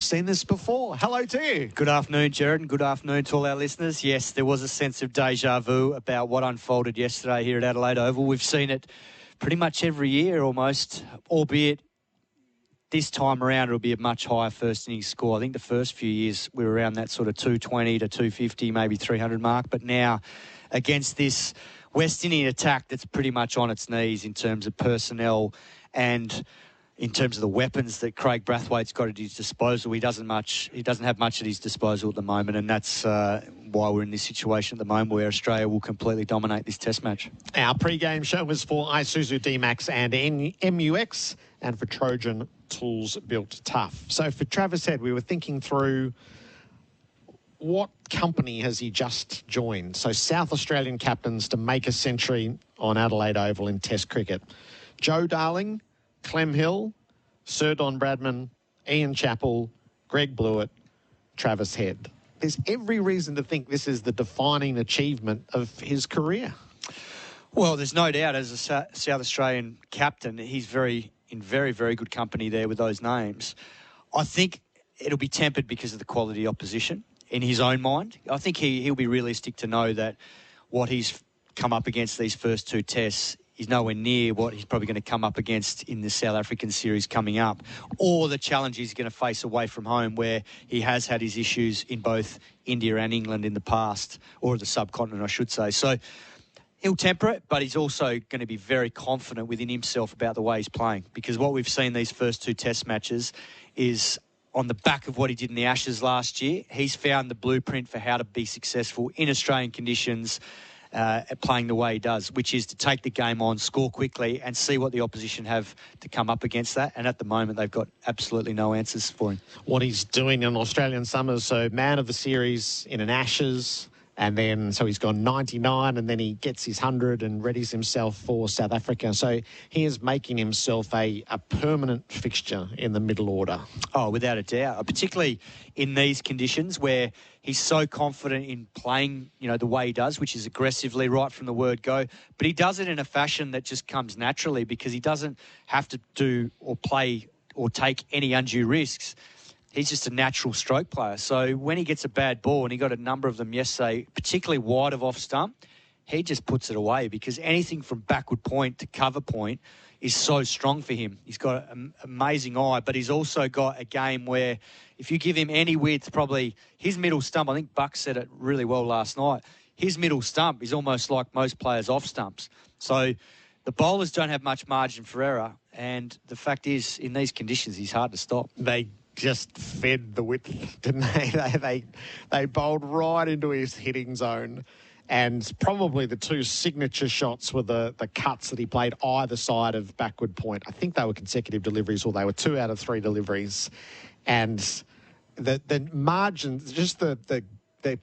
seen this before. Hello to you. Good afternoon, Gerard, and good afternoon to all our listeners. Yes, there was a sense of deja vu about what unfolded yesterday here at Adelaide Oval. We've seen it pretty much every year almost, albeit this time around it'll be a much higher first innings score. I think the first few years we were around that sort of 220 to 250, maybe 300 mark. But now against this West Indian attack that's pretty much on its knees in terms of personnel and in terms of the weapons that Craig Brathwaite's got at his disposal, he doesn't have much at his disposal at the moment, and that's why we're in this situation at the moment where Australia will completely dominate this Test match. Our pre-game show was for Isuzu D-Max and MUX, and for Trojan Tools Built Tough. So for Travis Head, we were thinking through what company has he just joined? So South Australian captains to make a century on Adelaide Oval in Test cricket. Joe Darling, Clem Hill, Sir Don Bradman, Ian Chappell, Greg Blewett, Travis Head. There's every reason to think this is the defining achievement of his career. Well, there's no doubt as a South Australian captain, he's in very, very good company there with those names. I think it'll be tempered because of the quality opposition in his own mind. I think he'll be realistic to know that what he's come up against these first two tests is nowhere near what he's probably going to come up against in the South African series coming up, or the challenge he's going to face away from home, where he has had his issues in both India and England in the past, or the subcontinent, I should say. So he'll temper it, but he's also going to be very confident within himself about the way he's playing, because what we've seen these first two Test matches is on the back of what he did in the Ashes last year. He's found the blueprint for how to be successful in Australian conditions, playing the way he does, which is to take the game on, score quickly, and see what the opposition have to come up against that. And at the moment, they've got absolutely no answers for him. What he's doing in Australian summers, so man of the series in an Ashes, and then so he's gone 99, and then he gets his 100 and readies himself for South Africa. So he is making himself a permanent fixture in the middle order. Oh, without a doubt, particularly in these conditions where he's so confident in playing, the way he does, which is aggressively right from the word go. But he does it in a fashion that just comes naturally, because he doesn't have to do or play or take any undue risks. He's just a natural stroke player. So when he gets a bad ball, and he got a number of them yesterday, particularly wide of off stump, he just puts it away, because anything from backward point to cover point is so strong for him. He's got an amazing eye, but he's also got a game where if you give him any width, probably his middle stump, I think Buck said it really well last night, his middle stump is almost like most players' off stumps. So the bowlers don't have much margin for error, and the fact is, in these conditions, he's hard to stop. They just fed the width, didn't they? They bowled right into his hitting zone. And probably the two signature shots were the cuts that he played either side of backward point. I think they were consecutive deliveries, or they were 2 out of 3 deliveries. And the margins, just the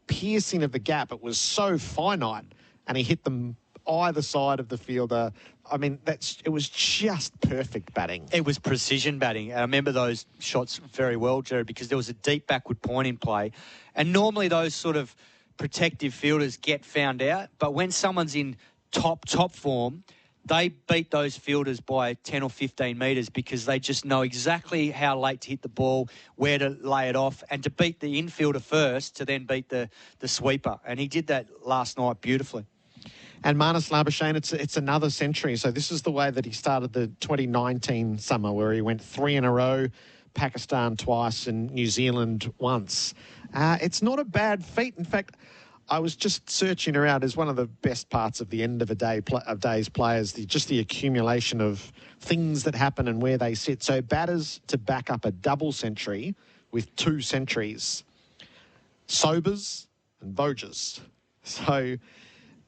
piercing of the gap, it was so finite, and he hit them either side of the fielder. I mean, it was just perfect batting. It was precision batting. I remember those shots very well, Gerard, because there was a deep backward point in play. And normally those sort of protective fielders get found out. But when someone's in top form, they beat those fielders by 10 or 15 metres, because they just know exactly how late to hit the ball, where to lay it off, and to beat the infielder first to then beat the sweeper. And he did that last night beautifully. And Marnus Labuschagne, it's another century. So this is the way that he started the 2019 summer, where he went 3 in a row, Pakistan twice and New Zealand once. It's not a bad feat. In fact, I was just searching around as one of the best parts of the end of a day's players, just the accumulation of things that happen and where they sit. So batters to back up a double century with 2 centuries, Sobers and Voges. So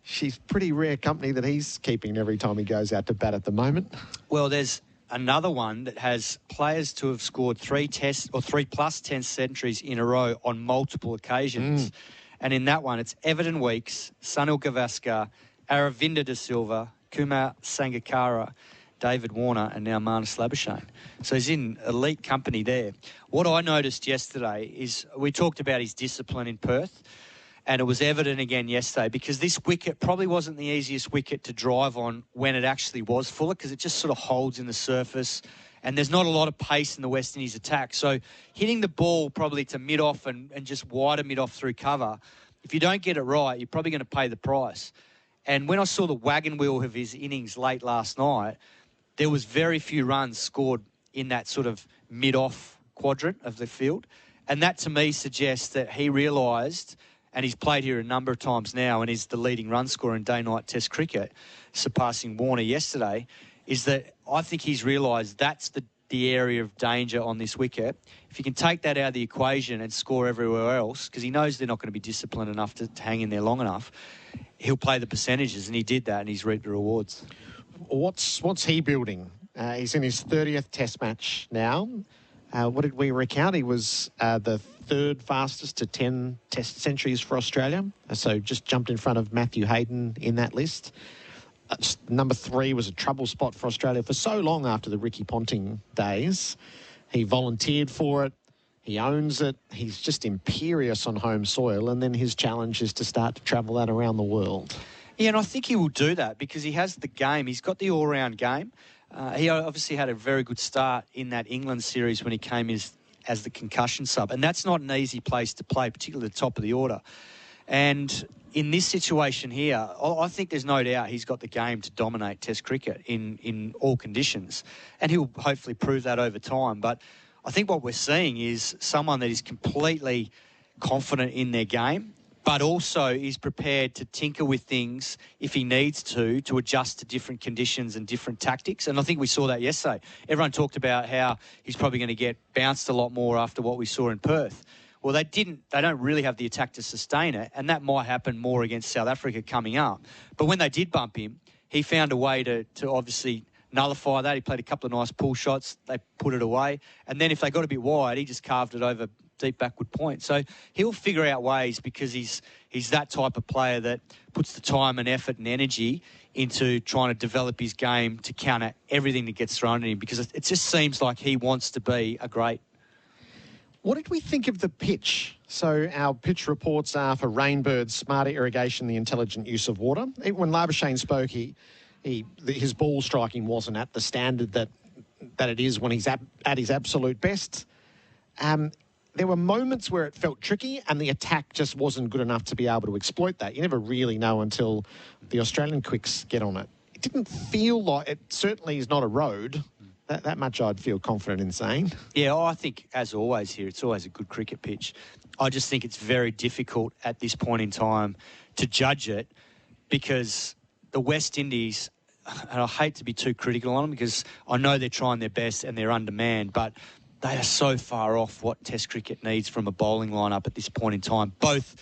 she's pretty rare company that he's keeping every time he goes out to bat at the moment. Well, there's another one that has players to have scored 3 Test or 3+ Test centuries in a row on multiple occasions. And in that one, it's Everton Weekes, Sunil Gavaskar, Aravinda De Silva, Kumar Sangakkara, David Warner, and now Marnus Labuschagne. So he's in elite company there. What I noticed yesterday is we talked about his discipline in Perth, and it was evident again yesterday, because this wicket probably wasn't the easiest wicket to drive on when it actually was fuller, because it just sort of holds in the surface And there's not a lot of pace in the West Indies attack. So hitting the ball probably to mid-off and just wider mid-off through cover, if you don't get it right, you're probably going to pay the price. And when I saw the wagon wheel of his innings late last night, there was very few runs scored in that sort of mid-off quadrant of the field. And that, to me, suggests that he realised, and he's played here a number of times now and is the leading run scorer in day-night Test cricket, surpassing Warner yesterday, is that I think he's realised that's the area of danger on this wicket. If you can take that out of the equation and score everywhere else, because he knows they're not going to be disciplined enough to hang in there long enough, he'll play the percentages, and he did that, and he's reaped the rewards. What's he building? He's in his 30th Test match now. What did we recount? He was the third fastest to 10 Test centuries for Australia. So just jumped in front of Matthew Hayden in that list. Number 3 was a trouble spot for Australia for so long after the Ricky Ponting days. He volunteered for it. He owns it. He's just imperious on home soil. And then his challenge is to start to travel that around the world. Yeah, and I think he will do that because he has the game. He's got the all-round game. He obviously had a very good start in that England series when he came as the concussion sub. And that's not an easy place to play, particularly at the top of the order. And in this situation here, I think there's no doubt he's got the game to dominate Test cricket in all conditions. And he'll hopefully prove that over time. But I think what we're seeing is someone that is completely confident in their game, but also is prepared to tinker with things if he needs to adjust to different conditions and different tactics. And I think we saw that yesterday. Everyone talked about how he's probably going to get bounced a lot more after what we saw in Perth. Well, they don't really have the attack to sustain it, and that might happen more against South Africa coming up. But when they did bump him, he found a way to obviously nullify that. He played a couple of nice pull shots. They put it away. And then if they got a bit wide, he just carved it over deep backward point. So he'll figure out ways because he's that type of player that puts the time and effort and energy into trying to develop his game to counter everything that gets thrown at him, because it just seems like he wants to be a great. What did we think of the pitch? So our pitch reports are for rainbirds, smarter irrigation, the intelligent use of water. When Labuschagne spoke, his ball striking wasn't at the standard that it is when he's at his absolute best. There were moments where it felt tricky and the attack just wasn't good enough to be able to exploit that. You never really know until the Australian quicks get on it. It didn't feel like it. Certainly is not a road. That much I'd feel confident in saying. Yeah, I think, as always here, it's always a good cricket pitch. I just think it's very difficult at this point in time to judge it because the West Indies, and I hate to be too critical on them because I know they're trying their best and they're undermanned, but they are so far off what Test cricket needs from a bowling lineup at this point in time, both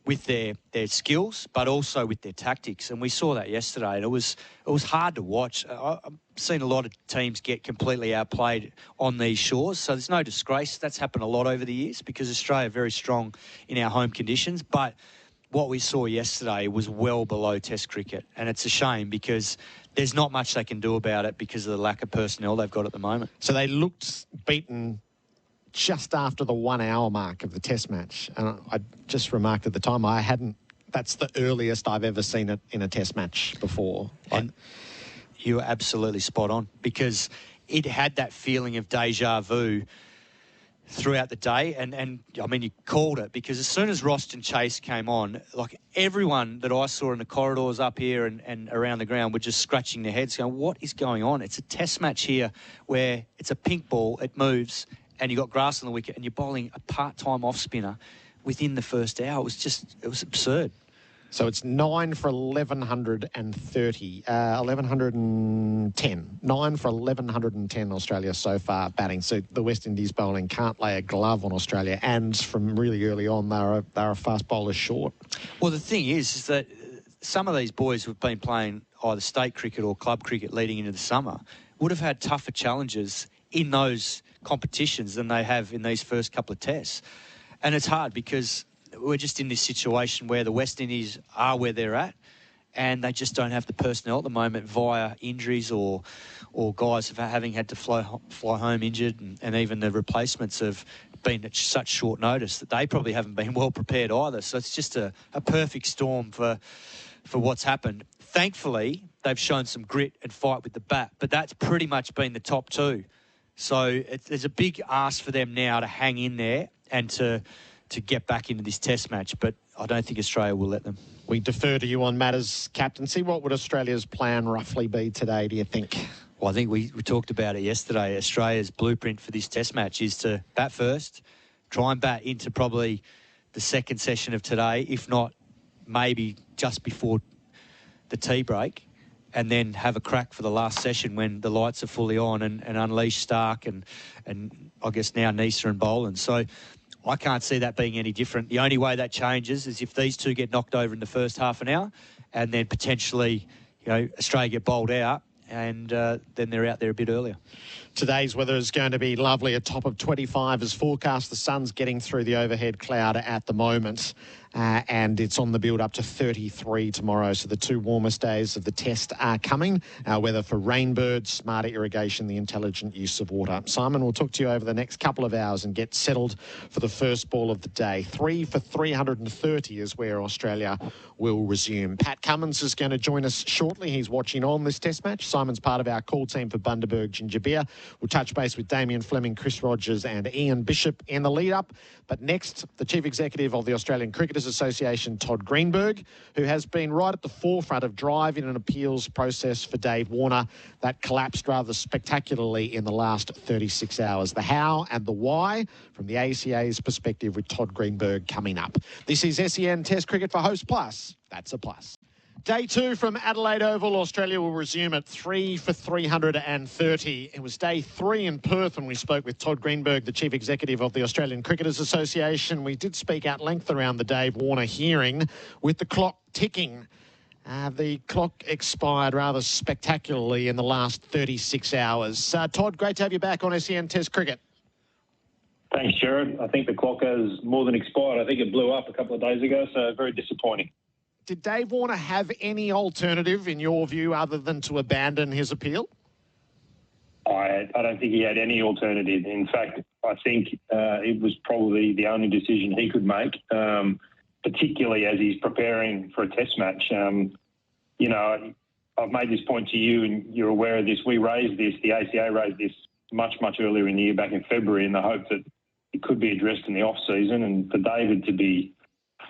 with their skills but also with their tactics. And we saw that yesterday, and it was hard to watch. I've seen a lot of teams get completely outplayed on these shores, so there's no disgrace. That's happened a lot over the years because Australia are very strong in our home conditions. But what we saw yesterday was well below Test cricket, and it's a shame because there's not much they can do about it because of the lack of personnel they've got at the moment. So they looked beaten just after the 1 hour mark of the Test match. And I just remarked at the time, that's the earliest I've ever seen it in a Test match before. And you were absolutely spot on because it had that feeling of deja vu throughout the day. And I mean, you called it because as soon as Roston Chase came on, like everyone that I saw in the corridors up here and around the ground were just scratching their heads going, what is going on? It's a Test match here where it's a pink ball, it moves, and you've got grass on the wicket and you're bowling a part-time off-spinner within the first hour. It was absurd. So it's 9 for 1,130, 1,110. 9 for 1,110 Australia so far batting. So the West Indies bowling can't lay a glove on Australia, and from really early on they're a fast bowler short. Well, the thing is that some of these boys who've been playing either state cricket or club cricket leading into the summer would have had tougher challenges in those competitions than they have in these first couple of tests. And it's hard because we're just in this situation where the West Indies are where they're at and they just don't have the personnel at the moment via injuries or guys having had to fly home injured, and even the replacements have been at such short notice that they probably haven't been well prepared either. So it's just a perfect storm for what's happened. Thankfully, they've shown some grit and fight with the bat, but that's pretty much been the top two So there's a big ask for them now to hang in there and to get back into this test match. But I don't think Australia will let them. We defer to you on matters captaincy. What would Australia's plan roughly be today, do you think? Well, I think we talked about it yesterday. Australia's blueprint for this test match is to bat first, try and bat into probably the second session of today, if not maybe just before the tea break, and then have a crack for the last session when the lights are fully on and unleash Stark and I guess now Nisa and Boland. So I can't see that being any different. The only way that changes is if these two get knocked over in the first half an hour and then potentially, Australia get bowled out and then they're out there a bit earlier. Today's weather is going to be lovely. A top of 25 is forecast. The sun's getting through the overhead cloud at the moment. And it's on the build up to 33 tomorrow. So the two warmest days of the test are coming. Our weather for rainbirds, smarter irrigation, the intelligent use of water. Simon, we'll talk to you over the next couple of hours and get settled for the first ball of the day. 3 for 330 is where Australia will resume. Pat Cummins is going to join us shortly. He's watching on this test match. Simon's part of our call team for Bundaberg Ginger Beer. We'll touch base with Damian Fleming, Chris Rogers and Ian Bishop in the lead-up. But next, the Chief Executive of the Australian Cricketers Association, Todd Greenberg, who has been right at the forefront of driving an appeals process for Dave Warner that collapsed rather spectacularly in the last 36 hours. The how and the why from the ACA's perspective with Todd Greenberg coming up. This is SEN Test Cricket for Host Plus. That's a plus. Day 2 from Adelaide Oval. Australia will resume at 3 for 330. It was day 3 in Perth when we spoke with Todd Greenberg, the Chief Executive of the Australian Cricketers Association. We did speak at length around the Dave Warner hearing with the clock ticking. The clock expired rather spectacularly in the last 36 hours. Todd, great to have you back on SEN Test Cricket. Thanks, Gerard. I think the clock has more than expired. I think it blew up a couple of days ago, so very disappointing. Did Dave Warner have any alternative, in your view, other than to abandon his appeal? I don't think he had any alternative. In fact, I think it was probably the only decision he could make, particularly as he's preparing for a test match. I've made this point to you and you're aware of this. We raised this, the ACA raised this much, much earlier in the year, back in February, in the hope that it could be addressed in the off-season. And for David to be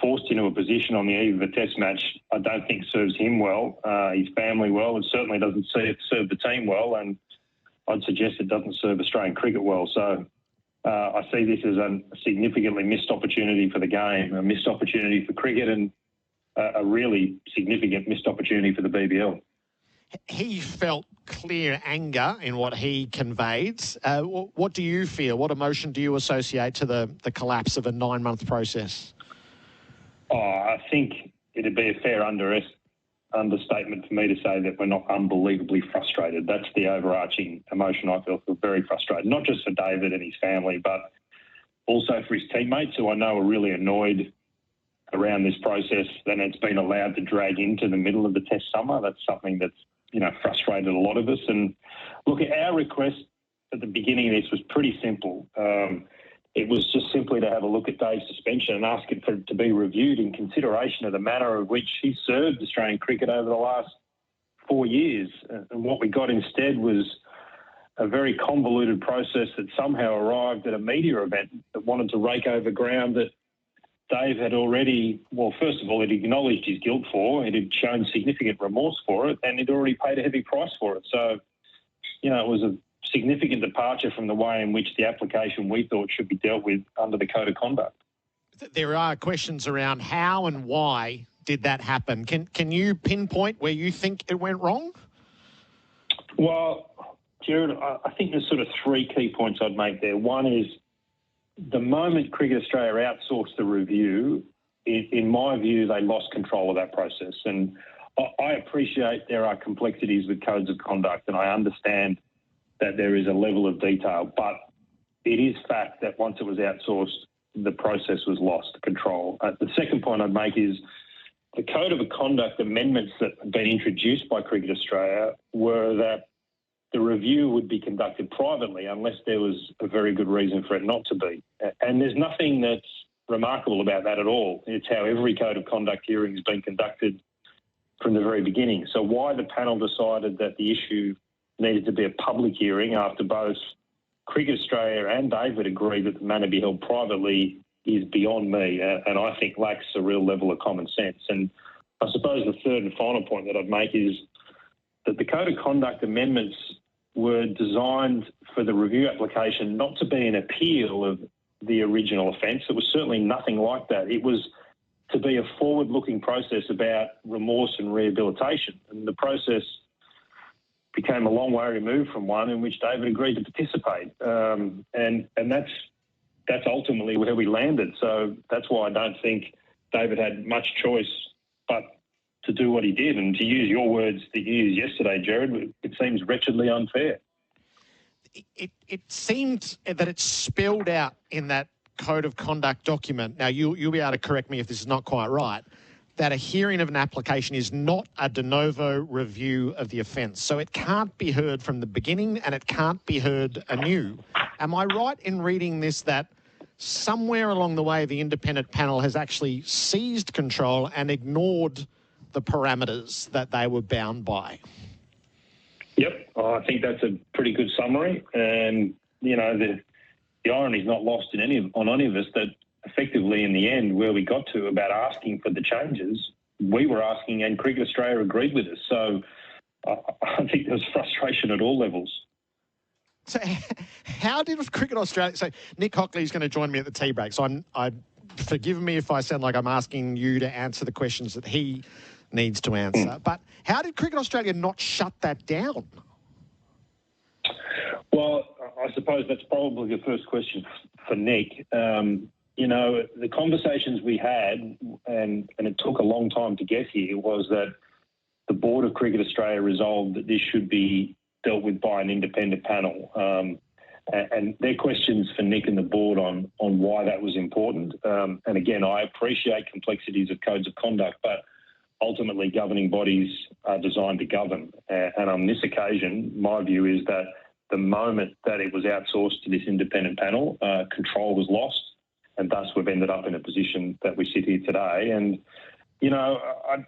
forced into a position on the eve of a test match, I don't think serves him well, his family well. It certainly doesn't serve the team well, and I'd suggest it doesn't serve Australian cricket well. So I see this as a significantly missed opportunity for the game, a missed opportunity for cricket, and a really significant missed opportunity for the BBL. He felt clear anger in what he conveyed. What do you feel? What emotion do you associate to the collapse of a 9-month process? I think it'd be a fair understatement for me to say that we're not unbelievably frustrated. That's the overarching emotion I feel. Feel very frustrated, not just for David and his family, but also for his teammates, who I know are really annoyed around this process, that it's been allowed to drag into the middle of the test summer. That's something that's, frustrated a lot of us. And look, our request at the beginning of this was pretty simple. It was just simply to have a look at Dave's suspension and ask it to be reviewed in consideration of the manner of which he served Australian cricket over the last 4 years. And what we got instead was a very convoluted process that somehow arrived at a media event that wanted to rake over ground that Dave had already, well, first of all, he'd acknowledged his guilt for, it had shown significant remorse for it, and he'd already paid a heavy price for it. So, it was a significant departure from the way in which the application we thought should be dealt with under the Code of Conduct. There are questions around how and why did that happen. Can you pinpoint where you think it went wrong? Well, Gerard, I think there's sort of 3 key points I'd make there. One is the moment Cricket Australia outsourced the review, in my view, they lost control of that process. And I appreciate there are complexities with codes of conduct, and I understand that there is a level of detail, but it is fact that once it was outsourced, the process was lost control. The second point I'd make is the Code of Conduct amendments that have been introduced by Cricket Australia were that the review would be conducted privately unless there was a very good reason for it not to be. And there's nothing that's remarkable about that at all. It's how every Code of Conduct hearing has been conducted from the very beginning. So why the panel decided that the issue needed to be a public hearing after both Cricket Australia and David agree that the matter be held privately is beyond me, and I think lacks a real level of common sense. And I suppose the third and final point that I'd make is that the Code of Conduct amendments were designed for the review application not to be an appeal of the original offence. It was certainly nothing like that. It was to be a forward-looking process about remorse and rehabilitation. And the process became a long way removed from one in which David agreed to participate. And that's ultimately where we landed. So that's why I don't think David had much choice but to do what he did. And to use your words that you used yesterday, Gerard, it seems wretchedly unfair. It seemed that it's spelled out in that Code of Conduct document. Now, you'll be able to correct me if this is not quite right, that a hearing of an application is not a de novo review of the offence. So it can't be heard from the beginning and it can't be heard anew. Am I right in reading this that somewhere along the way the independent panel has actually seized control and ignored the parameters that they were bound by? Yep, I think that's a pretty good summary. And, you know, the irony is not lost on any of us that effectively in the end where we got to about asking for the changes, we were asking and Cricket Australia agreed with us. So I think there was frustration at all levels. So how did Cricket Australia... So Nick Hockley's going to join me at the tea break. So forgive me if I sound like I'm asking you to answer the questions that he needs to answer. But how did Cricket Australia not shut that down? Well, I suppose that's probably the first question for Nick. You know, the conversations we had, and it took a long time to get here, was that the board of Cricket Australia resolved that this should be dealt with by an independent panel. And their questions for Nick and the board on why that was important. And again, I appreciate complexities of codes of conduct, but ultimately governing bodies are designed to govern. And on this occasion, my view is that the moment that it was outsourced to this independent panel, control was lost. And thus we've ended up in a position that we sit here today. And, you know,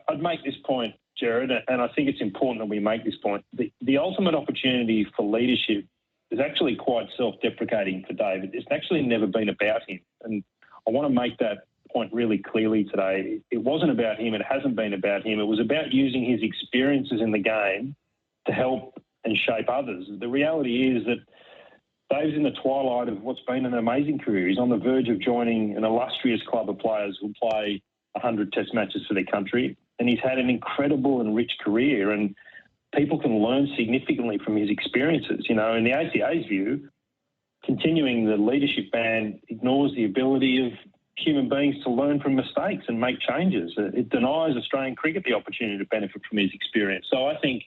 I'd make this point, Gerard, and I think it's important that we make this point. The ultimate opportunity for leadership is actually quite self-deprecating for David. It's actually never been about him. And I want to make that point really clearly today. It wasn't about him. It hasn't been about him. It was about using his experiences in the game to help and shape others. The reality is that Dave's in the twilight of what's been an amazing career. He's on the verge of joining an illustrious club of players who play 100 test matches for their country. And he's had an incredible and rich career. And people can learn significantly from his experiences. You know, in the ACA's view, continuing the leadership ban ignores the ability of human beings to learn from mistakes and make changes. It denies Australian cricket the opportunity to benefit from his experience. So I think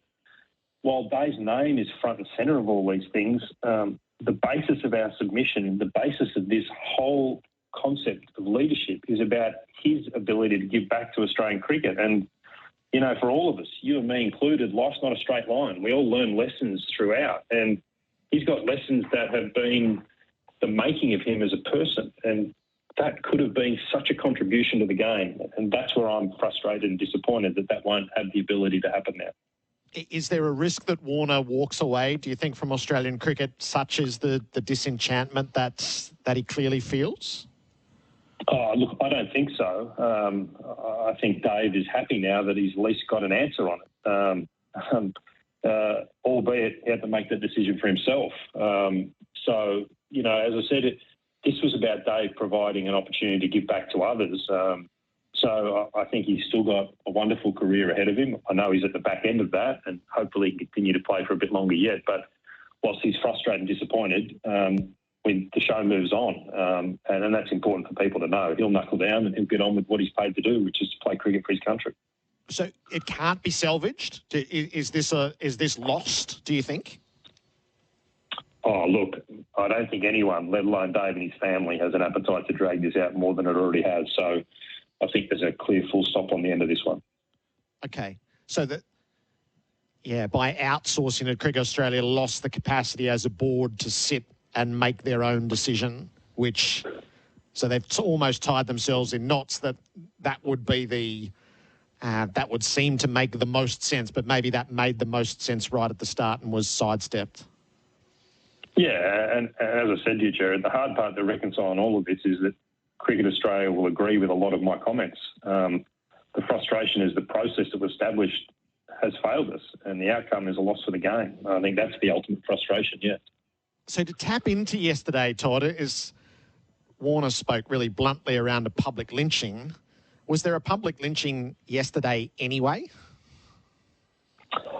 while Dave's name is front and centre of all these things, the basis of our submission and the basis of this whole concept of leadership is about his ability to give back to Australian cricket. And, you know, for all of us, you and me included, life's not a straight line. We all learn lessons throughout. And he's got lessons that have been the making of him as a person. And that could have been such a contribution to the game. And that's where I'm frustrated and disappointed that won't have the ability to happen now. Is there a risk that Warner walks away, do you think, from Australian cricket, such as the disenchantment that he clearly feels? Oh, look, I don't think so. I think Dave is happy now that he's at least got an answer on it, albeit he had to make that decision for himself. So, you know, as I said, this was about Dave providing an opportunity to give back to others. So I think he's still got a wonderful career ahead of him. I know he's at the back end of that and hopefully he can continue to play for a bit longer yet. But whilst he's frustrated and disappointed, when the show moves on, and that's important for people to know, he'll knuckle down and he'll get on with what he's paid to do, which is to play cricket for his country. So it can't be salvaged? Is this lost, do you think? Oh, look, I don't think anyone, let alone Dave and his family, has an appetite to drag this out more than it already has. So I think there's a clear full stop on the end of this one. Okay. So by outsourcing it, Cricket Australia lost the capacity as a board to sit and make their own decision, so they've almost tied themselves in knots that would be that would seem to make the most sense, but maybe that made the most sense right at the start and was sidestepped. Yeah, and as I said to you, Gerard, the hard part to reconcile in all of this is that Cricket Australia will agree with a lot of my comments. The frustration is the process that was established has failed us, and the outcome is a loss for the game. I think that's the ultimate frustration, yeah. So to tap into yesterday, Todd, is Warner spoke really bluntly around a public lynching. Was there a public lynching yesterday anyway?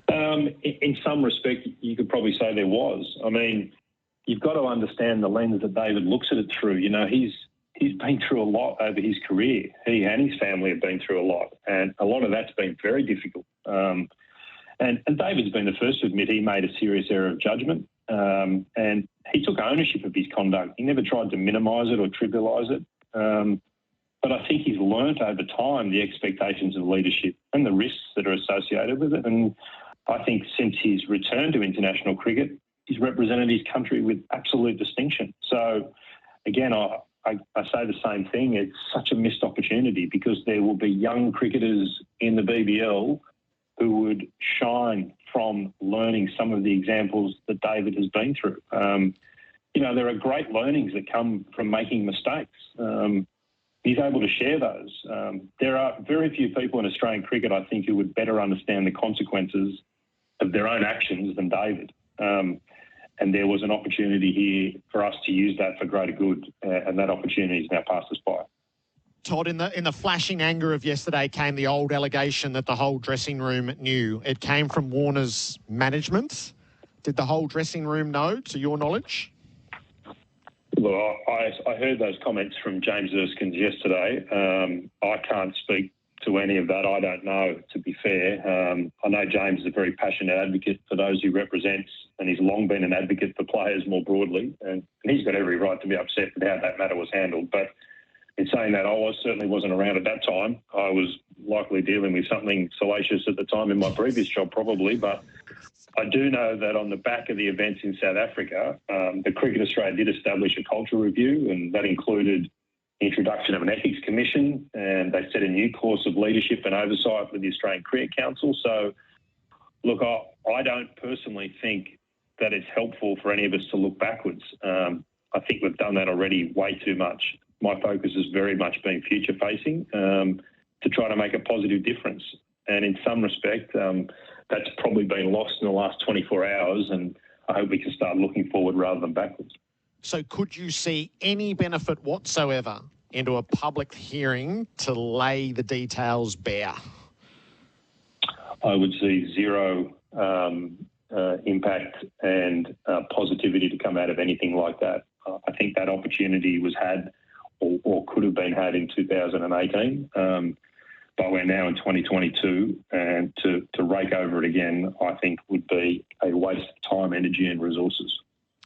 In some respect, you could probably say there was. I mean, you've got to understand the lens that David looks at it through. You know, he's been through a lot over his career. He and his family have been through a lot, and a lot of that's been very difficult. And David's been the first to admit he made a serious error of judgment, and he took ownership of his conduct. He never tried to minimise it or trivialise it. But I think he's learnt over time the expectations of leadership and the risks that are associated with it. And I think since his return to international cricket, he's represented his country with absolute distinction. So, again, I say the same thing. It's such a missed opportunity because there will be young cricketers in the BBL who would shine from learning some of the examples that David has been through. You know, there are great learnings that come from making mistakes. He's able to share those. There are very few people in Australian cricket, I think, who would better understand the consequences of their own actions than David. And there was an opportunity here for us to use that for greater good, and that opportunity has now passed us by. Todd, in the flashing anger of yesterday came the old allegation that the whole dressing room knew. It came from Warner's management. Did the whole dressing room know, to your knowledge? Well, I heard those comments from James Erskine yesterday. I can't speak to any of that. I don't know, to be fair. I know James is a very passionate advocate for those he represents, and he's long been an advocate for players more broadly, and he's got every right to be upset with how that matter was handled. But in saying that, I certainly wasn't around at that time. I was likely dealing with something salacious at the time in my previous job, probably, but I do know that on the back of the events in South Africa, the Cricket Australia did establish a cultural review, and that included the introduction of an ethics commission, and they set a new course of leadership and oversight with the Australian Cricket Council. So, look, I don't personally think that it's helpful for any of us to look backwards. I think we've done that already way too much. My focus has very much been future-facing to try to make a positive difference. And in some respect, that's probably been lost in the last 24 hours, and I hope we can start looking forward rather than backwards. So could you see any benefit whatsoever into a public hearing to lay the details bare? I would see zero impact and positivity to come out of anything like that. I think that opportunity was had or could have been had in 2018. But we're now in 2022, and to rake over it again, I think would be a waste of time, energy and resources.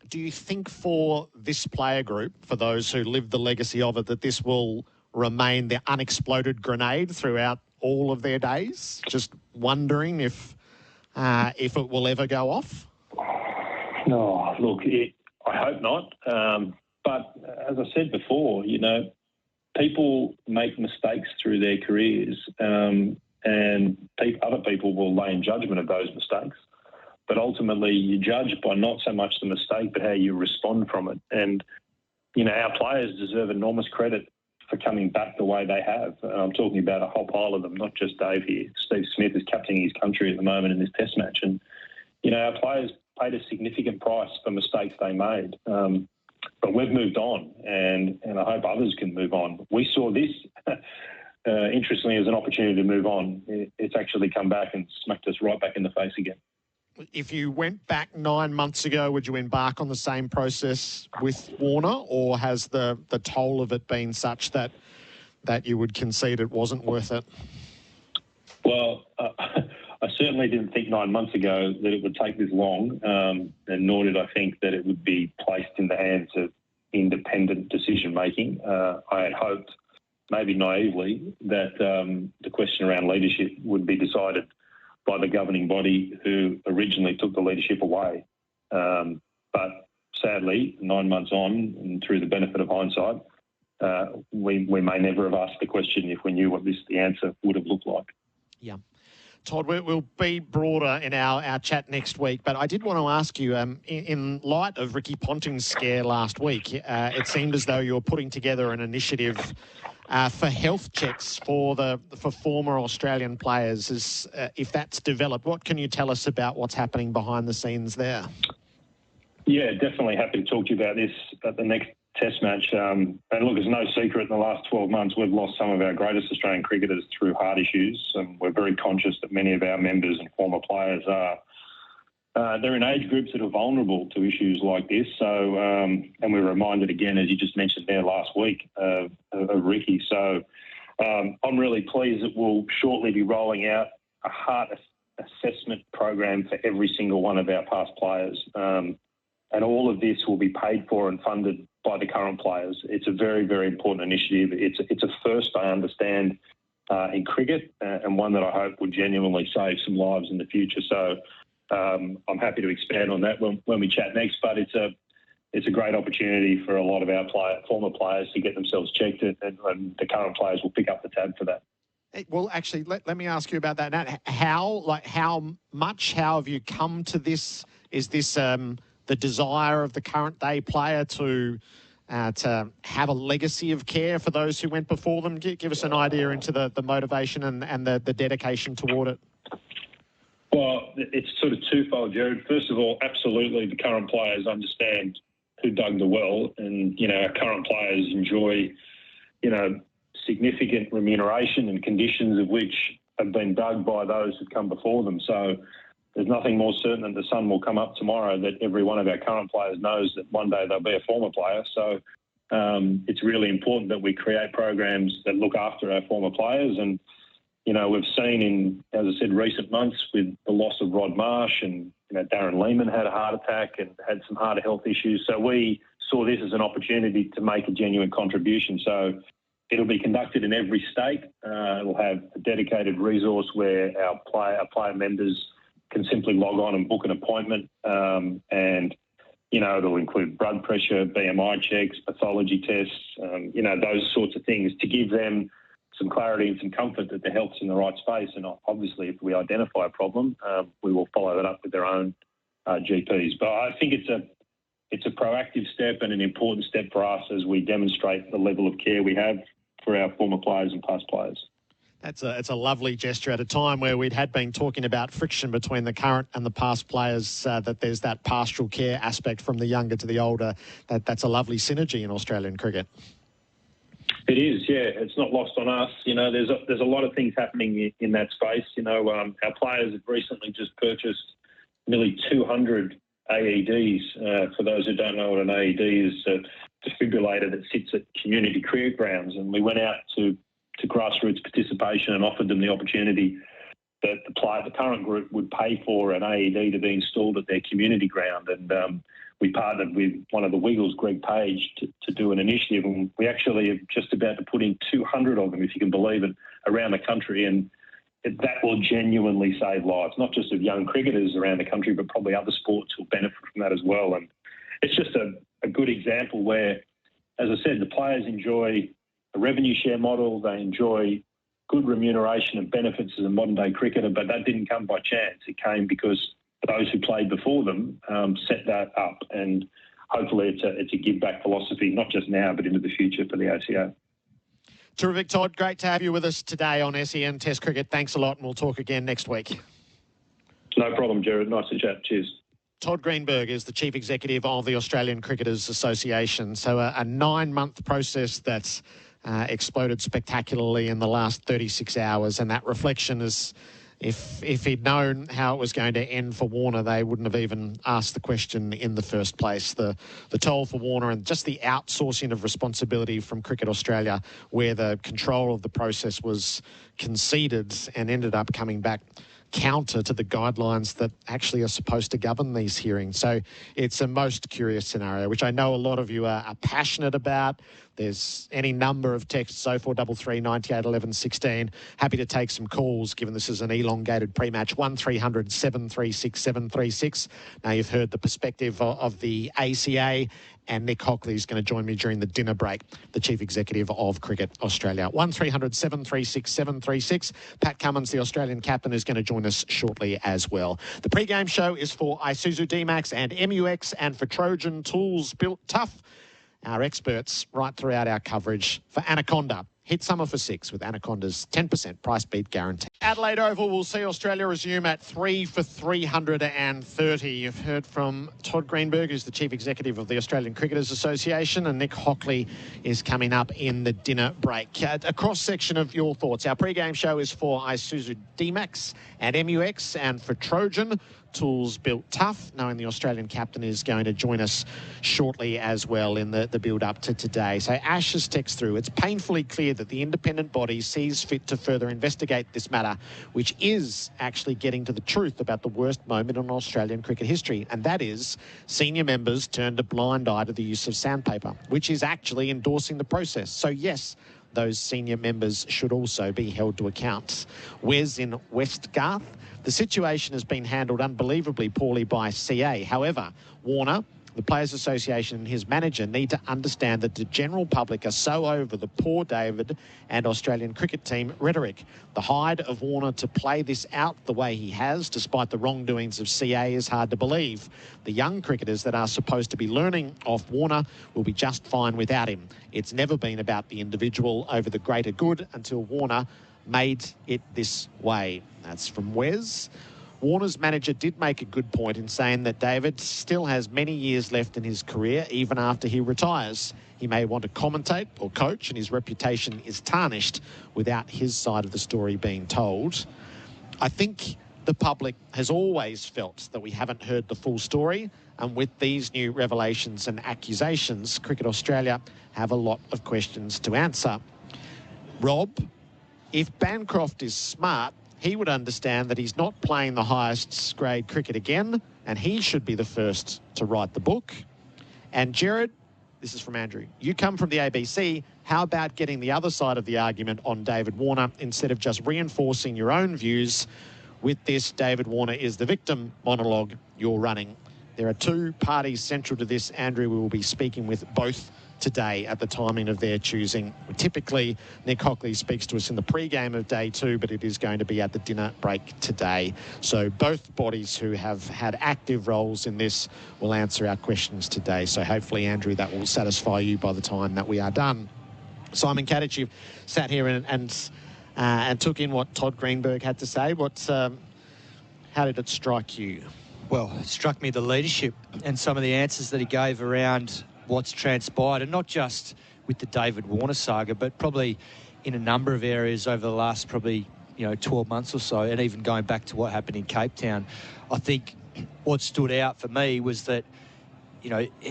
Do you think for this player group, for those who live the legacy of it, that this will remain the unexploded grenade throughout all of their days? Just wondering if it will ever go off? No, look, I hope not. But as I said before, you know, people make mistakes through their careers, and other people will lay in judgment of those mistakes. But ultimately, you judge by not so much the mistake, but how you respond from it. And, you know, our players deserve enormous credit for coming back the way they have. I'm talking about a whole pile of them, not just Dave here. Steve Smith is captaining his country at the moment in this test match. And, you know, our players paid a significant price for mistakes they made. But we've moved on, and I hope others can move on. We saw this, interestingly, as an opportunity to move on. It's actually come back and smacked us right back in the face again. If you went back 9 months ago, would you embark on the same process with Warner, or has the toll of it been such that you would concede it wasn't worth it? Well, I certainly didn't think 9 months ago that it would take this long, and nor did I think that it would be placed in the hands of independent decision-making. I had hoped, maybe naively, that the question around leadership would be decided by the governing body who originally took the leadership away. But sadly, 9 months on, and through the benefit of hindsight, we may never have asked the question if we knew what the answer would have looked like. Yeah. Todd, we'll be broader in our chat next week, but I did want to ask you, in light of Ricky Ponting's scare last week, it seemed as though you were putting together an initiative for health checks for former Australian players. If that's developed, what can you tell us about what's happening behind the scenes there? Yeah, definitely happy to talk to you about this at the next Test match. And look, it's no secret in the last 12 months we've lost some of our greatest Australian cricketers through heart issues, and we're very conscious that many of our members and former players are. They're in age groups that are vulnerable to issues like this. So, and we're reminded again, as you just mentioned there last week, of Ricky. So I'm really pleased that we'll shortly be rolling out a heart assessment program for every single one of our past players. And all of this will be paid for and funded by the current players. It's a very, very important initiative. It's a first, I understand, in cricket, and one that I hope will genuinely save some lives in the future. So I'm happy to expand on that when we chat next. But it's a great opportunity for a lot of our former players to get themselves checked, and the current players will pick up the tab for that. Well, actually, let me ask you about that, Nat. How have you come to this? Is this the desire of the current day player to have a legacy of care for those who went before them? Give us an idea into the motivation and the dedication toward it. Well, it's sort of twofold, Gerard. First of all, absolutely, the current players understand who dug the well, and our current players enjoy, significant remuneration and conditions of which have been dug by those who've come before them. So there's nothing more certain than the sun will come up tomorrow that every one of our current players knows that one day they'll be a former player. So it's really important that we create programs that look after our former players. And, we've seen in, as I said, recent months with the loss of Rod Marsh, and, Darren Lehman had a heart attack and had some heart health issues. So we saw this as an opportunity to make a genuine contribution. So it'll be conducted in every state. It'll have a dedicated resource where our player members can simply log on and book an appointment, and it'll include blood pressure, BMI checks, pathology tests, those sorts of things to give them some clarity and some comfort that their health's in the right space. And obviously, if we identify a problem, we will follow that up with their own GPs. But I think it's a proactive step and an important step for us as we demonstrate the level of care we have for our former players and past players. It's a lovely gesture at a time where had been talking about friction between the current and the past players, that there's that pastoral care aspect from the younger to the older. That's a lovely synergy in Australian cricket. It is, yeah. It's not lost on us. There's a lot of things happening in that space. Our players have recently just purchased nearly 200 AEDs. For those who don't know what an AED is, a defibrillator that sits at community cricket grounds. And we went out to grassroots participation and offered them the opportunity that the current group would pay for an AED to be installed at their community ground. And we partnered with one of the Wiggles, Greg Page, to do an initiative. And we actually are just about to put in 200 of them, if you can believe it, around the country. And that will genuinely save lives, not just of young cricketers around the country, but probably other sports will benefit from that as well. And it's just a good example where, as I said, the players enjoy a revenue share model. They enjoy good remuneration and benefits as a modern day cricketer, but that didn't come by chance. It came because those who played before them set that up, and hopefully it's a give back philosophy, not just now, but into the future for the ACO. Terrific, Todd. Great to have you with us today on SEN Test Cricket. Thanks a lot, and we'll talk again next week. No problem, Gerard. Nice to chat. Cheers. Todd Greenberg is the Chief Executive of the Australian Cricketers Association. So a 9-month process that's exploded spectacularly in the last 36 hours, and that reflection is, if he'd known how it was going to end for Warner, they wouldn't have even asked the question in the first place. The toll for Warner and just the outsourcing of responsibility from Cricket Australia, where the control of the process was conceded and ended up coming back counter to the guidelines that actually are supposed to govern these hearings. So it's a most curious scenario, which I know a lot of you are passionate about. There's any number of texts, 0433 98 11 16. Happy to take some calls, given this is an elongated pre-match. 1300 736 736. Now, you've heard the perspective of the ACA, and Nick Hockley is going to join me during the dinner break, the Chief Executive of Cricket Australia. 1300 736 736. Pat Cummins, the Australian captain, is going to join us shortly as well. The pre-game show is for Isuzu D-Max and MUX, and for Trojan Tools Built Tough. Our experts right throughout our coverage for Anaconda. Hit summer for 6 with Anaconda's 10% price beat guarantee. Adelaide Oval will see Australia resume at 3 for 330. You've heard from Todd Greenberg, who's the Chief Executive of the Australian Cricketers Association, and Nick Hockley is coming up in the dinner break. A cross-section of your thoughts. Our pre-game show is for Isuzu D-Max and MUX, and for Trojan Tools Built Tough, knowing the Australian captain is going to join us shortly as well in the build-up to today. So Ash has text through. It's painfully clear that the independent body sees fit to further investigate this matter, which is actually getting to the truth about the worst moment in Australian cricket history, and that is senior members turned a blind eye to the use of sandpaper, which is actually endorsing the process. So yes, those senior members should also be held to account. Wes in Westgarth. The situation has been handled unbelievably poorly by CA. However, Warner, the Players Association and his manager need to understand that the general public are so over the poor David and Australian cricket team rhetoric. The hide of Warner to play this out the way he has, despite the wrongdoings of CA, is hard to believe. The young cricketers that are supposed to be learning off Warner will be just fine without him. It's never been about the individual over the greater good until Warner made it this way. That's from Wes. Warner's manager did make a good point in saying that David still has many years left in his career, even after he retires. He may want to commentate or coach, and his reputation is tarnished without his side of the story being told. I think the public has always felt that we haven't heard the full story, and with these new revelations and accusations, Cricket Australia have a lot of questions to answer. Rob, if Bancroft is smart, he would understand that he's not playing the highest grade cricket again, and he should be the first to write the book. And Gerard, this is from Andrew, you come from the ABC. How about getting the other side of the argument on David Warner instead of just reinforcing your own views with this David Warner is the victim monologue you're running? There are two parties central to this, Andrew. We will be speaking with both today at the timing of their choosing. Typically, Nick Hockley speaks to us in the pre-game of day 2, but it is going to be at the dinner break today. So both bodies who have had active roles in this will answer our questions today. So hopefully, Andrew, that will satisfy you by the time that we are done. Simon Katich, you've sat here and took in what Todd Greenberg had to say. How did it strike you? Well, it struck me the leadership and some of the answers that he gave around what's transpired, and not just with the David Warner saga, but probably in a number of areas over the last 12 months or so, and even going back to what happened in Cape Town. I think what stood out for me was that,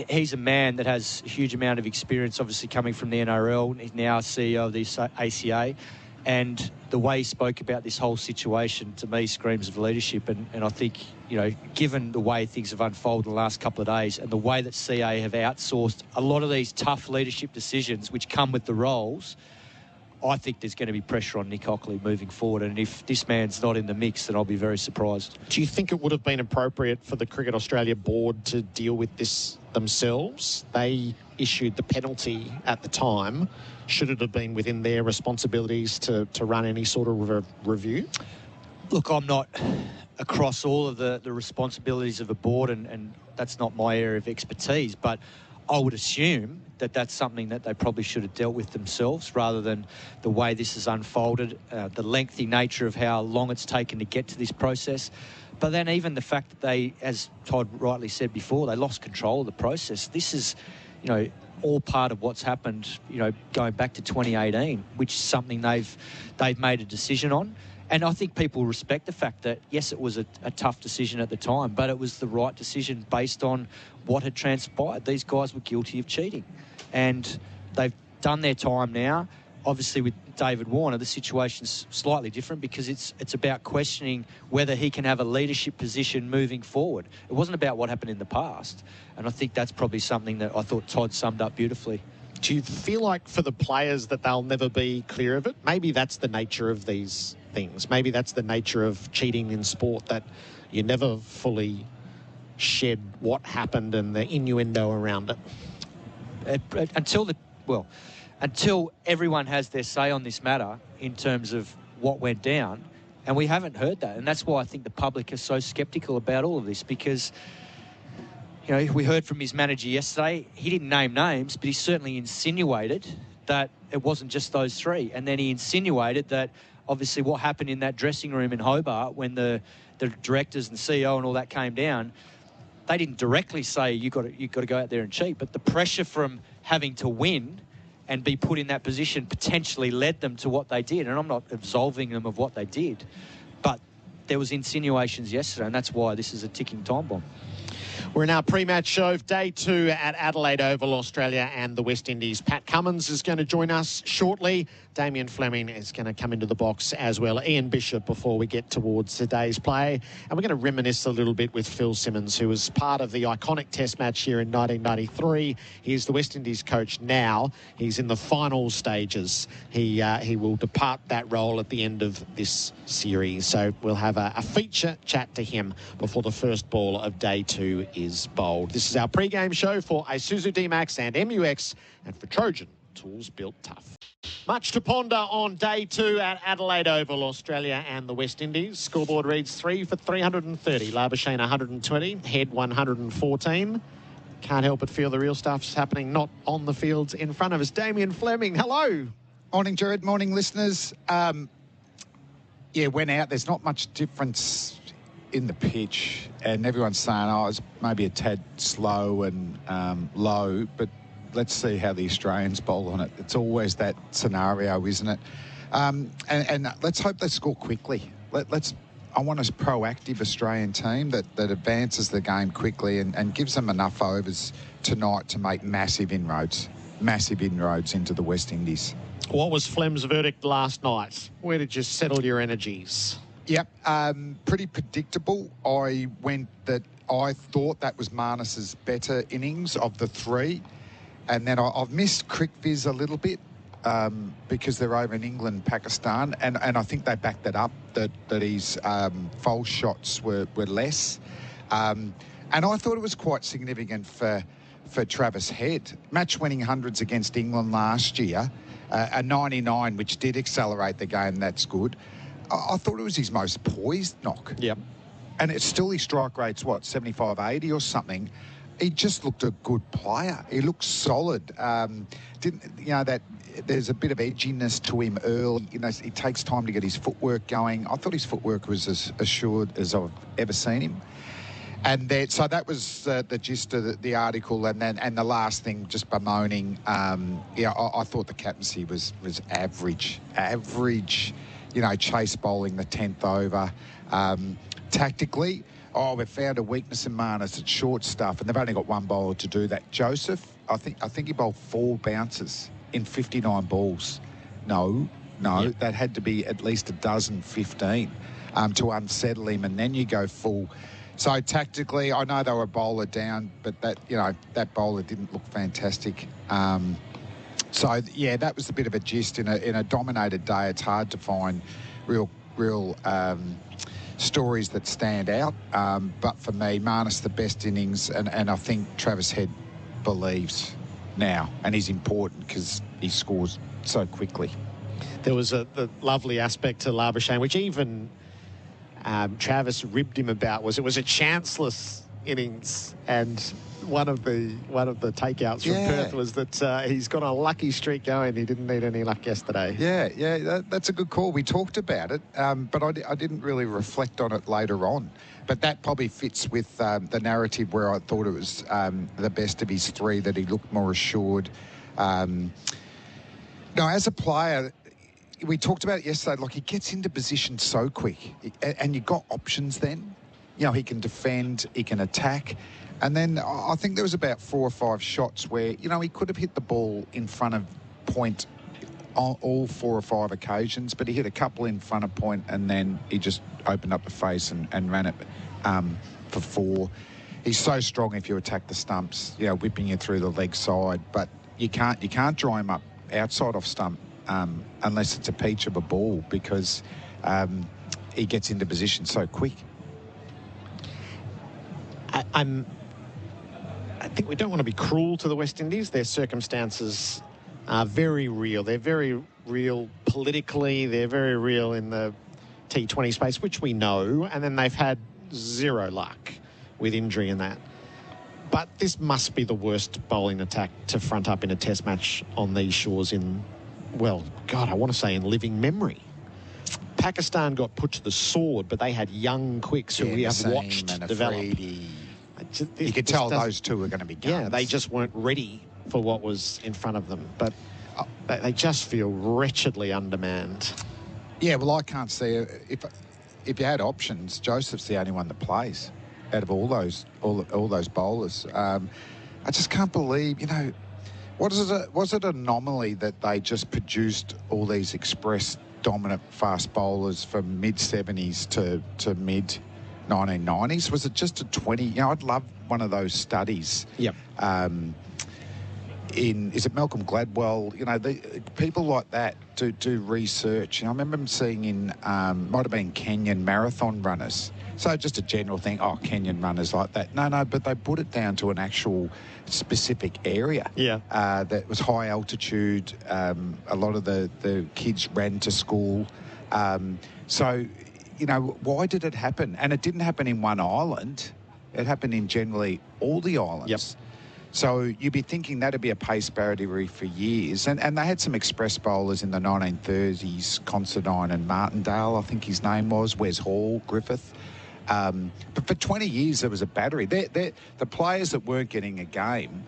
he's a man that has a huge amount of experience, obviously coming from the NRL. He's now CEO of the ACA, and the way he spoke about this whole situation, to me, screams of leadership. And I think, given the way things have unfolded in the last couple of days and the way that CA have outsourced a lot of these tough leadership decisions which come with the roles, I think there's going to be pressure on Nick Hockley moving forward. And if this man's not in the mix, then I'll be very surprised. Do you think it would have been appropriate for the Cricket Australia board to deal with this themselves? They issued the penalty at the time. Should it have been within their responsibilities to run any sort of review? Look, I'm not across all of the responsibilities of a board, and that's not my area of expertise, but I would assume that that's something that they probably should have dealt with themselves, rather than the way this has unfolded, the lengthy nature of how long it's taken to get to this process. But then even the fact that they, as Todd rightly said before, they lost control of the process. This is, all part of what's happened, going back to 2018, which is something they've made a decision on. And I think people respect the fact that, yes, it was a tough decision at the time, but it was the right decision based on what had transpired. These guys were guilty of cheating, and they've done their time now. Obviously, with David Warner, the situation's slightly different because it's about questioning whether he can have a leadership position moving forward. It wasn't about what happened in the past, and I think that's probably something that I thought Todd summed up beautifully. Do you feel like for the players that they'll never be clear of it? Maybe that's the nature of these things. Maybe that's the nature of cheating in sport, that you never fully shed what happened and the innuendo around it. Until everyone has their say on this matter in terms of what went down, and we haven't heard that. And that's why I think the public is so sceptical about all of this, because, you know, we heard from his manager yesterday. He didn't name names, but he certainly insinuated that it wasn't just those three. And then he insinuated that obviously what happened in that dressing room in Hobart when the directors and CEO and all that came down, they didn't directly say you've got to go out there and cheat, but the pressure from having to win and be put in that position potentially led them to what they did. And I'm not absolving them of what they did, but there was insinuations yesterday, and that's why this is a ticking time bomb. We're in our pre-match show of day 2 at Adelaide Oval, Australia and the West Indies. Pat Cummins is going to join us shortly. Damian Fleming is going to come into the box as well. Ian Bishop before we get towards today's play. And we're going to reminisce a little bit with Phil Simmons, who was part of the iconic Test match here in 1993. He's the West Indies coach now. He's in the final stages. He will depart that role at the end of this series. So we'll have a feature chat to him before the first ball of day 2 is bowled. This is our pre-game show for Isuzu D-Max and MUX, and for Trojan, tools built tough. Much to ponder on day 2 at Adelaide Oval, Australia and the West Indies. Scoreboard reads 3 for 330. Labuschagne 120, Head 114. Can't help but feel the real stuff's happening not on the fields in front of us. Damian Fleming, hello. Morning, Gerard. Morning, listeners. Went out. There's not much difference in the pitch, and everyone's saying, oh, it's maybe a tad slow and low, but let's see how the Australians bowl on it. It's always that scenario, isn't it? And let's hope they score quickly. I want a proactive Australian team that advances the game quickly and gives them enough overs tonight to make massive inroads into the West Indies. What was Flem's verdict last night? Where did you settle your energies? Yep, pretty predictable. I thought that was Marnus's better innings of the 3. And then I've missed Crickviz a little bit because they're over in England, Pakistan. And I think they backed that up, that his false shots were less. And I thought it was quite significant for Travis Head. Match-winning hundreds against England last year, a 99, which did accelerate the game. That's good. I thought it was his most poised knock. Yep. And it's still his strike rate's, 75, 80 or something. He just looked a good player. He looked solid. That there's a bit of edginess to him early. It takes time to get his footwork going. I thought his footwork was as assured as I've ever seen him. And so that was the gist of the article. And the last thing, just bemoaning. I thought the captaincy was average. Chase bowling the 10th over. Tactically, we've found a weakness in Marnus. It's short stuff, and they've only got one bowler to do that. Joseph, I think he bowled 4 bounces in 59 balls. No, yep. That had to be at least a dozen, 15 to unsettle him, and then you go full. So tactically, I know they were a bowler down, but that bowler didn't look fantastic. That was a bit of a gist. In a dominated day, it's hard to find real stories that stand out. But for me, Marnus the best innings, and I think Travis Head believes now, and he's important because he scores so quickly. There was the lovely aspect to Labuschagne, which even Travis ribbed him about, was it was a chanceless innings, and one of the takeouts from Perth was that he's got a lucky streak going. He didn't need any luck yesterday. Yeah, that's a good call. We talked about it, but I didn't really reflect on it later on. But that probably fits with the narrative where I thought it was the best of his 3, that he looked more assured. As a player, we talked about it yesterday, like he gets into position so quick, and you've got options then. He can defend, he can attack. And then I think there was about 4 or 5 shots where, he could have hit the ball in front of point on all 4 or 5 occasions, but he hit a couple in front of point, and then he just opened up the face and ran it for 4. He's so strong if you attack the stumps, whipping you through the leg side. But, you can't draw him up outside off stump unless it's a peach of a ball, because he gets into position so quick. I think we don't want to be cruel to the West Indies. Their circumstances are very real. They're very real politically. They're very real in the T20 space, which we know. And then they've had zero luck with injury in that. But this must be the worst bowling attack to front up in a test match on these shores in, well, God, I want to say in living memory. Pakistan got put to the sword, but they had young quicks who we have watched develop. You could tell those two were going to be guns. Yeah, they just weren't ready for what was in front of them. But they just feel wretchedly undermanned. Yeah, well, I can't see if you had options, Joseph's the only one that plays out of all those bowlers. I just can't believe, was it an anomaly that they just produced all these express dominant fast bowlers from mid-70s to mid-1990s? Was it just a 20? I'd love one of those studies. Yep. Is it Malcolm Gladwell? People like that do research. I remember them seeing in, might have been Kenyan marathon runners. So just a general thing, Kenyan runners like that. No, but they put it down to an actual specific area. Yeah. That was high altitude. A lot of the kids ran to school. So, why did it happen? And it didn't happen in one island. It happened in generally all the islands. Yep. So you'd be thinking that'd be a pace barrier for years. And they had some express bowlers in the 1930s, Considine and Martindale, I think his name was, Wes Hall, Griffith. But for 20 years, there was a battery. The players that weren't getting a game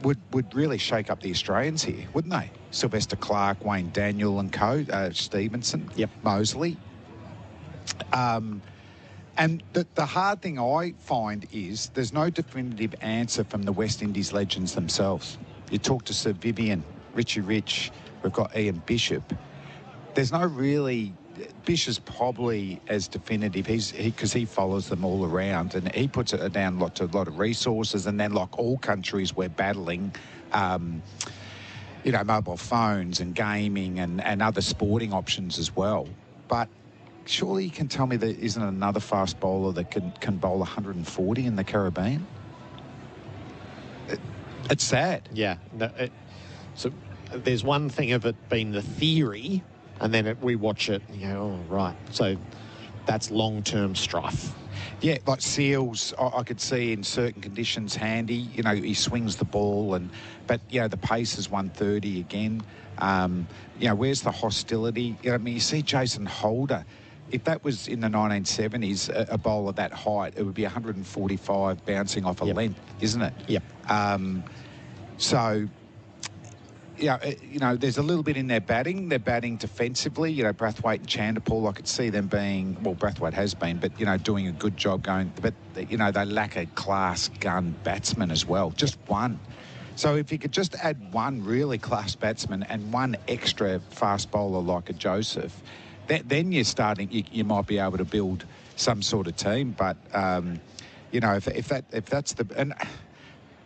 would really shake up the Australians here, wouldn't they? Sylvester Clarke, Wayne Daniel and co, Stevenson, yep. Mosley. And the hard thing I find is there's no definitive answer from the West Indies legends themselves. You talk to Sir Vivian, Richie Rich, we've got Ian Bishop. There's no really... Bish is probably as definitive, because he follows them all around, and he puts it down to a lot of resources, and then like all countries, we're battling, mobile phones and gaming and other sporting options as well. But surely you can tell me there isn't another fast bowler that can bowl 140 in the Caribbean? It's sad. Yeah. So there's one thing of it being the theory, and then we watch it and you go, oh, right. So that's long-term strife. Yeah, like Seals, I could see in certain conditions handy. He swings the ball, but the pace is 130 again. Where's the hostility? You see Jason Holder. If that was in the 1970s, a bowler that height, it would be 145 bouncing off a length, isn't it? Yep. There's a little bit in their batting. They're batting defensively. Brathwaite and Chanderpaul, I could see them being, well, Brathwaite has been, but, doing a good job going. But, they lack a class gun batsman as well, just one. So if you could just add one really class batsman and one extra fast bowler like a Joseph, then you're starting, you might be able to build some sort of team. But, if that's the...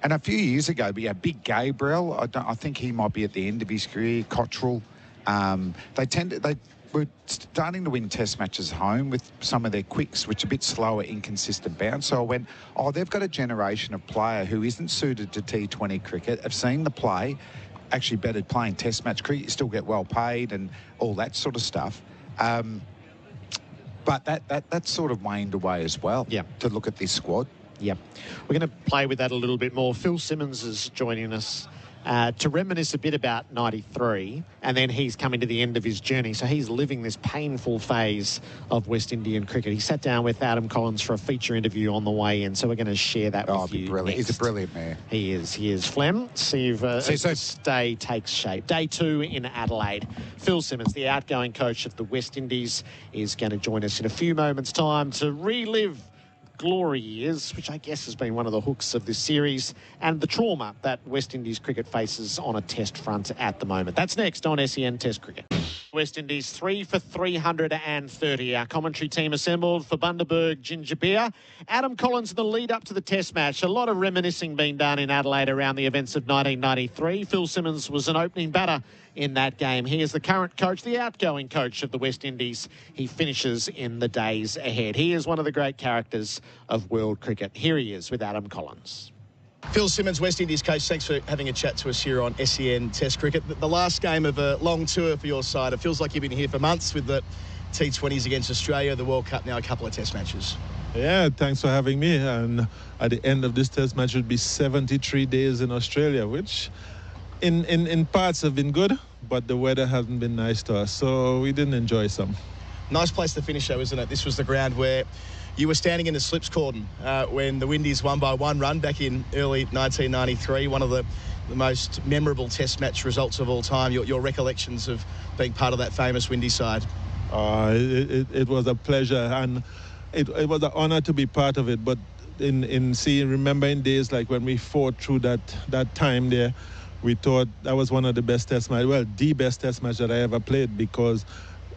And a few years ago, Big Gabriel, I think he might be at the end of his career, Cottrell. They were starting to win test matches home with some of their quicks, which are a bit slower, inconsistent bounce. So I went, they've got a generation of player who isn't suited to T20 cricket, have seen the play, actually better playing test match cricket, you still get well paid and all that sort of stuff. But that's sort of waned away as well, to look at this squad. Yep. We're going to play with that a little bit more. Phil Simmons is joining us to reminisce a bit about 93, and then he's coming to the end of his journey. So he's living this painful phase of West Indian cricket. He sat down with Adam Collins for a feature interview on the way in, so we're going to share that with you. Brilliant. He's a brilliant man. He is. Flem, see if this day takes shape. Day 2 in Adelaide. Phil Simmons, the outgoing coach of the West Indies, is going to join us in a few moments' time to relive glory years, which I guess has been one of the hooks of this series, and the trauma that West Indies cricket faces on a test front at the moment. That's next on SEN Test Cricket. West Indies 3 for 330. Our commentary team assembled for Bundaberg Ginger Beer. Adam Collins in the lead up to the Test match. A lot of reminiscing being done in Adelaide around the events of 1993. Phil Simmons was an opening batter in that game. He is the current coach, the outgoing coach of the West Indies. He finishes in the days ahead. He is one of the great characters of world cricket. Here he is with Adam Collins. Phil Simmons, West Indies coach, thanks for having a chat to us here on SEN Test Cricket. The last game of a long tour for your side. It feels like you've been here for months with the T20s against Australia, the World Cup, now a couple of Test matches. Yeah, thanks for having me. And at the end of this Test match, it would be 73 days in Australia, which in parts have been good, but the weather hasn't been nice to us, so we didn't enjoy some. Nice place to finish, though, isn't it? This was the ground where you were standing in the slips cordon when the Windies won by 1 run back in early 1993, one of the most memorable Test match results of all time. Your recollections of being part of that famous Windies side? It was a pleasure, and it was an honour to be part of it. But remembering days like when we fought through that time there, we thought that was one of the best Test matches. Well, the best Test match that I ever played, because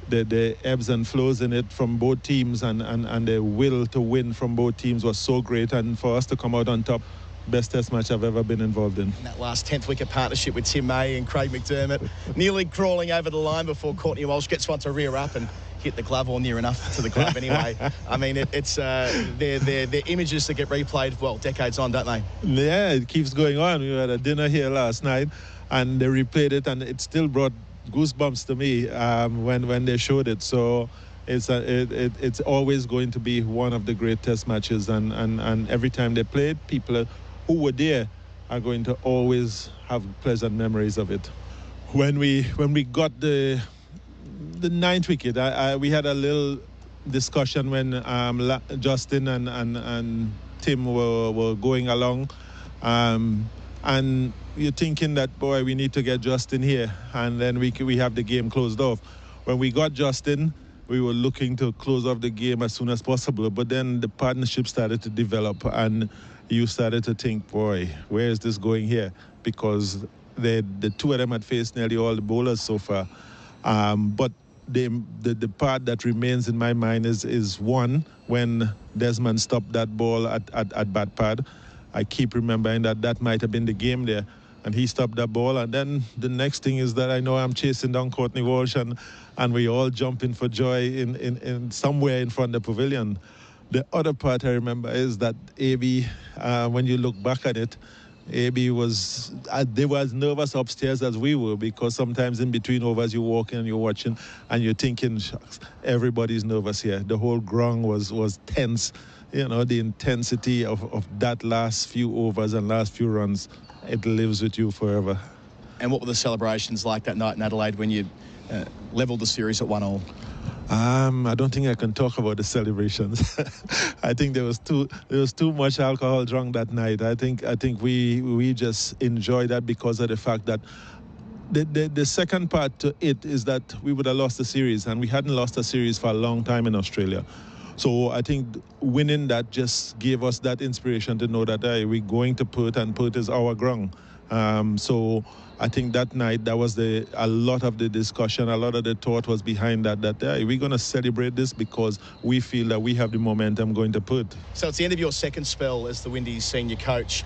the ebbs and flows in it from both teams and the will to win from both teams was so great, and for us to come out on top, best Test match I've ever been involved in. That last 10th wicket partnership with Tim May and Craig McDermott, nearly crawling over the line before Courtney Walsh gets one to rear up and hit the glove, or near enough to the glove anyway. I mean, they're images that get replayed, well, decades on, don't they? Yeah, it keeps going on. We had a dinner here last night and they replayed it, and it still brought goosebumps to me when they showed it. So it's always going to be one of the great Test matches, and every time they play it, people who were there are going to always have pleasant memories of it. When we got the 9th wicket, we had a little discussion when Justin and Tim were going along, and you're thinking that, boy, we need to get Justin here, and then we have the game closed off. When we got Justin, we were looking to close off the game as soon as possible, but then the partnership started to develop, and you started to think, boy, where is this going here? Because the two of them had faced nearly all the bowlers so far. But the part that remains in my mind is one, when Desmond stopped that ball at bat pad. I keep remembering that might have been the game there, and he stopped that ball. And then the next thing is that I know I'm chasing down Courtney Walsh, and we all jumping for joy in somewhere in front of the pavilion. The other part I remember is that AB, when you look back at it, AB they were as nervous upstairs as we were, because sometimes in between overs you walk in and you're watching and you're thinking, shucks, everybody's nervous here. The whole ground was tense. You know, the intensity of that last few overs and last few runs, it lives with you forever. And what were the celebrations like that night in Adelaide when you levelled the series at 1-1? I don't think I can talk about the celebrations. I think there was too much alcohol drunk that night. I think we just enjoyed that because of the fact that the second part to it is that we would have lost the series, and we hadn't lost a series for a long time in Australia. So I think winning that just gave us that inspiration to know that we're going to Perth, and Perth is our ground. So I think that night, that was a lot of the discussion, a lot of the thought was behind that we're going to celebrate this because we feel that we have the momentum going to Perth. So it's the end of your second spell as the Windies senior coach.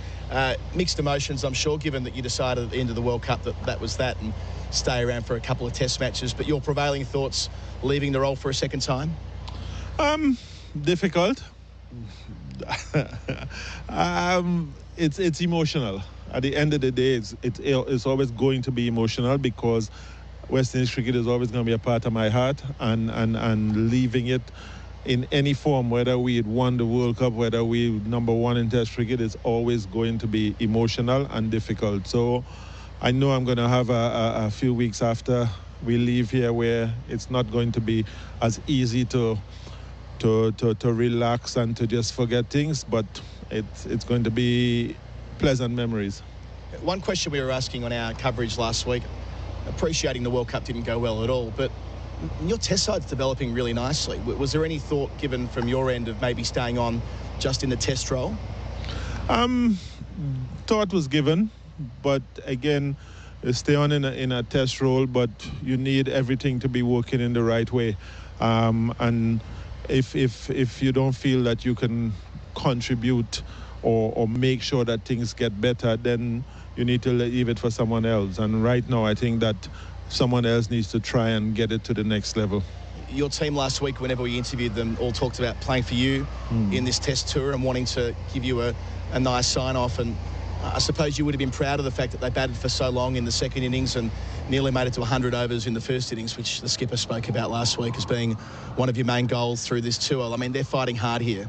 Mixed emotions, I'm sure, given that you decided at the end of the World Cup that was that, and stay around for a couple of Test matches. But your prevailing thoughts leaving the role for a second time? Difficult. It's emotional. At the end of the day, it's always going to be emotional, because West Indies cricket is always going to be a part of my heart, and leaving it in any form, whether we had won the World Cup, whether we number one in Test cricket, it's always going to be emotional and difficult. So I know I'm going to have a few weeks after we leave here where it's not going to be as easy to relax and to just forget things, but it's going to be pleasant memories. One question we were asking on our coverage last week, appreciating the World Cup didn't go well at all, but your Test side's developing really nicely. Was there any thought given from your end of maybe staying on just in the Test role? Thought was given, but again, stay on in a test role, but you need everything to be working in the right way. And if you don't feel that you can contribute or make sure that things get better, then you need to leave it for someone else. And right now, I think that someone else needs to try and get it to the next level. Your team last week, whenever we interviewed them, all talked about playing for you in this test tour and wanting to give you a nice sign-off. And I suppose you would have been proud of the fact that they batted for so long in the second innings and nearly made it to 100 overs in the first innings, which the skipper spoke about last week as being one of your main goals through this tour. I mean, they're fighting hard here.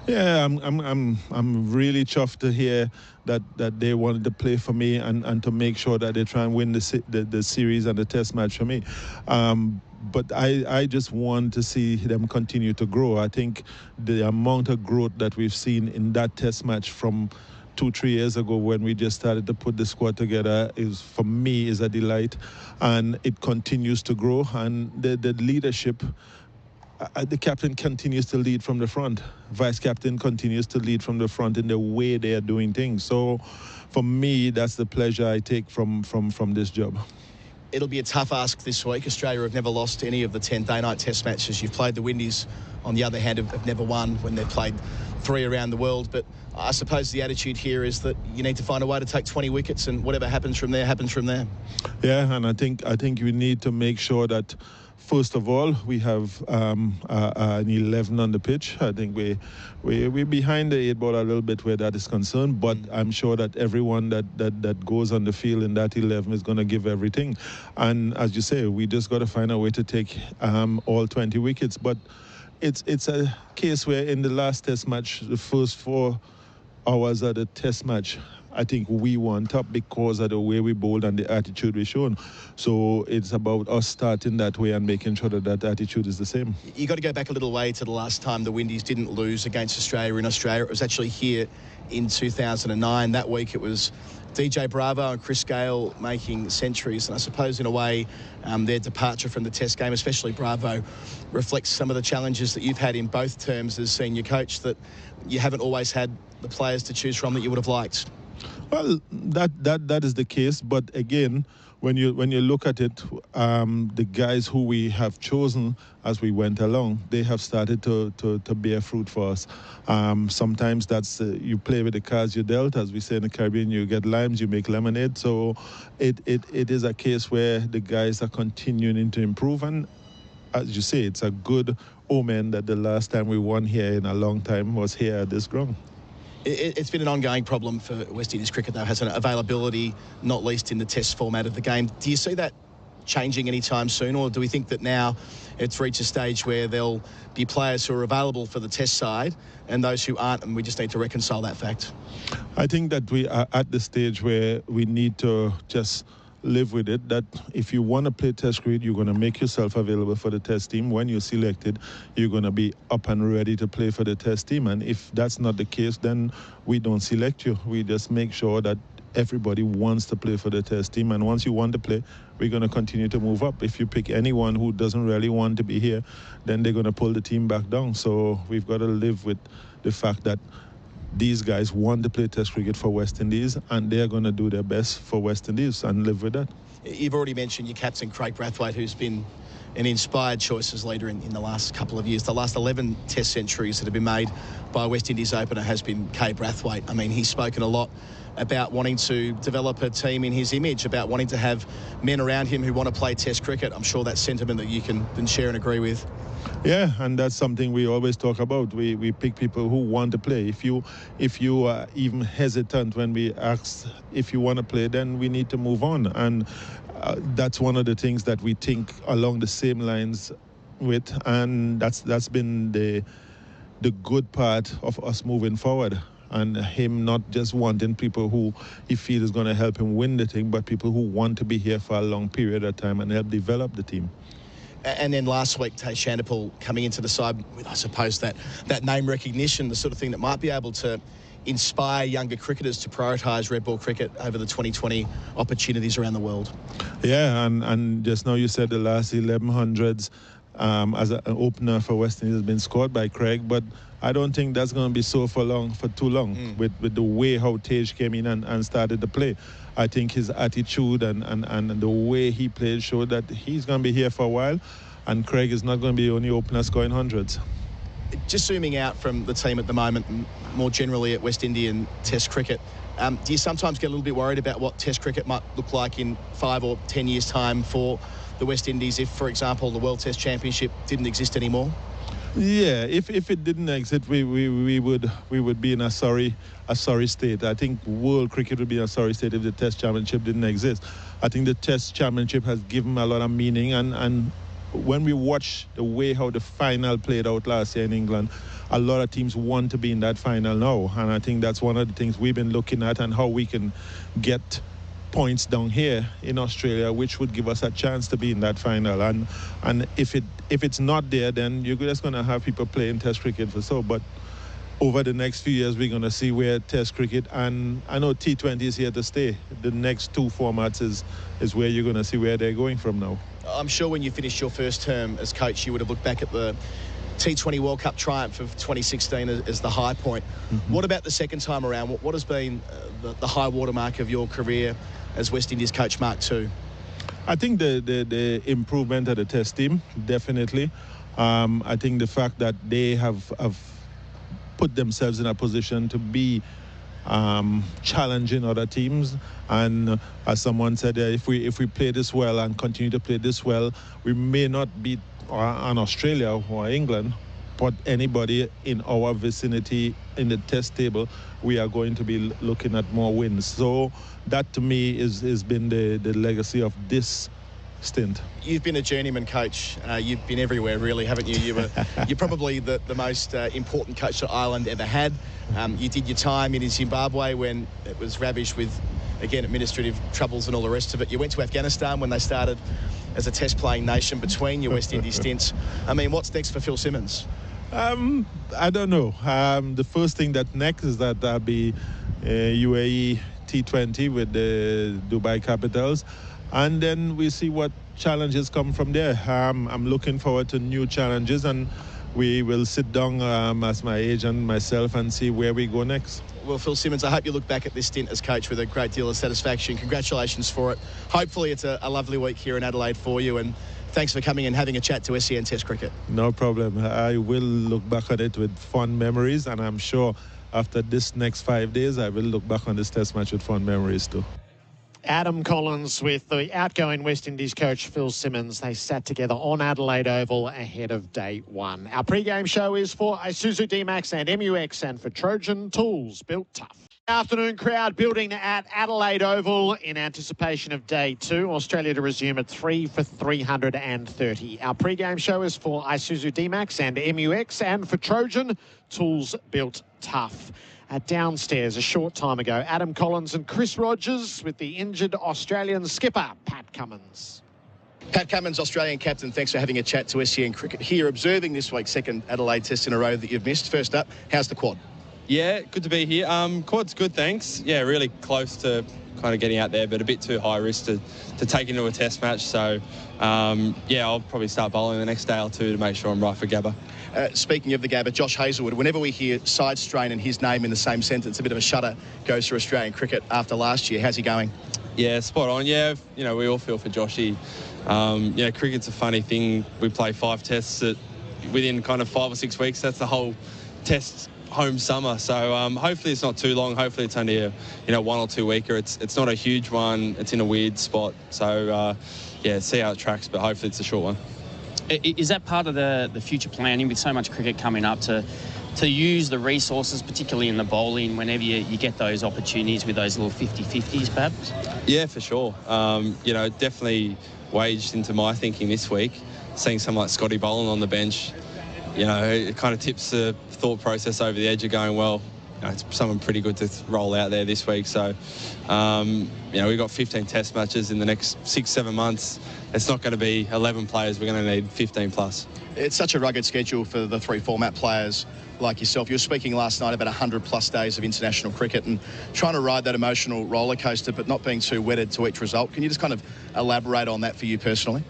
Yeah, I'm really chuffed to hear that they wanted to play for me and to make sure that they try and win the series and the test match for me. But I just want to see them continue to grow. I think the amount of growth that we've seen in that test match from 2-3 years ago when we just started to put the squad together for me is a delight, and it continues to grow. And the leadership, the captain continues to lead from the front. Vice captain continues to lead from the front in the way they are doing things. So for me, that's the pleasure I take from this job. It'll be a tough ask this week. Australia have never lost any of the 10 day-night test matches. You've played the Windies, on the other hand, have never won when they've played 3 around the world. But I suppose the attitude here is that you need to find a way to take 20 wickets, and whatever happens from there, happens from there. Yeah, and I think we need to make sure that, first of all, we have an 11 on the pitch. I think we're behind the 8 ball a little bit where that is concerned, but I'm sure that everyone that goes on the field in that 11 is going to give everything. And as you say, we just got to find a way to take all 20 wickets. But it's a case where in the last test match, the first 4 hours of the test match, I think we won top because of the way we bowled and the attitude we shown. So it's about us starting that way and making sure that attitude is the same. You got to go back a little way to the last time the Windies didn't lose against Australia in Australia. It was actually here in 2009. That week it was DJ Bravo and Chris Gale making centuries. And I suppose in a way their departure from the test game, especially Bravo, reflects some of the challenges that you've had in both terms as senior coach, that you haven't always had the players to choose from that you would have liked. Well, that is the case, but again, when you look at it, the guys who we have chosen as we went along, they have started to bear fruit for us. Sometimes that's you play with the cards you dealt, as we say in the Caribbean. You get limes, you make lemonade. So it is a case where the guys are continuing to improve, and as you say, it's a good omen that the last time we won here in a long time was here at this ground. It's been an ongoing problem for West Indies cricket, though, hasn't it? Availability, not least in the test format of the game. Do you see that changing anytime soon, or do we think that now it's reached a stage where there'll be players who are available for the test side and those who aren't, and we just need to reconcile that fact? I think that we are at the stage where we need to just live with it, that if you want to play test cricket, you're going to make yourself available for the test team. When you're selected, you're going to be up and ready to play for the test team. And if that's not the case, then we don't select you. We just make sure that everybody wants to play for the test team. And once you want to play, we're going to continue to move up. If you pick anyone who doesn't really want to be here, then they're going to pull the team back down. So we've got to live with the fact that these guys want to play test cricket for West Indies, and they're going to do their best for West Indies and live with that. You've already mentioned your captain, Craig Brathwaite, who's been an inspired choice as leader in the last couple of years. The last 11 test centuries that have been made by a West Indies opener has been Kay Brathwaite. I mean, he's spoken a lot about wanting to develop a team in his image, about wanting to have men around him who want to play test cricket. I'm sure that's sentiment that you can then share and agree with. Yeah, and that's something we always talk about. We pick people who want to play. If you are even hesitant when we ask if you want to play, then we need to move on. And that's one of the things that we think along the same lines with, and that's been the good part of us moving forward. And him not just wanting people who he feels is going to help him win the thing, but people who want to be here for a long period of time and help develop the team. And then last week, Tay Shandapal coming into the side with, I suppose, that name recognition, the sort of thing that might be able to inspire younger cricketers to prioritise red ball cricket over the 2020 opportunities around the world. Yeah, and just now you said the last 1100s. as an opener for West Indies has been scored by Craig, but I don't think that's going to be so for too long with the way how Tej came in and started to play. I think his attitude and the way he played showed that he's going to be here for a while, and Craig is not going to be the only opener scoring hundreds. Just zooming out from the team at the moment, more generally at West Indian Test cricket, do you sometimes get a little bit worried about what Test cricket might look like in 5 or 10 years' time for the West Indies if, for example, the World Test Championship didn't exist anymore? Yeah, if it didn't exist, we would be in a sorry state. I think world cricket would be in a sorry state if the Test Championship didn't exist. I think the Test Championship has given a lot of meaning, and when we watch the way how the final played out last year in England, a lot of teams want to be in that final now, and I think that's one of the things we've been looking at and how we can get points down here in Australia, which would give us a chance to be in that final. And if it's not there, then you're just going to have people playing Test cricket for so. But over the next few years, we're going to see where Test cricket, and I know T20 is here to stay. The next 2 formats is where you're going to see where they're going from now. I'm sure when you finished your first term as coach, you would have looked back at the T20 World Cup triumph of 2016 as the high point. What about the second time around? What has been the high watermark of your career as West Indies coach Mark II? I think the improvement of the Test team, definitely. I think the fact that they have put themselves in a position to be challenging other teams, and as someone said, if we play this well and continue to play this well, we may not beat an Australia or England, but anybody in our vicinity in the Test table, we are going to be looking at more wins. So that to me has been the legacy of this stint. You've been a journeyman coach. You've been everywhere, really, haven't you? You're probably the most important coach that Ireland ever had. You did your time in Zimbabwe when it was ravaged with, again, administrative troubles and all the rest of it. You went to Afghanistan when they started as a Test-playing nation between your West Indies stints. I mean, what's next for Phil Simmons? I don't know. The first thing that's next is that I'll be UAE T20 with the Dubai Capitals, and then we see what challenges come from there. I'm looking forward to new challenges, and we will sit down as my agent, myself, and see where we go next. Well, Phil Simmons, I hope you look back at this stint as coach with a great deal of satisfaction. Congratulations for it. Hopefully it's a lovely week here in Adelaide for you, and thanks for coming and having a chat to SEN Test Cricket. No problem. I will look back at it with fond memories, and I'm sure after this next 5 days, I will look back on this Test match with fond memories too. Adam Collins with the outgoing West Indies coach Phil Simmons. They sat together on Adelaide Oval ahead of day 1. Our pre-game show is for Isuzu D-Max and MUX and for Trojan Tools, built tough. Afternoon crowd building at Adelaide Oval in anticipation of day 2. Australia to resume at 3 for 330. Our pre-game show is for Isuzu D-Max and MUX and for Trojan Tools, built tough. Downstairs a short time ago, Adam Collins and Chris Rogers with the injured Australian skipper, Pat Cummins. Pat Cummins, Australian captain, thanks for having a chat to SEN Cricket here, observing this week's second Adelaide Test in a row that you've missed. First up, how's the quad? Yeah, good to be here. Quad's good, thanks. Yeah, really close to kind of getting out there, but a bit too high risk to take into a Test match. So, yeah, I'll probably start bowling the next day or two to make sure I'm right for Gabba. Speaking of the Gabba, Josh Hazlewood, whenever we hear side strain and his name in the same sentence, a bit of a shudder goes through Australian cricket after last year. How's he going? Yeah, spot on. Yeah, you know, we all feel for Joshy. You know, cricket's a funny thing. We play 5 tests within kind of 5 or 6 weeks. That's the whole Test home summer. So hopefully it's not too long. Hopefully it's only a 1 or 2 weeker. It's not a huge one. It's in a weird spot. So yeah, see how it tracks, but hopefully it's a short one. Is that part of the future planning with so much cricket coming up to use the resources, particularly in the bowling, whenever you get those opportunities with those little 50-50s perhaps? Yeah, for sure. You know, definitely waged into my thinking this week, seeing someone like Scotty Boland on the bench. You know, it kind of tips the thought process over the edge of going, well, you know, it's someone pretty good to roll out there this week. So, you know, we've got 15 Test matches in the next 6-7 months. It's not going to be 11 players. We're going to need 15 plus. It's such a rugged schedule for the 3 format players like yourself. You were speaking last night about 100 plus days of international cricket and trying to ride that emotional roller coaster, but not being too wedded to each result. Can you just kind of elaborate on that for you personally?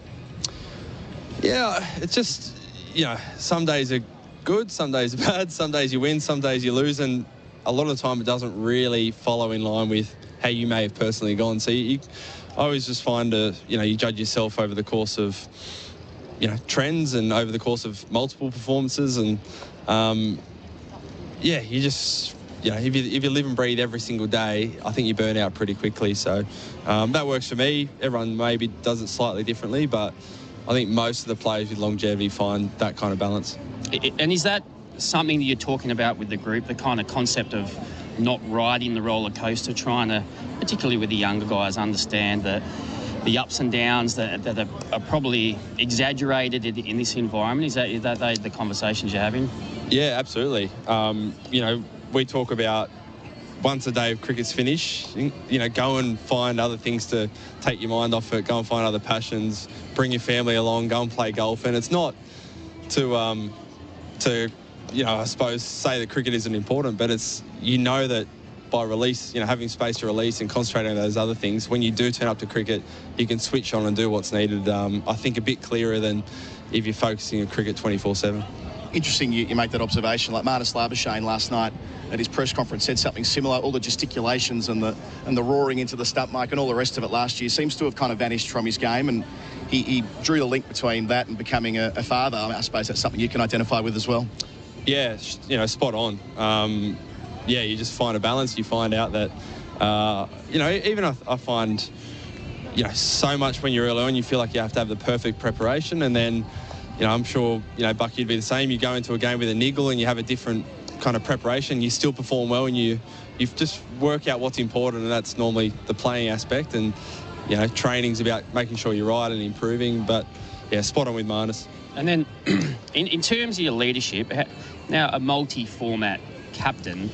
Yeah, it's just, some days are good, some days are bad, some days you win, some days you lose, and a lot of the time it doesn't really follow in line with how you may have personally gone. So I always just find, you judge yourself over the course of, trends and over the course of multiple performances, and you just, if you live and breathe every single day, I think you burn out pretty quickly. So that works for me. Everyone maybe does it slightly differently, but I think most of the players with longevity find that kind of balance. And is that something that you're talking about with the group, the kind of concept of not riding the roller coaster, trying to, particularly with the younger guys, understand the ups and downs that are probably exaggerated in this environment? Is that the conversations you're having? Yeah, absolutely. We talk about once a day of cricket's finished, go and find other things to take your mind off it, go and find other passions, bring your family along, go and play golf. And it's not to I suppose, say that cricket isn't important, but it's, that by release, having space to release and concentrating on those other things, when you do turn up to cricket, you can switch on and do what's needed, I think a bit clearer than if you're focusing on cricket 24/7. Interesting you make that observation. Like Marnus Labuschagne last night at his press conference said something similar. All the gesticulations and the roaring into the stump mic and all the rest of it last year seems to have kind of vanished from his game, and he drew the link between that and becoming a father. I suppose that's something you can identify with as well. Yeah, spot on. You just find a balance. You find out that, even I find, so much when you're early on, you feel like you have to have the perfect preparation, and then, I'm sure, Bucky, you'd be the same. You go into a game with a niggle and you have a different kind of preparation. You still perform well, and you just work out what's important, and that's normally the playing aspect. And, training's about making sure you're right and improving. But, yeah, spot on with Marnus. And then in terms of your leadership, now a multi-format captain,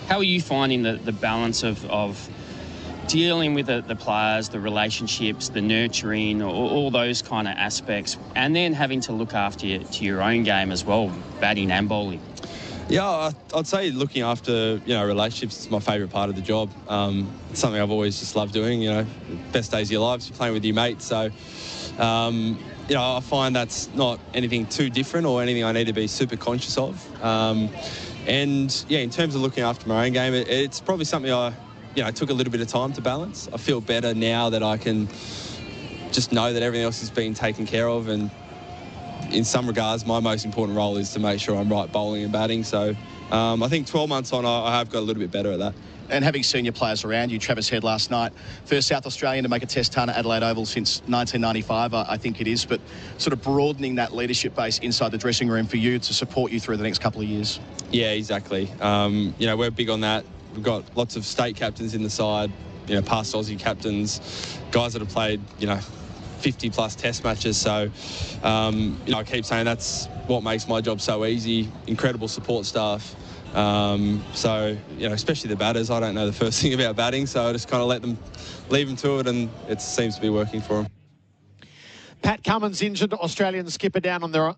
how are you finding the balance of dealing with the players, the relationships, the nurturing, all those kind of aspects, and then having to look after your own game as well, batting and bowling? Yeah, I'd say looking after, relationships is my favourite part of the job. It's something I've always just loved doing, best days of your lives, you're playing with your mates. So, I find that's not anything too different or anything I need to be super conscious of. In terms of looking after my own game, it's probably something I took a little bit of time to balance. I feel better now that I can just know that everything else is being taken care of, and in some regards, my most important role is to make sure I'm right bowling and batting. So I think 12 months on, I have got a little bit better at that. And having senior players around you, Travis Head last night, first South Australian to make a test ton at Adelaide Oval since 1995, I think it is, but sort of broadening that leadership base inside the dressing room for you to support you through the next couple of years. Yeah, exactly. We're big on that. We've got lots of state captains in the side, past Aussie captains, guys that have played, 50-plus test matches. So, I keep saying that's what makes my job so easy, incredible support staff. Especially the batters, I don't know the first thing about batting, so I just kind of leave them to it, and it seems to be working for them. Pat Cummins injured, Australian skipper down there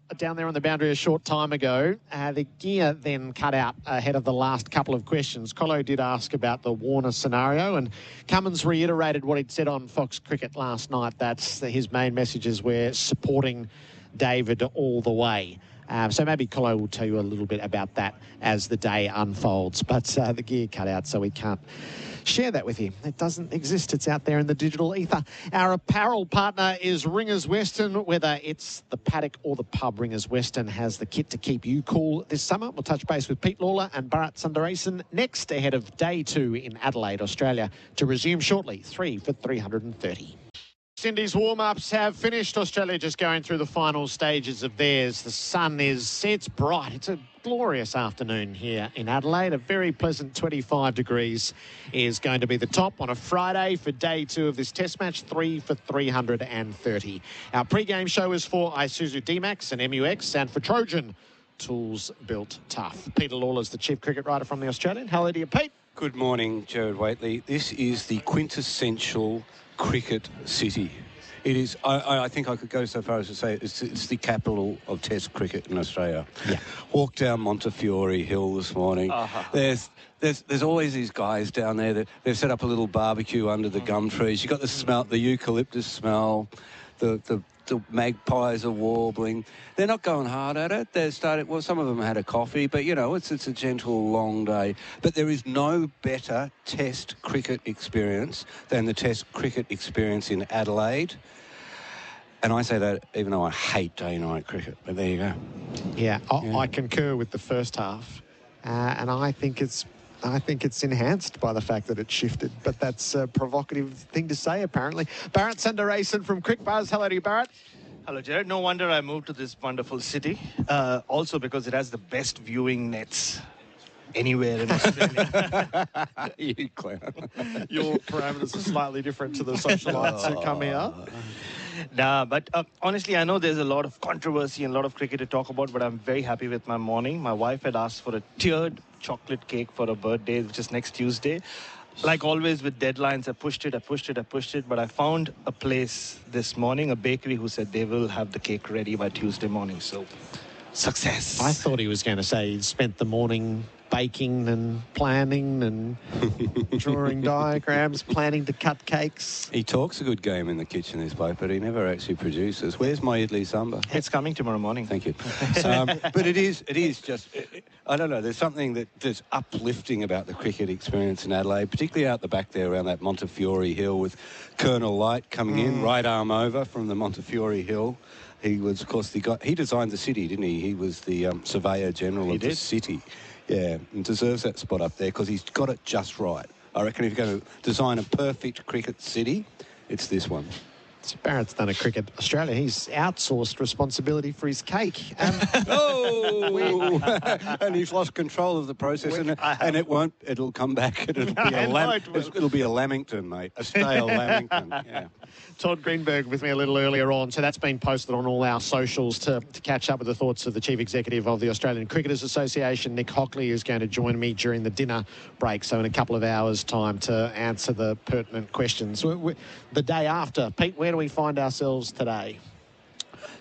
on the boundary a short time ago. The gear then cut out ahead of the last couple of questions. Colo did ask about the Warner scenario, and Cummins reiterated what he'd said on Fox Cricket last night. That's his main messages were supporting David all the way. So maybe Colo will tell you a little bit about that as the day unfolds. But the gear cut out, so we can't share that with you. It doesn't exist. It's out there in the digital ether. Our apparel partner is Ringers Western. Whether it's the paddock or the pub, Ringers Western has the kit to keep you cool this summer. We'll touch base with Pete Lawler and Bharat Sundaresan next, ahead of day 2 in Adelaide, Australia, to resume shortly. 3 for 330. Indies warm-ups have finished. Australia just going through the final stages of theirs. The sun it's bright. It's a glorious afternoon here in Adelaide. A very pleasant 25 degrees is going to be the top on a Friday for day 2 of this test match. 3 for 330. Our pre-game show is for Isuzu D-Max and MUX, and for Trojan, tools built tough. Peter Lawler's the chief cricket writer from The Australian. Hello to you, Pete. Good morning, Gerard Whateley. This is the quintessential cricket city. It is. I think I could go so far as to say it's the capital of Test cricket in Australia. Yeah. Walked down Montefiore Hill this morning. There's always these guys down there that they've set up a little barbecue under the gum trees. You got the smell, the eucalyptus smell, the the magpies are warbling. They're not going hard at it. They're starting. Well, some of them had a coffee, but you know, it's a gentle, long day. But there is no better Test cricket experience than the Test cricket experience in Adelaide. And I say that even though I hate day-night cricket. But there you go. Yeah, I concur with the first half, and I think it's enhanced by the fact that it shifted. But that's a provocative thing to say, apparently. Bharat Sundaresan from Crick Buzz. Hello to you, Bharat. Hello, Gerard. No wonder I moved to this wonderful city. Also because it has the best viewing nets anywhere in Australia. You clown. Your parameters are slightly different to the socialites who come here. Nah, but honestly, I know there's a lot of controversy and a lot of cricket to talk about, but I'm very happy with my morning. My wife had asked for a tiered chocolate cake for her birthday, which is next Tuesday. Like always with deadlines, I pushed it, but I found a place this morning, a bakery, who said they will have the cake ready by Tuesday morning. So, success. I thought he was going to say he spent the morning baking and planning and drawing diagrams, planning to cut cakes. He talks a good game in the kitchen, this bloke, but he never actually produces. Where's my idli sambar? It's coming tomorrow morning. Thank you. But it is just, I don't know, there's something that's uplifting about the cricket experience in Adelaide, particularly out the back there around that Montefiore Hill with Colonel Light coming in, right arm over from the Montefiore Hill. He was, of course, the guy, he designed the city, didn't he? He was the Surveyor General of the city. Yeah, and deserves that spot up there because he's got it just right. I reckon if you're going to design a perfect cricket city, it's this one. So Barrett's done a Cricket Australia. He's outsourced responsibility for his cake. And he's lost control of the process, and it won't. It'll come back. It'll be a Lamington, mate. A stale Lamington. Yeah. Todd Greenberg with me a little earlier on. So that's been posted on all our socials to catch up with the thoughts of the Chief Executive of the Australian Cricketers Association, Nick Hockley, who's going to join me during the dinner break. So in a couple of hours' time to answer the pertinent questions. The day after, Pete, where do we find ourselves today?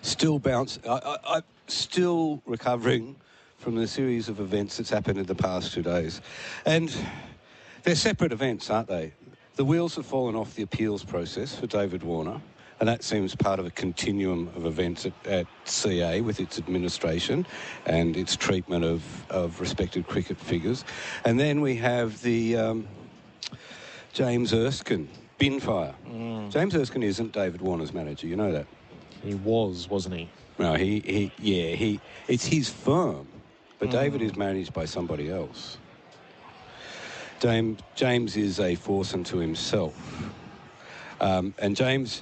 Still I'm still recovering from the series of events that's happened in the past 2 days. And they're separate events, aren't they? The wheels have fallen off the appeals process for David Warner, and that seems part of a continuum of events at CA with its administration and its treatment of respected cricket figures. And then we have the James Erskine bin fire. James Erskine isn't David Warner's manager, you know that? He was, wasn't he? No, it's his firm, but David is managed by somebody else. James is a force unto himself. And James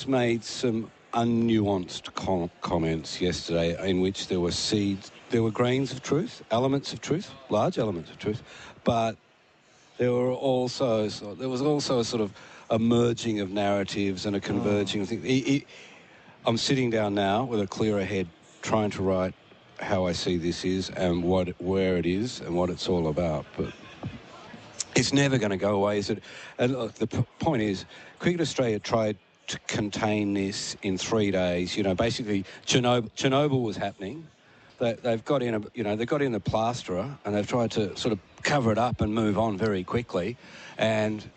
made some unnuanced comments yesterday in which there were grains of truth, elements of truth, large elements of truth, but there was also a sort of a merging of narratives and a converging of things. I'm sitting down now with a clearer head trying to write how I see this is and where it is and what it's all about. But it's never going to go away, is it? And look, the point is, Cricket Australia tried to contain this in 3 days. You know, basically, Chernobyl was happening. They've got in the plasterer and they've tried to sort of cover it up and move on very quickly, and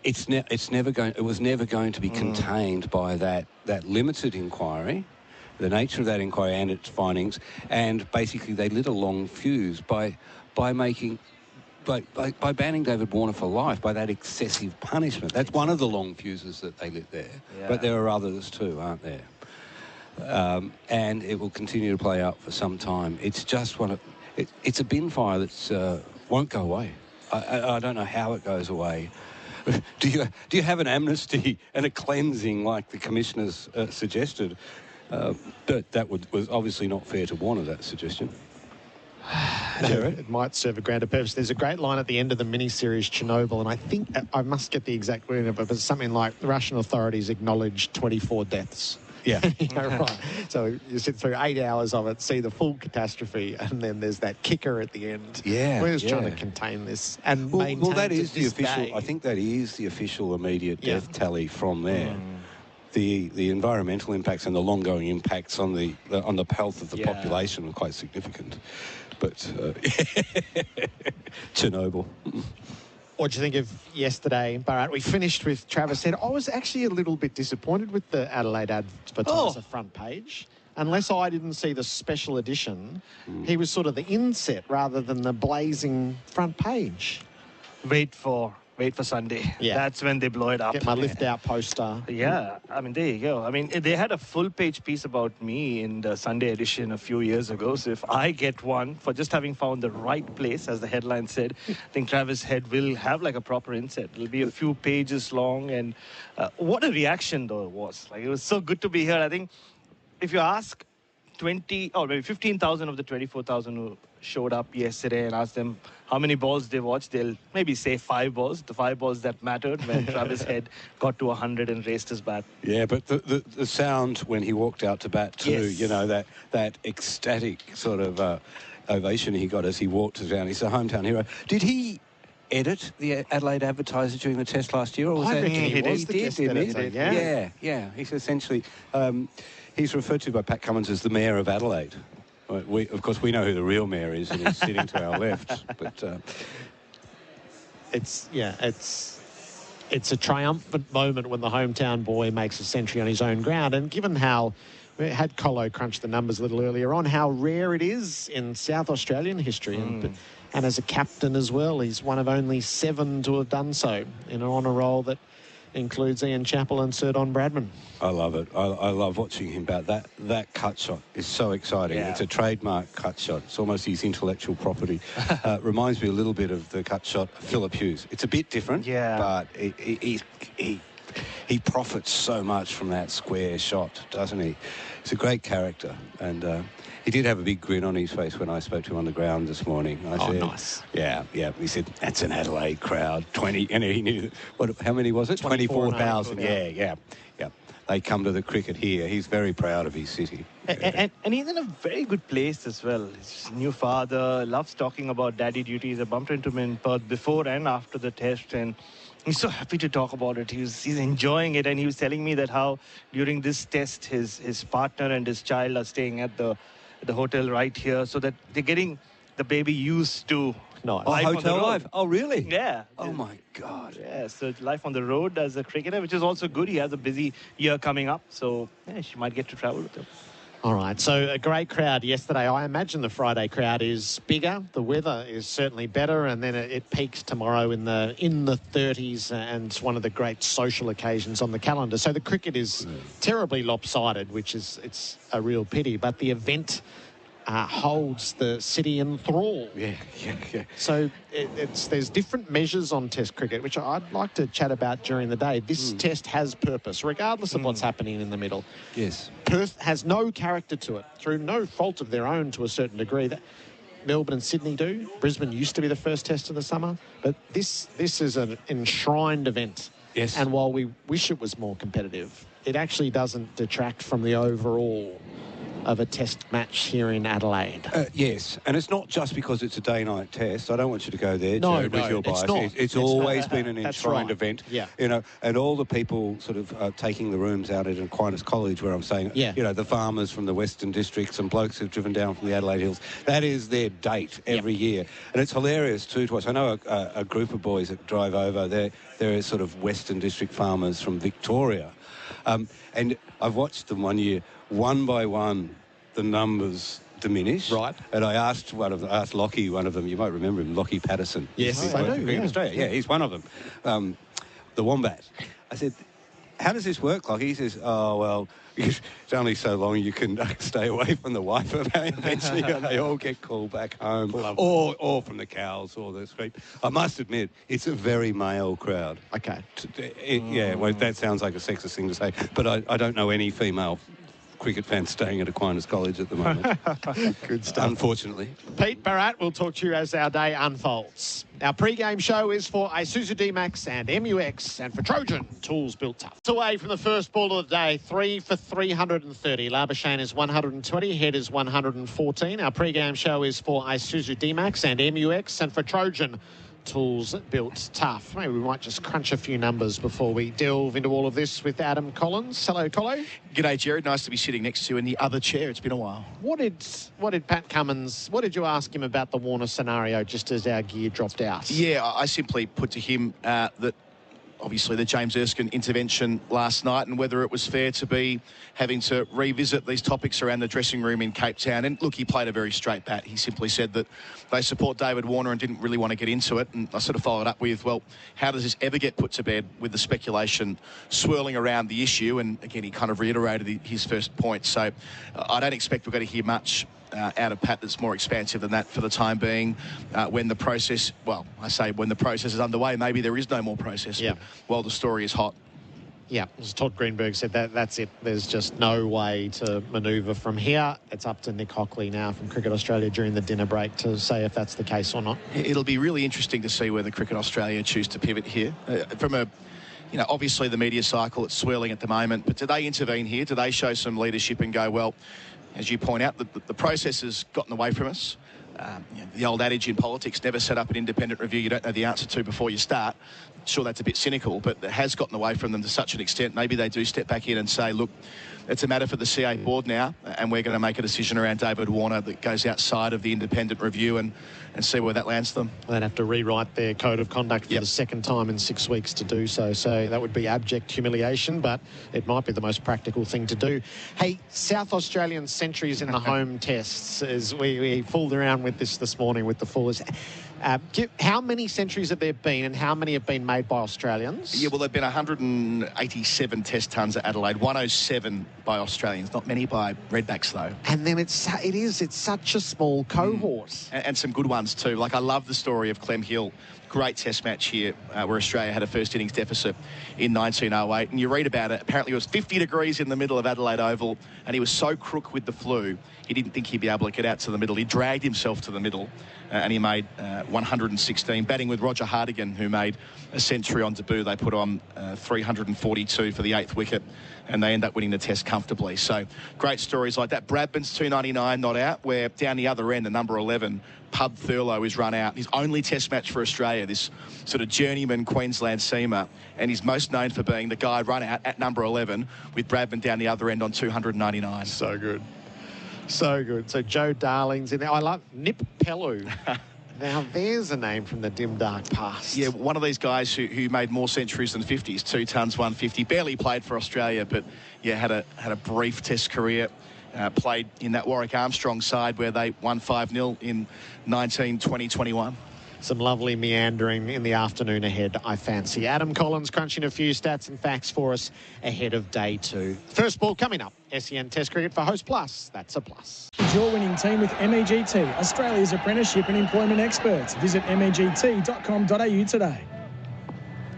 it was never going to be contained by that limited inquiry, the nature of that inquiry and its findings, and basically they lit a long fuse by banning David Warner for life, by that excessive punishment. That's one of the long fuses that they lit there. Yeah. But there are others too, aren't there? And it will continue to play out for some time. It's just it's a bin fire that won't go away. I don't know how it goes away. Do you have an amnesty and a cleansing like the commissioners suggested? But that was obviously not fair to Warner, that suggestion. It might serve a grander purpose. There's a great line at the end of the mini-series Chernobyl, and I think I must get the exact wording of it, but it's something like the Russian authorities acknowledged 24 deaths. Yeah. Right. So you sit through 8 hours of it, see the full catastrophe, and then there's that kicker at the end. Yeah. We're just trying to contain this and maintain. Well, that is the official. Day. I think that is the official immediate death tally from there. The environmental impacts and the long-going impacts on the health of the population are quite significant. But Chernobyl. What do you think of yesterday, Bharat? We finished with Travis said, I was actually a little bit disappointed with the Adelaide Advertiser front page. Unless I didn't see the special edition, he was sort of the inset rather than the blazing front page. Wait for Sunday. Yeah. That's when they blow it up. Get my lift-out poster. Yeah, I mean, there you go. I mean, they had a full-page piece about me in the Sunday edition a few years ago. So if I get one for just having found the right place, as the headline said, I think Travis Head will have like a proper inset. It'll be a few pages long. And what a reaction, though, it was. Like, it was so good to be here. I think if you ask 20 or maybe 15,000 of the 24,000 who showed up yesterday and asked them how many balls they watched, they'll maybe say 5 balls, the 5 balls that mattered when Travis Head got to 100 and raised his bat. Yeah, but the sound when he walked out to bat too, Yes. you know, that ecstatic sort of ovation he got as he walked down. He's a hometown hero. Did he edit the Adelaide Advertiser during the test last year? Or was I that reckon he was the guest editor, yeah. Yeah. He's essentially, he's referred to by Pat Cummins as the mayor of Adelaide. Of course, we know who the real mayor is, and he's sitting to our left. But it's a triumphant moment when the hometown boy makes a century on his own ground. And given how we had Colo crunch the numbers a little earlier on, how rare it is in South Australian history, and as a captain as well, he's one of only 7 to have done so in an honour roll that includes Ian Chappell and Sir Don Bradman. I love it. I love watching him bat. That cut shot is so exciting. Yeah. It's a trademark cut shot. It's almost his intellectual property. Reminds me a little bit of the cut shot of Philip Hughes. It's a bit different, but he profits so much from that square shot, doesn't he? He's a great character, and he did have a big grin on his face when I spoke to him on the ground this morning. I said, nice. Yeah. He said, that's an Adelaide crowd. 20, and he knew, how many was it? 24,000. Yeah. They come to the cricket here. He's very proud of his city. And he's in a very good place as well. His new father loves talking about daddy duties. I bumped into him in Perth before and after the test, and he's so happy to talk about it. He's enjoying it, and he was telling me that how during this test his partner and his child are staying at the hotel right here, so that they're getting the baby used to life on the road. Life. Oh, really? Yeah. Oh, my God. Yeah, so life on the road as a cricketer, which is also good. He has a busy year coming up, so yeah, she might get to travel with him. All right, so a great crowd yesterday. I imagine the Friday crowd is bigger. The weather is certainly better, and then it peaks tomorrow in the 30s, and it's one of the great social occasions on the calendar. So the cricket is terribly lopsided, it's a real pity. But the event holds the city in thrall. Yeah. So there's different measures on Test cricket, which I'd like to chat about during the day. This test has purpose, regardless of what's happening in the middle. Yes. Perth has no character to it, through no fault of their own to a certain degree. That Melbourne and Sydney do. Brisbane used to be the first test of the summer, but this is an enshrined event. Yes. And while we wish it was more competitive, it actually doesn't detract from the overall of a test match here in Adelaide. Yes, and it's not just because it's a day-night test. I don't want you to go there, No, Gerard, with your bias. it's not. It's always been an That's enshrined right. event. Yeah. You know, and all the people sort of taking the rooms out at Aquinas College, where I'm saying, Yeah. you know, the farmers from the Western Districts and blokes who've driven down from the Adelaide Hills, that is their date every year. And it's hilarious too to us. I know a group of boys that drive over, they're sort of Western District farmers from Victoria. And I've watched them one year, one by one, the numbers diminish. Right. And I asked Lockie, one of them, you might remember him, Lockie Patterson. Yes, He's I do, in yeah. Australia. Yeah, he's one of them. The Wombat. I said, how does this work, Lockie? He says, oh, well, it's only so long you can stay away from the wife. Eventually they all get called back home. Or from the cows or the street. I must admit, it's a very male crowd. Okay. Well, that sounds like a sexist thing to say, but I don't know any female cricket fans staying at Aquinas College at the moment. Good stuff. Unfortunately. Pete Bharat will talk to you as our day unfolds. Our pre-game show is for Isuzu D-Max and MUX, and for Trojan, tools built tough. It's away from the first ball of the day, 3 for 330. Labuschagne is 120, Head is 114. Our pre-game show is for Isuzu D-Max and MUX, and for Trojan, tools built tough. Maybe we might just crunch a few numbers before we delve into all of this with Adam Collins. Hello, Collo. G'day, Gerard. Nice to be sitting next to you in the other chair. It's been a while. What did Pat Cummins, what did you ask him about the Warner scenario just as our gear dropped out? Yeah, I simply put to him that obviously the James Erskine intervention last night and whether it was fair to be having to revisit these topics around the dressing room in Cape Town. And look, he played a very straight bat. He simply said that they support David Warner and didn't really want to get into it. And I sort of followed up with, well, how does this ever get put to bed with the speculation swirling around the issue? And again, he kind of reiterated his first point. So I don't expect we're going to hear much out of Pat that's more expansive than that for the time being. When the process, well, I say when the process is underway, maybe there is no more process. Yeah. While the story is hot. Yeah, as Todd Greenberg said, that's it. There's just no way to manoeuvre from here. It's up to Nick Hockley now from Cricket Australia during the dinner break to say if that's the case or not. It'll be really interesting to see whether Cricket Australia choose to pivot here. From a, you know, obviously the media cycle, it's swirling at the moment, but do they intervene here? Do they show some leadership and go, well, as you point out, the process has gotten away from us. You know, the old adage in politics, never set up an independent review you don't know the answer to before you start. Sure, that's a bit cynical, but it has gotten away from them to such an extent. Maybe they do step back in and say, look, it's a matter for the CA board now, and we're going to make a decision around David Warner that goes outside of the independent review and see where that lands them. They'd have to rewrite their code of conduct for the second time in 6 weeks to do so. So that would be abject humiliation, but it might be the most practical thing to do. Hey, South Australian centuries in the home tests, as we fooled around with this morning with the Fullers. How many centuries have there been and how many have been made by Australians? Yeah, well, there have been 187 test tons at Adelaide, 107 by Australians, not many by Redbacks, though. And then it's such a small cohort. And some good ones, too. Like, I love the story of Clem Hill. Great test match here where Australia had a first innings deficit in 1908. And you read about it. Apparently, it was 50 degrees in the middle of Adelaide Oval, and he was so crook with the flu, he didn't think he'd be able to get out to the middle. He dragged himself to the middle, and he made 116, batting with Roger Hardigan, who made a century on debut. They put on 342 for the 8th wicket, and they end up winning the test comfortably. So great stories like that. Bradman's 299 not out, where down the other end, the number 11, Pub Thurlow is run out. His only test match for Australia, this sort of journeyman Queensland seamer, and he's most known for being the guy run out at number 11 with Bradman down the other end on 299. So good. So good. So Joe Darling's in there. I love Nip Pellu. Now, there's a name from the dim, dark past. Yeah, one of these guys who made more centuries than 50s, 2 tons, 150. Barely played for Australia, but, yeah, had a brief test career. Played in that Warwick Armstrong side where they won 5-0 in 1920-21. Some lovely meandering in the afternoon ahead, I fancy. Adam Collins crunching a few stats and facts for us ahead of day 2. First ball coming up. SEN Test Cricket for Host Plus. That's a plus. Your winning team with MEGT, Australia's apprenticeship and employment experts. Visit MEGT.com.au today.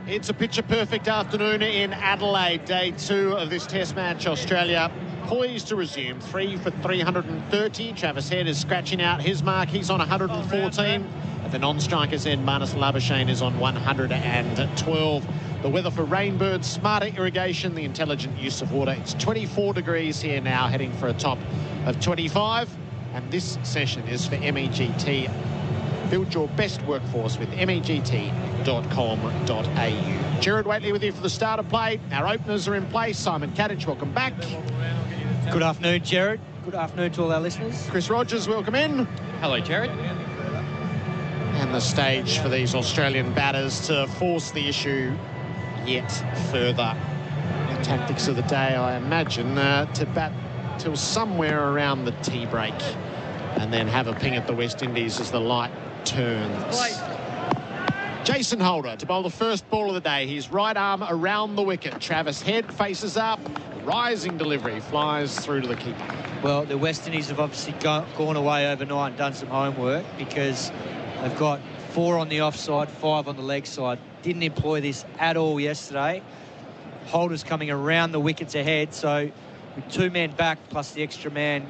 It's a picture-perfect afternoon in Adelaide. Day 2 of this Test match. Australia poised to resume. 3 for 330. Travis Head is scratching out his mark. He's on 114. At the non-strikers end, Marnus Labuschagne is on 112. The weather for Rainbird, smarter irrigation, the intelligent use of water. It's 24 degrees here now, heading for a top of 25. And this session is for MEGT. Build your best workforce with MEGT.com.au. Gerard, Whateley with you for the start of play. Our openers are in place. Simon Katich, welcome back. Good afternoon, Gerard. Good afternoon to all our listeners. Chris Rogers, welcome in. Hello, Gerard. And the stage for these Australian batters to force the issue yet further. The tactics of the day, I imagine, to bat till somewhere around the tea break and then have a ping at the West Indies as the light turns. Jason Holder to bowl the first ball of the day. His right arm around the wicket. Travis Head faces up. Rising delivery flies through to the keeper. Well, the West Indies have obviously gone away overnight and done some homework because they've got 4 on the offside, 5 on the leg side. Didn't employ this at all yesterday. Holder's coming around the wickets ahead, so with 2 men back plus the extra man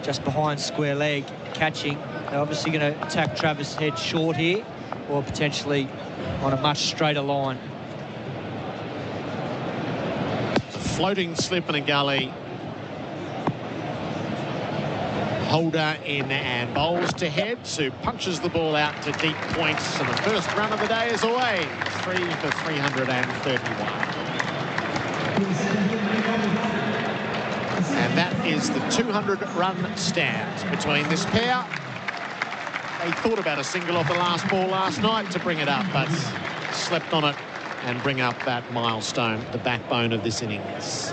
just behind square leg catching, they're obviously going to attack Travis Head short here or potentially on a much straighter line. Floating slip and a gully. Holder in and bowls to Heads, who punches the ball out to deep points. And the first run of the day is away. 3 for 331. And that is the 200-run stand between this pair. They thought about a single off the last ball last night to bring it up, but slept on it and bring up that milestone, the backbone of this innings.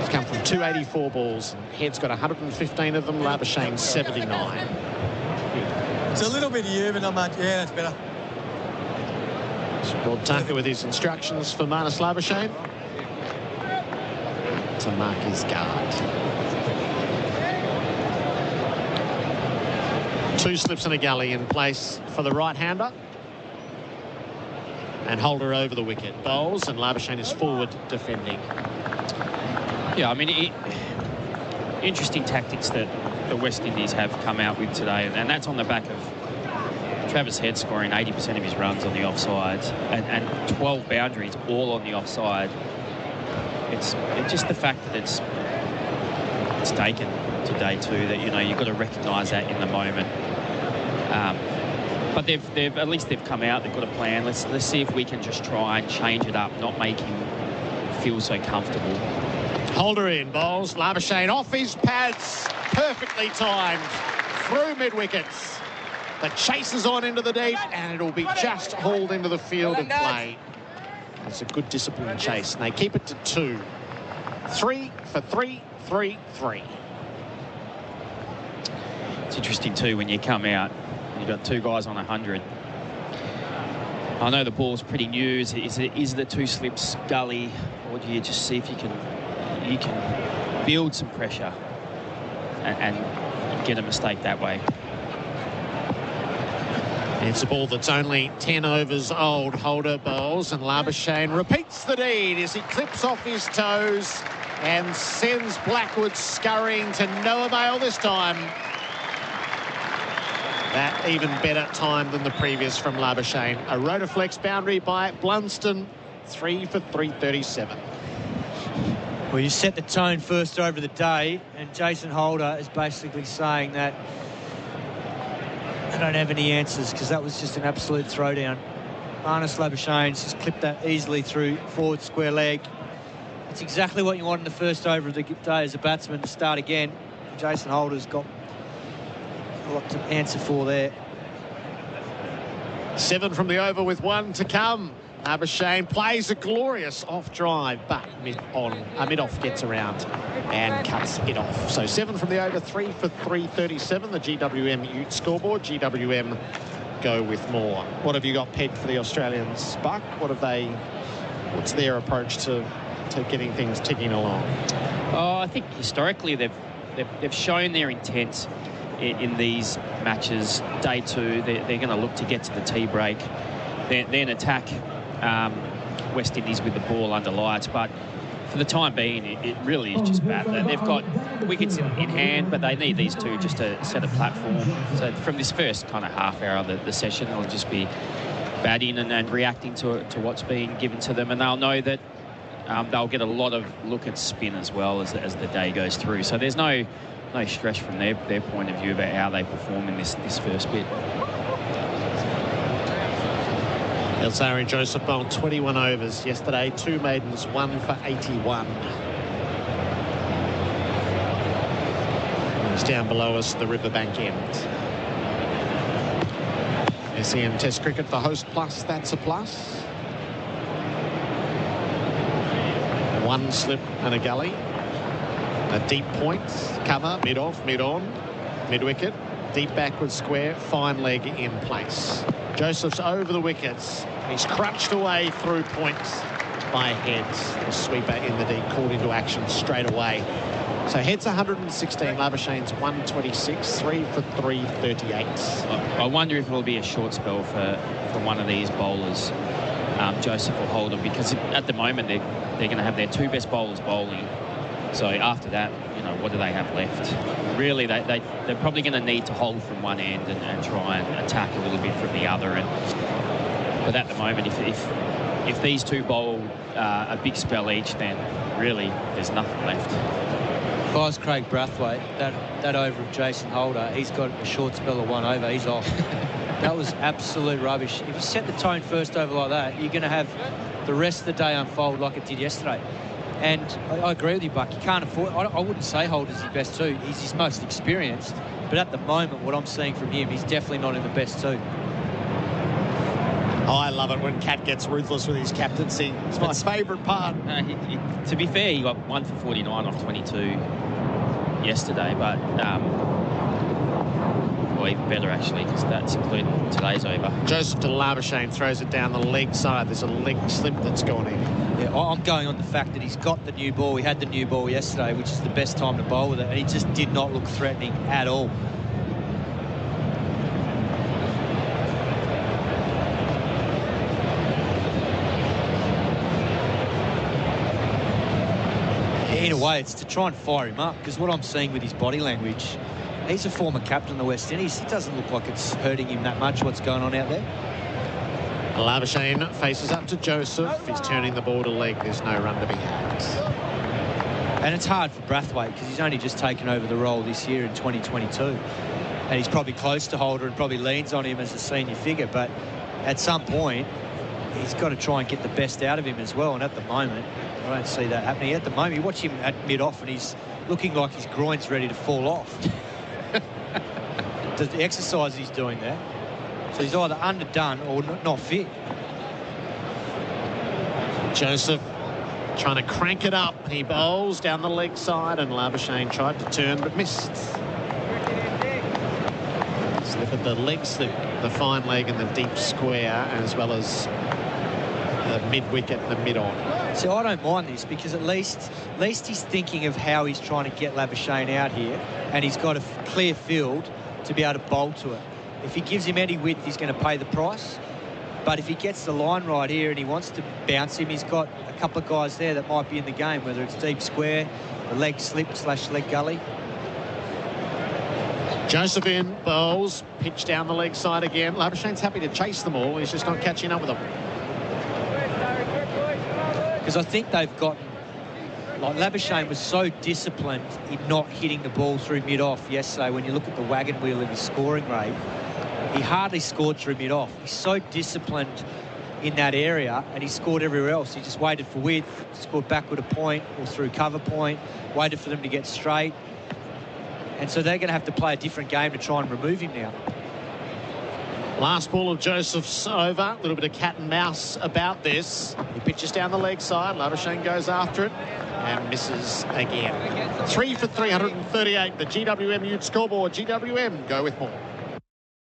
It's come from 284 balls. Head's got 115 of them. Labuschagne 79. It's a little bit of you, but not much. Yeah, that's better. Rod Tucker with his instructions for Marnus Labuschagne to mark his guard. 2 slips and a gully in place for the right-hander. And Holder over the wicket. Bowls, and Labuschagne is forward defending. Yeah, I mean, interesting tactics that the West Indies have come out with today, and that's on the back of Travis Head scoring 80% of his runs on the offside and 12 boundaries all on the offside. It's just the fact that it's taken to day 2 that, you know, you've got to recognise that in the moment. But they've at least they've come out. They've got a plan. Let's see if we can just try and change it up, not make him feel so comfortable. Holder in, bowls. Labuschagne off his pads, perfectly timed through mid-wickets. The chase is on into the deep, and it'll be just hauled into the field of play. That's a good disciplined chase, and they keep it to 2. 3 for 3, 3, 3. It's interesting too when you come out and you've got 2 guys on 100. I know the ball's pretty new. Is the 2 slips gully, or do you just see if you can build some pressure and get a mistake that way? It's a ball that's only 10 overs old. Holder bowls, and Labuschagne repeats the deed as he clips off his toes and sends Blackwood scurrying to no avail this time. That even better time than the previous from Labuschagne. A Rotaflex boundary by Blunston, 3 for 337. Well, you set the tone first over the day, and Jason Holder is basically saying that I don't have any answers, because that was just an absolute throwdown. Marnus Labuschagne just clipped that easily through forward square leg. It's exactly what you want in the first over of the day as a batsman to start again. Jason Holder's got a lot to answer for there. 7 from the over with 1 to come. Labuschagne plays a glorious off drive, but mid-off gets around and cuts it off. So 7 from the over, 3 for 337. The GWM Ute scoreboard. GWM go with more. What have you got pegged for the Australians, Buck? What's their approach to getting things ticking along? I think historically they've shown their intent in these matches. Day 2, they're going to look to get to the tea break, then attack West Indies with the ball under lights. But for the time being, it really is just bat. They've got wickets in hand, but they need these 2 just to set a platform. So from this first kind of half hour of the session, they'll just be batting and reacting to what's being given to them, and they'll know that they'll get a lot of look at spin as well as the day goes through. So there's no stress from their point of view about how they perform in this first bit. Elsari Joseph bowled 21 overs yesterday, 2 maidens, 1 for 81. He's down below us, the Riverbank end. SEN Test Cricket for Host Plus, that's a plus. 1 slip and a gully. A deep point, cover, mid-off, mid-on, mid-wicket, deep backward square, fine leg in place. Joseph's over the wickets. He's crunched away through points by Heads. The sweeper in the deep, called into action straight away. So Heads 116, Labuschagne's 126, 3 for 338. I wonder if it'll be a short spell for one of these bowlers, Joseph or Holder, because at the moment they're going to have their 2 best bowlers bowling. So after that, you know, what do they have left? Really, they're probably going to need to hold from one end and try and attack a little bit from the other. But at the moment, if these 2 bowl a big spell each, then really there's nothing left. If I was Craig Brathwaite, that over of Jason Holder, he's got a short spell of 1 over. He's off. That was absolute rubbish. If you set the tone first over like that, you're going to have the rest of the day unfold like it did yesterday. And I agree with you, Buck. You can't afford... I wouldn't say Holder's his best two. He's his most experienced. But at the moment, what I'm seeing from him, he's definitely not in the best two. Oh, I love it when Cat gets ruthless with his captaincy. It's my favourite part. To be fair, he got 1 for 49 off 22 yesterday, but well, even better actually, because that's including today's over. Joseph de Labuschagne throws it down the leg side. There's a leg slip that's gone in. Yeah, I'm going on the fact that he's got the new ball. He had the new ball yesterday, which is the best time to bowl with it, and he just did not look threatening at all. In a way, it's to try and fire him up, because what I'm seeing with his body language, he's a former captain of the West Indies. It doesn't look like it's hurting him that much, what's going on out there. Labuschagne faces up to Joseph. He's turning the ball to leg. There's no run to be had. And it's hard for Brathwaite, because he's only just taken over the role this year in 2022. And he's probably close to Holder and probably leans on him as a senior figure. But at some point, he's got to try and get the best out of him as well. And at the moment, I don't see that happening. At the moment, you watch him at mid-off and he's looking like his groin's ready to fall off. The exercise he's doing there. So he's either underdone or not fit. Joseph trying to crank it up. He bowls down the leg side, and Labuschagne tried to turn but missed. Slip at the leg slip, the fine leg and the deep square, as well as the mid-wicket and the mid-on. See, I don't mind this, because at least he's thinking of how he's trying to get Labuschagne out here, and he's got a clear field to be able to bowl to it. If he gives him any width, he's going to pay the price. But if he gets the line right here and he wants to bounce him, he's got a couple of guys there that might be in the game, whether it's deep square, the leg slip / leg gully. Joseph in, bowls, pitch down the leg side again. Labuschagne's happy to chase them all. He's just not catching up with them. Because I think they've gotten... Like, Labuschagne was so disciplined in not hitting the ball through mid-off yesterday. When you look at the wagon wheel of his scoring rate, he hardly scored through mid-off. He's so disciplined in that area, and he scored everywhere else. He just waited for width, scored backward a point or through cover point, waited for them to get straight. And so they're going to have to play a different game to try and remove him now. Last ball of Joseph's over. A little bit of cat and mouse about this. He pitches down the leg side. Labuschagne goes after it and misses again. 3 for 338. The GWM Youth Scoreboard. GWM, go with more.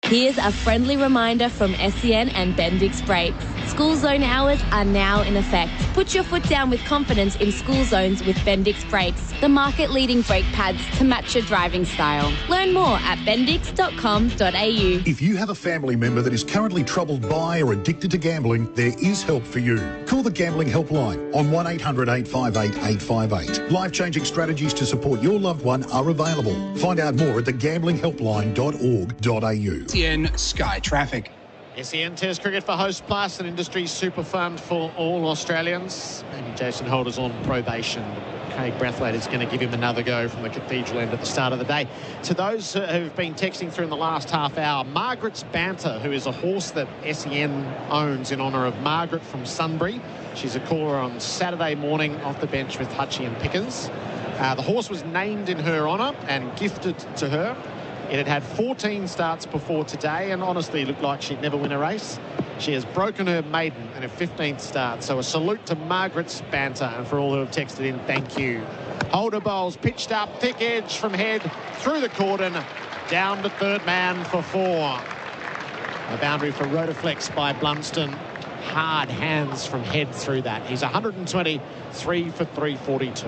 Here's a friendly reminder from SEN and Bendix Brakes. School zone hours are now in effect. Put your foot down with confidence in school zones with Bendix Brakes, the market-leading brake pads to match your driving style. Learn more at bendix.com.au. If you have a family member that is currently troubled by or addicted to gambling, there is help for you. Call the Gambling Helpline on 1800 858 858. Life-changing strategies to support your loved one are available. Find out more at thegambling.helpline.org.au. SEN Sky Traffic. SEN Test Cricket for Host Plus, an industry super fund for all Australians. Maybe Jason Holder's on probation. Craig Brathwaite is going to give him another go from the Cathedral end at the start of the day. To those who've been texting through in the last half hour, Margaret's Banter, who is a horse that SEN owns in honour of Margaret from Sunbury. She's a caller on Saturday morning off the bench with Hutchie and Pickers. The horse was named in her honour and gifted to her. It had had 14 starts before today and honestly looked like she'd never win a race. She has broken her maiden in her 15th start. So a salute to Margaret's Banter, and for all who have texted in, thank you. Holder bowls, pitched up, thick edge from head, through the cordon, down to third man for 4. A boundary for Rotaflex by Blumston. Hard hands from head through that. He's 120, 3 for 342.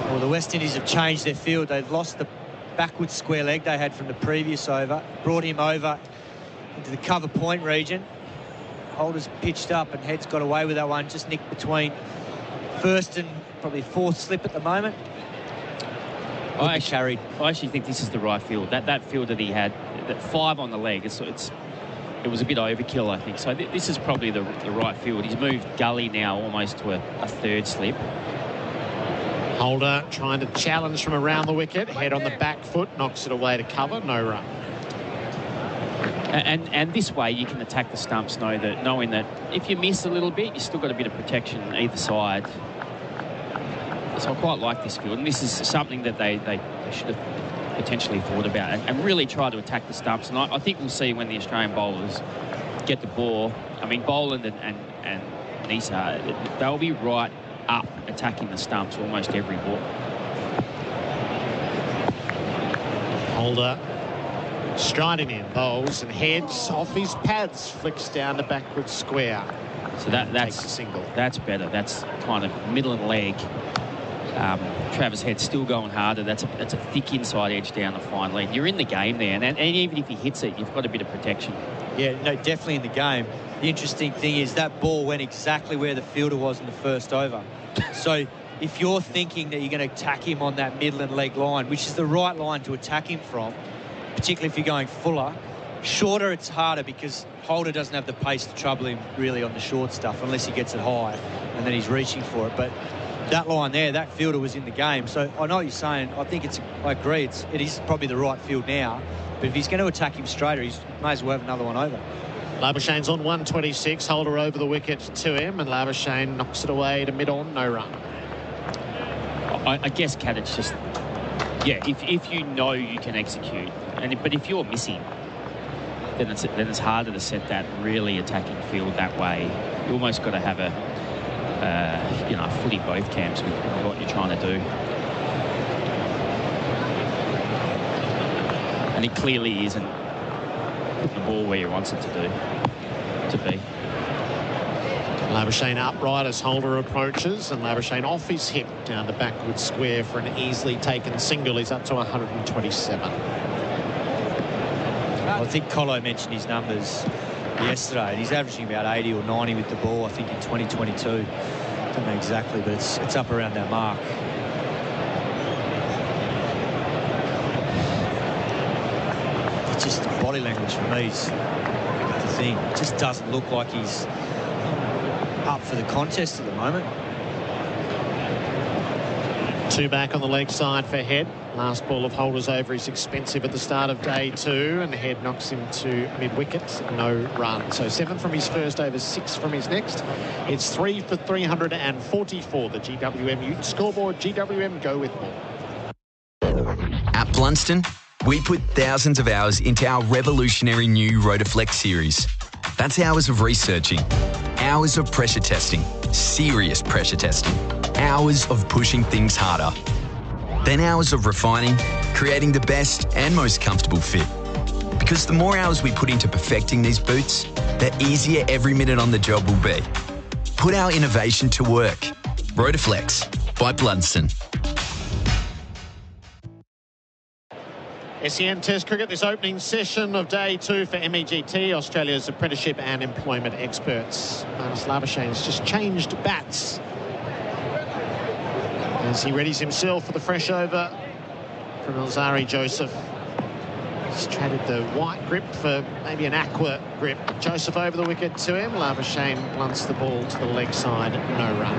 Well, the West Indies have changed their field. They've lost the backward square leg they had from the previous over, brought him over into the cover point region. Holder's pitched up and Head's got away with that one, just nicked between first and probably fourth slip at the moment. I actually think this is the right field. That field that he had, that 5 on the leg, it was a bit overkill, I think. So this is probably the right field. He's moved gully now almost to a third slip. Holder trying to challenge from around the wicket. Head on the back foot, knocks it away to cover. No run. And this way you can attack the stumps, knowing that if you miss a little bit, you've still got a bit of protection on either side. So I quite like this field, and this is something that they should have potentially thought about and really try to attack the stumps. And I think we'll see when the Australian bowlers get the ball. I mean, Boland and Nisa, they'll be right up attacking the stumps almost every ball. Holder striding in, bowls and heads off his pads, flicks down to backward square. So that's a single. That's better. That's kind of middle and leg. Travis Head still going harder. That's a thick inside edge down the fine leg. You're in the game there, and even if he hits it, you've got a bit of protection. Yeah, no, definitely in the game. The interesting thing is that ball went exactly where the fielder was in the first over. So if you're thinking that you're going to attack him on that middle and leg line, which is the right line to attack him from, particularly if you're going fuller, shorter it's harder because Holder doesn't have the pace to trouble him really on the short stuff unless he gets it high and then he's reaching for it. But that line there, that fielder was in the game. So I know what you're saying. I agree. It is probably the right field now. But if he's going to attack him straighter, he may as well have another one over. Labuschagne's on 126. Holder over the wicket to him, and Labuschagne knocks it away to mid-on. No run. I guess Katich just... Yeah, if you know you can execute, but if you're missing, then it's harder to set that really attacking field that way. You almost got to have a footy both camps with what you're trying to do. And it clearly isn't putting the ball where he wants it to be. Labuschagne upright as Holder approaches, and Labuschagne off his hip down the backward square for an easily taken single. He's up to 127. Well, I think Colo mentioned his numbers yesterday. He's averaging about 80 or 90 with the ball, I think, in 2022. I don't know exactly, but it's up around that mark. It's just body language for me is the thing. It just doesn't look like he's up for the contest at the moment. Two back on the leg side for Head. Last ball of Holder's over is expensive at the start of day 2, and Head knocks him to mid-wicket. No run. So 7 from his first over, 6 from his next. It's 3 for 344. The GWM Ute scoreboard. GWM, go with more. At Blunston, we put thousands of hours into our revolutionary new Rotaflex series. That's hours of researching, hours of pressure testing, serious pressure testing, hours of pushing things harder. Then hours of refining, creating the best and most comfortable fit. Because the more hours we put into perfecting these boots, the easier every minute on the job will be. Put our innovation to work. Rotaflex by Blunston. SEN Test Cricket, this opening session of day 2 for MEGT, Australia's apprenticeship and employment experts. Marnus Labuschagne's just changed bats as he readies himself for the fresh over from Alzari Joseph. He's traded the white grip for maybe an aqua grip. Joseph over the wicket to him. Labuschagne blunts the ball to the leg side. No run.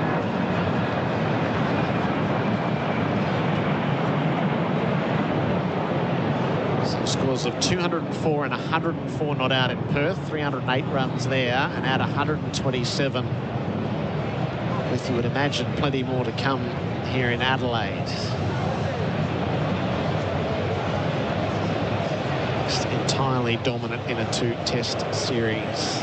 Scores of 204 and 104 not out in Perth, 308 runs there, and add 127 with, you would imagine, plenty more to come here in Adelaide. Just entirely dominant in a 2-test series.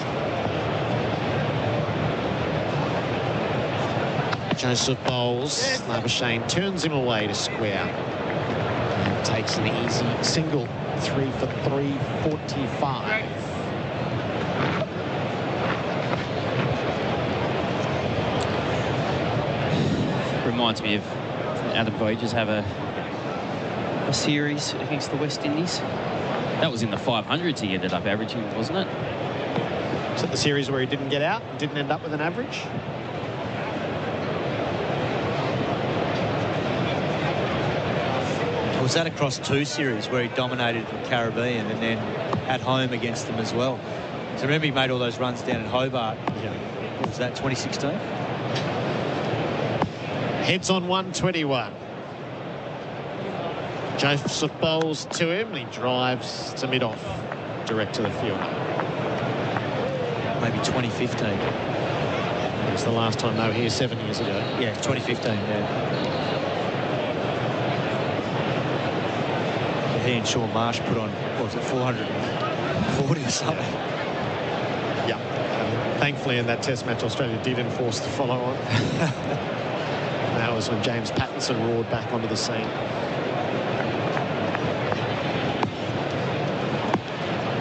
Joseph bowls, Labuschagne turns him away to square and takes an easy single. 3 for 345. Reminds me of Adam Voyages have a series against the West Indies. That was in the 500s he ended up averaging, wasn't it? Is it the series where he didn't get out and didn't end up with an average? Was that across 2 series where he dominated the Caribbean and then at home against them as well? So remember he made all those runs down in Hobart. Yeah. What was that, 2016? Heads on 121. Joseph bowls to him. He drives to mid-off, direct to the fielder. Maybe 2015. It was the last time they were here 7 years ago. Yeah, 2015, yeah. He and Sean Marsh put on, what was it, 440 or something? Yeah. Thankfully, in that Test match, Australia did enforce the follow-on. That was when James Pattinson roared back onto the scene.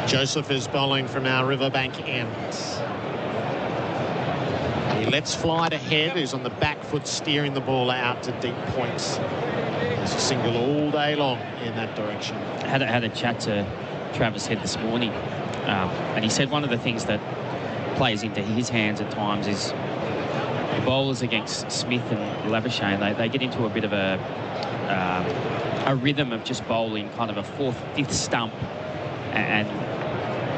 Joseph is bowling from our Riverbank end. He lets fly to Head, who's on the back foot, steering the ball out to deep points. There's a single all day long in that direction. Had a chat to Travis Head this morning, and he said one of the things that plays into his hands at times is the bowlers against Smith and Labuschagne, they get into a bit of a rhythm of just bowling kind of a fourth, fifth stump, and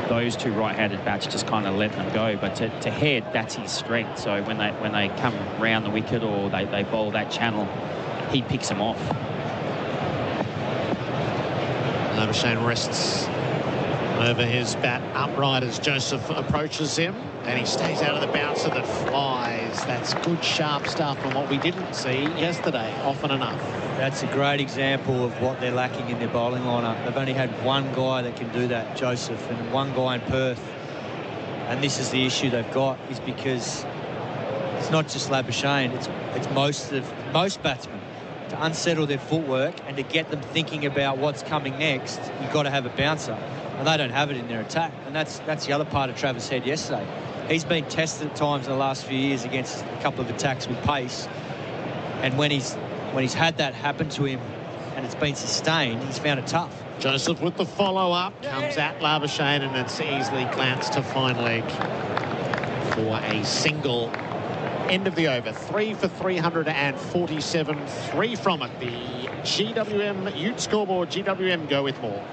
those two right-handed bats just kind of let them go. But to Head, that's his strength. So when they come round the wicket or they bowl that channel, he picks them off. Labuschagne rests over his bat upright as Joseph approaches him, and he stays out of the bouncer that flies. That's good, sharp stuff, and what we didn't see yesterday often enough. That's a great example of what they're lacking in their bowling lineup. They've only had one guy that can do that, Joseph, and one guy in Perth. And this is the issue they've got, is because it's not just Labuschagne, it's most batsmen. To unsettle their footwork and to get them thinking about what's coming next, you've got to have a bouncer. And they don't have it in their attack. And that's the other part of Travis Head yesterday. He's been tested at times in the last few years against a couple of attacks with pace. And when he's had that happen to him and it's been sustained, he's found it tough. Joseph with the follow-up comes at Labuschagne, and it's easily glanced to fine leg for a single. End of the over. 3 for 347. 3 from it. The GWM Ute scoreboard. GWM go with more.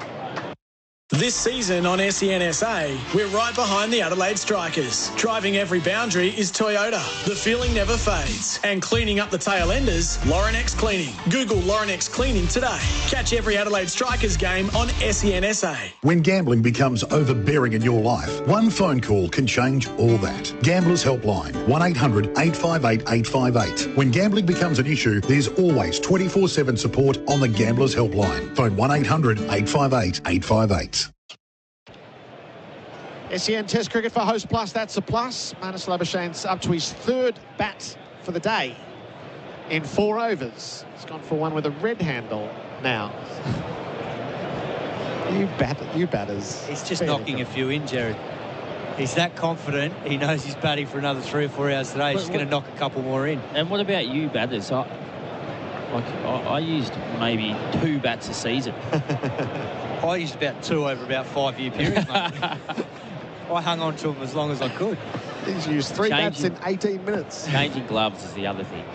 This season on SENSA, we're right behind the Adelaide Strikers. Driving every boundary is Toyota. The feeling never fades. And cleaning up the tail enders, Laurenex Cleaning. Google Laurenex Cleaning today. Catch every Adelaide Strikers game on SENSA. When gambling becomes overbearing in your life, one phone call can change all that. Gamblers Helpline, 1800 858 858. When gambling becomes an issue, there's always 24/7 support on the Gamblers Helpline. Phone 1800 858 858. SEN Test cricket for Host Plus, that's a plus. Marnus Labuschagne's up to his third bat for the day in 4 overs. He's gone for one with a red handle now. You batters. He's just knocking a few in, Gerard. He's that confident. He knows he's batting for another 3 or 4 hours today. He's just going to knock a couple more in. And what about you batters? I used maybe 2 bats a season. I used about 2 over about 5-year period, mate. I hung on to him as long as I could. He's used 3 bats in 18 minutes. Changing gloves is the other thing.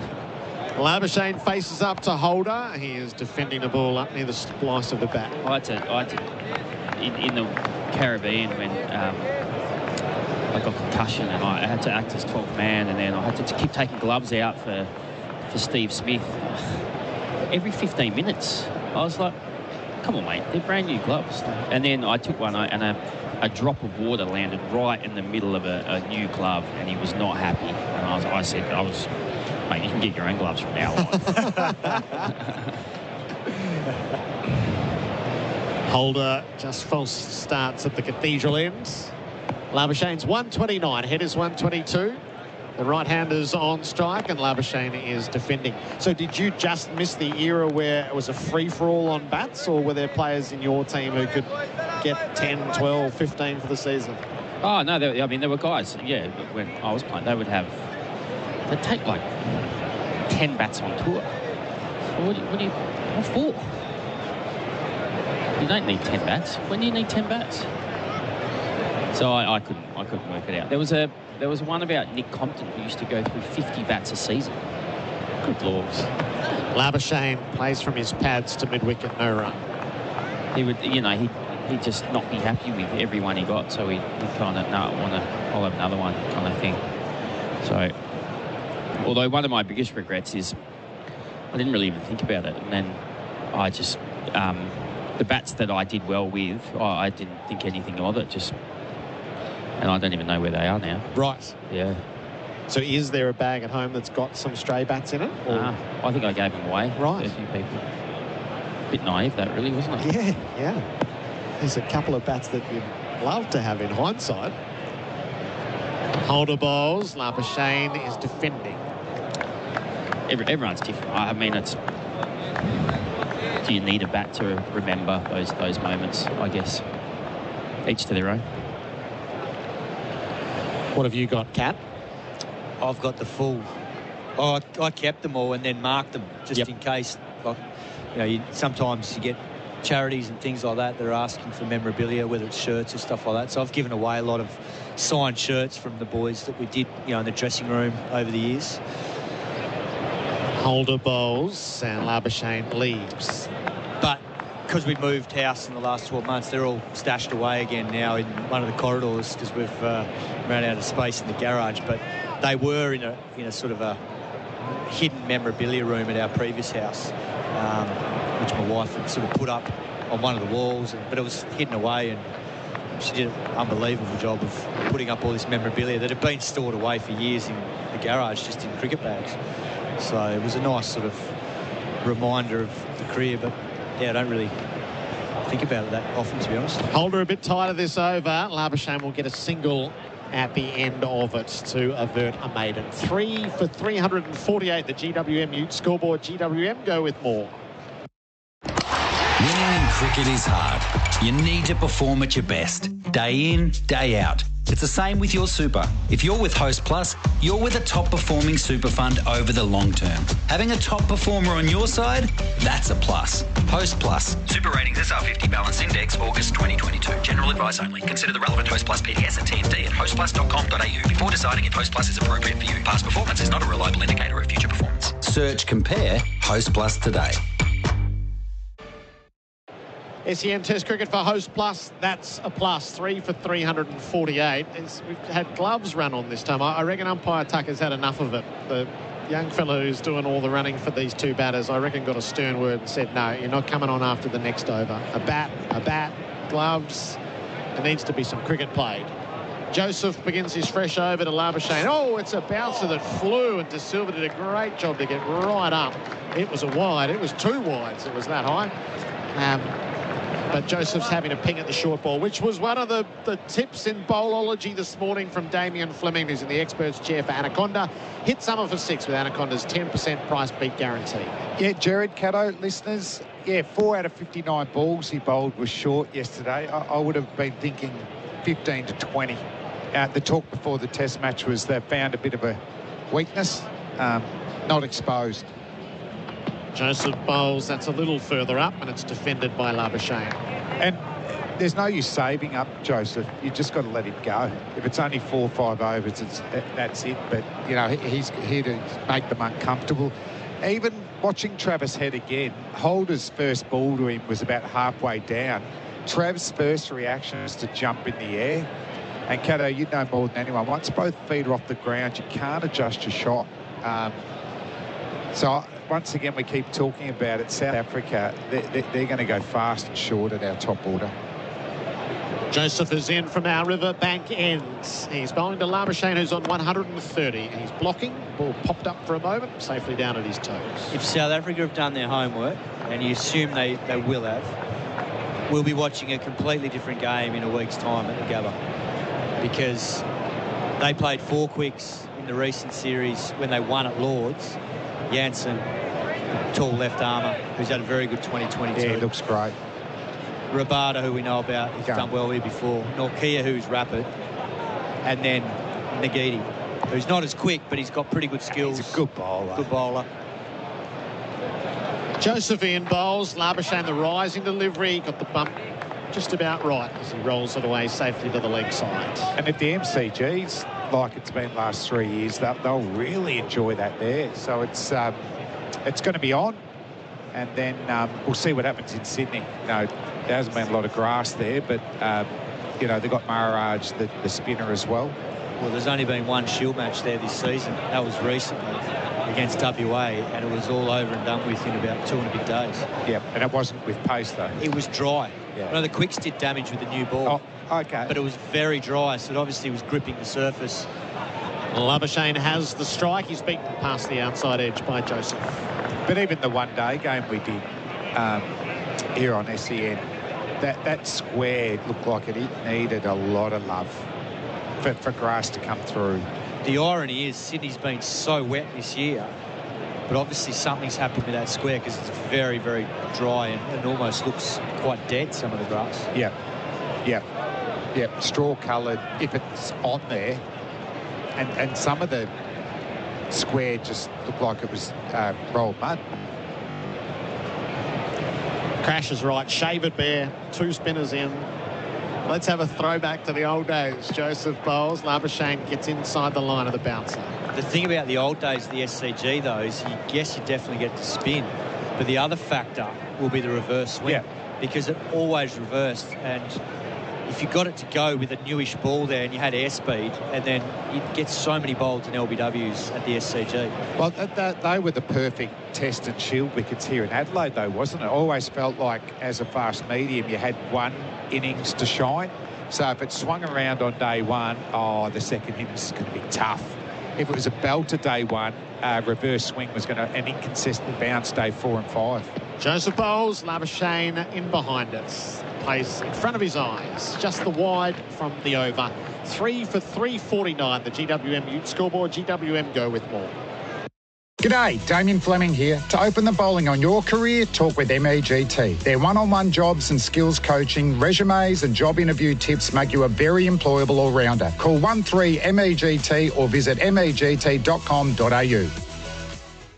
Labuschagne faces up to Holder. He is defending the ball up near the splice of the bat. I had to in the Caribbean when I got concussion and I had to act as 12th man, and then I had to keep taking gloves out for Steve Smith. Every 15 minutes, I was like, come on, mate, they're brand new gloves. And then I took one and a drop of water landed right in the middle of a new glove, and he was not happy. And I said, mate, you can get your own gloves from now on. Holder just false starts at the Cathedral end. Labuschagne's 129, Head is 122. The right-hander's on strike and Labuschagne is defending. So did you just miss the era where it was a free-for-all on bats, or were there players in your team who could get 10, 12, 15 for the season? Oh, no, there were guys, yeah, when I was playing, they'd take like 10 bats on tour. What for? You don't need 10 bats. When do you need 10 bats? So I couldn't work it out. There was one about Nick Compton who used to go through 50 bats a season. Good lords. Labuschagne plays from his pads to mid-wicket, no run. He would, he'd just not be happy with everyone he got, so he'd kind of, I'll have another one kind of thing. So, although one of my biggest regrets is I didn't really even think about it. And then I just, the bats that I did well with, I didn't think anything of it. And I don't even know where they are now. Right. Yeah. So is there a bag at home that's got some stray bats in it? I think I gave them away. Right. To a few people. A bit naive, that really, wasn't it? Yeah. There's a couple of bats that you'd love to have in hindsight. Holder bowls. Labuschagne is defending. Everyone's different. I mean, do you need a bat to remember those moments? I guess each to their own. What have you got, Kat? I've got the full. I kept them all and then marked them just in case. Like, sometimes you get charities and things like that are asking for memorabilia, whether it's shirts or stuff like that. So I've given away a lot of signed shirts from the boys that we did, in the dressing room over the years. Holder bowls and Labuschagne leaves. But because we moved house in the last 12 months, they're all stashed away again now in one of the corridors because we've run out of space in the garage. But they were in a sort of a hidden memorabilia room at our previous house, which my wife had sort of put up on one of the walls, but it was hidden away, and she did an unbelievable job of putting up all this memorabilia that had been stored away for years in the garage, just in cricket bags. So it was a nice sort of reminder of the career, but I don't really think about it that often, to be honest. Holder a bit tight of this over. Labuschagne will get a single at the end of it to avert a maiden. 3 for 348, the GWM Ute scoreboard. GWM go with more. Winning in cricket is hard. You need to perform at your best, day in, day out. It's the same with your super. If you're with Host Plus, you're with a top-performing super fund over the long term. Having a top performer on your side, that's a plus. Host Plus. Super Ratings SR50 Balance Index, August 2022. General advice only. Consider the relevant Host Plus PDS and TMD at hostplus.com.au before deciding if Host Plus is appropriate for you. Past performance is not a reliable indicator of future performance. Search Compare Host Plus today. SEN Test Cricket for Host Plus, that's a plus. 3 for 348. We've had gloves run on this time. I reckon umpire Tucker's had enough of it. The young fellow who's doing all the running for these two batters, I reckon got a stern word and said, no, you're not coming on after the next over. A bat, gloves. There needs to be some cricket played. Joseph begins his fresh over to Labuschagne. Oh, it's a bouncer that flew, and De Silva did a great job to get right up. It was a wide. It was two wides. It was that high. But Joseph's having a ping at the short ball, which was one of the tips in bowlology this morning from Damian Fleming, who's in the experts chair for Anaconda. Hit summer for 6 with Anaconda's 10% price beat guarantee. Yeah, Gerard, Caddo, listeners, 4 out of 59 balls he bowled was short yesterday. I would have been thinking 15 to 20. The talk before the test match was they found a bit of a weakness, not exposed. Joseph bowls, that's a little further up, and it's defended by Labuschagne. And there's no use saving up Joseph. You just got to let him go. If it's only 4 or 5 overs, that's it. But, he's here to make them uncomfortable. Even watching Travis Head again, Holder's first ball to him was about halfway down. Trav's first reaction was to jump in the air. And, Caddo, you know more than anyone, once both feet are off the ground, you can't adjust your shot. So once again, we keep talking about it. South Africa, they're going to go fast and short at our top order. Joseph is in from our Riverbank ends. He's bowling to Labuschagne, who's on 130. And he's blocking. Ball popped up for a moment, safely down at his toes. If South Africa have done their homework, and you assume they will have, we'll be watching a completely different game in a week's time at the Gabba. Because they played 4 quicks in the recent series when they won at Lords. Jansen, tall left armour, who's had a very good 2022. Yeah, he looks great. Rabada, who we know about, he's done well here before. Norkia, who's rapid. And then Nagidi, who's not as quick, but he's got pretty good skills. He's a good bowler. Good bowler. Joseph Ian bowls. Labuschagne, the rising delivery, got the bump just about right as he rolls it away safely to the leg side. And if the MCG's like it's been last 3 years, they'll really enjoy that there. So it's going to be on, and then we'll see what happens in Sydney. There hasn't been a lot of grass there, but they've got Maharaj, the spinner as well. Well, there's only been one Shield match there this season. That was recently against WA, and it was all over and done with in about 2 and a bit days. Yeah, and it wasn't with pace, though. It was dry. Yeah. I know the quicks did damage with the new ball. Oh, okay. But it was very dry, so it obviously was gripping the surface. Labuschagne has the strike. He's beaten past the outside edge by Joseph. But even the one-day game we did here on SEN, that square looked like it needed a lot of love for grass to come through. The irony is Sydney's been so wet this year, but obviously something's happened with that square because it's very, very dry and almost looks quite dead, some of the grass. Yeah, straw-coloured, if it's on there. And some of the square just looked like it was rolled mud. Crash is right. Shavered Bear, 2 spinners in. Let's have a throwback to the old days. Joseph bowls. Labuschagne gets inside the line of the bouncer. The thing about the old days of the SCG, though, is you definitely get to spin. But the other factor will be the reverse swing. Because it always reversed. And if you got it to go with a newish ball there and you had airspeed, and then you'd get so many bowls in LBWs at the SCG. Well, they were the perfect test and shield wickets here in Adelaide, though, wasn't it? I always felt like, as a fast medium, you had one innings to shine. So if it swung around on day one, the second innings is going to be tough. If it was a belter day one, reverse swing was going to an inconsistent bounce day 4 and 5. Joseph bowls, Labuschagne in behind it. Plays in front of his eyes, just the wide from the over. 3 for 349, the GWM Ute scoreboard. GWM go with more. G'day, Damian Fleming here. To open the bowling on your career, talk with MEGT. Their one-on-one jobs and skills coaching, resumes and job interview tips make you a very employable all-rounder. Call 13-MEGT or visit megt.com.au.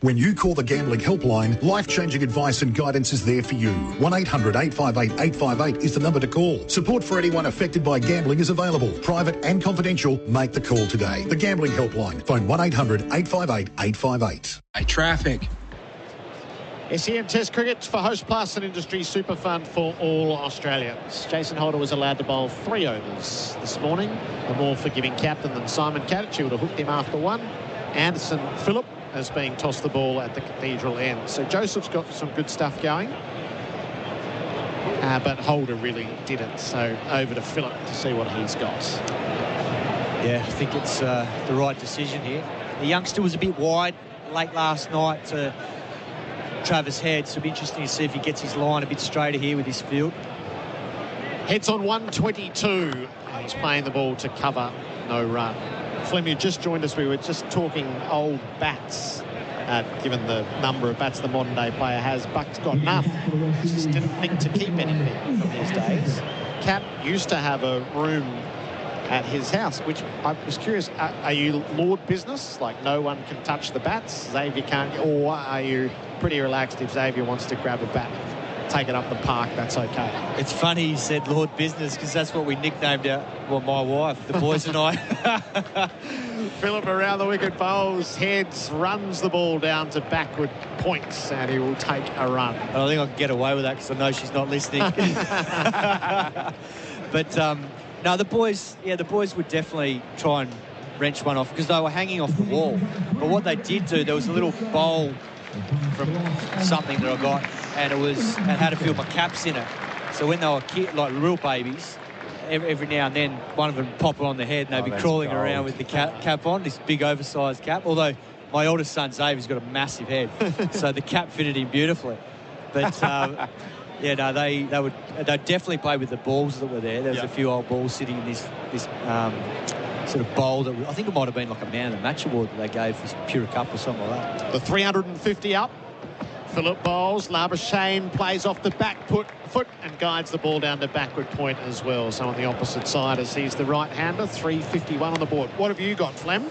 When you call the Gambling Helpline, life-changing advice and guidance is there for you. 1-800-858-858 is the number to call. Support for anyone affected by gambling is available. Private and confidential. Make the call today. The Gambling Helpline. Phone 1-800-858-858. Traffic. SEN Test Cricket for Host Plus, an industry super fund for all Australians. Jason Holder was allowed to bowl 3 overs this morning. A more forgiving captain than Simon Katich, who would have hooked him after 1. Anderson Phillip as being tossed the ball at the Cathedral end. So Joseph's got some good stuff going. But Holder really didn't. So over to Phillip to see what he's got. Yeah, I think it's the right decision here. The youngster was a bit wide late last night to Travis Head. So it'll be interesting to see if he gets his line a bit straighter here with his field. Heads on 122. He's playing the ball to cover, no run. Fleming, you just joined us. We were just talking old bats. Given the number of bats the modern day player has, Buck's got enough. Just didn't think to keep anything from his days. Cap used to have a room at his house, which I was curious, are you Lord business? Like no one can touch the bats, Xavier can't, or are you pretty relaxed if Xavier wants to grab a bat, take it up the park, that's okay? It's funny you said Lord Business because that's what we nicknamed my wife, the boys and I. Phillip around the wicket, bowls, heads, runs the ball down to backward points, and he will take a run. I think I can get away with that because I know she's not listening. But no, the boys would definitely try and wrench one off because they were hanging off the wall. But what they did do, there was a little bowl from something that I got, and it had a few of my caps in it. So when they were like real babies, every now and then one of them would pop it on the head and they'd be crawling around with the cap on, this big oversized cap. Although my oldest son Xavier's got a massive head, so the cap fitted him beautifully. But yeah, no, they definitely play with the balls that were there. There was a few old balls sitting in this sort of bowl that I think it might have been like a man of the match award that they gave for Pura Cup or something like that. The 350 up. Phillip bowls. Labuschagne plays off the back foot and guides the ball down to backward point as well. So on the opposite side as he's the right-hander. 351 on the board. What have you got, Flem?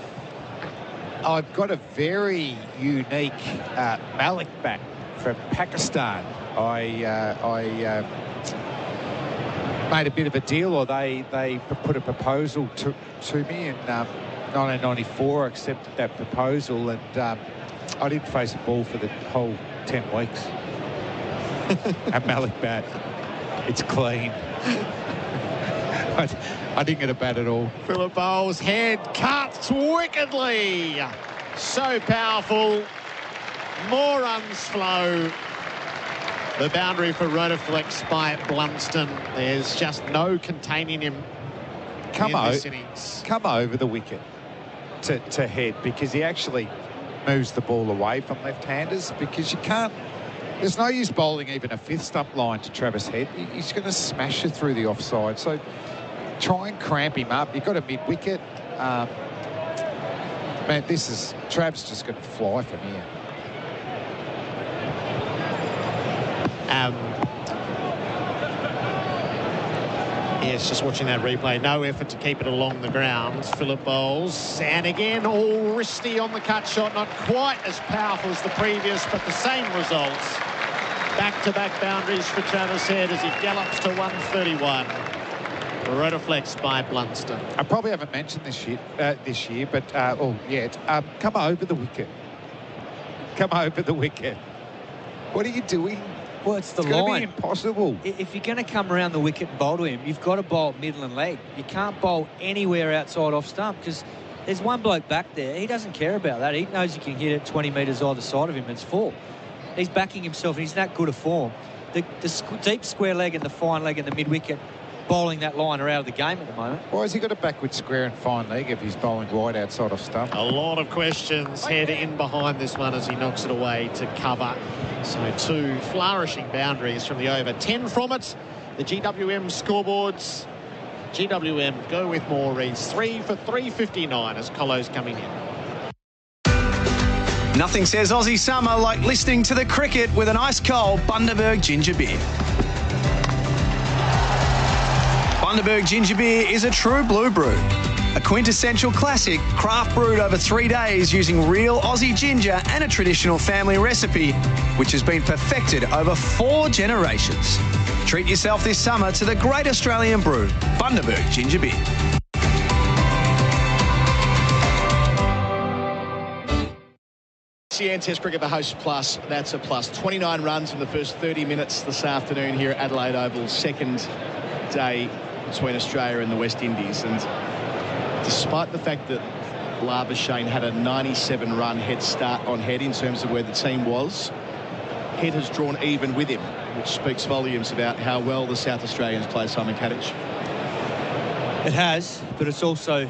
I've got a very unique Malik bat from Pakistan. I made a bit of a deal, or they put a proposal to me in 1994. I accepted that proposal, and I didn't face a ball for the whole 10 weeks. A Malik bat, it's clean. But I didn't get a bat at all. Phillip Bowles' head cuts wickedly. So powerful. More runs flow. The boundary for Rotaflex by Blunston. There's just no containing him in this innings. Come over the wicket to head, because he actually moves the ball away from left-handers, because you can't... There's no use bowling even a fifth stump line to Travis Head. He's going to smash you through the offside. So try and cramp him up. You've got a mid-wicket. Man, Trav's just going to fly from here. Yes, just watching that replay. No effort to keep it along the ground. Phillip Bowles. And again, all wristy on the cut shot. Not quite as powerful as the previous, but the same results. Back-to-back boundaries for Travis Head as he gallops to 131. Rotaflex by Blunston. I probably haven't mentioned this year, but come over the wicket. Come over the wicket. What are you doing? Well, it's line. line. It's going to be impossible. If you're going to come around the wicket and bowl to him, you've got to bowl middle and leg. You can't bowl anywhere outside off stump, because there's one bloke back there. He doesn't care about that. He knows he can hit it 20 metres either side of him. It's 4. He's backing himself, and he's that good a form. The deep square leg and the fine leg and the mid-wicket bowling that line are out of the game at the moment. Why has he got a backward square and fine leg if he's bowling wide outside of stump? A lot of questions. Head in behind this one as he knocks it away to cover. So 2 flourishing boundaries from the over. 10 from it. The GWM scoreboards. GWM go with more reads. 3 for 359 as Colo's coming in. Nothing says Aussie summer like listening to the cricket with an ice-cold Bundaberg ginger beer. Bundaberg ginger beer is a true blue brew. A quintessential classic, craft brewed over 3 days using real Aussie ginger and a traditional family recipe, which has been perfected over 4 generations. Treat yourself this summer to the great Australian brew, Bundaberg ginger beer. SEN Test Cricket, the host plus, that's a plus. 29 runs in the first 30 minutes this afternoon here at Adelaide Oval, second day between Australia and the West Indies. And despite the fact that Labuschagne had a 97-run head start on Head in terms of where the team was, Head has drawn even with him, which speaks volumes about how well the South Australians play Simon Katich. It has, but it's also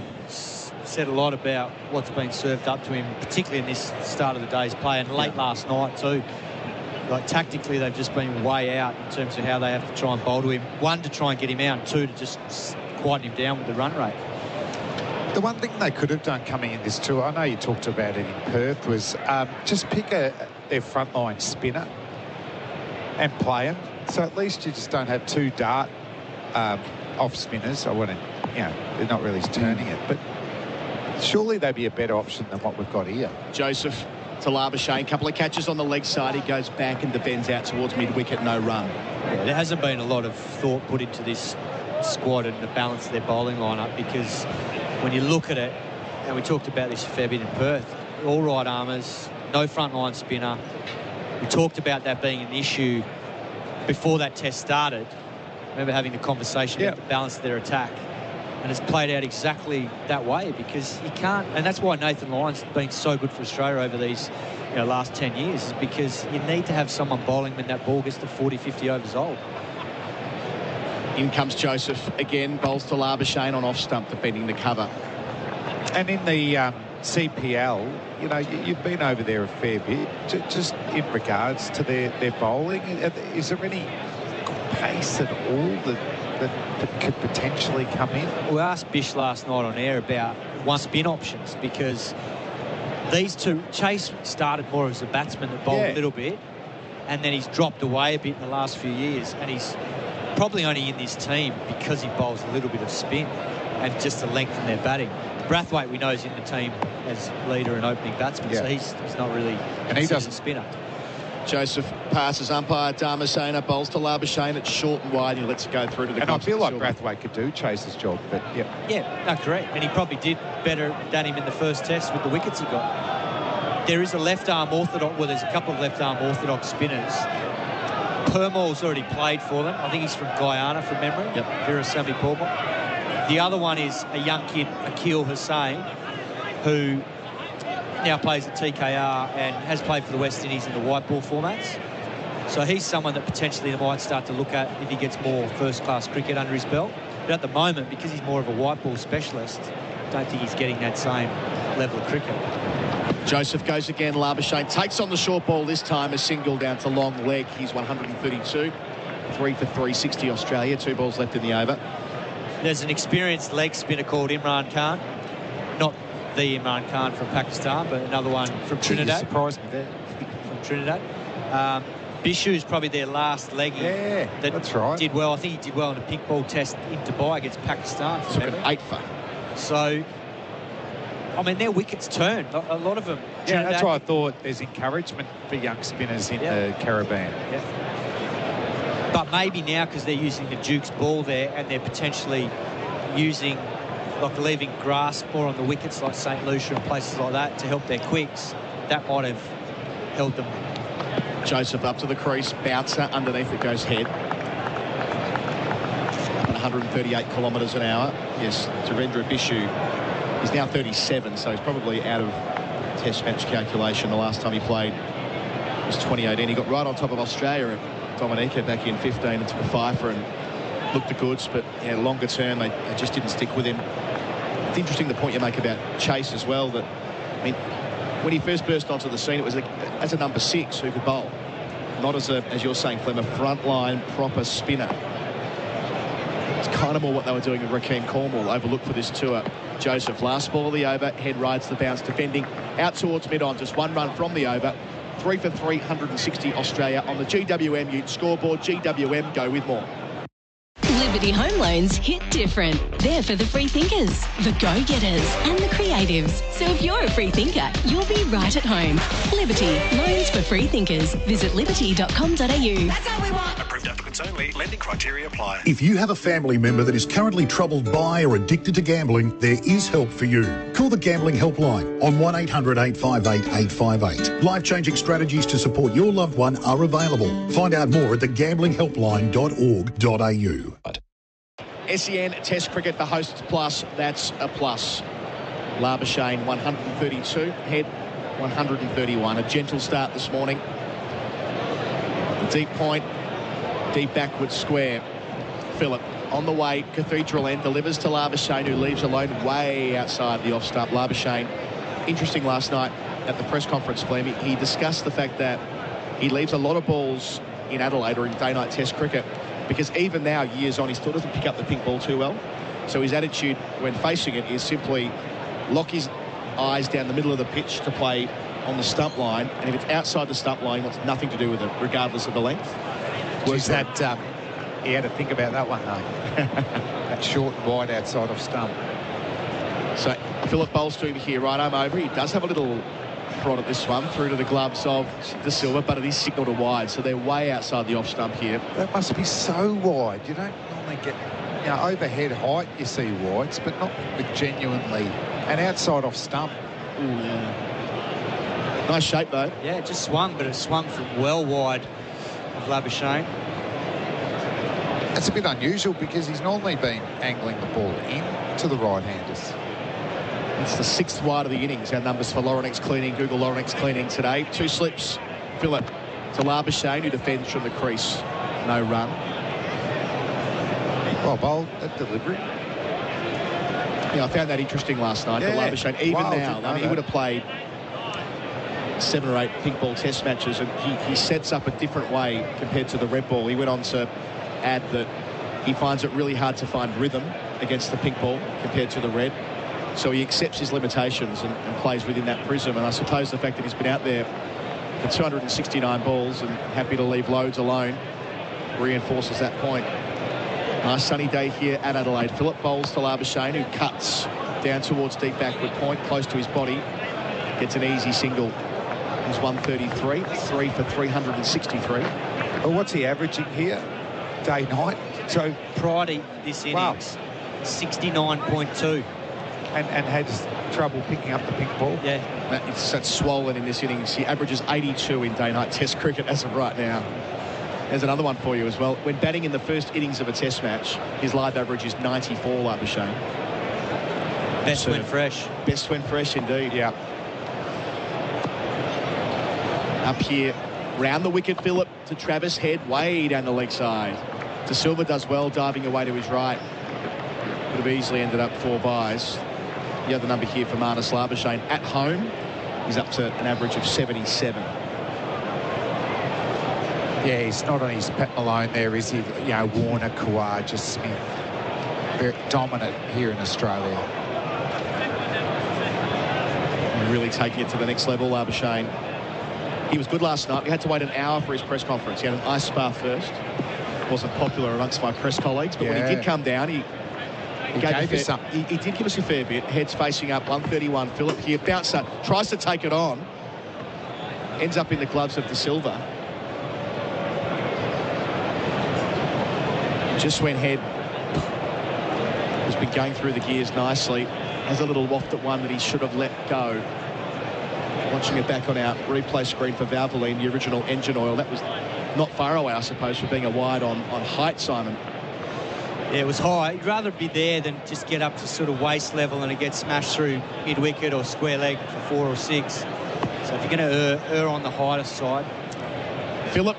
said a lot about what's been served up to him, particularly in this start of the day's play and late last night too. Like tactically, they've just been way out in terms of how they have to try and bowl to him. 1, to try and get him out, and 2, to just quieten him down with the run rate. The one thing they could have done coming in this tour, I know you talked about it in Perth, was just pick their frontline spinner and play him. So at least you just don't have 2 dart off spinners. They're not really turning it, but surely they'd be a better option than what we've got here. Joseph to Labuschagne, couple of catches on the leg side. He goes back and defends out towards mid-wicket, no run. Yeah, there hasn't been a lot of thought put into this squad and the balance of their bowling lineup, because when you look at it, and we talked about this a fair bit in Perth, all right armers, no frontline spinner. We talked about that being an issue before that test started. I remember having the conversation about the balance of their attack. And it's played out exactly that way, because you can't, and that's why Nathan Lyon's been so good for Australia over these last 10 years, is because you need to have someone bowling when that ball gets to 40, 50 overs old. In comes Joseph again, bowls to Labuschagne on off stump, defending the cover. And in the CPL, you've been over there a fair bit, just in regards to their bowling. Is there any pace at all that could potentially come in? We asked Bish last night on air about one spin options, because these two, Chase started more as a batsman that bowled a little bit, and then he's dropped away a bit in the last few years, and he's probably only in this team because he bowls a little bit of spin and just to lengthen their batting. Brathwaite, we know, is in the team as leader and opening batsman, so he's not really a spinner. Joseph passes umpire Damian, bowls to Labuschagne. It's short and wide. He lets it go through to the. And I feel like Brathwaite could do Chase's job, but correct. And he probably did better than him in the first test with the wickets he got. There is a left-arm orthodox. Well, there's a couple of left-arm orthodox spinners. Purmall's already played for them. I think he's from Guyana, from memory. Virasamy Purmall. The other one is a young kid, Akil Hussain, who now plays at TKR and has played for the West Indies in the white ball formats. So he's someone that potentially they might start to look at if he gets more first-class cricket under his belt. But at the moment, because he's more of a white ball specialist, I don't think he's getting that same level of cricket. Joseph goes again. Labuschagne takes on the short ball this time. A single down to long leg. He's 132. 3 for 360 Australia. 2 balls left in the over. There's an experienced leg spinner called Imran Khan. Not the Imran Khan from Pakistan, but another one from Trinidad. You surprised me there. From Trinidad. Bishu's probably their last leggy. Yeah, that's right. Did well. I think he did well in a pink ball test in Dubai against Pakistan. Took an 8 for. So, I mean, their wickets turn. A lot of them. Yeah, Trinidad. that's why I thought there's encouragement for young spinners in the Caribbean. Yeah. But maybe now, because they're using the Duke's ball there and they're potentially using, like leaving grass more on the wickets like St. Lucia and places like that to help their quicks, that might have held them. Joseph up to the crease, bouncer underneath, it goes head. 138 kilometres an hour. Yes, Surendra Bishu is now 37, so he's probably out of test match calculation. The last time he played was 2018. He got right on top of Australia at Dominica back in 15 and took a fifer and looked the goods, but yeah, longer term they just didn't stick with him. It's interesting the point you make about Chase as well, that, I mean, when he first burst onto the scene, it was as a number 6 who could bowl, not as a, as you're saying, Flem, a frontline proper spinner. It's kind of more what they were doing with Rakeem Cornwall, overlooked for this tour. Joseph, last ball of the over, head rides the bounce, defending out towards mid-on, just 1 run from the over. 3 for 360 Australia on the GWM Ute scoreboard. GWM, go with more. Liberty Home Loans hit different. They're for the free thinkers, the go-getters and the creatives. So if you're a free thinker, you'll be right at home. Liberty, loans for free thinkers. Visit liberty.com.au. That's all we want. Approved applicants only. Lending criteria apply. If you have a family member that is currently troubled by or addicted to gambling, there is help for you. Call the Gambling Helpline on 1800 858 858. Life-changing strategies to support your loved one are available. Find out more at thegamblinghhelpline.org.au. SEN Test Cricket, the hosts plus, that's a plus. Labuschagne 132, head 131. A gentle start this morning. Deep point, deep backward square. Phillip on the way, Cathedral end, delivers to Labuschagne, who leaves alone way outside the off stump. Labuschagne, interesting last night at the press conference, Fleming, he discussed the fact that he leaves a lot of balls in Adelaide or in day-night Test cricket, because even now, years on, he still doesn't pick up the pink ball too well. So his attitude when facing it is simply lock his eyes down the middle of the pitch to play on the stump line, and if it's outside the stump line, he wants nothing to do with it, regardless of the length. Was that he had to think about that one, though. That short and wide outside of stump. So Phillip bowls to him here, right arm over. He does have a little prod at this one through to the gloves of De Silva, but it is signalled to wide, so they're way outside the off stump here. That must be so wide. You don't normally get, you know, overhead height you see wides, but not with genuinely an outside off stump. Ooh, yeah. Nice shape though. Yeah, it just swung, but it swung from well wide of Labuschagne. That's a bit unusual because he's normally been angling the ball in to the right-handers. It's the 6th wide of the innings. Our numbers for Laurenex Cleaning. Google Laurenex Cleaning today. 2 slips. Phillip to Labuschagne, who defends from the crease. No run. Well bowled, that delivery. Yeah, I found that interesting last night. Yeah. For Labuschagne, even Wow, now, I mean, he would have played 7 or 8 pink ball Test matches, and he sets up a different way compared to the red ball. He went on to add that he finds it really hard to find rhythm against the pink ball compared to the red. So he accepts his limitations and plays within that prism. And I suppose the fact that he's been out there for 269 balls and happy to leave loads alone reinforces that point. Nice sunny day here at Adelaide. Phillip bowls to Labuschagne, who cuts down towards deep backward point, close to his body. Gets an easy single. He's 133, 3 for 363. Well, what's he averaging here? Day-night? So prior to this innings, 69.2. And had trouble picking up the pink ball. Yeah. That's swollen in this innings. He averages 82 in day-night Test cricket as of right now. There's another one for you as well. When batting in the first innings of a test match, his live average is 94, Labuschagne. Best when fresh. Best when fresh, indeed. Yeah. Up here, round the wicket, Phillip, to Travis Head, way down the leg side. De Silva does well, diving away to his right. Could have easily ended up 4 byes. The other number here for Marnus Labuschagne at home, he's up to an average of 77. Yeah, he's not on his Pat Malone there, is he? You know, Warner, Khawaja, Smith. Very dominant here in Australia. And really taking it to the next level, Labuschagne. He was good last night. We had to wait an hour for his press conference. He had an ice spa first. Wasn't popular amongst my press colleagues, but when he did come down, he gave us something. He did give us a fair bit. Heads facing up, 131. Phillip here, bouncer, tries to take it on. Ends up in the gloves of De Silva. Just when Head has been going through the gears nicely, has a little waft at one that he should have let go. Watching it back on our replay screen for Valvoline, the original engine oil, that was not far away, I suppose, for being a wide on height, Simon. Yeah, it was high. You'd rather be there than just get up to sort of waist level and it gets smashed through mid-wicket or square leg for 4 or 6. So if you're going to err on the higher side. Phillip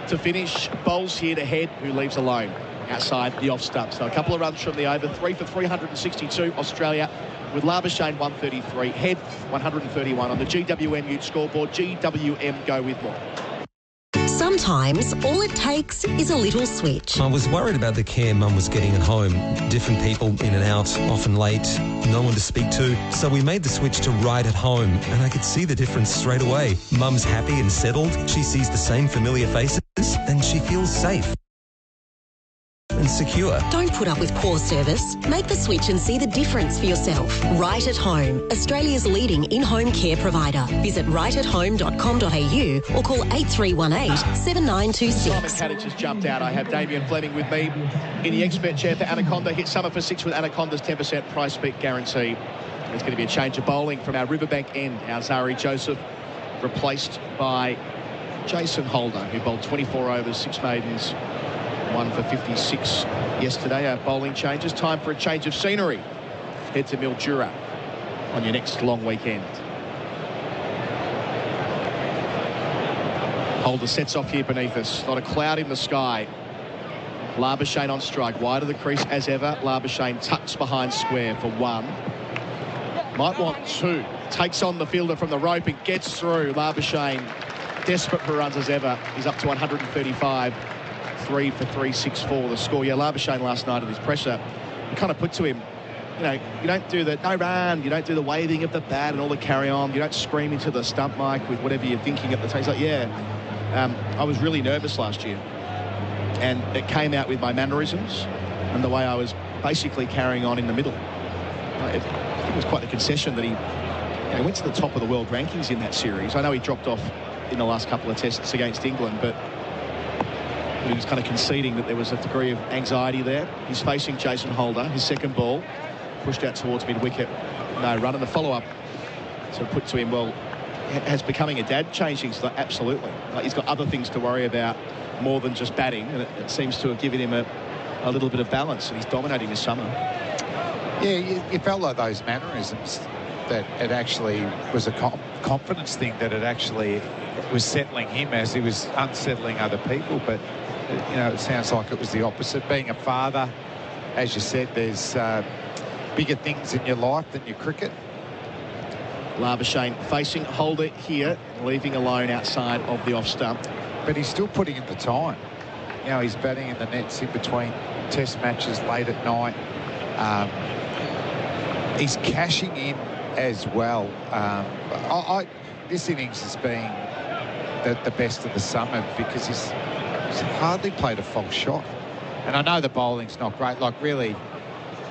to finish, bowls here to Head, who leaves alone outside the off stump. So a couple of runs from the over, 3 for 362, Australia, with Labuschagne 133, Head 131 on the GWM Ute scoreboard. GWM, go with more. Sometimes all it takes is a little switch. I was worried about the care Mum was getting at home. Different people in and out, often late, no one to speak to. So we made the switch to Right at Home, and I could see the difference straight away. Mum's happy and settled. She sees the same familiar faces, and she feels safe and secure. Don't put up with poor service. Make the switch and see the difference for yourself. Right at Home, Australia's leading in-home care provider. Visit rightathome.com.au or call 8318 7926. Simon Katich has jumped out. I have Damian Fleming with me in the expert chair for Anaconda. Hit summer for 6 with Anaconda's 10% price beat guarantee. There's going to be a change of bowling from our Riverbank end. Our Zari Joseph replaced by Jason Holder, who bowled 24 overs, 6 maidens, 1 for 56 yesterday. Our bowling changes. Time for a change of scenery. Head to Mildura on your next long weekend. Holder sets off here beneath us. Not a cloud in the sky. Labuschagne on strike. Wide of the crease as ever. Labuschagne tucks behind square for 1. Might want 2. Takes on the fielder from the rope and gets through. Labuschagne desperate for runs as ever. He's up to 135. 3 for 364 the score. Yeah, Labuschagne last night at his pressure, you kind of put to him, you know, you don't do the no run, you don't do the waving of the bat and all the carry on, you don't scream into the stump mic with whatever you're thinking at the time. He's like, yeah, I was really nervous last year, and it came out with my mannerisms and the way I was basically carrying on in the middle. I think it was quite a concession that he went to the top of the world rankings in that series. I know he dropped off in the last couple of tests against England, but he was kind of conceding that there was a degree of anxiety there. He's facing Jason Holder. His second ball pushed out towards mid-wicket. No run. And the follow-up sort of put to him, well, has becoming a dad changing? So absolutely. Like, he's got other things to worry about more than just batting. And it seems to have given him a little bit of balance. And he's dominating this summer. Yeah, you felt like those mannerisms, that it actually was a confidence thing, that it actually was settling him as he was unsettling other people. But you know, it sounds like it was the opposite. Being a father, as you said, there's bigger things in your life than your cricket. Labuschagne facing Holder here, leaving alone outside of the off stump. But he's still putting in the time. You know, he's batting in the nets in between test matches late at night. He's cashing in as well. This innings has been the best of the summer because he's hardly played a false shot. And I know the bowling's not great. Like, really,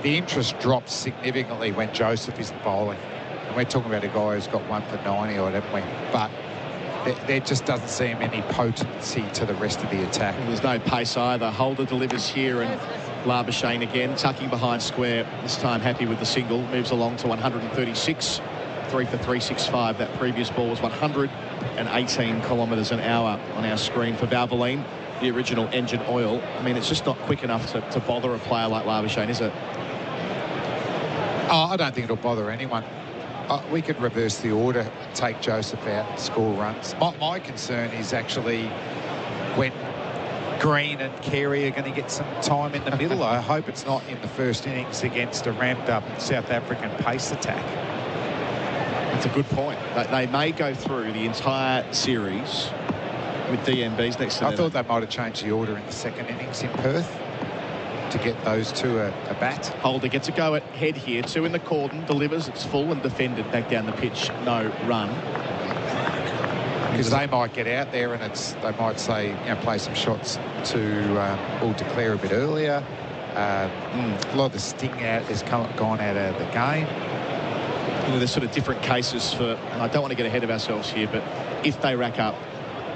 the interest drops significantly when Joseph isn't bowling. And we're talking about a guy who's got 1 for 90 or whatever. But there just doesn't seem any potency to the rest of the attack. And there's no pace either. Holder delivers here, and Labuschagne again tucking behind square. This time happy with the single. Moves along to 136. 3 for 365. That previous ball was 118 kilometres an hour on our screen for Valvoline. the original engine oil. I mean, it's just not quick enough to bother a player like Labuschagne, is it? Oh, I don't think it'll bother anyone. We could reverse the order, take Joseph out, score runs. My concern is actually when Green and Carey are going to get some time in the middle. I hope it's not in the first innings against a ramped-up South African pace attack. That's a good point. They may go through the entire series with DMBs next to them. I thought they might have changed the order in the second innings in Perth to get those two a bat. Holder gets a go at head here. 2 in the cordon, delivers. It's full and defended back down the pitch. No run. Because they might get out there and they might say, you know, play some shots to or declare a bit earlier. A lot of the sting out has gone out of the game. You know, there's sort of different cases for, and I don't want to get ahead of ourselves here, but if they rack up,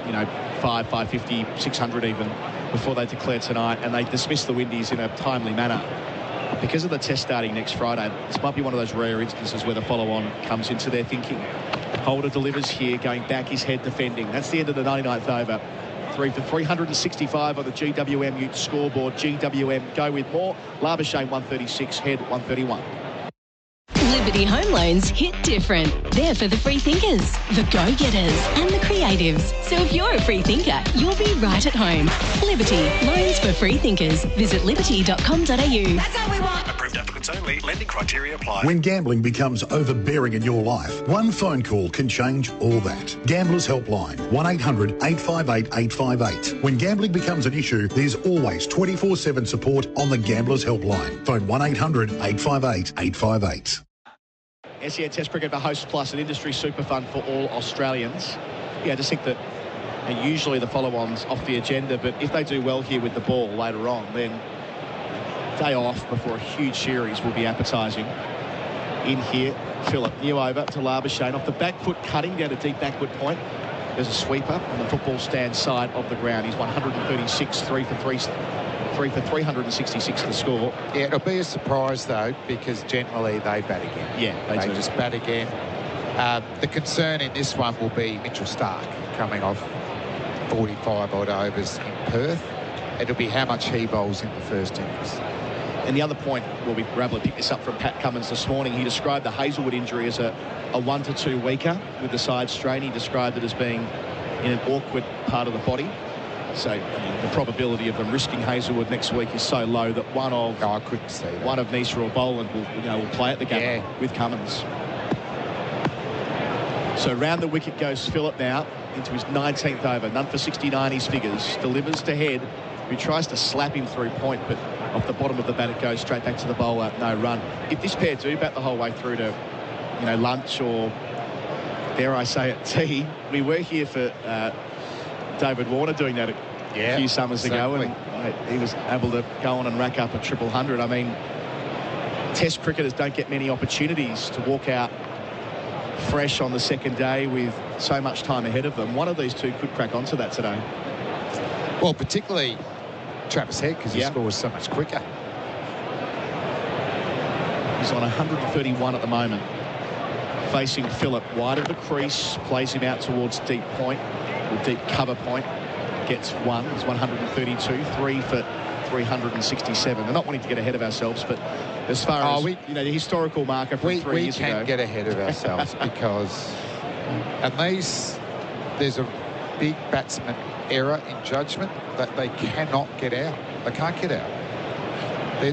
you know, 550, 600 even, before they declare tonight, and they dismiss the Windies in a timely manner, because of the test starting next Friday, this might be one of those rare instances where the follow-on comes into their thinking. Holder delivers here, going back his head defending. That's the end of the 99th over. 3 for 365 on the GWM Ute scoreboard. GWM go with more. Labuschagne 136, head 131. Liberty Home Loans hit different. They're for the free thinkers, the go-getters and the creatives. So if you're a free thinker, you'll be right at home. Liberty, loans for free thinkers. Visit liberty.com.au. That's all we want. Approved applicants only. Lending criteria apply. When gambling becomes overbearing in your life, one phone call can change all that. Gamblers Helpline, 1-800-858-858. When gambling becomes an issue, there's always 24/7 support on the Gamblers Helpline. Phone 1-800-858-858. SEN Test Cricket for Host Plus, an industry super fund for all Australians. Yeah, I just think that usually the follow-ons off the agenda, but if they do well here with the ball later on, then day off before a huge series will be appetising. In here, Phillip, new over to Labuschagne, off the back foot, cutting down a deep backward point. There's a sweeper on the football stand side of the ground. He's 136, 3 for 366 to score. Yeah, it'll be a surprise though, because generally they bat again. Yeah, they just bat again. The concern in this one will be Mitchell Starc coming off 45 odd overs in Perth. It'll be how much he bowls in the first innings. And the other point, well, we were able to pick this up from Pat Cummins this morning. He described the Hazelwood injury as a 1 to 2 weeker with the side strain. He described it as being in an awkward part of the body. So the probability of them risking Hazelwood next week is so low that one of Neisha or Boland will play at the game with Cummins. So round the wicket goes Phillip now into his 19th over. None for 69 his figures. Delivers to Head, who tries to slap him through point, but off the bottom of the bat it goes straight back to the bowler. No run. If this pair do bat the whole way through to lunch or dare I say it, tea, we were here for David Warner doing that a few summers ago, and he was able to go on and rack up a 100. I mean, Test cricketers don't get many opportunities to walk out fresh on the second day with so much time ahead of them. One of these two could crack onto that today. Well, particularly Travis Head, because he scores so much quicker. He's on 131 at the moment. Facing Phillip, wide of the crease, plays him out towards deep point, or deep cover point. Gets one. It's 132, 3 for 367. We're not wanting to get ahead of ourselves, but as far as the historical marker from 3 years ago, we can get ahead of ourselves because there's a big batsman error in judgment that they cannot get out. They can't get out.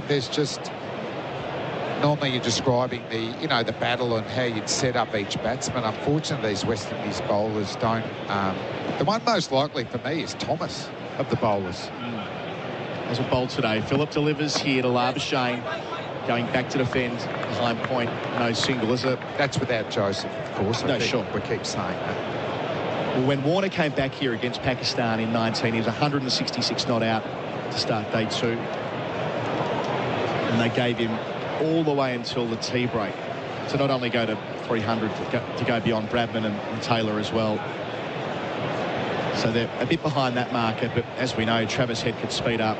There's just normally you're describing the battle and how you'd set up each batsman. Unfortunately, these West Indies bowlers don't. The one most likely for me is Thomas of the bowlers. As a bowl today, Phillip delivers here to Labuschagne, going back to defend behind point. No single, is it? That's without Joseph, of course. No, sure. We keep saying that. Well, when Warner came back here against Pakistan in 19, he was 166 not out to start day 2. And they gave him all the way until the tea break to not only go to 300, to go beyond Bradman and Taylor as well. So they're a bit behind that marker, but as we know, Travis Head could speed up.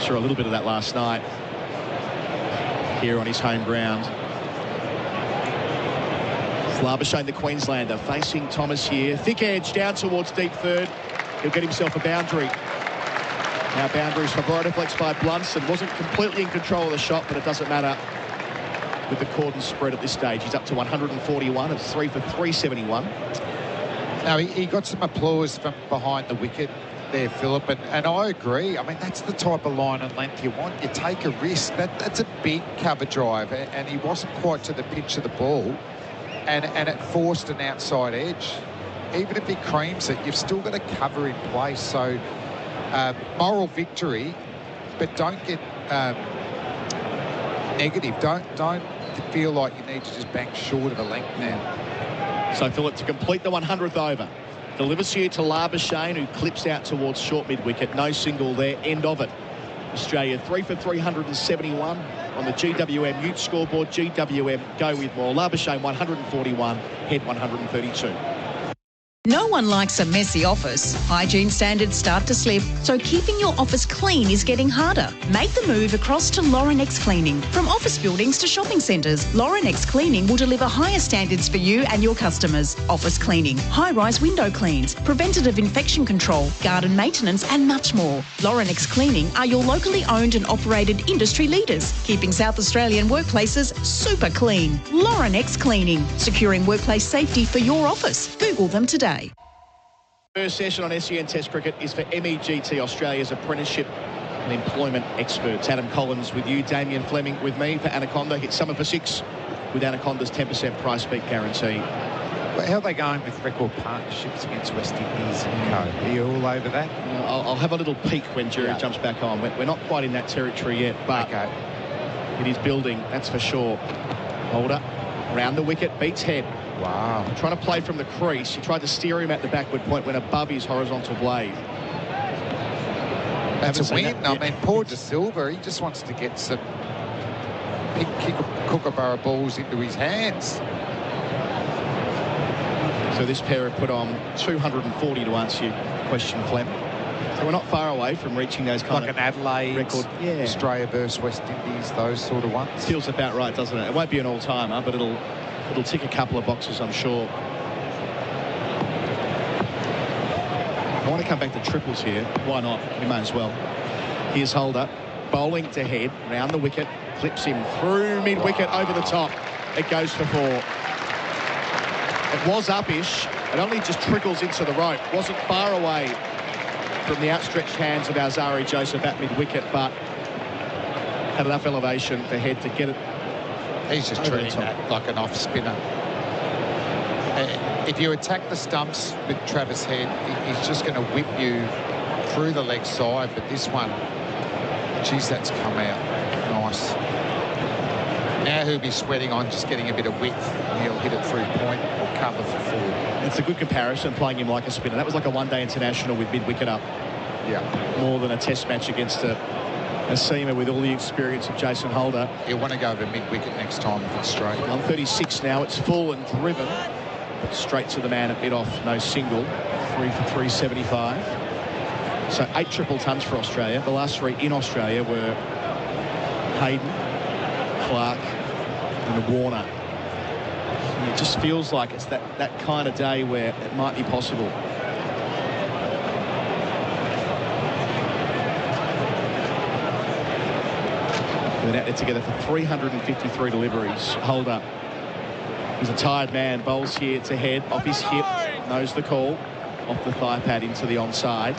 Saw a little bit of that last night here on his home ground. Labuschagne, the Queenslander, facing Thomas here. Thick edge down towards deep third. He'll get himself a boundary. Now boundaries for Bharat by Blunston. Wasn't completely in control of the shot, but it doesn't matter with the cordon spread at this stage. He's up to 141. It's 3 for 371. Now, he got some applause from behind the wicket there, Philip, and I agree. I mean, that's the type of line and length you want. You take a risk. That's a big cover drive, and he wasn't quite to the pitch of the ball, and it forced an outside edge. Even if he creams it, you've still got a cover in place. So, moral victory, but don't get negative. Don't feel like you need to just bank short of a length now. So Philip, to complete the 100th over, delivers here to Labuschagne, who clips out towards short mid-wicket. No single there, end of it. Australia 3 for 371 on the GWM Ute scoreboard. GWM go with more. Labuschagne 141, Head 132. No one likes a messy office. Hygiene standards start to slip, so keeping your office clean is getting harder. Make the move across to Laurenex Cleaning. From office buildings to shopping centres, Laurenex Cleaning will deliver higher standards for you and your customers. Office cleaning, high-rise window cleans, preventative infection control, garden maintenance and much more. Laurenex Cleaning are your locally owned and operated industry leaders, keeping South Australian workplaces super clean. Laurenex Cleaning, securing workplace safety for your office. Google them today. First session on SEN Test Cricket is for MEGT, Australia's apprenticeship and employment experts. Adam Collins with you, Damian Fleming with me for Anaconda. Hit summer for 6 with Anaconda's 10% price beat guarantee. But how are they going with record partnerships against West Indies and Co? Are you all over that? I'll have a little peek when Gerard jumps back on. We're not quite in that territory yet, but it is building, that's for sure. Holder, round the wicket, beats Head. Wow. Trying to play from the crease. He tried to steer him at the backward point when above his horizontal blade. That's a win. I mean, poor De Silva, he just wants to get some big kookaburra balls into his hands. So this pair have put on 240 to answer your question, Clem. So we're not far away from reaching those kind like of an Adelaide record. Yeah. Australia versus West Indies, those sort of ones. Feels about right, doesn't it? It won't be an all-timer, but it'll tick a couple of boxes, I'm sure. I want to come back to triples here. Why not? We may as well. Here's Holder, bowling to Head, round the wicket, clips him through mid-wicket, over the top. It goes for 4. It was up-ish. It only just trickles into the rope. Wasn't far away from the outstretched hands of Alzari Joseph at mid-wicket, but had enough elevation for Head to get it. He's just treating that like an off-spinner. If you attack the stumps with Travis Head, he's just going to whip you through the leg side. But this one, geez, that's come out. Nice. Now he'll be sweating on just getting a bit of width. And he'll hit it through point or cover for 4. It's a good comparison, playing him like a spinner. That was like a one-day international with mid-wicket up. Yeah. More than a test match against a seamer with all the experience of Jason Holder. He'll want to go to mid-wicket next time if it's straight. On 36 now, it's full and driven. But straight to the man at mid-off, no single. 3 for 375. So 8 triple tons for Australia. The last 3 in Australia were Hayden, Clark and Warner. And it just feels like it's that kind of day where it might be possible. They're out there together for 353 deliveries. Holder, he's a tired man, bowls here to Head, off his hip, knows the call, off the thigh pad into the onside.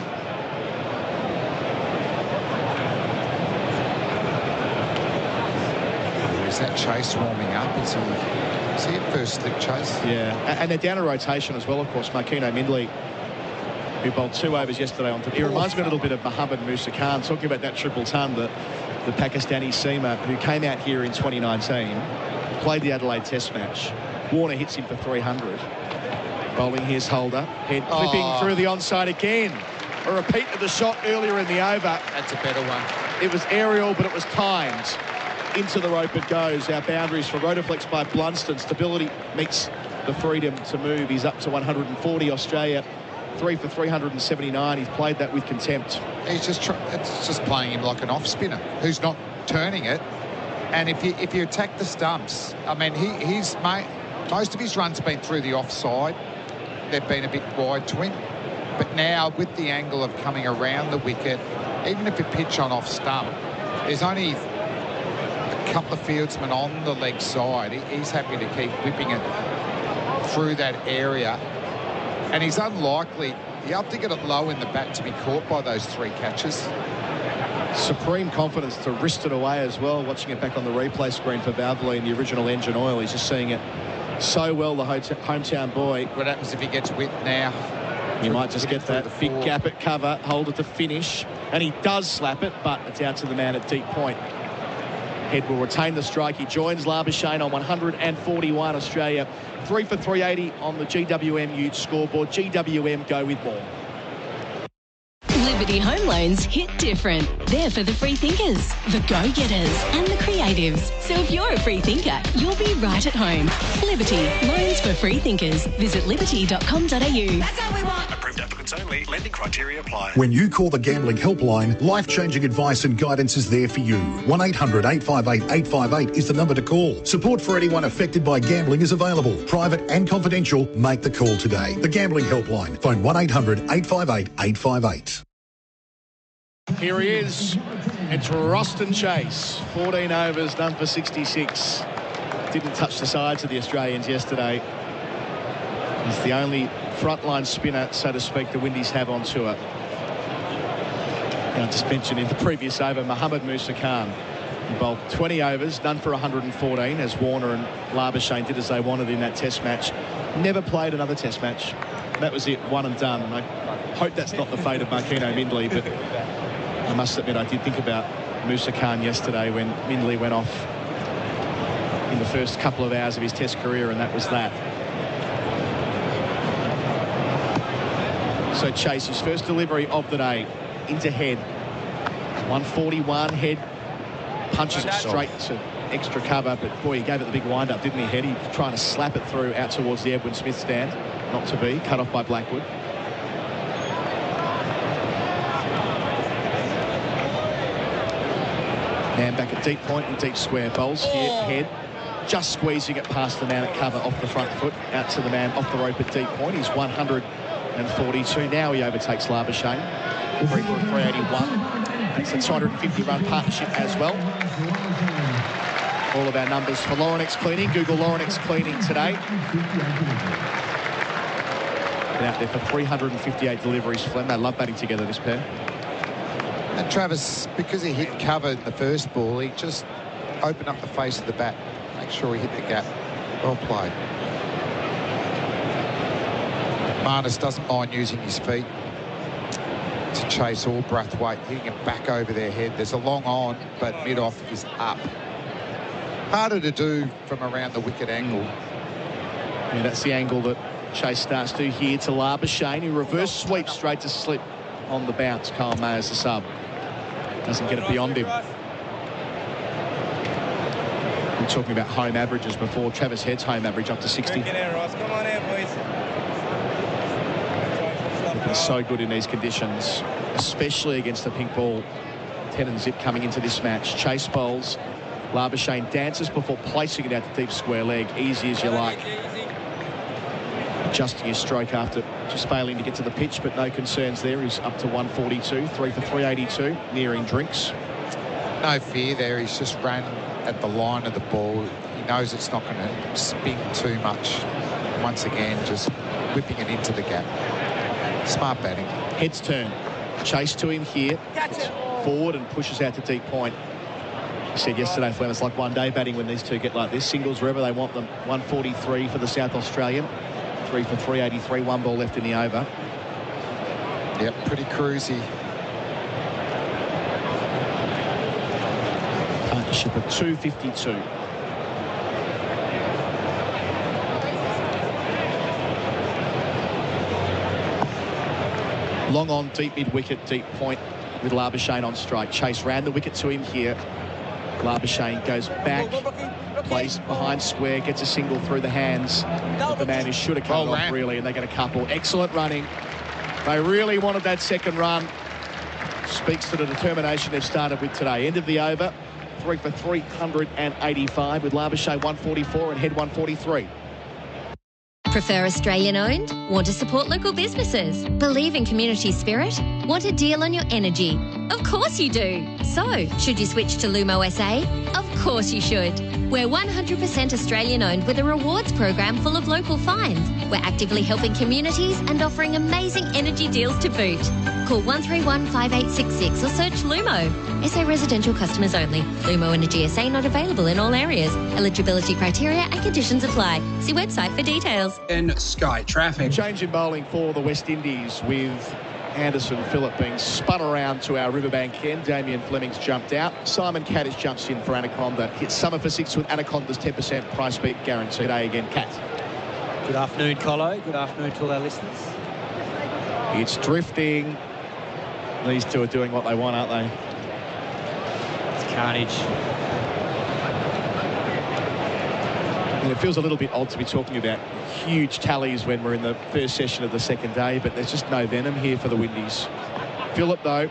Is that Chase warming up? Is he at first slip Chase? Yeah, and they're down a rotation as well, of course. Markino Mindley, who bowled 2 overs yesterday on. He reminds me a little bit of Mohammad Musa Khan, talking about that triple ton, the Pakistani seamer who came out here in 2019, played the Adelaide Test match. Warner hits him for 300. Bowling, here's Holder. Head clipping through the onside again. A repeat of the shot earlier in the over. That's a better one. It was aerial, but it was timed. Into the rope it goes. Our boundaries for Rotoflex by Blunston. Stability meets the freedom to move. He's up to 140. Australia 3 for 379. He's played that with contempt. He's just it's just playing him like an off-spinner who's not turning it. And if you attack the stumps, I mean, most of his runs been through the offside. They've been a bit wide to him. But now, with the angle of coming around the wicket, even if you pitch on off stump, there's only a couple of fieldsmen on the leg side. He's happy to keep whipping it through that area. And he's unlikely, you have to get it low in the bat to be caught by those 3 catches. Supreme confidence to wrist it away as well. Watching it back on the replay screen for Whateley in the original engine oil. He's just seeing it so well, the hometown boy. What happens if he gets whipped now? He might just get that big gap at cover, hold it to finish, and he does slap it, but it's out to the man at deep point. Head will retain the strike. He joins Labuschagne on 141. Australia 3 for 380 on the GWM Ute scoreboard. GWM go with more. Liberty Home Loans hit different. They're for the free thinkers, the go-getters and the creatives. So if you're a free thinker, you'll be right at home. Liberty, loans for free thinkers. Visit liberty.com.au. That's how we want. Approved applicants only. Lending criteria apply. When you call the Gambling Helpline, life-changing advice and guidance is there for you. 1-800-858-858 is the number to call. Support for anyone affected by gambling is available. Private and confidential. Make the call today. The Gambling Helpline. Phone 1-800-858-858. Here he is. It's Roston Chase. 14 overs, done for 66. Didn't touch the sides of the Australians yesterday. He's the only frontline spinner, so to speak, the Windies have on tour. Now, just mentioned in the previous over, Mohammad Musa Khan. He bowled 20 overs, done for 114, as Warner and Labuschagne did as they wanted in that test match. Never played another test match. That was it, one and done. And I hope that's not the fate of Markino Mindley, but I must admit I did think about Musa Khan yesterday when Mindley went off in the first couple of hours of his test career, and that was that. So Chase, his first delivery of the day, into head. 141, head punches it straight to extra cover, but boy, he gave it the big wind-up, didn't he, Head? He was trying to slap it through out towards the Edwin Smith stand. Not to be, cut off by Blackwood. Man back at deep point and deep square. Bowls here, Head. Just squeezing it past the man at cover off the front foot, out to the man off the rope at deep point. He's 142. Now he overtakes Labuschagne. 3 for 381. It's a 250-run partnership as well. All of our numbers for Laurenex Cleaning. Google Laurenex Cleaning today. Been out there for 358 deliveries, Flem. They love batting together, this pair. And Travis, because he hit cover in the first ball, he just opened up the face of the bat. Make sure he hit the gap. Well played. Marnus doesn't mind using his feet to chase all Brathwaite, hitting it back over their head. There's a long on, but mid-off is up. Harder to do from around the wicket angle. Yeah, that's the angle that Chase starts to here to Labuschagne, who reverse sweep straight to slip on the bounce. Kyle Mayer's the sub. Doesn't get it beyond him. We're talking about home averages before. Travis Head's home average up to 60. They're so good in these conditions, especially against the pink ball. 10 and zip coming into this match. Chase bowls. Labuschagne dances before placing it out to deep square leg. Easy as you like. Adjusting his stroke after just failing to get to the pitch, but no concerns there. He's up to 142, 3 for 382, nearing drinks. No fear there. He's just ran at the line of the ball. He knows it's not going to spin too much. Once again, just whipping it into the gap. Smart batting. Head's turn. Chase to him here. Forward and pushes out to deep point. I said yesterday, Flem, it's like one day batting when these two get like this. Singles wherever they want them. 143 for the South Australian. 3 for 383, 1 ball left in the over. Yep, pretty cruisy. Partnership of 252. Long on, deep mid-wicket, deep point with Labuschagne on strike. Chase ran the wicket to him here. Labuschagne goes back, plays behind square, gets a single through the hands of the man who should have come off, really, and they get a couple. Excellent running. They really wanted that second run. Speaks to the determination they've started with today. End of the over, 3 for 385 with Labuschagne 144 and Head 143. Prefer Australian owned? Want to support local businesses? Believe in community spirit? Want a deal on your energy? Of course you do. So, should you switch to Lumo SA? Of course you should. We're 100% Australian owned with a rewards program full of local finds. We're actively helping communities and offering amazing energy deals to boot. Call 131 5866 or search Lumo. SA residential customers only. Lumo Energy SA not available in all areas. Eligibility criteria and conditions apply. See website for details. And Sky Traffic. Change in bowling for the West Indies with Anderson Phillip being spun around to our Riverbank end. Damian Fleming's jumped out. Simon Katich jumps in for Anaconda. Hits summer for 6 with Anaconda's 10% price beat guarantee. Today again, Kat. Good afternoon, Colo. Good afternoon to all our listeners. It's drifting. These two are doing what they want, aren't they? It's carnage. And it feels a little bit odd to be talking about huge tallies when we're in the first session of the second day, but there's just no venom here for the Windies. Phillip, though,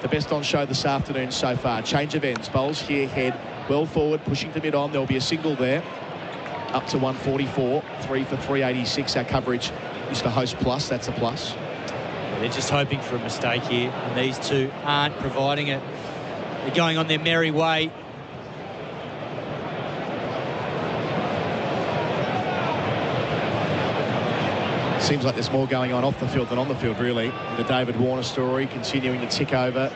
the best on show this afternoon so far. Change of ends. Bowls here, head well forward, pushing to mid-on. There'll be a single there. Up to 144. 3 for 386. Our coverage is for Host Plus. That's a plus. They're just hoping for a mistake here, and these two aren't providing it. They're going on their merry way. Seems like there's more going on off the field than on the field, really. The David Warner story continuing to tick over.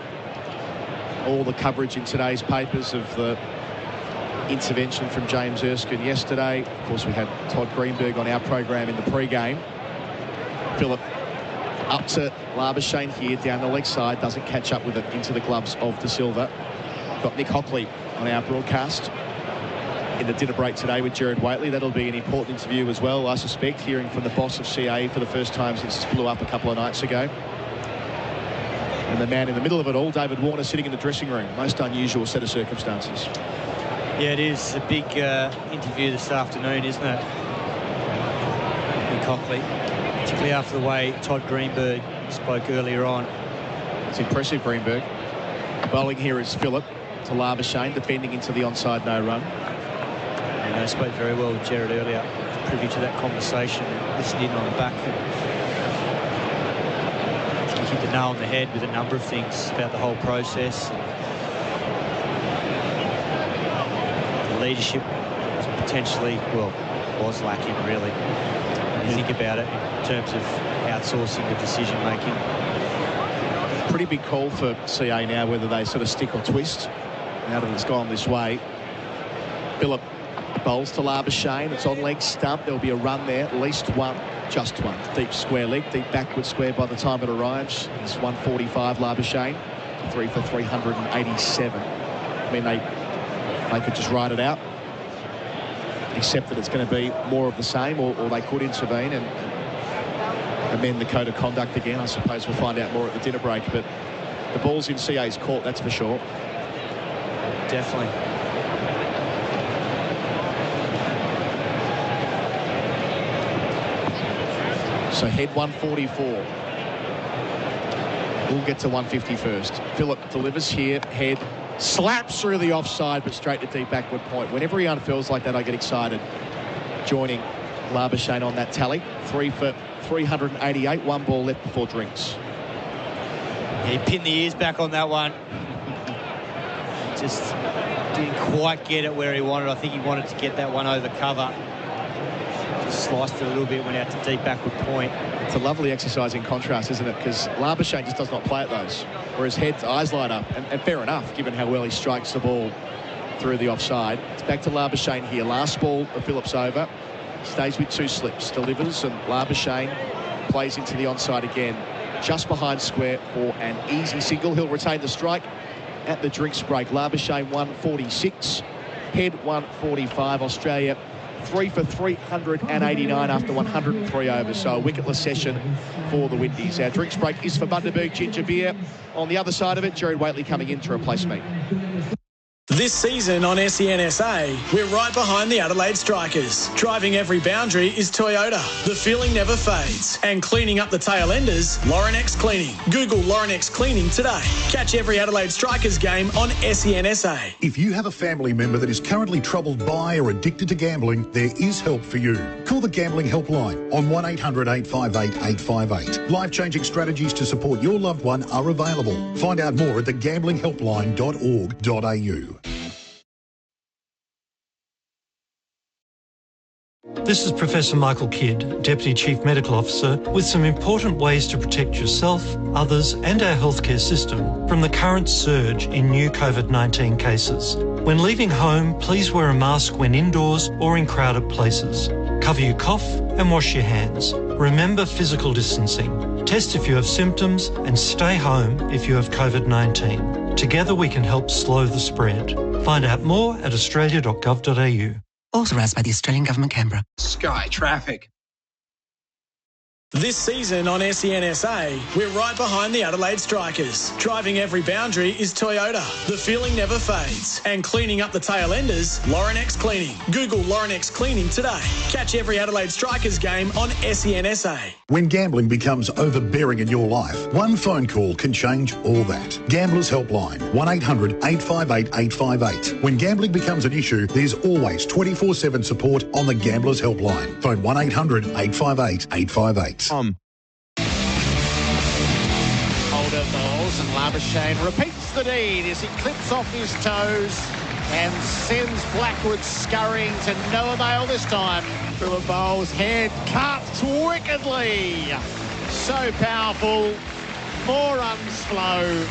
All the coverage in today's papers of the intervention from James Erskine yesterday. Of course, we had Todd Greenberg on our program in the pre-game. Phillip up to Labuschagne here, down the leg side, doesn't catch up with it into the gloves of De Silva. Got Nick Hockley on our broadcast in the dinner break today with Gerard Whateley. That'll be an important interview as well, I suspect, hearing from the boss of CA for the first time since it blew up a couple of nights ago. And the man in the middle of it all, David Warner, sitting in the dressing room. Most unusual set of circumstances. Yeah, it is a big interview this afternoon, isn't it? Nick Hockley, particularly after the way Todd Greenberg spoke earlier on. It's impressive, Greenberg. Bowling here is Phillip to Labuschagne, defending into the onside no run. And I spoke very well with Gerard earlier, privy to that conversation, listened in on the back. He hit the nail on the head with a number of things about the whole process. The leadership was potentially, well, was lacking really. When you think about it in terms of outsourcing the decision making. Pretty big call for CA now, whether they sort of stick or twist. Now that it's gone this way. Phillip bowls to Labuschagne. It's on leg stump. There'll be a run there, at least one, just one. Deep square leg, deep backward square by the time it arrives. It's 145 Labuschagne, 3 for 387. I mean, they could just ride it out, accept that it's going to be more of the same, or they could intervene and amend the code of conduct again. I suppose we'll find out more at the dinner break, but the ball's in CA's court, that's for sure. Definitely. So head 144. We'll get to 150 first. Phillip delivers here, head slaps through the offside, but straight to deep backward point. Whenever he unfurls like that, I get excited. Joining Labuschagne on that tally. 3 for 388. One ball left before drinks. He pinned the ears back on that one. Just didn't quite get it where he wanted. I think he wanted to get that one over cover. Just sliced it a little bit, went out to deep backward point. It's a lovely exercise in contrast, isn't it? Because Labuschagne just does not play at those. Whereas Head's eyes light up. And fair enough, given how well he strikes the ball through the offside. It's back to Labuschagne here. Last ball of Phillip's over. Stays with 2 slips. Delivers, and Labuschagne plays into the onside again. Just behind square for an easy single. He'll retain the strike at the drinks break. Labuschagne 146. Head 145. Australia 3 for 389 after 103 overs. So a wicketless session for the Windies. Our drinks break is for Bundaberg Ginger Beer. On the other side of it, Gerard Whateley coming in to replace me. This season on SENSA, we're right behind the Adelaide Strikers. Driving every boundary is Toyota. The feeling never fades. And cleaning up the tail enders, Laurenex Cleaning. Google Laurenex Cleaning today. Catch every Adelaide Strikers game on SENSA. If you have a family member that is currently troubled by or addicted to gambling, there is help for you. Call the Gambling Helpline on 1800 858 858. Life-changing strategies to support your loved one are available. Find out more at thegambling.helpline.org.au. This is Professor Michael Kidd, Deputy Chief Medical Officer, with some important ways to protect yourself, others and our healthcare system from the current surge in new COVID-19 cases. When leaving home, please wear a mask when indoors or in crowded places. Cover your cough and wash your hands. Remember physical distancing. Test if you have symptoms and stay home if you have COVID-19. Together we can help slow the spread. Find out more at australia.gov.au. Authorised by the Australian Government, Canberra. Sky Traffic. This season on SENSA, we're right behind the Adelaide Strikers. Driving every boundary is Toyota. The feeling never fades. And cleaning up the tail enders, Laurenex Cleaning. Google Laurenex Cleaning today. Catch every Adelaide Strikers game on SENSA. When gambling becomes overbearing in your life, one phone call can change all that. Gamblers Helpline, 1800 858 858. When gambling becomes an issue, there's always 24/7 support on the Gamblers Helpline. Phone 1800 858 858. Holder bowls and Labuschagne repeats the deed as he clips off his toes and sends Blackwood scurrying to no avail this time. Philip Bowles' head cuts wickedly. So powerful. More runs flow.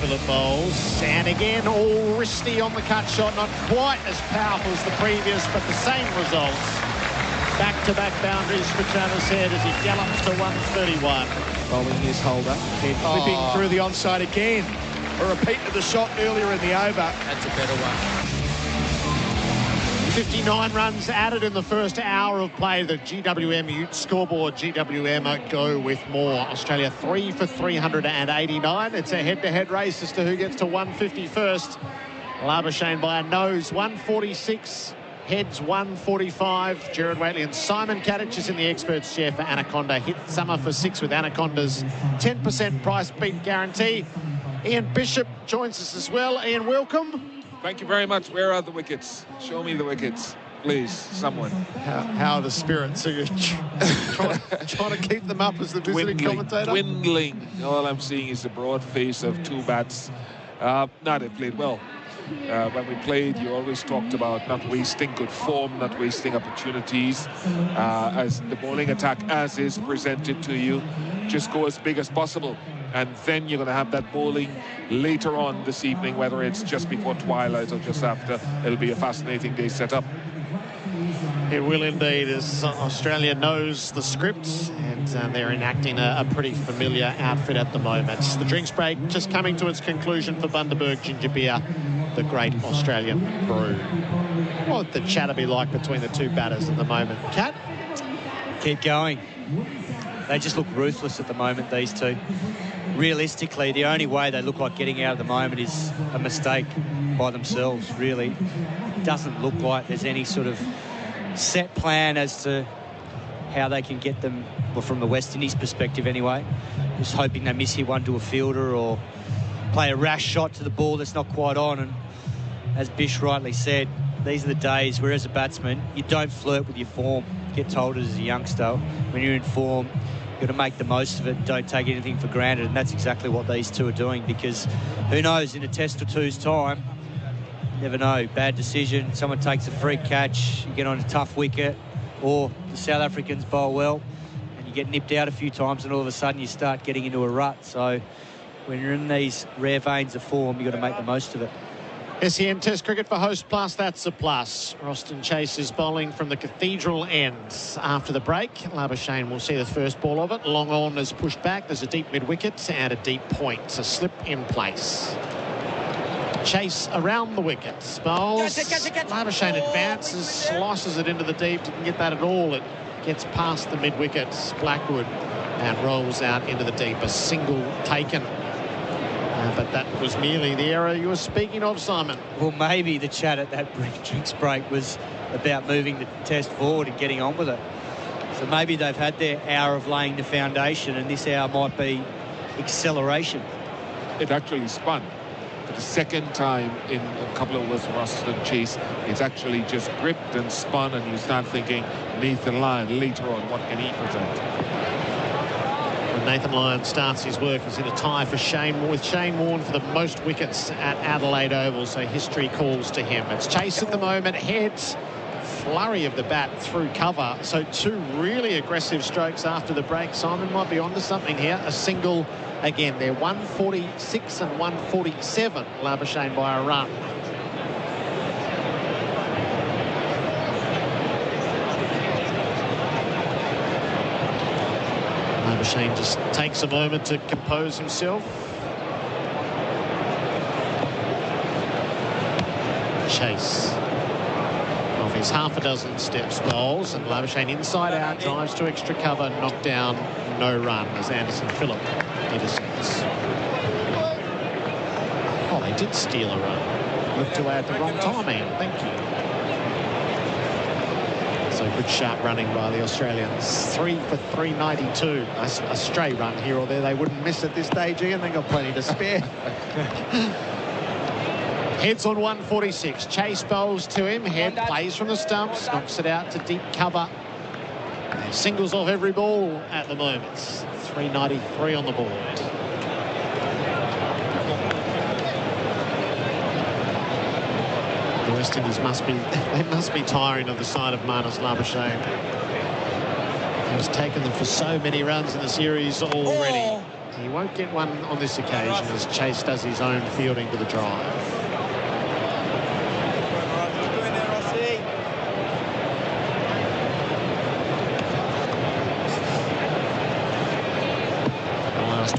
Philip Bowles, and again all wristy on the cut shot, not quite as powerful as the previous, but the same results. Back-to-back boundaries for Travis Head as he gallops to 131. Bowling his Holder. Head flipping through the onside again. A repeat of the shot earlier in the over. That's a better one. 59 runs added in the first hour of play. The GWM Ute scoreboard. GWM go with more. Australia 3 for 389. It's a head-to-head race as to who gets to 150 first. Labuschagne by a nose, 146. Heads 145. Gerard, Whateley and Simon Katich is in the experts chair for Anaconda. Hit Summer for 6 with Anaconda's 10% price beat guarantee. Ian Bishop joins us as well. Ian, welcome. Thank you very much. Where are the wickets? Show me the wickets, please, someone. How are the spirits? Are you trying to keep them up as the visiting commentator? Dwindling. All I'm seeing is the broad face of 2 bats. No, they played well. When we played, you always talked about not wasting good form, not wasting opportunities. As the bowling attack as is presented to you, just go as big as possible. And then you're going to have that bowling later on this evening, whether it's just before twilight or just after. It'll be a fascinating day set up. It will indeed, as Australia knows the script, and they're enacting a pretty familiar outfit at the moment. The drinks break just coming to its conclusion for Bundaberg Ginger Beer, the great Australian brew. What would the chatter be like between the two batters at the moment? Kat? Keep going. They just look ruthless at the moment, these two. Realistically, the only way they look like getting out at the moment is a mistake by themselves, really. It doesn't look like there's any sort of set plan as to how they can get them, well, from the West Indies perspective anyway. Just hoping they miss hit one to a fielder or play a rash shot to the ball that's not quite on. And as Bish rightly said, these are the days where as a batsman, you don't flirt with your form. You get told as a youngster, when you're in form, you've got to make the most of it. Don't take anything for granted. And that's exactly what these two are doing, because who knows, in a test or two's time, never know, bad decision, someone takes a free catch, you get on a tough wicket, or the South Africans bowl well and you get nipped out a few times and all of a sudden you start getting into a rut. So when you're in these rare veins of form, you've got to make the most of it. SEN Test Cricket for Host Plus, that's a plus. Roston Chase is bowling from the Cathedral end. After the break, Labuschagne will see the first ball of it. Long on is pushed back. There's a deep mid-wicket and a deep point. A slip in place. Chase around the wickets. Bowls. Labuschagne advances, slices it into the deep. Didn't get that at all. It gets past the mid-wickets. Blackwood and rolls out into the deep. A single taken. But that was merely the error you were speaking of, Simon. Well, maybe the chat at that drinks break was about moving the test forward and getting on with it. So maybe they've had their hour of laying the foundation, and this hour might be acceleration. It actually spun. For the second time in a couple of overs for Ruston Chase, it's actually just gripped and spun, and you start thinking Nathan Lyon later on, what can he present? When Nathan Lyon starts his work, he's in a tie for Shane Warne for the most wickets at Adelaide Oval, so history calls to him. It's Chase at the moment, heads, flurry of the bat through cover, so two really aggressive strokes after the break. Simon might be onto something here. A single again. They're 146 and 147, Labuschagne by a run. Labuschagne just takes a moment to compose himself. Chase off his half a dozen steps bowls, and Labuschagne inside out, drives to extra cover, knocked down, no run as Anderson Phillip intercepts. Oh, they did steal a run. Looked away at the wrong time, Ian. Thank you. So good sharp running by the Australians. 3 for 392. A stray run here or there they wouldn't miss at this stage, Ian. They got plenty to spare. Heads on 146. Chase bowls to him. Head plays from the stumps, knocks it out to deep cover. And singles off every ball at the moment. 393 on the board. The West Indies must be tiring of the side of Marnus Labuschagne. He's taken them for so many runs in the series already. He won't get one on this occasion as Chase does his own fielding to the drive.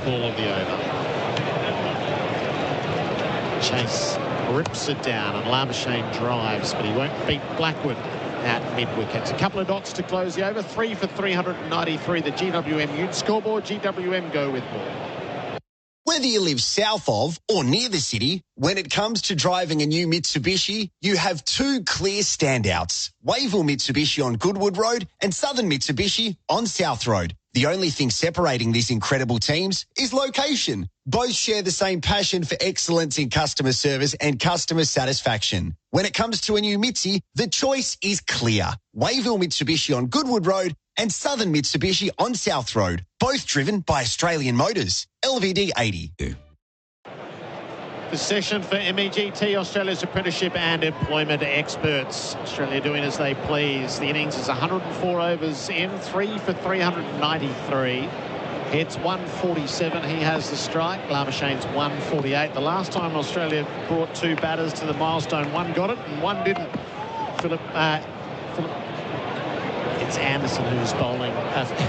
Ball of the over. Chase rips it down and Labuschagne drives, but he won't beat Blackwood at mid-wicket. A couple of dots to close the over. 3 for 393. The GWM Ute scoreboard. GWM go with more. Whether you live south of or near the city, when it comes to driving a new Mitsubishi, you have two clear standouts. Wavell Mitsubishi on Goodwood Road and Southern Mitsubishi on South Road. The only thing separating these incredible teams is location. Both share the same passion for excellence in customer service and customer satisfaction. When it comes to a new Mitsi, the choice is clear. Wavell Mitsubishi on Goodwood Road and Southern Mitsubishi on South Road, both driven by Australian Motors. LVD 80. The session for MEGT, Australia's apprenticeship and employment experts. Australia doing as they please. The innings is 104 overs in, 3 for 393. Heads 147. He has the strike. Labuschagne's 148. The last time Australia brought two batters to the milestone, one got it and one didn't. Phillip. It's Anderson who's bowling.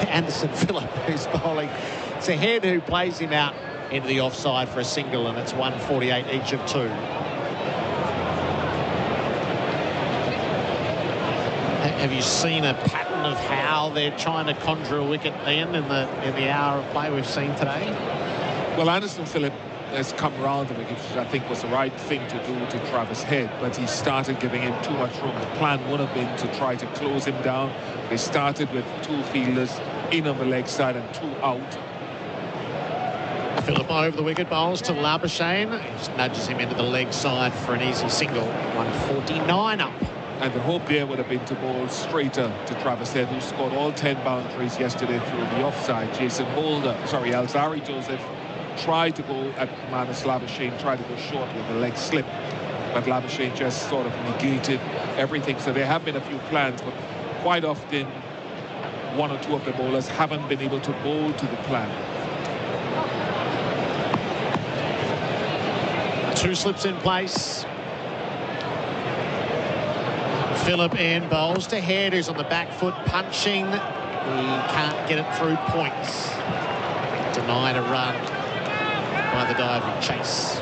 Anderson Phillip who's bowling. It's a Head who plays him out into the offside for a single, and it's 148 each of two. Have you seen a pattern of how they're trying to conjure a wicket, Ian, in the hour of play we've seen today? Well, Anderson Phillip has come round the wicket, which I think was the right thing to do to Travis Head, but he started giving him too much room. The plan would have been to try to close him down. They started with two fielders in on the leg side and two out. Phillip over the wicket, bowls to Labuschagne. He just nudges him into the leg side for an easy single. 149 up. And the hope there would have been to bowl straighter to Travis Head, who scored all 10 boundaries yesterday through the offside. Alzari Joseph tried to go at Marnus Labuschagne, tried to go short with the leg slip, but Labuschagne just sort of negated everything. So there have been a few plans, but quite often one or two of the bowlers haven't been able to bowl to the plan. Two slips in place. Phillip in, bowls to Head, who's on the back foot punching. He can't get it through points. Denied a run by the diving Chase.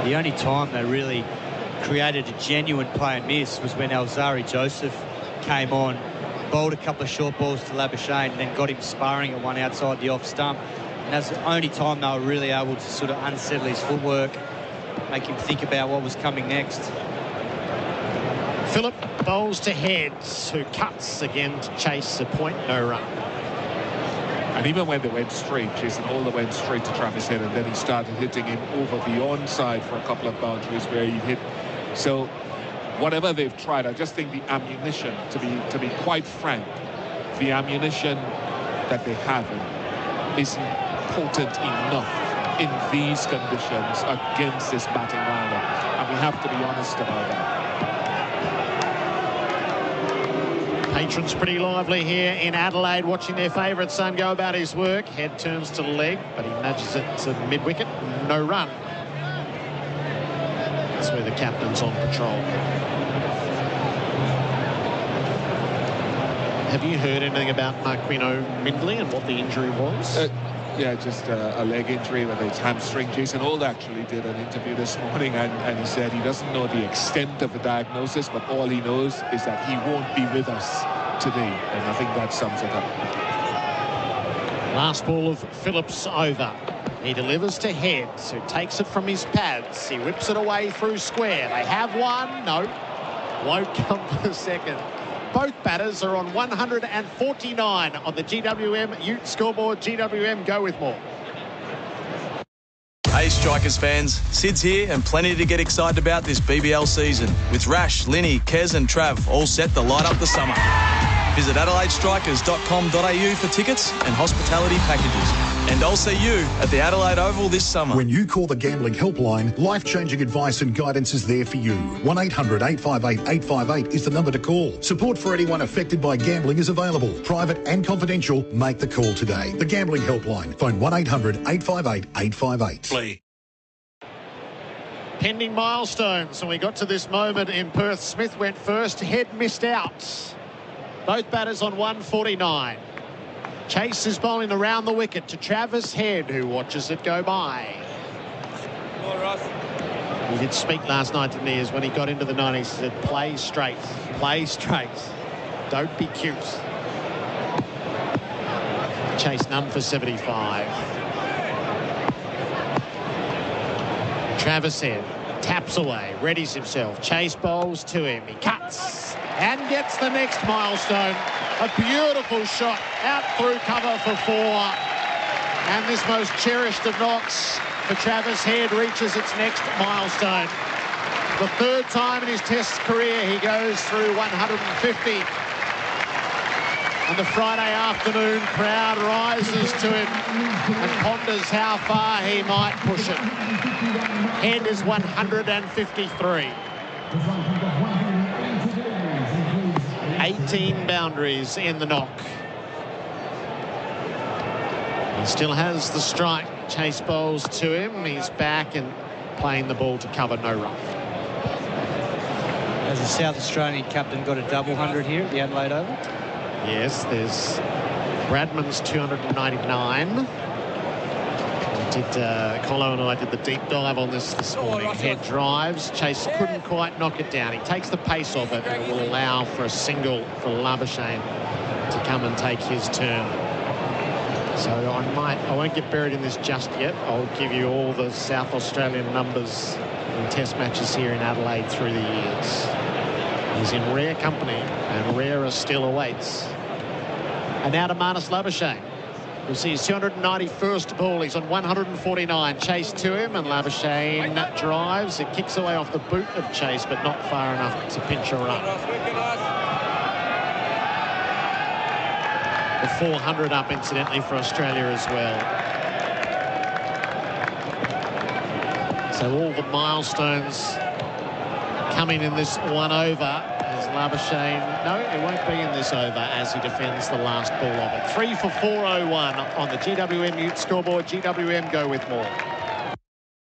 The only time they really created a genuine play and miss was when Alzari Joseph came on bowled a couple of short balls to Labuschagne and then got him sparring at one outside the off stump. And that's the only time they were really able to sort of unsettle his footwork, make him think about what was coming next. Phillip bowls to Heads, who cuts again to chase a point, no run. And even when they went straight, Jason Holder went straight to Travis Head, and then he started hitting him over the onside for a couple of boundaries where he hit. So whatever they've tried, I just think the ammunition, to be quite frank, the ammunition that they have isn't potent enough in these conditions against this batting lineup, and we have to be honest about that. Patrons pretty lively here in Adelaide, watching their favourite son go about his work. Head turns to leg, but he nudges it to mid-wicket. No run. That's where the captain's on patrol. Have you heard anything about Marquino Mindley and what the injury was? Yeah, just a leg injury, whether it's hamstring. Jason Old actually did an interview this morning, and he said he doesn't know the extent of the diagnosis, but all he knows is that he won't be with us today, and I think that sums it up. Last ball of Phillips over. He delivers to Heads, who takes it from his pads. He whips it away through square. They have one. No, won't come for the second. Both batters are on 149 on the GWM Ute scoreboard. GWM, go with more. Hey Strikers fans, Sid's here and plenty to get excited about this BBL season, with Rash, Linny, Kez and Trav all set to light up the summer. Visit adelaidestrikers.com.au for tickets and hospitality packages. And I'll see you at the Adelaide Oval this summer. When you call the Gambling Helpline, life-changing advice and guidance is there for you. 1-800-858-858 is the number to call. Support for anyone affected by gambling is available. Private and confidential. Make the call today. The Gambling Helpline. Phone 1-800-858-858. Play. Pending milestones, and we got to this moment in Perth. Smith went first. Head missed out. Both batters on 149. Chase is bowling around the wicket to Travis Head, who watches it go by. He did speak last night to me as when he got into the 90s. He said, play straight, don't be cute. Chase none for 75. Travis Head taps away, readies himself. Chase bowls to him. He cuts and gets the next milestone. A beautiful shot out through cover for 4. And this most cherished of knocks for Travis Head reaches its next milestone. The third time in his Test career he goes through 150. And the Friday afternoon crowd rises to him and ponders how far he might push it. Head is 153. 18 boundaries in the knock. He still has the strike. Chase bowls to him. He's back and playing the ball to cover, no run. Has the South Australian captain got a double 100 here at the Adelaide Oval? Yes, there's Bradman's 299. Colo and I did the deep dive on this morning. Head drives. Chase couldn't quite knock it down. He takes the pace of it, and it will allow for a single for Labuschagne to come and take his turn. So I won't get buried in this just yet. I'll give you all the South Australian numbers in Test matches here in Adelaide through the years. He's in rare company, and rarer still awaits. And now to Marnus Labuschagne. You'll see his 291st ball. He's on 149. Chase to him, and Labuschagne drives. It kicks away off the boot of Chase, but not far enough to pinch a run. The 400 up, incidentally, for Australia as well. So all the milestones coming in this one over. Labuschagne, no, it won't be in this over as he defends the last ball of it. 3 for 401 on the GWM Ute scoreboard. GWM, go with more.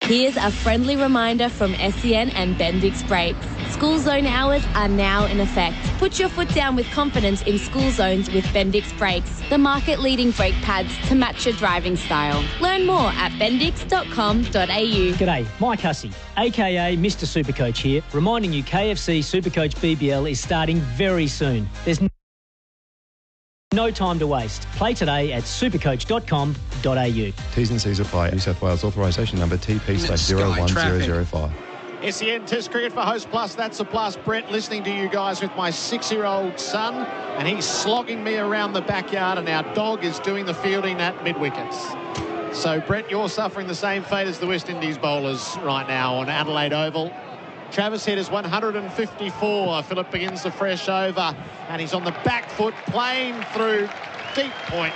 Here's a friendly reminder from SEN and Bendix Brakes. School zone hours are now in effect. Put your foot down with confidence in school zones with Bendix Brakes, the market-leading brake pads to match your driving style. Learn more at bendix.com.au. G'day, Mike Hussey, aka Mr. Supercoach here, reminding you KFC Supercoach BBL is starting very soon. There's No time to waste. Play today at supercoach.com.au. T's and C's apply. New South Wales authorisation number TP/01005. SEN Test Cricket for Host Plus, that's a plus. Brett, listening to you guys with my 6-year-old son, and he's slogging me around the backyard, and our dog is doing the fielding at mid-wickets. So, Brett, you're suffering the same fate as the West Indies bowlers right now on Adelaide Oval. Travis Head is 154. Phillip begins the fresh over, and he's on the back foot, playing through deep point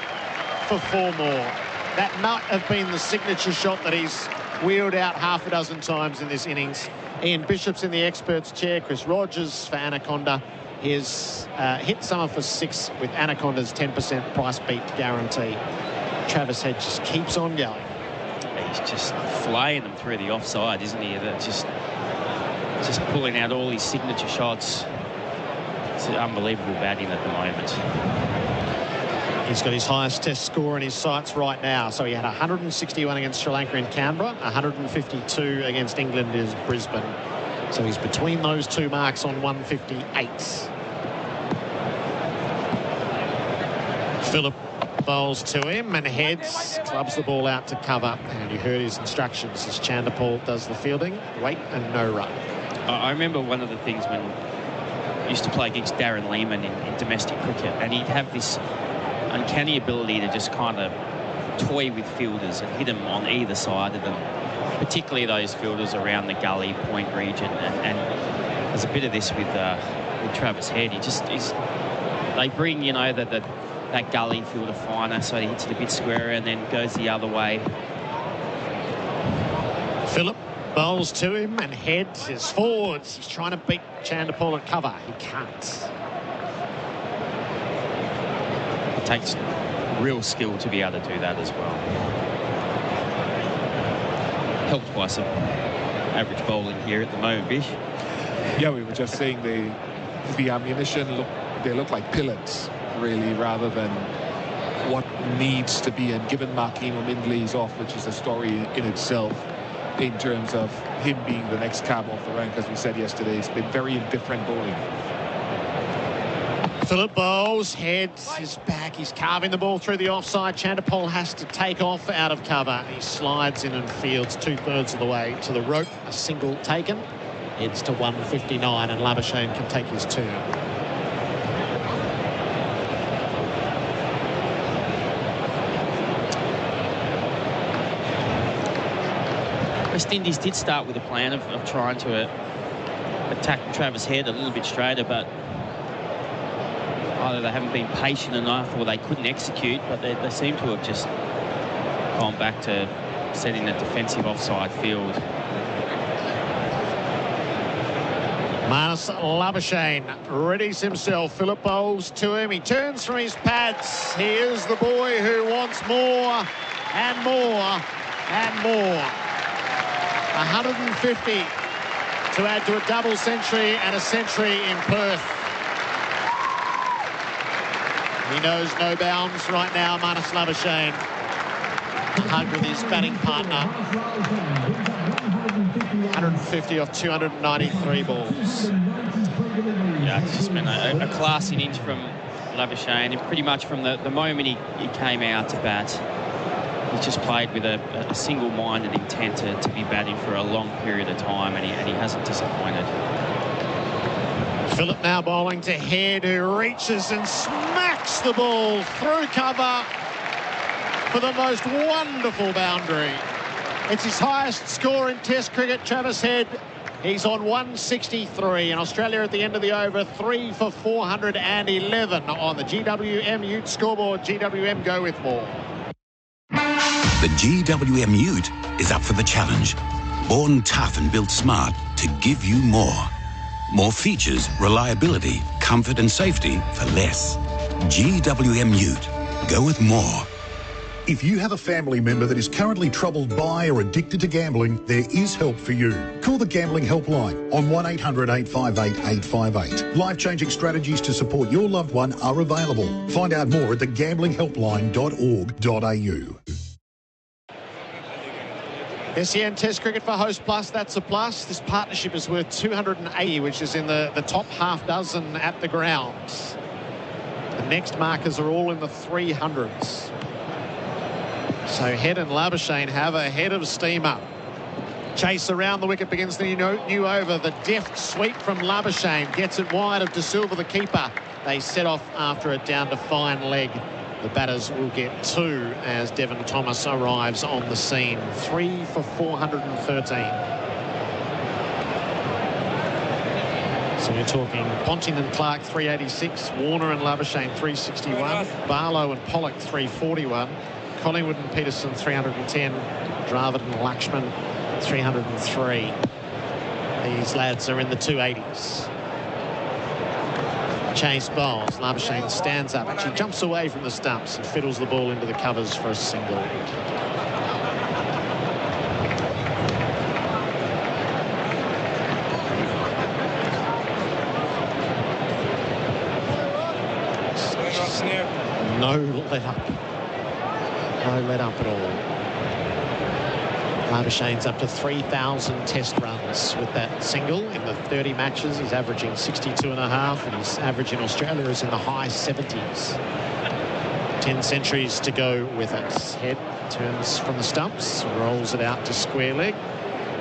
for 4 more. That might have been the signature shot that he's wheeled out half a dozen times in this innings. Ian Bishop's in the experts chair. Chris Rogers for Anaconda. He's hit summer for 6 with Anaconda's 10% price beat guarantee. Travis Head just keeps on going. He's just flaying them through the offside, isn't he? That's just pulling out all his signature shots. It's unbelievable batting at the moment. He's got his highest test score in his sights right now. So he had 161 against Sri Lanka in Canberra, 152 against England in Brisbane. So he's between those 2 marks on 158. Phillip bowls to him and heads, clubs the ball out to cover. And you heard his instructions as Chandapal does the fielding. Wait and no run. I remember one of the things when I used to play against Darren Lehman in domestic cricket, and he'd have this uncanny ability to just kind of toy with fielders and hit them on either side of them, particularly those fielders around the gully point region. And there's a bit of this with Travis Head. They bring, you know, that gully fielder finer, so he hits it a bit squarer and then goes the other way. Phillip bowls to him and heads his forwards. He's trying to beat Chandapal at cover. He can't. It takes real skill to be able to do that as well. Helped by some average bowling here at the moment, Bish. Yeah, we were just saying the ammunition look like pellets, really, rather than what needs to be. And given Marquino Mindley's off, which is a story in itself, in terms of him being the next cab off the rank, as we said yesterday, it's been very indifferent bowling. Phillip bowls, heads, his back, he's carving the ball through the offside. Chandapal has to take off out of cover. He slides in and fields 2/3 of the way to the rope. A single taken. Heads to 159, and Labuschagne can take his turn. West Indies did start with a plan of trying to attack Travis Head a little bit straighter, but either they haven't been patient enough or they couldn't execute, but they seem to have just gone back to setting a defensive offside field. Marnus Labuschagne readies himself. Phillip bowls to him. He turns from his pads. He is the boy who wants more and more and more. 150 to add to a double century and a century in Perth. He knows no bounds right now, Marnus Labuschagne. A hug with his batting partner. 150 off 293 balls. Yeah, it's just been a class innings from Labuschagne, and pretty much from the moment he came out to bat, he's just played with a single-minded intent to be batting for a long period of time, and he hasn't disappointed. Phillip now bowling to Head, who reaches and smacks the ball through cover for the most wonderful boundary. It's his highest score in Test cricket, Travis Head. He's on 163, and Australia at the end of the over, 3 for 411 on the GWM Ute scoreboard. GWM, go with more. The GWM Ute is up for the challenge. Born tough and built smart to give you more. More features, reliability, comfort and safety for less. GWM Ute. Go with more. If you have a family member that is currently troubled by or addicted to gambling, there is help for you. Call the Gambling Helpline on 1800 858 858. Life-changing strategies to support your loved one are available. Find out more at thegamblinghelpline.org.au. SEN Test Cricket for Host Plus, that's a plus. This partnership is worth 280, which is in the top half dozen at the ground. The The next markers are all in the 300s. So Head and Labuschagne have a head of steam up. Chase around the wicket begins the new over. The deft sweep from Labuschagne gets it wide of De Silva, the keeper. They set off after it down to fine leg. The batters will get 2 as Devon Thomas arrives on the scene. 3 for 413. So we're talking Ponting and Clark 386, Warner and Labuschagne 361, Barlow and Pollock 341, Collingwood and Peterson 310, Dravid and Lakshman 303. These lads are in the 280s. Chase bowls. Labuschagne stands up and she jumps away from the stumps and fiddles the ball into the covers for a single. No let up. No let up at all. Labuschagne's up to 3,000 test runs with that single in the 30 matches. He's averaging 62.5 and his average in Australia is in the high 70s. 10 centuries to go with it. Head turns from the stumps, rolls it out to square leg,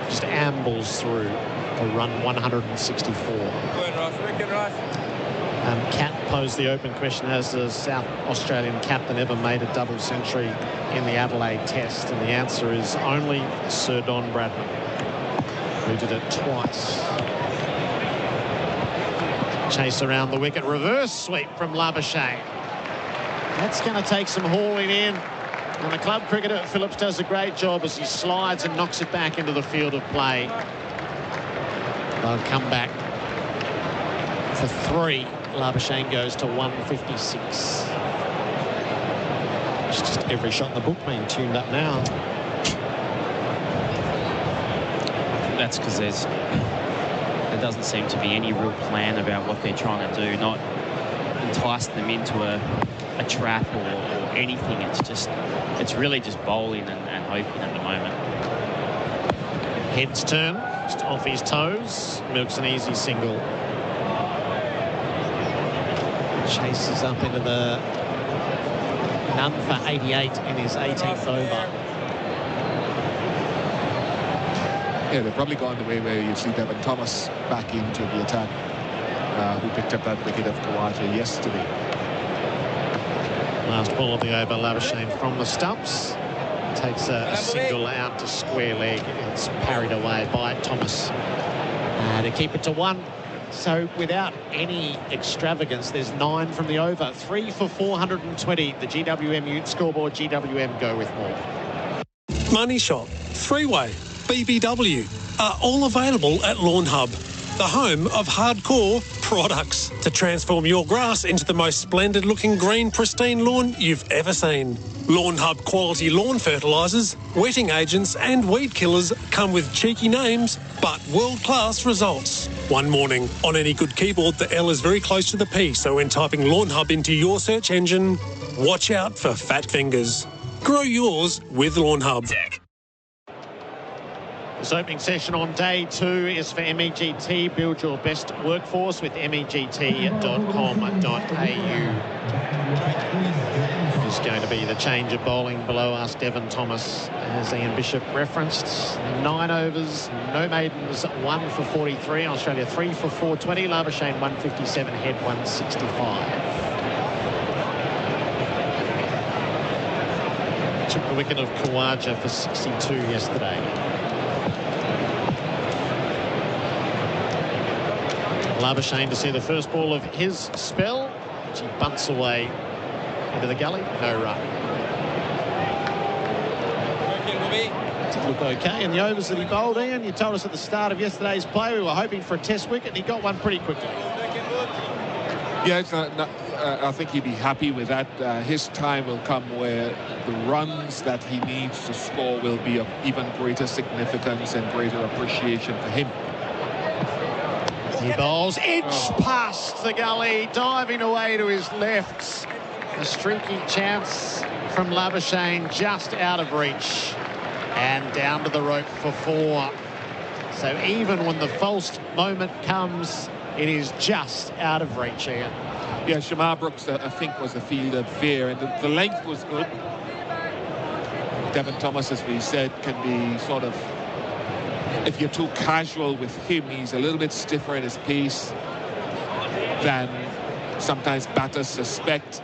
just ambles through a run 164. Cat posed the open question, has the South Australian captain ever made a double century in the Adelaide Test? And the answer is only Sir Don Bradman, who did it twice. Chase around the wicket, reverse sweep from Labuschagne. That's going to take some hauling in. And the club cricketer Phillips does a great job as he slides and knocks it back into the field of play. They'll come back for 3. Labuschagne goes to 156. It's just every shot in the book being tuned up now. That's because there doesn't seem to be any real plan about what they're trying to do, not enticing them into a trap or anything. It's really just bowling and hoping at the moment. Head's turn, just off his toes, milks an easy single. Chases up into the none for 88 in his 18th over. Yeah, they've probably gone the way where you see Devon Thomas back into the attack, who picked up that wicket of Khawaja yesterday. Last ball of the over, Labuschagne from the stumps. Takes a single out to square leg. It's parried away by Thomas to keep it to 1. So without any extravagance, there's 9 from the over. 3 for 420. The GWM Ute scoreboard. GWM go with more. Money Shot, Three-Way, BBW are all available at Lawn Hub, the home of hardcore products to transform your grass into the most splendid looking green pristine lawn you've ever seen. Lawn Hub quality lawn fertilisers, wetting agents and weed killers come with cheeky names but world-class results. One morning, on any good keyboard the L is very close to the P, so when typing Lawn Hub into your search engine, watch out for fat fingers. Grow yours with Lawn Hub. This opening session on day 2 is for MEGT. Build your best workforce with MEGT.com.au. Is going to be the change of bowling below us. Devon Thomas, as Ian Bishop referenced, 9 overs, no maidens, 1 for 43. Australia 3 for 420. Labuschagne 157, Head 165. Took the wicket of Khawaja for 62 yesterday. Labuschagne to see the first ball of his spell. She bunts away into the gully. No run. Did look okay in the overs that he bowled, Ian. You told us at the start of yesterday's play we were hoping for a test wicket and he got one pretty quickly. Yeah, I think he'd be happy with that. His time will come where the runs that he needs to score will be of even greater significance and greater appreciation for him. He bowls inch past the gully, diving away to his left. A streaky chance from Labuschagne, just out of reach. And down to the rope for 4. So even when the false moment comes, it is just out of reach, Ian. Yeah, Shamar Brooks, I think, was the fielder fair, and the length was good. Devon Thomas, as we said, can be sort of, if you're too casual with him, he's a little bit stiffer in his pace than sometimes batters suspect.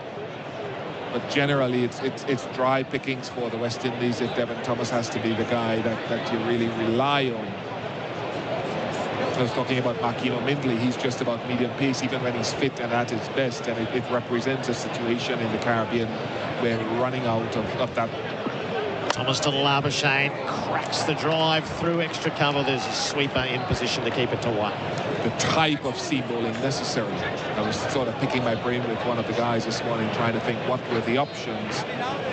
But generally, it's dry pickings for the West Indies if Devon Thomas has to be the guy that you really rely on. I was talking about Makino Mindley. He's just about medium pace even when he's fit and at his best, and it represents a situation in the Caribbean where we're running out of that. Thomas to Labuschagne, cracks the drive through extra cover. There's a sweeper in position to keep it to 1. The type of seam bowling necessary. I was sort of picking my brain with one of the guys this morning, trying to think what were the options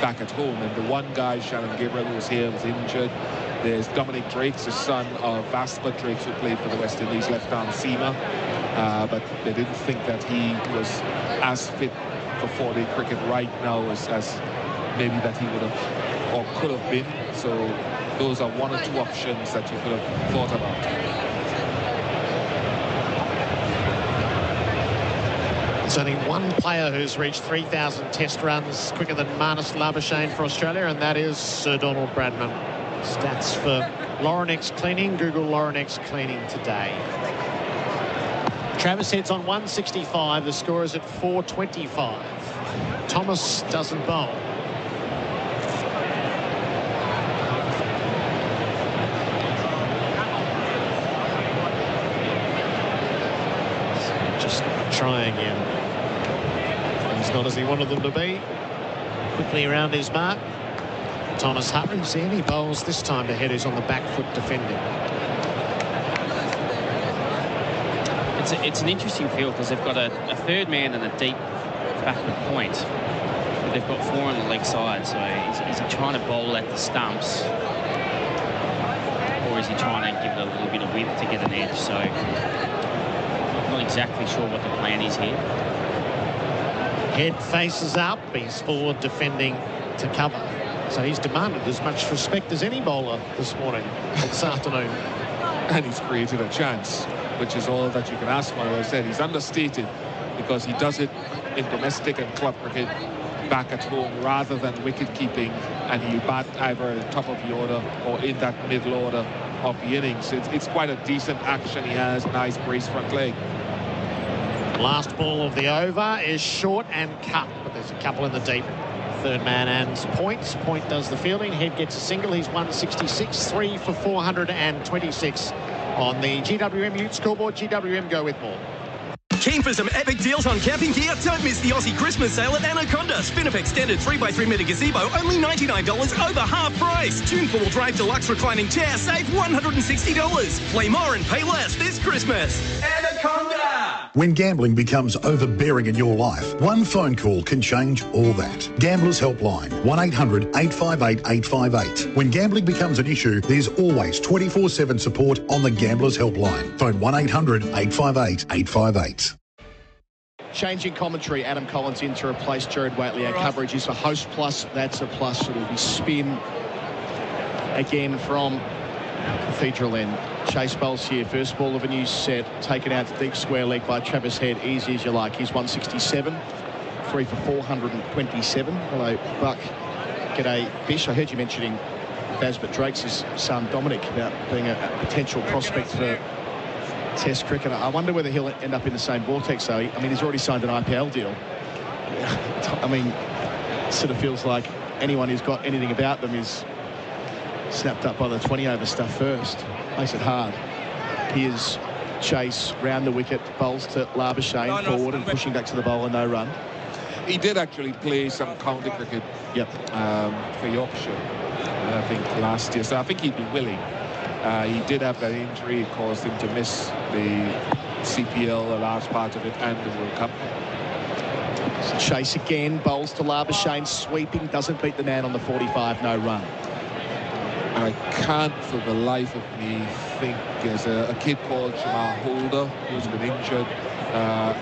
back at home. And the one guy, Shannon Gabriel, who was here, was injured. There's Dominic Drakes, the son of Vasper Drakes, who played for the West Indies, left-arm seamer. But they didn't think that he was as fit for 4-day cricket right now as maybe that he would have or could have been. So those are 1 or 2 options that you could have thought about. There's only one player who's reached 3,000 test runs quicker than Marnus Labuschagne for Australia, and that is Sir Donald Bradman. Stats for Laurenex Cleaning. Google Laurenex Cleaning today. Travis Head's on 165. The score is at 425. Thomas doesn't bowl. Just trying again. He's not as he wanted them to be. Quickly around his mark. Thomas Hutton, see any bowls this time to Head, who's on the back foot defending. It's an interesting field because they've got a third man and a deep backward point, but they've got 4 on the leg side. So is he trying to bowl at the stumps, or is he trying to give it a little bit of width to get an edge? So I'm not exactly sure what the plan is here. Head faces up. He's forward defending to cover. So he's demanded as much respect as any bowler this morning, this afternoon. And he's created a chance, which is all that you can ask for. As I said, he's understated because he does it in domestic and club cricket back at home rather than wicket keeping, and he bat either at the top of the order or in that middle order of the innings. It's quite a decent action he has. Nice brace front leg. Last ball of the over is short and cut, but there's a couple in the deep. Third man and points. Point does the fielding. Head gets a single. He's 166, 3 for 426 on the GWM Ute scoreboard. GWM go with more. Keen for some epic deals on camping gear? Don't miss the Aussie Christmas sale at Anaconda. Spin-Effect standard 3x3 metre gazebo, only $99, over half price. Tune 4-drive deluxe reclining chair, save $160. Play more and pay less this Christmas. Anaconda! When gambling becomes overbearing in your life, one phone call can change all that. Gamblers Helpline, 1-800-858-858. When gambling becomes an issue, there's always 24/7 support on the Gamblers Helpline. Phone 1-800-858-858. Changing commentary, Adam Collins in to replace Gerard Whateley. Our coverage is for Host Plus. That's a plus. It'll be spin again from Cathedral End. Chase bowls here. First ball of a new set. Taken out to deep square leg by Travis Head. Easy as you like. He's 167. 3 for 427. Hello, Buck. G'day, Bish. I heard you mentioning Vasper Drakes' son, Dominic, about being a potential prospect for Test cricket. I wonder whether he'll end up in the same vortex, though. I mean, he's already signed an IPL deal. I mean, it sort of feels like anyone who's got anything about them is snapped up by the 20-over stuff first. Makes it hard. Here's Chase round the wicket, bowls to Labuschagne forward and pushing back to the bowler, no run. He did actually play some county cricket for Yorkshire, I think, last year. So I think he'd be willing. He did have that injury. It caused him to miss the CPL, a large part of it, and the World Cup. So Chase again, bowls to Labuschagne, sweeping, doesn't beat the man on the 45, no run. And I can't for the life of me think there's a kid called Shamar Holder who's been injured. A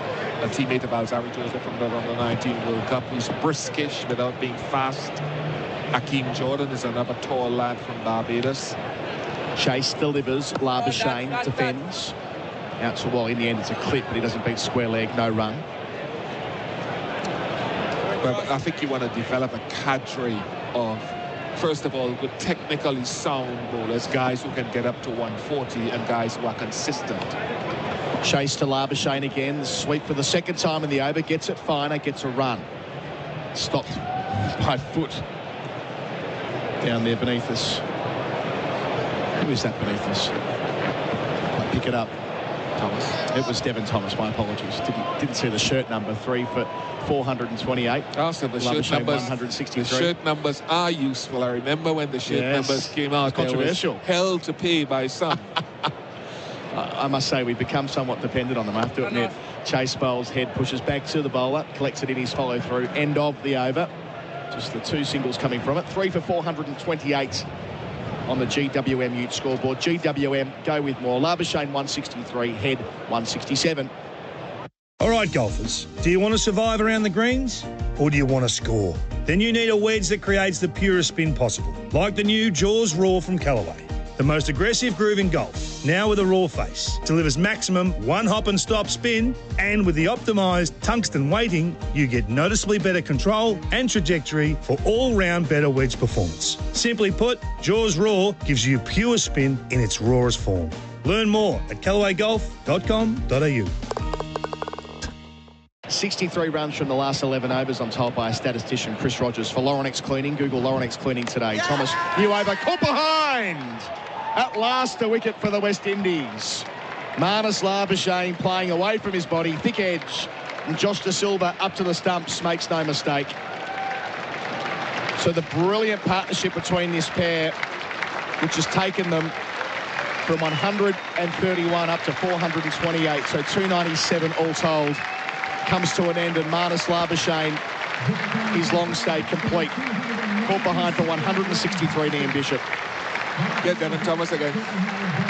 teammate of Alzari Joseph from the Under 19 World Cup who's briskish without being fast. Akeem Jordan is another tall lad from Barbados. Chase delivers, Labuschagne defends. Out to in the end it's a clip, but he doesn't beat square leg, no run. But I think you want to develop a cadre of, first of all, good technically sound bowlers, guys who can get up to 140 and guys who are consistent. Chase to Labuschagne again. The sweep for the second time in the over. Gets it finer, gets a run. Stopped by foot down there beneath us. Who is that beneath us? I pick it up. Thomas. It was Devon Thomas, my apologies. Didn't see the shirt number, 3 for 428. Also, the shirt numbers, 163. The shirt numbers are useful. I remember when the shirt numbers came out, controversial. There was hell to pay by some. I must say we've become somewhat dependent on them, I have to admit. Chase bowls, head pushes back to the bowler, collects it in his follow-through, end of the over. Just the 2 singles coming from it. 3 for 428 on the GWM Ute scoreboard. GWM go with more. Labuschagne 163, Head 167. All right, golfers, do you want to survive around the greens or do you want to score? Then you need a wedge that creates the purest spin possible, like the new Jaws Raw from Callaway. The most aggressive groove in golf, now with a raw face, delivers maximum one hop and stop spin, and with the optimised tungsten weighting, you get noticeably better control and trajectory for all-round better wedge performance. Simply put, Jaws Raw gives you pure spin in its rawest form. Learn more at callawaygolf.com.au. 63 runs from the last 11 overs, I'm told by a statistician, Chris Rogers, for Laurenex Cleaning. Google Laurenex Cleaning today. Yeah. Thomas, new over, caught behind. At last, a wicket for the West Indies. Marnus Labuschagne playing away from his body, thick edge. And Josh De Silva up to the stumps, makes no mistake. So the brilliant partnership between this pair, which has taken them from 131 up to 428, so 297 all told, comes to an end, and Marnus Labuschagne, his long stay complete. Caught behind for 163, Ian Bishop. Get Devon Thomas again.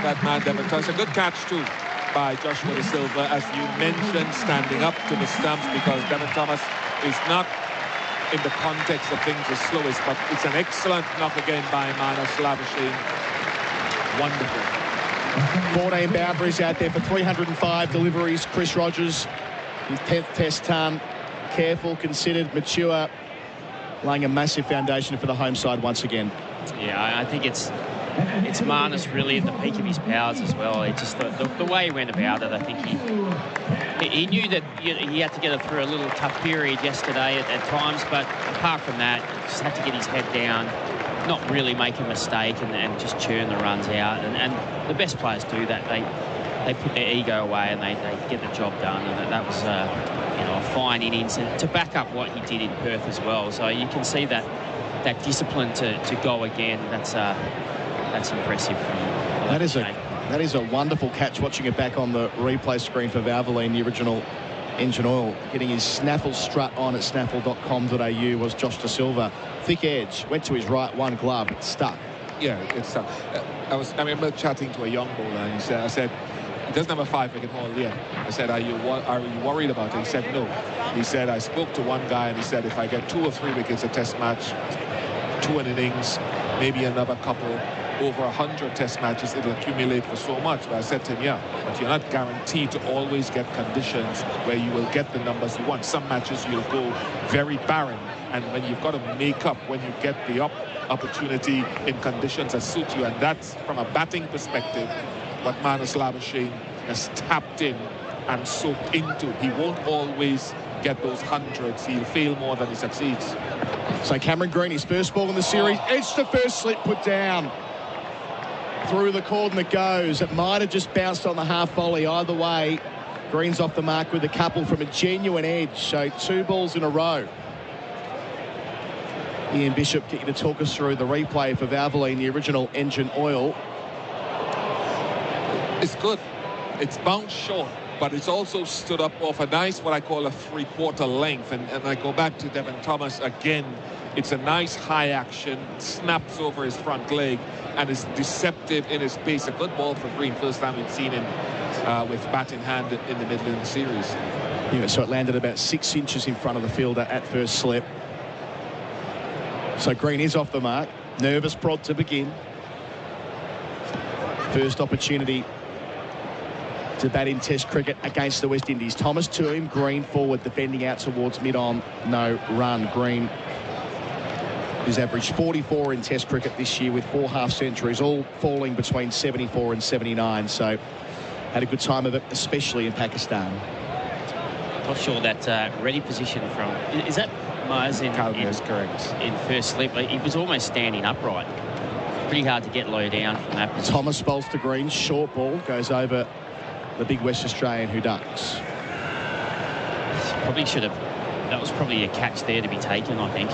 That man, Devon Thomas. A good catch, too, by Joshua De Silva, as you mentioned, standing up to the stumps, because Devon Thomas is not, in the context of things, the slowest, but it's an excellent knock again by Marnus Labuschagne. Wonderful. 14 boundaries out there for 305 deliveries. Chris Rogers, his 10th test ton. Careful, considered, mature, laying a massive foundation for the home side once again. Yeah, I think it's Marnus really at the peak of his powers as well. It just the way he went about it, I think he knew that he had to get it through a little tough period yesterday at times, but apart from that, just had to get his head down, not really make a mistake, and just churn the runs out. And the best players do that. They put their ego away and they get the job done, and that was a fine innings, and to back up what he did in Perth as well. So you can see that discipline to go again. That's impressive from him. That is a wonderful catch. Watching it back on the replay screen for Valvoline, the original engine oil, getting his snaffle strut on at snaffle.com.au was Josh De Silva. Thick edge, went to his right, one glove, stuck. Yeah, it's stuck. I remember chatting to a young bowler, and I said, he doesn't have a 5-wicket haul yet. I said, are you worried about it? He said, no. He said, I spoke to one guy, and he said, if I get 2 or 3 wickets a test match, 2 an innings, maybe another couple, over 100 test matches, it'll accumulate for so much. But I said to him, yeah, but you're not guaranteed to always get conditions where you will get the numbers you want. Some matches you'll go very barren, and when you've got to make up when you get the opportunity in conditions that suit you, and that's from a batting perspective what Marnus Labuschagne has tapped in and soaked into. He won't always get those hundreds. He'll fail more than he succeeds. So Cameron Green, his first ball in the series, edge to first slip, put down. Through the cordon it goes. It might have just bounced on the half volley. Either way, Green's off the mark with a couple from a genuine edge. So 2 balls in a row. Ian Bishop, get you to talk us through the replay for Valvoline, the original engine oil. It's good. It's bounced short, but it's also stood up off a nice, what I call a 3/4 length. And I go back to Devon Thomas again. It's a nice high action, snaps over his front leg, and is deceptive in his pace. A good ball for Green. First time we've seen him with bat in hand in the middle of the series. Yeah, so it landed about 6 inches in front of the fielder at first slip. So Green is off the mark. Nervous prod to begin. First opportunity to bat in Test cricket against the West Indies. Thomas to him, Green forward, defending out towards mid-on, no run. Green has averaged 44 in Test cricket this year with 4 half-centuries, all falling between 74 and 79. So had a good time of it, especially in Pakistan. Not sure that ready position from... Is that Mars in correct. In first slip? He was almost standing upright. Pretty hard to get low down from that position. Thomas bowls to Green, short ball, goes over the big West Australian who ducks. Probably should have... That was probably a catch there to be taken, I think.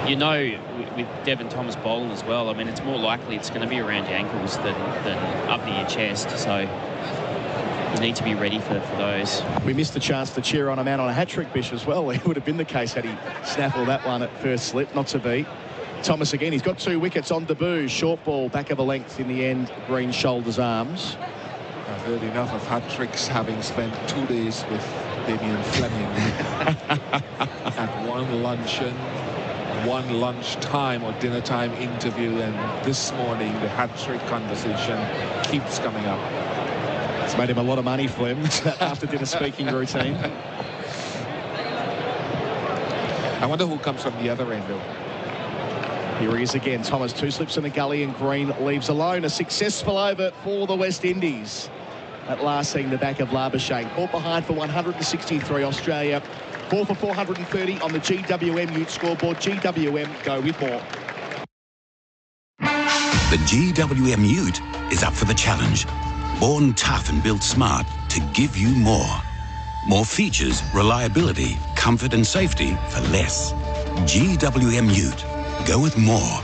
You know, with Devon Thomas bowling as well, I mean, it's more likely it's going to be around your ankles than up near your chest. So you need to be ready for those. We missed the chance to cheer on a man on a hat-trick, Bish, as well. It would have been the case had he snaffled that one at first slip. Not to be. Thomas again, he's got 2 wickets on debut. Short ball, back of a length in the end. Green shoulders arms. I've heard enough of hat-tricks, having spent 2 days with Damian Fleming at one luncheon, one lunchtime or dinner time interview, and this morning the hat-trick conversation keeps coming up. It's made him a lot of money, Flem, that after-dinner speaking routine. I wonder who comes from the other end, though. Here he is again. Thomas 2 slips in the gully and Green leaves alone. A successful over for the West Indies. At last seeing the back of Labuschagne. Caught behind for 163 Australia. 4 for 430 on the GWM Ute scoreboard. GWM go with more. The GWM Ute is up for the challenge. Born tough and built smart to give you more. More features, reliability, comfort and safety for less. GWM Ute. Go with more.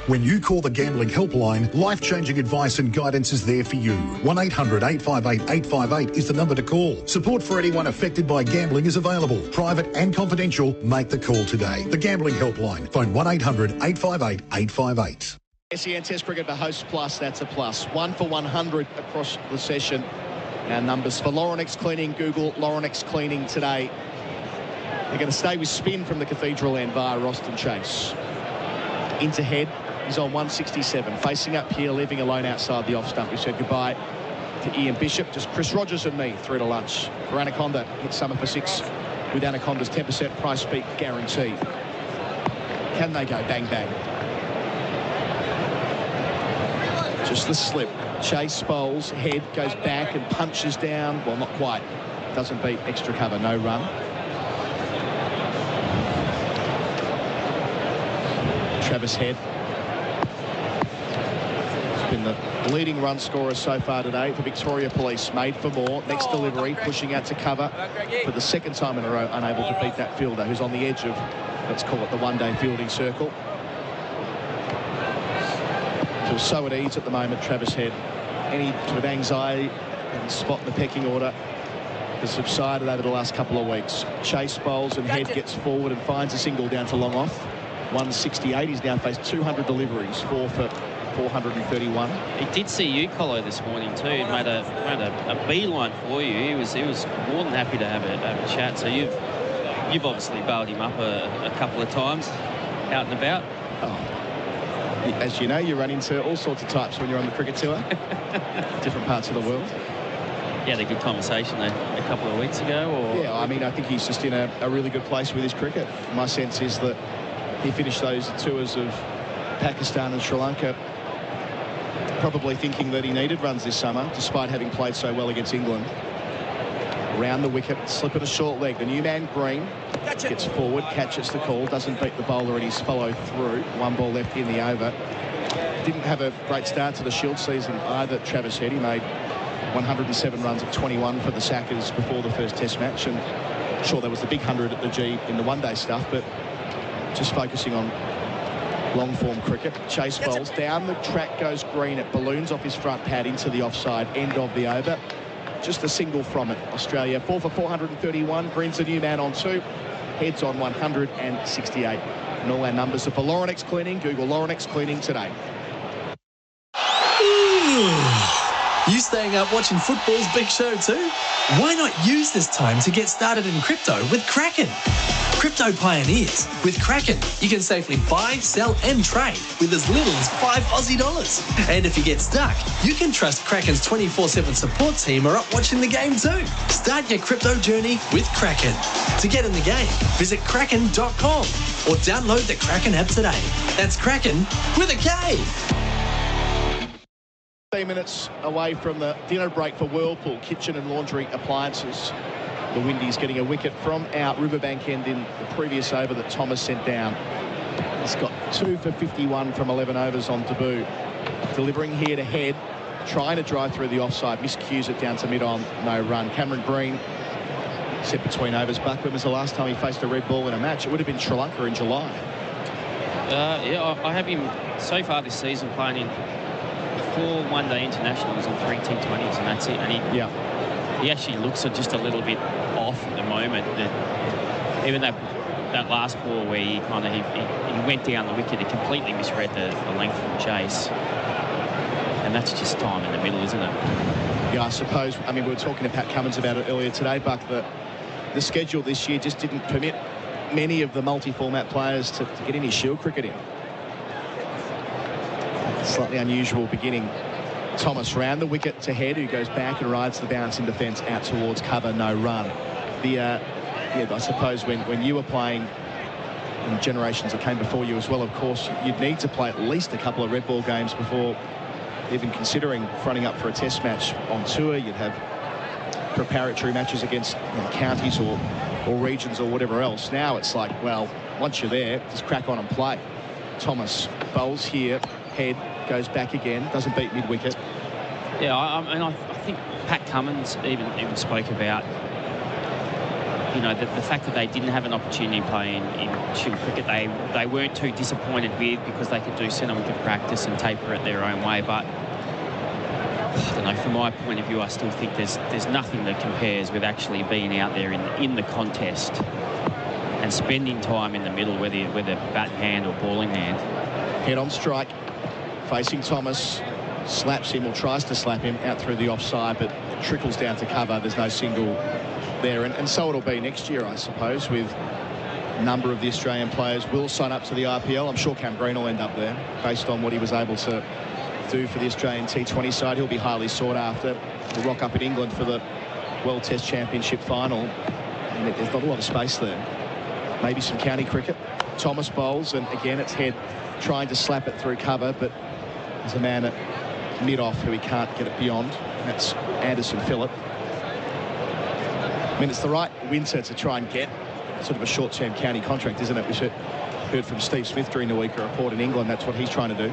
When you call the Gambling Helpline, life-changing advice and guidance is there for you. 1-800-858-858 is the number to call. Support for anyone affected by gambling is available. Private and confidential. Make the call today. The Gambling Helpline. Phone 1-800-858-858. SEN Test Cricket for Host Plus, that's a plus. 1 for 100 across the session. Our numbers for Laurenex Cleaning. Google Laurenex Cleaning today. They're going to stay with spin from the Cathedral end via Roston Chase. Into head. He's on 167. Facing up here, leaving alone outside the off stump. We said goodbye to Ian Bishop. Just Chris Rogers and me through to lunch. For Anaconda, hit summer for 6 with Anaconda's 10% price beat guarantee. Can they go bang, bang? Just the slip. Chase bowls, head goes back and punches down. Well, not quite. Doesn't beat extra cover, no run. Travis Head. He's been the leading run scorer so far today for Victoria Police. Made for more. Next delivery, pushing out to cover for the 2nd time in a row, unable to beat that fielder who's on the edge of, let's call it, the one-day fielding circle. Feels so at ease at the moment, Travis Head. Any sort of anxiety and spot in the pecking order has subsided over the last couple of weeks. Chase bowls and Head gets forward and finds a single down to long off. 168. He's now faced 200 deliveries, 4 for 431. He did see you, Colo, this morning too. He made a beeline for you. He was more than happy to have a chat. So you've obviously bailed him up a couple of times out and about. Oh. As you know, you run into all sorts of types when you're on the cricket tour. Different parts of the world. You had a good conversation a couple of weeks ago? Or? Yeah, I mean, I think he's just in a really good place with his cricket. My sense is that he finished those tours of Pakistan and Sri Lanka probably thinking that he needed runs this summer, despite having played so well against England. Round the wicket, slip at a short leg. The new man, Green, gets forward, catches the call, doesn't beat the bowler in his follow-through. 1 ball left in the over. Didn't have a great start to the Shield season either, Travis Head. He made 107 runs at 21 for the Sackers before the first Test match, and sure, there was the big 100 at the G in the one-day stuff, but just focusing on long-form cricket. Chase bowls. Down the track goes Green. It balloons off his front pad into the offside end of the over. Just a single from it. Australia 4 for 431. Green's the new man on 2. Heads on 168. And all our numbers are for Laurenex Cleaning. Google Laurenex Cleaning today. You staying up watching football's big show too? Why not use this time to get started in crypto with Kraken? Crypto pioneers. With Kraken, you can safely buy, sell and trade with as little as $5 Aussie. And if you get stuck, you can trust Kraken's 24/7 support team are up watching the game too. Start your crypto journey with Kraken. To get in the game, visit kraken.com or download the Kraken app today. That's Kraken with a K. 15 minutes away from the dinner break for Whirlpool Kitchen and Laundry Appliances. The Windies getting a wicket from our Riverbank end in the previous over that Thomas sent down. He's got 2 for 51 from 11 overs on debut. Delivering here to head, trying to drive through the offside, miscues it down to mid-on, no run. Cameron Green set between overs. Buck, when was the last time he faced a red ball in a match? It would have been Sri Lanka in July. Yeah, I have him so far this season playing in 4 one-day internationals and 3 T20s, and that's it. And he actually looks just a little bit off at the moment. Even that last ball where he went down the wicket, he completely misread the length from chase. And that's just time in the middle, isn't it? Yeah, I suppose. I mean, we were talking to Pat Cummins about it earlier today, Buck. The schedule this year just didn't permit many of the multi-format players to get any Shield cricket in. Slightly unusual beginning. Thomas round the wicket to head, who goes back and rides the bounce in defence out towards cover, no run. I suppose when you were playing in generations that came before you as well, of course, you'd need to play at least a couple of red ball games before even considering fronting up for a test match on tour. You'd have preparatory matches against counties or regions or whatever else. Now it's like, well, once you're there, just crack on and play. Thomas bowls here, head, goes back again, doesn't beat mid-wicket. Yeah, I think Pat Cummins even spoke about, the fact that they didn't have an opportunity to play in Shield cricket. They weren't too disappointed with, because they could do centre wicket practice and taper it their own way. But I don't know, from my point of view, I still think there's nothing that compares with actually being out there in the contest and spending time in the middle, whether bat in hand or ball in hand. Head on strike, facing Thomas, slaps him or tries to slap him out through the offside, but trickles down to cover. There's no single there, and so it'll be next year, I suppose, with a number of the Australian players will sign up to the IPL. I'm sure Cam Green will end up there based on what he was able to do for the Australian T20 side. He'll be highly sought after. He'll rock up in England for the World Test Championship final, and there's not a lot of space there. Maybe some county cricket. Thomas bowls, and again it's head trying to slap it through cover, but there's a man at mid-off who he can't get it beyond. That's Anderson Phillip. I mean, it's the right winter to try and get sort of a short-term county contract, isn't it? We heard from Steve Smith during the week, a report in England, that's what he's trying to do.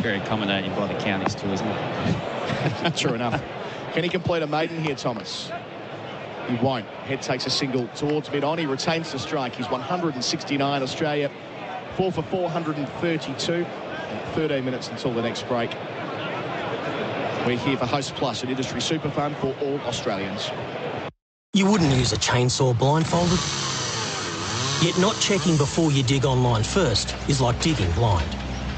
Very accommodating by the counties too, isn't it? True enough. Can he complete a maiden here, Thomas? He won't. Head takes a single towards mid-on. He retains the strike. He's 169. Australia 4 for 432. 13 minutes until the next break. We're here for Host Plus, an industry super fund for all Australians. You wouldn't use a chainsaw blindfolded. Yet not checking before you dig online first is like digging blind.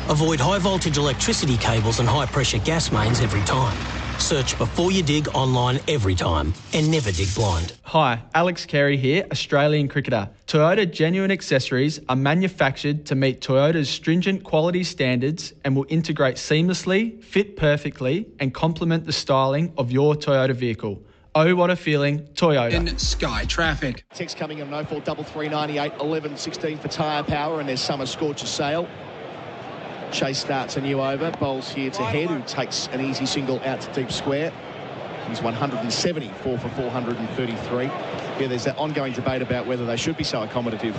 Avoid high voltage electricity cables and high pressure gas mains every time. Search before you dig online every time, and never dig blind. Hi, Alex Carey here, Australian cricketer. Toyota genuine accessories are manufactured to meet Toyota's stringent quality standards and will integrate seamlessly, fit perfectly, and complement the styling of your Toyota vehicle. Oh, what a feeling, Toyota. In Sky Traffic. Text coming on 043398 1116 for tyre power, and there's Summer Scorcher Sale. Chase starts a new over, bowls here to head, who takes an easy single out to deep square. He's 170, 4 for 433. Yeah, there's that ongoing debate about whether they should be so accommodative,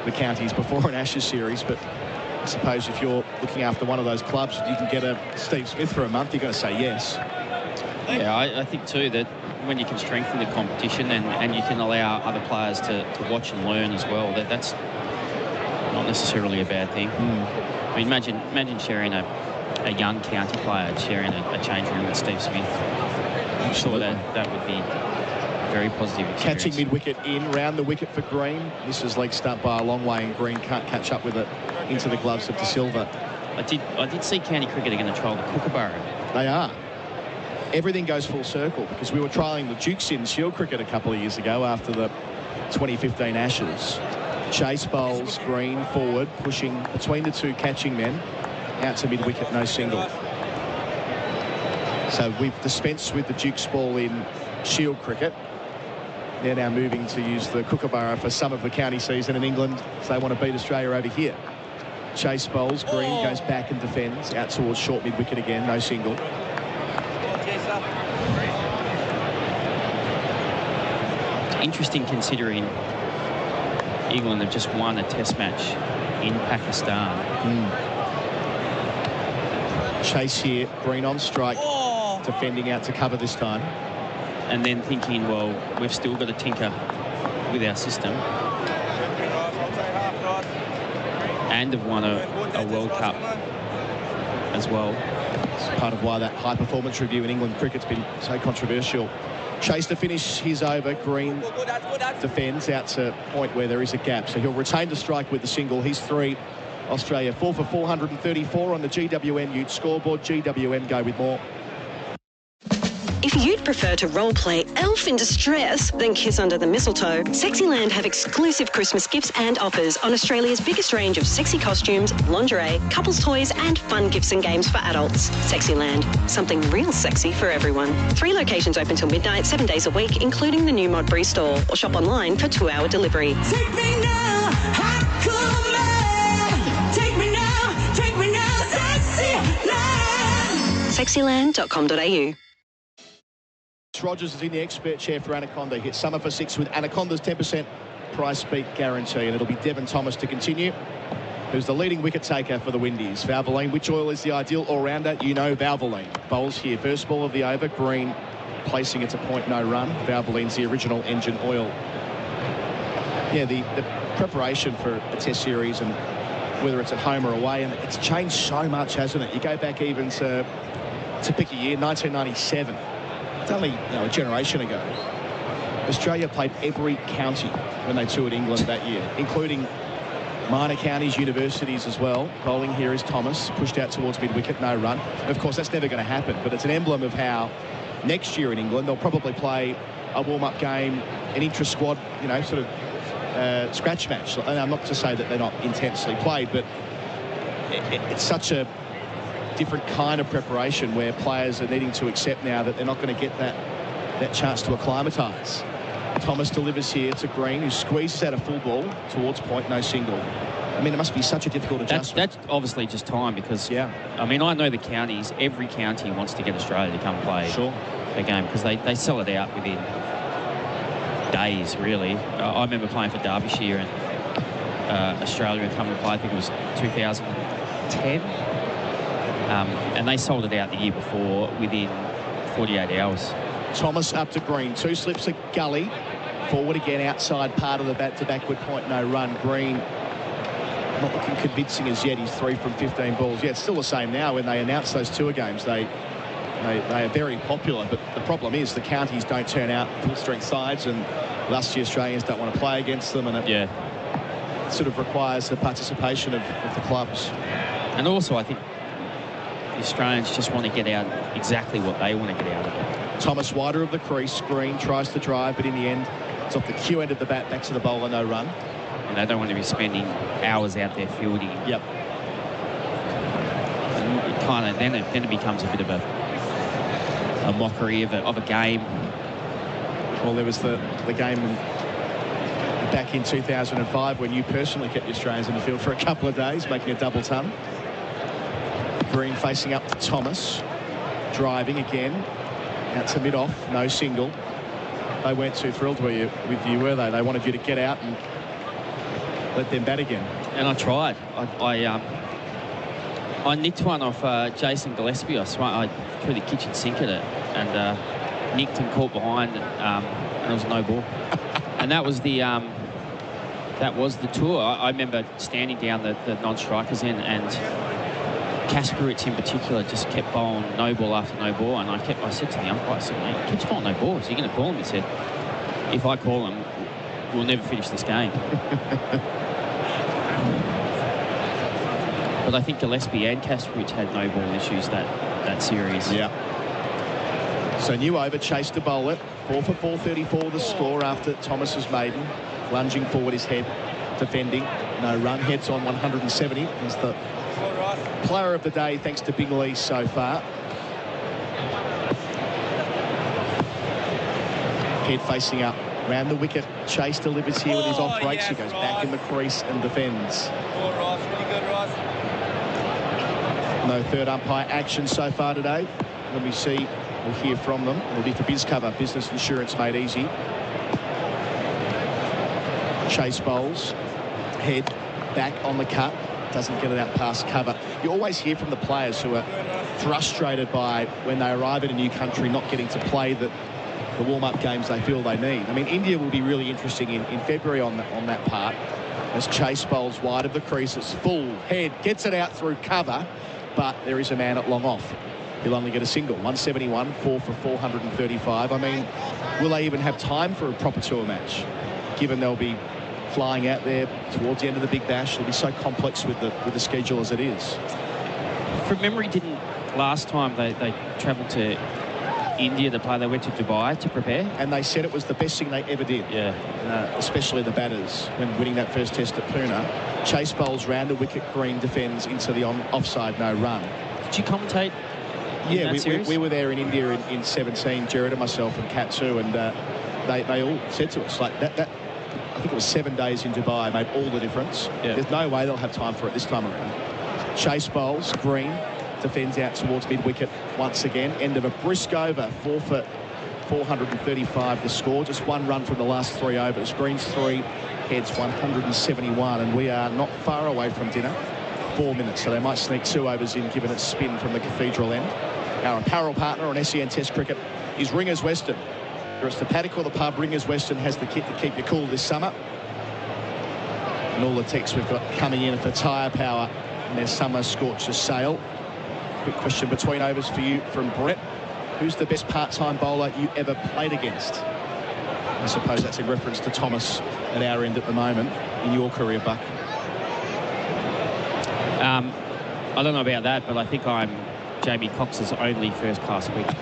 the counties, before an Ashes series, but I suppose if you're looking after one of those clubs, you can get a Steve Smith for a month, you're going to say yes. Yeah, I think too that when you can strengthen the competition and you can allow other players to watch and learn as well, that's not necessarily a bad thing. I mean, imagine sharing a young county player sharing a change room with Steve Smith. I'm sure that would be a very positive experience. Catching mid-wicket in, round the wicket for Green. This is leg stump by a long way, and Green can't catch up with it into the gloves of De Silva. I did see county cricket are going to trial the Kookaburra. They are. Everything goes full circle because we were trialling the Dukes in Shield cricket a couple of years ago after the 2015 Ashes. Chase bowls, Green forward, pushing between the two catching men, out to mid-wicket, no single. So we've dispensed with the Dukes ball in Shield cricket. They're now moving to use the Kookaburra for some of the county season in England, so they want to beat Australia over here. Chase bowls, Green goes back and defends, out towards short mid-wicket again, no single. Interesting considering England have just won a test match in Pakistan. Chase here, Green on strike, defending out to cover this time. And then thinking, well, we've still got to tinker with our system. And have won a World Cup as well. It's part of why that high performance review in England cricket's been so controversial. Chase to finish his over. Green defends out to point where there is a gap. So he'll retain the strike with the single. He's 3. Australia 4 for 434 on the GWM Ute scoreboard. GWM go with more. If you'd prefer to role-play Elf in Distress than kiss under the mistletoe, Sexyland have exclusive Christmas gifts and offers on Australia's biggest range of sexy costumes, lingerie, couples toys and fun gifts and games for adults. Sexyland, something real sexy for everyone. 3 locations open till midnight, 7 days a week, including the new Modbury store, or shop online for 2-hour delivery. Take me now, hot cool man. Take me now, Sexyland. Sexyland.com.au. Rogers is in the expert chair for Anaconda. Hit Summer for 6 with Anaconda's 10% price beat guarantee. And it'll be Devon Thomas to continue, who's the leading wicket taker for the Windies. Valvoline, which oil is the ideal all-rounder? You know Valvoline. Bowls here. First ball of the over. Green placing it to point, no run. Valvoline's the original engine oil. Yeah, the preparation for a test series, and whether it's at home or away, and it's changed so much, hasn't it? You go back even to pick a year, 1997. It's only a generation ago. Australia played every county when they toured England that year, including minor counties, universities as well. Bowling here is Thomas, pushed out towards mid-wicket, no run. Of course, that's never going to happen, but it's an emblem of how next year in England they'll probably play a warm-up game, an intra-squad, sort of scratch match. And I'm not to say that they're not intensely played, but it's such a different kind of preparation where players are needing to accept now that they're not going to get that chance to acclimatise. Thomas delivers here to Green, who squeezes out a full ball towards point, no single. I mean, it must be such a difficult adjustment. That's obviously just time because, I mean, I know the counties, every county wants to get Australia to come play a game because they sell it out within days, really. I remember playing for Derbyshire and Australia had come and play, I think it was 2010. And they sold it out the year before within 48 hours. Thomas up to Green. 2 slips a gully. Forward again, outside part of the bat to backward point, no run. Green not looking convincing as yet. He's 3 from 15 balls. Yeah, it's still the same now. When they announce those tour games, they are very popular. But the problem is the counties don't turn out full-strength sides, and thus the Australians don't want to play against them. And it sort of requires the participation of the clubs. And also, I think the Australians just want to get out exactly what they want to get out of it. Thomas wider of the crease. Green tries to drive, but in the end, it's off the cue end of the bat, back to the bowler, no run. And they don't want to be spending hours out there fielding. Yep. And it kind of then it becomes a bit of a mockery of a game. Well, there was the game back in 2005 when you personally kept the Australians in the field for a couple of days, making a double ton. Green facing up to Thomas, driving again, out to mid-off, no single. They weren't too thrilled with you, were they? They wanted you to get out and let them bat again. And I tried. I nicked one off Jason Gillespie. I threw the kitchen sink at it and nicked and caught behind, and it was no ball. And that was the tour. I remember standing down the non-strikers end, and Kasparitz in particular just kept bowling no ball after no ball, and I said to the umpire, I said, mate, he keeps bowling no balls. You're going to call him? He said, if I call him, we'll never finish this game. But But I think Gillespie and Kasprich had no ball issues that series. Yeah. So new over, Chase to bowl it. 4 for 434 the score after Thomas's maiden. Lunging forward his head, defending. No run, heads on 170. He's the player of the day thanks to Big Lee so far. Head facing up, round the wicket. Chase delivers here with his off breaks. He goes back in the crease and defends. No third umpire action so far today. When we see, we'll hear from them. It'll be for BizCover, business insurance made easy. Chase bowls, head back on the cut, doesn't get it out past cover. You always hear from the players who are frustrated by when they arrive in a new country not getting to play the warm-up games they feel they need. I mean, India will be really interesting in February on that part, as Chase bowls wide of the crease. It's full head, gets it out through cover, but there is a man at long off. He'll only get a single. 171, 4 for 435. I mean, will they even have time for a proper tour match, given they'll be flying out there towards the end of the Big Bash? It'll be so complex with the schedule as it is. From memory, didn't last time they travelled to India to play, they went to Dubai to prepare? And they said it was the best thing they ever did. Yeah. Especially the batters when winning that first test at Pune. Chase bowls round the wicket, Green defends into the offside, no run. Did you commentate? Yeah, we were there in India in 17, Gerard and myself and Kat too, and they all said to us, like, that I think it was 7 days in Dubai made all the difference. Yeah. There's no way they'll have time for it this time around. Chase bowls, Green defends out towards mid-wicket once again. End of a brisk over, 4 for 435 the score. Just 1 run from the last 3 overs. Green's 3, heads 171, and we are not far away from dinner. 4 minutes, so they might sneak 2 overs in, given its spin from the cathedral end. Our apparel partner on SEN Test Cricket is Ringers Western. Whether it's the paddock or the pub, Ringers Western has the kit to keep you cool this summer. And all the texts we've got coming in for tyre power and their summer scorcher sale. Quick question between overs for you from Brett. Who's the best part-time bowler you ever played against? I suppose that's in reference to Thomas at our end at the moment in your career, Buck. I don't know about that, but I think I'm Jamie Cox's only first-class wicket.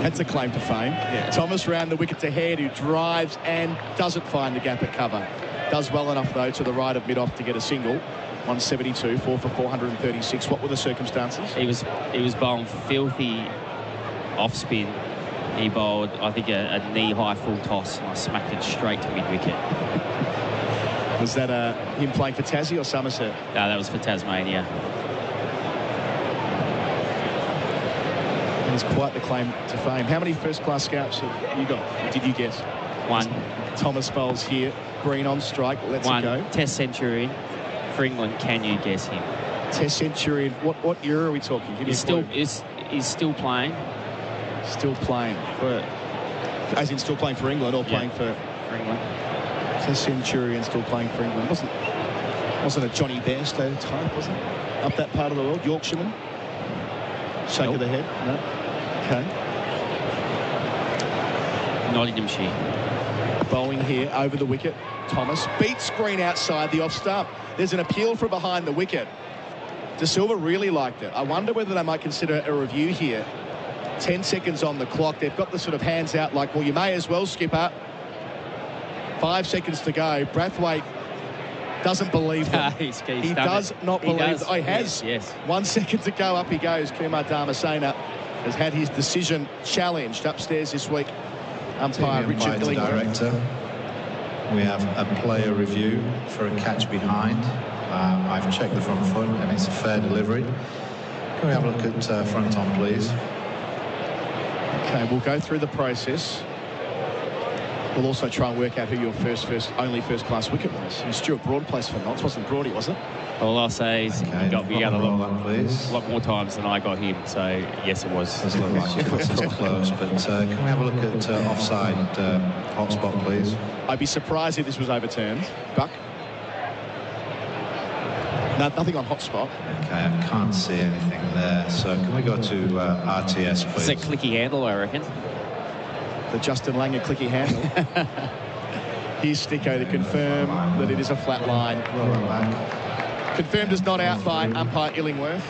That's a claim to fame. Yeah. Thomas round the wicket to head, who drives and doesn't find the gap at cover. Does well enough, though, to the right of mid-off to get a single. 172, 4 for 436. What were the circumstances? He was bowling filthy off-spin. He bowled, I think, a knee-high full toss, and I smacked it straight to mid-wicket. Was that him playing for Tassie or Somerset? No, that was for Tasmania. It's quite the claim to fame. How many first-class scouts have you got? Or did you get? 1. Thomas bowls here. Green on strike. Let's 1. Go. Test century for England. Can you guess him? Test century. What era are we talking? He's still playing. Still playing for, as in still playing for England or playing for England. Test centurion, still playing for England. Wasn't a Johnny Bairstow type, was it? Up that part of the world, Yorkshireman. Shake of the head. No. Okay. Nottinghamshire. Bowling here over the wicket. Thomas beats Green outside the off stump. There's an appeal from behind the wicket. De Silva really liked it. I wonder whether they might consider a review here. 10 seconds on the clock. They've got the sort of hands out like, well, you may as well, skipper. 5 seconds to go. Brathwaite doesn't believe them. He does not believe them. Oh, he has. Yes. 1 second to go. Up he goes. Kumar Dharmasena has had his decision challenged upstairs this week. Umpire Richard Lee. Director. We have a player review for a catch behind. I've checked the front foot and it's a fair delivery. Can we have a look at front on, please? Okay, we'll go through the process. We'll also try and work out who your only first-class wicket was. And Stuart Broad placed for Notts. Wasn't Broady, was it? All I'll say is he got me out a lot more times than I got him. So, yes, it was. Does look like it's close, but can we have a look at offside hotspot, please? I'd be surprised if this was overturned. Buck? No, nothing on hotspot. Okay, I can't see anything there. So can we go to RTS, please? It's a clicky handle, I reckon. The Justin Langer clicky handle. Here's Sticko to confirm that it is a flat line. Confirmed as not out by umpire Illingworth.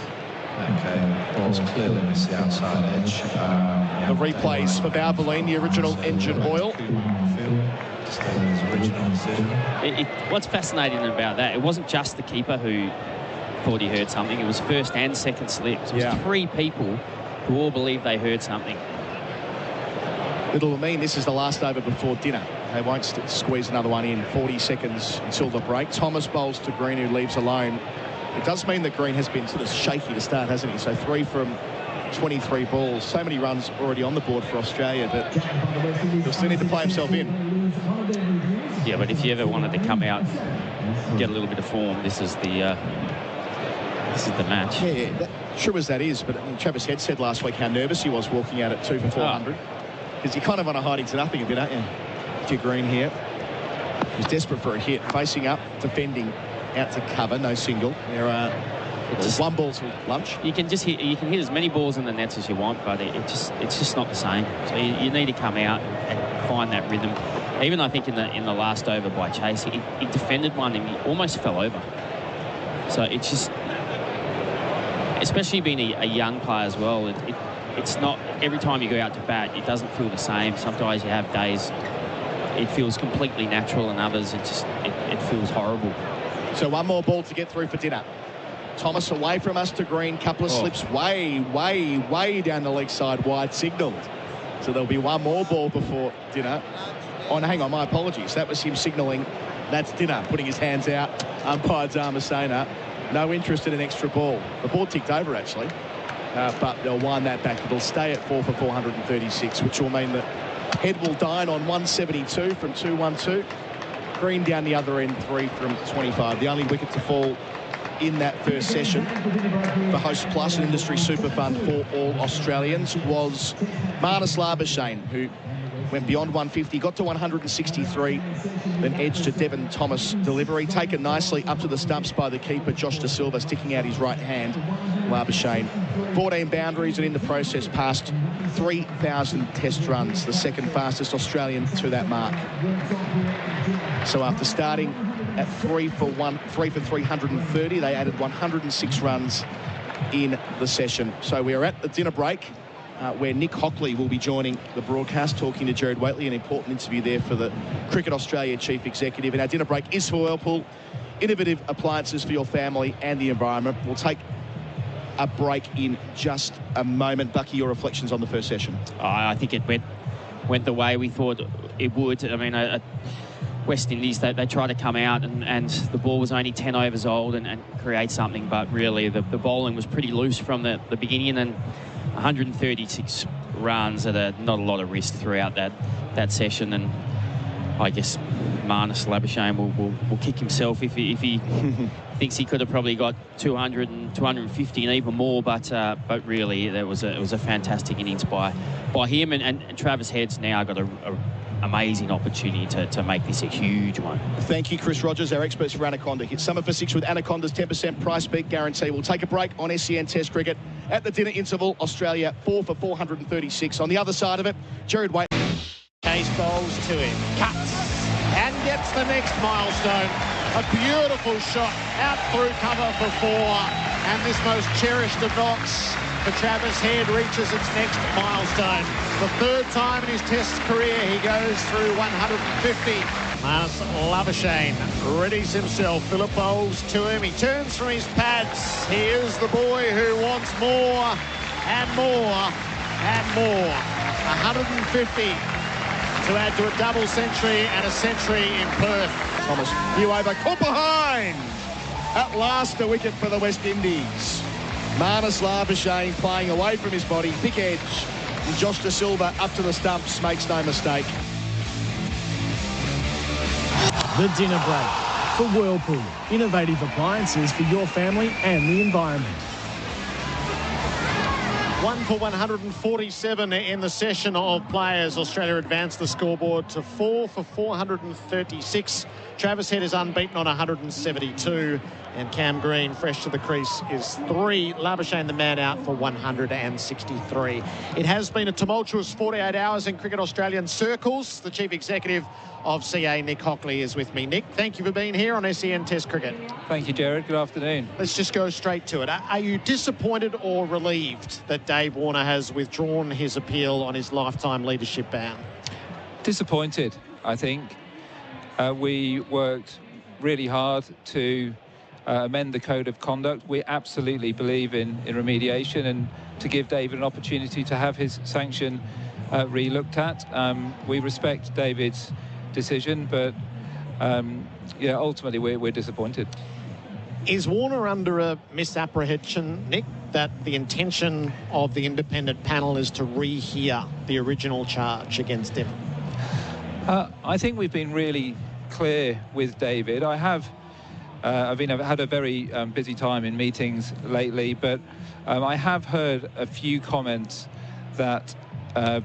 Okay, ball's clearly missed the outside edge. The replays for Valvoline, the original engine oil. What's fascinating about that, it wasn't just the keeper who thought he heard something. It was first and second slips. It was 3 people who all believed they heard something. It'll mean this is the last over before dinner. They won't squeeze another one in. 40 seconds until the break. Thomas bowls to Green, who leaves alone. It does mean that Green has been sort of shaky to start, hasn't he? So 3 from 23 balls. So many runs already on the board for Australia, but he'll still need to play himself in. Yeah, but if you ever wanted to come out, get a little bit of form, this is the match. Yeah, true as that is, but I mean, Travis Head said last week how nervous he was walking out at 2 for 400. Because you're kind of on a hiding to nothing a bit, aren't you? To Green here. He's desperate for a hit. Facing up, defending, out to cover, no single. There are just 1 ball to lunch. You can hit as many balls in the nets as you want, but it's just not the same. So you need to come out and find that rhythm. Even I think in the last over by Chase, he defended one and he almost fell over. So it's just, especially being a young player as well, it's not every time you go out to bat, it doesn't feel the same. Sometimes you have days it feels completely natural, and others it feels horrible. So 1 more ball to get through for dinner. Thomas away from us to Green. Couple of slips way down the leg side, wide signalled. So there'll be 1 more ball before dinner. Oh, no, hang on, my apologies. That was him signalling that's dinner, putting his hands out. Umpire Damian, no interest in an extra ball. The ball ticked over, actually. But they'll wind that back. It'll stay at 4 for 436, which will mean that Head will dine on 172 from 212. Green down the other end, 3 from 25. The only wicket to fall in that first session for Host Plus, an industry super fund for all Australians, was Marnus Labuschagne, who went beyond 150, got to 163, then edged to Devon Thomas delivery. Taken nicely up to the stumps by the keeper, Josh Da Silva, sticking out his right hand. Labuschagne, 14 boundaries, and in the process passed 3,000 test runs, the second fastest Australian to that mark. So after starting at 3 for 330, they added 106 runs in the session. So we are at the dinner break, where Nick Hockley will be joining the broadcast, talking to Gerard Whateley, an important interview there for the Cricket Australia Chief Executive. And our dinner break is for Whirlpool, innovative appliances for your family and the environment. We'll take a break in just a moment. Bucky, your reflections on the first session? I think it went the way we thought it would. I mean, West Indies, they tried to come out and the ball was only 10 overs old and create something, but really the bowling was pretty loose from the beginning, and 136 runs at not a lot of risk throughout that session. And I guess Marnus Labuschagne will kick himself if he thinks he could have probably got 200 and 250 and even more, but really it was a fantastic innings by him, and Travis Head's now got a amazing opportunity to make this a huge one. Thank you, Chris Rogers, our experts for Anaconda. Hit summer for 6 with Anaconda's 10% price beat guarantee. We'll take a break on SEN Test Cricket at the dinner interval. Australia 4 for 436. On the other side of it, Gerard Whateley. Case bowls to him, cuts and gets the next milestone. A beautiful shot out through cover for 4, and this most cherished of knocks for Travis Head reaches its next milestone. The 3rd time in his Test career he goes through 150. Marnus Labuschagne readies himself. Phillip bowls to him. He turns from his pads. He is the boy who wants more and more and more. 150 to add to a double century and a century in Perth. Thomas, new over, caught behind. At last, a wicket for the West Indies. Marnus Labuschagne playing away from his body, thick edge. And Josh Da Silva up to the stumps, makes no mistake. The dinner break for Whirlpool. Innovative appliances for your family and the environment. 1 for 147 in the session of players. Australia advanced the scoreboard to 4 for 436. Travis Head is unbeaten on 172. And Cam Green, fresh to the crease, is 3. Labuschagne, the man out, for 163. It has been a tumultuous 48 hours in Cricket Australian circles. The Chief Executive of CA, Nick Hockley, is with me. Nick, thank you for being here on SEN Test Cricket. Thank you, Gerard. Good afternoon. Let's just go straight to it. Are you disappointed or relieved that Dave Warner has withdrawn his appeal on his lifetime leadership ban? Disappointed, I think. We worked really hard to amend the code of conduct. We absolutely believe in remediation and to give David an opportunity to have his sanction re-looked at. We respect David's decision, but yeah, ultimately we're disappointed. Is Warner under a misapprehension, Nick, that the intention of the independent panel is to rehear the original charge against him? I think we've been really clear with David. I've had a very busy time in meetings lately, but I have heard a few comments that are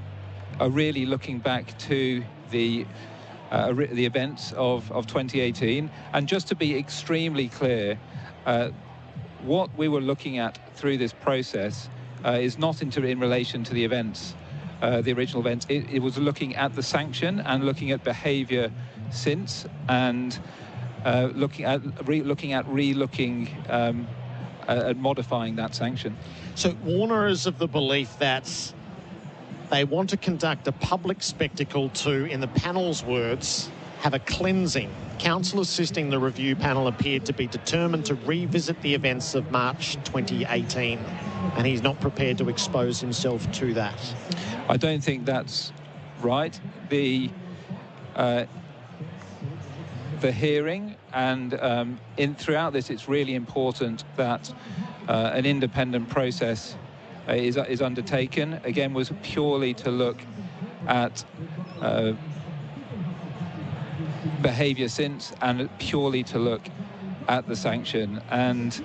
really looking back to the events of 2018. And just to be extremely clear, what we were looking at through this process is not in relation to the events, the original events. It was looking at the sanction and looking at behaviour since, and looking at modifying that sanction. So Warner is of the belief that they want to conduct a public spectacle to, in the panel's words, have a cleansing. Counsel assisting the review panel appeared to be determined to revisit the events of March 2018, and he's not prepared to expose himself to that. I don't think that's right. The hearing and throughout this, it's really important that an independent process is undertaken. Again, was purely to look at behaviour since, and purely to look at the sanction. And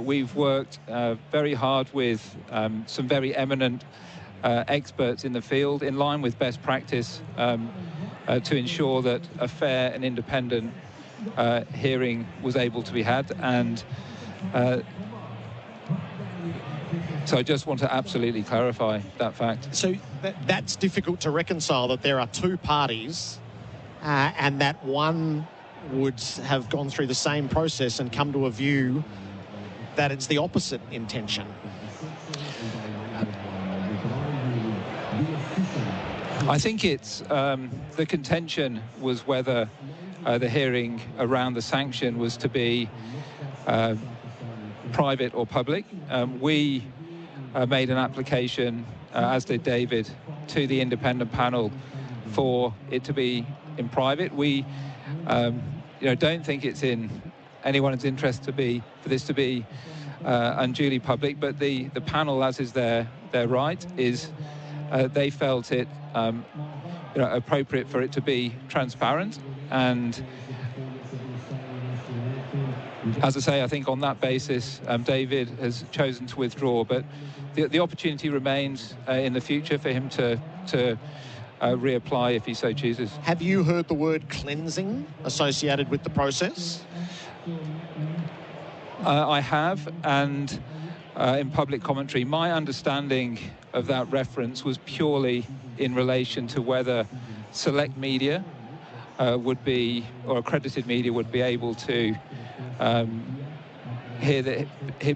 we've worked very hard with some very eminent experts in the field, in line with best practice, to ensure that a fair and independent hearing was able to be had. And so I just want to absolutely clarify that fact. So that's difficult to reconcile, that there are two parties and that one would have gone through the same process and come to a view that it's the opposite intention. I think it's the contention was whether the hearing around the sanction was to be private or public. We made an application, as did David, to the independent panel for it to be in private. We don't think it's in anyone's interest for this to be unduly public, but the panel, as is their right, is they felt it appropriate for it to be transparent. And as I say, I think on that basis, David has chosen to withdraw, but the opportunity remains in the future for him to reapply if he so chooses. Have you heard the word cleansing associated with the process? I have, and in public commentary, my understanding of that reference was purely in relation to whether select media would be, or accredited media would be able to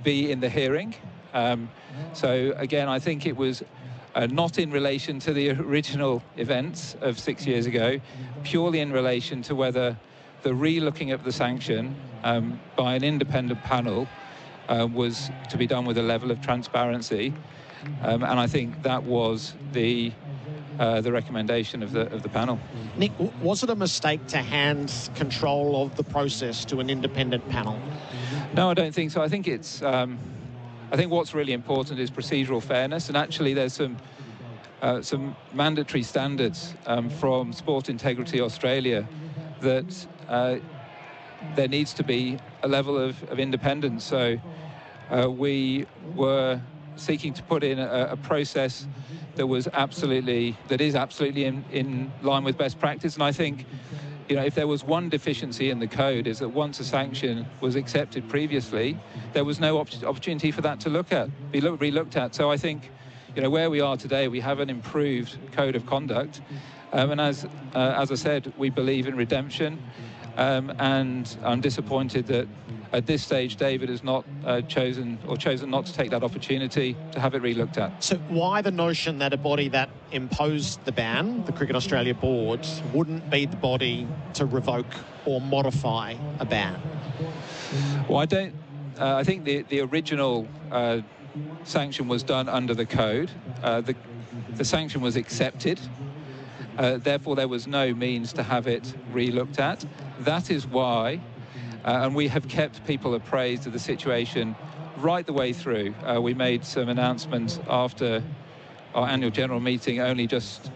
be in the hearing. So again, I think it was not in relation to the original events of 6 years ago, purely in relation to whether the re-looking of the sanction by an independent panel was to be done with a level of transparency, and I think that was the recommendation of the panel. Nick, was it a mistake to hand control of the process to an independent panel? No, I don't think so. I think it's I think what's really important is procedural fairness, and actually there's some mandatory standards from Sport Integrity Australia that there needs to be a level of independence. So we were seeking to put in a process that is absolutely in line with best practice. And I think, if there was one deficiency in the code, is that once a sanction was accepted previously, there was no opportunity for that to be re-looked at. So I think, where we are today, we have an improved code of conduct. And as I said, we believe in redemption. and I'm disappointed that at this stage David has not chosen not to take that opportunity to have it relooked at. So why the notion that a body that imposed the ban, the Cricket Australia board, wouldn't be the body to revoke or modify a ban? Well, I think the original sanction was done under the code. The sanction was accepted. Therefore, there was no means to have it re-looked at. That is why, and we have kept people appraised of the situation right the way through. We made some announcements after our annual general meeting only just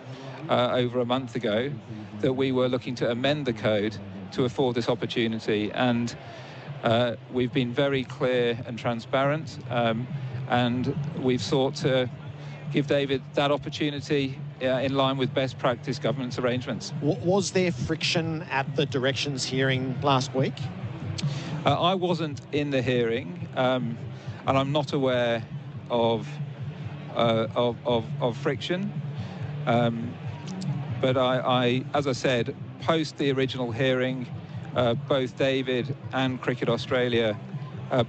over a month ago that we were looking to amend the code to afford this opportunity. And we've been very clear and transparent, and we've sought to give David that opportunity in line with best practice governance arrangements. Was there friction at the directions hearing last week? I wasn't in the hearing, and I'm not aware of friction. But I, as I said, post the original hearing, both David and Cricket Australia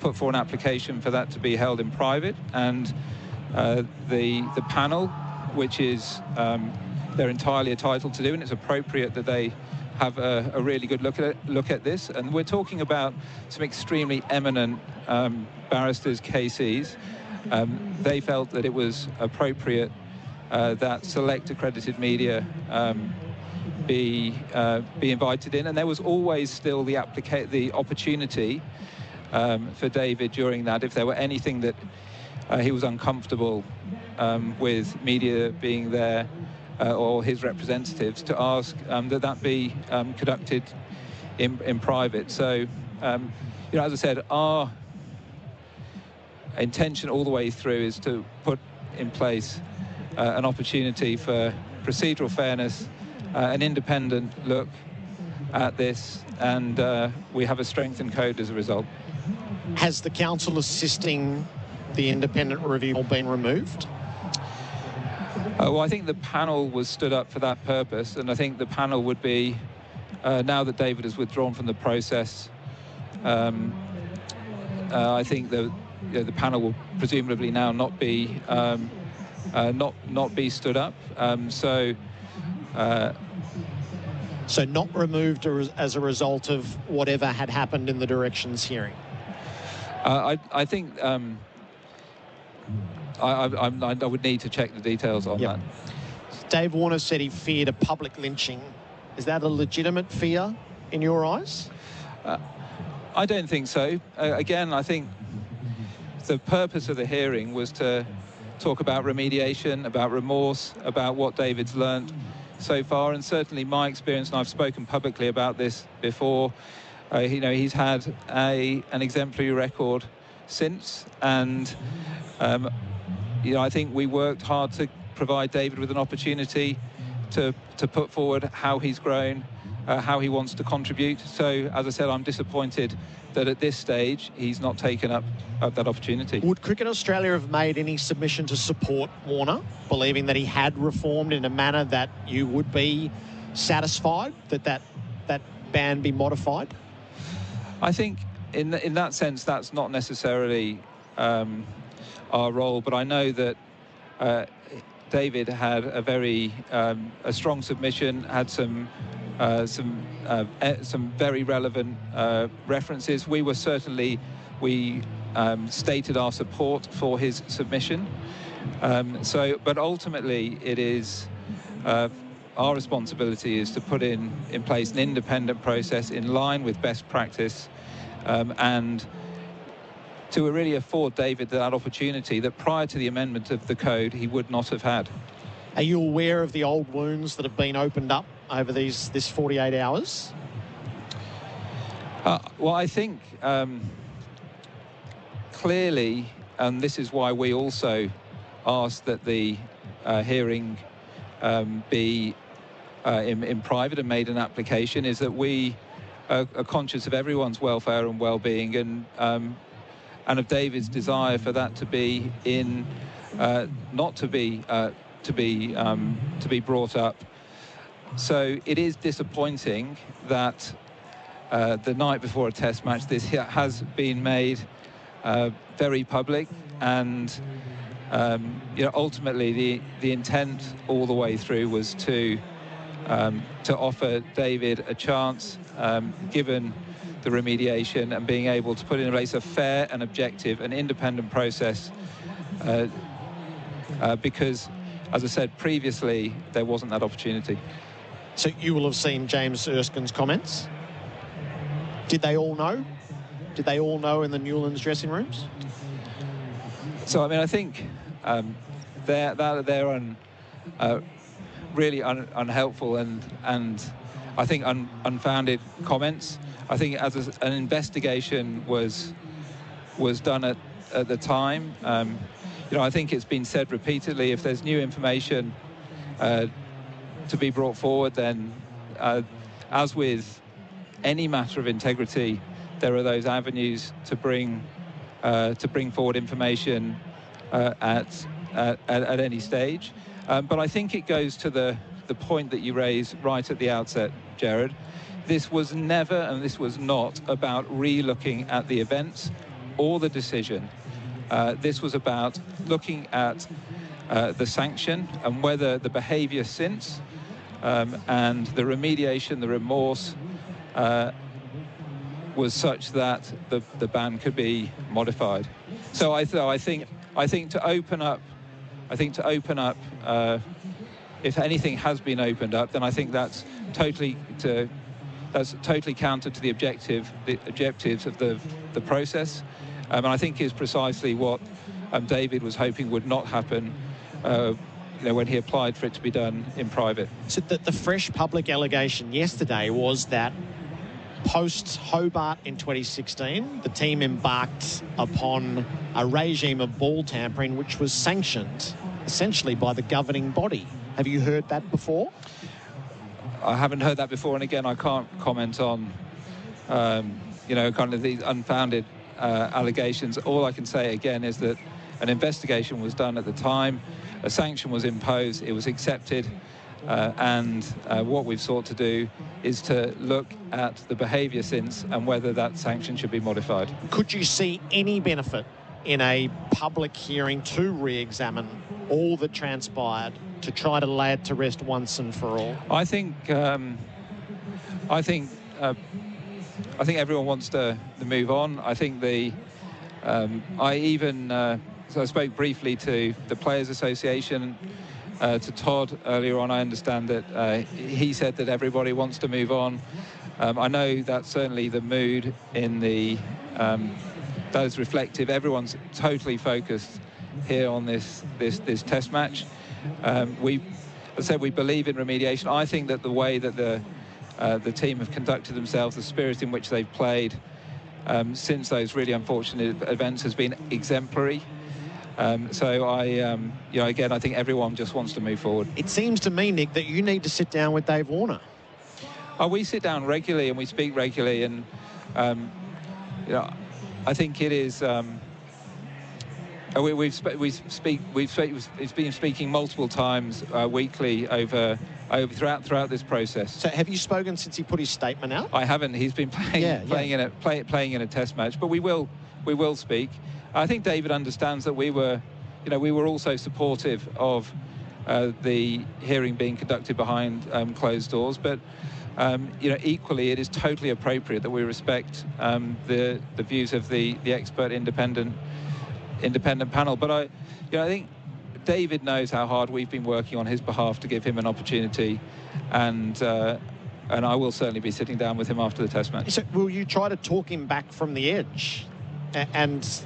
put forward an application for that to be held in private, and the panel, which is they're entirely entitled to do, and it's appropriate that they have a really good look at this. And we're talking about some extremely eminent barristers, KCs. They felt that it was appropriate that select accredited media be invited in, and there was always still the opportunity for David during that, if there were anything that he was uncomfortable with media being there or his representatives, to ask that be conducted in private. So, as I said, our intention all the way through is to put in place an opportunity for procedural fairness, an independent look at this, and we have a strengthened code as a result. Has the council assisting the independent review been removed? Well, I think the panel was stood up for that purpose, and I think the panel would be, now that David has withdrawn from the process, I think the panel will presumably now not be not be stood up. So not removed as a result of whatever had happened in the directions hearing? I think I would need to check the details on that. Dave Warner said he feared a public lynching. Is that a legitimate fear in your eyes? I don't think so. Again, I think the purpose of the hearing was to talk about remediation, about remorse, about what David's learned so far, and certainly my experience, and I've spoken publicly about this before, he's had an exemplary record since, and I think we worked hard to provide David with an opportunity to put forward how he's grown, how he wants to contribute. So, as I said, I'm disappointed that at this stage he's not taken up that opportunity. Would Cricket Australia have made any submission to support Warner, believing that he had reformed in a manner that you would be satisfied that ban be modified? I think in that sense that's not necessarily our role, but I know that David had a very a strong submission, had some very relevant references. We stated our support for his submission. But ultimately, it is our responsibility is to put in place an independent process in line with best practice, and to really afford David that opportunity that prior to the amendment of the code he would not have had. Are you aware of the old wounds that have been opened up over this 48 hours? Well, I think clearly, and this is why we also asked that the hearing be in private and made an application, is that we are conscious of everyone's welfare and well-being, and of David's desire for that to be not to be brought up. So it is disappointing that the night before a test match. This has been made very public, and ultimately the intent all the way through was to offer David a chance, given the remediation, and being able to put in place a fair and objective and independent process, because, as I said previously, there wasn't that opportunity. So you will have seen James Erskine's comments. Did they all know? Did they all know in the Newlands dressing rooms? So, I mean, I think they're really unhelpful and I think unfounded comments. I think as an investigation was done at the time, I think it's been said repeatedly, if there's new information to be brought forward, then as with any matter of integrity, there are those avenues to bring forward information at any stage. But I think it goes to the point that you raised right at the outset, Gerard. This was never, and this was not, about re-looking at the events or the decision. This was about looking at the sanction and whether the behaviour since and the remediation, the remorse, was such that the ban could be modified. So I think to open up, if anything has been opened up, then I think that's totally counter to the objectives of the process, and I think is precisely what David was hoping would not happen when he applied for it to be done in private. So the fresh public allegation yesterday was that post Hobart in 2016, the team embarked upon a regime of ball tampering which was sanctioned essentially by the governing body. Have you heard that before? I haven't heard that before, and again, I can't comment on, kind of these unfounded allegations. All I can say again is that an investigation was done at the time, a sanction was imposed, it was accepted, and what we've sought to do is to look at the behaviour since and whether that sanction should be modified. Could you see any benefit in a public hearing to re-examine all that transpired, to try to lay it to rest once and for all? I think everyone wants to move on. I think so I spoke briefly to the Players Association, to Todd earlier on. I understand that he said that everybody wants to move on. I know that's certainly the mood in that is reflective. Everyone's totally focused here on this test match. As I said, we believe in remediation. I think that the way that the team have conducted themselves, the spirit in which they've played since those really unfortunate events has been exemplary. So again, I think everyone just wants to move forward. It seems to me, Nick, that you need to sit down with Dave Warner. We sit down regularly and we speak regularly, and I think it is. We've been speaking multiple times weekly throughout this process. So have you spoken since he put his statement out? I haven't. He's been playing in a test match, but we will speak. I think David understands that we were also supportive of the hearing being conducted behind closed doors, but equally it is totally appropriate that we respect the views of the expert independent panel. But I think David knows how hard we've been working on his behalf to give him an opportunity, and I will certainly be sitting down with him after the test match. So will you try to talk him back from the edge and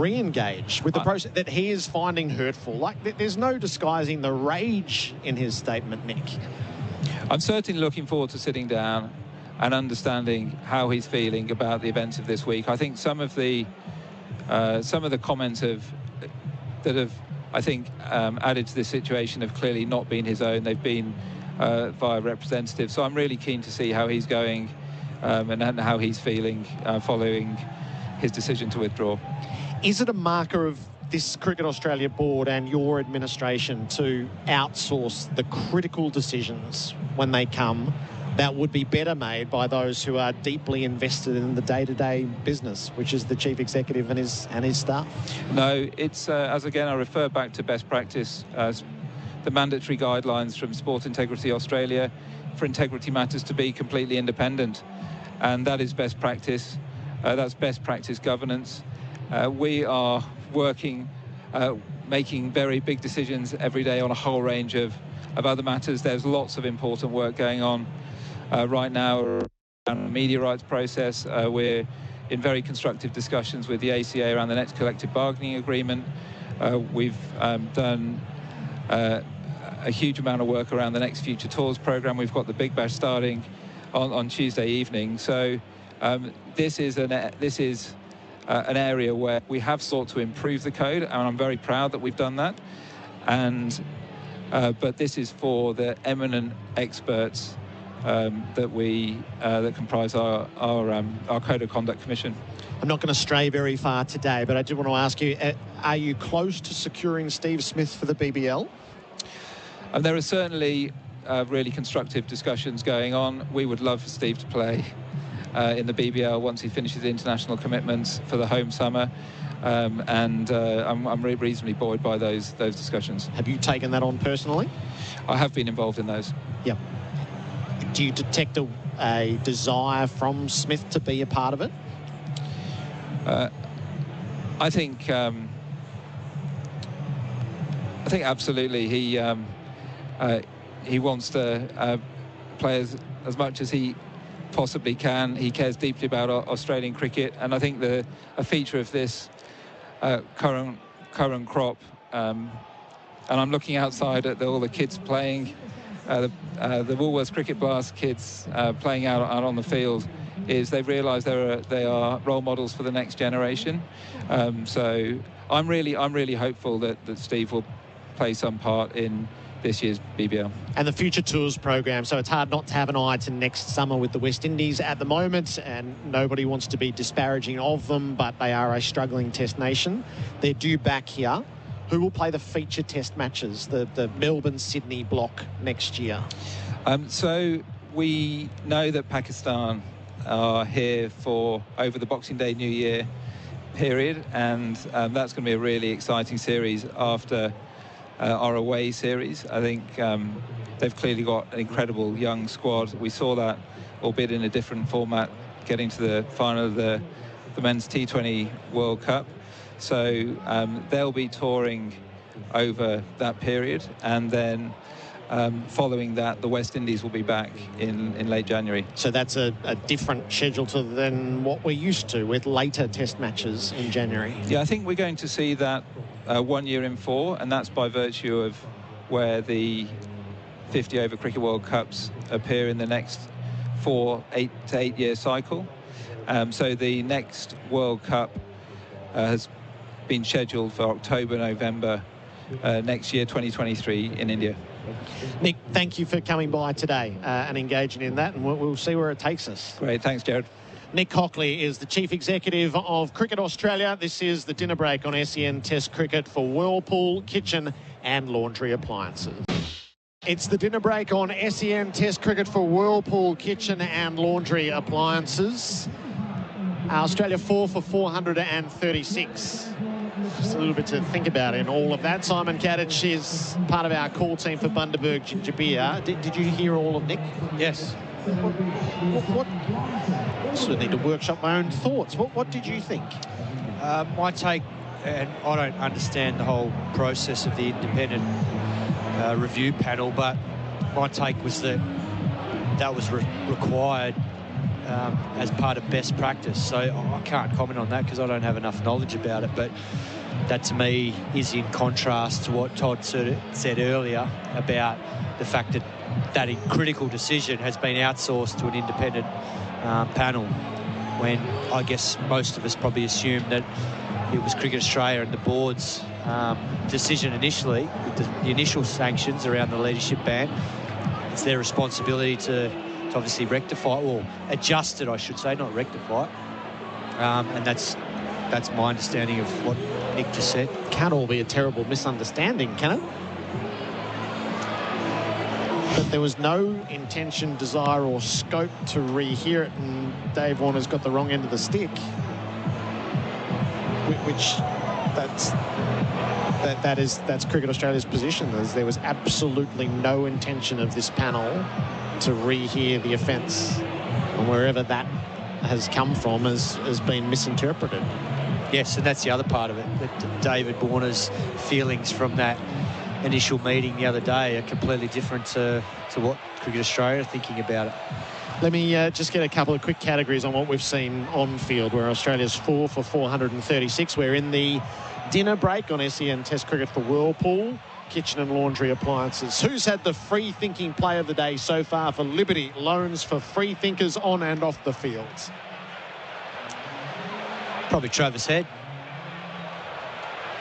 re-engage with the process that he is finding hurtful? Like, there's no disguising the rage in his statement, Nick. I'm certainly looking forward to sitting down and understanding how he's feeling about the events of this week. I think some of the comments that have I think added to this situation have clearly not been his own. They've been via representatives. So I'm really keen to see how he's going and how he's feeling following his decision to withdraw. Is it a marker of this Cricket Australia board and your administration to outsource the critical decisions when they come that would be better made by those who are deeply invested in the day-to-day business, which is the chief executive and his staff? No, it's as again I refer back to best practice, the mandatory guidelines from Sport Integrity Australia for integrity matters to be completely independent, and that is best practice. That's best practice governance. We are working, making very big decisions every day on a whole range of other matters. There's lots of important work going on right now around the media rights process. We're in very constructive discussions with the ACA around the next collective bargaining agreement. We've done a huge amount of work around the next Future Tours program. We've got the Big Bash starting on Tuesday evening. So this is an area where we have sought to improve the code, and I'm very proud that we've done that. And but this is for the eminent experts that comprise our Code of Conduct Commission. I'm not going to stray very far today, but I did want to ask you, are you close to securing Steve Smith for the BBL? And there are certainly really constructive discussions going on. We would love for Steve to play in the BBL once he finishes international commitments for the home summer. I'm reasonably buoyed by those discussions. Have you taken that on personally? I have been involved in those. Yep. Do you detect a desire from Smith to be a part of it? I think absolutely he wants to play as much as he possibly can. He cares deeply about Australian cricket, and I think a feature of this current crop, and I'm looking outside at all the kids playing, the Woolworths Cricket Blast kids playing out on the field, is they've realised they are role models for the next generation. So I'm really hopeful that Steve will play some part in this year's BBL. And the Future Tours program, so it's hard not to have an eye to next summer with the West Indies at the moment, and nobody wants to be disparaging of them, but they are a struggling test nation. They're due back here. Who will play the feature test matches, the Melbourne-Sydney block next year? So we know that Pakistan are here for over the Boxing Day New Year period, and that's going to be a really exciting series after our away series. I think they've clearly got an incredible young squad. We saw that, albeit in a different format, getting to the final of the men's T20 World Cup. So they'll be touring over that period, and then following that, the West Indies will be back in late January. So that's a different schedule than what we're used to, with later test matches in January. Yeah, I think we're going to see that 1 year in 4, and that's by virtue of where the 50 over Cricket World Cups appear in the next 8 to 8 year cycle. So the next World Cup has been scheduled for October, November next year, 2023, in India. Nick, thank you for coming by today and engaging in that, and we'll see where it takes us. Great, thanks, Gerard. Nick Hockley is the Chief Executive of Cricket Australia. This is the dinner break on SEN Test Cricket for Whirlpool Kitchen and Laundry Appliances. It's the dinner break on SEN Test Cricket for Whirlpool Kitchen and Laundry Appliances. Australia 4 for 436. Just a little bit to think about in all of that. Simon Katich is part of our call team for Bundaberg Ginger Beer. Did you hear all of Nick? Yes. What I sort of need to workshop my own thoughts. What did you think? My take, and I don't understand the whole process of the independent review panel, but my take was that was required as part of best practice. So I can't comment on that because I don't have enough knowledge about it, but that to me is in contrast to what Todd said earlier about the fact that that critical decision has been outsourced to an independent panel, when I guess most of us probably assumed that it was Cricket Australia and the board's decision initially, with the initial sanctions around the leadership ban. It's their responsibility to obviously rectify, or adjust it, I should say, not rectify it. And that's my understanding of what Nick just said. Can't all be a terrible misunderstanding, can it? But there was no intention, desire or scope to rehear it, and Dave Warner's got the wrong end of the stick. Which that's Cricket Australia's position. There was absolutely no intention of this panel to rehear the offence, and wherever that has come from has been misinterpreted. Yes, and that's the other part of it, that David Warner's feelings from that initial meeting the other day are completely different to what Cricket Australia are thinking about it. Let me just get a couple of quick categories on what we've seen on field, where Australia's 4 for 436. We're in the dinner break on SEN Test Cricket for Whirlpool, kitchen and laundry appliances. Who's had the free thinking play of the day so far for Liberty? Loans for free thinkers on and off the fields. Probably Travis Head.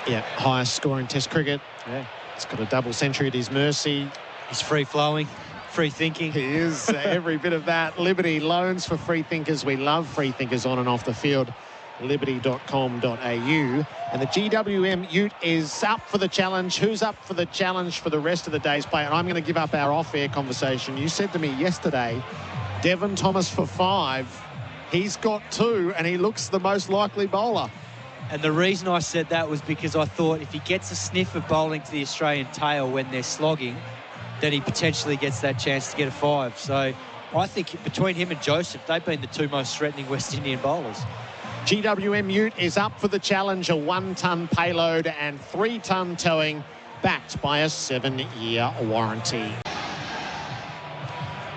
Yeah, highest score in Test cricket. Yeah. He's got a double century at his mercy. He's free-flowing, free-thinking. He is, every bit of that. Liberty, loans for free thinkers. We love free thinkers on and off the field. Liberty.com.au. And the GWM Ute is up for the challenge. Who's up for the challenge for the rest of the day's play? And I'm going to give up our off-air conversation. You said to me yesterday, Devon Thomas for 5. He's got 2, and he looks the most likely bowler. And the reason I said that was because I thought if he gets a sniff of bowling to the Australian tail when they're slogging, then he potentially gets that chance to get a 5. So I think between him and Joseph, they've been the 2 most threatening West Indian bowlers. GWM Ute is up for the challenge, a 1-ton payload and 3-ton towing, backed by a 7-year warranty.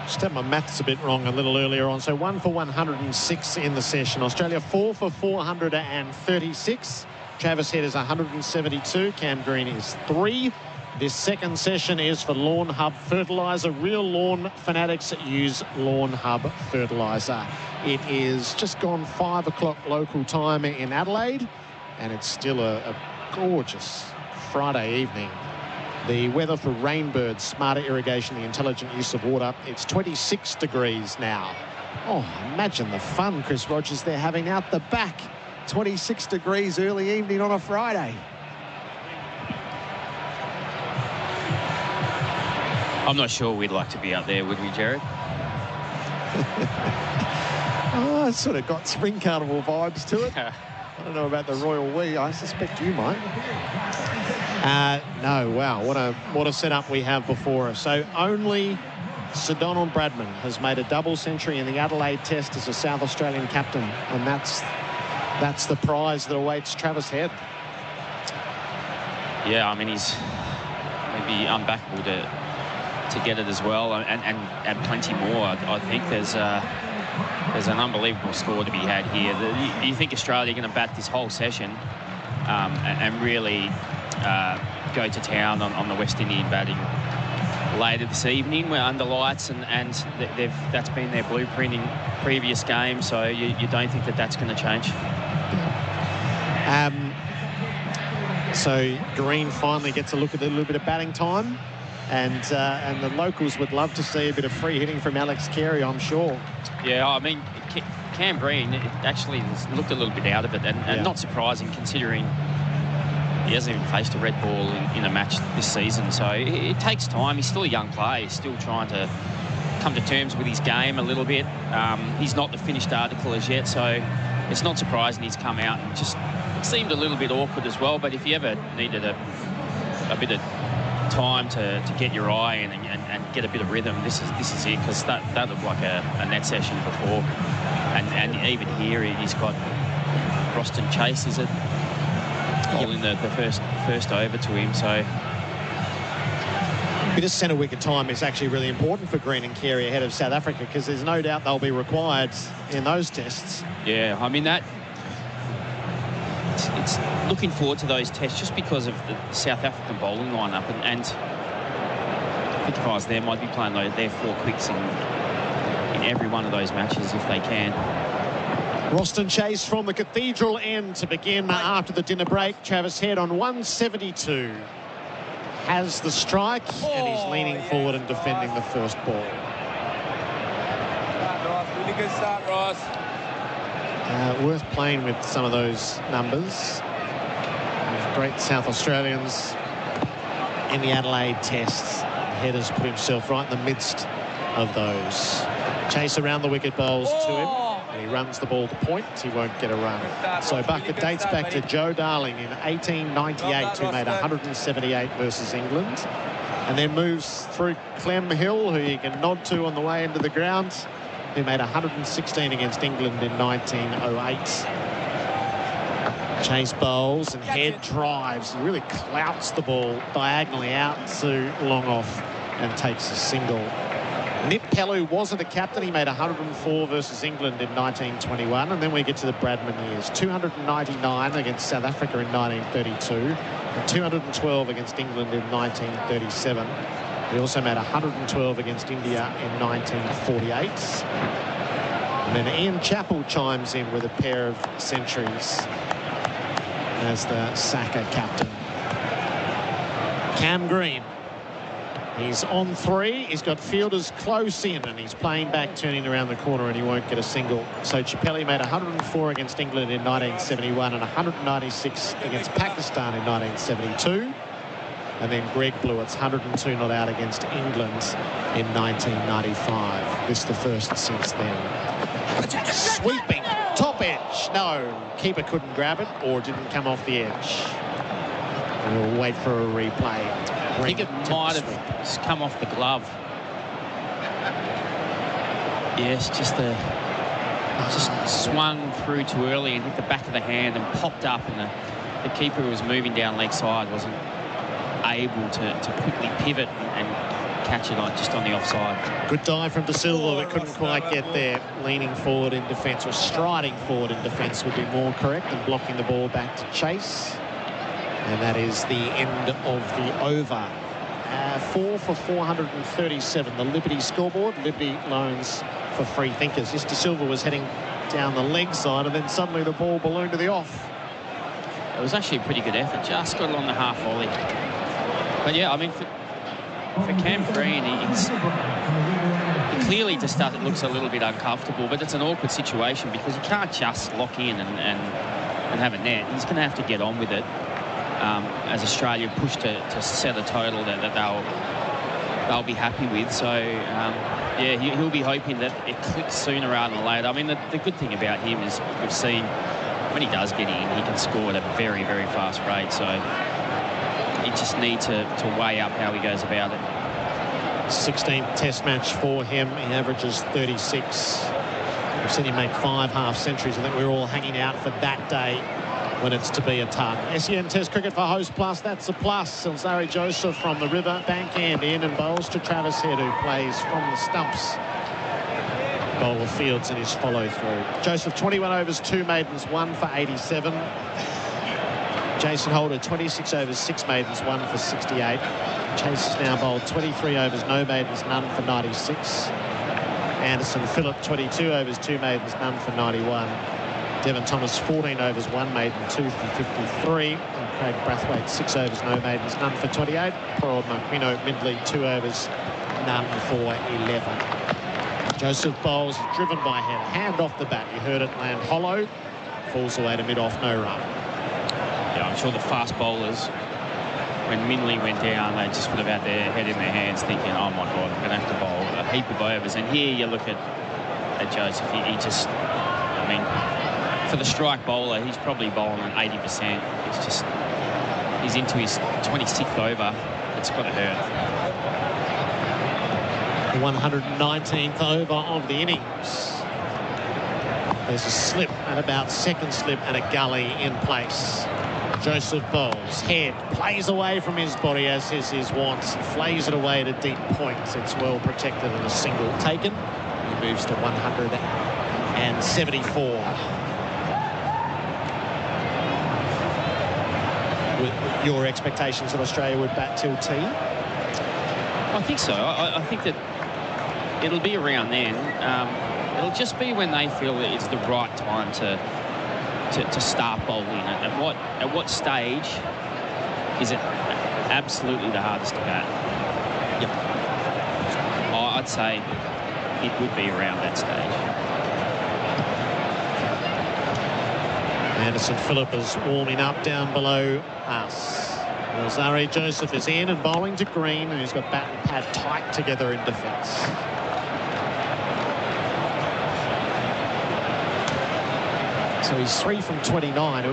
Just had my maths a bit wrong a little earlier on. So 1 for 106 in the session. Australia 4 for 436. Travis Head is 172. Cam Green is 3. This second session is for Lawn Hub Fertiliser. Real lawn fanatics use Lawn Hub Fertiliser. It is just gone 5 o'clock local time in Adelaide, and it's still a gorgeous Friday evening. The weather for Rainbird, smarter irrigation, the intelligent use of water. It's 26 degrees now. Oh, imagine the fun, Chris Rogers, they're having out the back. 26 degrees early evening on a Friday. I'm not sure we'd like to be out there, would we, Gerard? Oh, it's sort of got spring carnival vibes to it. I don't know about the Royal We. I suspect you might. No, wow, what a setup we have before us. So only Sir Donald Bradman has made a double century in the Adelaide Test as a South Australian captain, and that's the prize that awaits Travis Head. Yeah, I mean, he's maybe unbackable to get it as well, and plenty more. I think there's an unbelievable score to be had here. You think Australia are going to bat this whole session and really go to town on the West Indian batting later this evening. We're under lights, and that's been their blueprint in previous games, so you don't think that's going to change? So Green finally gets a look at a little bit of batting time, and the locals would love to see a bit of free hitting from Alex Carey, I'm sure. Yeah, I mean, Cam Green actually looked a little bit out of it, and not surprising considering he hasn't even faced a red ball in a match this season. So it takes time. He's still a young player. He's still trying to come to terms with his game a little bit. He's not the finished article as yet, so it's not surprising he's come out and just it seemed a little bit awkward as well. But if you ever needed a bit of time to get your eye in and get a bit of rhythm, this is it, because that looked like a net session before. And even here he's got Roston Chase, is it? Bowling the first over to him, so a bit of centre wicket time is actually really important for Green and Carey ahead of South Africa, because there's no doubt they'll be required in those tests. Yeah, I mean it's looking forward to those tests just because of the South African bowling lineup, and I think if I was there, I'd be playing their 4 quicks in every one of those matches if they can. Roston Chase from the Cathedral end to begin after the dinner break. Travis Head on 172 has the strike, and he's leaning forward and defending the first ball. Really good start, Ross. Worth playing with some of those numbers. Great South Australians in the Adelaide tests. Headers put himself right in the midst of those. Chase around the wicket bowls to him. And he runs the ball to point. He won't get a run. So Bucket dates back to Joe Darling in 1898, who made 178 versus England. And then moves through Clem Hill, who you can nod to on the way into the ground, who made 116 against England in 1908. Chase bowls and Head drives. He really clouts the ball diagonally out to long off and takes a single. Nip Pellew wasn't a captain. He made 104 versus England in 1921. And then we get to the Bradman years. 299 against South Africa in 1932 and 212 against England in 1937. He also made 112 against India in 1948. And then Ian Chappell chimes in with a pair of centuries as the Saka captain. Cam Green. He's on 3. He's got fielders close in, and he's playing back, turning around the corner, and he won't get a single. So Chappelli made 104 against England in 1971 and 196 against Pakistan in 1972. And then Greg Blewett's 102 not out against England in 1995. This is the first since then. Sweeping, top edge. No, keeper couldn't grab it or didn't come off the edge. And we'll wait for a replay. I think it might have come off the glove. Yes, just swung through too early and hit the back of the hand and popped up, and the keeper who was moving down leg side wasn't able to quickly pivot and catch it just on the offside. Good dive from De Silva, but couldn't quite get there. Leaning forward in defence, or striding forward in defence would be more correct, than blocking the ball back to Chase. And that is the end of the over. 4 for 437, the Liberty scoreboard. Liberty loans for free thinkers. Yes, De Silva was heading down the leg side, and then suddenly the ball ballooned to the off. It was actually a pretty good effort. Just got it on the half volley. But yeah, I mean, for Cam Green, he clearly just it looks a little bit uncomfortable, but it's an awkward situation because you can't just lock in and have a net. He's going to have to get on with it. As Australia push to set a total that they'll be happy with. So, yeah, he'll be hoping that it clicks sooner rather than later. I mean, the good thing about him is we've seen when he does get in, he can score at a very, very fast rate. So he just needs to weigh up how he goes about it. 16th test match for him. He averages 36. We've seen him make 5 half-centuries. I think we're all hanging out for that day when it's to be a ton. SEN Test Cricket for Host Plus, that's a plus. Ilzari Joseph from the river, bank-hand in, and bowls to Travis Head, who plays from the stumps. Bowler fields in his follow-through. Joseph, 21 overs, 2 maidens, 1 for 87. Jason Holder, 26 overs, 6 maidens, 1 for 68. Chase has now bowled 23 overs, no maidens, none for 96. Anderson Phillip, 22 overs, 2 maidens, none for 91. Devon Thomas, 14 overs, 1 maiden, 2 for 53. And Craig Brathwaite, 6 overs, no maidens, none for 28. Poor old Marquino Mindley, 2 overs, none for 11. Joseph bowls, driven by Head, hand off the bat. You heard it land hollow, falls away to mid-off, no run. Yeah, I'm sure the fast bowlers, when Mindley went down, they just would have had their head in their hands thinking, oh my God, I'm going to have to bowl a heap of overs. And here you look at Joseph, he just, I mean, for the strike bowler, he's probably bowling at 80%. It's just, he's into his 26th over. It's got to hurt. The 119th over of the innings. There's a slip at about second slip and a gully in place. Joseph bowls. Head plays away from his body, as is his wont. Flays it away to deep points. It's well protected and a single taken. He moves to 174. With your expectations that Australia would bat till tea? I think so. I think that it'll be around then. It'll just be when they feel that it's the right time to start bowling. At what stage is it absolutely the hardest to bat? Yep. I'd say it would be around that stage. Anderson Phillip is warming up down below us. Well, Zari Joseph is in and bowling to Green, and he's got bat and pad tight together in defence. So he's 3 from 29.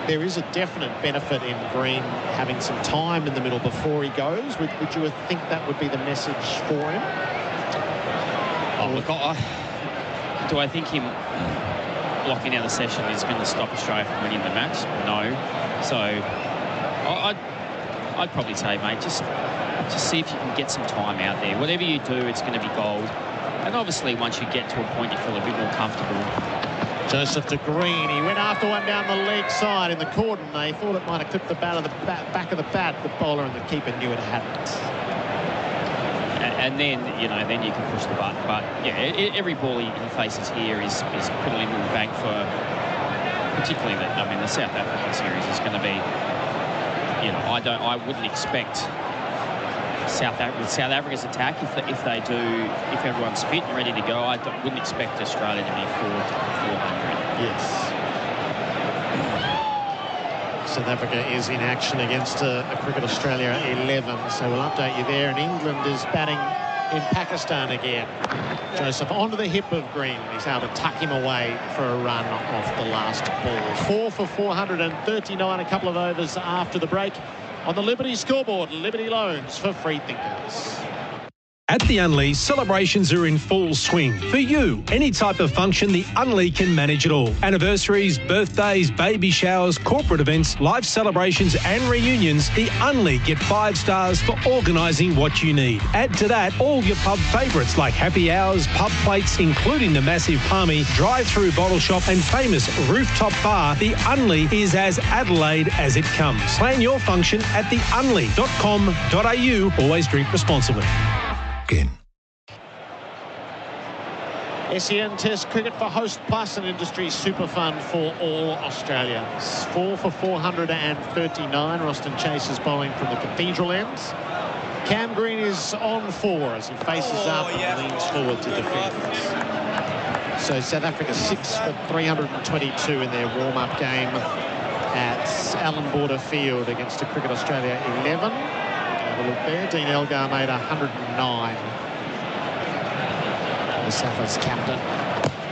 There is a definite benefit in Green having some time in the middle before he goes. Would you think that would be the message for him? Oh, look, do I think him blocking out the session is going to stop Australia from winning the match? No. So I'd probably say, mate, just see if you can get some time out there. Whatever you do, it's going to be gold. And obviously, once you get to a point you feel a bit more comfortable. Joseph to Green. He went after one down the leg side in the cordon. They thought it might have clipped the back of the bat. The bowler and the keeper knew it hadn't. And then, then you can push the button. But, yeah, every ball he faces here is put a little bank for, particularly the South African series is going to be, I wouldn't expect South Africa's attack, if everyone's fit and ready to go, I wouldn't expect Australia to be 400. Yes. South Africa is in action against a Cricket Australia 11, so we'll update you there. And England is batting in Pakistan again. Joseph onto the hip of Green. He's able to tuck him away for a run off the last ball. 4 for 439, a couple of overs after the break. On the Liberty scoreboard, Liberty Loans for free thinkers. At the Unley, celebrations are in full swing. For you, any type of function, the Unley can manage it all. Anniversaries, birthdays, baby showers, corporate events, life celebrations and reunions, the Unley get 5 stars for organising what you need. Add to that all your pub favourites like happy hours, pub plates, including the massive Palmy, drive-through bottle shop and famous rooftop bar. The Unley is as Adelaide as it comes. Plan your function at theunley.com.au. Always drink responsibly. SEN Test Cricket for Host Plus, an industry super fund for all Australians. 4 for 439. Roston Chase is bowling from the Cathedral end. Cam Green is on 4 as he faces up and leans forward to defend. So South Africa 6 for 322 in their warm-up game at Allan Border Field against a Cricket Australia 11. Have a look there. Dean Elgar made 109. The Saffers captain.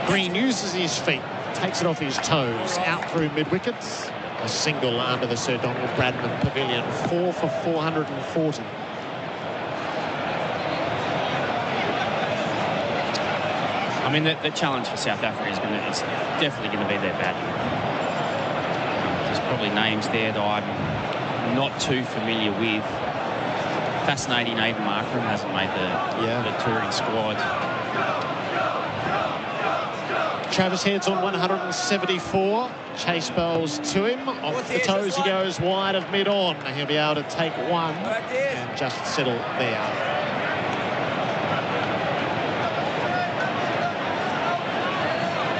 Green uses his feet, takes it off his toes, out through mid-wickets. A single under the Sir Donald Bradman Pavilion. 4 for 440. I mean, the challenge for South Africa is definitely going to be their batting. There's probably names there that I'm not too familiar with. Fascinating, Aidan Markram hasn't made the touring squad. Travis Head's on 174. Chase bowls to him. Off the toes he goes wide of mid-on. He'll be able to take one and just settle there.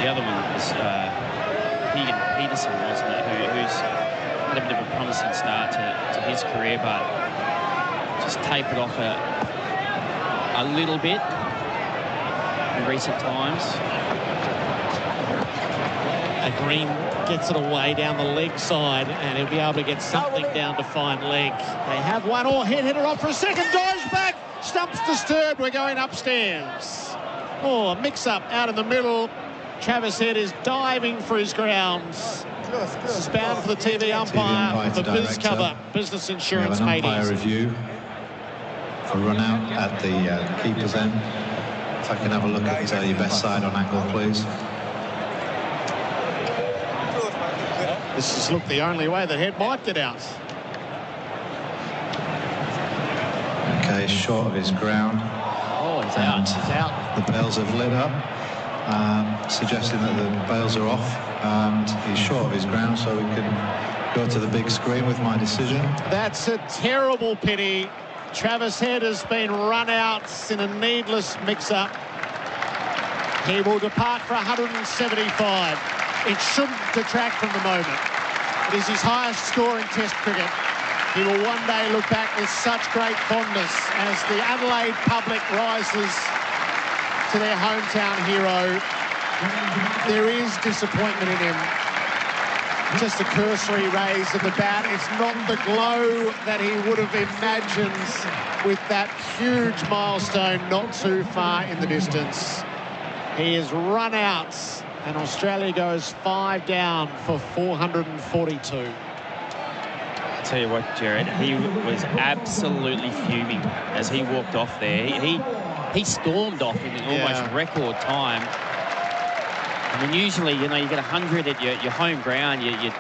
The other one was Peterson, wasn't it? Who's had a bit of a promising start to his career, but just tapered off a little bit in recent times. Green gets it away down the leg side, and he'll be able to get something down to fine leg. They have one. Header off for a second. Dives back. Stumps disturbed. We're going upstairs. A mix-up out in the middle. Travis Head is diving for his grounds. This is bound for the TV umpire for Biz Cover. Business Insurance made easy. Umpire review for run out at the keeper's end. If I can have a look at your best side on angle, please. This is, look, the only way that Head might get out. Okay, short of his ground. He's out. He's out. The bails have lit up, suggesting that the bails are off, and he's short of his ground, so we can go to the big screen with my decision. That's a terrible pity. Travis Head has been run out in a needless mix-up. He will depart for 175. It shouldn't detract from the moment. It is his highest score in Test cricket. He will one day look back with such great fondness as the Adelaide public rises to their hometown hero. There is disappointment in him. Just a cursory raise of the bat. It's not the glow that he would have imagined with that huge milestone not too far in the distance. He is run out, and Australia goes 5 down for 442. I'll tell you what, Gerard, he was absolutely fuming as he walked off there. He stormed off in almost record time. I mean, usually, you know, you get 100 at your home ground, you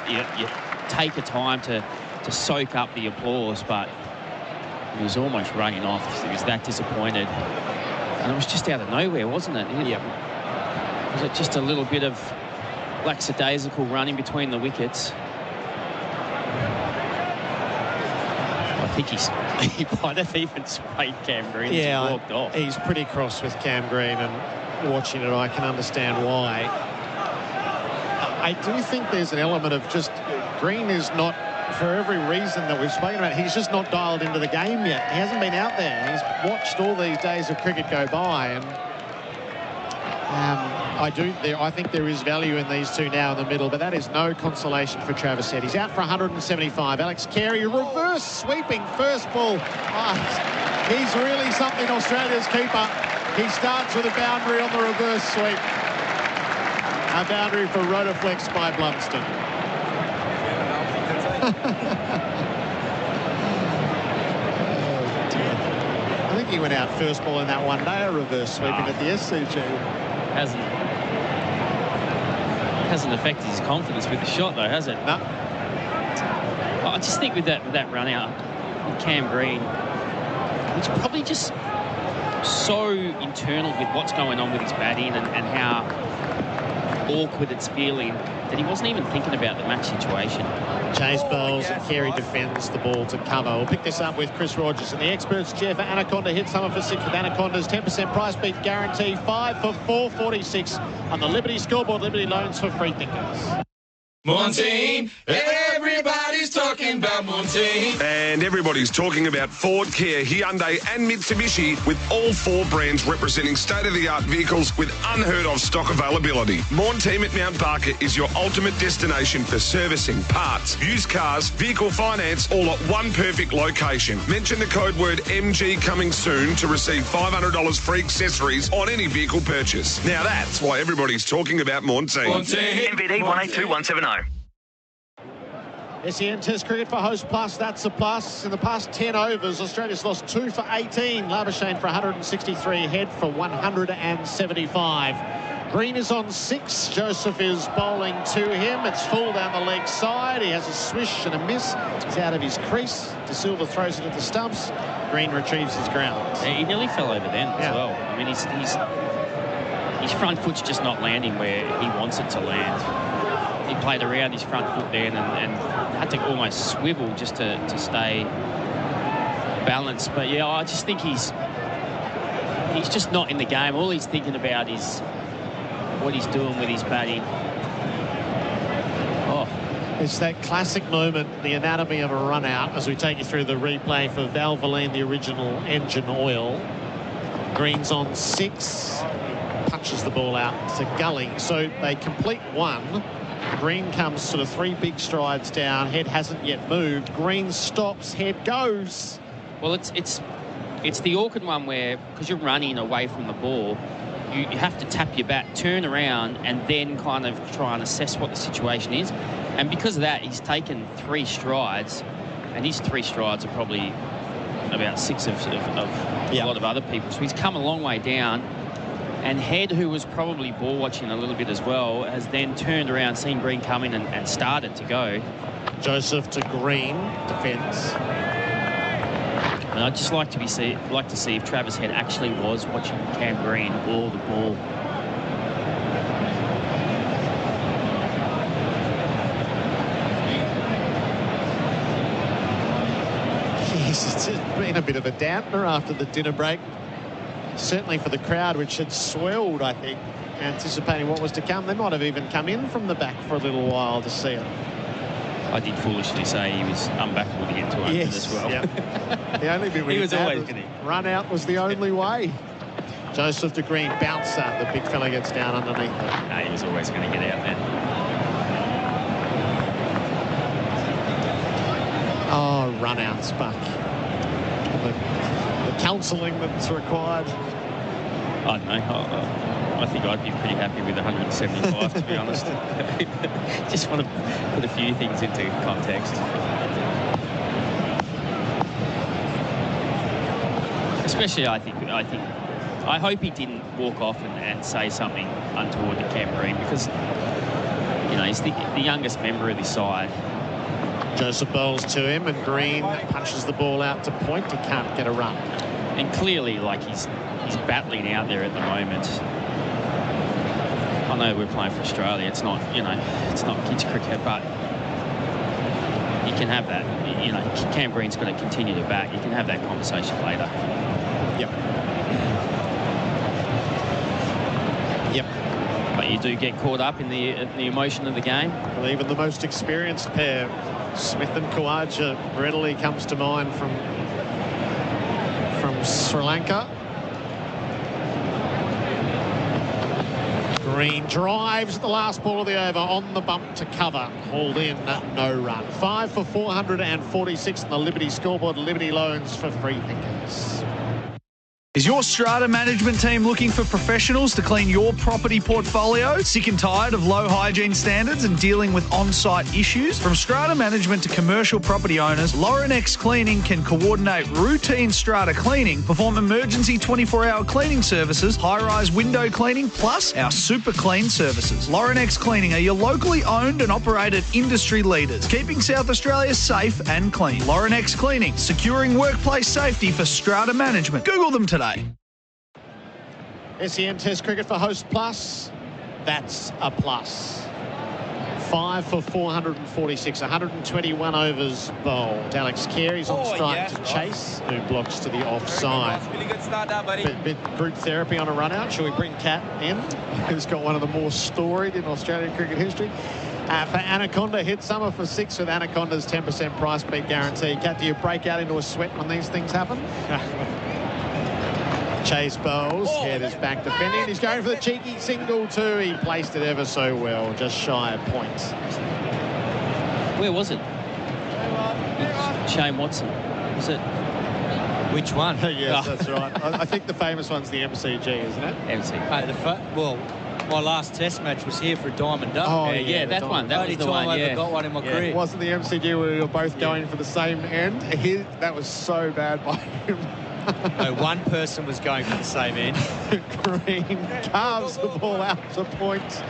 take a time to soak up the applause, but he was almost running off. He was that disappointed. And it was just out of nowhere, wasn't it? Yeah. Was it just a little bit of lackadaisical running between the wickets? I think he might have even sprayed Cam Green as he walked off. He's pretty cross with Cam Green, and watching it, I can understand why. I do think there's an element of just Green is not, for every reason that we've spoken about, he's just not dialed into the game yet. He hasn't been out there. He's watched all these days of cricket go by, and I think there is value in these two now in the middle, but that is no consolation for Travis Head. He's out for 175. Alex Carey, reverse sweeping first ball. He's really something, Australia's keeper. He starts with a boundary on the reverse sweep. A boundary for Rotaflex by Blumston. I think he went out first ball in that one day, a reverse sweeping at the SCG. Hasn't affected his confidence with the shot, though, has it? No. I just think with that run out, with Cam Green, it's probably just so internal with what's going on with his batting and how awkward it's feeling that he wasn't even thinking about the match situation. Chase bowls and Carey defends the ball to cover. We'll pick this up with Chris Rogers in the experts chair for Anaconda. Hit summer for 6 with Anaconda's 10% price beat guarantee. 5 for 446 on the Liberty scoreboard. Liberty loans for free thinkers. Montine, everybody's talking about Montine. And everybody's talking about Ford, Kia, Hyundai and Mitsubishi, with all 4 brands representing state-of-the-art vehicles with unheard-of stock availability. Montine at Mount Barker is your ultimate destination for servicing, parts, used cars, vehicle finance, all at one perfect location. Mention the code word MG coming soon to receive $500 free accessories on any vehicle purchase. Now that's why everybody's talking about Montine. MVD 182170. SEN Test cricket for Host Plus, that's a plus. In the past 10 overs, Australia's lost 2 for 18. Labuschagne for 163, Head for 175. Green is on 6. Joseph is bowling to him. It's full down the leg side. He has a swish and a miss. It's out of his crease. De Silva throws it at the stumps. Green retrieves his ground. Yeah, he nearly fell over then as well. I mean, his front foot's just not landing where he wants it to land. He played around his front foot then and had to almost swivel just to stay balanced. But yeah, I just think he's just not in the game. All he's thinking about is what he's doing with his batting. It's that classic moment, the anatomy of a run out, as we take you through the replay for Valvoline, the original engine oil. Green's on 6, punches the ball out to Gully. So they complete 1. Green comes sort of 3 big strides down. Head hasn't yet moved. Green stops. Head goes. Well, it's the awkward one where, because you're running away from the ball, you have to tap your bat, turn around, and then kind of try and assess what the situation is. And because of that, he's taken 3 strides, and his 3 strides are probably about 6 of a lot of other people. So he's come a long way down. And Head, who was probably ball watching a little bit as well, has then turned around, seen Green coming and started to go. Joseph to Green, defends. And I'd just like to see if Travis Head actually was watching Cam Green ball the ball. Jeez, it's been a bit of a dampener after the dinner break. Certainly for the crowd, which had swelled, I think, anticipating what was to come. They might have even come in from the back for a little while to see it. I did foolishly say he was unbackable to get to 100 as well. Yep. The only bit he was always going to run out was the only way. Joseph to Green, bouncer. The big fella gets down underneath it. No, he was always going to get out, man. Oh, run-outs, Buck. The counselling that's required. I don't know. I think I'd be pretty happy with 175, to be honest. Just want to put a few things into context. Especially, I hope he didn't walk off and say something untoward to Cam Green, because, you know, he's the youngest member of this side. Joseph bowls to him, and Green punches the ball out to point. He can't get a run. And clearly, like, he's battling out there at the moment. I know we're playing for Australia. It's not, you know, it's not kids cricket, but you can have that. You know, Cam Green's got to continue to bat. You can have that conversation later. Yep. Yep. But you do get caught up in the emotion of the game. Well, even the most experienced pair, Smith and Khawaja, readily comes to mind from Sri Lanka. Green drives the last ball of the over on the bump to cover. Hauled in, no run. 5 for 446 on the Liberty scoreboard. Liberty loans for free thinkers. Is your strata management team looking for professionals to clean your property portfolio? Sick and tired of low hygiene standards and dealing with on-site issues? From strata management to commercial property owners, Laurenex Cleaning can coordinate routine strata cleaning, perform emergency 24-hour cleaning services, high-rise window cleaning, plus our super clean services. Laurenex Cleaning are your locally owned and operated industry leaders, keeping South Australia safe and clean. Laurenex Cleaning, securing workplace safety for strata management. Google them today. SEN Test Cricket for Host Plus. That's a plus. 5 for 446, 121 overs bowled. Alex Carey's on strike to Chase, who blocks to the offside. Really good start there, buddy. Bit group therapy on a run out. Shall we bring Kat in? Who's got one of the more storied in Australian cricket history. For Anaconda, hit summer for 6 with Anaconda's 10% price beat guarantee. Kat, do you break out into a sweat when these things happen? Chase bowls, head is back defending. He's going for the cheeky single too. He placed it ever so well, just shy of points. Where was it? Shane Watson. Was it? Which one? Yes, that's right. I think the famous one's the MCG, isn't it? MCG. Well, my last Test match was here for a diamond duck. Oh, yeah, that one. That was the one. I ever got one in my career. It wasn't the MCG where we were both going for the same end. That was so bad by him. No, one person was going for the same end. Green carves the ball out to point.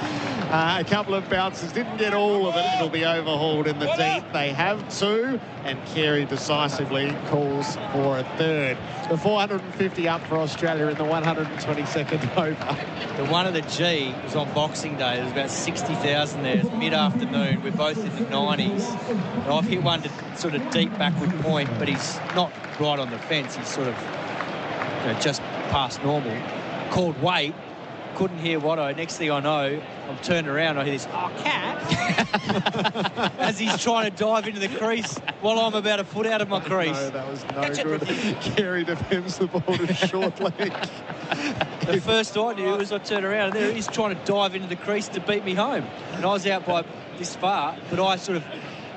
A couple of bounces, didn't get all of it. It'll be overhauled in the deep. They have 2, and Carey decisively calls for a 3rd. The 450 up for Australia in the 122nd over. The one of the G was on Boxing Day. There's about 60,000 there. It's mid-afternoon. We're both in the 90s. And I've hit one to sort of deep backward point, but he's not right on the fence. He's sort of, you know, just past normal. Called wait. Couldn't hear Watto. Next thing I know, I'm turning around. I hear this, oh, Cat, as he's trying to dive into the crease while I'm about a foot out of my crease. No, that was no good. Carey defends the ball to short leg. The first I knew was I turned around and there he's trying to dive into the crease to beat me home. And I was out by this far, but I sort of,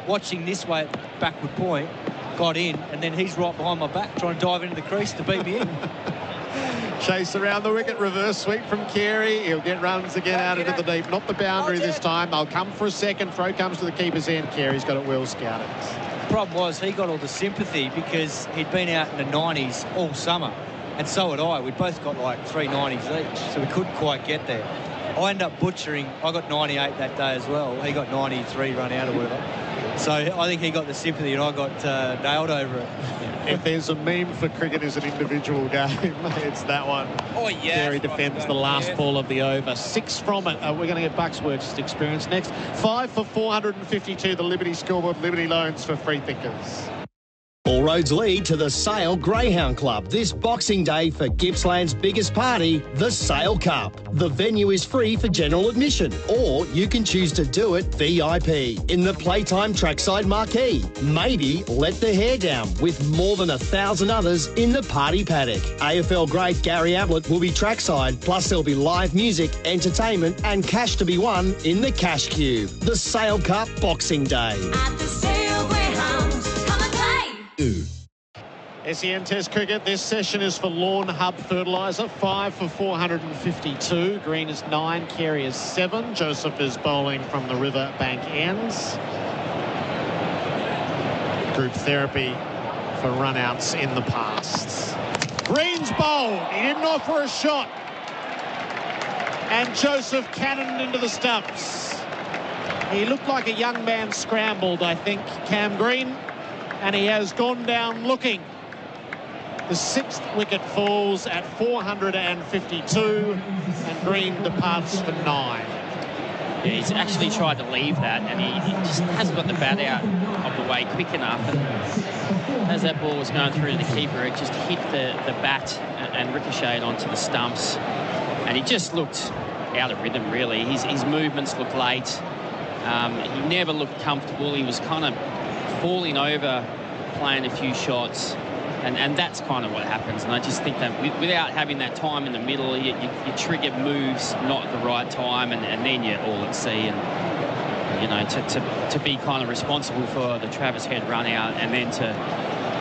watching this way at the backward point, got in, and then he's right behind my back trying to dive into the crease to beat me in. Chase around the wicket, reverse sweep from Carey. He'll get runs again out into the deep. Not the boundary this time. They'll come for a second. Throw comes to the keeper's end. Carey's got it well scouted. The problem was he got all the sympathy because he'd been out in the 90s all summer. And so had I. We'd both got like 3 90s each, so we couldn't quite get there. I ended up butchering. I got 98 that day as well. He got 93 run out or whatever. So I think he got the sympathy and I got nailed over it. If there's a meme for cricket as an individual game, it's that one. Oh, yeah. Carey defends the last ball of the over. 6 from it. We're going to get Bucksworks' experience next. 5 for 452, the Liberty scoreboard. Liberty loans for free thinkers. All roads lead to the Sale Greyhound Club this Boxing Day for Gippsland's biggest party, the Sale Cup. The venue is free for general admission, or you can choose to do it VIP in the Playtime Trackside Marquee. Maybe let the hair down with more than 1,000 others in the party paddock. AFL great Gary Ablett will be trackside, plus there'll be live music, entertainment and cash to be won in the Cash Cube. The Sale Cup Boxing Day. At the Sale Greyhound, come and SEN Test Cricket, this session is for Lawn Hub Fertiliser, 5 for 452. Green is 9, Carey is 7. Joseph is bowling from the River Bank ends. Group therapy for run-outs in the past. Green's bowled. He didn't offer a shot. And Joseph cannoned into the stumps. He looked like a young man scrambled, I think, Cam Green, and he has gone down looking. The 6th wicket falls at 452, and Green departs for 9. Yeah, he's actually tried to leave that, and he just hasn't got the bat out of the way quick enough. And as that ball was going through to the keeper, it just hit the bat and ricocheted onto the stumps. And he just looked out of rhythm, really. His movements looked late. He never looked comfortable. He was kind of falling over, playing a few shots. And that's kind of what happens. And I just think that without having that time in the middle, you trigger moves not at the right time, and then you're all at sea. And, you know, to be kind of responsible for the Travis Head run out and then to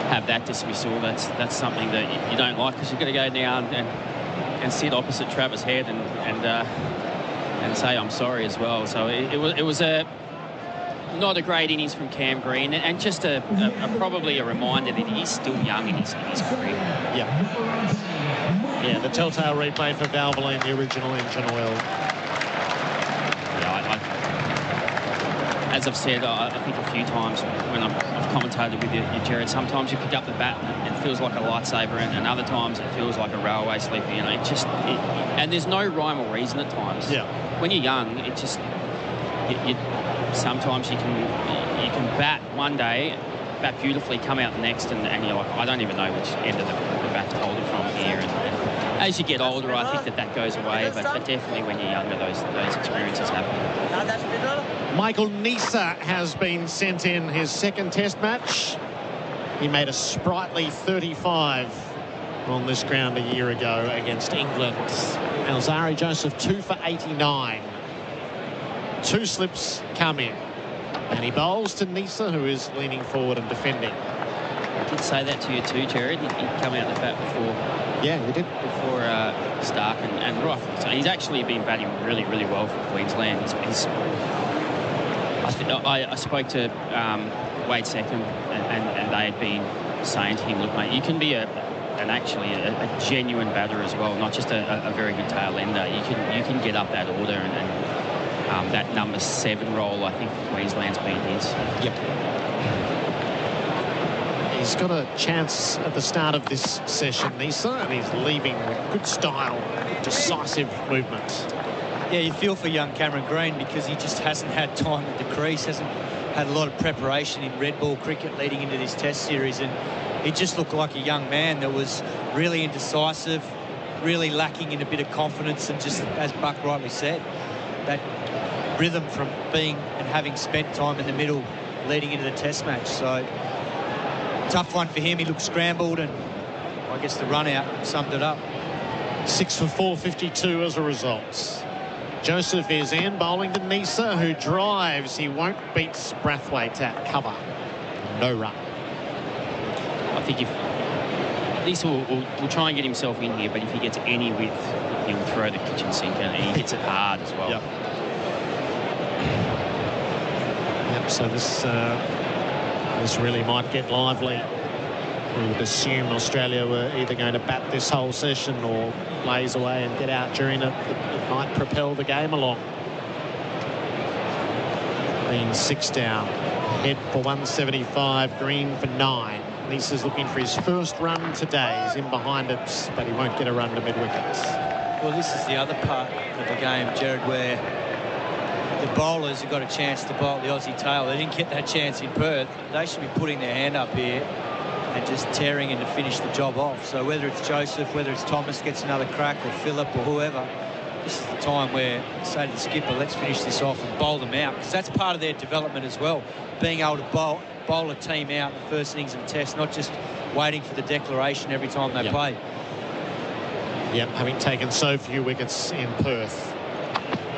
have that dismissal, that's something that you don't like, because you've got to go down and sit opposite Travis Head and say I'm sorry as well. So it was not a great innings from Cam Green, and just probably a reminder that he's still young in his career. Yeah, the telltale replay for Valvoline, the original engine oil. Yeah, as I've said, I think a few times when I've commentated with you, Gerard, sometimes you pick up the bat and it feels like a lightsaber, and other times it feels like a railway sleeper. You know, and there's no rhyme or reason at times. Yeah. When you're young, it just sometimes you can bat one day, bat beautifully, come out the next, and you're like, I don't even know which end of the bat to hold it from here. And as you get older, I think that goes away, but definitely when you're younger, those experiences happen. Michael Neser has been sent in his 2nd Test match. He made a sprightly 35 on this ground a year ago against England. Alzari Joseph 2 for 89. 2 slips come in, and he bowls to Neser, who is leaning forward and defending. I did say that to you too, Gerard. He'd come out the bat before. Yeah, he did. Before Stark, and right. So he's actually been batting really, really well for Queensland. I spoke to Wade Second, and they had been saying to him, look, mate, you can be actually a genuine batter as well, not just a very good tail ender. You can get up that order, and that number 7 role, I think Queensland's been his. Yep. He's got a chance at the start of this session, Neser, and he's leaving with good style, decisive movement. Yeah, you feel for young Cameron Green, because he just hasn't had time at the crease, hasn't had a lot of preparation in red ball cricket leading into this Test series, and he just looked like a young man that was really indecisive, really lacking in a bit of confidence, and just, as Buck rightly said, that rhythm from being and having spent time in the middle leading into the Test match. So tough one for him. He looked scrambled, and I guess the run out summed it up. 6 for 452 as a result. Joseph is in, bowling to Neser, who drives. He won't beat Brathwaite at cover. No run. I think if Neser will try and get himself in here, but if he gets any width, he'll throw the kitchen sink, and he hits it hard as well. Yep. So this really might get lively. We would assume Australia were either going to bat this whole session or blaze away and get out during it. It might propel the game along. Being 6 down. Head for 175, Green for 9. Neser's looking for his first run today. He's in behind it, but he won't get a run to mid-wickets. Well, this is the other part of the game, Gerard, where the bowlers have got a chance to bowl the Aussie tail. They didn't get that chance in Perth. They should be putting their hand up here and just tearing in to finish the job off. So whether it's Joseph, whether it's Thomas gets another crack, or Phillip, or whoever, this is the time where, say to the skipper, let's finish this off and bowl them out, because that's part of their development as well, being able to bowl a team out in the first innings of a Test, not just waiting for the declaration every time they play. Yep, having taken so few wickets in Perth.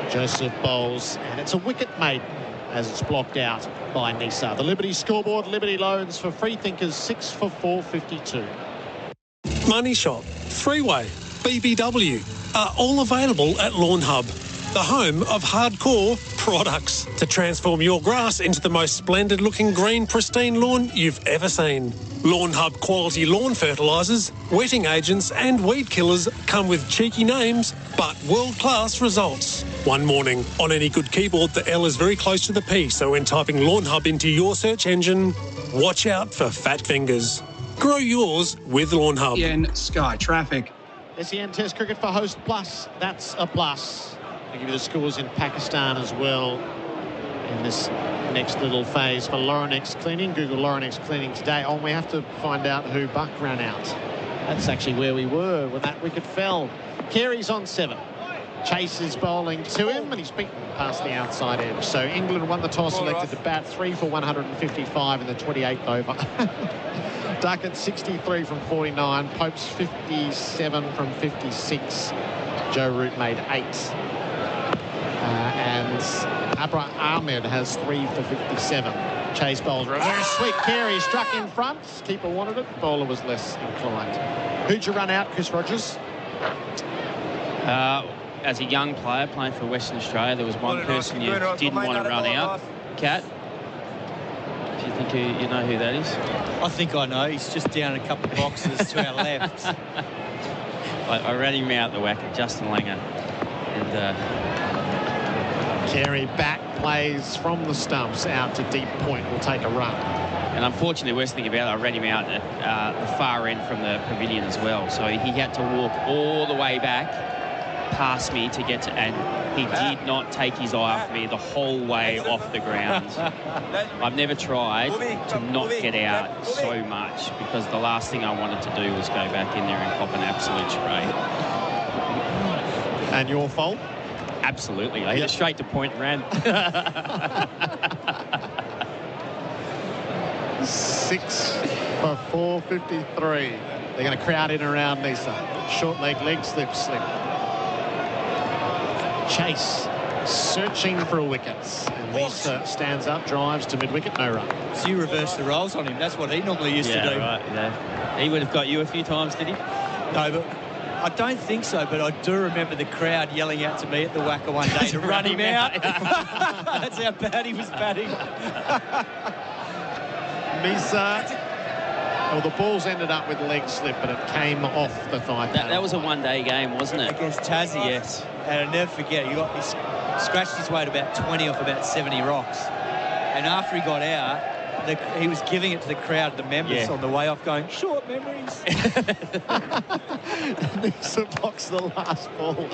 Joseph bowls, and it's a wicket maiden as it's blocked out by Nisa. The Liberty scoreboard, Liberty loans for free thinkers, 6 for $4.52. Money Shop, Freeway, BBW are all available at Lawn Hub, the home of hardcore products to transform your grass into the most splendid looking green pristine lawn you've ever seen. Lawn Hub quality lawn fertilisers, wetting agents and weed killers come with cheeky names but world-class results. One morning, on any good keyboard the L is very close to the P, so when typing Lawn Hub into your search engine, watch out for fat fingers. Grow yours with Lawn Hub. SEN Sky Traffic. SEN Test Cricket for Host Plus, that's a plus. I'll give you the scores in Pakistan as well in this next little phase for Laurenex Cleaning. Google Laurenex Cleaning today. Oh, we have to find out who Buck ran out. That's actually where we were when that wicket fell. Carey's on 7. Chase is bowling to him, and he's beaten past the outside edge. So England won the toss, elected to bat 3 for 155 in the 28th over. Duckett 63 from 49, Pope's 57 from 56. Joe Root made 8. And Abra Ahmed has 3 for 57. Chase bowls reverse sweep. Carey struck in front. Keeper wanted it. Bowler was less inclined. Who'd you run out, Chris Rogers? As a young player playing for Western Australia, there was one person you didn't want to run out. Kat? Do you think you know who that is? I think I know. He's just down a couple of boxes to our left. I ran him out the whacker, Justin Langer. And Carey back, plays from the stumps out to deep point, will take a run. And unfortunately, worst thing about it, I ran him out at the far end from the pavilion as well. So he had to walk all the way back past me to get to, and he did not take his eye off me the whole way off the ground. I've never tried to not get out so much, because the last thing I wanted to do was go back in there and cop an absolute spray. And your fault? Absolutely. I hit it straight to point and ran. 6 for 453. They're going to crowd in around Nisa. Short leg slip. Chase searching for a wicket. And Nisa stands up, drives to mid-wicket, no run. So you reverse the roles on him. That's what he normally used to do. Right, yeah. He would have got you a few times, did he? No, but I don't think so, but I do remember the crowd yelling out to me at the whacker one day to run him out. That's how bad he was batting. Nisa, well, the balls ended up with leg slip, but it came off the thigh pad. That was a one-day game, wasn't it? Against Tassie. Yes. And I'll never forget, he scratched his way to about 20 off about 70 rocks. And after he got out, he was giving it to the crowd, the members, on the way off, going, short memories. Nisa blocks the last ball.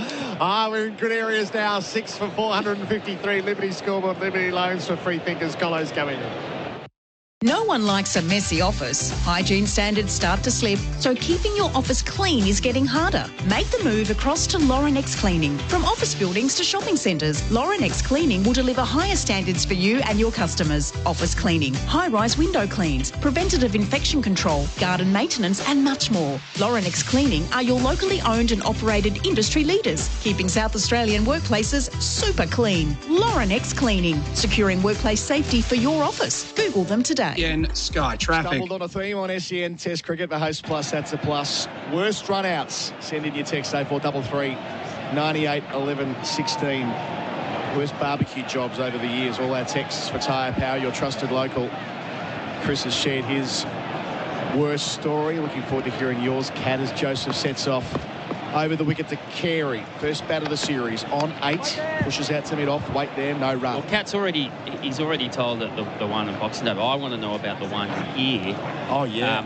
We're in good areas now. 6 for 453. Liberty scoreboard, Liberty loans for free thinkers. Colos going in. No one likes a messy office. Hygiene standards start to slip, so keeping your office clean is getting harder. Make the move across to Laurenex Cleaning. From office buildings to shopping centres, Laurenex Cleaning will deliver higher standards for you and your customers. Office cleaning, high-rise window cleans, preventative infection control, garden maintenance and much more. Laurenex Cleaning are your locally owned and operated industry leaders, keeping South Australian workplaces super clean. Laurenex Cleaning, securing workplace safety for your office. Google them today. SEN Sky Traffic. Stumbled on a theme on SEN Test Cricket for Host Plus, that's a plus. Worst run-outs. Send in your text 0433 98 11 16. Worst barbecue jobs over the years. All our texts for Tyre Power, your trusted local. Chris has shared his worst story. Looking forward to hearing yours, Kat, as Joseph sets off over the wicket to Carey. First bat of the series on 8. Pushes out to mid-off. Wait there, no run. Well, Kat's he's already told the one in Boxing Day, but I want to know about the one here. Oh, yeah.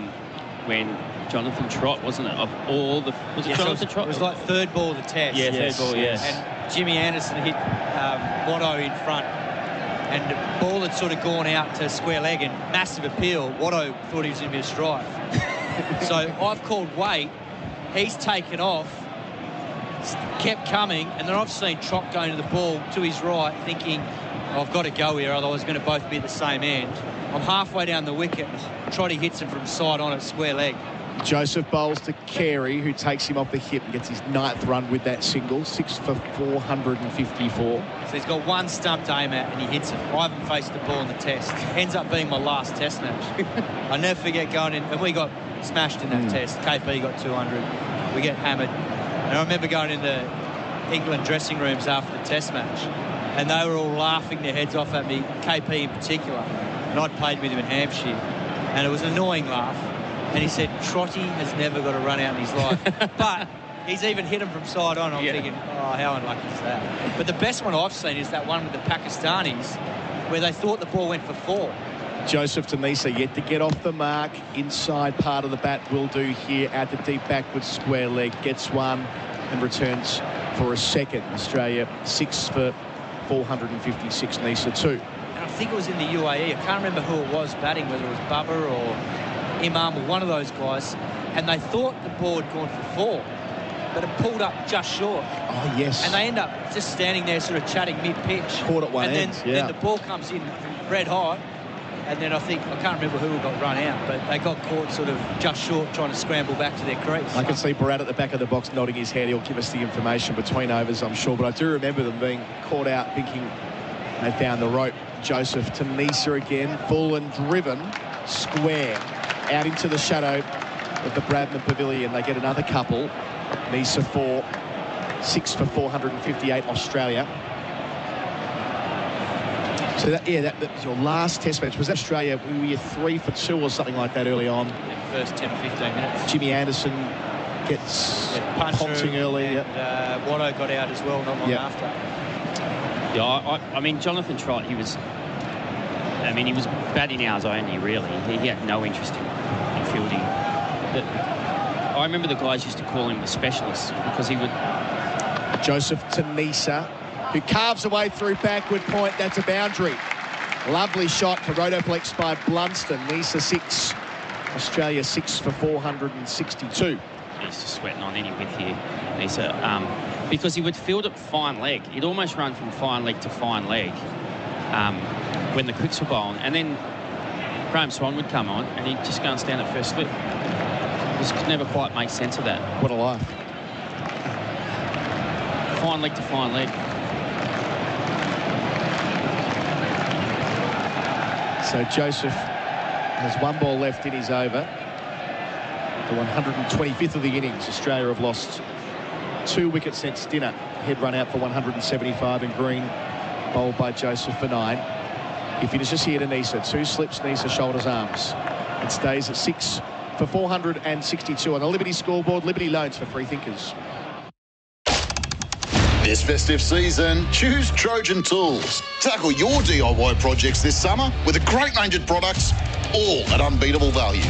When Jonathan Trott, wasn't it? Of all the... Was it Jonathan Trott? It was like third ball of the test. Yeah, third ball, yes. And Jimmy Anderson hit Watto in front. And the ball had sort of gone out to square leg and massive appeal. Watto thought he was going to be a strike. So I've called wait. He's taken off, kept coming, and then I've seen Trott going to the ball to his right, thinking, I've got to go here, otherwise we're going to both be at the same end. I'm halfway down the wicket, and Trotty hits him from side on at square leg. Joseph bowls to Carey, who takes him off the hip and gets his 9th run with that single, 6 for 454. So he's got one stump to aim at and he hits it. I haven't faced the ball in the test. Ends up being my last test match. I never forget going in, and we got smashed in that test. KP got 200. We get hammered. And I remember going into England dressing rooms after the test match, and they were all laughing their heads off at me, KP in particular. And I'd played with him in Hampshire, and it was an annoying laugh. And he said, Trotty has never got a run out in his life. But he's even hit him from side on. I'm thinking, oh, how unlucky is that? But the best one I've seen is that one with the Pakistanis, where they thought the ball went for 4. Joseph Tanisa yet to get off the mark. Inside part of the bat will do here. Out the deep backwards square leg. Gets one and returns for a second. Australia 6 for 456. Nisa 2. And I think it was in the UAE. I can't remember who it was batting, whether it was Bubba or Imam or one of those guys. And they thought the ball had gone for 4. But it pulled up just short. Oh, yes. And they end up just standing there sort of chatting mid-pitch. Caught at one and end, then the ball comes in red hot. And then I can't remember who got run out, but they got caught sort of just short trying to scramble back to their crease. I can see Bharat at the back of the box nodding his head. He'll give us the information between overs, I'm sure. But I do remember them being caught out thinking they found the rope. Joseph Tanisa again, full and driven, square, out into the shadow of the Bradman Pavilion. They get another couple. Nisa 4, 6 for 458 Australia. So that was your last test match. Was that Australia? We were 3 for 2 or something like that early on. First 10 or 15 minutes. Jimmy Anderson gets punching early. And Watto got out as well not long after. Yeah, I mean, Jonathan Trott, he was batting hours only, really. He had no interest in fielding. I remember the guys used to call him the specialist because he would... Joseph Tanisa, who carves away through backward point. That's a boundary. Lovely shot for Rotoplex by Blunston. Nisa 6, Australia 6 for 462. He's just sweating on any width here, Nisa, because he would field it fine leg. He'd almost run from fine leg to fine leg when the quicks were bowling. And then Graham Swan would come on and he'd just go and stand at first slip. Just could never quite make sense of that. What a life. Fine leg to fine leg. So Joseph has 1 ball left in his over. The 125th of the innings. Australia have lost 2 wickets since dinner. Head run out for 175 in green, bowled by Joseph for 9. He finishes here to Nisa. 2 slips, Nisa shoulders arms. It stays at 6 for 462 on the Liberty scoreboard. Liberty loans for free thinkers. This festive season, choose Trojan Tools. Tackle your DIY projects this summer with a great range of products, all at unbeatable value.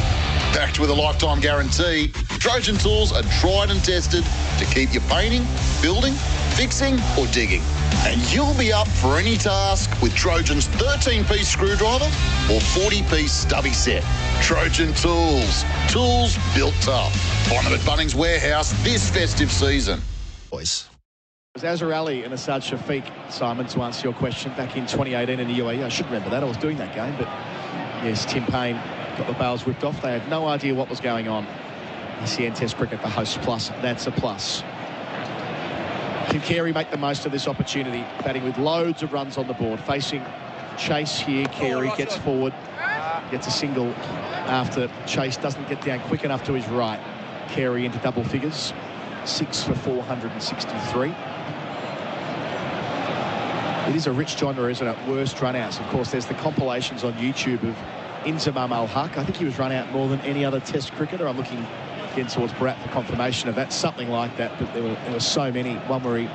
Backed with a lifetime guarantee, Trojan Tools are tried and tested to keep you painting, building, fixing or digging. And you'll be up for any task with Trojan's 13-piece screwdriver or 40-piece stubby set. Trojan Tools. Tools built tough. Find them at Bunnings Warehouse this festive season. Boys. It was Azhar Ali and Asad Shafiq, Simon, to answer your question, back in 2018 in the UAE. I should remember that. I was doing that game. But, yes, Tim Payne got the bails whipped off. They had no idea what was going on. SEN Test Cricket, the host plus. That's a plus. Can Carey make the most of this opportunity? Batting with loads of runs on the board. Facing Chase here. Carey gets forward. Gets a single after Chase doesn't get down quick enough to his right. Carey into double figures. 6 for 463. It is a rich genre, isn't it? Worst run-outs. Of course, there's the compilations on YouTube of Inzamam Al-Haq. I think he was run out more than any other Test cricketer. I'm looking again towards Bharat for confirmation of that. Something like that, but there were so many. One where he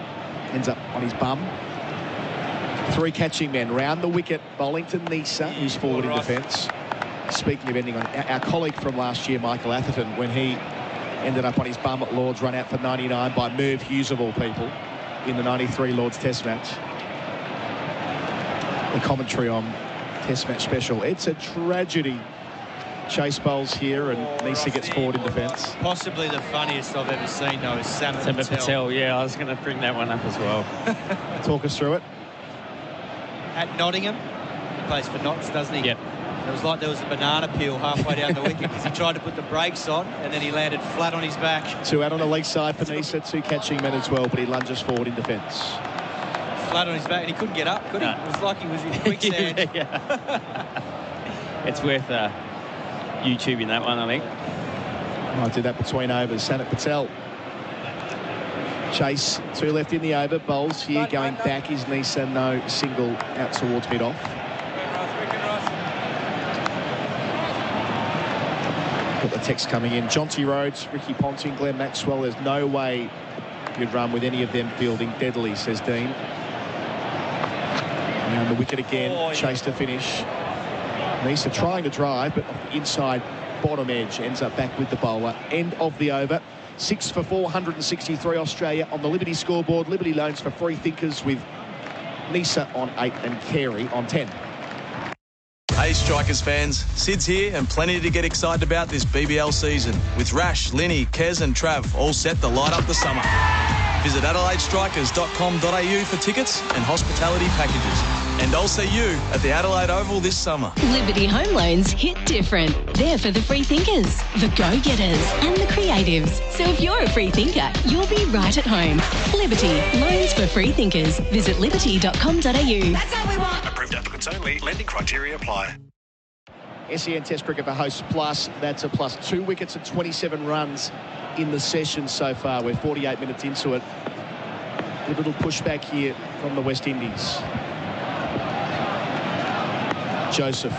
ends up on his bum. 3 catching men round the wicket. Bowling to Nisa, who's forward in defence. Speaking of ending on our colleague from last year, Michael Atherton, when he ended up on his bum at Lord's, run out for 99 by Merv Hughes of all people in the 93 Lord's Test match. The commentary on Test match special. It's a tragedy. Chase bowls here and Nisa gets forward in defence. Possibly the funniest I've ever seen, though, is Sammy Patel. Yeah, I was going to bring that one up as well. Talk us through it. At Nottingham, he plays for Notts, doesn't he? Yep. It was like there was a banana peel halfway down the wicket because he tried to put the brakes on and then he landed flat on his back. 2 out on the leg side for Nisa, 2 catching men as well, but he lunges forward in defence. Flat on his back and he couldn't get up, could he? It was like he was in quicksand. It's worth YouTubing that one, I think. I did that between overs. Sanat Patel. Chase, 2 left in the over. Bowls here going back is Nisa, no single out towards mid-off. Got the text coming in. Jonty Rhodes, Ricky Ponting, Glenn Maxwell. There's no way you'd run with any of them fielding deadly, says Dean. And the wicket again, Chase to finish. Nisa trying to drive, but off the inside bottom edge, ends up back with the bowler. End of the over. 6 for 463 Australia on the Liberty scoreboard. Liberty loans for free thinkers with Nisa on 8 and Carey on 10. Hey Strikers fans, Sid's here and plenty to get excited about this BBL season with Rash, Linny, Kez and Trav all set to light up the summer. Visit adelaidestrikers.com.au for tickets and hospitality packages. And I'll see you at the Adelaide Oval this summer. Liberty Home Loans hit different. They're for the free thinkers, the go-getters and the creatives. So if you're a free thinker, you'll be right at home. Liberty, loans for free thinkers. Visit liberty.com.au. That's all we want. Approved applicants only. Lending criteria apply. SEN Test Cricket for hosts plus. That's a plus 2 wickets and 27 runs in the session so far. We're 48 minutes into it. A little pushback here from the West Indies. Joseph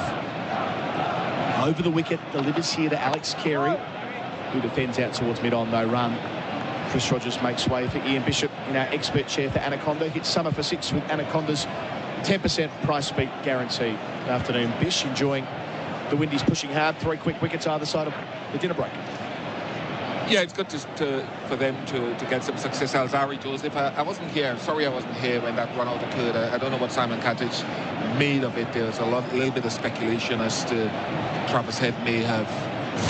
over the wicket, delivers here to Alex Carey, who defends out towards mid-on, no run. Chris Rogers makes way for Ian Bishop in our expert chair for Anaconda. Hits Summer for 6 with Anaconda's 10% price beat guarantee. Good afternoon, Bish. Enjoying the Windies pushing hard. 3 quick wickets either side of the dinner break. Yeah, it's good for them to get some success. Alzari Joseph, I wasn't here. Sorry I wasn't here when that run out occurred. I don't know what Simon Katich made of it. There was a little bit of speculation as to Travis Head may have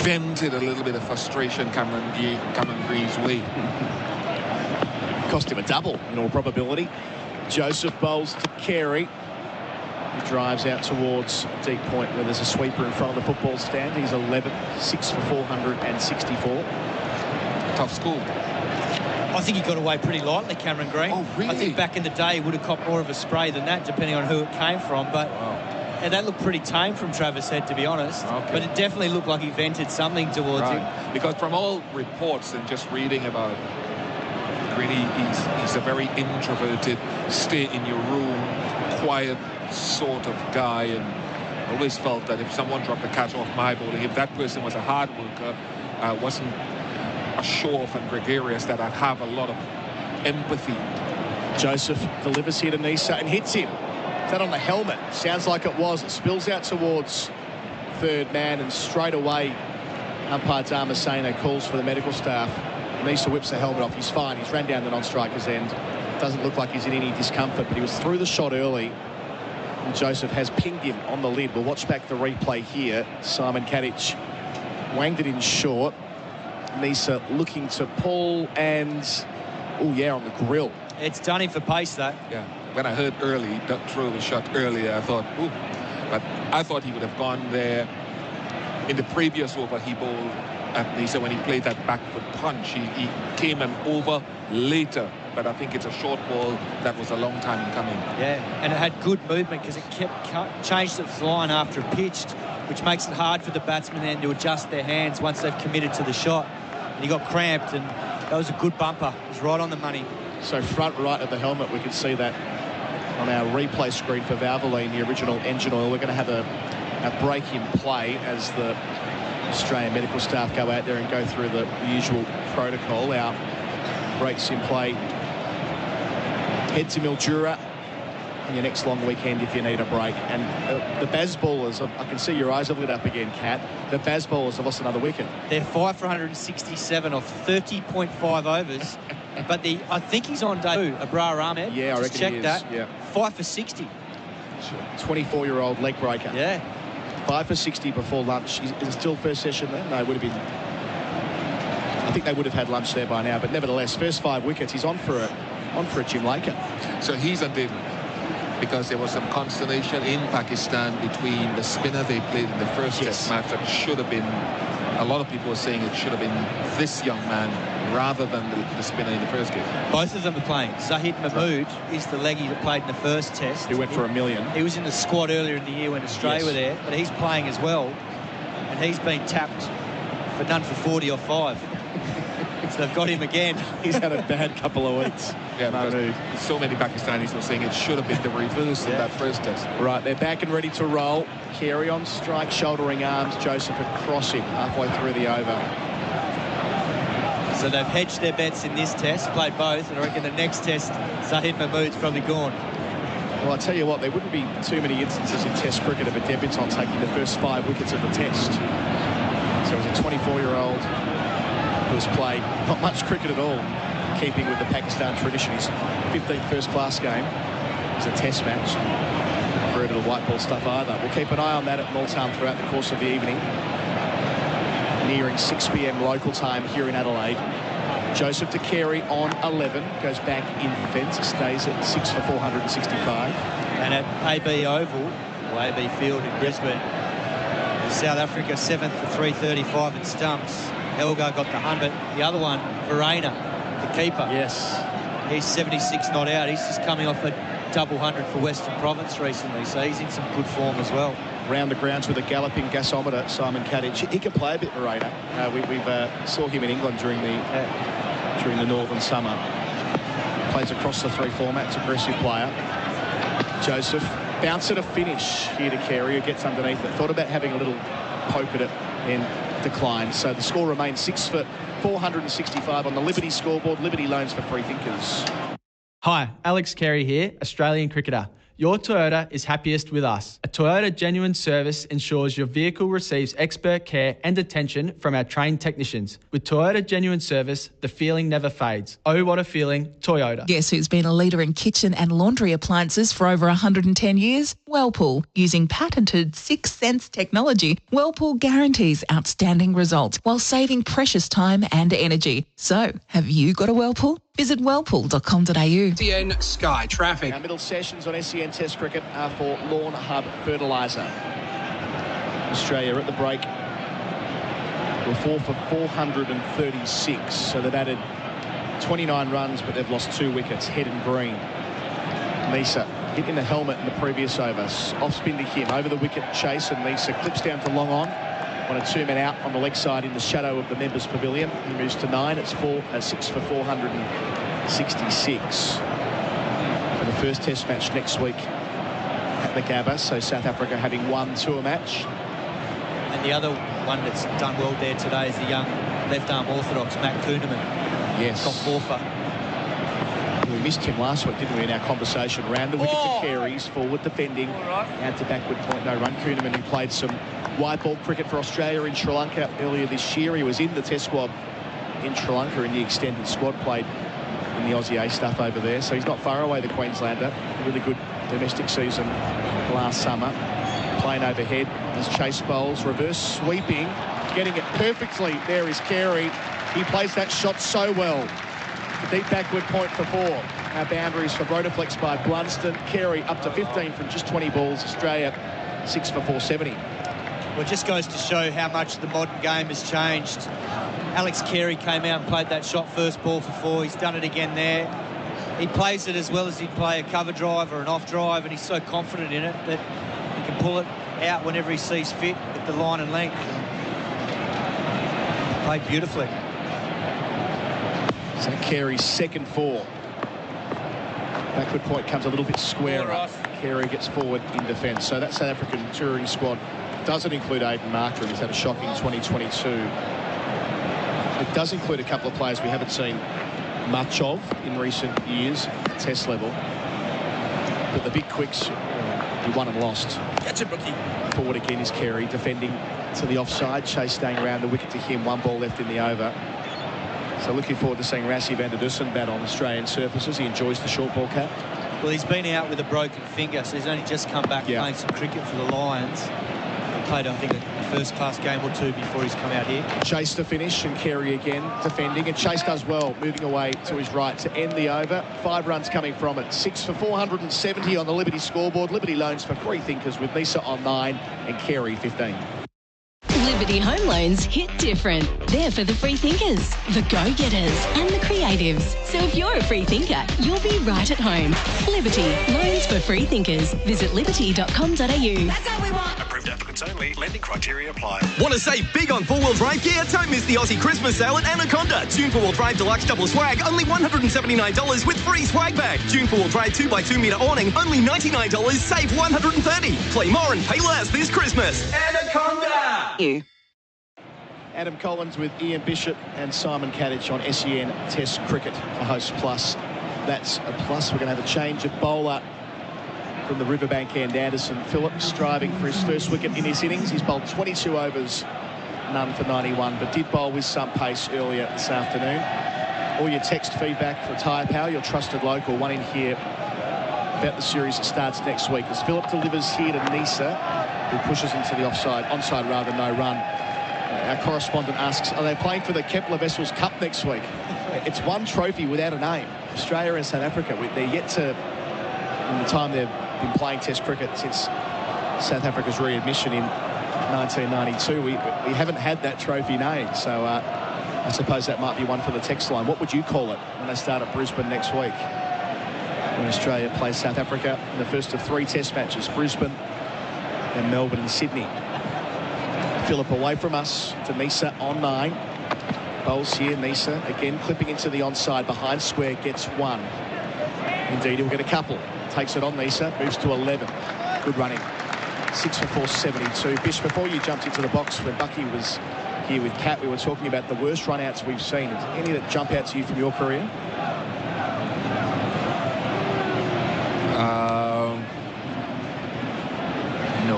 vented a little bit of frustration Cameron Green's way. Cost him a double in all probability. Joseph bowls to Carey. He drives out towards deep point where there's a sweeper in front of the football stand. He's 11, 6 for 464. Tough score. I think he got away pretty lightly, Cameron Green. Oh, really? I think back in the day he would have copped more of a spray than that, depending on who it came from. But and that looked pretty tame from Travis Head, to be honest. Okay. But it definitely looked like he vented something towards him. Because from all reports and just reading about Greeny, he's a very introverted, stay in your room, quiet sort of guy, and I always felt that if someone dropped a catch off my bowling, if that person was a hard worker, wasn't a show-off and gregarious, that I'd have a lot of empathy. Joseph delivers here to Nisa and hits him. Is that on the helmet? Sounds like it was. It spills out towards third man, and straight away umpire Damian calls for the medical staff. Nisa whips the helmet off. He's fine. He's ran down the non-striker's end. Doesn't look like he's in any discomfort, but he was through the shot early. And Joseph has pinged him on the lid. We'll watch back the replay here. Simon Katich wanged it in short. Nisa looking to pull and, oh yeah, on the grill. It's done him for pace, that. Yeah, when I heard early, throw the shot earlier, I thought, ooh. But I thought he would have gone there. In the previous over, he bowled at Nisa when he played that back foot punch. He came and over later, but I think it's a short ball that was a long time in coming. Yeah, and it had good movement because it changed its line after it pitched, which makes it hard for the batsmen then to adjust their hands once they've committed to the shot. And he got cramped, and that was a good bumper. It was right on the money. So front right of the helmet, we can see that on our replay screen for Valvoline, the original engine oil. We're going to have a break in play as the Australian medical staff go out there and go through the usual protocol. Our breaks in play. Head to Mildura on your next long weekend if you need a break. And the Baz bowlers, I can see your eyes have lit up again, Kat. The Baz bowlers have lost another wicket. They're 5 for 167 off 30.5 overs. But I think he's on debut, Abrar Ahmed. Yeah, I reckon check he is. that. Yeah. 5 for 60. 24-year-old leg breaker. Yeah. 5 for 60 before lunch. Is it still first session then? No, it would have been. I think they would have had lunch there by now. But nevertheless, first 5 wickets. He's on for a Jim Laker. So he's on debut. because there was some consternation in Pakistan between the spinner they played in the first test match that should have been, a lot of people are saying it should have been this young man rather than the spinner in the first game. Both of them are playing. Zahid Mahmood is the leggy that played in the first test. He went for $1 million. He was in the squad earlier in the year when Australia were there, but he's playing as well. And he's been tapped for none for 40 or 5. So they've got him again. He's had a bad couple of weeks. Yeah, because so many Pakistanis were saying it should have been the reverse in that first test. Right, they're back and ready to roll. Carey on strike, shouldering arms. Joseph across him halfway through the over. So they've hedged their bets in this test, played both, and I reckon the next test, Zahid Mahmood's probably gone. Well, I tell you what, there wouldn't be too many instances in Test cricket of a debutant taking the first 5 wickets of the Test. So he's a 24-year-old who has played not much cricket at all, keeping with the Pakistan tradition. His 15th first-class game is a Test match. Not very little white ball stuff either. We'll keep an eye on that at Multan throughout the course of the evening. Nearing 6 p.m. local time here in Adelaide. Joseph to Carey on 11, goes back in defence, stays at 6 for 465. And at AB Oval, or AB Field in Brisbane, South Africa 7th for 335 in stumps. Helga got the 100. The other one, Verena, the keeper. Yes. He's 76 not out. He's just coming off a double 100 for Western Province recently, so he's in some good form as well. Round the grounds with a galloping gasometer, Simon Katich. He can play a bit, Verena. We saw him in England during the northern summer. Plays across the 3 formats, aggressive player. Joseph, bounce at a finish here to Carey, who gets underneath it. Thought about having a little poke at it and declined. So the score remains 6 for 465 on the Liberty scoreboard. Liberty loans for free thinkers. Hi, Alex Carey here, Australian cricketer. Your Toyota is happiest with us. A Toyota Genuine Service ensures your vehicle receives expert care and attention from our trained technicians. With Toyota Genuine Service, the feeling never fades. Oh, what a feeling, Toyota. Guess who's been a leader in kitchen and laundry appliances for over 110 years? Whirlpool. Using patented 6 Sense technology, Whirlpool guarantees outstanding results while saving precious time and energy. So, have you got a Whirlpool? Visit whirlpool.com.au. SEN Sky Traffic. Our middle sessions on SEN Test Cricket are for Lawn Hub Fertiliser. Australia at the break were 4 for 436. So they've added 29 runs, but they've lost 2 wickets. Head and green. Misa hit in the helmet in the previous over. Off spin to him. Over the wicket chase, and Misa clips down to long on. 1 or 2 men out on the leg side in the shadow of the members' pavilion. He moves to 9. It's 6 for 466. For the first Test match next week at the Gabba. So South Africa having won tour match. And the other one that's done well there today is the young left-arm orthodox, Matt Kuhneman. Yes. Top forfer. We missed him last week, didn't we, in our conversation? Round the wicket to Carey's, forward defending. Out to backward point, no run. Kuhneman, who played some white ball cricket for Australia in Sri Lanka earlier this year. He was in the Test squad in Sri Lanka in the extended squad, played in the Aussie A stuff over there. So he's not far away, the Queenslander. Really good domestic season last summer. Playing overhead as chase bowls, reverse sweeping, getting it perfectly. There is Carey. He plays that shot so well. Deep backward point for 4. Our boundaries for Rotaflex by Blunston. Carey up to 15 from just 20 balls. Australia 6 for 470. Well, it just goes to show how much the modern game has changed. Alex Carey came out and played that shot first ball for 4. He's done it again there. He plays it as well as he'd play a cover drive or an off drive, and he's so confident in it that he can pull it out whenever he sees fit with the line and length. Played beautifully. So Carey's second 4. Backward point comes a little bit squarer. Carey gets forward in defence. So that South African touring squad doesn't include Aidan Marker, and he's had a shocking 2022. It does include a couple of players we haven't seen much of in recent years at Test level. But the big quicks, he won and lost. Catch it, rookie. Forward again is Carey, defending to the offside. Chase staying around the wicket to him. 1 ball left in the over. So looking forward to seeing Rassie van der Dussen bat on Australian surfaces. He enjoys the short ball cap. Well, he's been out with a broken finger, so he's only just come back playing some cricket for the Lions. played, I think, a first-class game or two before he's come out here. Chase to finish and Carey again defending. And Chase does well, moving away to his right to end the over. 5 runs coming from it. 6 for 470 on the Liberty scoreboard. Liberty loans for free thinkers with Nisa on 9 and Carey 15. Liberty Home Loans hit different. They're for the free thinkers, the go-getters and the creatives. So if you're a free thinker, you'll be right at home. Liberty, loans for free thinkers. Visit liberty.com.au. That's how we want. Approved applicants only. Lending criteria apply. Want to save big on four-wheel drive gear? Don't miss the Aussie Christmas sale at Anaconda. Dune four-wheel drive deluxe double swag, only $179 with free swag bag. Dune four-wheel drive 2x2 metre awning, only $99, save $130. Play more and pay less this Christmas. Anaconda! You. Adam Collins with Ian Bishop and Simon Katich on SEN Test Cricket, a host plus. That's a plus. We're going to have a change of bowler from the Riverbank end. Anderson Phillips striving for his first wicket in his innings. He's bowled 22 overs, none for 91, but did bowl with some pace earlier this afternoon. All your text feedback for Tyre Power, your trusted local. One in here about the series that starts next week as Phillip delivers here to Nisa, who pushes into the onside rather, no run. Our correspondent asks, are they playing for the Kepler Vessels Cup next week? It's one trophy without a name. Australia and South Africa, they're yet to, in the time they've been playing Test cricket since South Africa's readmission in 1992, we haven't had that trophy named. So I suppose that might be one for the text line. What would you call it when they start at Brisbane next week? When Australia plays South Africa in the first of 3 Test matches, Brisbane and Melbourne and Sydney. Phillip away from us to Nisa on 9. Bowls here, Nisa again clipping into the onside behind square, gets 1. Indeed, he'll get a couple. Takes it on Nisa, moves to 11. Good running. 6 for 472. Bish, before you jumped into the box when Bucky was here with Kat, we were talking about the worst run-outs we've seen. Is any that jump out to you from your career? No.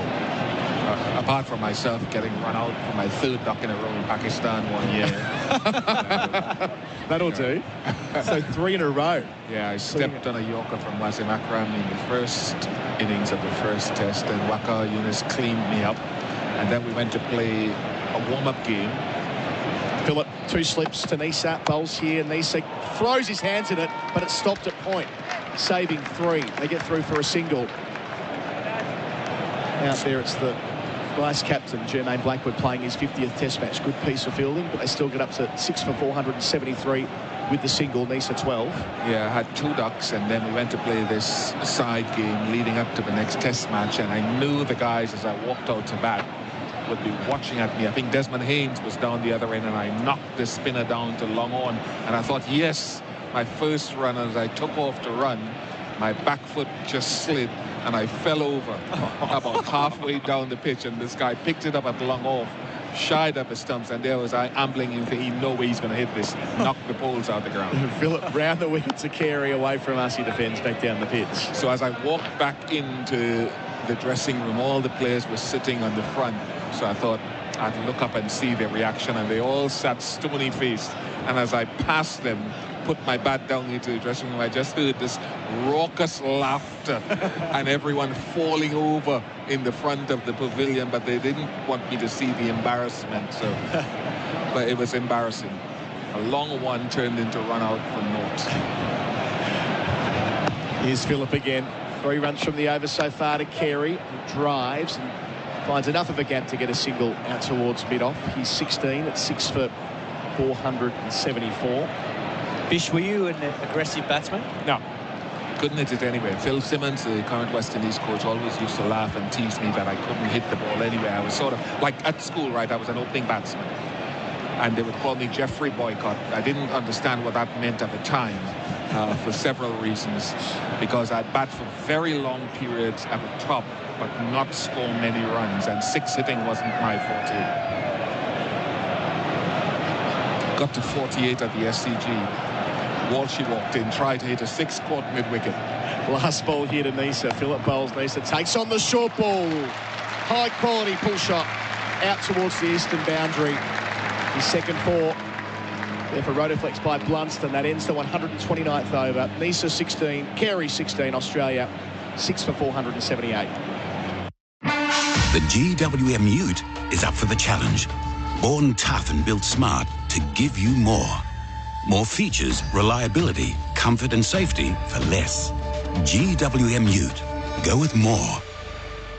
Apart from myself getting run out for my 3rd duck in a row in Pakistan one year. That'll do. So 3 in a row. Yeah, I stepped on a Yorker from Wasim Akram in the first innings of the first test, and Waka Yunus cleaned me up. And then we went to play a warm-up game. Phillip, 2 slips to Nisa, bowls here. Nisa throws his hands at it, but it's stopped at point. Saving 3. They get through for a single. Out there, it's the vice captain, Jermaine Blackwood, playing his 50th Test match. Good piece of fielding, but they still get up to 6 for 473 with the single. Nisa 12. Yeah, I had 2 ducks, and then we went to play this side game leading up to the next Test match, and I knew the guys as I walked out to bat would be watching at me. I think Desmond Haynes was down the other end, and I knocked the spinner down to long on, and I thought, yes, my first run. As I took off to run, my back foot just slid and I fell over about halfway down the pitch, and this guy picked it up at long off, shied up the stumps, and there was I ambling in thinking, no way he's going to hit this, knock the poles out the ground. Phillip round the wicket to Carey, away from us, he defends back down the pitch. So as I walked back into the dressing room, all the players were sitting on the front, so I thought I'd look up and see their reaction, and they all sat stony-faced, and as I passed them, put my bat down into the dressing room, I just heard this raucous laughter and everyone falling over in the front of the pavilion, but they didn't want me to see the embarrassment, so but it was embarrassing. A long one turned into run out for naught. Here's Phillip again. 3 runs from the over so far to Carey, who drives and finds enough of a gap to get a single out towards mid-off. He's 16 at 6 for 474. Bish, were you an aggressive batsman? No. Couldn't hit it anywhere. Phil Simmons, the current West Indies coach, always used to laugh and tease me that I couldn't hit the ball anywhere. I was sort of like at school, right? I was an opening batsman, and they would call me Jeffrey Boycott. I didn't understand what that meant at the time for several reasons, because I'd bat for very long periods at the top but not score many runs, and 6 hitting wasn't my forte. Got to 48 at the SCG. Walshy walked in, tried to hit a 6, caught mid-wicket. Last ball here to Nisa. Phillip bowls Nisa, takes on the short ball. High quality pull shot out towards the eastern boundary. His second 4 there for Rotoflex by Blunston. That ends the 129th over. Nisa 16, Carey 16, Australia 6 for 478. The GWM Ute is up for the challenge. Born tough and built smart to give you more. More features, reliability, comfort and safety for less. GWM Ute. Go with more.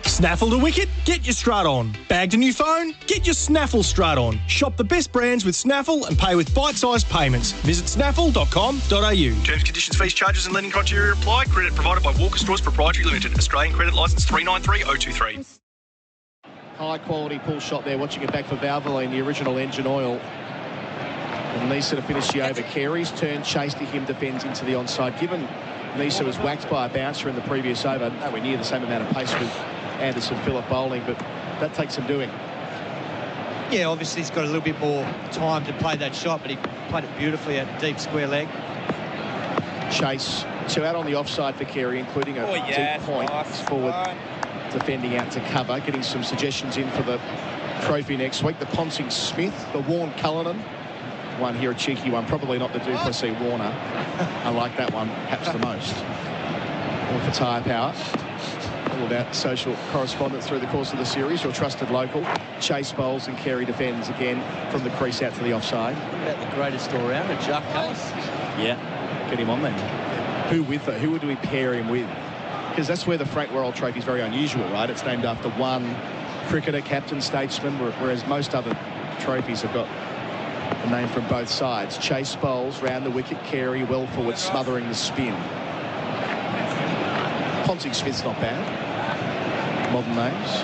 Snaffled a wicket? Get your strut on. Bagged a new phone? Get your Snaffle strut on. Shop the best brands with Snaffle and pay with bite-sized payments. Visit snaffle.com.au. Terms, conditions, fees, charges and lending criteria apply. Credit provided by Walker Stores Proprietary Limited. Australian Credit Licence 393023. High quality pull shot there, watching it back for Valvoline, the original engine oil. And Nisa to finish the over. Carey's turn, chase to him, defends into the onside. Given Nisa was whacked by a bouncer in the previous over, nowhere near the same amount of pace with Anderson Phillip bowling, but that takes some doing. Yeah, obviously he's got a little bit more time to play that shot, but he played it beautifully at deep square leg. Chase, 2 out on the offside for Carey, including a deep point. He's forward defending out to cover, getting some suggestions in for the trophy next week. The Ponsing Smith, the Warren Cullinan. One here, a cheeky one, probably not the Duplessis Warner. I like that one perhaps the most. All for tyre power. All about social correspondence through the course of the series. Your trusted local. Chase bowls and Carey defends again from the crease out to the offside. What about the greatest all-rounder, Jack Case? Yeah, get him on then. Who with it? Who would we pair him with? Because that's where the Frank Worrell Trophy is very unusual, right? It's named after one cricketer, captain, statesman, whereas most other trophies have got a name from both sides. Chase bowls round the wicket, Carey well forward, smothering the spin. Ponsing Smith's not bad. Modern names.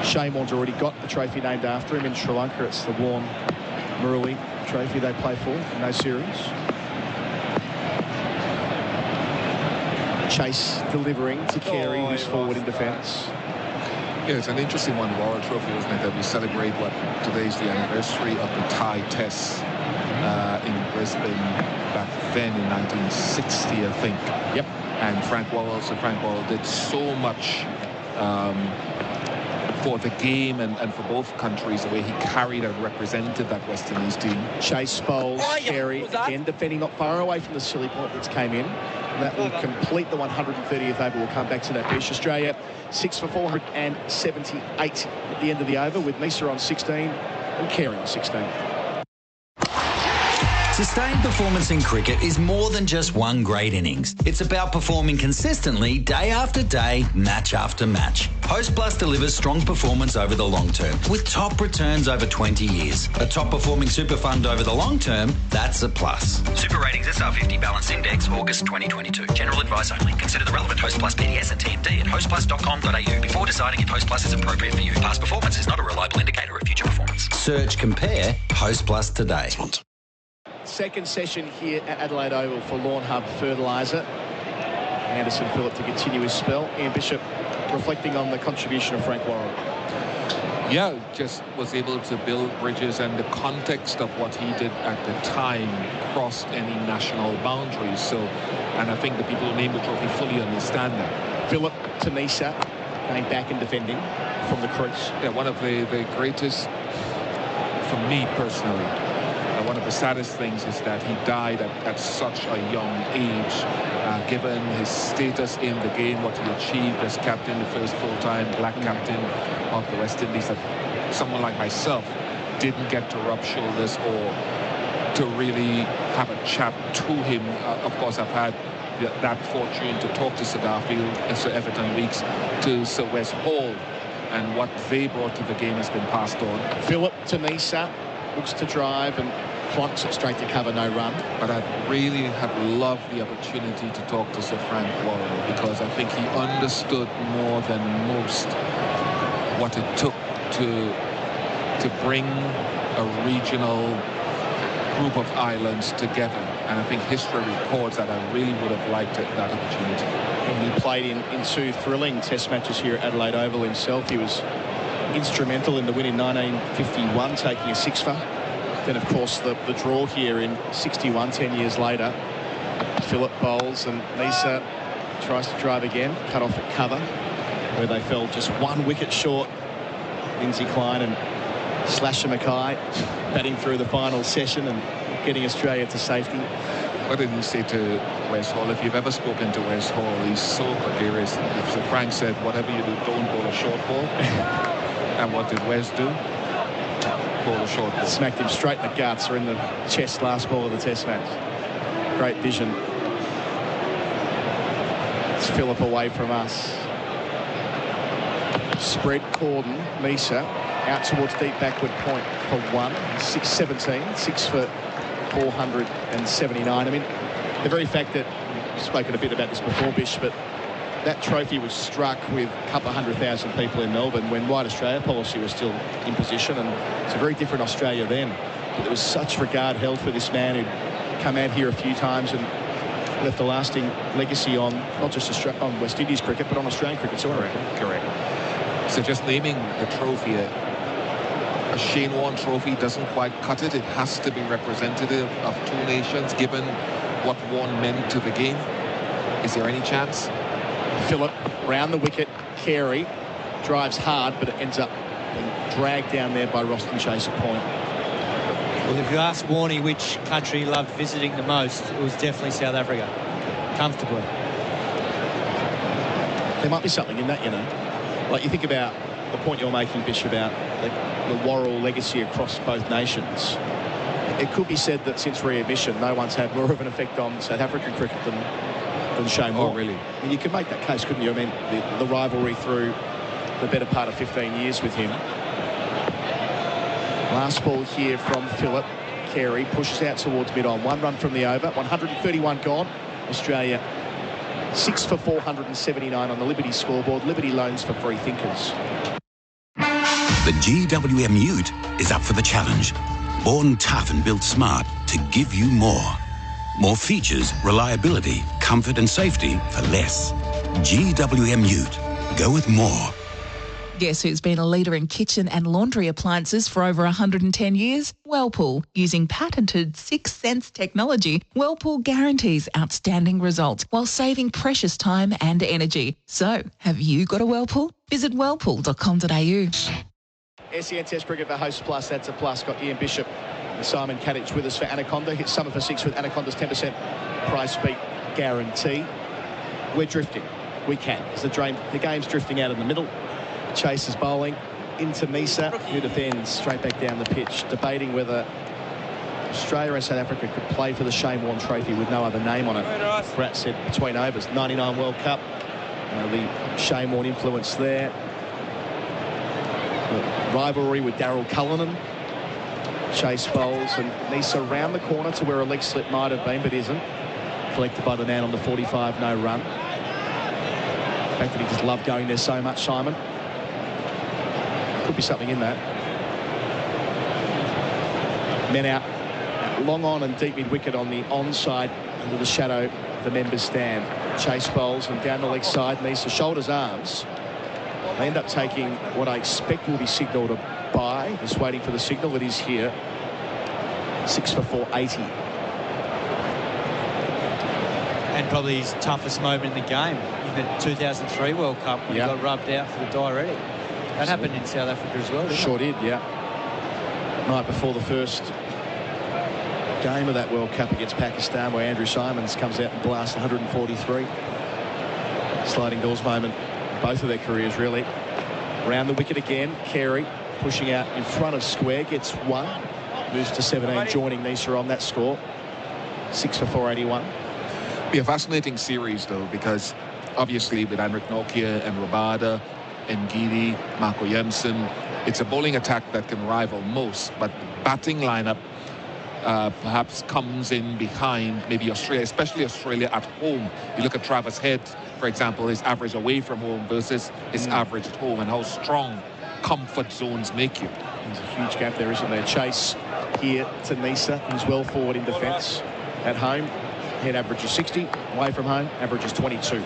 Shamon's already got a trophy named after him in Sri Lanka. It's the Warren Murali Trophy they play for in those series. Chase delivering to Carey, who's forward in defence. Yeah, it's an interesting one, the Worrell Trophy, isn't it? That we celebrate what today's the anniversary of the Thai Test in Brisbane back then in 1960, I think. Yep. And Frank Worrell did so much for the game and for both countries, the way he carried and represented that West Indies team. Chase bowls, Carey again defending not far away from the silly point that's came in. And that will complete the 130th over. We'll come back to that dish. Australia 6 for 478 at the end of the over, with Nisa on 16 and Carey on 16. Sustained performance in cricket is more than just one great innings. It's about performing consistently day after day, match after match. Host Plus delivers strong performance over the long term with top returns over 20 years. A top performing super fund over the long term, that's a plus. Super Ratings SR50 Balance Index, August 2022. General advice only. Consider the relevant Host Plus PDS and TMD at hostplus.com.au before deciding if Host Plus is appropriate for you. Past performance is not a reliable indicator of future performance. Search, compare, Host Plus today. Second session here at Adelaide Oval for Lawn Hub Fertiliser. Anderson Phillip to continue his spell. Ian Bishop reflecting on the contribution of Frank Worrell. Yeah, just was able to build bridges, and the context of what he did at the time crossed any national boundaries. So, and I think the people who named the trophy fully understand that. Phillip to Nisa, going back and defending from the crease. Yeah, one of the greatest, for me personally, one of the saddest things is that he died at such a young age, given his status in the game, what he achieved as captain, the first full-time black captain of the West Indies, that someone like myself didn't get to rub shoulders or to really have a chat to him. Of course, I've had that fortune to talk to Sir Garfield and Sir Everton Weeks, to Sir Wes Hall, and what they brought to the game has been passed on. Phillip to Nisa, looks to drive and plunks it straight to cover, no run. But I'd really have loved the opportunity to talk to Sir Frank Worrell, because I think he understood more than most what it took to bring a regional group of islands together. And I think history records that I really would have liked that opportunity. And he played in 2 thrilling test matches here at Adelaide Oval himself. He was instrumental in the win in 1951, taking a 6-for. Then, of course, the draw here in 61, 10 years later. Phillip bowls and Nisa tries to drive again, cut off at cover, where they fell just 1 wicket short. Lindsay Klein and Slasher Mackay batting through the final session and getting Australia to safety. What did you say to West Hall. If you've ever spoken to West Hall, he's so gregarious. So Frank said, whatever you do, don't bowl a short ball. And what did West do? Bowl a short ball. Smacked him straight in the guts or in the chest last ball of the Test match. Great vision. It's Phillip away from us. Spread Corden, Misa out towards deep backward point for 1. 6-17, 6 for 479. I mean, the very fact that we've spoken a bit about this before, Bish, but that trophy was struck with a couple of 100,000 people in Melbourne when White Australia policy was still in position, and it's a very different Australia then. But there was such regard held for this man who'd come out here a few times and left a lasting legacy on not just on West Indies cricket, but on Australian cricket too. Correct. So just naming the trophy, a Shane Warne trophy doesn't quite cut it. It has to be representative of two nations, given what Warne meant to the game. Is there any chance? Phillip round the wicket. Carey drives hard, but it ends up being dragged down there by Roston Chase at point. Well, if you ask Warney which country he loved visiting the most, it was definitely South Africa. Comfortably. There might be something in that, you know. Like you think about the point you're making, Bish, about the Worrell legacy across both nations. It could be said that since readmission, no one's had more of an effect on South African cricket than Shane Warne. Oh, really? I mean, you could make that case, couldn't you? I mean, the rivalry through the better part of 15 years with him. Last ball here from Phillip. Carey pushes out towards mid-on. 1 run from the over. 131 gone. Australia 6 for 479 on the Liberty scoreboard. Liberty loans for free thinkers. The GWM Ute is up for the challenge. Born tough and built smart to give you more. More features, reliability, comfort and safety for less. GWM Ute. Go with more. Guess who's been a leader in kitchen and laundry appliances for over 110 years? Whirlpool. Using patented 6 Sense technology, Whirlpool guarantees outstanding results while saving precious time and energy. So, have you got a Whirlpool? Visit whirlpool.com.au. SEN Test Cricket for Host Plus. That's a plus. Got Ian Bishop and Simon Katich with us for Anaconda. Hit Summer for 6 with Anaconda's 10% price beat guarantee. We're drifting. We can. As the game's drifting out in the middle. Chase is bowling into Misa, who defends straight back down the pitch, debating whether Australia and South Africa could play for the Shane Warne Trophy with no other name on it. Bharat said between overs. 99 World Cup. The Shane Warne influence there. The rivalry with Daryl Cullinan. Chase bowls and Misa round the corner to where a leg slip might have been, but isn't. Collected by the man on the 45, no run. The fact that he just loved going there so much, Simon. Could be something in that. Men out long on and deep mid-wicket on the onside under the shadow of the members' stand. Chase bowls and down the leg side. Misa shoulders, arms. They end up taking what I expect will be signalled a bye. Just waiting for the signal. It is here. 6 for 480. And probably his toughest moment in the game in the 2003 World Cup when he got rubbed out for the diuretic. That happened in South Africa as well, didn't it? Sure did, yeah. Night before the first game of that World Cup against Pakistan, where Andrew Simons comes out and blasts 143. Sliding doors moment, both of their careers, really. Round the wicket again, Carey pushing out in front of square, gets 1. Moves to 17, joining Nisa on that score. 6 for 481. Be a fascinating series, though, because obviously with Anrik Nokia and Rabada, Ngidi, Marco Jensen, it's a bowling attack that can rival most, but the batting lineup perhaps comes in behind maybe Australia, especially Australia at home. You look at Travis Head, for example, his average away from home versus his average at home, and how strong comfort zones make you. There's a huge gap there, isn't there? Chase here to Nisa, who's well forward in defence. At home, Head averages 60, away from home, averages 22.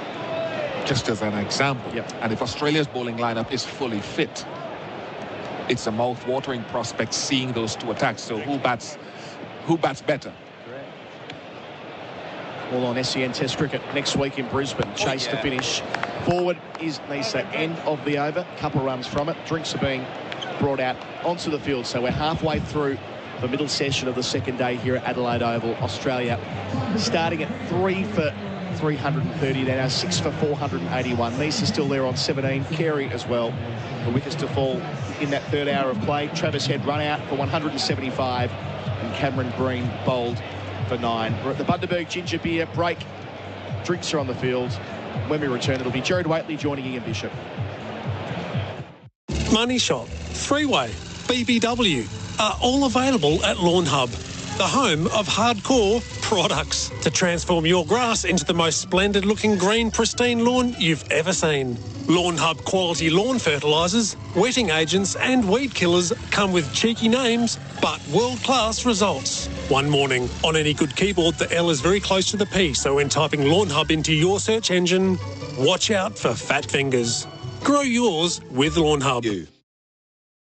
Just as an example. And if Australia's bowling lineup is fully fit, it's a mouth-watering prospect seeing those two attacks. So who bats better? Correct. All on SEN Test Cricket next week in Brisbane. Chase to finish. Forward is Nisa. End of the over. Couple runs from it. Drinks are being brought out onto the field. So we're halfway through the middle session of the second day here at Adelaide Oval, Australia. Starting at 3 for 330, they're now 6 for 481. Nisa's still there on 17. Carey as well. The wickets to fall in that third hour of play. Travis Head run out for 175, and Cameron Green bowled for 9. We're at the Bundaberg Ginger Beer break. Drinks are on the field. When we return, it'll be Gerard Whateley joining Ian Bishop. Money Shot, Freeway, BBW are all available at Lawn Hub, the home of hardcore products to transform your grass into the most splendid looking green pristine lawn you've ever seen. Lawn Hub quality lawn fertilisers, wetting agents and weed killers come with cheeky names but world-class results. One morning, on any good keyboard the L is very close to the P, so when typing Lawn Hub into your search engine, watch out for fat fingers. Grow yours with Lawn Hub.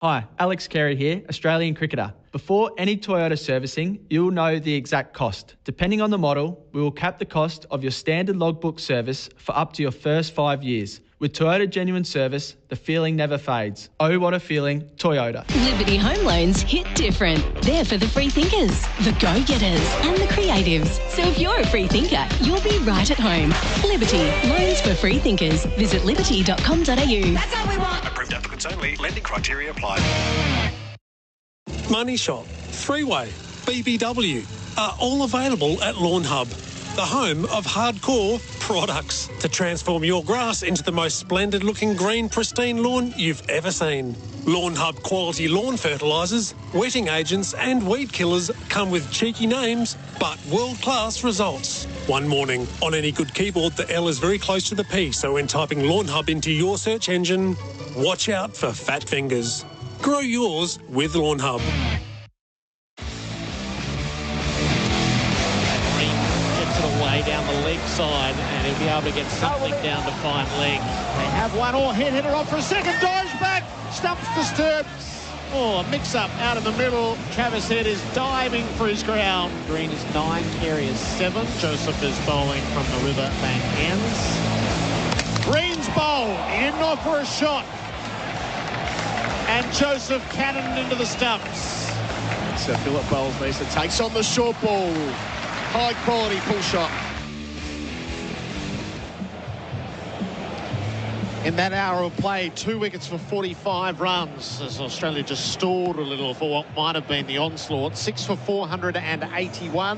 Hi, Alex Carey here, Australian cricketer. Before any Toyota servicing, you'll know the exact cost. Depending on the model, we will cap the cost of your standard logbook service for up to your first 5 years. With Toyota Genuine Service, the feeling never fades. Oh, what a feeling, Toyota. Liberty Home Loans hit different. They're for the free thinkers, the go-getters and the creatives. So if you're a free thinker, you'll be right at home. Liberty, loans for free thinkers. Visit liberty.com.au. That's how we want. Approved applicants only. Lending criteria apply. Money Shot, Freeway, BBW are all available at Lawn Hub, the home of hardcore products to transform your grass into the most splendid looking green pristine lawn you've ever seen. Lawn Hub quality lawn fertilisers, wetting agents and weed killers come with cheeky names but world-class results. One morning, on any good keyboard the L is very close to the P, so when typing Lawn Hub into your search engine, watch out for fat fingers. Grow yours with Lawn Hub. Away down the leg side, and he'll be able to get something down to fine leg. They have one all hitter off for a second, dives back, stumps disturbed. Oh, a mix-up out of the middle. Travis Head is diving for his ground. Green is 9, Carey is 7. Joseph is bowling from the Riverbank ends. Green's bowled. He didn't offer a shot. And Joseph cannoned into the stumps. So Philip bowls Nisa, takes on the short ball. High quality pull shot. In that hour of play, 2 wickets for 45 runs as Australia just stalled a little for what might have been the onslaught. 6 for 481.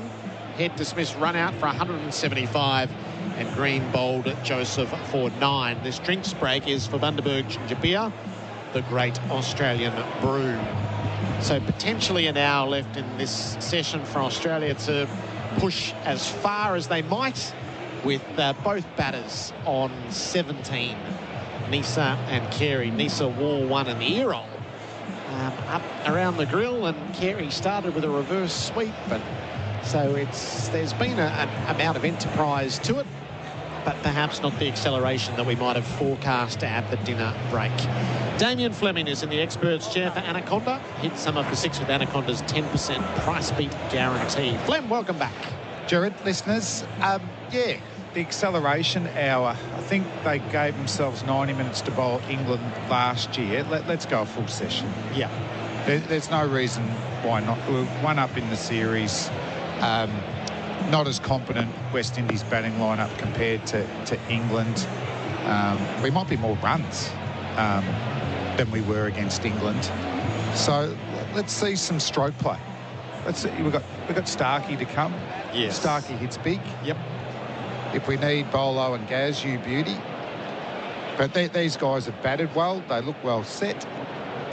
Head dismissed, run out for 175. And Green bowled at Joseph for 9. This drinks break is for Bundaberg Ginger Beer, the great Australian brew. So potentially an hour left in this session for Australia to push as far as they might with both batters on 17. Nisa and Carey. Nisa wore one in the ear roll up around the grill, and Carey started with a reverse sweep. But so there's been an amount of enterprise to it, but perhaps not the acceleration that we might have forecast at the dinner break. Damian Fleming is in the experts chair for Anaconda. Hit some of the 6 with Anaconda's 10% price beat guarantee. Flem, welcome back. Gerard, listeners, the acceleration hour, I think they gave themselves 90 minutes to bowl England last year. Let's go a full session. Yeah. There's no reason why not. We're 1 up in the series. Not as competent West Indies batting lineup compared to England. We might be more runs than we were against England. So let's see some stroke play. Let's see. We've got Starkey to come. Yes. Starkey hits big. Yep. If we need Bolo and Gaz, you beauty. But these guys have batted well. They look well set.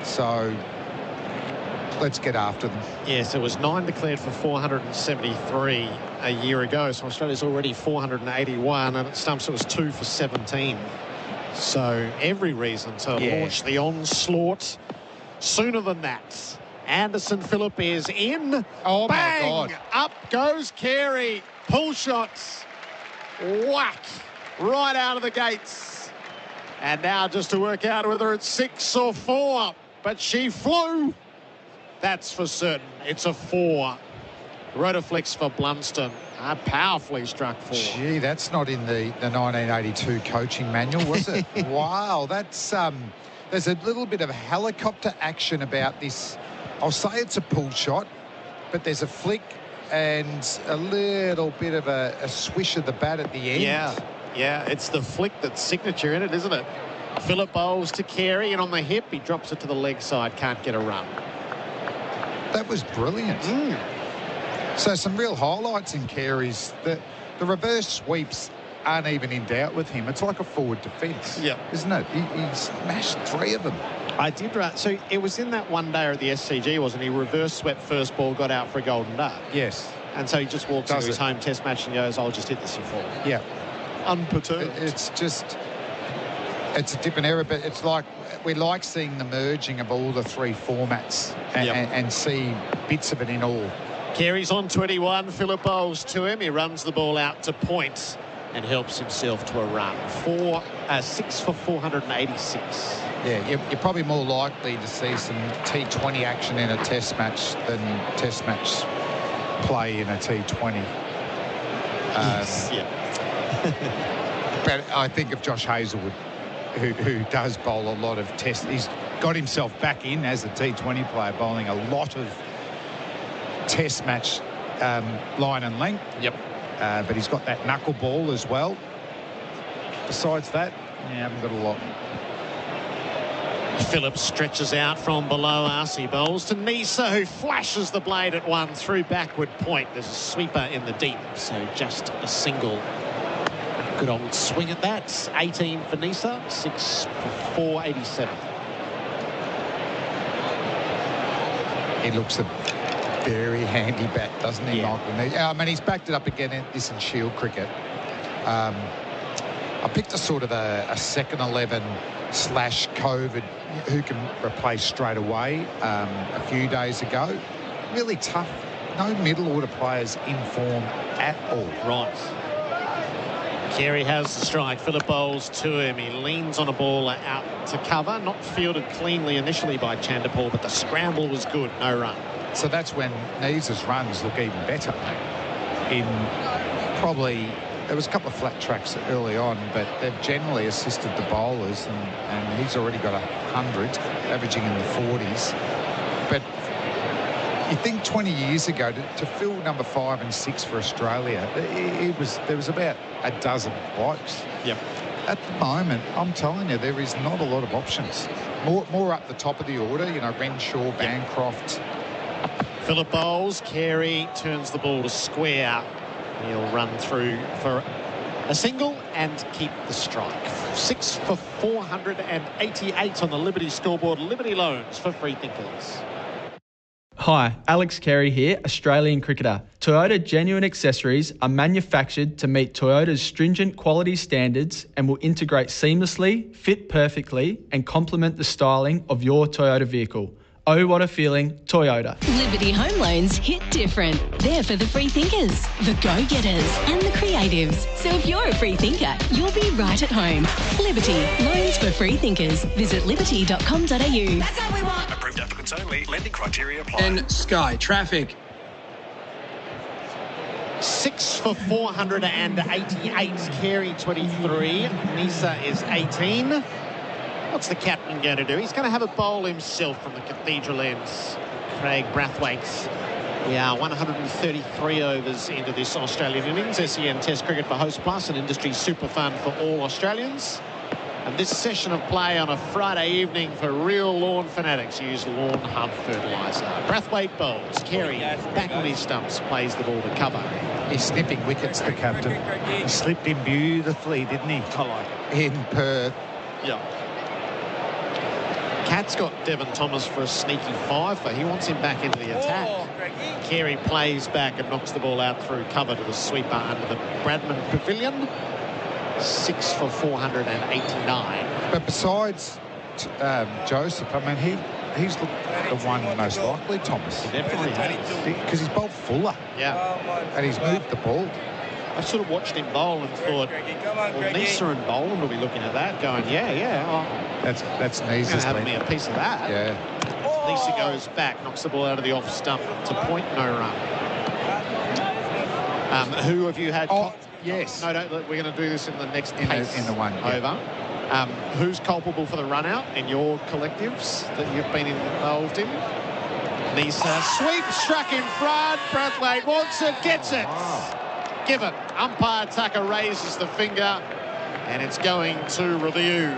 So let's get after them. Yes, it was 9 declared for 473 a year ago. So Australia's already 481, and at stumps it was 2 for 17. So every reason to launch the onslaught sooner than that. Anderson Phillip is in. Oh, bang! my God. Up goes Carey. Pull shots. Whack. Right out of the gates. And now just to work out whether it's 6 or 4. But she flew. That's for certain. It's a 4. Rotaflex for Blunston. Powerfully struck 4. Gee, that's not in the 1982 coaching manual, was it? Wow, that's there's a little bit of helicopter action about this. I'll say it's a pull shot. but there's a flick and a little bit of a swish of the bat at the end. Yeah, it's the flick that's signature in it, isn't it? Phillip bowls to Carey, and on the hip, he drops it to the leg side, can't get a run. That was brilliant. So some real highlights in Carey's. The reverse sweeps aren't even in doubt with him. It's like a forward defence, isn't it? He smashed 3 of them. I did. So it was in that one day at the SCG, wasn't he? Reverse swept first ball, got out for a golden duck. Yes. And so he just walks into his home test match and goes, I'll just hit this in 4. Yeah. Unperturbed. It's a different era, but it's like we like seeing the merging of all the 3 formats and see bits of it in all. Carey's on 21. Phillip bowls to him. He runs the ball out to point and helps himself to a run. 6 for 486. Yeah, you're probably more likely to see some T20 action in a test match than test match play in a T20. But I think of Josh Hazlewood, who does bowl a lot of tests. He's got himself back in as a T20 player, bowling a lot of test match line and length. But he's got that knuckleball as well. Besides that, I haven't got a lot. Phillip stretches out from below us. He bowls to Nisa, who flashes the blade at 1 through backward point. There's a sweeper in the deep, so just a single. Good old swing at that. 18 for Nisa, 6 for 487. He looks a very handy bat, doesn't he, Michael? I mean, he's backed it up again in this in Shield cricket. I picked a sort of a second 11 / COVID who can replace straight away a few days ago. Really tough. No middle order players in form at all. Right. Carey has the strike. Phillip bowls to him. He leans on a ball out to cover. Not fielded cleanly initially by Chanderpaul, but the scramble was good. No run. So that's when Neese's runs look even better. In probably, there was a couple of flat tracks early on, but they've generally assisted the bowlers, and he's already got 100, averaging in the 40s. But you think 20 years ago, to fill number 5 and 6 for Australia, there was about a dozen blokes. At the moment, I'm telling you, there is not a lot of options. More up the top of the order, you know, Renshaw, Bancroft. Phillip bowls. Carey turns the ball to square. He'll run through for a single and keep the strike. 6 for 488 on the Liberty scoreboard. Liberty loans for free thinkers. Hi, Alex Carey here, Australian cricketer. Toyota genuine accessories are manufactured to meet Toyota's stringent quality standards and will integrate seamlessly, fit perfectly, and complement the styling of your Toyota vehicle. Oh, what a feeling, Toyota. Liberty Home Loans hit different. They're for the free thinkers, the go-getters and the creatives. So if you're a free thinker, you'll be right at home. Liberty, loans for free thinkers. Visit liberty.com.au. That's how we want. Approved applicants only. Lending criteria apply. And Sky Traffic. 6 for 488. Carey 23. Nisa is 18. What's the captain going to do? He's going to have a bowl himself from the Cathedral ends. Craig Brathwaite. We are 133 overs into this Australian innings. SEN Test Cricket for Host Plus, an industry super fun for all Australians. And this session of play on a Friday evening for real lawn fanatics. Use Lawn Hub fertiliser. Brathwaite bowls. Carey back on his stumps, plays the ball to cover. He's snipping wickets, the captain. He slipped in beautifully, didn't he? I like it. In Perth. Yeah. Cat's got Devon Thomas for a sneaky 5, but he wants him back into the attack. Carey plays back and knocks the ball out through cover to the sweeper under the Bradman Pavilion. 6 for 489. But besides Joseph, I mean, he's the one most likely, Thomas. He definitely has. Because he's bowled fuller. Yeah. And he's moved the ball. I sort of watched him bowl and thought, well, Nisa and Boland will be looking at that, going, That's Nisa's have me a piece of that. Yeah. Nisa goes back, knocks the ball out of the off stump to point, no run. Who have you had? Yes. No, we're going to do this in the next pace in the one over. Who's culpable for the run out in your collectives that you've been involved in? Nisa sweep struck in front. Brathwaite wants it, gets it. Give it. Umpire Tucker raises the finger, and it's going to review.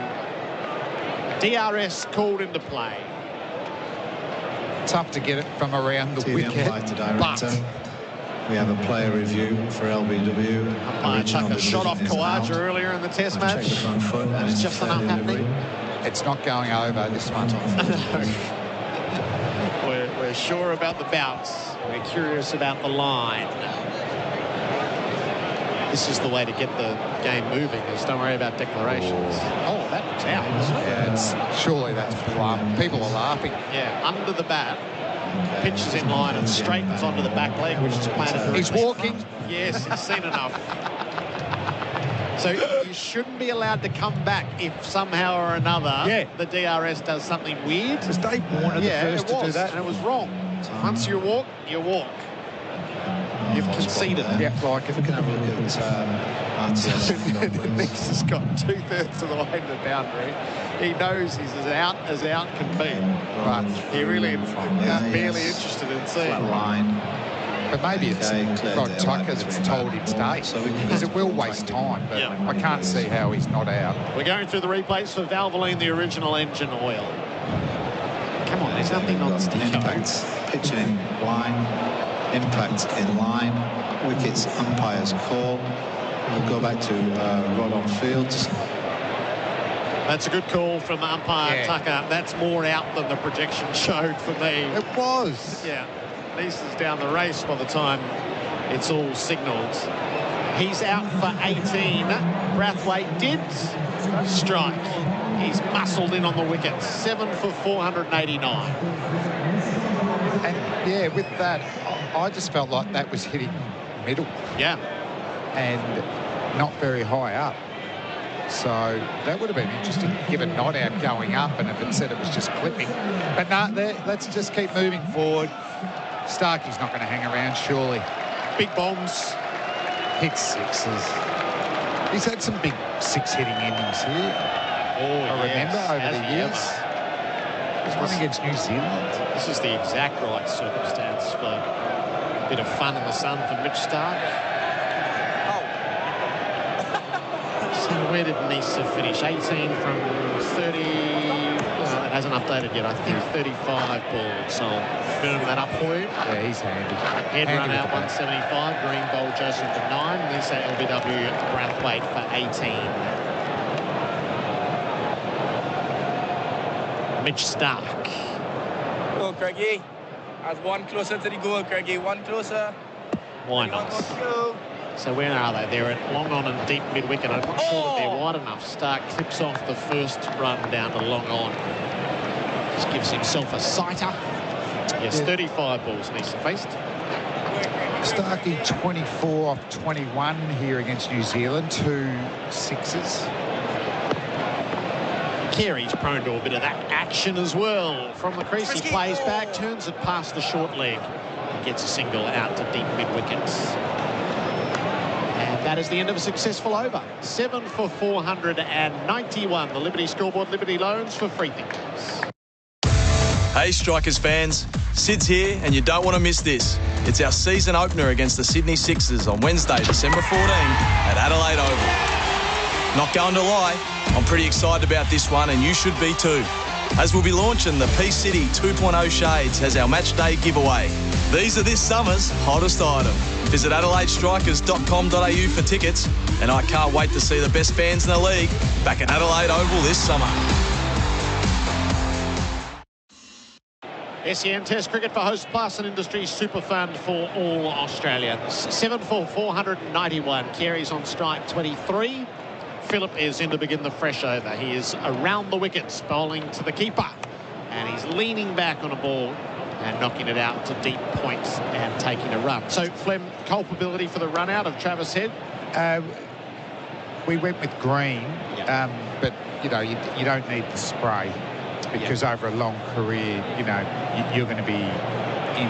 DRS called into play. Tough to get it from around the wicket, but we have a player review for LBW. Umpire Tucker shot off Kawaja earlier in the Test match. There's just enough happening. It's not going over this one. We're sure about the bounce. We're curious about the line. This is the way to get the game moving, is don't worry about declarations. Oh, that was out. Yeah, surely that's plum. People are laughing. Yeah, under the bat. Pitches in line and straightens onto the back leg, which is planted. He's walking. Yes, he's seen enough. So you shouldn't be allowed to come back if somehow or another the DRS does something weird. Was Dave Warner the first to do that? And it was wrong. Once you walk, you walk. You've conceded. Yeah, like if we can have a look at RTS. Nick's got 2/3 of the way to the boundary. He knows he's as out can be. But he really is barely interested in seeing. Flat line. But maybe it's Rod Tucker that's told him stay, because it will waste time. But I can't see how he's not out. We're going through the replays for Valvoline, the original engine oil. Come on, there's nothing on impacts, pitching in line, impact in line, wickets, umpire's call. We'll go back to Rod on field. That's a good call from umpire Tucker. That's more out than the projection showed for me. It was. Yeah. Nisa's down the race by the time it's all signalled. He's out for 18. Brathwaite did strike. He's muscled in on the wicket. 7 for 489. And yeah, with that, I just felt like that was hitting middle. Yeah. And not very high up. So that would have been interesting, given not out going up, and if it said it was just clipping. But no, let's just keep moving forward. Starkey's not going to hang around, surely. Big bombs. Hit sixes. He's had some big six-hitting innings here. I remember over the years. He's one against New Zealand. This is the exact right circumstance for a bit of fun in the sun for Mitch Stark. So where did Nisa finish? 18 from 30. It hasn't updated yet. I think 35 balls. So I'll firm that up for you. Yeah, he's handy. Head run out 175. Green bowl Joseph for 9. Nisa LBW Brathwaite for 18. Mitch Stark. Go, Craigie. That's one closer to the goal, Craigie. One closer. Why not? So where are they? They're at long on and deep mid-wicket. I'm not sure that they're wide enough. Stark clips off the first run down to long on. Just gives himself a sighter. Yes, 35 balls Nisa faced. Starkey 24 off 21 here against New Zealand. 2 sixes. Carey's prone to a bit of that action as well. From the crease, he plays back, turns it past the short leg, and gets a single out to deep mid-wickets. And that is the end of a successful over. 7 for 491. The Liberty scoreboard, Liberty Loans for free thinkers. Hey Strikers fans, Sid's here and you don't want to miss this. It's our season opener against the Sydney Sixers on Wednesday, December 14 at Adelaide Oval. Not going to lie, I'm pretty excited about this one and you should be too, as we'll be launching the P-City 2.0 shades as our match day giveaway. These are this summer's hottest item. Visit AdelaideStrikers.com.au for tickets, and I can't wait to see the best fans in the league back at Adelaide Oval this summer. SEN Test Cricket for Host Plus, an industry super fund for all Australia. 7 for 491. Carey's on strike 23. Phillip is in to begin the fresh over. He is around the wickets, bowling to the keeper. And he's leaning back on a ball and knocking it out to deep points and taking a run. So, Flem, culpability for the run out of Travis Head? We went with green, but, you know, you don't need the spray because over a long career, you know, you're going to be in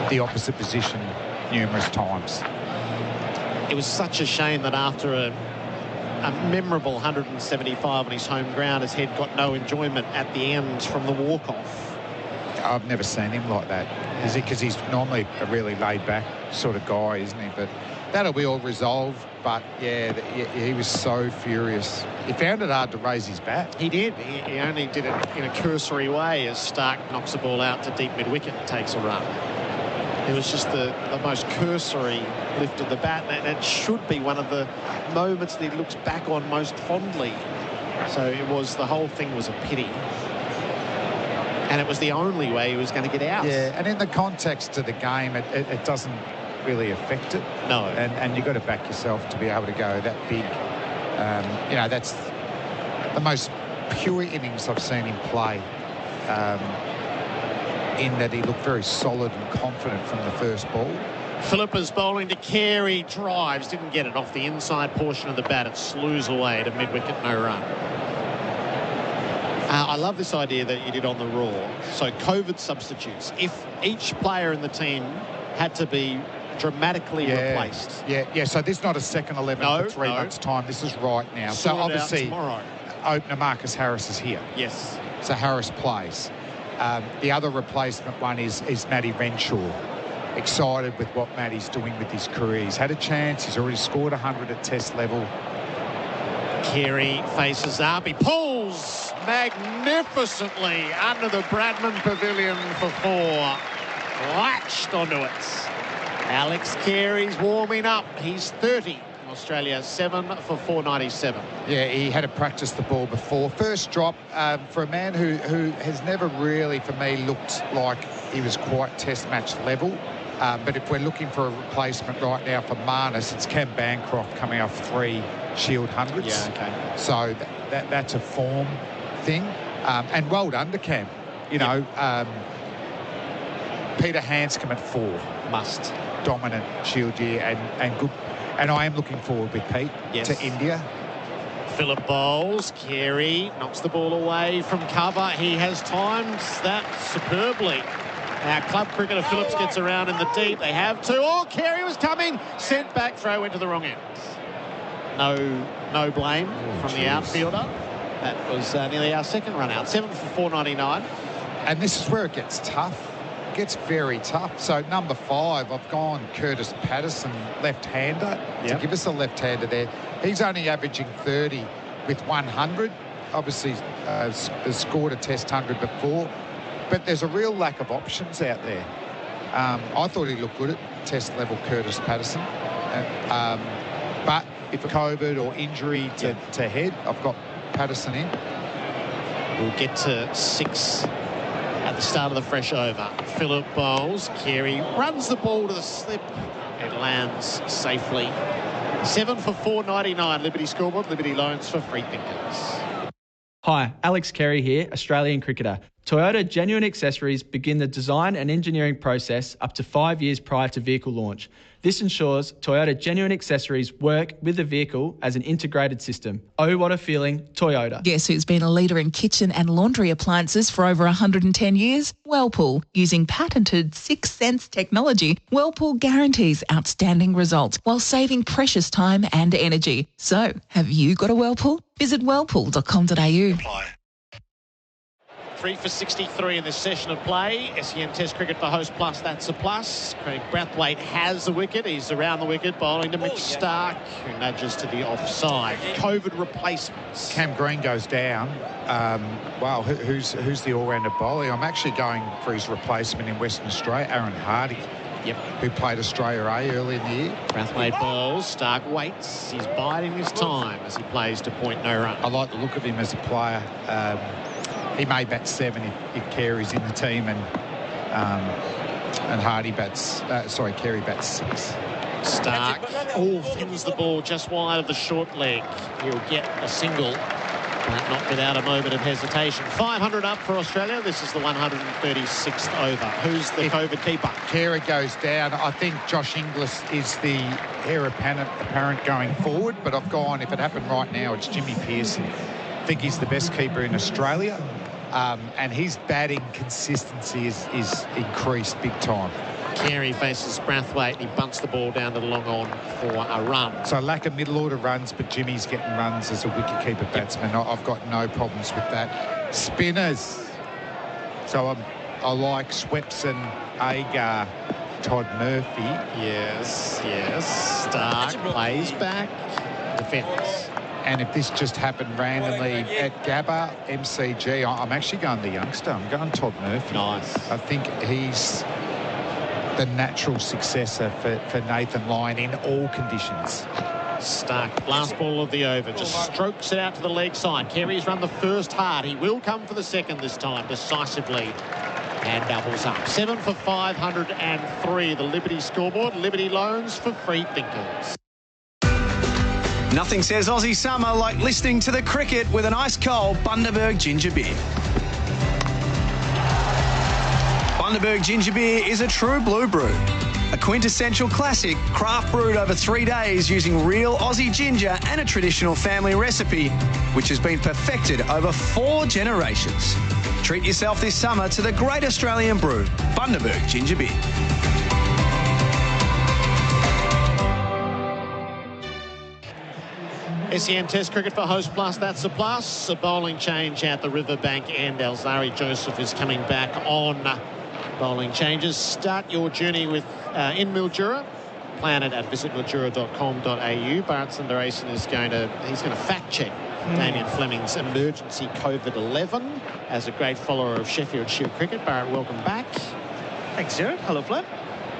the opposite position numerous times. It was such a shame that after a memorable 175 on his home ground, his Head got no enjoyment at the end from the walk-off. I've never seen him like that. Is it because he's normally a really laid-back sort of guy, isn't he? But that'll be all resolved. But, yeah, he was so furious. He found it hard to raise his bat. He did. He only did it in a cursory way as Stark knocks the ball out to deep mid-wicket and takes a run. It was just the most cursory lift of the bat, and it should be one of the moments that he looks back on most fondly. So the whole thing was a pity. And it was the only way he was going to get out. Yeah, and in the context of the game, it doesn't really affect it. No. And you've got to back yourself to be able to go that big. That's the most pure innings I've seen him play. In that he looked very solid and confident from the first ball. Philippa's bowling to Carey, drives, didn't get it off the inside portion of the bat. It slews away to mid-wicket, no run. I love this idea that you did on the Raw. So COVID substitutes. If each player in the team had to be dramatically replaced. Yeah. So this is not a second 11 for 3 months' time. This is right now. So obviously, tomorrow. Opener Marcus Harris is here. Yes. So Harris plays. The other replacement one is Matty Renshaw. Excited with what Matty's doing with his career. He's had a chance. He's already scored 100 at Test level. Carey faces up. He pulls magnificently under the Bradman Pavilion for 4. Latched onto it. Alex Carey's warming up. He's 30. Australia 7 for 497. Yeah, he had to practice the ball before. First drop for a man who has never really, for me, looked like he was quite Test match level. But if we're looking for a replacement right now for Marnus, it's Cam Bancroft coming off 3 Shield hundreds. Yeah, okay. So that's a form thing. And well done to Cam. Peter Hanscom at 4. Must. Dominant Shield year and good. And I am looking forward with Pete to India. Phillip bowls. Carey knocks the ball away from cover. He has timed that superbly. Now, club cricketer Phillips gets around in the deep. They have to. Oh, Carey was coming. Sent back. Throw went to the wrong end. No blame from the outfielder. That was nearly our second run out. 7 for 499. And this is where it gets tough. Gets very tough. So number 5, I've gone Curtis Patterson, left-hander, to give us a left-hander there. He's only averaging 30 with 100. Obviously has scored a Test 100 before, but there's a real lack of options out there. I thought he looked good at Test level, Curtis Patterson. But if COVID or injury to head, I've got Patterson in. We'll get to 6 at the start of the fresh over. Phillip bowls. Carey runs the ball to the slip. It lands safely. 7 for 499. Liberty scoreboard. Liberty loans for free thinkers. Hi, Alex Carey here, Australian cricketer. Toyota Genuine Accessories begin the design and engineering process up to 5 years prior to vehicle launch. This ensures Toyota Genuine Accessories work with the vehicle as an integrated system. Oh, what a feeling, Toyota. Guess who's been a leader in kitchen and laundry appliances for over 110 years? Whirlpool. Using patented 6 Sense technology, Whirlpool guarantees outstanding results while saving precious time and energy. So, have you got a Whirlpool? Visit whirlpool.com.au. Apply. 3 for 63 in this session of play. SEN Test cricket for Host Plus, that's a plus. Craig Brathwaite has a wicket. He's around the wicket, bowling to Mitch Stark, who nudges to the offside. COVID replacements. Cam Green goes down. Wow, who's the all-rounder bowler? I'm actually going for his replacement in Western Australia, Aaron Hardy. Who played Australia A early in the year. Brathwaite bowls, Stark waits. He's biding his time as he plays to point no run. I like the look of him as a player. He may bat 7 if Carey's in the team, and Hardy bats. Carey bats 6. Stark thins the ball just wide of the short leg. He'll get a single, but not without a moment of hesitation. 500 up for Australia. This is the 136th over. Who's the COVID keeper? Carey goes down. I think Josh Inglis is the heir apparent going forward, but I've gone, if it happened right now, it's Jimmy Pearson. I think he's the best keeper in Australia, and his batting consistency is increased big time. Carey faces Brathwaite and he bunts the ball down to the long on for a run. So lack of middle order runs, but Jimmy's getting runs as a wicket-keeper batsman. I've got no problems with that. Spinners. So I'm I like Swepson, Agar, Todd Murphy. Yes. Stark plays back. Defence. And if this just happened randomly at Gabba, MCG, I'm actually going the youngster. I'm going Todd Murphy. Nice. I think he's the natural successor for Nathan Lyon in all conditions. Stark, last ball of the over, just strokes it out to the leg side. Carey's run the first hard. He will come for the second this time, decisively, and doubles up. 7 for 503, the Liberty scoreboard. Liberty loans for free thinkers. Nothing says Aussie summer like listening to the cricket with an ice-cold Bundaberg ginger beer. Bundaberg ginger beer is a true blue brew. A quintessential classic, craft brewed over 3 days using real Aussie ginger and a traditional family recipe, which has been perfected over 4 generations. Treat yourself this summer to the great Australian brew, Bundaberg ginger beer. SEN Test cricket for Host Plus, that's a plus. A bowling change at the Riverbank end. Alzari Joseph is coming back on bowling changes. Start your journey with in Mildura. Plan it at visitmildura.com.au. Bharat Sundaresan is going to fact check Damian Fleming's emergency COVID-11 as a great follower of Sheffield Shield cricket. Bharat, welcome back. Thanks, Gerard. Hello, Flem.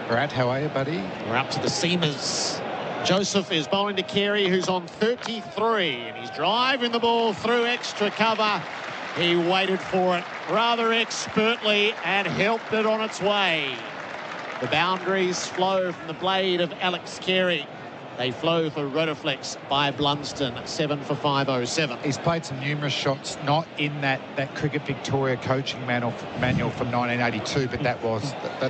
Bharat, how are you, buddy? We're up to the seamers. Joseph is bowling to Carey, who's on 33, and he's driving the ball through extra cover. He waited for it rather expertly and helped it on its way. The boundaries flow from the blade of Alex Carey. They flow for Rotoflex by Blunston, 7 for 507. He's played some numerous shots, not in that Cricket Victoria coaching manual from 1982, but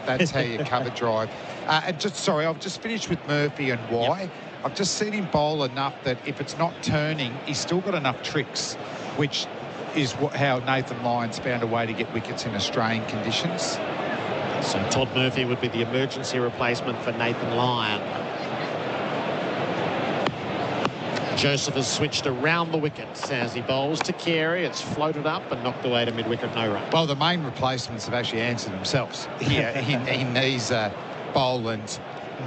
that's how you cover drive. And I've just finished with Murphy and why. Yep. I've just seen him bowl enough that if it's not turning, he's still got enough tricks, which is how Nathan Lyon's found a way to get wickets in Australian conditions. So Todd Murphy would be the emergency replacement for Nathan Lyon. Joseph has switched around the wickets as he bowls to Carey. It's floated up and knocked away to mid-wicket, no run. Well, the main replacements have actually answered themselves here in these Boland,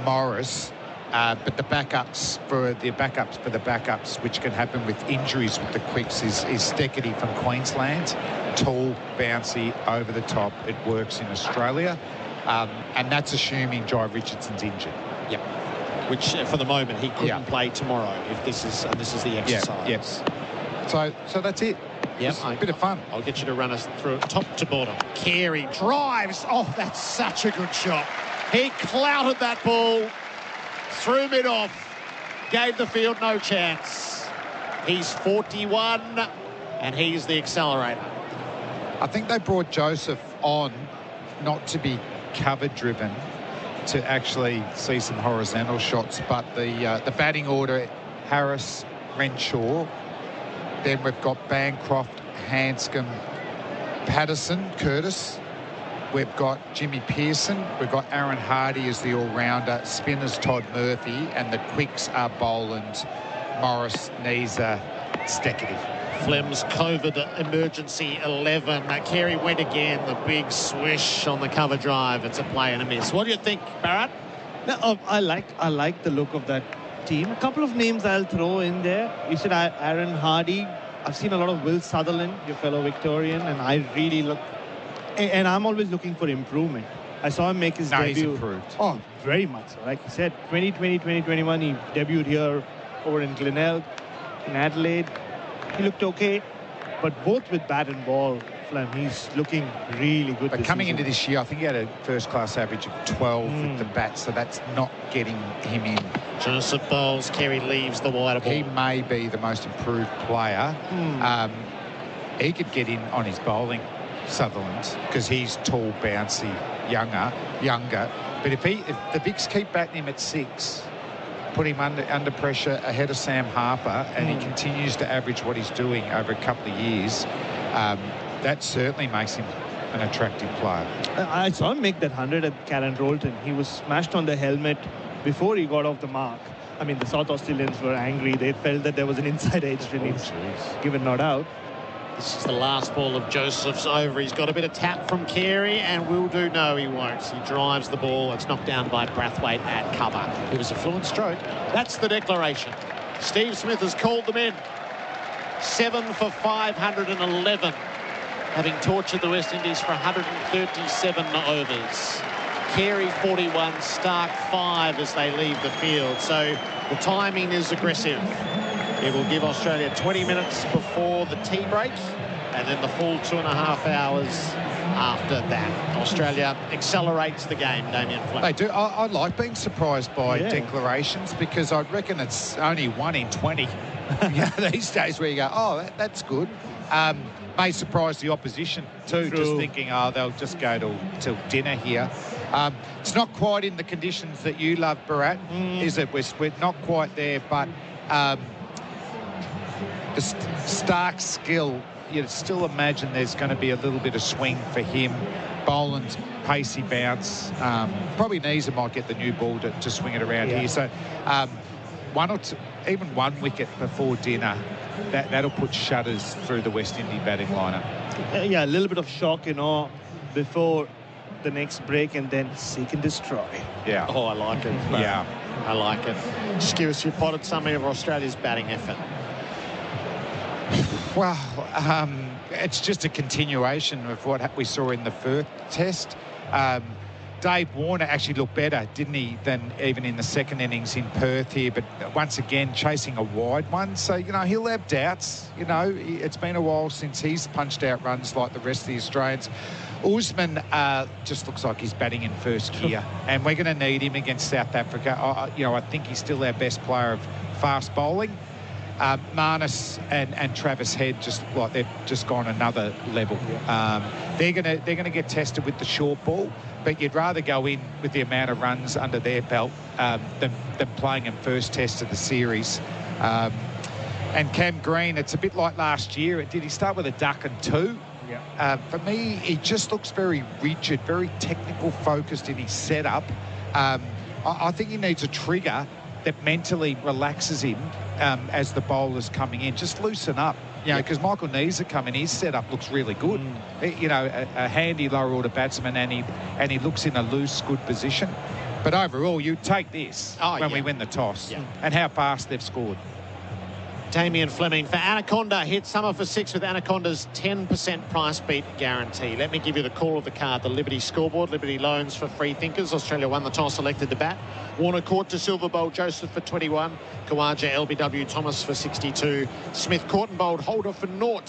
Morris. But the backups for the backups, which can happen with injuries with the quicks, is Steckety from Queensland. Tall, bouncy, over the top. It works in Australia. And that's assuming Jai Richardson's injured. Yep. Which, for the moment, he couldn't play tomorrow if this is the exercise. Yes. So that's it. Yep. A bit of fun. I'll get you to run us through it top to bottom. Carey drives. Oh, that's such a good shot. He clouted that ball threw mid-off, gave the field no chance. He's 41, and he's the accelerator. I think they brought Joseph on not to be cover-driven, to actually see some horizontal shots, but the batting order, Harris, Renshaw, then we've got Bancroft, Hanscom, Patterson, Curtis. We've got Jimmy Pearson. We've got Aaron Hardy as the all-rounder. Spinners, Todd Murphy. And the quicks are Boland, Morris, Neeser, Steckety. Flem's COVID emergency 11. Carey went again. The big swish on the cover drive. It's a play and a miss. What do you think, Bharat? No, I like the look of that team. A couple of names I'll throw in there. You said Aaron Hardy. I've seen a lot of Will Sutherland, your fellow Victorian, and I really look... And I'm always looking for improvement. I saw him make his debut. He's improved. Oh, very much so. Like you said, 2020, 2021, he debuted here over in Glenelg, in Adelaide. He looked okay, but both with bat and ball, Flem, he's looking really good. But coming into this year, I think he had a first-class average of 12 with the bat, so that's not getting him in. Joseph bowls, Carey leaves the wider ball. He may be the most improved player. He could get in on his bowling, Sutherland, because he's tall, bouncy, younger. But if the Vicks keep batting him at 6, put him under pressure ahead of Sam Harper, and he continues to average what he's doing over a couple of years, that certainly makes him an attractive player. I saw him make that 100 at Karen Rolton. He was smashed on the helmet before he got off the mark. I mean, the South Australians were angry. They felt that there was an inside edge release, given not out. This is the last ball of Joseph's over. He's got a bit of tap from Carey and will do. No, he won't. He drives the ball. It's knocked down by Brathwaite at cover. It was a fluent stroke. That's the declaration. Steve Smith has called them in. 7 for 511, having tortured the West Indies for 137 overs. Carey 41, Stark 5 as they leave the field. So the timing is aggressive. It will give Australia 20 minutes before the tea break and then the full 2.5 hours after that. Australia accelerates the game, Damian Fleming. They do. I like being surprised by declarations because I reckon it's only 1 in 20 these days where you go, oh, that's good. May surprise the opposition too, just thinking, oh, they'll just go till dinner here. It's not quite in the conditions that you love, Bharat, is it? We're not quite there, but the Stark skill, you'd still imagine there's going to be a little bit of swing for him. Boland's pacey bounce. Probably Neeser might get the new ball to swing it around here. So one or two, even one wicket before dinner, that'll put shudders through the West Indies batting lineup. Yeah, a little bit of shock, before the next break, and then seek and destroy. Yeah. Oh, I like it. Yeah. I like it. Just give us your potted summary of Australia's batting effort. Well, it's just a continuation of what we saw in the first test. Dave Warner actually looked better, didn't he, than even in the second innings in Perth here, but once again chasing a wide one. So, he'll have doubts. It's been a while since he's punched out runs like the rest of the Australians. Usman just looks like he's batting in first gear, and we're going to need him against South Africa. I think he's still our best player of fast bowling. Marnus and Travis Head just look like they've just gone another level. They're gonna get tested with the short ball, but you'd rather go in with the amount of runs under their belt than playing in first test of the series. And Cam Green, it's a bit like last year. Did he start with a duck and 2? For me, he just looks very rigid, very technical focused in his setup. I think he needs a trigger that mentally relaxes him as the bowler's coming in. Just loosen up, because Michael Neeser coming, his setup looks really good. A handy lower order batsman, and he looks in a loose, good position. But overall, you take this when we win the toss, and how fast they've scored. Damian Fleming for Anaconda hit summer for 6 with Anaconda's 10% price beat guarantee. Let me give you the call of the card. The Liberty scoreboard, Liberty loans for free thinkers. Australia won the toss, elected to bat. Warner caught to silver bowled Joseph for 21. Kawaja, LBW, Thomas for 62. Smith caught and bowled Holder for 0.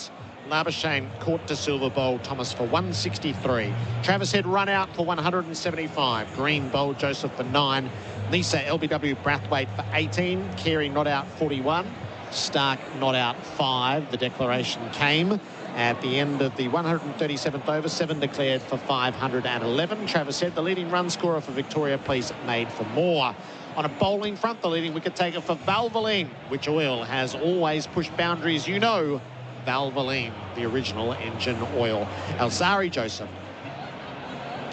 Labuschagne caught to silver bowled Thomas for 163. Travis Head run out for 175. Green bowled Joseph for 9. Nisa, LBW, Brathwaite for 18. Carey not out 41. Stark not out 5. The declaration came at the end of the 137th over. 7 declared for 511. Travis said the leading run scorer for Victoria, please made for more. On a bowling front, the leading wicket taker for Valvoline, which oil has always pushed boundaries. Valvoline, the original engine oil. Alzari Joseph,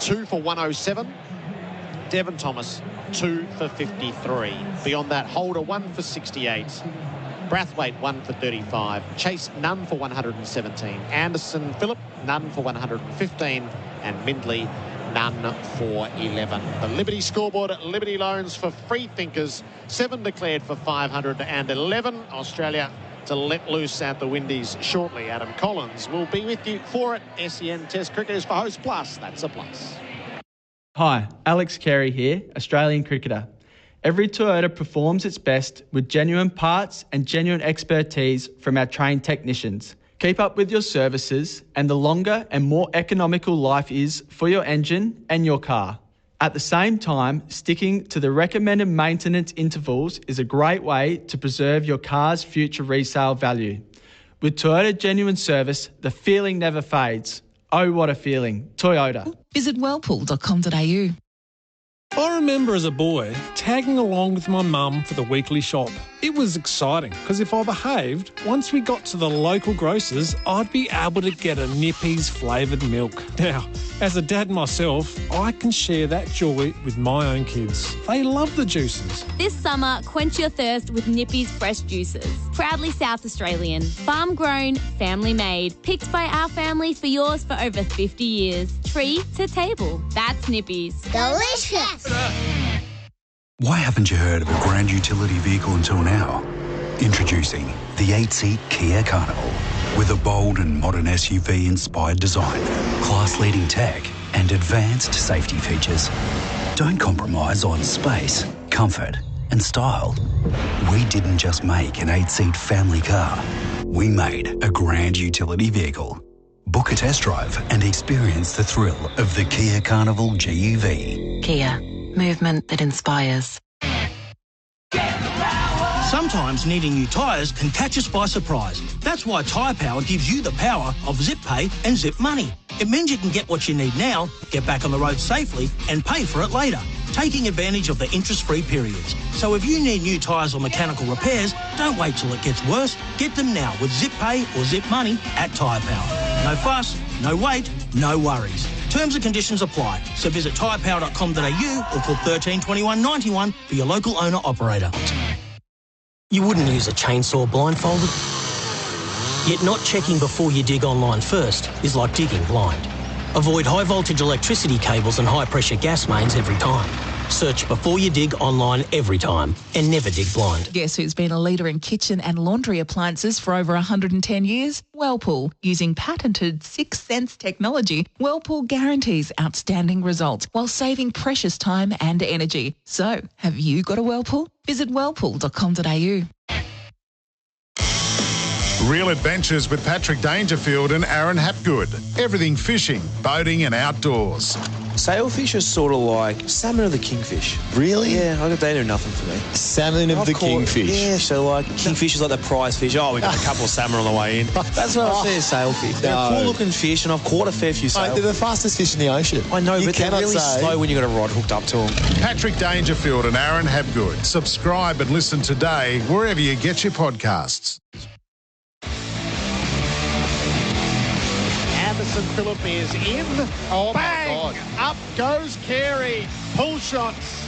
2 for 107. Devon Thomas, 2 for 53. Beyond that, Holder, 1 for 68. Brathwaite, 1 for 35. Chase, none for 117. Anderson, Phillip, none for 115. And Mindley, none for 11. The Liberty scoreboard at Liberty Loans for free thinkers. 7 declared for 511. Australia to let loose at the Windies shortly. Adam Collins will be with you for it. SEN Test Cricket is for Host Plus. That's a plus. Hi, Alex Carey here, Australian cricketer. Every Toyota performs its best with genuine parts and genuine expertise from our trained technicians. Keep up with your services, and the longer and more economical life is for your engine and your car. At the same time, sticking to the recommended maintenance intervals is a great way to preserve your car's future resale value. With Toyota Genuine Service, the feeling never fades. Oh, what a feeling. Toyota. Visit whirlpool.com.au. I remember as a boy tagging along with my mum for the weekly shop. It was exciting because if I behaved, once we got to the local grocers, I'd be able to get a Nippies flavoured milk. Now, as a dad myself, I can share that joy with my own kids. They love the juices. This summer, quench your thirst with Nippies fresh juices. Proudly South Australian, farm grown, family made, picked by our family for yours for over 50 years. Tree to table. That's Nippies. Delicious! Why haven't you heard of a grand utility vehicle until now? Introducing the 8-seat Kia Carnival. With a bold and modern SUV-inspired design, class-leading tech and advanced safety features. Don't compromise on space, comfort and style. We didn't just make an 8-seat family car. We made a grand utility vehicle. Book a test drive and experience the thrill of the Kia Carnival GUV. Kia. Movement that inspires. Sometimes needing new tyres can catch us by surprise. That's why Tyre Power gives you the power of Zip Pay and Zip Money. It means you can get what you need now, get back on the road safely and pay for it later, taking advantage of the interest-free periods. So if you need new tyres or mechanical repairs, don't wait till it gets worse. Get them now with Zip Pay or Zip Money at Tyre Power. No fuss, no wait, no worries. Terms and conditions apply. So visit tyrepower.com.au or call 13 21 91 for your local owner-operator. You wouldn't use a chainsaw blindfolded. Yet not checking before you dig online first is like digging blind. Avoid high-voltage electricity cables and high-pressure gas mains every time. Search before you dig online every time and never dig blind. Guess who's been a leader in kitchen and laundry appliances for over 110 years? Whirlpool. Using patented 6 Sense technology, Whirlpool guarantees outstanding results while saving precious time and energy. So, have you got a Whirlpool? Visit whirlpool.com.au. Real Adventures with Patrick Dangerfield and Aaron Hapgood. Everything fishing, boating and outdoors. Sailfish are sort of like salmon of the kingfish. Really? Yeah, they do nothing for me. Salmon of the kingfish? Yeah, so like kingfish is like the prize fish. Oh, we got a couple of salmon on the way in. That's what I see as sailfish. They're a cool looking fish and I've caught a fair few sailfish. They're the fastest fish in the ocean. I know, but they're really slow when you've got a rod hooked up to them. Patrick Dangerfield and Aaron Hapgood. Subscribe and listen today wherever you get your podcasts. Anderson Phillip is in. Oh, bang! My God. Up goes Carey. Pull shots.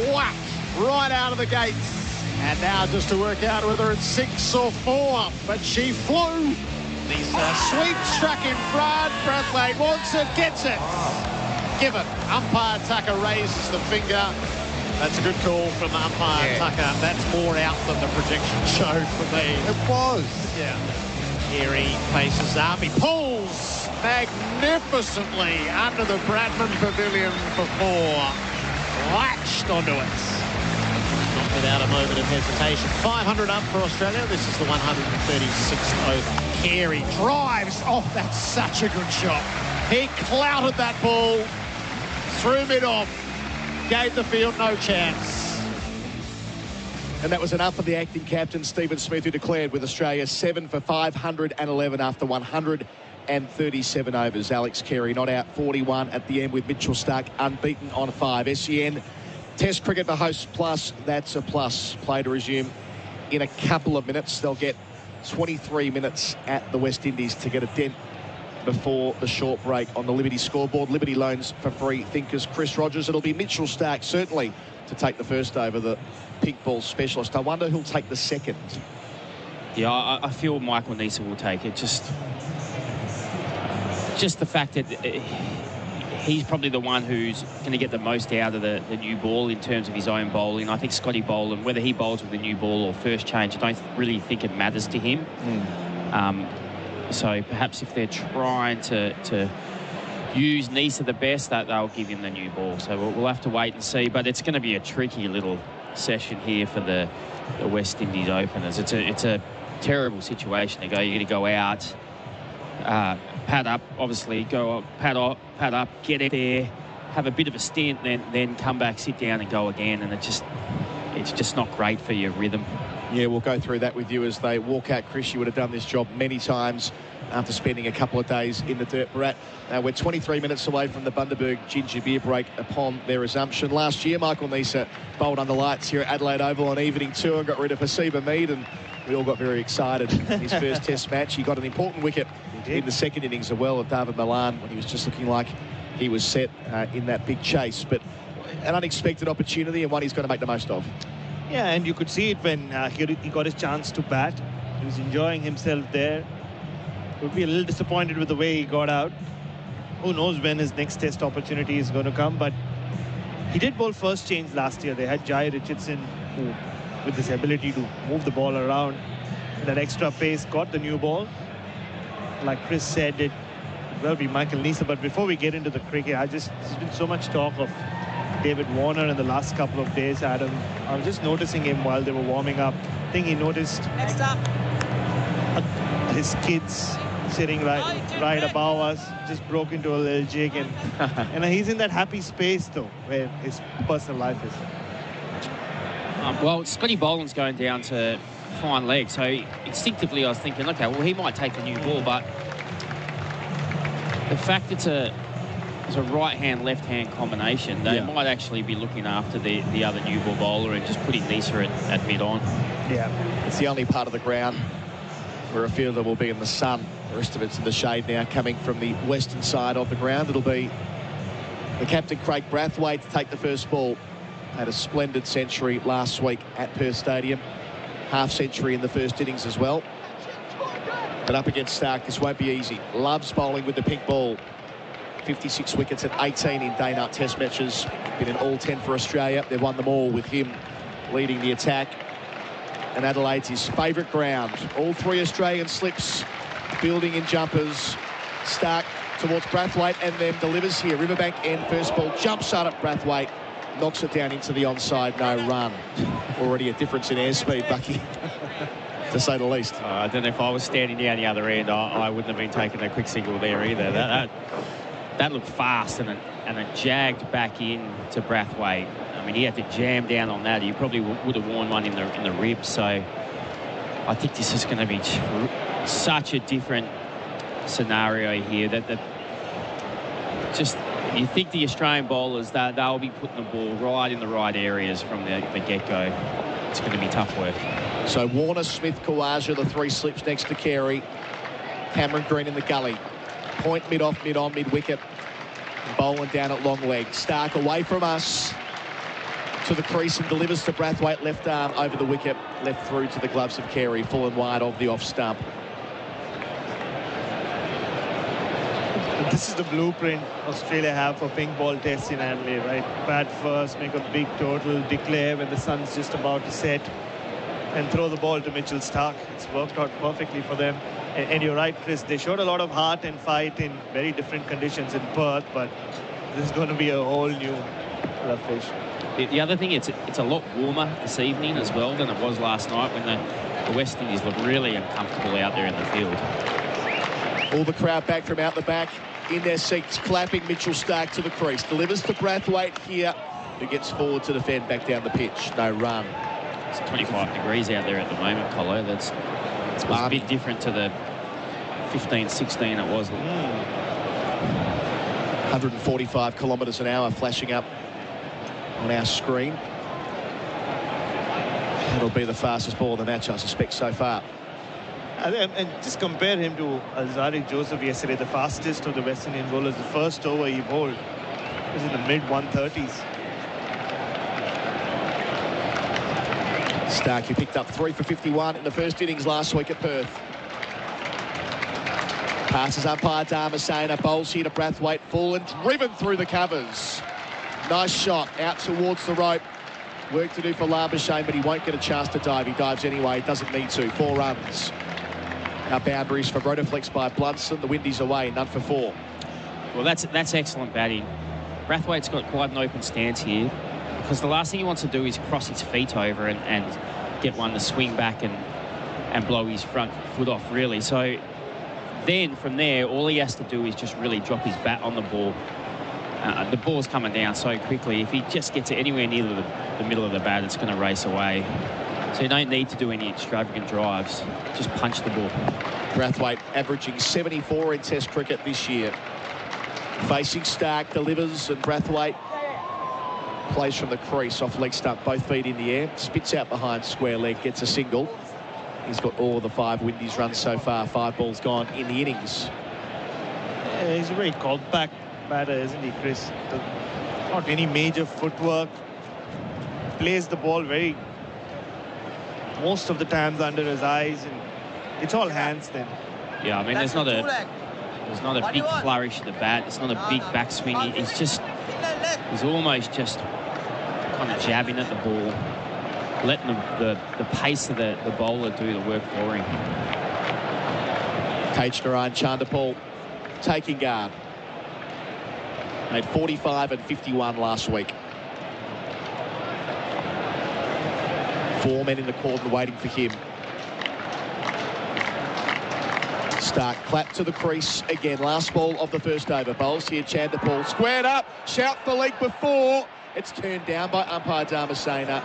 Whack! Right out of the gates. And now just to work out whether it's 6 or 4. But she flew. These sweep struck in front. Brathwaite wants it, gets it. Give it. Umpire Tucker raises the finger. That's a good call from umpire Tucker. That's more out than the projection showed for me. It was. Yeah. Carey faces up. He pulls magnificently under the Bradman Pavilion for 4. Latched onto it. Not without a moment of hesitation. 500 up for Australia. This is the 136th over. Carey drives. Oh, that's such a good shot. He clouted that ball through mid-off. Gave the field no chance. And that was enough for the acting captain, Stephen Smith, who declared with Australia 7 for 511 after 137 overs. Alex Carey not out 41 at the end with Mitchell Starc unbeaten on 5. SEN Test cricket for hosts plus, that's a plus. Play to resume in a couple of minutes. They'll get 23 minutes at the West Indies to get a dent before the short break on the Liberty scoreboard. Liberty loans for free thinkers. Chris Rogers. It'll be Mitchell Starc certainly to take the first over, the pink ball specialist. I wonder who'll take the second. Yeah, I feel Michael Neser will take it. Just the fact that he's probably the one who's going to get the most out of the new ball in terms of his own bowling. I think Scotty Boland, whether he bowls with the new ball or first change, I don't really think it matters to him. So perhaps if they're trying to use Neser the best, that they'll give him the new ball. So we'll have to wait and see. But it's going to be a tricky little session here for the West Indies openers. It's a terrible situation to go. You're going to go out, pad up, obviously, go up, pad up, get it there, have a bit of a stint, then come back, sit down and go again. And it's just not great for your rhythm. Yeah, we'll go through that with you as they walk out. Chris, you would have done this job many times after spending a couple of days in the dirt. Bharat, we're 23 minutes away from the Bundaberg ginger beer break upon their resumption. Last year, Michael Neser bowled under lights here at Adelaide Oval on evening 2 and got rid of Hasiba Mead, and we all got very excited. His first test match, he got an important wicket in the second innings as well of David Malan when he was just looking like he was set in that big chase. But an unexpected opportunity and one he's got to make the most of. Yeah, and you could see it when he got his chance to bat. He was enjoying himself there. Would be a little disappointed with the way he got out. Who knows when his next test opportunity is going to come, but he did bowl first change last year. They had Jai Richardson, who, with this ability to move the ball around, that extra pace, got the new ball. Like Chris said, it will be Michael Neser. But before we get into the cricket, there's been so much talk of David Warner in the last couple of days, Adam. I was just noticing him while they were warming up. I think he noticed his kids sitting right above us, just broke into a little jig, and he's in that happy space though, where his personal life is. Well, Scotty Boland's going down to fine leg, so instinctively I was thinking, okay, well, he might take the new ball, but the fact it's a right-hand, left-hand combination, they might actually be looking after the other new ball bowler and just putting Neser at mid-on. Yeah, it's the only part of the ground where a fielder will be in the sun. The rest of it's in the shade now, coming from the western side of the ground. It'll be the captain, Craig Brathwaite, to take the first ball. Had a splendid century last week at Perth Stadium. Half century in the first innings as well. But up against Stark, this won't be easy. Loves bowling with the pink ball. 56 wickets at 18 in day-night test matches. Been in all 10 for Australia. They've won them all with him leading the attack. And Adelaide's his favourite ground. All three Australian slips building in jumpers. Stark towards Brathwaite and then delivers here. Riverbank end, first ball, jumps out at Brathwaite, knocks it down into the onside, no run. Already a difference in airspeed, Bucky, to say the least. I don't know if I was standing down the other end, I wouldn't have been taking a quick single there either. That looked fast, and it jagged back in to Brathwaite. I mean, he had to jam down on that. He probably would have worn one in the ribs. So I think this is going to be such a different scenario here. That just, you think the Australian bowlers, they'll be putting the ball right in the right areas from the get-go. It's going to be tough work. So Warner, Smith, Kawaja, the three slips next to Carey. Cameron Green in the gully. Point mid-off, mid-on, mid-wicket. Bowling down at long leg. Stark away from us to the crease and delivers to Brathwaite, left arm over the wicket, left through to the gloves of Carey, full and wide of the off stump. This is the blueprint Australia have for pink ball tests in Adelaide, right? Bat first, make a big total, declare when the sun's just about to set, and throw the ball to Mitchell Stark. It's worked out perfectly for them. And you're right, Chris, they showed a lot of heart and fight in very different conditions in Perth, but this is going to be a whole new fish. The other thing, it's a lot warmer this evening as well than it was last night when the West Indies looked really uncomfortable out there in the field. All the crowd back from out the back in their seats, clapping Mitchell Stark to the crease. Delivers to Brathwaite here, who gets forward to defend back down the pitch. No run. It's 25 degrees out there at the moment, Colo. It's a bit different to the 15, 16 it was. 145 kilometres an hour flashing up on our screen. It'll be the fastest ball of the match, I suspect, so far. And just compare him to Alzari Joseph yesterday, the fastest of the West Indian bowlers. The first over he bowled was in the mid-130s. Stark, who picked up 3 for 51 in the first innings last week at Perth. Passes umpire Damian, bowls here to Brathwaite, full and driven through the covers. Nice shot out towards the rope. Work to do for Labuschagne, but he won't get a chance to dive. He dives anyway, doesn't need to. 4 runs. Our boundaries for Rotoflex by Blunson. The Windies away, none for 4. Well, that's excellent batting. Brathwaite's got quite an open stance here, because the last thing he wants to do is cross his feet over and get one to swing back and blow his front foot off, really. So then from there, all he has to do is just really drop his bat on the ball. The ball's coming down so quickly. If he just gets it anywhere near the middle of the bat, it's going to race away. So you don't need to do any extravagant drives. Just punch the ball. Brathwaite averaging 74 in Test cricket this year. Facing Stark, delivers, and Brathwaite plays from the crease off leg stump, both feet in the air, spits out behind square leg, gets a single. He's got all of the 5 Windies runs so far, 5 balls gone in the innings. Yeah, he's a very compact batter, isn't he, Chris? Not any major footwork. Plays the ball very, most of the times under his eyes, and it's all hands then. Yeah, I mean, there's not a big flourish of the bat. It's not a big backswing. He's almost just kind of jabbing at the ball, letting the pace of the bowler do the work for him. Katich, Gerard, Chanderpaul taking guard. Made 45 and 51 last week. 4 men in the cordon waiting for him. Stark clapped to the crease again. Last ball of the first over. Bowls here, Chanderpaul squared up. Shout for leg before. It's turned down by umpire Damian.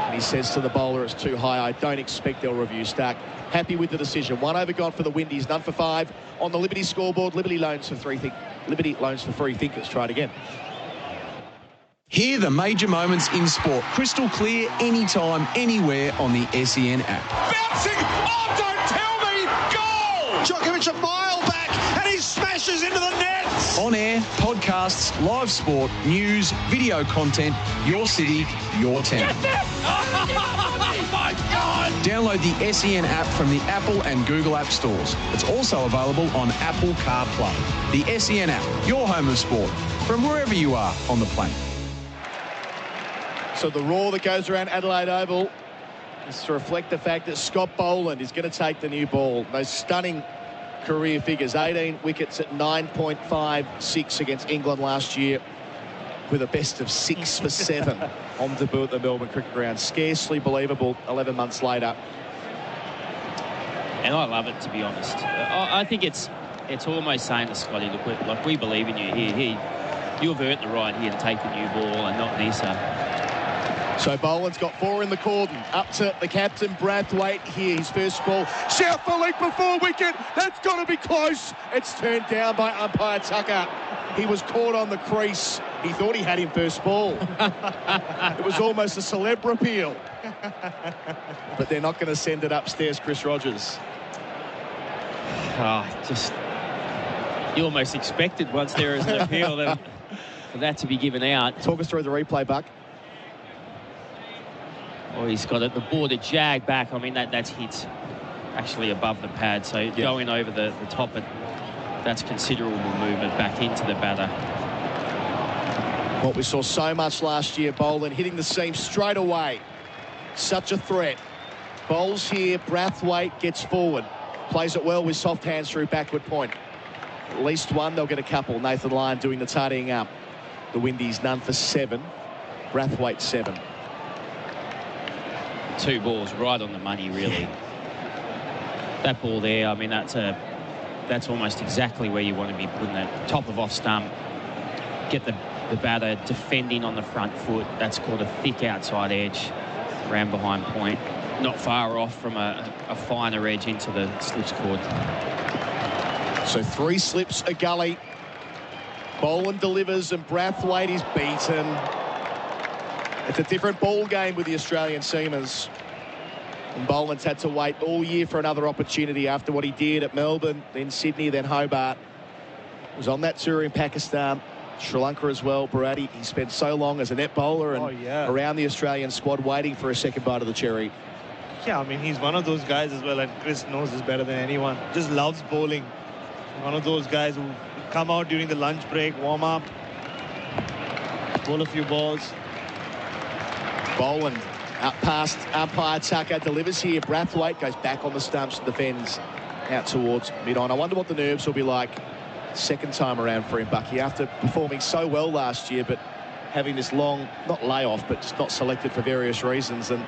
And he says to the bowler, it's too high. I don't expect they'll review. Stark happy with the decision. 1 over gone for the Windies, none for 5 on the Liberty scoreboard. Liberty loans for free thinkers. Try it again. Hear the major moments in sport crystal clear anytime, anywhere on the SEN app. Bouncing! Oh, don't tell me! Goal! Djokovic a mile back and he smashes into the net! On air, podcasts, live sport, news, video content, your city, your town. Oh, my God! Download the SEN app from the Apple and Google app stores. It's also available on Apple CarPlay. The SEN app, your home of sport, from wherever you are on the planet. So the roar that goes around Adelaide Oval is to reflect the fact that Scott Boland is going to take the new ball. Those stunning career figures, 18 wickets at 9.56 against England last year, with a best of 6 for 7 on debut at the Melbourne Cricket Ground. Scarcely believable 11 months later. And I love it, to be honest. I think it's almost saying to Scotty, look, we believe in you here. You avert the right here and take the new ball and not Nisa. So Boland's got 4 in the cordon. Up to the captain, Brathwaite here. His first ball. Shout for leg before wicket. That's got to be close. It's turned down by umpire Tucker. He was caught on the crease. He thought he had him first ball. It was almost a celeb appeal. But they're not going to send it upstairs, Chris Rogers. You almost expected once there is an appeal for that to be given out. Talk us through the replay, Buck. Oh, he's got it. The border jag back. I mean, that's hit actually above the pad. So going over the top, that's considerable movement back into the batter. What we saw so much last year, Boland hitting the seam straight away. Such a threat. Bowls here, Brathwaite gets forward. Plays it well with soft hands through backward point. At least one, they'll get a couple. Nathan Lyon doing the tidying up. The Windies none for 7. Brathwaite 7. 2 balls right on the money, really. That ball there, I mean, that's almost exactly where you want to be putting it. Top of off stump. Get the batter defending on the front foot. That's called a thick outside edge. Round behind point. Not far off from a finer edge into the slips cord. So 3 slips, a gully. Boland delivers and Brathwaite is beaten. It's a different ball game with the Australian seamers. And Boland's had to wait all year for another opportunity after what he did at Melbourne, then Sydney, then Hobart. Was on that tour in Pakistan, Sri Lanka as well. Bharat, he spent so long as a net bowler and around the Australian squad waiting for a second bite of the cherry. Yeah, I mean, he's one of those guys as well, and Chris knows this better than anyone. Just loves bowling. One of those guys who come out during the lunch break, warm up, bowl a few balls. Boland out past umpire Tucker, delivers here. Brathwaite goes back on the stumps and defends out towards mid-on. I wonder what the nerves will be like second time around for him, Bucky, after performing so well last year, but having this long, not layoff, but just not selected for various reasons, and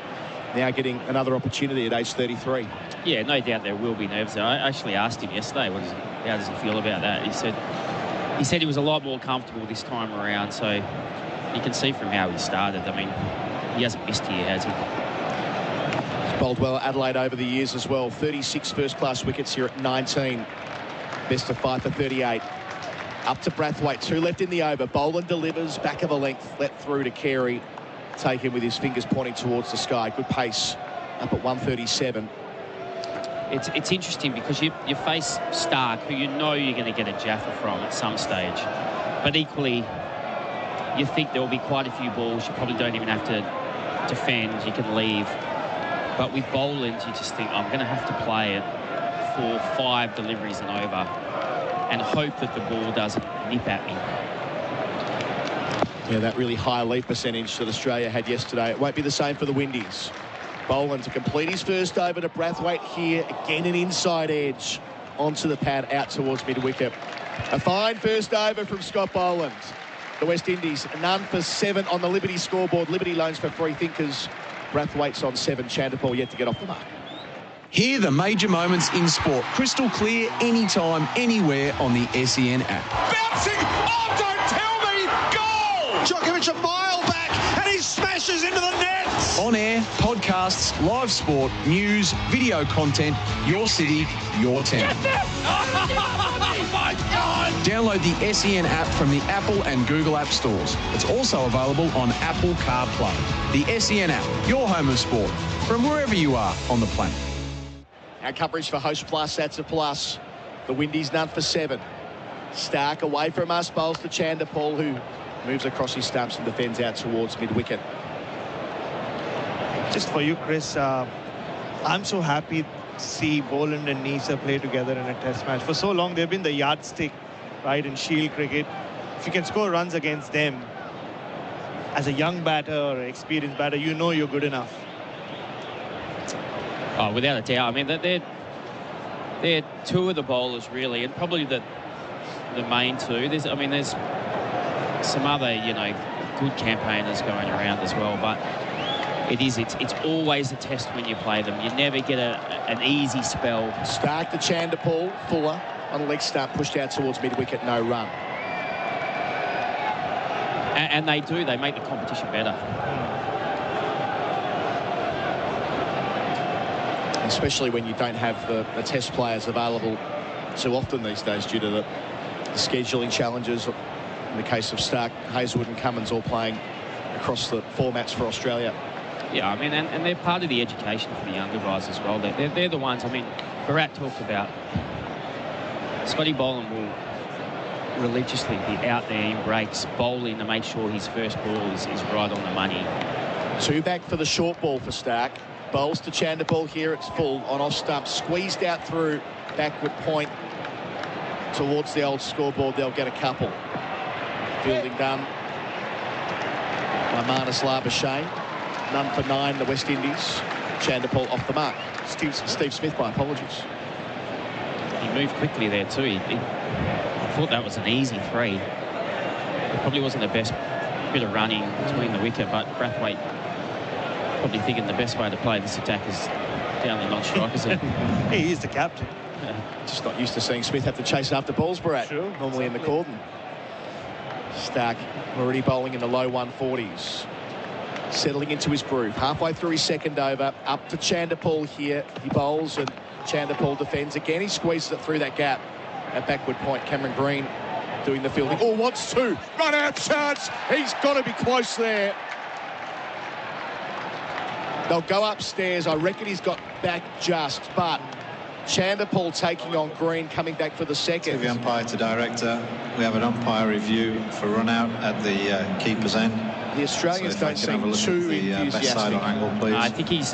now getting another opportunity at age 33. Yeah, no doubt there will be nerves. I actually asked him yesterday, how does he feel about that? He said he was a lot more comfortable this time around, so you can see from how he started. I mean, he hasn't missed here, has he? He's bowled well at Adelaide over the years as well. 36 first-class wickets here at 19. Best of 5 for 38. Up to Brathwaite, 2 left in the over. Boland delivers, back of a length, let through to Carey. Taken with his fingers pointing towards the sky. Good pace up at 137. It's interesting because you face Stark, who you know you're going to get a jaffa from at some stage. But equally, you think there will be quite a few balls. You probably don't even have to defend. You can leave. But with Boland, you just think, I'm going to have to play it for 5 deliveries and over and hope that the ball doesn't nip at me. Yeah, that really high lead percentage that Australia had yesterday. It won't be the same for the Windies. Boland to complete his first over to Brathwaite here. Again, an inside edge onto the pad out towards mid-wicket. A fine first over from Scott Boland. The West Indies, none for 7 on the Liberty scoreboard. Liberty loans for free thinkers. Brathwaite's on 7. Chanderpaul yet to get off the mark. Hear the major moments in sport crystal clear, anytime, anywhere on the SEN app. Bouncing! Oh, don't tell me! Goal! Djokovic a mile back, and he smashes into the net! On air, podcasts, live sport, news, video content, your city, your town. Oh, my God! Download the SEN app from the Apple and Google app stores. It's also available on Apple CarPlay. The SEN app, your home of sport, from wherever you are on the planet. Our coverage for Host Plus, that's a plus. The Windies none for 7. Stark away from us, bowls to Chanderpaul, who moves across his stumps and defends out towards mid-wicket. Just for you, Chris, I'm so happy to see Boland and Nisa play together in a test match. For so long, they've been the yardstick, right, in Shield cricket. If you can score runs against them, as a young batter or an experienced batter, you know you're good enough. Oh, without a doubt. I mean, they're 2 of the bowlers, really, and probably the main 2. There's some other, good campaigners going around as well, but it's always a test when you play them. You never get an easy spell. Stark to Chanderpaul, Fuller on the leg stump, pushed out towards mid-wicket, no run. And they make the competition better. Especially when you don't have the test players available too often these days due to the scheduling challenges. In the case of Stark, Hazelwood and Cummins all playing across the formats for Australia. Yeah, I mean, and they're part of the education for the younger guys as well. They're the ones, I mean, Bharat talked about Scotty Boland will religiously be out there in breaks, bowling to make sure his first ball is right on the money. 2 back for the short ball for Stark. Bowls to Chanderpaul here. It's full on off stump. Squeezed out through backward point towards the old scoreboard. They'll get a couple. Fielding done by Marnus Labuschagne. None for 9, the West Indies. Chanderpaul off the mark. Steve Smith, my apologies. He moved quickly there too. I thought that was an easy 3. It probably wasn't the best bit of running between the wicket, but Brathwaite probably thinking the best way to play this attack is down the non-strikers. Hey, he's the captain. Just not used to seeing Smith have to chase after balls, Bharat. Sure, normally in the cordon. Stark already bowling in the low 140s. Settling into his groove. Halfway through his second over. Up to Chanderpaul here. He bowls and Chanderpaul defends again. He squeezes it through that gap at backward point. Cameron Green doing the fielding. Oh, wants to. Run out chance. He's got to be close there. They'll go upstairs. I reckon he's got back just, but Chanderpaul taking on Green, coming back for the second. The umpire to director. We have an umpire review for run out at the keeper's end. The Australians so don't seem too enthusiastic. Best side on angle, please. I think he's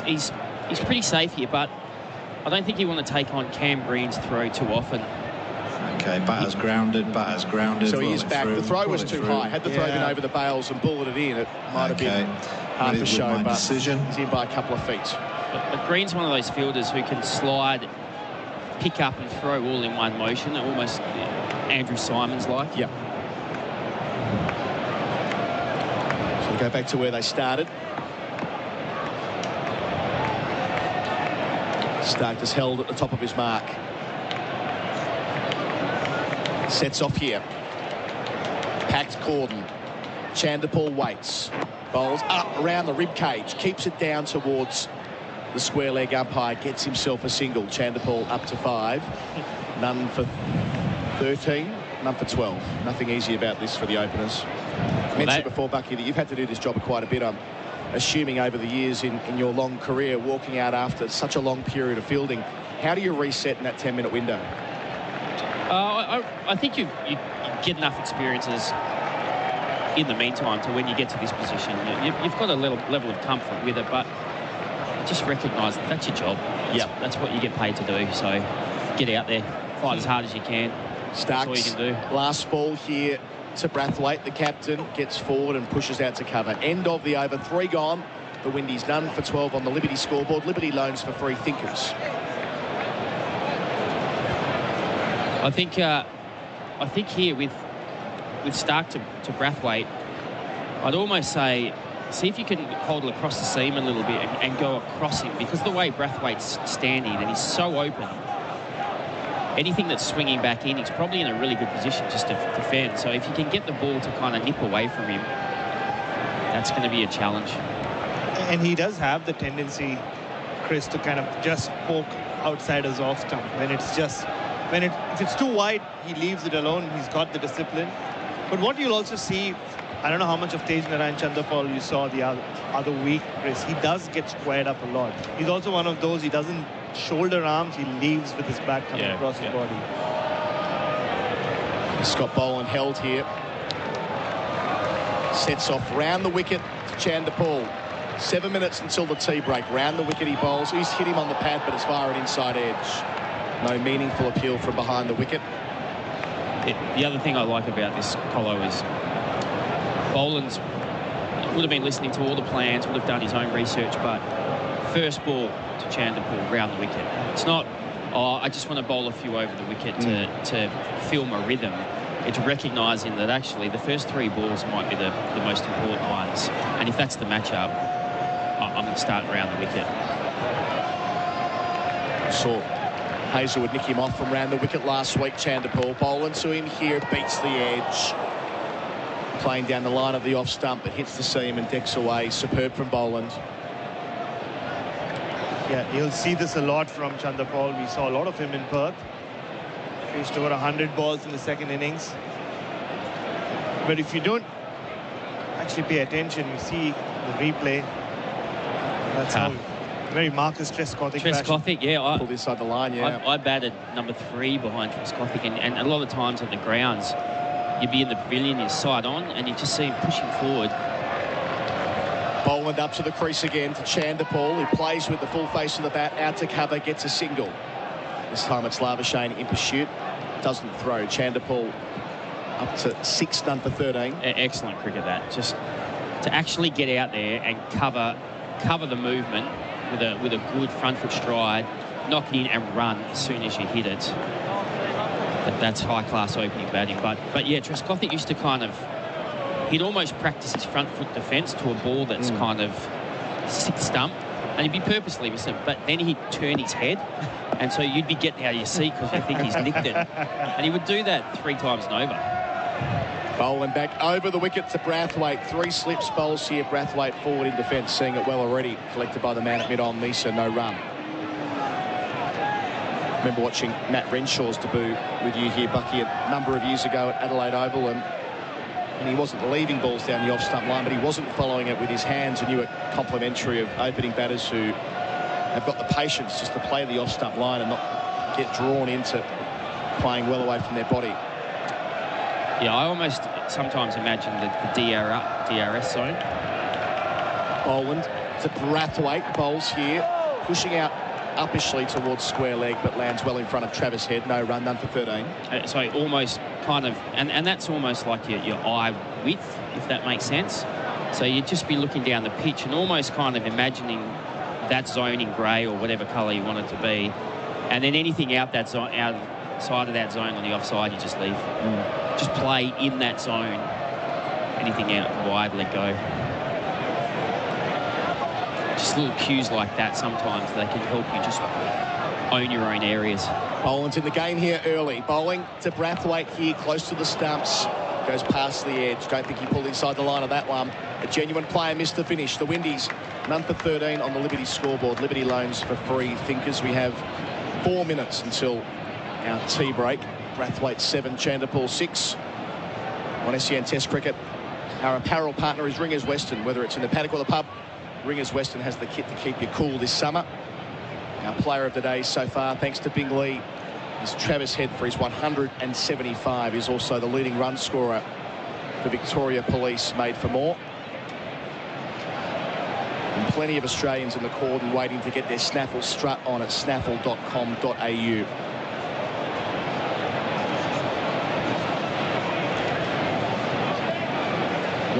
pretty safe here, but I don't think you want to take on Cam Green's throw too often. Okay, batter's grounded. So he is back. The throw was too high. Had the throw been over the bails and bulleted in, it might have been half a show, but decision. He's in by a couple of feet. But Green's one of those fielders who can slide, pick up and throw all in one motion, almost Andrew Simons like. Yep. So we go back to where they started. Stark just held at the top of his mark. Sets off here. Packed cordon. Chanderpaul waits. Bowls up around the rib cage, keeps it down towards the square leg umpire, gets himself a single. Chanderpaul up to 5. None for 13, none for 12. Nothing easy about this for the openers. I mentioned before, Bucky, that you've had to do this job quite a bit. I'm assuming over the years in your long career, walking out after such a long period of fielding. How do you reset in that 10-minute window? I think you get enough experiences in the meantime to when you get to this position. You've got a level of comfort with it, but just recognise that that's your job. That's what you get paid to do. So get out there, fight as hard as you can. Starks, that's all you can do. Last ball here to Brathwaite. The captain gets forward and pushes out to cover. End of the over. 3 gone. The Windies none for 12 on the Liberty scoreboard. Liberty loans for free thinkers. I think here with Stark to Brathwaite, I'd almost say, see if you can hold it across the seam a little bit and go across him, because the way Brathwaite's standing and he's so open, anything that's swinging back in, he's probably in a really good position just to defend. So if you can get the ball to kind of nip away from him, that's going to be a challenge. And he does have the tendency, Chris, to kind of just poke outside his off stump. If it's too wide, he leaves it alone. He's got the discipline. But what you'll also see, I don't know how much of Tej Narayan Chanderpaul you saw the other week, Chris. He does get squared up a lot. He's also one of those, he doesn't shoulder arms, he leaves with his back coming across his body. Scott Boland held here. Sets off round the wicket to Chanderpaul. 7 minutes until the tea break. Round the wicket he bowls. He's hit him on the pad, but it's far an inside edge. No meaningful appeal from behind the wicket. The other thing I like about this, Colo, is Boland's would have been listening to all the plans, would have done his own research, but first ball to Chanderpaul round the wicket. It's not, I just want to bowl a few over the wicket to film a rhythm. It's recognising that actually the first 3 balls might be the most important ones. And if that's the matchup, I'm going to start around the wicket. Saw Hazelwood nick him off from round the wicket last week. Chanderpaul bowling to him here, beats the edge. Playing down the line of the off stump, but hits the seam and decks away. Superb from Boland. Yeah, you'll see this a lot from Chanderpaul. We saw a lot of him in Perth. Faced over 100 balls in the second innings. But if you don't actually pay attention, you see the replay. That's how very Marcus Trescothick. Trescothick, yeah. Pulled inside the line, yeah. I batted number 3 behind Trescothick, and a lot of times at the grounds, you'd be in the pavilion, you're side on, and you just see him pushing forward. Boland up to the crease again to Chanderpaul, who plays with the full face of the bat, out to cover, gets a single. This time it's Labuschagne in pursuit, doesn't throw. Chanderpaul up to 6, none for 13. Excellent cricket, that. Just to actually get out there and cover the movement with a good front foot stride, knock it in and run as soon as you hit it. That's high-class opening batting. But yeah, Trescothick used to kind of, he'd almost practice his front foot defence to a ball that's kind of 6th stump, and he'd be purposely missing, but then he'd turn his head, and so you'd be getting out of your seat because you think he's nicked it. And he would do that 3 times and over. Boland back over the wicket to Brathwaite. 3 slips, bowls here. Brathwaite forward in defence, seeing it well already. Collected by the man at mid-on, Misa, no run. I remember watching Matt Renshaw's debut with you here, Bucky, a number of years ago at Adelaide Oval, and he wasn't leaving balls down the off-stump line, but he wasn't following it with his hands, and you were complimentary of opening batters who have got the patience just to play the off-stump line and not get drawn into playing well away from their body. Yeah, I almost sometimes imagine the DRS zone. Boland to Brathwaite, bowls here, pushing out uppishly towards square leg, but lands well in front of Travis Head. No run, none for 13. So almost kind of, and that's almost like your eye width, if that makes sense. So you'd just be looking down the pitch and almost kind of imagining that zone in grey or whatever colour you want it to be, and then anything outside of that zone on the offside, you just leave. Just play in that zone. Anything out wide, let go. Just little cues like that sometimes, they can help you just own your own areas. Boland's in the game here early. Bowling to Brathwaite here, close to the stumps. Goes past the edge. Don't think he pulled inside the line of that one. A genuine player missed the finish. The Windies, none for 13 on the Liberty scoreboard. Liberty loans for free. Thinkers, we have 4 minutes until our tea break. Brathwaite 7, Chanderpaul 6. On SEN Test Cricket, our apparel partner is Ringers Western. Whether it's in the paddock or the pub, Ringers Western has the kit to keep you cool this summer. Our player of the day so far, thanks to Bing Lee, is Travis Head for his 175. He's also the leading run scorer for Victoria Police, made for more. And plenty of Australians in the cordon waiting to get their snaffle strut on at snaffle.com.au.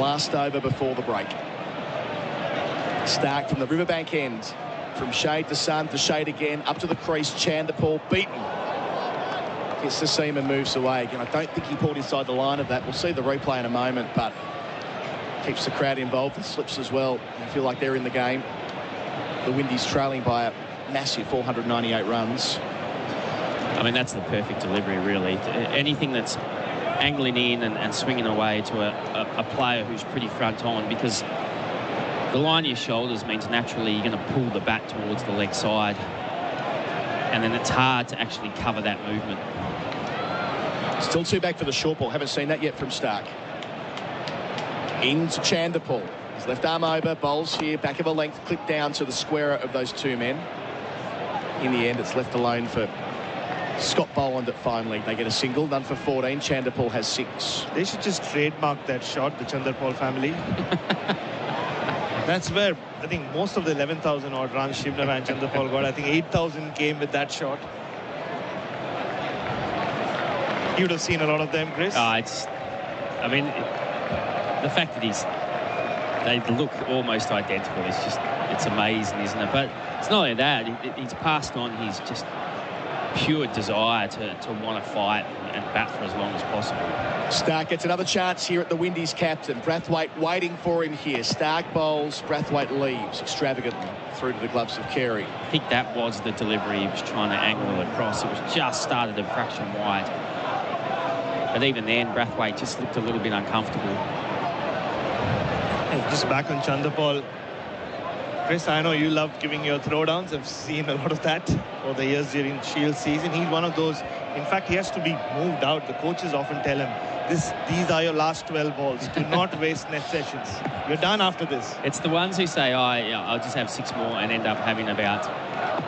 Last over before the break. Stark from the riverbank end. From shade to sun to shade again. Up to the crease. Chanderpaul beaten. Gets the seam and moves away. Again, I don't think he pulled inside the line of that. We'll see the replay in a moment, but keeps the crowd involved. The slips as well. They feel like they're in the game. The Windies trailing by a massive 498 runs. I mean, that's the perfect delivery, really. Anything that's angling in and swinging away to a player who's pretty front on, because the line of your shoulders means naturally you're going to pull the bat towards the leg side, and then it's hard to actually cover that movement. Still 2 back for the short ball. Haven't seen that yet from Stark. Into Chanderpaul. His left arm over, bowls here, back of a length, clipped down to the squarer of those 2 men. In the end, it's left alone for Scott Boland at fine leg. They get a single, none for 14. Chanderpaul has 6. They should just trademark that shot, the Chanderpaul family. That's where I think most of the 11,000 odd runs Shivnava and Chanderpaul got. I think 8,000 came with that shot. You would have seen a lot of them, Chris. I mean, the fact that they look almost identical, it's amazing, isn't it? But it's not only that, he's passed on his just pure desire to want to fight and bat for as long as possible. Stark gets another chance here at the Windies captain. Brathwaite waiting for him here. Stark bowls, Brathwaite leaves extravagantly through to the gloves of Carey. I think that was the delivery he was trying to angle across. It was just started a fraction wide. But even then, Brathwaite just looked a little bit uncomfortable. Hey, just back on Chanderpaul. Chris, I know you loved giving your throwdowns. I've seen a lot of that over the years during Shield season. He's one of those. In fact, he has to be moved out. The coaches often tell him, these are your last 12 balls. Do not waste net sessions. You're done after this. It's the ones who say, I'll just have 6 more and end up having about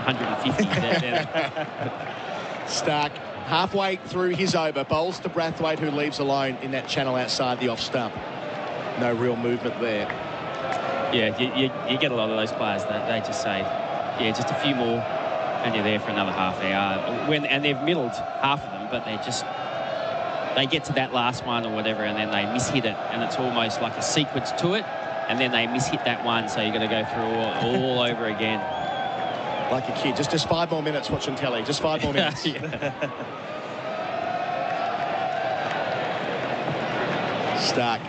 150. Stark halfway through his over. Bowls to Brathwaite, who leaves alone in that channel outside the off stump. No real movement there. Yeah, you get a lot of those players that they just say, yeah, just a few more and you're there for another half hour. And they've middled half of them, but they get to that last one or whatever, and then they mishit it, and it's almost like a sequence to it, and then they mishit that one, so you've got to go through all over again. Like a kid, just 5 more minutes watching telly, just 5 more minutes. Stark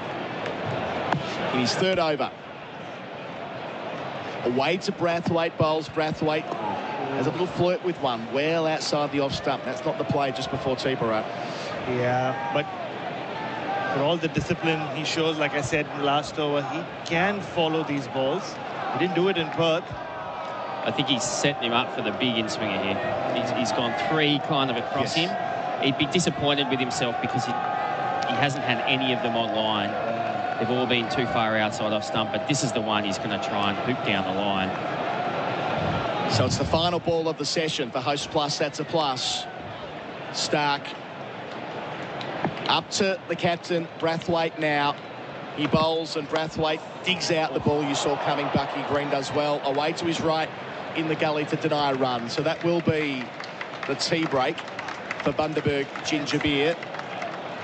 in his 3rd over. Away to Brathwaite, bowls. Brathwaite has a little flirt with one well outside the off stump. That's not the play just before tea, Bharat. Yeah, but for all the discipline he shows, like I said in the last over, he can follow these balls. He didn't do it in Perth. I think he's setting him up for the big in-swinger here. He's gone 3 kind of across him. He'd be disappointed with himself because he hasn't had any of them online. They've all been too far outside off stump, but this is the one he's going to try and hoop down the line. So it's the final ball of the session for Host Plus. That's a plus. Stark up to the captain, Brathwaite now. He bowls and Brathwaite digs out the ball you saw coming. Bucky Green does well. Away to his right in the gully to deny a run. So that will be the tea break for Bundaberg Ginger Beer.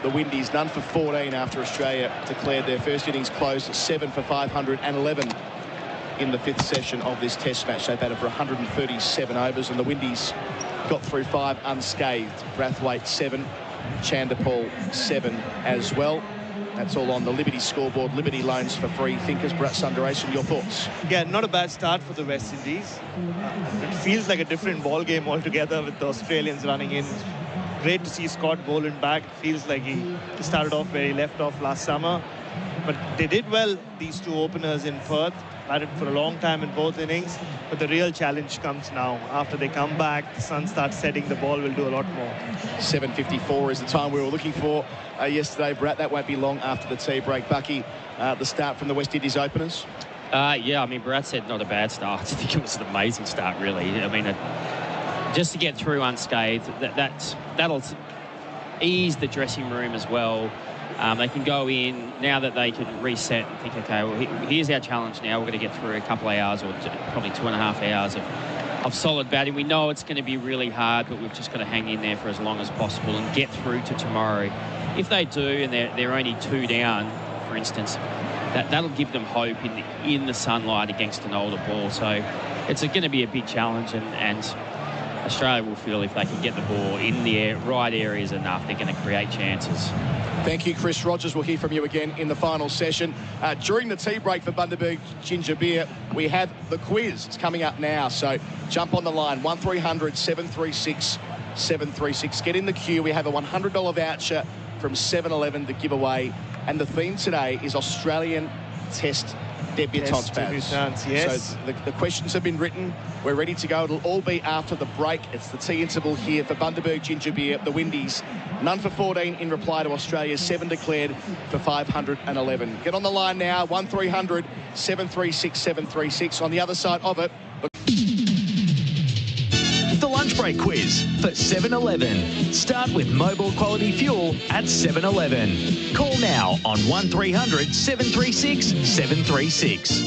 The Windies none for 14 after Australia declared their first innings closed at 7 for 511 in the 5th session of this test match. They batted for 137 overs, and the Windies got through 5 unscathed. Brathwaite 7, Chanderpaul 7 as well. That's all on the Liberty scoreboard. Liberty loans for free. Thinkers, Bharat, Sundaresan, your thoughts? Yeah, not a bad start for the West Indies. It feels like a different ball game altogether with the Australians running in. great to see Scott Boland back. Feels like he started off where he left off last summer. But they did well, these two openers in Perth. Batted for a long time in both innings. But the real challenge comes now. After they come back, the sun starts setting, the ball will do a lot more. 7:54 is the time we were looking for yesterday, Bharat. That won't be long after the tea break. Bucky, the start from the West Indies openers? Yeah, I mean, Bharat said not a bad start. I think it was an amazing start, really. I mean, just to get through unscathed, that'll ease the dressing room as well. They can go in now that they can reset and think, okay, well, here's our challenge now. We're going to get through a couple of hours, or probably 2.5 hours of solid batting. We know it's going to be really hard, but we've just got to hang in there for as long as possible and get through to tomorrow. If they do, and they're only 2 down, for instance, that'll give them hope in the sunlight against an older ball. So it's going to be a big challenge, and Australia will feel if they can get the ball in the right areas enough, they're going to create chances. Thank you, Chris Rogers. We'll hear from you again in the final session. During the tea break for Bundaberg Ginger Beer, we have the quiz. It's coming up now, so jump on the line. 1300 736 736. Get in the queue. We have a $100 voucher from 7-Eleven to give away. And the theme today is Australian Test Debutants, yes. So the questions have been written. We're ready to go. It'll all be after the break. It's the tea interval here for Bundaberg Ginger Beer, the Windies. None for 14 in reply to Australia. 7 declared for 511. Get on the line now. 1300 736 736. On the other side of it, the lunch break quiz for 7-Eleven. Start with mobile quality fuel at 7-Eleven. Call now on 1300 736 736.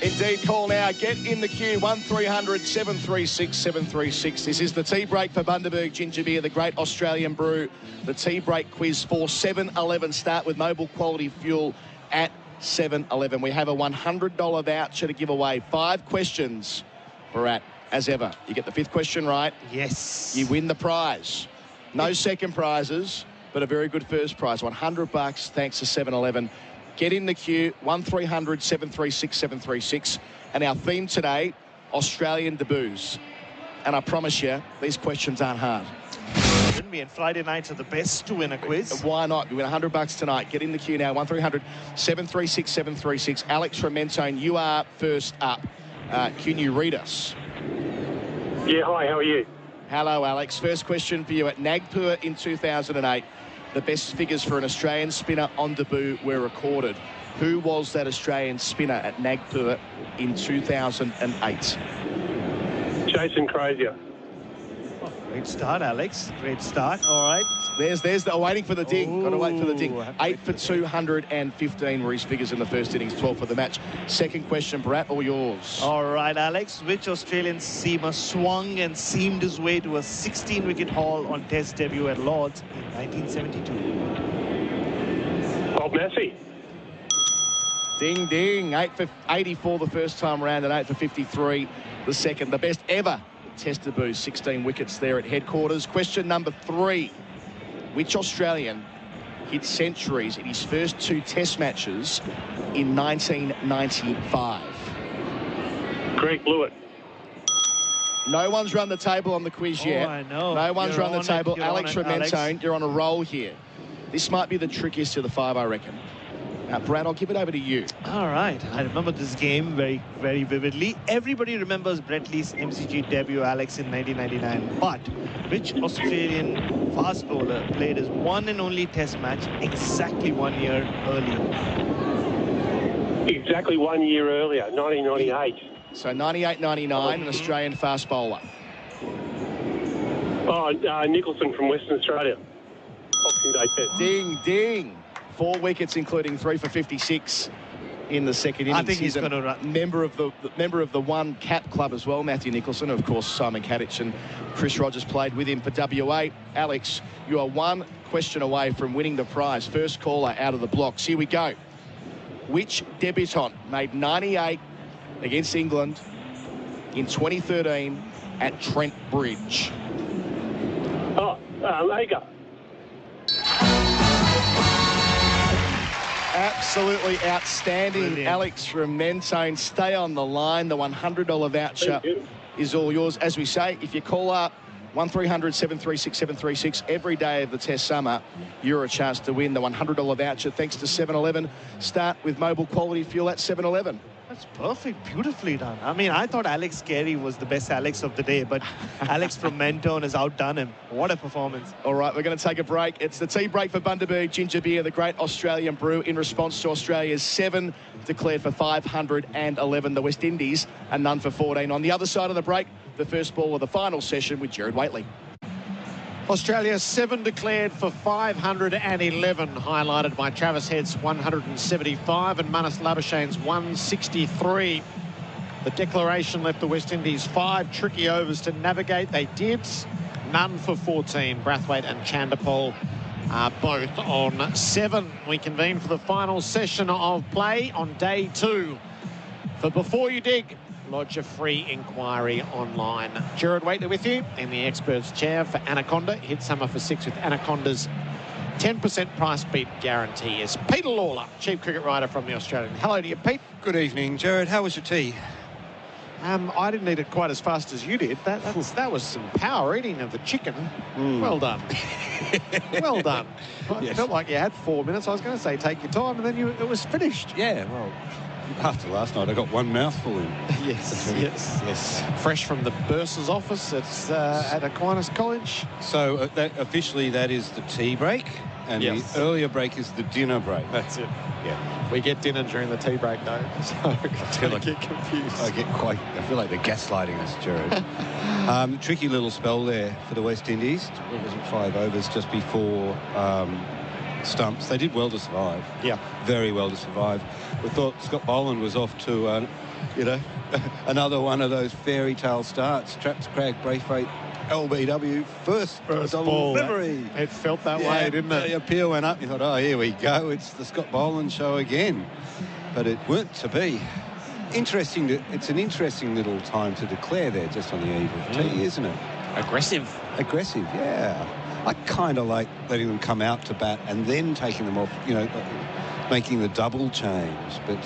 Indeed, call now. Get in the queue. 1300 736 736. This is the tea break for Bundaberg Ginger Beer, the great Australian brew. The tea break quiz for 7-Eleven. Start with mobile quality fuel at 7-Eleven. We have a $100 voucher to give away. 5 questions. Bharat, as ever, you get the 5th question right. Yes. You win the prize. No second prizes, but a very good first prize. $100 thanks to 7-Eleven. Get in the queue. 1300 736 736. And our theme today, Australian debuts. And I promise you, these questions aren't hard. Shouldn't be, and Friday nights are the best to win a quiz. Why not? You win $100 tonight. Get in the queue now. 1300 736 736. Alex from Mentone, you are first up. Can you read us? Yeah, hi, how are you? Hello, Alex. First question for you. At Nagpur in 2008, the best figures for an Australian spinner on debut were recorded. Who was that Australian spinner at Nagpur in 2008? Jason Crozier. Oh, great start, Alex. Great start. All right. There's the waiting for the ding. Got to wait for the ding. 8 for 215 were his figures in the first innings, 12 for the match. Second question, Bharat, all yours. All right, Alex. Which Australian seamer swung and seamed his way to a 16-wicket haul on Test debut at Lord's in 1972? Bob Massey. Ding, ding. 8 for 84 the first time round and 8 for 53 the second. The best ever Test debut, 16 wickets there at headquarters. Question number 3. Which Australian hit centuries in his first 2 Test matches in 1995? Greg Blewett. No one's run the table on the quiz yet. I know. No one's run the table. Alex from Alex. Mentone, you're on a roll here. This might be the trickiest of the 5, I reckon. Now, Brad, I'll give it over to you. All right. I remember this game very, very vividly. Everybody remembers Brett Lee's MCG debut, Alex, in 1999. But which Australian fast bowler played his one and only Test match exactly 1 year earlier? Exactly 1 year earlier, 1998. So 98-99, an Australian fast bowler. Oh, Nicholson from Western Australia. Boxing Day Test. Ding, ding. 4 wickets, including 3 for 56 in the second innings. I think he's going to run. Member of the One Cap Club as well, Matthew Nicholson. Of course, Simon Katich and Chris Rogers played with him for WA. Alex, you are 1 question away from winning the prize. First caller out of the blocks. Here we go. Which debutant made 98 against England in 2013 at Trent Bridge? Oh, Agar. Absolutely outstanding. Brilliant. Alex from Mentone. Stay on the line. The $100 voucher is all yours. As we say, if you call up 1300 736 736. Every day of the Test summer, you're a chance to win the $100 voucher thanks to 7-Eleven. Start with mobile quality fuel at 7-Eleven. That's perfect. Beautifully done. I mean, I thought Alex Carey was the best Alex of the day, but Alex from Mentone has outdone him. What a performance. All right, we're going to take a break. It's the tea break for Bundaberg Ginger Beer, the great Australian brew, in response to Australia's 7 declared for 511. The West Indies are none for 14. On the other side of the break, the first ball of the final session with Gerard Whateley. Australia 7 declared for 511, highlighted by Travis Head's 175 and Marnus Labuschagne's 163. The declaration left the West Indies 5 tricky overs to navigate. They did. None for 14. Brathwaite and Chanderpaul are both on 7. We convene for the final session of play on day 2. For Before You Dig, lodge a free inquiry online. Gerard Whateley with you in the experts chair for Anaconda. Hit summer for 6 with Anaconda's 10% price beat guarantee. Is Peter Lalor, chief cricket writer from the Australian. Hello to you, Pete. Good evening, Gerard. How was your tea? I didn't eat it quite as fast as you did. That was some power eating of the chicken. Well done. Well done. Yes. It felt like you had 4 minutes. I was going to say take your time, and then it was finished. Yeah, well, after last night, I got one mouthful in. Yes. Fresh from the bursar's office at Aquinas College. So officially that is the tea break, and the earlier break is the dinner break. That's it. Yeah. We get dinner during the tea break, though, so I get confused. I feel like they're gaslighting us, Gerard. Tricky little spell there for the West Indies. It wasn't 5 overs just before stumps. They did well to survive. Yeah. Very well to survive. We thought Scott Boland was off to, another one of those fairy tale starts. Traps, Crag, Braithwaite, LBW, first delivery. It felt that way, didn't it? The appeal went up. You thought, oh, here we go. It's the Scott Boland show again. But it weren't to be. It's an interesting little time to declare there just on the eve of tea, isn't it? Aggressive, yeah. I kind of like letting them come out to bat and then taking them off, making the double change. But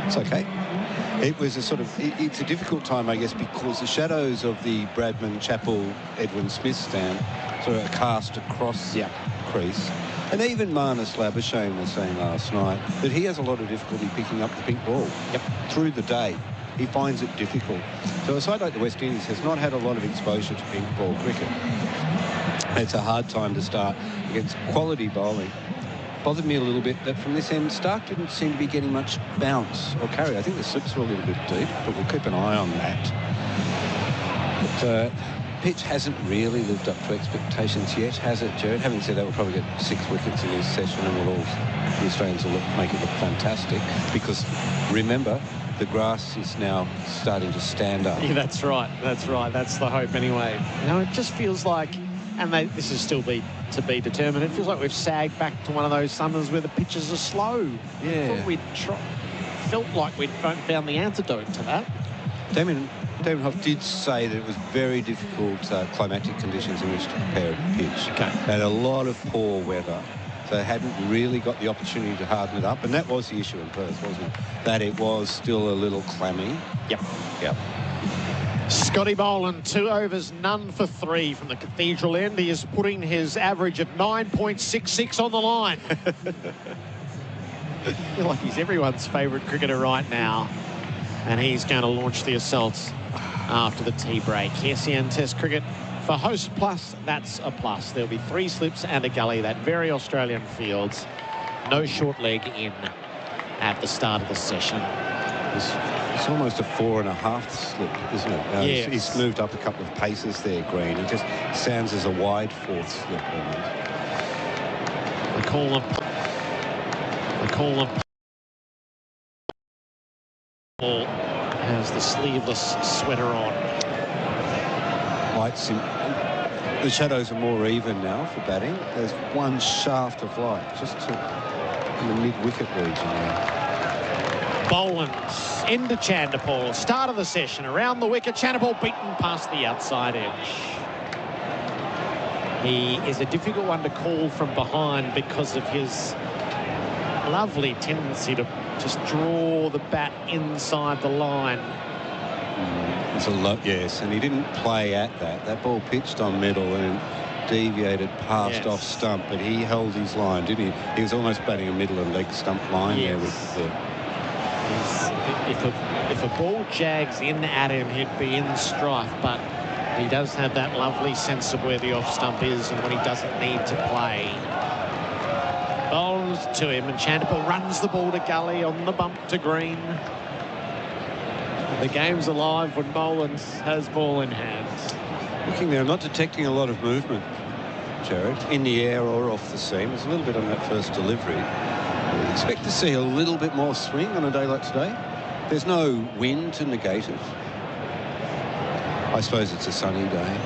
it's okay. It was it's a difficult time, I guess, because the shadows of the Bradman, Chappell, Edwin Smith stand sort of cast across the crease. And even Marnus Labuschagne was saying last night that he has a lot of difficulty picking up the pink ball through the day. He finds it difficult. So a side like the West Indies has not had a lot of exposure to pink ball cricket. It's a hard time to start against quality bowling. Bothered me a little bit that from this end, Stark didn't seem to be getting much bounce or carry. I think the slips were a little bit deep, but we'll keep an eye on that. But pitch hasn't really lived up to expectations yet, has it, Gerard? Having said that, we'll probably get 6 wickets in this session, and the Australians will make it look fantastic. Because remember, the grass is now starting to stand up. Yeah, that's right. That's the hope anyway. It just feels like, and this is still to be determined, it feels like we've sagged back to one of those summers where the pitches are slow. Yeah. I thought felt like we'd found the antidote to that. Damian Hoff did say that it was very difficult climatic conditions in which to prepare a pitch. Okay. They had a lot of poor weather, so they hadn't really got the opportunity to harden it up, and that was the issue in Perth, wasn't it? That it was still a little clammy. Yep. Scotty Boland, 2 overs, none for 3 from the Cathedral end. He is putting his average of 9.66 on the line. I feel like he's everyone's favourite cricketer right now. And he's going to launch the assaults after the tea break. SEN Test cricket for Host Plus, that's a plus. There'll be 3 slips and a gully, that very Australian fields. No short leg in at the start of the session. It's almost a 4.5 slip, isn't it? Yes. He's moved up a couple of paces there, Green. It just sounds as a wide 4th slip. The call of Paul has the sleeveless sweater on. The shadows are more even now for batting. There's one shaft of light just in the mid-wicket region now. Boland into Chanderpaul. Start of the session around the wicket. Chanderpaul beaten past the outside edge. He is a difficult one to call from behind because of his lovely tendency to just draw the bat inside the line. It's a lot, yes, and he didn't play at that. That ball pitched on middle and deviated past off stump, but he held his line, didn't he? He was almost batting a middle and leg stump line there with the... If a ball jags in at him, he'd be in strife, but he does have that lovely sense of where the off stump is and when he doesn't need to play. Bowls to him, and Chandimal runs the ball to gully on the bump to green. The game's alive when Boland has ball in hand. Looking there, I'm not detecting a lot of movement, Gerard, in the air or off the seam. There's a little bit on that first delivery. I expect to see a little bit more swing on a day like today. There's no wind to negate it. I suppose it's a sunny day.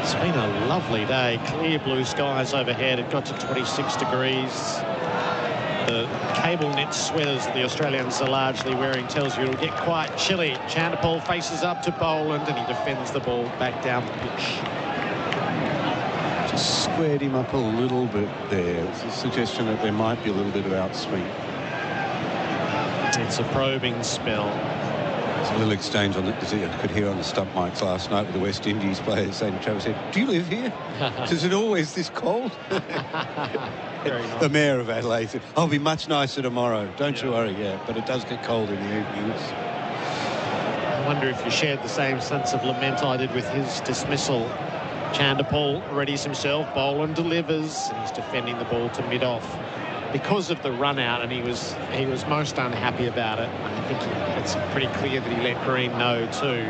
It's been a lovely day. Clear blue skies overhead. It got to 26 degrees. The cable knit sweaters that the Australians are largely wearing tells you it'll get quite chilly. Chandimal faces up to Boland and he defends the ball back down the pitch. Just squared him up a little bit there. It's a suggestion that there might be a little bit of outswing. It's a probing spell. There's a little exchange on that I could hear on the stump mics last night with the West Indies players saying to Travis, "Do you live here? Is it always this cold?" Very nice. The mayor of Adelaide said, "I'll be much nicer tomorrow. Don't you worry." Yeah, but it does get cold in the evenings. I wonder if you shared the same sense of lament I did with his dismissal. Chandimal readies himself. Boland delivers, and he's defending the ball to mid-off. Because of the run out, and he was most unhappy about it. I think it's pretty clear that he let Green know too.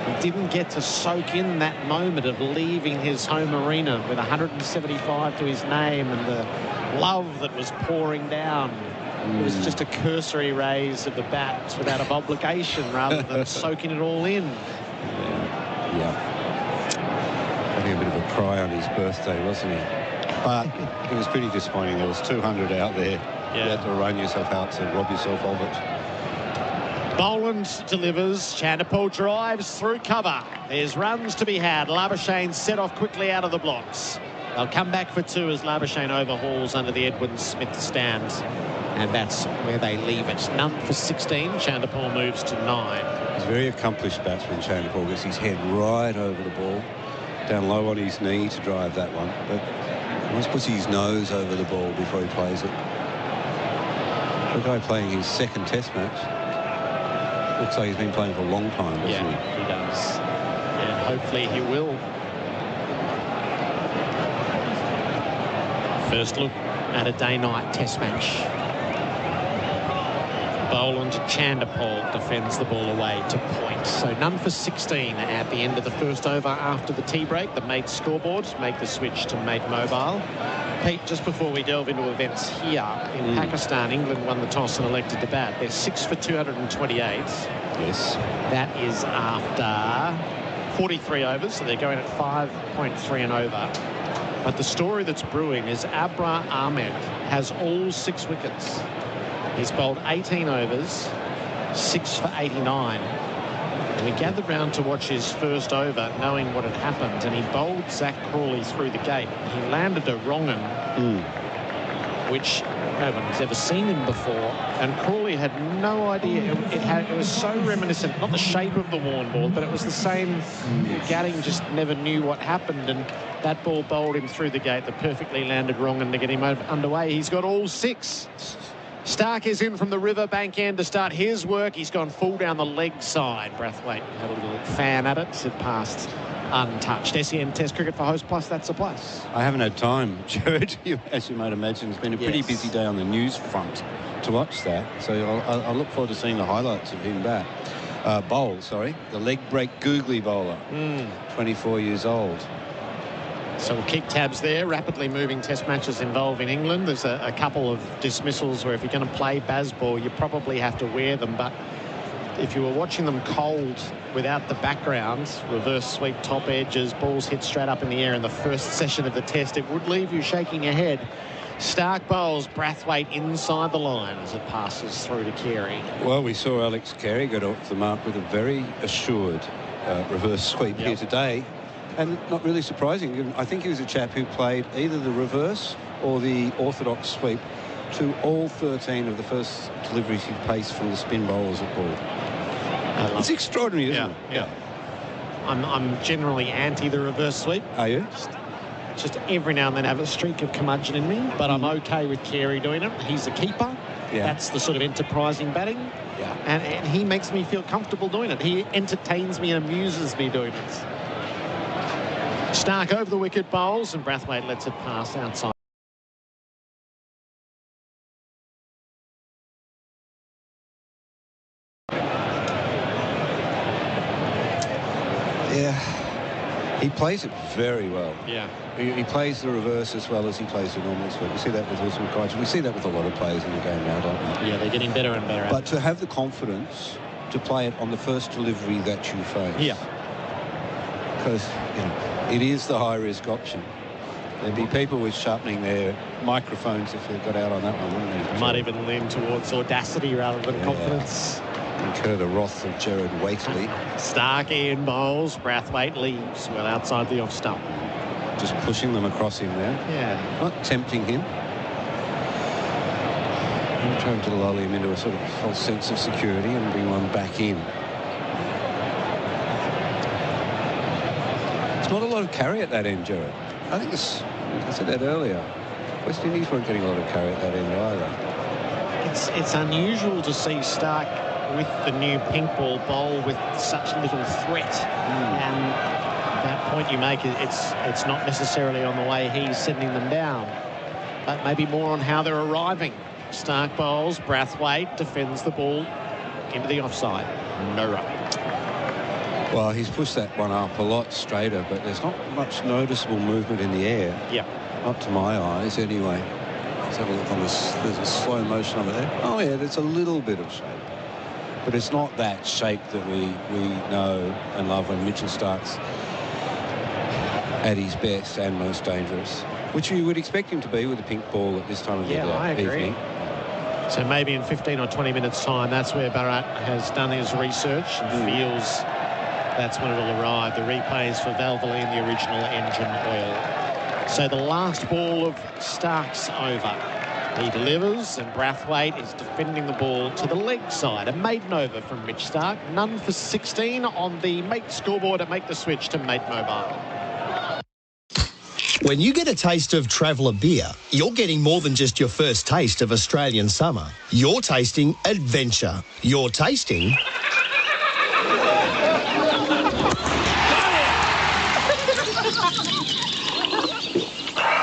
He didn't get to soak in that moment of leaving his home arena with 175 to his name and the love that was pouring down. It was just a cursory raise of the bat without an obligation rather than soaking it all in. Yeah. Having a bit of a cry on his birthday, wasn't he? But it was pretty disappointing. There was 200 out there. You had to run yourself out to rob yourself of it. Boland delivers. Chandimal drives through cover. There's runs to be had. Labuschagne set off quickly out of the blocks. They'll come back for two as Labuschagne overhauls under the Edwin Smith stand. And that's where they leave it. None for 16. Chandimal moves to 9. He's a very accomplished batsman, Chandimal, gets his head right over the ball, down low on his knee to drive that one. But he almost puts his nose over the ball before he plays it. The guy playing his second test match. Looks like he's been playing for a long time, doesn't he? He does. And hopefully he will. First look at a day-night test match. Boland Chandimal defends the ball away to point. So none for 16 at the end of the first over after the tea break. The Mate scoreboard make the switch to Mate Mobile. Pete, just before we delve into events here in Pakistan, England won the toss and elected to bat. They're 6 for 228. Yes. That is after 43 overs, so they're going at 5.3 and over. But the story that's brewing is Abra Ahmed has all 6 wickets. He's bowled 18 overs, 6 for 89. And we gathered round to watch his first over, knowing what had happened, and he bowled Zach Crawley through the gate. He landed a wrong un, which no one's ever seen him before, and Crawley had no idea. It was so reminiscent, not the shape of the worn ball, but it was the same. Gatting just never knew what happened, and that ball bowled him through the gate, the perfectly landed wrong un to get him underway. He's got all 6. Stark is in from the riverbank end to start his work. He's gone full down the leg side. Brathwaite had a little fan at it. It passed untouched. SEN Test Cricket for Host Plus, that's a plus. I haven't had time, Gerard. As you might imagine, it's been a pretty busy day on the news front to watch that. So I'll look forward to seeing the highlights of him back. Bowl, sorry. The leg break googly bowler. 24 years old. So we'll keep tabs there. Rapidly moving test matches involving England. There's a couple of dismissals where if you're going to play Bazball, you probably have to wear them. But if you were watching them cold without the background, reverse sweep top edges, balls hit straight up in the air in the first session of the test, it would leave you shaking your head. Stark bowls Brathwaite inside the line as it passes through to Carey. Well, we saw Alex Carey go off the mark with a very assured reverse sweep here today. And not really surprising. I think he was a chap who played either the reverse or the orthodox sweep to all 13 of the first deliveries he paced from the spin bowlers at ball. It's extraordinary, isn't it? Yeah. I'm generally anti the reverse sweep. Are you? Just every now and then have a streak of curmudgeon in me, but I'm okay with Carey doing it. He's the keeper. Yeah. That's the sort of enterprising batting. Yeah. And he makes me feel comfortable doing it. He entertains me and amuses me doing it. Stark over the wicket bowls, and Brathwaite lets it pass outside. Yeah. He plays it very well. Yeah. He plays the reverse as well as he plays the normal sweep. We see that with Wilson Katich. We see that with a lot of players in the game now, don't we? Yeah, they're getting better and better. But to have the confidence to play it on the first delivery that you face. Yeah. Because, it is the high-risk option. There'd be people with sharpening their microphones if they got out on that one, wouldn't they? Might even lean towards audacity rather than confidence. Incur the wrath of Gerard Whateley. Stark in bowls. Brathwaite leaves well outside the off stump. Just pushing them across him there. Yeah. Not tempting him. I'm trying to lull him into a sort of false sense of security and bring one back in. It's not a lot of carry at that end, Gerard. I think it's, I said that earlier, West Indies weren't getting a lot of carry at that end either. It's unusual to see Stark with the new pink ball bowl with such little threat. And that point you make, it's not necessarily on the way he's sending them down, but maybe more on how they're arriving. Stark bowls, Brathwaite defends the ball into the offside. No run. Well, he's pushed that one up a lot straighter, but there's not much noticeable movement in the air. Yeah. Not to my eyes, anyway. Let's have a look on this. There's a slow motion over there. Oh, yeah, there's a little bit of shape. But it's not that shape that we know and love when Mitchell Stark's at his best and most dangerous, which you would expect him to be with a pink ball at this time of the evening. So maybe in 15 or 20 minutes' time, that's where Bharat has done his research and feels that's when it'll arrive. The replays for Valvoline, the original engine oil. So the last ball of Stark's over. He delivers, and Brathwaite is defending the ball to the leg side. A maiden over from Mitch Stark. None for 16 on the Mate scoreboard to make the switch to Mate Mobile. When you get a taste of Traveller beer, you're getting more than just your first taste of Australian summer. You're tasting adventure. You're tasting...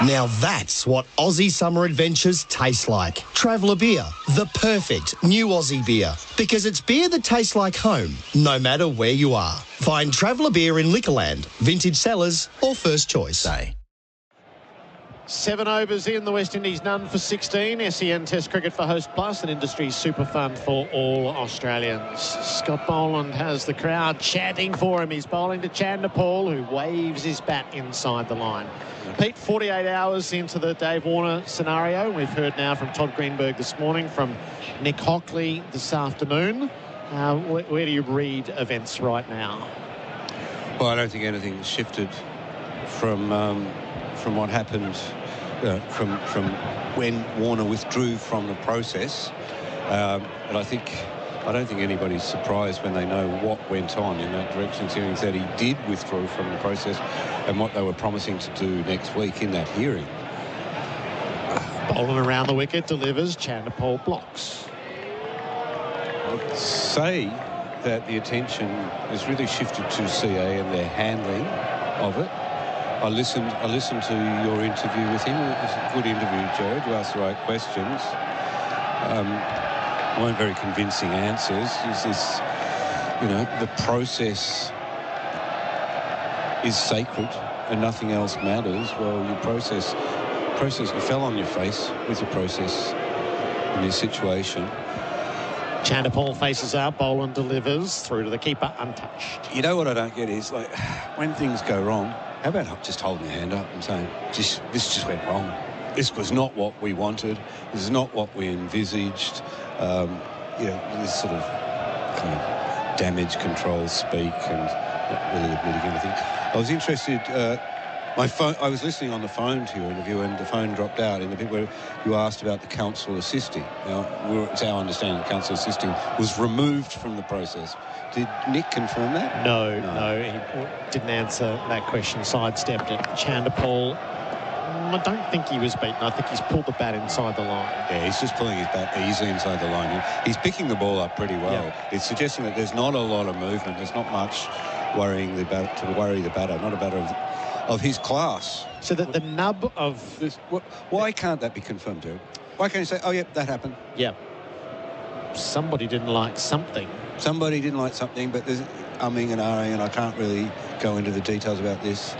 Now that's what Aussie summer adventures taste like. Traveller beer, the perfect new Aussie beer. Because it's beer that tastes like home, no matter where you are. Find Traveller beer in Liquorland, Vintage Cellars or First Choice. 7 overs in, the West Indies none for 16. SEN Test Cricket for Host Plus, an industry super fund for all Australians. Scott Boland has the crowd chanting for him. He's bowling to Chanderpaul, who waves his bat inside the line. Pete, 48 hours into the Dave Warner scenario. We've heard now from Todd Greenberg this morning, from Nick Hockley this afternoon. Where do you read events right now? Well, I don't think anything's shifted from what happened from when Warner withdrew from the process. But I don't think anybody's surprised when they know what went on in that direction, seeing that he did withdraw from the process and what they were promising to do next week in that hearing. Bowling around the wicket, delivers, Chanderpaul blocks. I'd say that the attention has really shifted to CA and their handling of it. I listened to your interview with him. It was a good interview, Gerard. You asked the right questions. Weren't very convincing answers. Is this, the process is sacred and nothing else matters. Well, your process, you fell on your face with your process in this situation. Chanderpaul faces out, Boland delivers through to the keeper, untouched. You know what I don't get is, like, when things go wrong, how about just holding your hand up and saying, this just went wrong. This was not what we wanted. This is not what we envisaged. This sort of kind of damage control speak and not really admitting anything. I was interested, My phone. I was listening on the phone to your interview, and the phone dropped out in the bit where you asked about the counsel assisting. Now, it's our understanding the counsel assisting was removed from the process. Did Nick confirm that? No, he didn't answer that question. Sidestepped it. Chanderpaul, I don't think he was beaten. I think he's pulled the bat inside the line. Yeah, he's just pulling his bat easily inside the line. He's picking the ball up pretty well. Yeah. It's suggesting that there's not a lot of movement. There's not much worrying the batter to worry the batter. Not a batter of his class. So that the nub of this, why can't that be confirmed, Gerard? Why can't you say, oh, yeah, that happened? Yeah. Somebody didn't like something. Somebody didn't like something, but there's umming and ahhing, and I can't really go into the details about this.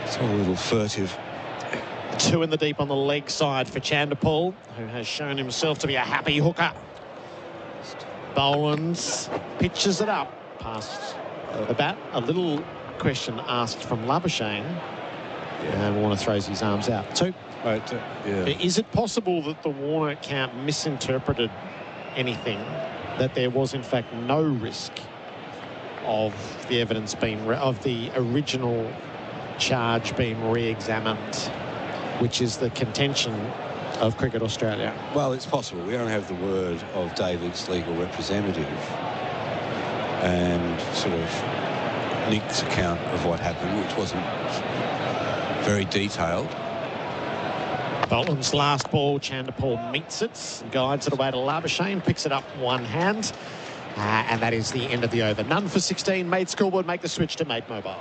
It's all a little furtive. 2 in the deep on the leg side for Chanderpaul, who has shown himself to be a happy hooker. Bolins pitches it up past the bat. A little question asked from Labuschagne, and Warner throws his arms out. So, is it possible that the Warner count misinterpreted anything, that there was in fact no risk of the evidence being of the original charge being re-examined, which is the contention of Cricket Australia? Well, it's possible. We don't have the word of David's legal representative and sort of Nick's account of what happened, which wasn't very detailed. Bolton's last ball, Chanderpaul meets it, guides it away to Labuschagne, picks it up one hand, and that is the end of the over. None for 16. Made scoreboard, make the switch to Made Mobile.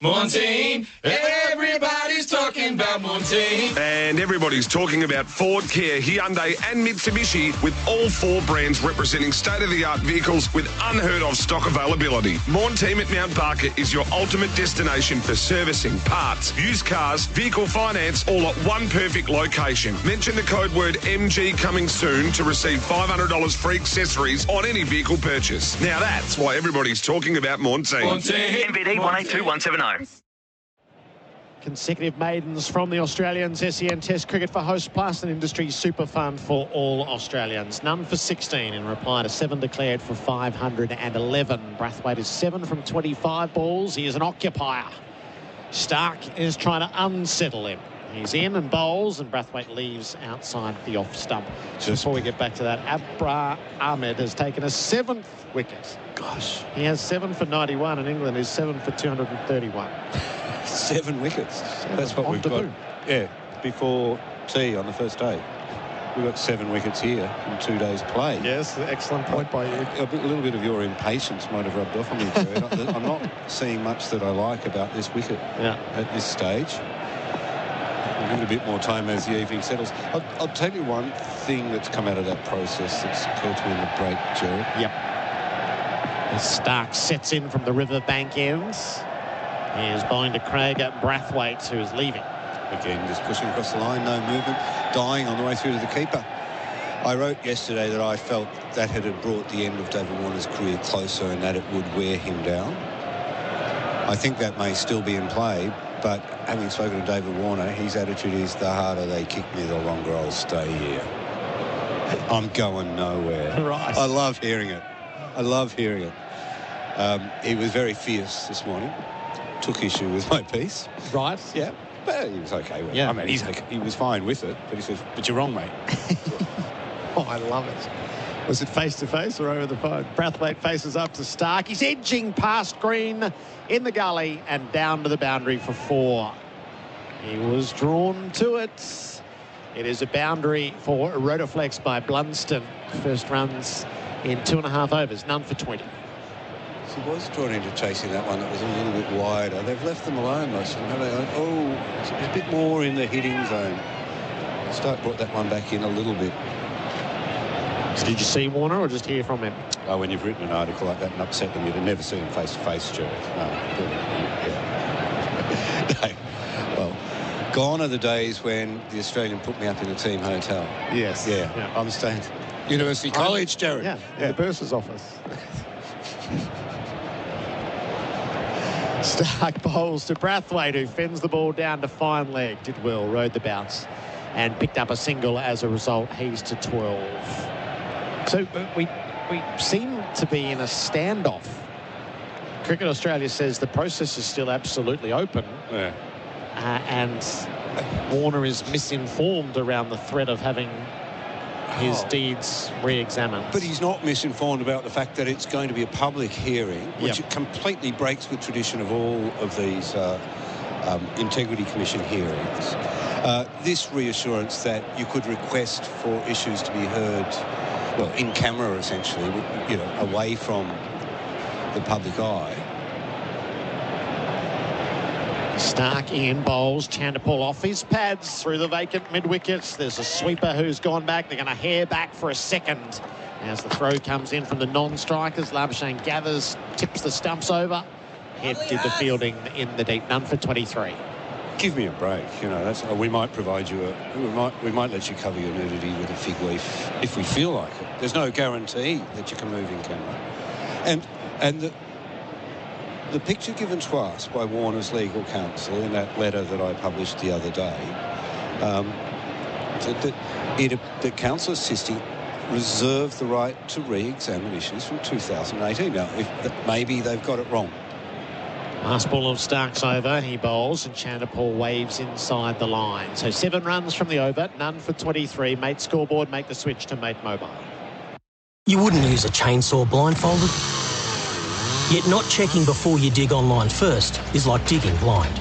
Montine, everybody's talking about Montine. And everybody's talking about Ford, Kia, Hyundai and Mitsubishi, with all 4 brands representing state-of-the-art vehicles with unheard-of stock availability. Montine at Mount Barker is your ultimate destination for servicing, parts, used cars, vehicle finance, all at one perfect location. Mention the code word MG coming soon to receive $500 free accessories on any vehicle purchase. Now that's why everybody's talking about Montine. MVD 182170. Consecutive maidens from the Australians. SEN Test Cricket for Host Plus, an industry super fund for all Australians. None for 16 in reply to 7 declared for 511. Brathwaite is 7 from 25 balls. He is an occupier. Stark is trying to unsettle him. He's in and bowls, and Brathwaite leaves outside the off stump. Just before we get back to that, Abra Ahmed has taken a 7th wicket. Gosh. He has 7 for 91, and England is 7 for 231. 7 wickets. That's what we've got. Yeah, before tea on the first day. We've got 7 wickets here in 2 days' play. Yes, excellent point by you. A little bit of your impatience might have rubbed off on me, Gerard. I'm not seeing much that I like about this wicket at this stage. We'll give it a bit more time as the evening settles. I'll tell you one thing that's come out of that process that's occurred to me in the break, Gerard. Yep. As Stark sets in from the riverbank ends. He is bowling to Craig at Brathwaite, who is leaving. Again, just pushing across the line, no movement, dying on the way through to the keeper. I wrote yesterday that I felt that had brought the end of David Warner's career closer and that it would wear him down. I think that may still be in play, but having spoken to David Warner, his attitude is the harder they kick me, the longer I'll stay here. I'm going nowhere. Right. I love hearing it. I love hearing it. He was very fierce this morning. Took issue with my piece. Right. Yeah. But he was okay with it. I mean, he was fine with it, but he says, but you're wrong, mate. Oh, I love it. Was it face-to-face or over the phone? Brathwaite faces up to Stark. He's edging past Green in the gully and down to the boundary for 4. He was drawn to it. It is a boundary for Rotoflex by Blunston. First runs in 2.5 overs, none for 20. He was drawn into chasing that one that was a little bit wider. They've left them alone, most of them. It's a bit more in the hitting zone. Stark brought that one back in a little bit. So did you see Warner or just hear from him? Oh, when you've written an article like that and upset them, you'd have never seen him face-to-face, Gerard. No. Well, gone are the days when the Australian put me up in the team hotel. Yes. Yeah. I'm staying University College, Gerard. Yeah, in the bursar's office. Stark bowls to Brathwaite, who fends the ball down to fine leg. Did well, rode the bounce and picked up a single as a result. He's to 12. So we seem to be in a standoff Cricket Australia says the process is still absolutely open. Yeah. And Warner is misinformed around the threat of having his deeds re-examined. But he's not misinformed about the fact that it's going to be a public hearing, which completely breaks with tradition of all of these Integrity Commission hearings. This reassurance that you could request for issues to be heard, well, in camera essentially, you know, away from the public eye. Stark in bowls, Chandapal off his pads through the vacant mid-wickets. There's a sweeper who's gone back. They're going to hair back for a second. As the throw comes in from the non-strikers, Labuschagne gathers, tips the stumps over. Head did the fielding in the deep, none for 23. Give me a break, you know. That's we might provide you we might let you cover your nudity with a fig leaf if we feel like it. There's no guarantee that you can move in camera. And the picture given to us by Warner's legal counsel in that letter that I published the other day, that counsel assisting reserve the right to re-examine issues from 2018. Now, maybe they've got it wrong. Last ball of Stark's over. He bowls and Chandapal waves inside the line. So 7 runs from the over, none for 23. Mate scoreboard, make the switch to Mate Mobile. You wouldn't use a chainsaw blindfolded. Yet not checking before you dig online first is like digging blind.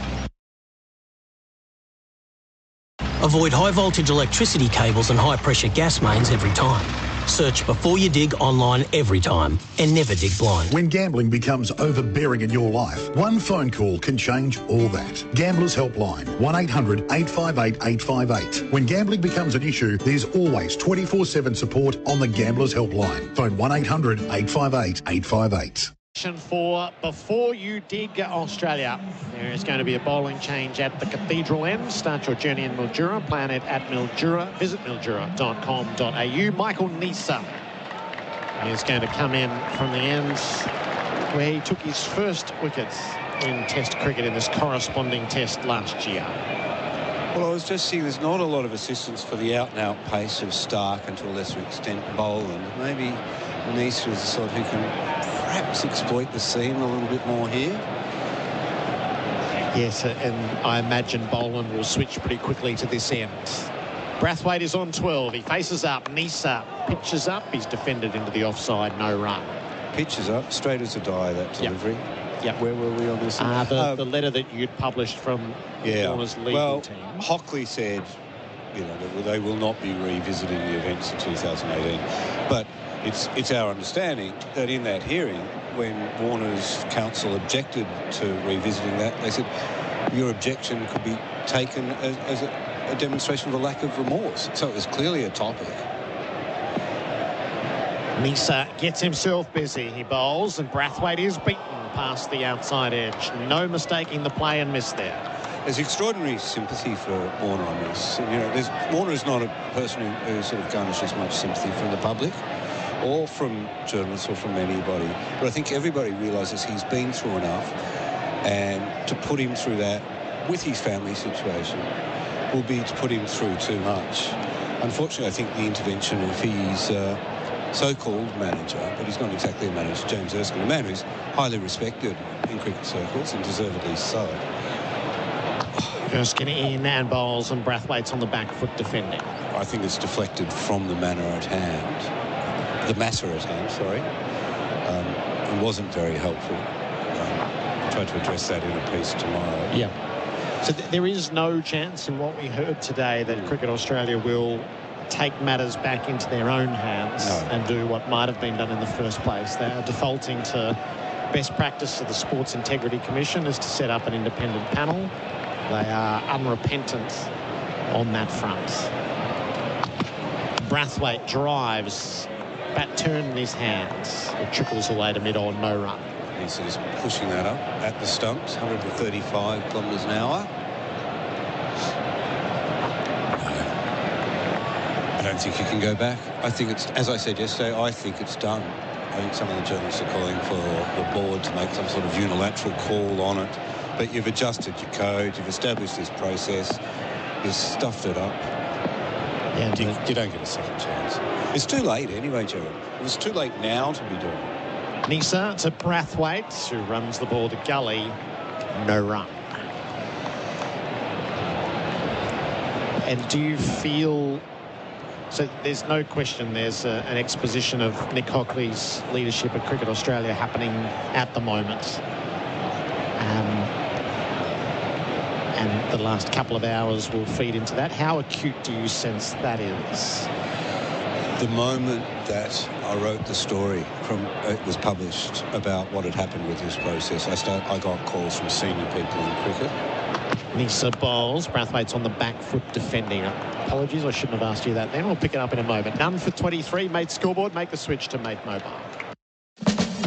Avoid high-voltage electricity cables and high-pressure gas mains every time. Search before you dig online every time and never dig blind. When gambling becomes overbearing in your life, one phone call can change all that. Gamblers Helpline, 1-800-858-858. When gambling becomes an issue, there's always 24/7 support on the Gamblers Helpline. Phone 1-800-858-858. For Before You Dig Australia. There is going to be a bowling change at the Cathedral end. Start your journey in Mildura. Plan it at Mildura. Visit mildura.com.au. Michael Nisa is going to come in from the ends where he took his first wickets in Test cricket in this corresponding test last year. Well, I was just seeing there's not a lot of assistance for the out-and-out pace of Stark and to a lesser extent Boland. Maybe Nisa is the sort who can perhaps exploit the seam a little bit more here. Yes, and I imagine Boland will switch pretty quickly to this end. Brathwaite is on 12. He faces up. Nisa pitches up. He's defended into the offside. No run. Pitches up. Straight as a die, that delivery. Yep. Where were we on this? The letter that you'd published from Warner's legal team. Hockley said, you know, that they will not be revisiting the events of 2018. But it's our understanding that in that hearing, when Warner's counsel objected to revisiting that, they said your objection could be taken as a demonstration of a lack of remorse. So it was clearly a topic. Nisa gets himself busy. He bowls and Brathwaite is beaten past the outside edge. No mistaking the play and miss there. There's extraordinary sympathy for Warner on this. You know, Warner is not a person who sort of garnishes much sympathy from the public or from journalists or from anybody. But I think everybody realises he's been through enough, and to put him through that with his family situation will be to put him through too much. Unfortunately, I think the intervention of his so-called manager, but he's not exactly a manager, James Erskine, a man who's highly respected in cricket circles and deservedly so. Erskine in and bowls and Brathwaite's on the back foot defending. I think it's deflected from the matter at hand. The matter at hand, sorry. It wasn't very helpful. I'll try to address that in a piece tomorrow. Yeah. So there is no chance in what we heard today that Cricket Australia will take matters back into their own hands and do what might have been done in the first place. They are defaulting to best practice of the Sports Integrity Commission is to set up an independent panel. They are unrepentant on that front. Brathwaite drives, bat turn in his hands. It trickles away to mid-on, no run. He's just pushing that up at the stumps, 135 kilometres an hour. I don't think you can go back. I think it's, as I said yesterday, I think it's done. I think some of the journalists are calling for the board to make some sort of unilateral call on it. But you've adjusted your code, you've established this process, you've stuffed it up. Yeah, you don't get a second chance. It's too late anyway, Gerard. It was too late now to be doing it. Nisa to Brathwaite, who runs the ball to Gully. No run. And do you feel... So there's no question there's an exposition of Nick Hockley's leadership at Cricket Australia happening at the moment. And the last couple of hours will feed into that. How acute do you sense that is? The moment that I wrote the story, it was published about what had happened with this process, I got calls from senior people in cricket. Nisa bowls. Brathwaite's on the back foot defending. Apologies, I shouldn't have asked you that then. We'll pick it up in a moment. None for 23. Mate scoreboard. Make the switch to Mate Mobile.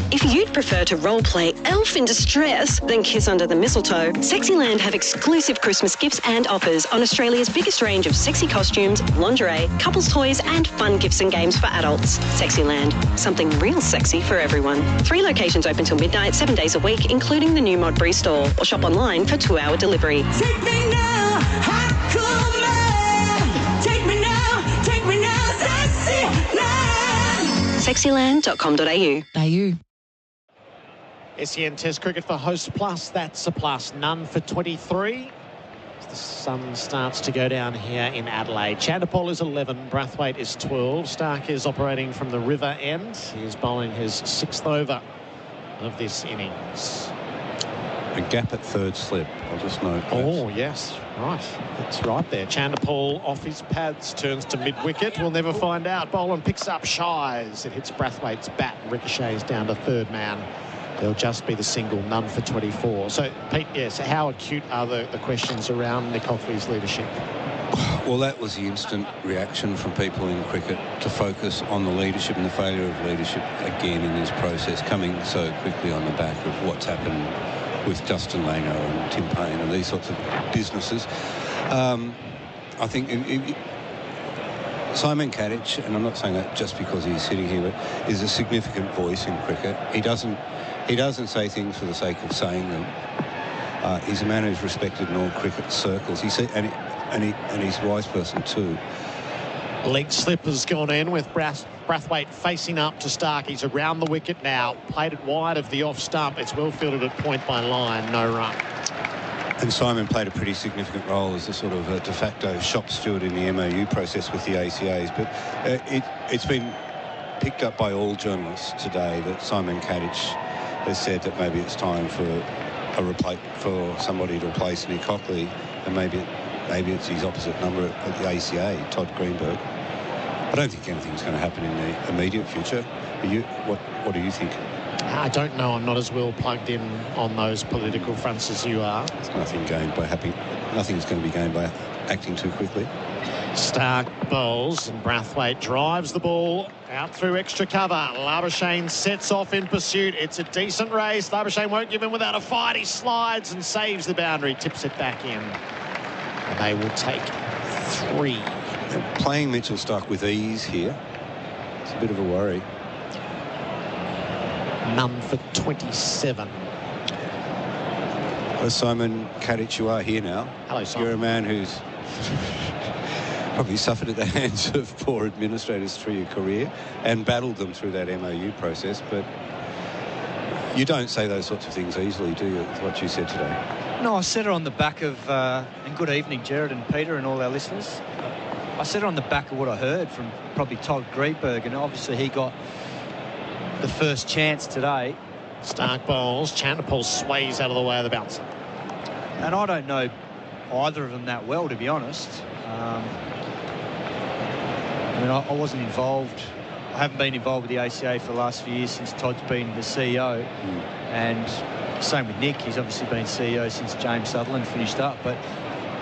If you'd prefer to role-play elf in distress than kiss under the mistletoe, Sexyland have exclusive Christmas gifts and offers on Australia's biggest range of sexy costumes, lingerie, couples toys and fun gifts and games for adults. Sexyland, something real sexy for everyone. 3 locations open till midnight, 7 days a week, including the new Modbury store, or shop online for 2-hour delivery. Take me now, hot cool man. Take me now, Sexyland. Sexyland.com.au. SEN Test Cricket for Host Plus. That's a plus. None for 23. As the sun starts to go down here in Adelaide. Chandapol is 11. Brathwaite is 12. Stark is operating from the river end. He is bowling his 6th over of this innings. A gap at third slip, I'll just note. Oh, yes. Right. That's right there. Chandapol off his pads, turns to mid-wicket. We'll never find out. Boland picks up Shies. It hits Brathwaite's bat and ricochets down to third man. There'll just be the single, none for 24. So, Pete, yes, how acute are the questions around Nick Hockley's leadership? Well, that was the instant reaction from people in cricket to focus on the leadership and the failure of leadership again in this process, coming so quickly on the back of what's happened with Justin Langer and Tim Payne and these sorts of businesses. I think Simon Katich, and I'm not saying that just because he's sitting here, but is a significant voice in cricket. He doesn't say things for the sake of saying them. He's a man who's respected in all cricket circles. And he's a wise person too. Leg slip has gone in with Brathwaite facing up to Stark. He's around the wicket now. Played it wide of the off stump. It's well fielded at point by line. No run. And Simon played a pretty significant role as a sort of a de facto shop steward in the MOU process with the ACAs. But it's been picked up by all journalists today that Simon Katich has said that maybe it's time for somebody to replace Nick Hockley, and maybe it's his opposite number at the ACA, Todd Greenberg. I don't think anything's going to happen in the immediate future. What do you think? I don't know. I'm not as well plugged in on those political fronts as you are. There's nothing's going to be gained by acting too quickly. Stark bowls and Brathwaite drives the ball out through extra cover. Labuschagne sets off in pursuit. It's a decent race. Labuschagne won't give in without a fight. He slides and saves the boundary, tips it back in. And they will take 3. And playing Mitchell Stark with ease here, it's a bit of a worry. None for 27. Well, Simon Katich, you are here now. Hello, Simon. You're a man who's probably suffered at the hands of poor administrators through your career and battled them through that MOU process, but you don't say those sorts of things easily, do you, with what you said today? No, I said it on the back of, and good evening, Gerard and Peter and all our listeners. I said it on the back of what I heard from probably Todd Greenberg, and obviously he got the first chance today. Stark bowls. Chandapol sways out of the way of the bouncer. And I don't know either of them that well, to be honest. I mean, I wasn't involved. I haven't been involved with the ACA for the last few years since Todd's been the CEO. And same with Nick. He's obviously been CEO since James Sutherland finished up. But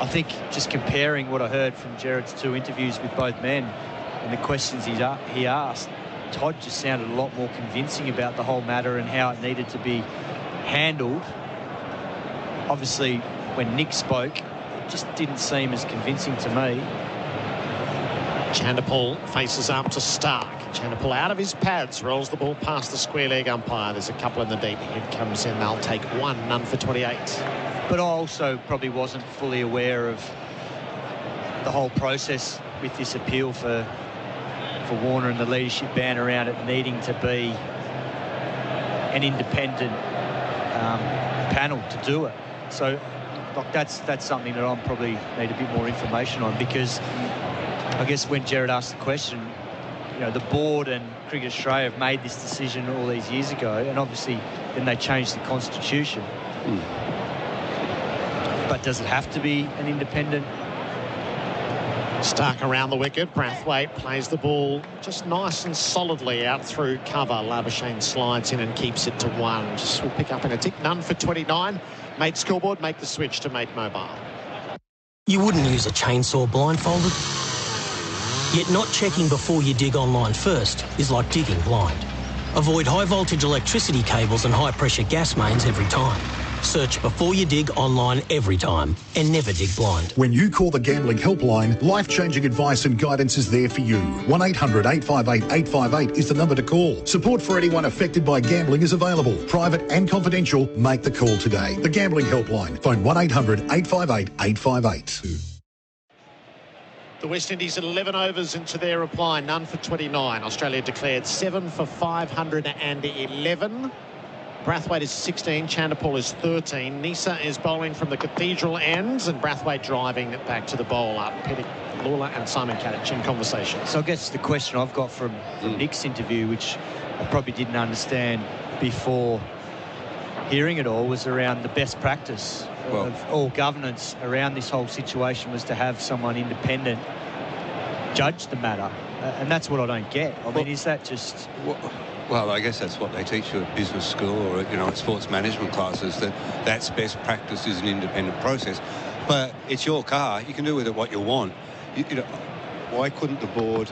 I think just comparing what I heard from Gerard's 2 interviews with both men and the questions he asked, Todd just sounded a lot more convincing about the whole matter and how it needed to be handled. Obviously, when Nick spoke, it just didn't seem as convincing to me. Chandapol faces up to Stark. Chandapol out of his pads, rolls the ball past the square leg umpire. There's a couple in the deep. Head comes in. They'll take 1, none for 28. But I also probably wasn't fully aware of the whole process with this appeal for Warner and the leadership ban around it needing to be an independent panel to do it. So look, that's something that I'm probably need a bit more information on, because I guess when Gerard asked the question, you know, the board and Cricket Australia have made this decision all these years ago, and obviously then they changed the constitution. But does it have to be an independent? Stark around the wicket. Brathwaite plays the ball just nice and solidly out through cover. Labuschagne slides in and keeps it to 1. Just will pick up in a tick. None for 29. Mate scoreboard, make the switch to Mate Mobile. You wouldn't use a chainsaw blindfolded. Yet not checking before you dig online first is like digging blind. Avoid high voltage electricity cables and high pressure gas mains every time. Search before you dig online every time, and never dig blind. When you call the Gambling Helpline, life-changing advice and guidance is there for you. 1-800-858-858 is the number to call. Support for anyone affected by gambling is available. Private and confidential. Make the call today. The Gambling Helpline. Phone 1-800-858-858. The West Indies at 11 overs into their reply. None for 29. Australia declared 7 for 511. Brathwaite is 16, Chanderpaul is 13. Nisa is bowling from the cathedral ends, and Brathwaite driving it back to the bowler. Pettit, Lalor and Simon Katich in conversation. So I guess the question I've got from Nick's interview, which I probably didn't understand before hearing it all, was around the best practice of all governance around this whole situation was to have someone independent judge the matter. And that's what I don't get. I mean, is that just... Well, I guess that's what they teach you at business school or, you know, at sports management classes, that's best practice is an independent process. But it's your car. You can do with it what you want. You know, why couldn't the board...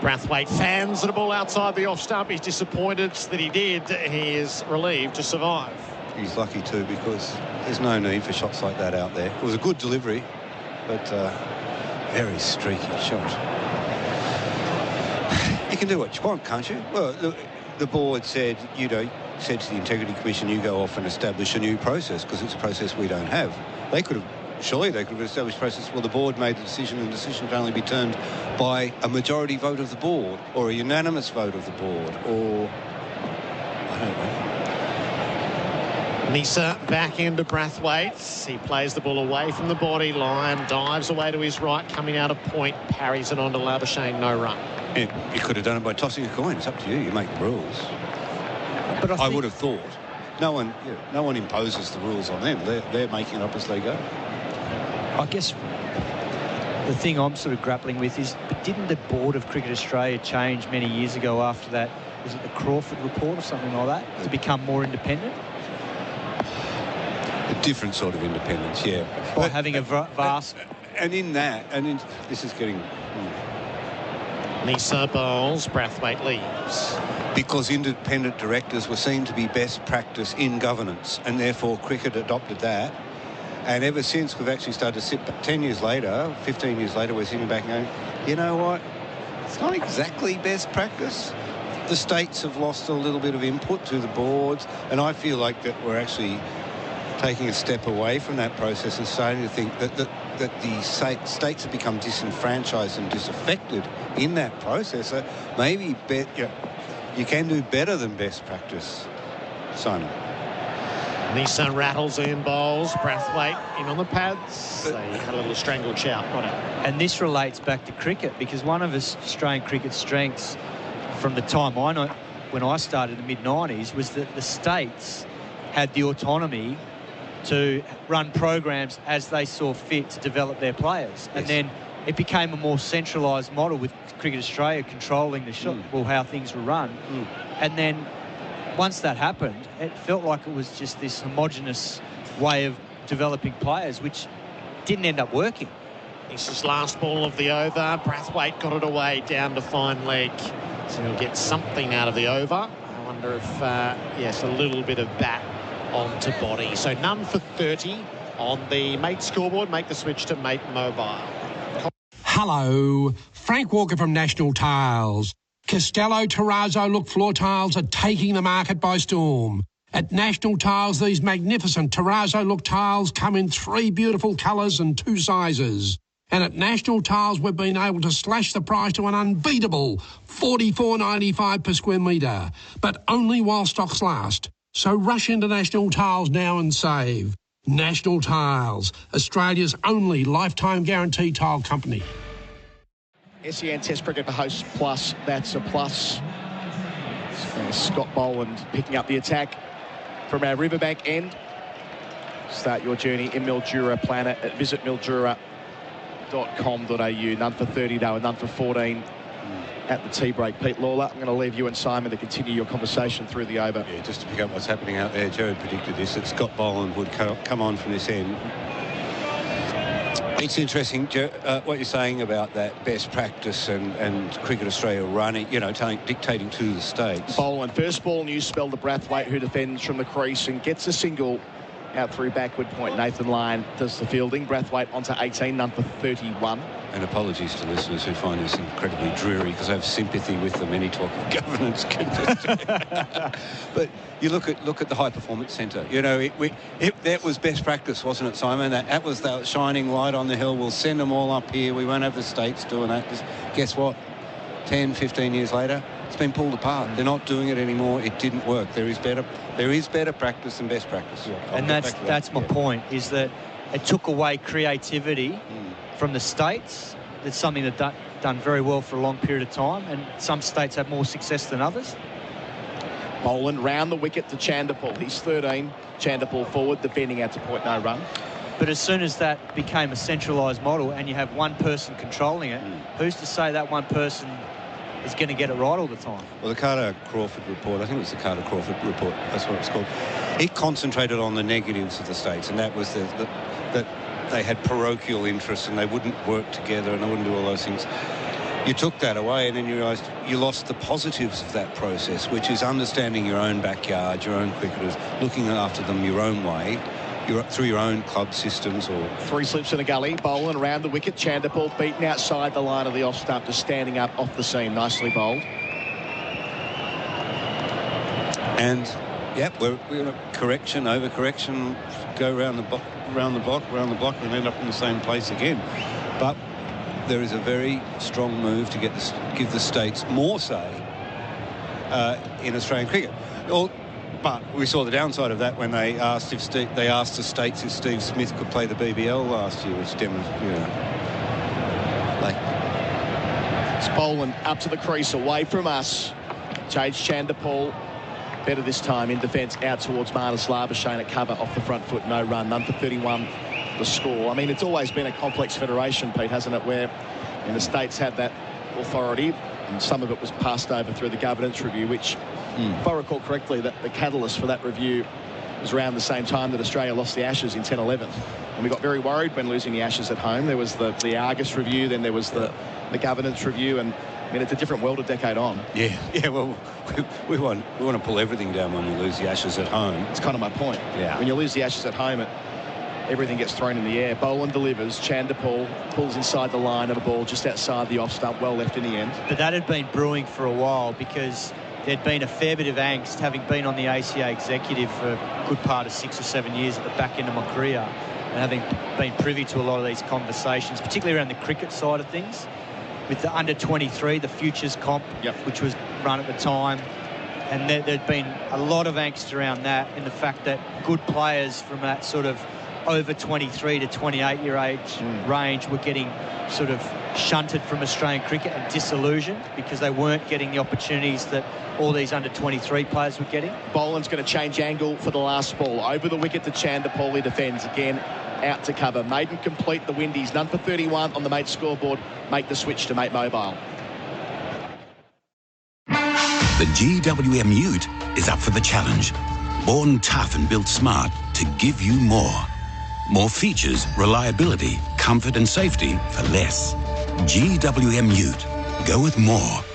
Brathwaite fans at a ball outside the off stump. He's disappointed that he did. He is relieved to survive. He's lucky too, because there's no need for shots like that out there. It was a good delivery, but very streaky shot. You can do what you want, can't you? Well, look, the board said, said to the Integrity Commission, you go off and establish a new process, because it's a process we don't have. Surely they could have established a process. Well, the board made the decision, and the decision can only be turned by a majority vote of the board, or a unanimous vote of the board, or I don't know. Nisa back into Brathwaite. He plays the ball away from the body line, dives away to his right, coming out of point, parries it onto Labuschagne, no run. You could have done it by tossing a coin. It's up to you. You make the rules. But I would have thought no one imposes the rules on them. They're making it up as they go. I guess the thing I'm sort of grappling with is, but didn't the board of Cricket Australia change many years ago after that? Was it the Crawford report or something like that, to become more independent? A different sort of independence, yeah. By having a vast... And in that, this is getting... Nisa bowls, Brathwaite leaves. Because independent directors were seen to be best practice in governance, and therefore cricket adopted that. And ever since, we've actually started to sit back 10 years later, 15 years later, we're sitting back and going, you know what? It's not exactly best practice. The states have lost a little bit of input to the boards, and I feel like that we're actually taking a step away from that process and starting to think that the states have become disenfranchised and disaffected in that process. So maybe you can do better than best practice, Simon. Nisa rattles in bowls. Brathwaite in on the pads. They had a little strangled shout. And this relates back to cricket, because one of Australian cricket's strengths from the time I know, when I started in the mid-90s, was that the states had the autonomy to run programs as they saw fit to develop their players. Yes. And then it became a more centralised model with Cricket Australia controlling the shot, how things were run. And then once that happened, it felt like it was just this homogenous way of developing players, which didn't end up working. This is last ball of the over. Brathwaite got it away down to fine leg. So he'll get something out of the over. I wonder if, yes, a little bit of bat onto body. So none for 30 on the Mate scoreboard. Make the switch to Mate Mobile. Hello, Frank Walker from National Tiles. Castello Terrazzo look floor tiles are taking the market by storm. At National Tiles, these magnificent Terrazzo look tiles come in 3 beautiful colours and 2 sizes. And at National Tiles, we've been able to slash the price to an unbeatable $44.95 per square metre. But only while stocks last. So rush into National Tiles now and save. National Tiles, Australia's only lifetime guarantee tile company. SEN Test Cricket to host plus, that's a plus. Scott Boland picking up the attack from our Riverbank end. Start your journey in Mildura Planet at visitmildura.com.au. None for 30 though, and none for 14 at the tea break. Pete Lawler, I'm going to leave you and Simon to continue your conversation through the over. Yeah, just to pick up what's happening out there, Gerard predicted this, that Scott Boland would come on from this end. It's interesting, what you're saying about that best practice and Cricket Australia running, dictating to the states. Boland, first ball, new spell to Brathwaite, who defends from the crease and gets a single out through backward point. Nathan Lyon does the fielding. Brathwaite onto 18, none for 31. And apologies to listeners who find this incredibly dreary, because I have sympathy with them. Any talk of governance can But you look at the High Performance Centre. That was best practice, wasn't it, Simon? That was the shining light on the hill. We'll send them all up here. We won't have the states doing that. Guess what? 10, 15 years later, it's been pulled apart. They're not doing it anymore. It didn't work. There is better practice than best practice. Yeah. And that's my point, is that it took away creativity from the states. That's something that done very well for a long period of time, and some states have more success than others. Boland round the wicket to Chanderpaul. He's 13. Chanderpaul forward, defending out to point, no run. But as soon as that became a centralised model and you have one person controlling it, who's to say that one person is going to get it right all the time? Well, the Carter-Crawford report, I think it was the Carter-Crawford report, that's what it's called, it concentrated on the negatives of the states, and that was that they had parochial interests and they wouldn't work together and they wouldn't do all those things. You took that away and then you realised you lost the positives of that process, which is understanding your own backyard, your own cricketers, looking after them your own way, through your own club systems. Or three slips in a gully. Boland around the wicket. Chanderpaul beaten outside the line of the off stump, just standing up off the seam. Nicely bowled. And yep, we're in a correction, overcorrection, go around the block, and end up in the same place again. But there is a very strong move to give the states more say in Australian cricket. But we saw the downside of that when they asked the states if Steve Smith could play the BBL last year, which demonstrated, It's Boland up to the crease, away from us. Chage Chanderpaul better this time in defence, out towards Marnus Labuschagne at cover, off the front foot, no run, none for 31 the score. I mean, it's always been a complex federation, Pete, hasn't it, where the states had that authority and some of it was passed over through the governance review, which, if I recall correctly, that the catalyst for that review was around the same time that Australia lost the Ashes in 10-11. And we got very worried when losing the Ashes at home. There was the Argus review, then there was the governance review, and I mean, it's a different world a decade on. Yeah, well, we want to pull everything down when we lose the Ashes at home. It's kind of my point. Yeah. When you lose the Ashes at home, everything gets thrown in the air. Boland delivers. Chanderpaul pulls inside the line of a ball just outside the off stump, well left in the end. But that had been brewing for a while, because there'd been a fair bit of angst, having been on the ACA executive for a good part of 6 or 7 years at the back end of my career, and having been privy to a lot of these conversations, particularly around the cricket side of things, with the under-23, the Futures comp, which was run at the time. And there'd been a lot of angst around that, in the fact that good players from that sort of over 23 to 28-year age range were getting sort of shunted from Australian cricket and disillusioned because they weren't getting the opportunities that all these under-23 players were getting. Boland's going to change angle for the last ball. Over the wicket to Chanderpaul, he defends again, out to cover. Maiden complete, the Windies, none for 31 on the mate scoreboard, make the switch to Mate Mobile. The GWM Ute is up for the challenge. Born tough and built smart to give you more. More features, reliability, comfort and safety for less. GWM Ute. Go with more.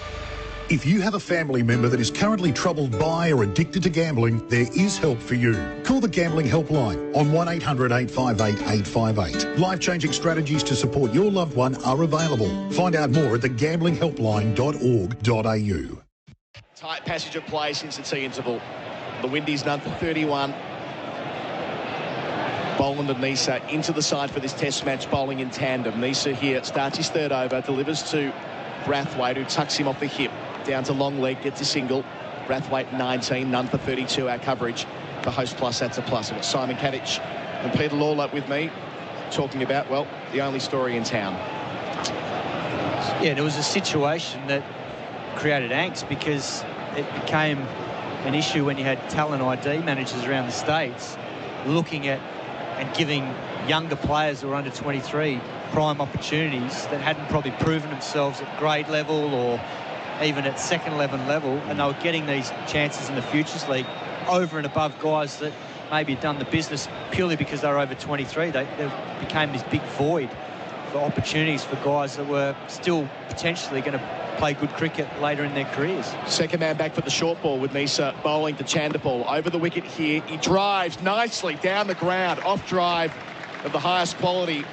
If you have a family member that is currently troubled by or addicted to gambling, there is help for you. Call the Gambling Helpline on 1800 858 858. Life-changing strategies to support your loved one are available. Find out more at thegambling.helpline.org.au. Tight passage of play since the tea interval. The Windies none for 31. Boland and Nisa into the side for this test match, bowling in tandem. Nisa here starts his third over, delivers to Brathwaite, who tucks him off the hip. Down to long leg, gets a single. Brathwaite 19, none for 32. Our coverage for Host Plus, that's a plus. I've got Simon Katich and Peter Lalor with me talking about, well, the only story in town. Yeah, and it was a situation that created angst because it became an issue when you had talent ID managers around the States looking at and giving younger players who were under 23 prime opportunities that hadn't probably proven themselves at grade level or even at second level, and they were getting these chances in the Futures League over and above guys that maybe had done the business purely because they were over 23. There became this big void for opportunities for guys that were still potentially going to play good cricket later in their careers. Second man back for the short ball with Nisa bowling to Chandapal. Over the wicket here, he drives nicely down the ground, off drive of the highest quality,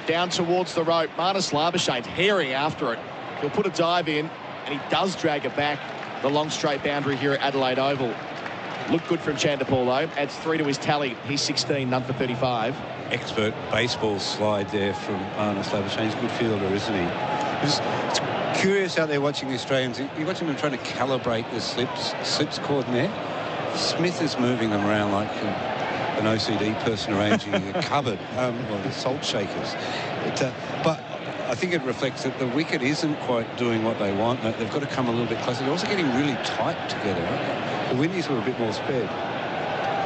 down towards the rope. Marnus Labuschagne herring after it. He'll put a dive in, and he does drag it back the long straight boundary here at Adelaide Oval. Looked good from Chandapal though, adds 3 to his tally. He's 16, none for 35. Expert baseball slide there from Marnus Labuschagne. He's a good fielder, isn't he? It's curious out there watching the Australians. You're watching them trying to calibrate the slips cord in there. Smith is moving them around like an OCD person arranging a cupboard, or the salt shakers. But I think it reflects that the wicket isn't quite doing what they want. They've got to come a little bit closer. They're also getting really tight together, aren't they? The Windies were a bit more spared.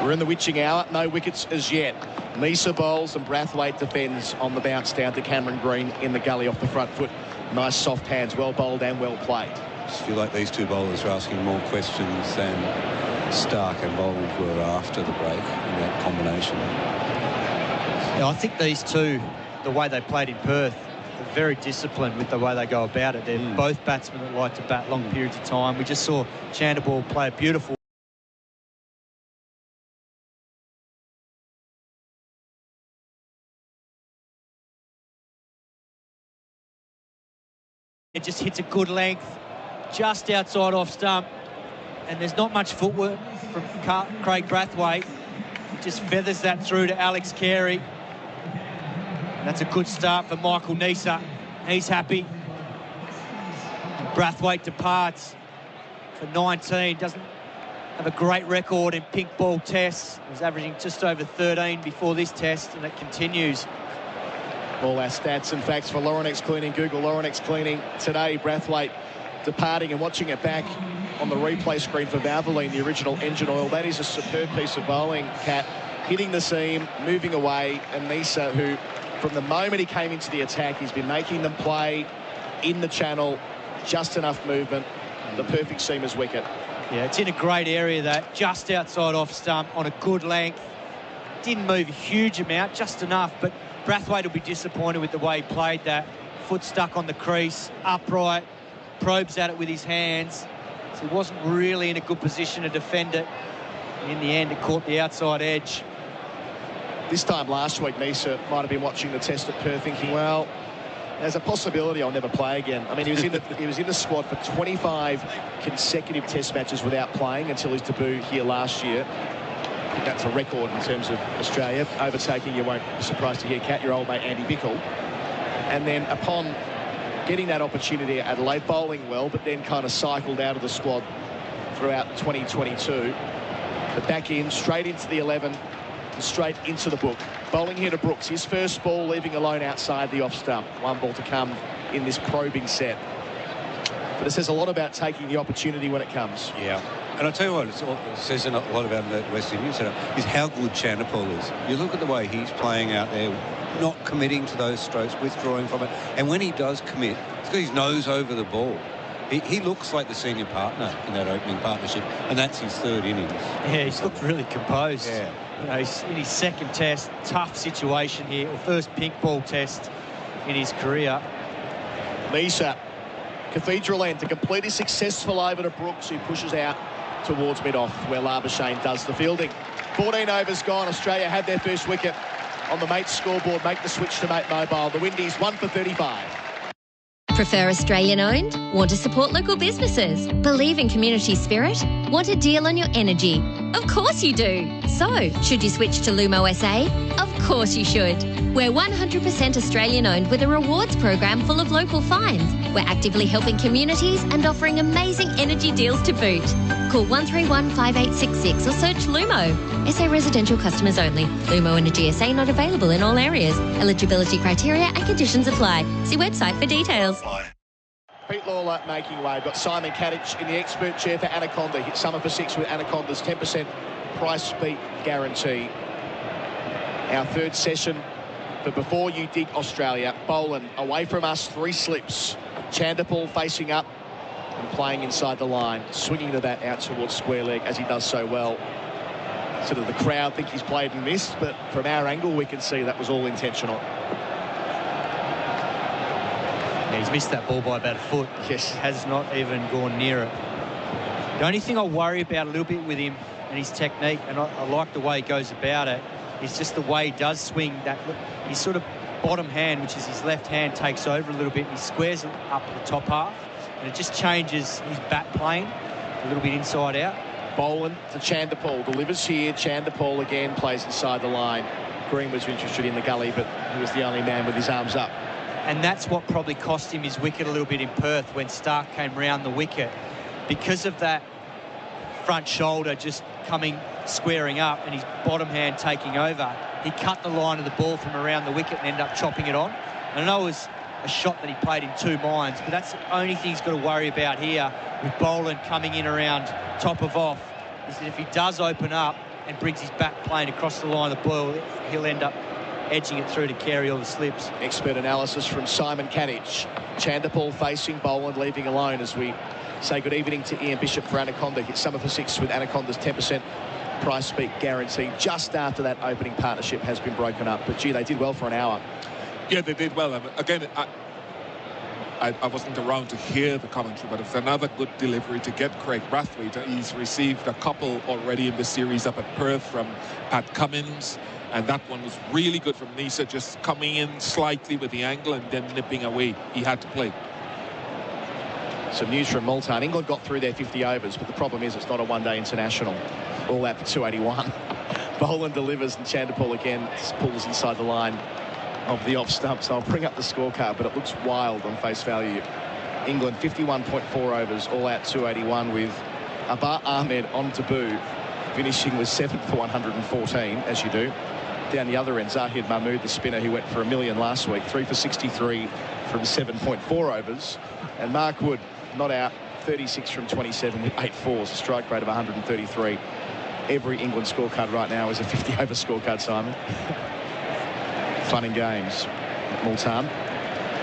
We're in the witching hour. No wickets as yet. Nisa bowls and Brathwaite defends on the bounce down to Cameron Green in the gully off the front foot. Nice soft hands, well bowled and well played. I just feel like these two bowlers are asking more questions than Stark and Bold were after the break in that combination. Yeah, I think these two, the way they played in Perth, are very disciplined with the way they go about it. They're both batsmen that like to bat long periods of time. We just saw Chandapal play a beautiful it just hits a good length just outside off stump, and there's not much footwork from Craig Brathwaite. He just feathers that through to Alex Carey. And that's a good start for Michael Nisa. He's happy. And Brathwaite departs for 19. Doesn't have a great record in pink ball tests. He was averaging just over 13 before this test, and it continues. All our stats and facts for Laurenex Cleaning. Google Laurenex Cleaning today. Brathwaite departing and watching it back on the replay screen for Valvoline, the original engine oil. That is a superb piece of bowling, Kat. Hitting the seam, moving away, and Nisa, who from the moment he came into the attack, he's been making them play in the channel, just enough movement, the perfect seamer's wicket. Yeah, it's in a great area, that just outside off stump on a good length. Didn't move a huge amount, just enough, but Brathwaite will be disappointed with the way he played that. Foot stuck on the crease, upright, probes at it with his hands. So he wasn't really in a good position to defend it. In the end, it caught the outside edge. This time last week, Nisa might have been watching the test at Perth thinking, well, there's a possibility I'll never play again. I mean, he was in the squad for 25 consecutive test matches without playing until his debut here last year. I think that's a record in terms of Australia, overtaking, you won't be surprised to hear, Kat, your old mate Andy Bickle. And then upon getting that opportunity at Adelaide, bowling well, but then kind of cycled out of the squad throughout 2022. But back in, straight into the 11, and straight into the book. Bowling here to Brooks, his first ball leaving alone outside the off stump. One ball to come in this probing set. But it says a lot about taking the opportunity when it comes. Yeah. And I'll tell you what, it says a lot about the West Indian setup, is how good Chandapal is. You look at the way he's playing out there, not committing to those strokes, withdrawing from it. And when he does commit, he's got his nose over the ball. He looks like the senior partner in that opening partnership, and that's his third innings. Yeah, he's looked really composed. Yeah. You know, he's in his second test, tough situation here, or first pink ball test in his career. Nisa, Cathedral End to complete his successful over to Brooks, who pushes out towards mid-off, where Labuschagne does the fielding. 14 overs gone. Australia had their first wicket on the Mate scoreboard. Make the switch to Mate Mobile. The Windies 1 for 35. Prefer Australian owned? Want to support local businesses? Believe in community spirit? Want a deal on your energy? Of course you do. So, should you switch to Lumo SA? Of course you should. We're 100% Australian owned with a rewards program full of local finds. We're actively helping communities and offering amazing energy deals to boot. Call 131 5866 or search Lumo. SA residential customers only. Lumo Energy SA not available in all areas. Eligibility criteria and conditions apply. See website for details. Pete Lalor making way. Got Simon Katich in the expert chair for Anaconda. Hit summer for 6 with Anaconda's 10% price beat guarantee. Our third session, but before you dig Australia, Boland away from us, 3 slips. Chandapal facing up and playing inside the line, swinging the bat out towards square leg as he does so well. Sort of the crowd think he's played and missed, but from our angle we can see that was all intentional. Yeah, he's missed that ball by about a foot. Yes. Has not even gone near it. The only thing I worry about a little bit with him and his technique, and I like the way he goes about it, is just the way he does swing. That his sort of bottom hand, which is his left hand, takes over a little bit. And he squares it up the top half, and it just changes his bat plane a little bit inside out. Boland to Chandapal, delivers here. Chandapal again plays inside the line. Green was interested in the gully, but he was the only man with his arms up. And that's what probably cost him his wicket a little bit in Perth when Stark came round the wicket. Because of that front shoulder just squaring up and his bottom hand taking over, he cut the line of the ball from around the wicket and ended up chopping it on. And I know it was a shot that he played in 2 minds, but that's the only thing he's got to worry about here with Boland coming in around top of off, is that if he does open up and brings his back plane across the line of the ball, he'll end up edging it through to carry all the slips. Expert analysis from Simon Katich. Chandapal facing Boland, leaving alone as we say good evening to Ian Bishop for Anaconda. Hit summer for 6 with Anaconda's 10% price beat guarantee just after that opening partnership has been broken up. But, gee, they did well for an hour. Yeah, they did well. Again, I wasn't around to hear the commentary, but it's another good delivery to get Craig Brathwaite. He's received a couple already in the series up at Perth from Pat Cummins, and that one was really good from Nisa, just coming in slightly with the angle and then nipping away. He had to play. Some news from Multan. England got through their 50 overs, but the problem is it's not a one-day international. All out for 281. Boland delivers and Chandapal again pulls inside the line of the off stump. So I'll bring up the scorecard, but it looks wild on face value. England 51.4 overs, all out 281 with Abar Ahmed on debut, finishing with 7 for 114, as you do. Down the other end, Zahid Mahmood, the spinner who went for $1 million last week, 3 for 63 from 7.4 overs. And Mark Wood, not out, 36 from 27 with 8 fours, a strike rate of 133. Every England scorecard right now is a 50-over scorecard, Simon. Fun and games. Multan.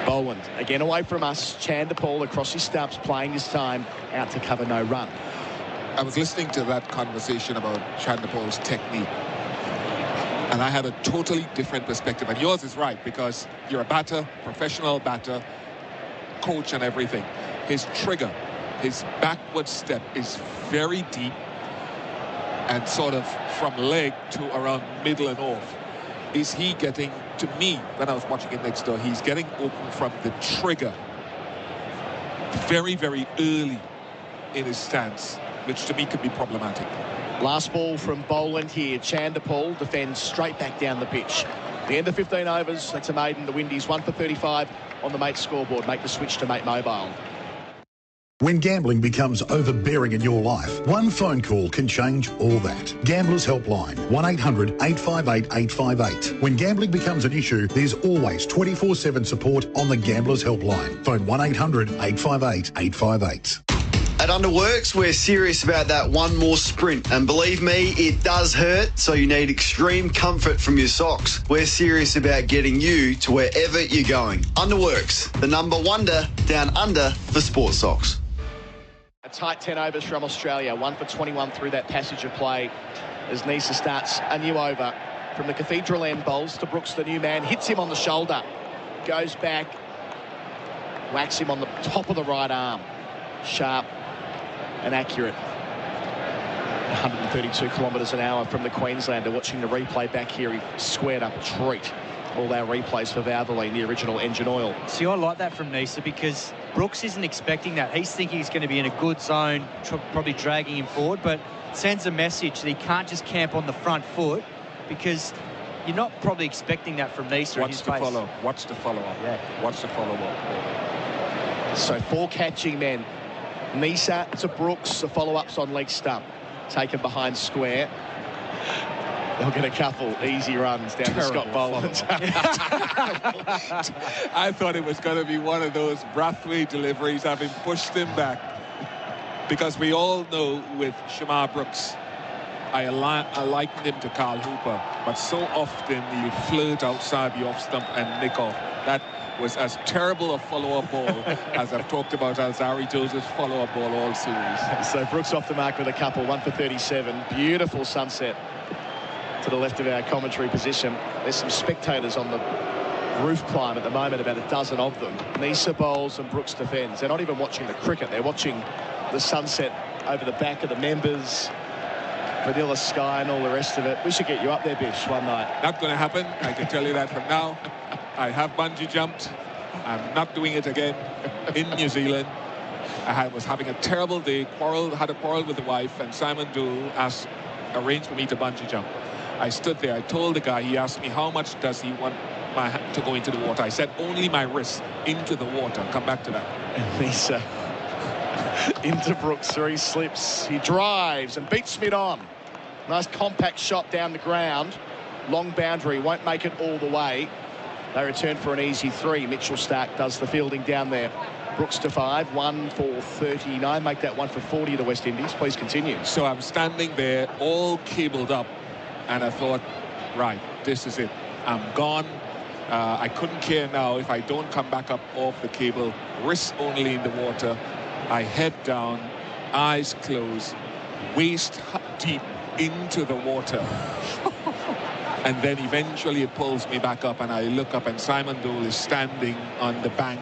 Boland, again away from us. Chandapal across his stumps, playing this time out to cover no run. I was listening to that conversation about Chandapal's technique, and I had a totally different perspective. And yours is right, because you're a batter, professional batter, coach and everything. His trigger, his backward step is very deep and sort of from leg to around middle and off. Is he getting, to me, when I was watching it next door, he's getting open from the trigger very, very early in his stance, which to me could be problematic. Last ball from Boland here. Chandapal defends straight back down the pitch. The end of 15 overs. That's a maiden. The Windies 1 for 35 on the Mate scoreboard. Make the switch to Mate Mobile. When gambling becomes overbearing in your life, one phone call can change all that. Gamblers Helpline, 1-800-858-858. When gambling becomes an issue, there's always 24/7 support on the Gamblers Helpline. Phone 1-800-858-858. At Underworks, we're serious about that one more sprint. And believe me, it does hurt, so you need extreme comfort from your socks. We're serious about getting you to wherever you're going. Underworks, the number wonder down under for sports socks. A tight 10 overs from Australia. 1 for 21 through that passage of play as Nisa starts a new over. From the cathedral end, bowls to Brooks, the new man. Hits him on the shoulder. Goes back. Whacks him on the top of the right arm. Sharp and accurate. 132 kilometres an hour from the Queenslander. Watching the replay back here, he squared up a treat. All our replays for Whateley, the original engine oil. See, I like that from Nisa because Brooks isn't expecting that. He's thinking he's going to be in a good zone, probably dragging him forward, but sends a message that he can't just camp on the front foot because you're not probably expecting that from Nisa. Watch the follow. Watch the follow-up. Yeah. Watch the follow-up. So 4 catching men. Nisa to Brooks. The follow-ups on leg stump. Taken behind square. They'll get a couple easy runs down to Scott Boland. I thought it was going to be one of those Brathwaite deliveries, having pushed him back. Because we all know with Shamar Brooks, I likened him to Carl Hooper, but so often he'll flirt outside the off stump and nick off. That was as terrible a follow-up ball as I've talked about Alzari Joseph's follow-up ball all series. So Brooks off the mark with a couple, 1 for 37. Beautiful sunset to the left of our commentary position. There's some spectators on the roof climb at the moment, about a dozen of them. Nisa bowls and Brooks defends. They're not even watching the cricket, they're watching the sunset over the back of the members, vanilla sky and all the rest of it. We should get you up there, Bish, one night. Not going to happen, I can tell you that from now. I have bungee jumped. I'm not doing it again in New Zealand. I was having a terrible day, had a quarrel with the wife, and Simon Dool arranged for me to bungee jump. I stood there, I told the guy, he asked me how much does he want my hand to go into the water. I said only my wrist into the water. Come back to that. And Nisa into Brooks, 3 slips. He drives and beats mid on. Nice compact shot down the ground. Long boundary, won't make it all the way. They return for an easy 3. Mitchell Stark does the fielding down there. Brooks to 5, 1 for 39. Make that 1 for 40 to West Indies. Please continue. So I'm standing there all cabled up, and I thought, right, this is it. I'm gone. I couldn't care now if I don't come back up off the cable. Wrist only in the water. I head down, eyes closed, waist deep into the water. And then eventually it pulls me back up, and I look up, and Simon Dool is standing on the bank,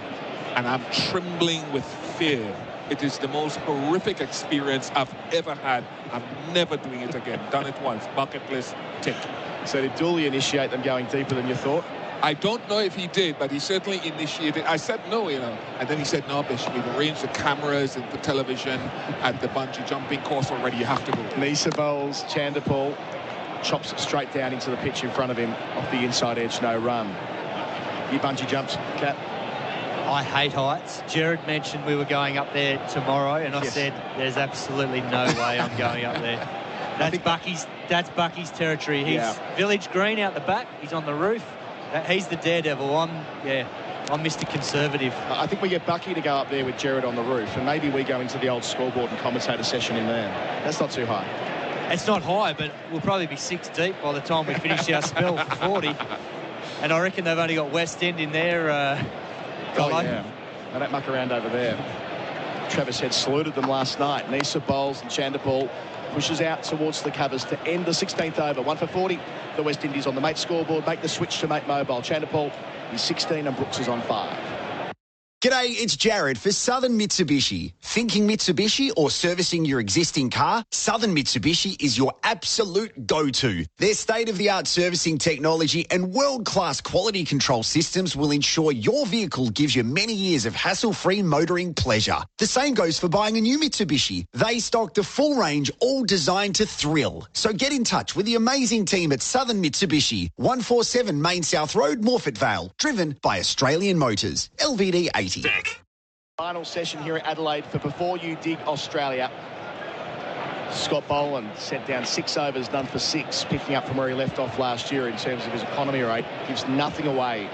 and I'm trembling with fear. It is the most horrific experience I've ever had. I'm never doing it again. Done it once. Bucket list, tick. So did Dooley initiate them going deeper than you thought? I don't know if he did, but he certainly initiated. I said no, you know. And then he said, no, Bish, we've arranged the cameras and the television at the bungee jumping course already. You have to go. Nisa bowls, Chanderpaul chops it straight down into the pitch in front of him off the inside edge, no run. You bungee jumped, Kat? I hate heights. Gerard mentioned we were going up there tomorrow, and I said there's absolutely no way I'm going up there. That's Bucky's territory. He's village green out the back. He's on the roof. He's the daredevil. I'm Mr. Conservative. I think we get Bucky to go up there with Gerard on the roof, and maybe we go into the old scoreboard and commentator session in there. That's not too high. It's not high, but we'll probably be 6 deep by the time we finish our spell for 40. And I reckon they've only got West End in there. They don't muck around over there. Travis Head saluted them last night. Nisa bowls and Chanderpaul pushes out towards the covers to end the 16th over. 1 for 40. The West Indies on the mate scoreboard. Make the switch to mate mobile. Chanderpaul is 16 and Brooks is on 5. G'day, it's Gerard for Southern Mitsubishi. Thinking Mitsubishi or servicing your existing car? Southern Mitsubishi is your absolute go-to. Their state-of-the-art servicing technology and world-class quality control systems will ensure your vehicle gives you many years of hassle-free motoring pleasure. The same goes for buying a new Mitsubishi. They stock the full range, all designed to thrill. So get in touch with the amazing team at Southern Mitsubishi, 147 Main South Road, Morfett Vale. Driven by Australian Motors. LVD 80. Final session here at Adelaide for Before You Dig Australia. Scott Boland sent down 6 overs, none for 6, picking up from where he left off last year in terms of his economy rate. Gives nothing away.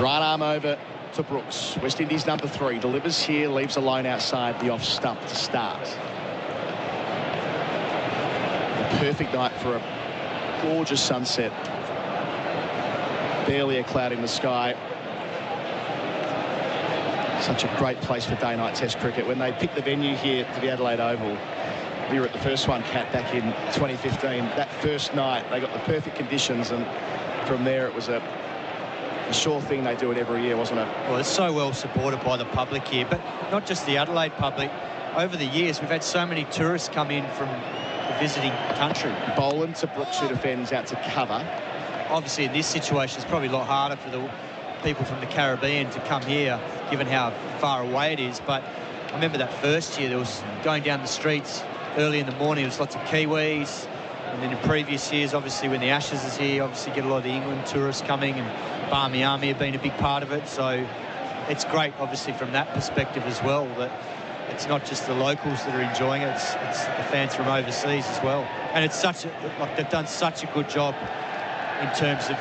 Right arm over to Brooks. West Indies number 3 delivers here, leaves alone outside the off stump to start. A perfect night for a gorgeous sunset. Barely a cloud in the sky. Such a great place for day-night Test cricket. When they picked the venue here for the Adelaide Oval, we were at the first one, Kat, back in 2015. That first night, they got the perfect conditions, and from there it was a sure thing. They do it every year, wasn't it? Well, it's so well supported by the public here, but not just the Adelaide public. Over the years, we've had so many tourists come in from the visiting country. Boland to Brooks, who defends out to cover. Obviously, in this situation, it's probably a lot harder for the people from the Caribbean to come here, given how far away it is. But I remember that first year, there was going down the streets early in the morning, there was lots of Kiwis, And then in previous years, obviously, when the Ashes is here, obviously get a lot of the England tourists coming, and Barmy Army have been a big part of it. So it's great, obviously, from that perspective as well, that it's not just the locals that are enjoying it, it's the fans from overseas as well. And it's they've done such a good job in terms of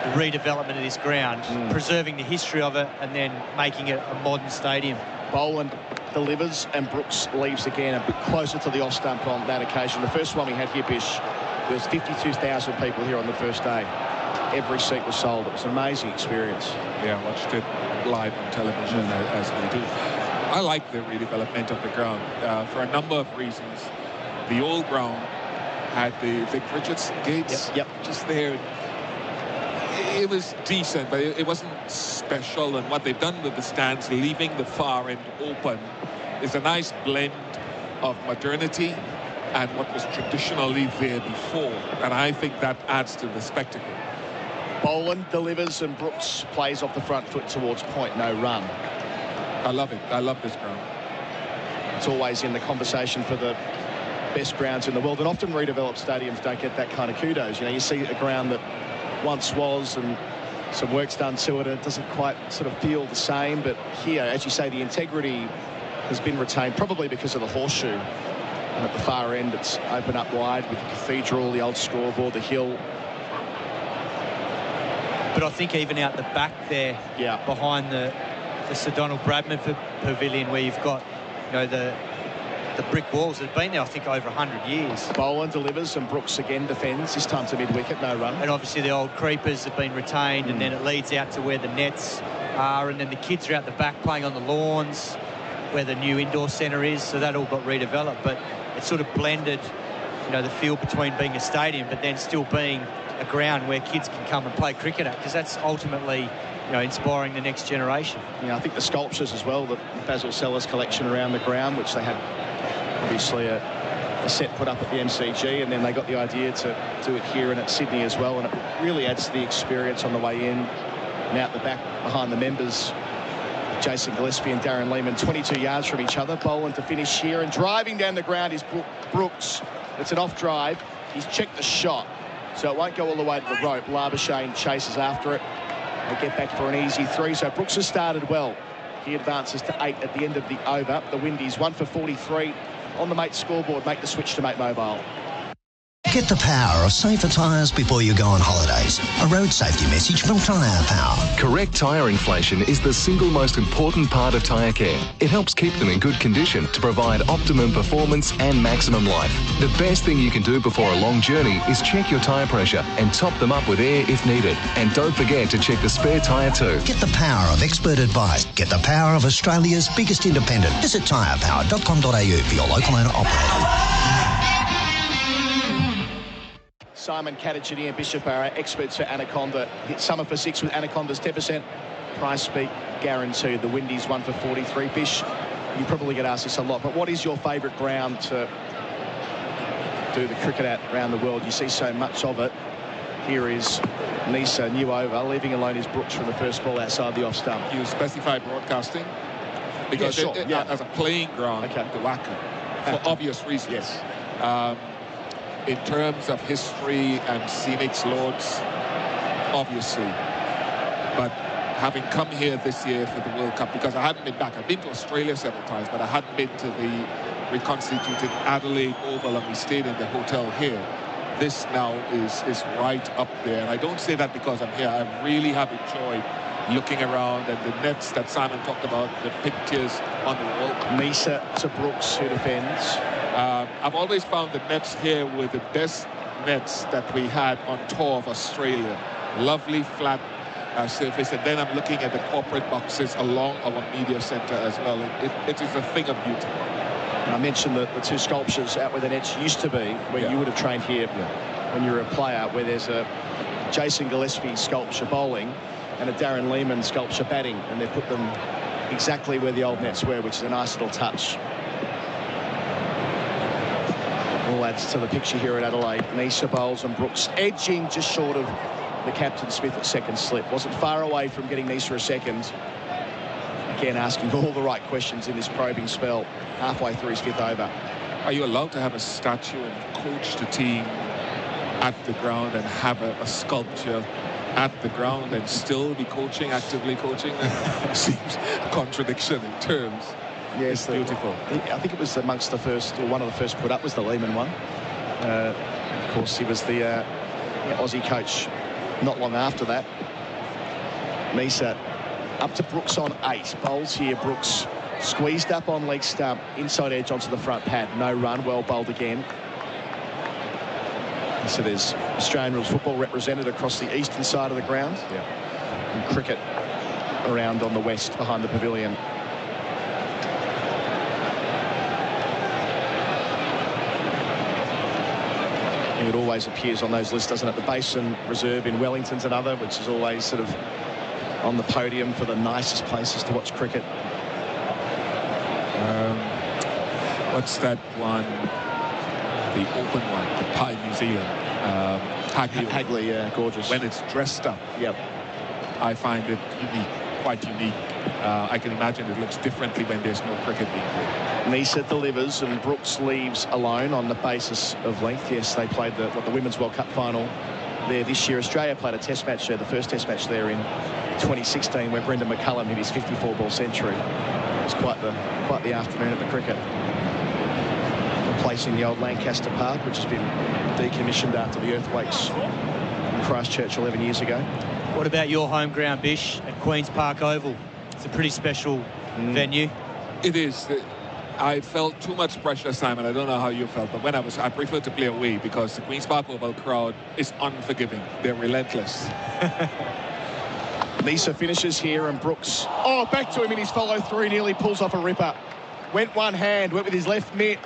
the redevelopment of this ground, preserving the history of it and then making it a modern stadium. Boland delivers and Brooks leaves again, a bit closer to the off stump on that occasion. The first one we had here, Bish, there was 52,000 people here on the first day. Every seat was sold. It was an amazing experience. Yeah, I watched it live on television as we do. I like the redevelopment of the ground for a number of reasons. The old ground had the Vic Richardson gates just there. It was decent, but it wasn't special. And what they've done with the stands, leaving the far end open, is a nice blend of modernity and what was traditionally there before. And I think that adds to the spectacle. Boland delivers and Brooks plays off the front foot towards point, no run. I love it. I love this ground. It's always in the conversation for the best grounds in the world, and often redeveloped stadiums don't get that kind of kudos. You know, you see a ground that once was and some work's done to it, and it doesn't quite sort of feel the same. But here, as you say, the integrity has been retained, probably because of the horseshoe. And at the far end, it's open up wide with the cathedral, the old scoreboard, the hill. But I think even out the back there, behind the Sir Donald Bradman Pavilion, where you've got, you know, the brick walls that have been there, I think, over 100 years. Boland delivers and Brooks again defends, this time to mid-wicket, no run. And obviously the old creepers have been retained, and then it leads out to where the nets are, and then the kids are out the back playing on the lawns where the new indoor centre is, so that all got redeveloped. But it sort of blended, you know, the feel between being a stadium but then still being a ground where kids can come and play cricket at, because that's ultimately, you know, inspiring the next generation. Yeah, I think the sculptures as well, the Basil Sellers collection around the ground, which they had obviously a set put up at the MCG, and then they got the idea to do it here and at Sydney as well, and it really adds to the experience on the way in. And out the back behind the members, Jason Gillespie and Darren Lehman, 22 yards from each other. Boland to finish here, and driving down the ground is Brooks. It's an off drive. He's checked the shot, so it won't go all the way to the rope. Labuschagne chases after it. They get back for an easy 3. So Brooks has started well. He advances to 8 at the end of the over. The Windies 1 for 43 on the Mate scoreboard. Make the switch to Mate Mobile. Get the power of safer tyres before you go on holidays. A road safety message from Tyre Power. Correct tyre inflation is the single most important part of tyre care. It helps keep them in good condition to provide optimum performance and maximum life. The best thing you can do before a long journey is check your tyre pressure and top them up with air if needed. And don't forget to check the spare tyre too. Get the power of expert advice. Get the power of Australia's biggest independent. Visit tyrepower.com.au for your local owner operator. Simon, Katich and Ian Bishop are our experts for Anaconda. Hit summer for 6 with Anaconda's 10% price beat guaranteed. The Windies 1 for 43. Bish, you probably get asked this a lot, but what is your favourite ground to do the cricket at around the world? You see so much of it. Here is Nisa, new over, leaving alone his Brooks from the first ball outside the off stump. You specify broadcasting? Because as a playing ground, the Wacker, for obvious reasons. Yes. In terms of history and scenic Lords, obviously. But having come here this year for the World Cup, because I hadn't been back. I've been to Australia several times, but I hadn't been to the reconstituted Adelaide Oval, and we stayed in the hotel here. This now is right up there. And I don't say that because I'm here. I really have enjoyed looking around, and the nets that Simon talked about, the pictures on the wall. Nisa to Brooks, who defends. I've always found the nets here were the best nets that we had on tour of Australia. Lovely flat surface, and then I'm looking at the corporate boxes along our media centre as well. It is a thing of beauty. And I mentioned the 2 sculptures out where the nets used to be, where you would have trained here when you were a player, where there's a Jason Gillespie sculpture bowling and a Darren Lehman sculpture batting, and they've put them exactly where the old nets were, which is a nice little touch. All adds to the picture here at Adelaide. Nisa bowls and Brooks edging just short of the captain Smith at second slip. Wasn't far away from getting Nisa a second. Again, asking all the right questions in this probing spell, halfway through his 5th over. Are you allowed to have a statue and coach the team at the ground and have a sculpture at the ground and still be coaching, actively coaching. Seems a contradiction in terms. Yes, it's beautiful. I think it was amongst the first, or one of the first put up was the Lehman one. Of course, he was the Aussie coach not long after that. Misa up to Brooks on 8. Bowls here, Brooks squeezed up on leg stump, inside edge onto the front pad. No run, well bowled again. So there's Australian rules football represented across the eastern side of the ground. Yeah. And cricket around on the west behind the pavilion. It always appears on those lists, doesn't it? The Basin Reserve in Wellington's another, which is always sort of on the podium for the nicest places to watch cricket. What's that one? The open one, the Pie New Zealand. Hagley, yeah, gorgeous. When it's dressed up. Yep. I find it unique, quite unique. I can imagine it looks differently when there's no cricket being played. Misa delivers and Brooks leaves alone on the basis of length. Yes, they played the Women's World Cup final there this year. Australia played a test match there, the first test match there in 2016, where Brendan McCullum hit his 54-ball century. It was quite the afternoon at the cricket. Replacing the old Lancaster Park, which has been decommissioned after the earthquakes in Christchurch 11 years ago. What about your home ground, Bish, at Queen's Park Oval? It's a pretty special venue. It is. I felt too much pressure, Simon. I don't know how you felt, but when I prefer to play away because the Queen's Park Oval crowd is unforgiving. They're relentless. Misa finishes here and Brooks, back to him in his follow-through, nearly pulls off a ripper. Went one hand, went with his left mitt,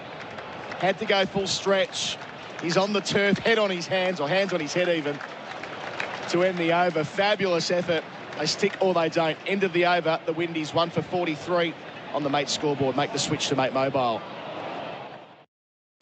had to go full stretch. He's on the turf, head on his hands, or hands on his head even, to end the over. Fabulous effort. They stick or they don't. End of the over. The Windies 1 for 43 on the Mate scoreboard. Make the switch to Mate Mobile.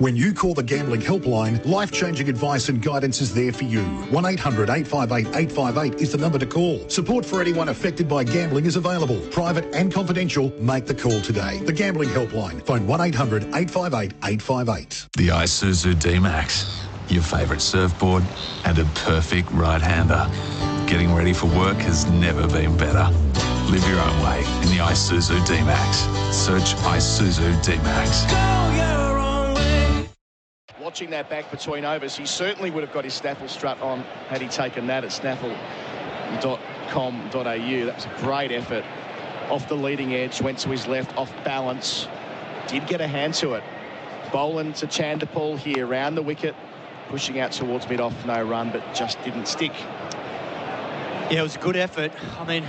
When you call the Gambling Helpline, life-changing advice and guidance is there for you. 1-800-858-858 is the number to call. Support for anyone affected by gambling is available. Private and confidential. Make the call today. The Gambling Helpline. Phone 1-800-858-858. The Isuzu D-Max. Your favourite surfboard and a perfect right-hander. Getting ready for work has never been better. Live your own way in the Isuzu D-Max. Search Isuzu D-Max. Watching that back between overs, he certainly would have got his snaffle strut on had he taken that at snaffle.com.au. That was a great effort. Off the leading edge, went to his left, off balance. Did get a hand to it. Boland to Chanderpaul here, round the wicket. Pushing out towards mid-off, no run, but just didn't stick. Yeah, it was a good effort. I mean,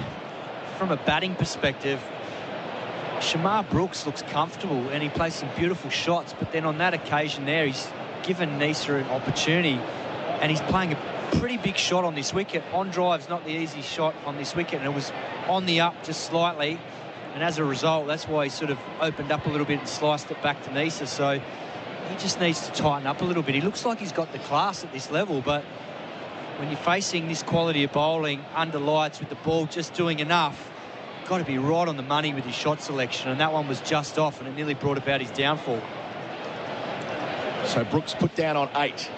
from a batting perspective, Shamar Brooks looks comfortable and he plays some beautiful shots, but then on that occasion there, he's given Nisa an opportunity and he's playing a pretty big shot on this wicket. On drive's not the easy shot on this wicket, and it was on the up just slightly, and as a result, that's why he sort of opened up a little bit and sliced it back to Nisa. So he just needs to tighten up a little bit. He looks like he's got the class at this level, but when you're facing this quality of bowling under lights with the ball just doing enough, got to be right on the money with his shot selection, and that one was just off and it nearly brought about his downfall. So Brooks put down on 8.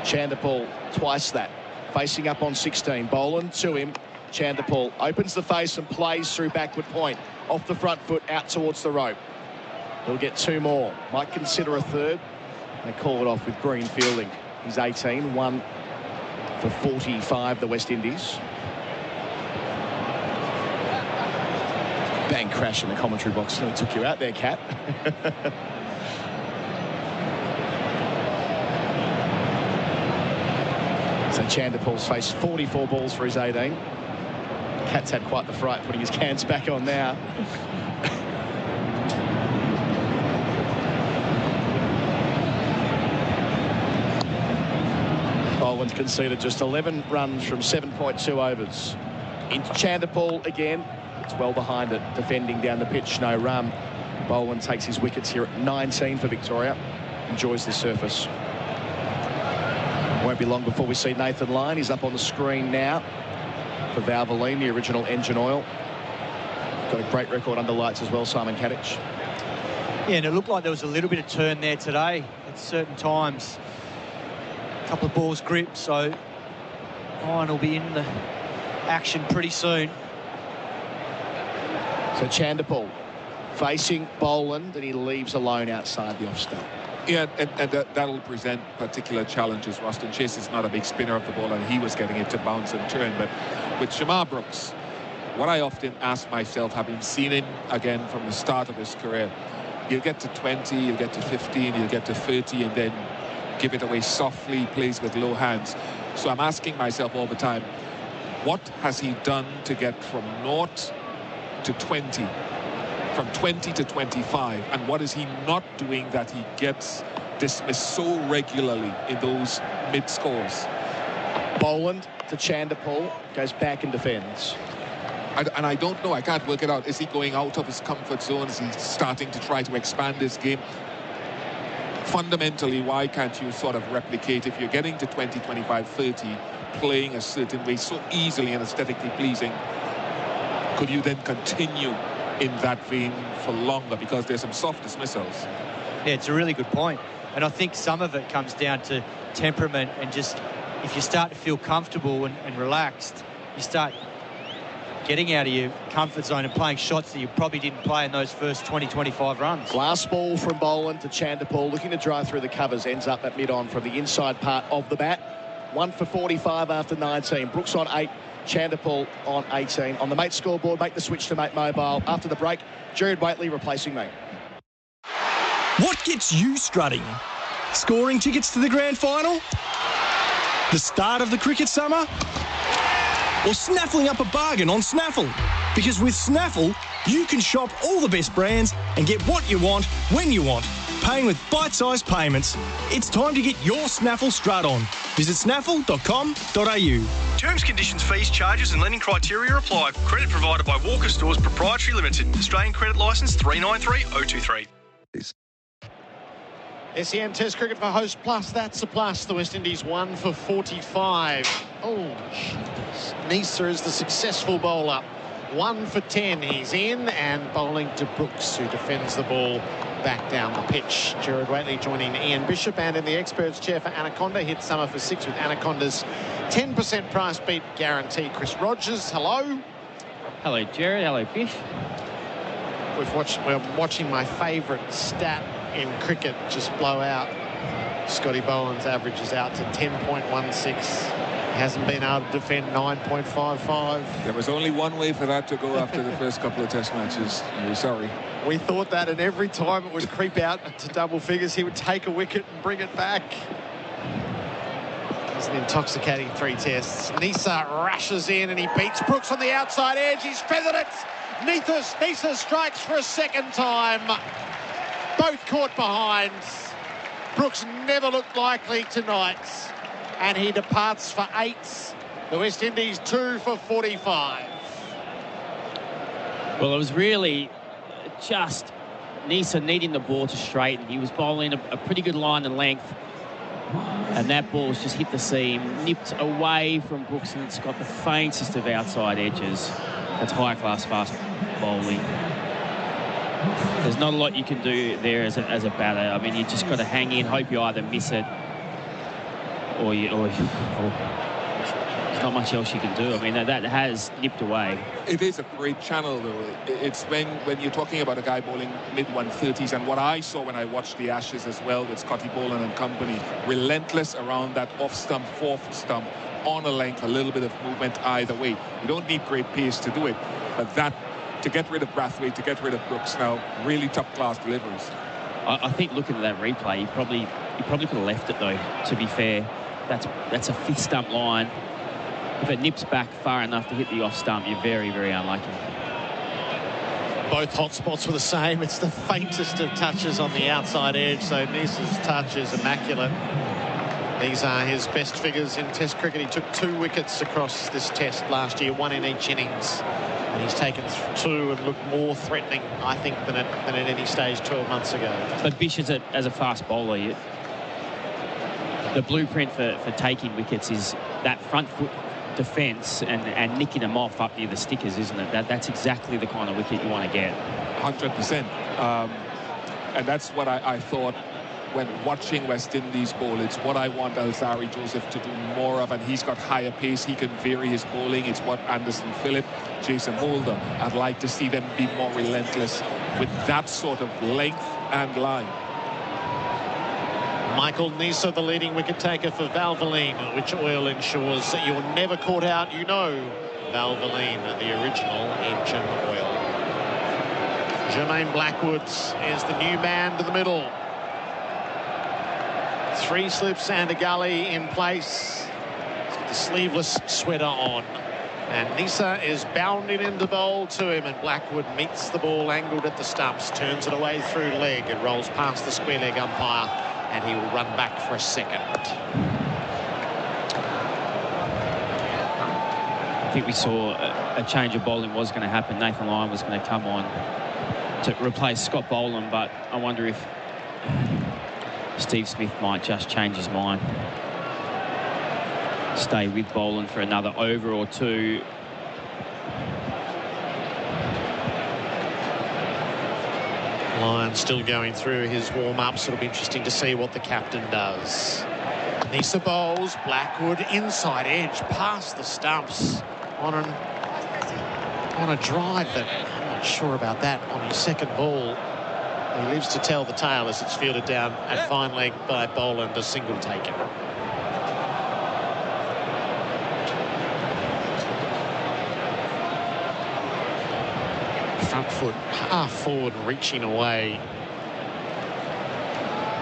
Chanderpaul twice that. Facing up on 16. Boland to him. Chanderpaul opens the face and plays through backward point. Off the front foot, out towards the rope. He'll get 2 more. Might consider a third. They call it off with Green fielding. He's 18. 1 for 45, the West Indies. Bang crash in the commentary box. Nearly took you out there, Kat. So Chanderpaul's faced 44 balls for his 18. Kat's had quite the fright putting his cans back on now. Boland conceded just 11 runs from 7.2 overs. Into Chanderpaul again. It's well behind it, defending down the pitch, no run. Boland takes his wickets here at 19 for Victoria. Enjoys the surface. Won't be long before we see Nathan Lyon. He's up on the screen now for Valvoline, the original engine oil. Got a great record under lights as well, Simon Katich. Yeah, and it looked like there was a little bit of turn there today at certain times. couple of balls gripped, so Ryan will be in the action pretty soon. So Chandapal facing Boland, and he leaves alone outside the off stump. Yeah, and that'll present particular challenges. Roston Chase is not a big spinner of the ball, and he was getting it to bounce and turn. But with Shamar Brooks, what I often ask myself, having seen him again from the start of his career, you'll get to 20, you'll get to 15, you'll get to 30, and then give it away softly, plays with low hands. So I'm asking myself all the time, what has he done to get from 0 to 20? From 20 to 25, and what is he not doing that he gets dismissed so regularly in those mid scores? Boland to Chandapal, goes back and defends. And I don't know, I can't work it out. Is he going out of his comfort zone? Is he starting to try to expand his game? Fundamentally, why can't you sort of replicate, if you're getting to 20, 25, 30, playing a certain way so easily and aesthetically pleasing, could you then continue in that vein for longer, because there's some soft dismissals? Yeah, it's a really good point. And I think some of it comes down to temperament, and just if you start to feel comfortable and relaxed, you start getting out of your comfort zone and playing shots that you probably didn't play in those first 20, 25 runs. Last ball from Boland to Chandapal, looking to drive through the covers, ends up at mid-on from the inside part of the bat. 1 for 45 after 19. Brooks on 8. Chandapal on 18. On the Mate scoreboard, make the switch to Mate Mobile. After the break, Gerard Whateley replacing Mate. What gets you strutting? Scoring tickets to the grand final? The start of the cricket summer? Or snaffling up a bargain on Snaffle? Because with Snaffle, you can shop all the best brands and get what you want when you want, paying with bite-sized payments. It's time to get your Snaffle strut on. Visit snaffle.com.au. Terms, conditions, fees, charges and lending criteria apply. Credit provided by Walker Stores Proprietary Limited. Australian Credit Licence 393023. SEN Test cricket for Host Plus. That's a plus. The West Indies 1 for 45. Oh, Nisa is the successful bowler. 1 for 10. He's in, and bowling to Brooks, who defends the ball back down the pitch. Gerard Whateley joining Ian Bishop, and in the experts chair for Anaconda, hit summer for 6 with Anaconda's 10% price beat guarantee. Chris Rogers, hello. Hello, Gerard. Hello, Bish. We're watching my favourite stat in cricket just blow out. Scotty Boland's average is out to 10.16. He hasn't been able to defend 9.55. There was only one way for that to go after the first couple of test matches. We're sorry. We thought that, and every time it would creep out to double figures, he would take a wicket and bring it back. It's an intoxicating 3 tests. Nisa rushes in and he beats Brooks on the outside edge. He's feathered it. Nisa strikes for a second time. Both caught behind. Brooks never looked likely tonight, and he departs for 8. The West Indies 2 for 45. Well, it was really just Nisa needing the ball to straighten. He was bowling a pretty good line and length, and that ball's just hit the seam, nipped away from Brooks, and it's got the faintest of outside edges. That's high-class fast bowling. There's not a lot you can do there as a batter. I mean, you just got to hang in, hope you either miss it or there's not much else you can do. I mean, that has nipped away. It is a great channel, though. It's when you're talking about a guy bowling mid-130s, and what I saw when I watched the Ashes as well with Scotty Boland and company, relentless around that off-stump, fourth stump, on a length, a little bit of movement either way. You don't need great pace to do it, but that, to get rid of Brathwaite, to get rid of Brooks now, really top-class deliveries. I think looking at that replay, you probably could have left it, though, to be fair. That's a fifth stump line. If it nips back far enough to hit the off stump, you're very, very unlucky. Both hot spots were the same. It's the faintest of touches on the outside edge, so Nisa's touch is immaculate. These are his best figures in Test cricket. He took 2 wickets across this Test last year, 1 in each innings. And he's taken 2 and looked more threatening, I think, than at any stage 12 months ago. But Bish, as a fast bowler, the blueprint for taking wickets is that front foot defence and nicking them off up near the stickers, isn't it? That's exactly the kind of wicket you want to get. 100%. And that's what I thought when watching West Indies bowl. It's what I want Alzari Joseph to do more of, and he's got higher pace. He can vary his bowling. It's what Anderson Phillip, Jason Holder. I'd like to see them be more relentless with that sort of length and line. Michael Nisa, the leading wicket taker for Valvoline, which oil ensures that you're never caught out. You know Valvoline, the original engine oil. Jermaine Blackwood is the new man to the middle. 3 slips and a gully in place. He's got the sleeveless sweater on. And Nisa is bounding into bowl to him, and Blackwood meets the ball angled at the stumps, turns it away through leg and rolls past the square leg umpire, and he will run back for a second. I think we saw a change of bowling was going to happen. Nathan Lyon was going to come on to replace Scott Boland, but I wonder if Steve Smith might just change his mind. Stay with Boland for another over or two. Lyon still going through his warm-ups. It'll be interesting to see what the captain does. Nisa bowls, Blackwood inside edge past the stumps on a drive that I'm not sure about that on his second ball. He lives to tell the tale as it's fielded down at fine leg by Boland, a single taken. Front foot half forward, reaching away.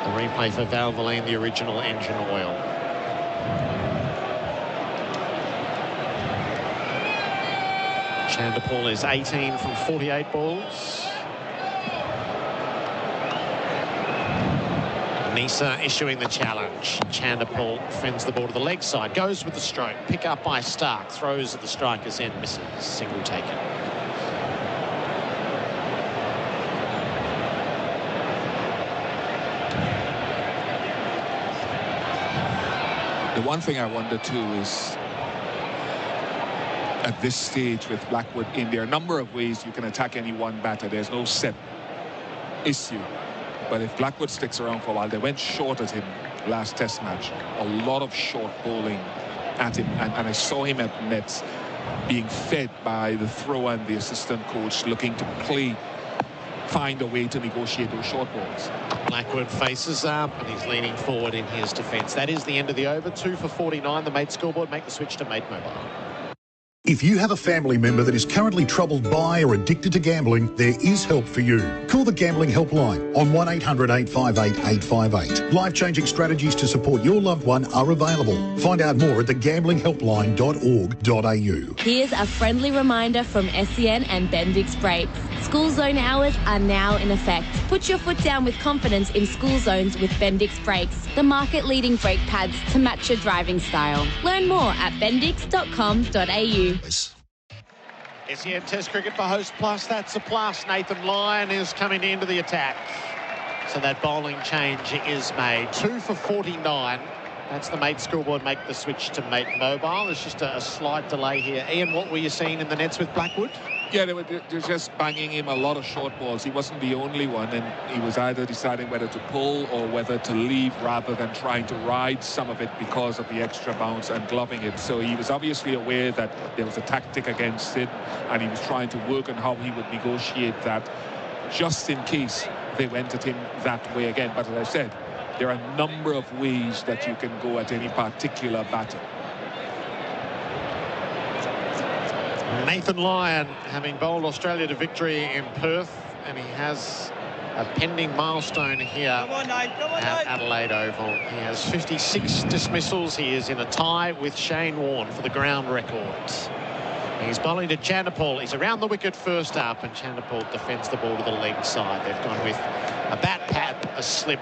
The replay for Valvoline, the original engine oil. Chanderpaul is 18 from 48 balls. Nisa issuing the challenge. Chanderpaul fends the ball to the leg side, goes with the stroke, pick up by Stark, throws at the striker's end, misses, single taken. The one thing I wonder too is, at this stage with Blackwood in there, a number of ways you can attack any one batter. There's no set issue. But if Blackwood sticks around for a while, they went short at him last test match. A lot of short bowling at him. And I saw him at nets being fed by the thrower and the assistant coach, looking to find a way to negotiate those short balls. Blackwood faces up and he's leaning forward in his defence. That is the end of the over. 2 for 49. The Mate scoreboard. Make the switch to Mate Mobile. If you have a family member that is currently troubled by or addicted to gambling, there is help for you. Call the Gambling Helpline on 1800 858 858. Life-changing strategies to support your loved one are available. Find out more at thegamblinghhelpline.org.au. Here's a friendly reminder from SEN and Bendix Brakes. School zone hours are now in effect. Put your foot down with confidence in school zones with Bendix Brakes, the market-leading brake pads to match your driving style. Learn more at bendix.com.au. SEN Test Cricket for Host Plus. That's a plus. Nathan Lyon is coming into the attack. So that bowling change is made. 2 for 49. That's the Mate scoreboard. Make the switch to Mate Mobile. There's just a slight delay here. Ian, what were you seeing in the nets with Blackwood? Yeah, they were just banging him a lot of short balls. He wasn't the only one, and he was either deciding whether to pull or whether to leave rather than trying to ride some of it because of the extra bounce and gloving it. So he was obviously aware that there was a tactic against it, and he was trying to work on how he would negotiate that just in case they went at him that way again. But as I said, there are a number of ways that you can go at any particular batter. Nathan Lyon having bowled Australia to victory in Perth, and he has a pending milestone here at Adelaide Oval. He has 56 dismissals. He is in a tie with Shane Warne for the ground record. He's bowling to Chanderpaul. He's around the wicket first up, and Chanderpaul defends the ball to the leg side. They've gone with a bat pat, a slip,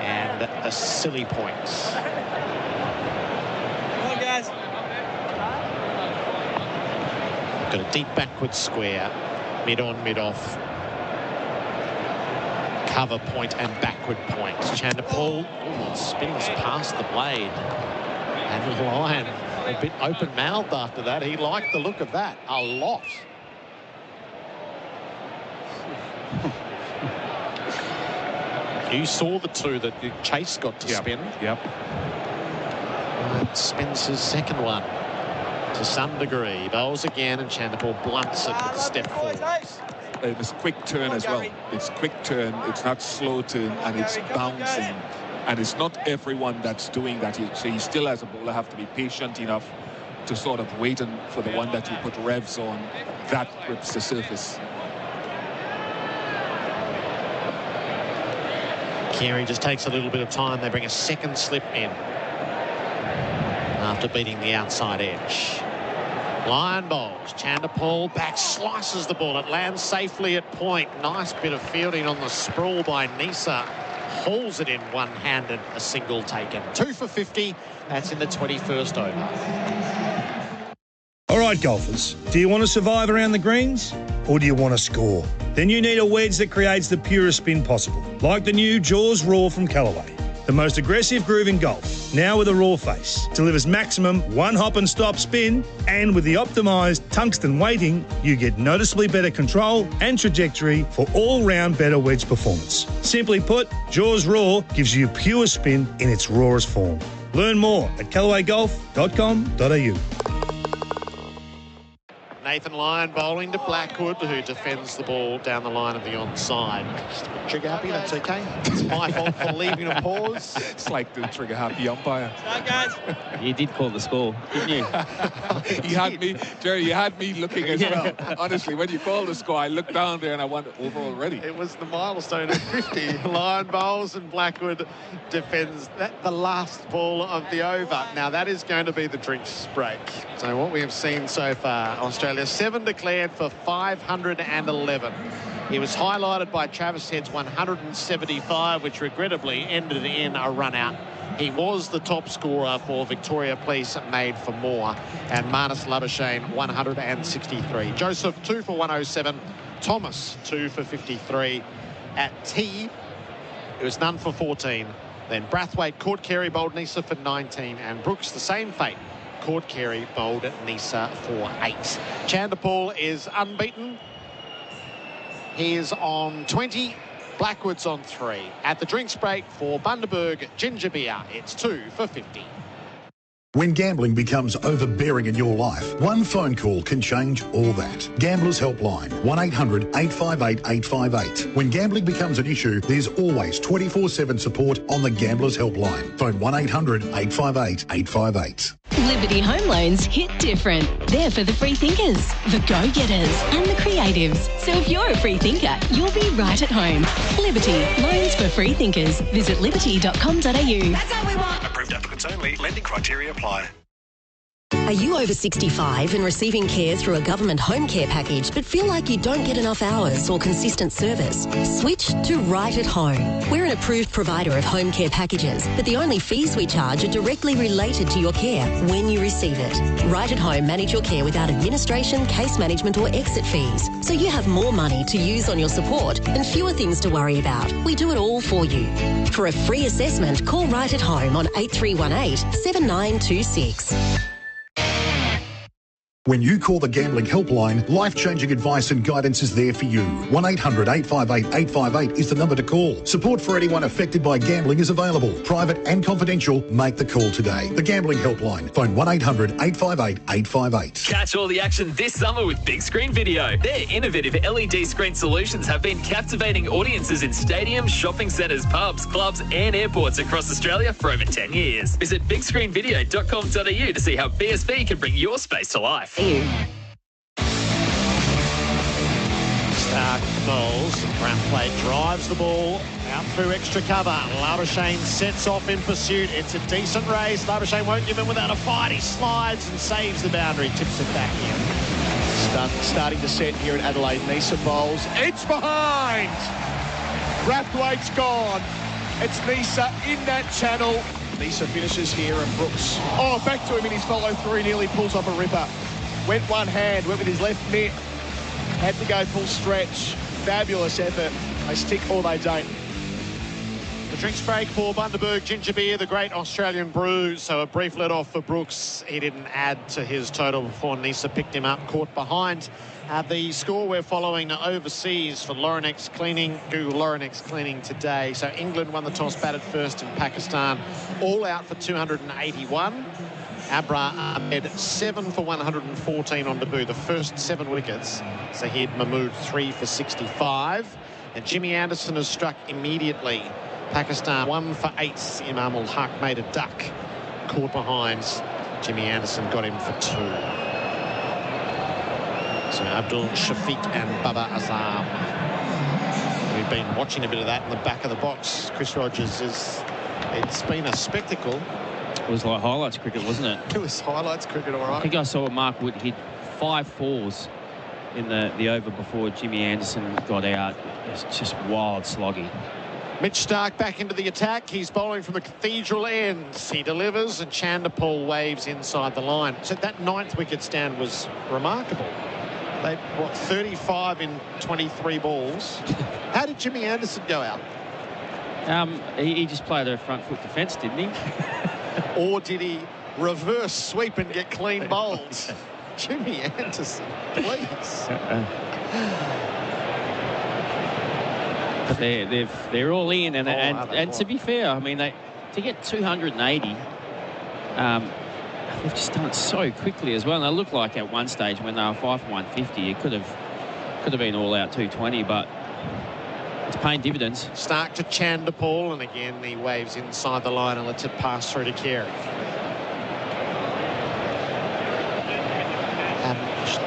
and a silly point. Come on, guys. Got a deep backward square, mid-on, mid-off. Cover point and backward point. Chanderpaul spins past the blade. And Lyon a bit open-mouthed after that. He liked the look of that a lot. You saw the two that Chase got to spin. Yep. Spins his second one to some degree. Bowls again, and Chandapur blunts it with a step forward. It's quick turn as well. It's quick turn. It's not slow turn, and it's bouncing. And it's not everyone that's doing that. So you still, as a bowler, have to be patient enough to sort of wait for the one that you put revs on that grips the surface. Carey just takes a little bit of time. They bring a second slip in after beating the outside edge. Line bowls. Chandapur back slices the ball. It lands safely at point. Nice bit of fielding on the sprawl by Nisa. Hauls it in one-handed, a single taken. 2 for 50. That's in the 21st over. All right, golfers. Do you want to survive around the greens, or do you want to score? Then you need a wedge that creates the purest spin possible, like the new Jaws Raw from Callaway. The most aggressive groove in golf, now with a raw face, delivers maximum one hop and stop spin, and with the optimised tungsten weighting, you get noticeably better control and trajectory for all-round better wedge performance. Simply put, Jaws Raw gives you pure spin in its rawest form. Learn more at callawaygolf.com.au. Nathan Lyon bowling to Blackwood, who defends the ball down the line of the onside. Trigger happy, that's okay. It's my fault for leaving a pause. It's like the trigger happy umpire. Guys. You did call the score, didn't you? You had me, Jerry, you had me looking as well. Honestly, when you called the score, I looked down there and I went over already. It was the milestone of 50. Lyon bowls and Blackwood defends the last ball of the over. Now, that is going to be the drinks break. So what we have seen so far, Australia 7 declared for 511. He was highlighted by Travis Head's 175, which regrettably ended in a run out. He was the top scorer for Victoria Police, made for more. And Marnus Labuschagne, 163. Joseph, 2 for 107. Thomas, 2 for 53. At T, it was none for 14. Then Brathwaite, Court Carey bowled Nisa for 19. And Brooks, the same fate. Court Carey bowled Nisa for 8. Chandapur is unbeaten. He is on 20. Blackwood's on 3. At the drinks break for Bundaberg Ginger Beer, it's 2 for 50. When gambling becomes overbearing in your life, one phone call can change all that. Gamblers Helpline, 1-800-858-858. When gambling becomes an issue, there's always 24/7 support on the Gamblers Helpline. Phone 1-800-858-858. Liberty Home Loans hit different. They're for the free thinkers, the go-getters and the creatives. So if you're a free thinker, you'll be right at home. Liberty, loans for free thinkers. Visit liberty.com.au. That's how we want. Approved applicants only. Lending criteria apply. Are you over 65 and receiving care through a government home care package but feel like you don't get enough hours or consistent service? Switch to Right at Home. We're an approved provider of home care packages, but the only fees we charge are directly related to your care when you receive it. Right at Home manage your care without administration, case management or exit fees, so you have more money to use on your support and fewer things to worry about. We do it all for you. For a free assessment, call Right at Home on 8318 7926. When you call the Gambling Helpline, life-changing advice and guidance is there for you. 1-800-858-858 is the number to call. Support for anyone affected by gambling is available. Private and confidential. Make the call today. The Gambling Helpline. Phone 1-800-858-858. Catch all the action this summer with Big Screen Video. Their innovative LED screen solutions have been captivating audiences in stadiums, shopping centres, pubs, clubs and airports across Australia for over 10 years. Visit bigscreenvideo.com.au to see how BSB can bring your space to life. Stark bowls. Brathwaite drives the ball out through extra cover. Labuschagne sets off in pursuit. It's a decent race. Labuschagne won't give in without a fight. He slides and saves the boundary. Tips it back in. Starting to set here at Adelaide. Nisa bowls. It's behind. Brathwaite's gone. It's Nisa in that channel. Nisa finishes here and Brooks. Oh, back to him in his follow-through. Nearly pulls off a ripper. Went one hand, went with his left mitt. Had to go full stretch. Fabulous effort. They stick or they don't. The Drinks break for Bundaberg Ginger Beer, the great Australian brew. So a brief let-off for Brooks. He didn't add to his total before Nisa picked him up, caught behind. The score we're following overseas for Lorinex Cleaning. Google Lorinex Cleaning today. So England won the toss, batted first in Pakistan. All out for 281. Abra Ahmed 7 for 114 on debut. The first 7 wickets. Zahid Mahmood 3 for 65. And Jimmy Anderson has struck immediately. Pakistan 1 for 8. Imam ul Haq made a duck. Caught behind. Jimmy Anderson got him for 2. So Abdul Shafiq and Baba Azam. We've been watching a bit of that in the back of the box. Chris Rogers it's been a spectacle. It was like highlights cricket, wasn't it? It was highlights cricket, all right. I think I saw Mark Wood hit 5 fours in the over before Jimmy Anderson got out. It's just wild sloggy. Mitch Starc back into the attack. He's bowling from the cathedral ends. He delivers and Chanderpaul waves inside the line. So that 9th wicket stand was remarkable. They, 35 in 23 balls. How did Jimmy Anderson go out? He just played a front foot defence, didn't he? Or did he reverse sweep and get clean bowled? Jimmy Anderson, please. But they're all in, and to be fair, I mean, to get 280, they've just done it so quickly as well. And they looked like at one stage when they were 5 for 150, it could have been all out 220, but it's paying dividends. Starc to Chanderpaul, and again he waves inside the line and lets it pass through to Carey.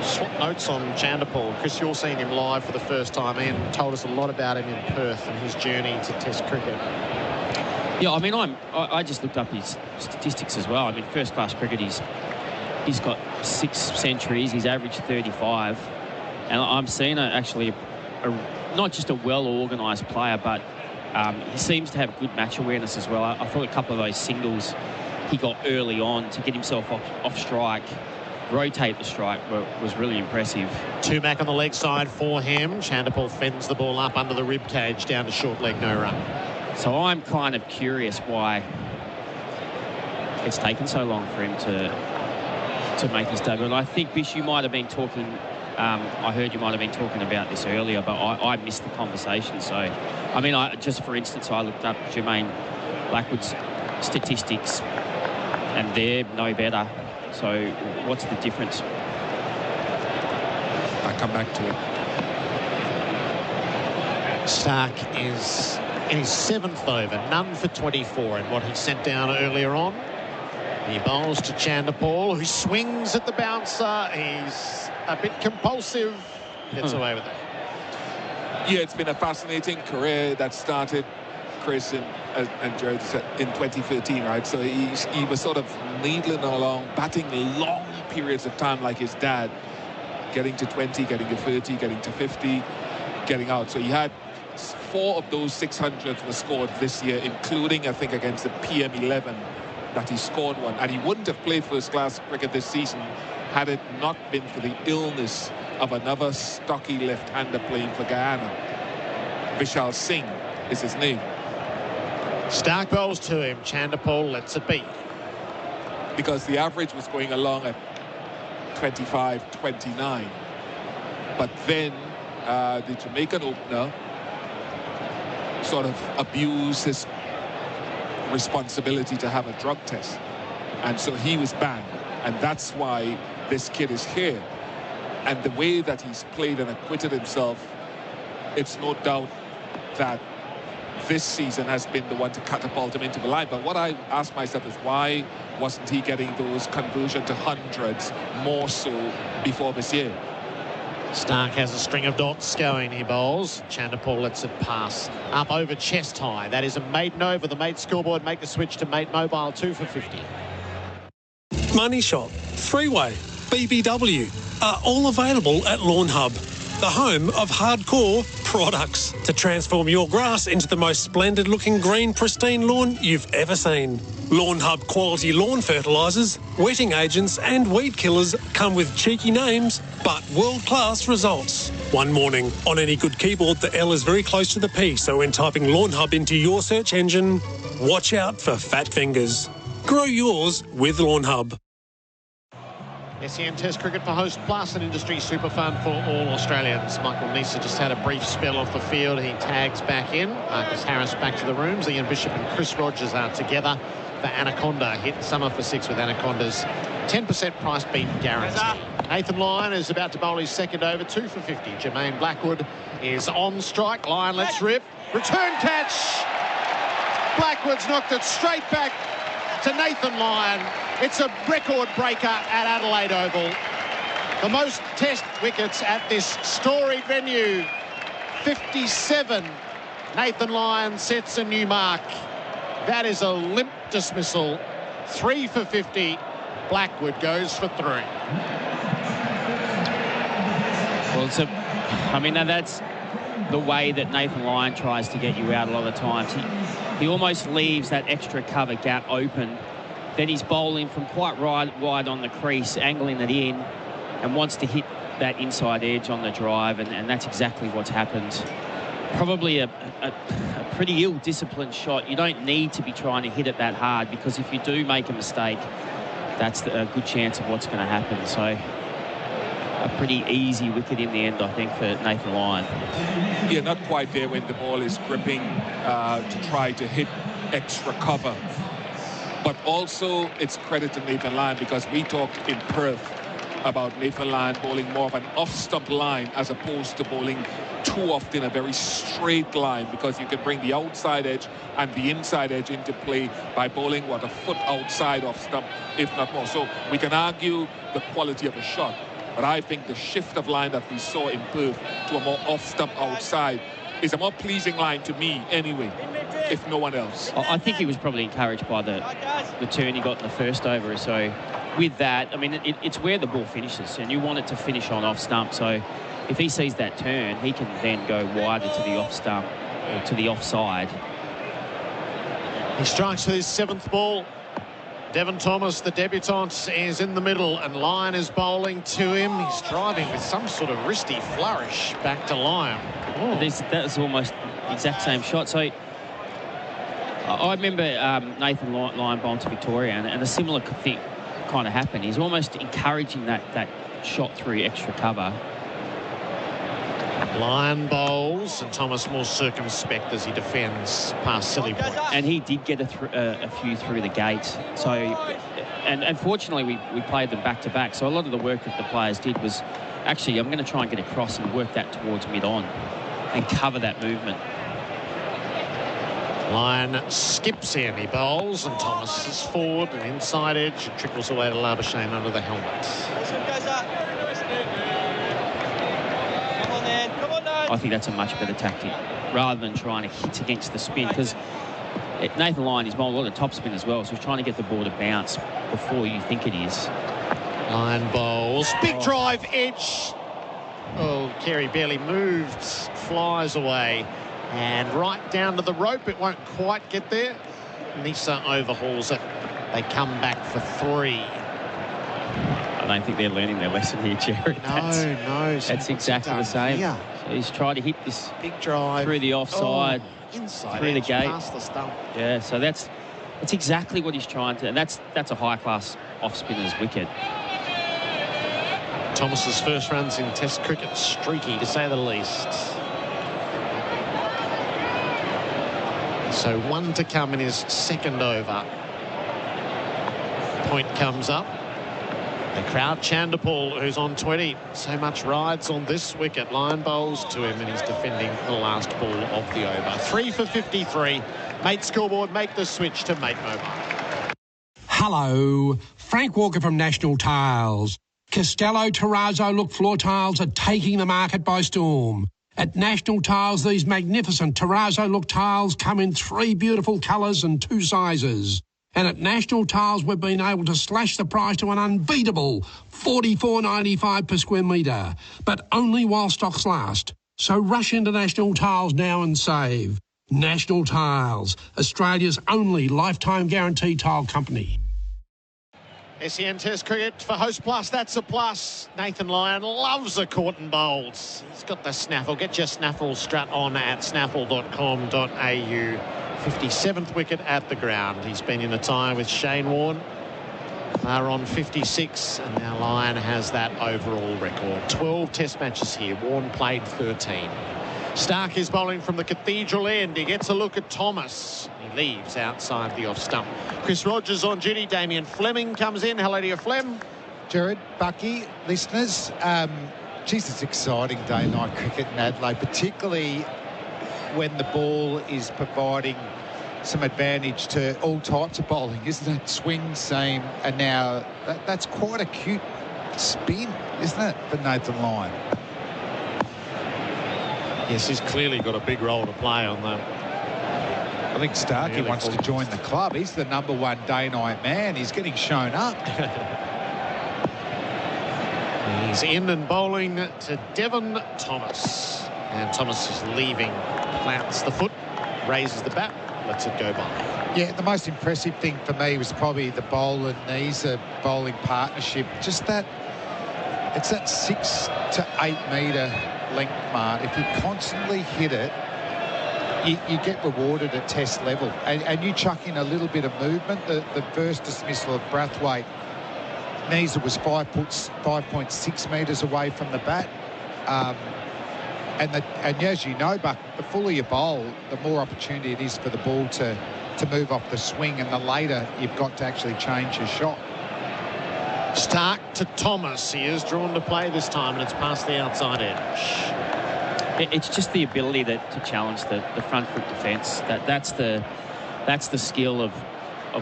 Swap notes on Chanderpaul. Chris, you're seeing him live for the first time. Ian told us a lot about him in Perth and his journey to Test cricket. Yeah, I mean, I just looked up his statistics as well. I mean, first-class cricket, he's got 6 centuries. He's averaged 35, and I'm seeing actually not just a well-organised player, but he seems to have good match awareness as well. I thought a couple of those singles he got early on to get himself off strike, rotate the strike, was really impressive. 2 back on the leg side for him. Chanderpaul fends the ball up under the rib cage down to short leg, no run. So I'm kind of curious why it's taken so long for him to make his debut. And I think, Bish, you might have been talking, I heard you might have been talking about this earlier, but I missed the conversation. So, I mean, just for instance, I looked up Jermaine Blackwood's statistics, and they're no better. So what's the difference? I'll come back to it. Starc is in his 7th over, none for 24 in what he sent down earlier on. He bowls to Chanderpaul, who swings at the bouncer. He's a bit compulsive. Gets away with it. Yeah, it's been a fascinating career that started, Chris and Gerard said, in 2013, right? So he was sort of needling along, batting long periods of time like his dad, getting to 20, getting to 30, getting to 50, getting out. So he had 4 of those 600s were scored this year, including, I think, against the PM11 that he scored one. And he wouldn't have played first-class cricket this season had it not been for the illness of another stocky left-hander playing for Guyana. Vishal Singh is his name. Starc bowls to him. Chanderpaul lets it be. Because the average was going along at 25, 29. But then the Jamaican opener sort of abused his responsibility to have a drug test. And so he was banned. And that's why this kid is here. And the way that he's played and acquitted himself, it's no doubt that this season has been the one to catapult him into the line. But what I ask myself is, why wasn't he getting those conversion to hundreds more so before this year? Starc has a string of dots going. He bowls. Chanderpaul lets it pass up over chest high. That is a maiden over. The mate scoreboard make the switch to mate mobile 2 for 50. Money Shop, Freeway, BBW are all available at Lawn Hub, the home of hardcore products to transform your grass into the most splendid looking green pristine lawn you've ever seen. Lawn Hub quality lawn fertilisers, wetting agents and weed killers come with cheeky names but world-class results. One morning, on any good keyboard, the L is very close to the P, so when typing Lawn Hub into your search engine, watch out for fat fingers. Grow yours with Lawn Hub. SEN Test Cricket for Host Plus, an industry super fun for all Australians. Michael Neser just had a brief spell off the field. He tags back in. Marcus Harris back to the rooms. Ian Bishop and Chris Rogers are together for Anaconda. Hit Summer for 6 with Anaconda's 10% price beat guarantee. Nathan Lyon is about to bowl his second over, 2 for 50. Jermaine Blackwood is on strike. Lyon lets rip. Return catch. Blackwood's knocked it straight back to Nathan Lyon. It's a record breaker at Adelaide Oval. The most test wickets at this storied venue. 57. Nathan Lyon sets a new mark. That is a limp dismissal. 3 for 50. Blackwood goes for 3. Well, that's the way that Nathan Lyon tries to get you out a lot of times. He almost leaves that extra cover gap open. Then he's bowling from quite wide on the crease, angling it in, and wants to hit that inside edge on the drive, and that's exactly what's happened. Probably a pretty ill-disciplined shot. You don't need to be trying to hit it that hard, because if you do make a mistake, that's a good chance of what's going to happen. So a pretty easy wicket in the end, I think, for Nathan Lyon. Yeah, not quite there when the ball is gripping to try to hit extra cover. But also, it's credit to Nathan Lyon, because we talked in Perth about Nathan Lyon bowling more of an off-stump line as opposed to bowling too often a very straight line, because you can bring the outside edge and the inside edge into play by bowling, a foot outside off stump, if not more. So we can argue the quality of a shot, but I think the shift of line that we saw in Perth to a more off-stump outside is a more pleasing line to me anyway, if no one else. I think he was probably encouraged by the turn he got in the first over. So with that, I mean, it's where the ball finishes, and you want it to finish on off stump. So if he sees that turn, he can then go wider to the off stump or to the offside. He strikes with his 7th ball. Devon Thomas, the debutant, is in the middle, and Lyon is bowling to him. He's driving with some sort of wristy flourish back to Lyon. That was almost the exact same shot. So I remember Nathan Lyon bowling to Victoria, and a similar thing kind of happened. He's almost encouraging that shot through extra cover. Lyon bowls, and Thomas more circumspect as he defends past silly point. And he did get a few through the gate. So, and fortunately we played them back to back. So a lot of the work that the players did was actually, I'm going to try and get across and work that towards mid-on and cover that movement. Lyon skips in, he bowls, and Thomas is forward and inside edge. It trickles away to Labuschagne under the helmet. I think that's a much better tactic, rather than trying to hit against the spin, because Nathan Lyon is bowling a lot of top spin as well, so he's trying to get the ball to bounce before you think it is. Lyon bowls, big drive, edge. Oh, Carey barely moved, flies away, and right down to the rope. It won't quite get there. Neser overhauls it. They come back for 3. I don't think they're learning their lesson here, Gerard. No. That's exactly the same. Yeah. So he's trying to hit this big drive through the offside, inside through the edge, gate, past the stump. Yeah, so that's exactly what he's trying to, and that's a high-class off-spinner's wicket. Thomas's first runs in Test cricket, streaky to say the least. So 1 to come in his second over. Point comes up. The crowd Chandapal, who's on 20. So much rides on this wicket. Lyon bowls to him, and he's defending the last ball of the over. 3 for 53. Mate Scoreboard, make the switch to Mate Mobile. Hello, Frank Walker from National Tiles. Castello Terrazzo look floor tiles are taking the market by storm. At National Tiles, these magnificent Terrazzo look tiles come in 3 beautiful colours and 2 sizes. And at National Tiles, we've been able to slash the price to an unbeatable $44.95 per square metre, but only while stocks last. So rush into National Tiles now and save. National Tiles, Australia's only lifetime guarantee tile company. SEN Test cricket for Host Plus, that's a plus. Nathan Lyon loves a caught and bowled. He's got the snaffle. Get your snaffle strut on at snaffle.com.au. 57th wicket at the ground. He's been in a tie with Shane Warne. They're on 56, and now Lyon has that overall record. 12 Test matches here. Warne played 13. Stark is bowling from the Cathedral end. He gets a look at Thomas. He leaves outside the off stump. Chris Rogers on duty. Damian Fleming comes in. Hello to you, Flem. Gerard, Bucky, listeners. Geez, it's exciting day-night cricket in Adelaide, particularly when the ball is providing some advantage to all types of bowling, isn't it? Swing, seam, and now that's quite a cute spin, isn't it, for Nathan Lyon? Yes, he's clearly got a big role to play on that. I think Starkey really wants to join the club. He's the #1 day-night man. He's getting shown up. He's in and bowling to Devon Thomas. And Thomas is leaving. Plants the foot, raises the bat, lets it go by. Yeah, the most impressive thing for me was probably the bowl and Nisa bowling partnership. Just that, it's that 6 to 8 metre length mark. If you constantly hit it, you get rewarded at test level. And you chuck in a little bit of movement. The first dismissal of Brathwaite, Nisa was 5.6 metres away from the bat. And as you know, Buck, the fuller you bowl, the more opportunity it is for the ball to move off the swing, and the later you've got to actually change your shot. Stark to Thomas. He is drawn to play this time, and it's past the outside edge. It's just the ability to challenge the front foot defence. That's the skill of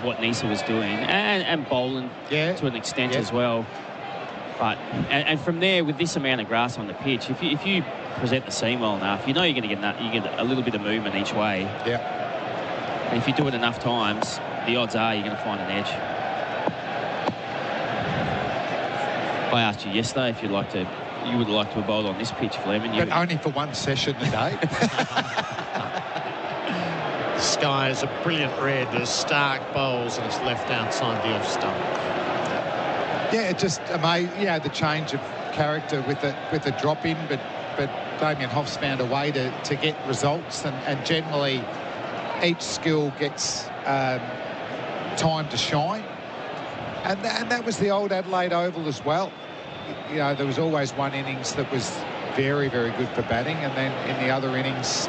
what Nisa was doing, and bowling to an extent as well. But and from there, with this amount of grass on the pitch, if you present the seam well enough, you know you're going to get a little bit of movement each way. Yeah. And if you do it enough times, the odds are you're going to find an edge. I asked you yesterday if you would like to have bowled on this pitch, Fleming. But only for one session a day. The sky is a brilliant red as Stark bowls, and it's left outside the off stump. Yeah, it just amazing. Yeah, the change of character with the drop in, but Damien Hoff's found a way to get results, and generally each skill gets time to shine, and that was the old Adelaide Oval as well. You know, there was always one innings that was very, very good for batting, and then in the other innings,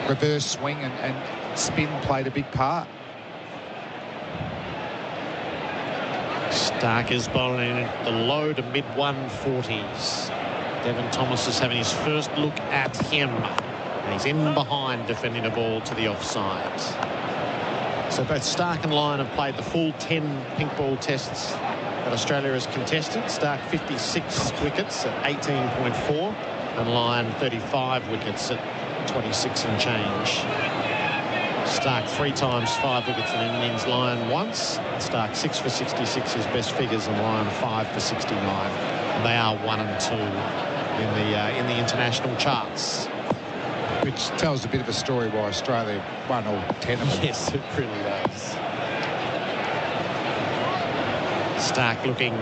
reverse swing and spin played a big part. Stark is bowling in the low to mid 140s. Devon Thomas is having his first look at him. And he's in behind defending a ball to the offside. So both Stark and Lyon have played the full 10 pink ball tests that Australia has contested. Stark 56 wickets at 18.4 and Lyon 35 wickets at 26 and change. Stark 3 times 5 wickets in an innings, Lyon once. Stark 6 for 66, his best figures, and Lyon 5 for 69. And they are 1 and 2 in the international charts. Which tells a bit of a story why Australia won all 10 of them. Yes, it really does. Stark looking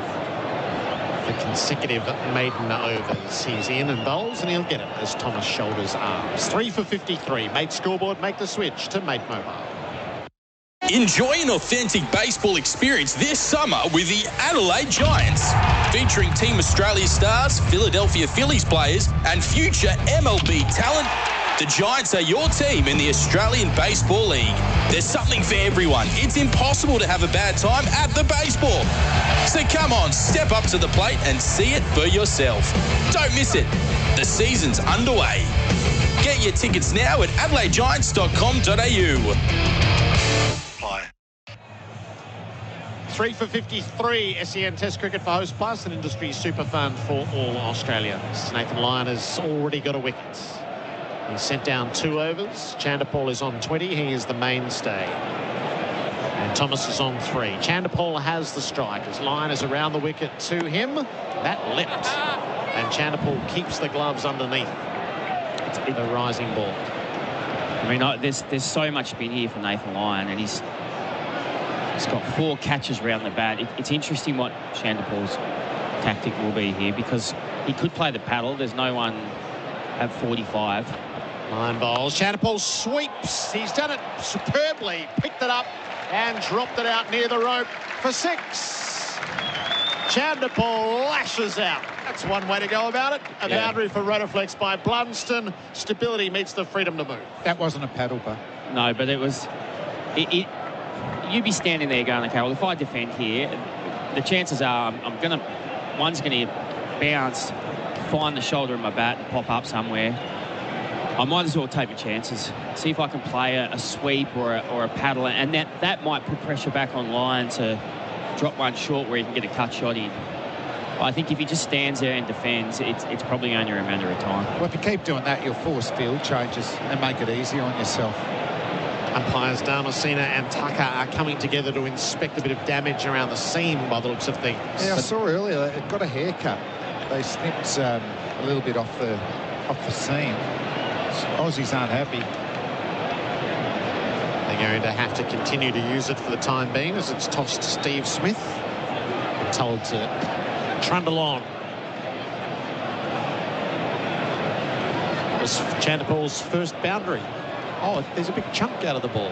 for consecutive maiden overs. He's in and bowls, and he'll get it as Thomas shoulders arms. 3 for 53. Mate scoreboard, make the switch to Mate Mobile. Enjoy an authentic baseball experience this summer with the Adelaide Giants. Featuring Team Australia stars, Philadelphia Phillies players, and future MLB talent, the Giants are your team in the Australian Baseball League. There's something for everyone. It's impossible to have a bad time at the baseball. So come on, step up to the plate and see it for yourself. Don't miss it. The season's underway. Get your tickets now at adelaidegiants.com.au. 3 for 53, SEN Test Cricket for Host Plus, an industry super fund for all Australians. Nathan Lyon has already got a wicket. He's sent down 2 overs. Chanderpaul is on 20. He is the mainstay. And Thomas is on 3. Chanderpaul has the strike as Lyon is around the wicket to him. That leapt. And Chanderpaul keeps the gloves underneath. It's a rising ball. I mean, there's so much spin here for Nathan Lyon, and He's got 4 catches round the bat. It's interesting what Chanderpaul's tactic will be here, because he could play the paddle. There's no one at 45. Line bowls. Chanderpaul sweeps. He's done it superbly. Picked it up and dropped it out near the rope for 6. Chanderpaul lashes out. That's one way to go about it. A boundary for Rotoflex by Blunston. Stability meets the freedom to move. That wasn't a paddle, but No, but it was... You'd be standing there going, okay, well, if I defend here, the chances are one's going to bounce, find the shoulder of my bat and pop up somewhere. I might as well take my chances. See if I can play a sweep or a paddle, and that might put pressure back on line to drop one short where he can get a cut shot in. I think if he just stands there and defends, it's probably only a matter of time. Well, if you keep doing that, you'll force field changes and make it easier on yourself. Umpires Damian and Tucker are coming together to inspect a bit of damage around the seam by the looks of things. Yeah, I saw earlier it got a haircut. They snipped a little bit off the seam. Aussies aren't happy. They're going to have to continue to use it for the time being, as it's tossed to Steve Smith. We're told to trundle on. It was Chanderpaul's first boundary. Oh, there's a big chunk out of the ball.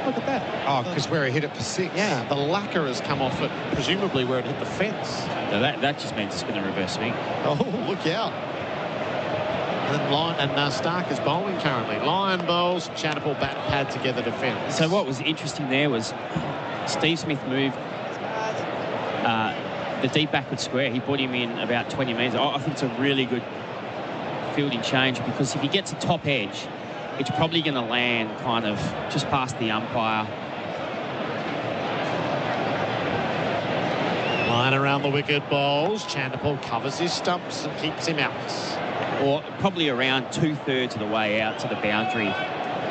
Look at that. Oh, because where he hit it for 6. Yeah, the lacquer has come off it, presumably where it hit the fence. So that just means it's going to reverse swing. Oh, look out. And Stark is bowling currently. Lyon bowls, Chanderpaul bat and pad together defence. So what was interesting there was Steve Smith moved the deep backward square. He put him in about 20 metres. I think it's a really good fielding change, because if he gets a top edge, it's probably going to land kind of just past the umpire. Line around the wicket bowls. Chanderpaul covers his stumps and keeps him out. Or probably around 2/3 of the way out to the boundary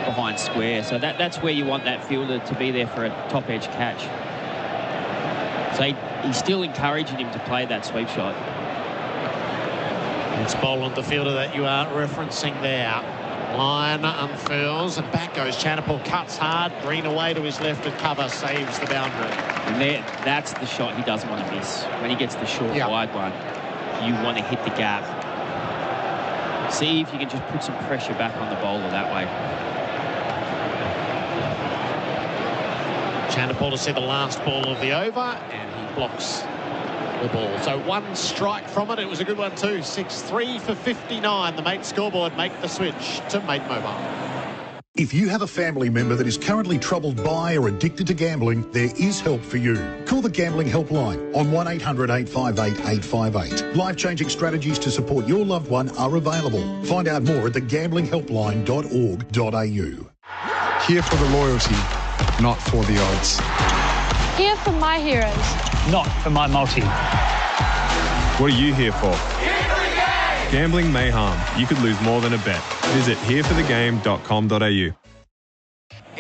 behind square. So that's where you want that fielder to be there for a top edge catch. So he's still encouraging him to play that sweep shot. It's Boland, the fielder that you are referencing there. Line unfurls and back goes Chanderpaul, cuts hard. Green away to his left and cover, saves the boundary. And that's the shot he doesn't want to miss. When he gets the short wide one, you want to hit the gap. See if you can just put some pressure back on the bowler that way. Chanderpaul to see the last ball of the over, and he blocks the ball. So 1 strike from it. It was a good one too. 6-3 for 59. The Mate scoreboard make the switch to Mate Mobile. If you have a family member that is currently troubled by or addicted to gambling, there is help for you. Call the Gambling Helpline on 1-800-858-858. Life-changing strategies to support your loved one are available. Find out more at thegamblinghelpline.org.au. Here for the loyalty, not for the odds. Here for my heroes. Not for my multi. What are you here for? Here for the game! Gambling may harm. You could lose more than a bet. Visit hereforthegame.com.au.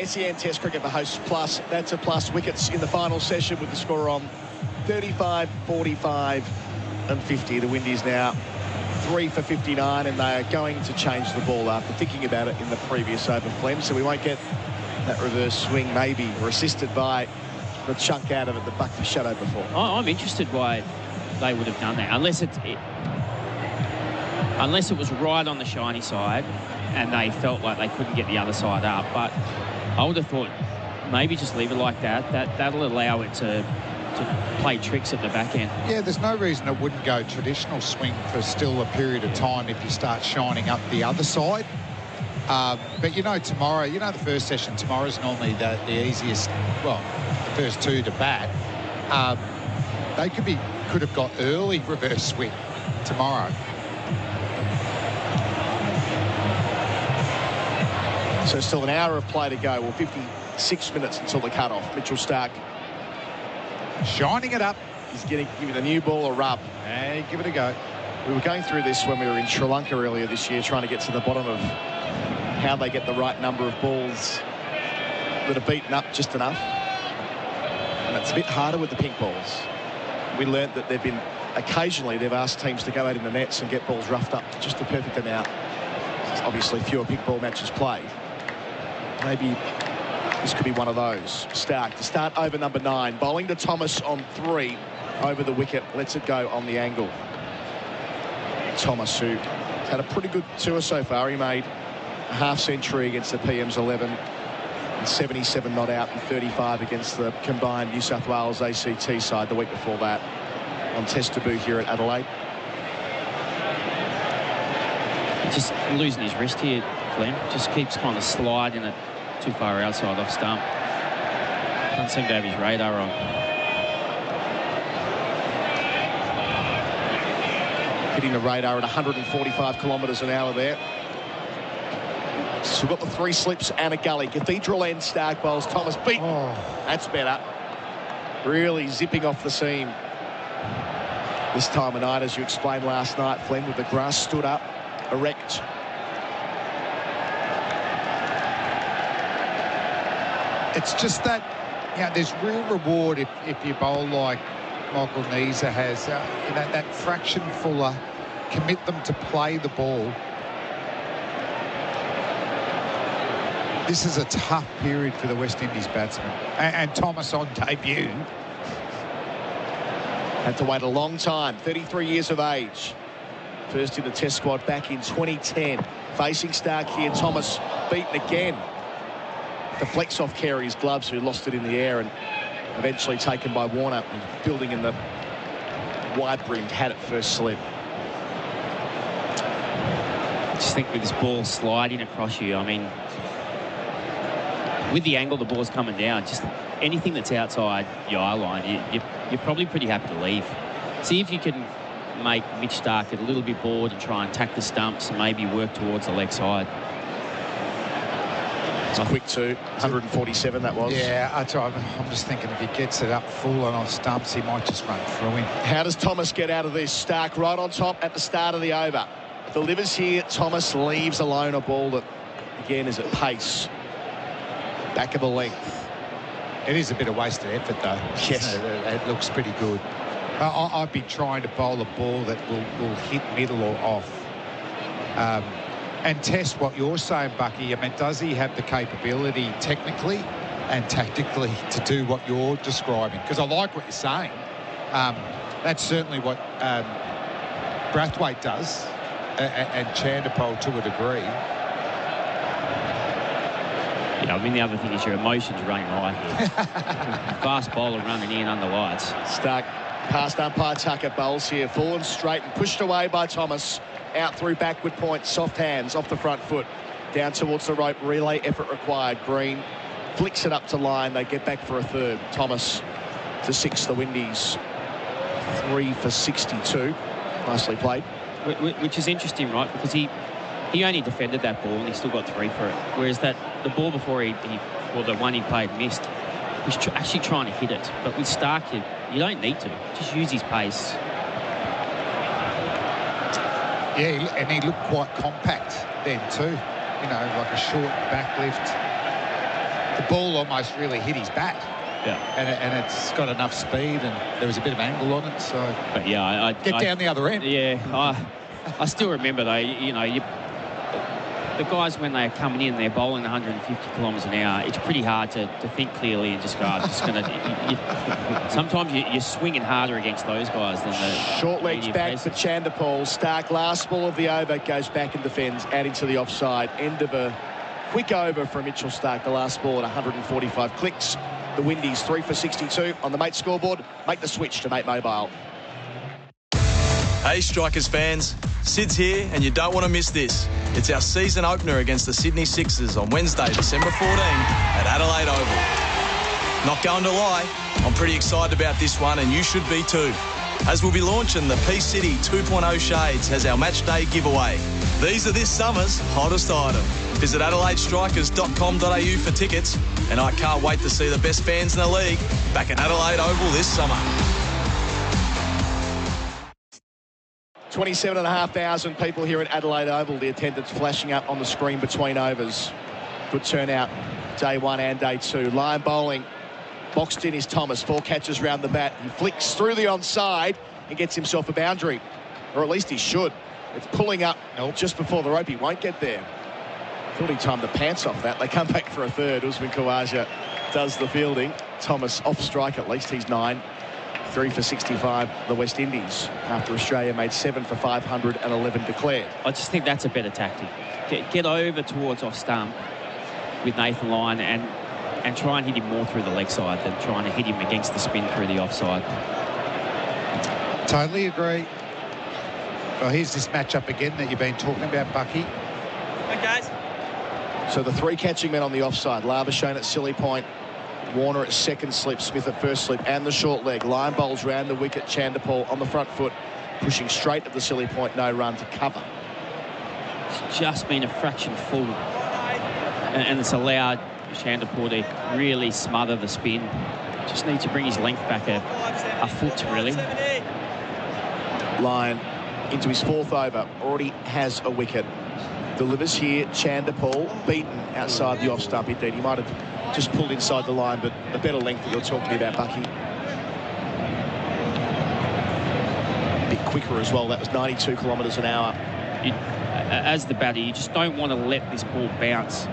SEN Test Cricket for Hosts Plus. That's a plus. Wickets in the final session with the score on 35, 45 and 50. The Windies now 3 for 59, and they are going to change the ball after thinking about it in the previous over, Flem. So we won't get that reverse swing, maybe, or assisted by the chunk out of it that bucked the shadow before. I'm interested why they would have done that, unless it was right on the shiny side and they felt like they couldn't get the other side up. But I would have thought maybe just leave it like that. That'll allow it to play tricks at the back end. Yeah, there's no reason it wouldn't go traditional swing for still a period of time if you start shining up the other side. But, you know, tomorrow, the first session tomorrow is normally the easiest, well, the first 2 to bat. They could have got early reverse swing tomorrow. So still an hour of play to go. Well, 56 minutes until the cut-off. Mitchell Stark shining it up. He's giving the new ball a rub. Hey, give it a go. We were going through this when we were in Sri Lanka earlier this year, trying to get to the bottom of how they get the right number of balls that are beaten up just enough. And it's a bit harder with the pink balls. We learnt that occasionally they've asked teams to go out in the nets and get balls roughed up just the perfect amount. There's obviously fewer pink ball matches played. Maybe This could be one of those. Stark to start over number 9. Bowling to Thomas on 3. Over the wicket. Lets it go on the angle. Thomas, who had a pretty good tour so far. He made a half-century against the PM's 11. And 77 not out and 35 against the combined New South Wales ACT side the week before that. On test debut here at Adelaide. Just losing his wrist here, Flem. Just keeps kind of sliding it too far outside off stump. Doesn't seem to have his radar on. Hitting the radar at 145 kilometres an hour there. So we've got the 3 slips and a gully. Cathedral end, Stark bowls. Thomas beat. Oh, that's better. Really zipping off the seam. This time of night, as you explained last night, Flem, with the grass stood up, erect. It's just that, there's real reward if you bowl like Michael Neser has. That fraction fuller, commit them to play the ball. This is a tough period for the West Indies batsmen. And Thomas on debut. Had to wait a long time, 33 years of age. First in the Test squad back in 2010. Facing Stark here, Thomas beaten again. Deflects off Carey's gloves, who lost it in the air, and eventually taken by Warner, building in the wide-brimmed hat at first slip. I just think with this ball sliding across you, I mean, with the angle the ball's coming down, just anything that's outside your eye line, you're probably pretty happy to leave. See if you can make Mitch Stark get a little bit bored and try and tack the stumps and maybe work towards the leg side. It's a quick 2, 147 that was. Yeah, I'm just thinking if he gets it up full and off stumps, he might just run through him. How does Thomas get out of this? Stark right on top at the start of the over. Delivers here. Thomas leaves alone a ball that, again, is at pace. Back of the length. It is a bit of wasted effort, though. Yes. It looks pretty good. I'd be trying to bowl a ball that will hit middle or off. And test what you're saying, Bucky. I mean, does he have the capability technically and tactically to do what you're describing? Because I like what you're saying. That's certainly what Brathwaite does, and Chandapol to a degree. Yeah, I mean, the other thing is your emotions running right here. Fast bowler running in under lights. Stark past umpire Tucker, bowls here, full and straight and pushed away by Thomas. Out through backward point, soft hands off the front foot. Down towards the rope, relay effort required. Green flicks it up to line. They get back for a third. Thomas to 6, the Windies 3 for 62. Nicely played. Which is interesting, right? Because he only defended that ball and he still got 3 for it. Whereas the ball before or the one he played missed, he's actually trying to hit it. But with Stark, you don't need to. Just use his pace. Yeah, and he looked quite compact then too. Like a short back lift. The ball almost really hit his bat. Yeah. And it's got enough speed, and there was a bit of angle on it. So, but yeah, I get down the other end. Yeah, I still remember though. The guys, when they're coming in, they're bowling 150 kilometres an hour. It's pretty hard to think clearly and just go, I'm just going to... Sometimes you're swinging harder against those guys than the... Short legs back for Chandapol. Stark, last ball of the over, goes back and defends, adding to the offside. End of a quick over from Mitchell Stark, the last ball at 145 clicks. The Windies 3 for 62 on the Mate scoreboard. Make the switch to Mate Mobile. Hey Strikers fans, Sid's here and you don't want to miss this. It's our season opener against the Sydney Sixers on Wednesday, December 14 at Adelaide Oval. Not going to lie, I'm pretty excited about this one and you should be too. As we'll be launching the Peace City 2.0 shades as our match day giveaway. These are this summer's hottest item. Visit AdelaideStrikers.com.au for tickets, and I can't wait to see the best fans in the league back at Adelaide Oval this summer. 27,500 people here at Adelaide Oval. The attendance flashing up on the screen between overs. Good turnout day 1 and day 2. Line bowling. Boxed in is Thomas. 4 catches round the bat. He flicks through the onside and gets himself a boundary. Or at least he should. It's pulling up just before the rope. He won't get there. Thought he timed the pants off that. They come back for a third. Usman Khawaja does the fielding. Thomas off strike at least. He's 9. 3 for 65, the West Indies, after Australia made 7 for 500 and 11 declared. I just think that's a better tactic. Get over towards off stump with Nathan Lyon and try and hit him more through the leg side than trying to hit him against the spin through the offside. Totally agree. Well, here's this matchup again that you've been talking about, Bucky. Hey, guys. So the 3 catching men on the offside. Labuschagne at silly point. Warner at second slip, Smith at first slip, and the short leg. Lyon bowls round the wicket. Chanderpaul on the front foot, pushing straight at the silly point. No run to cover. It's just been a fraction full, and it's allowed Chanderpaul to really smother the spin. Just needs to bring his length back a foot, really. Lyon into his 4th over. Already has a wicket. Delivers here. Chanderpaul beaten outside the off stump. Indeed, he might have just pulled inside the line, but the better length that you're talking about, Bucky. A bit quicker as well. That was 92 kilometres an hour. As the batter, you just don't want to let this ball bounce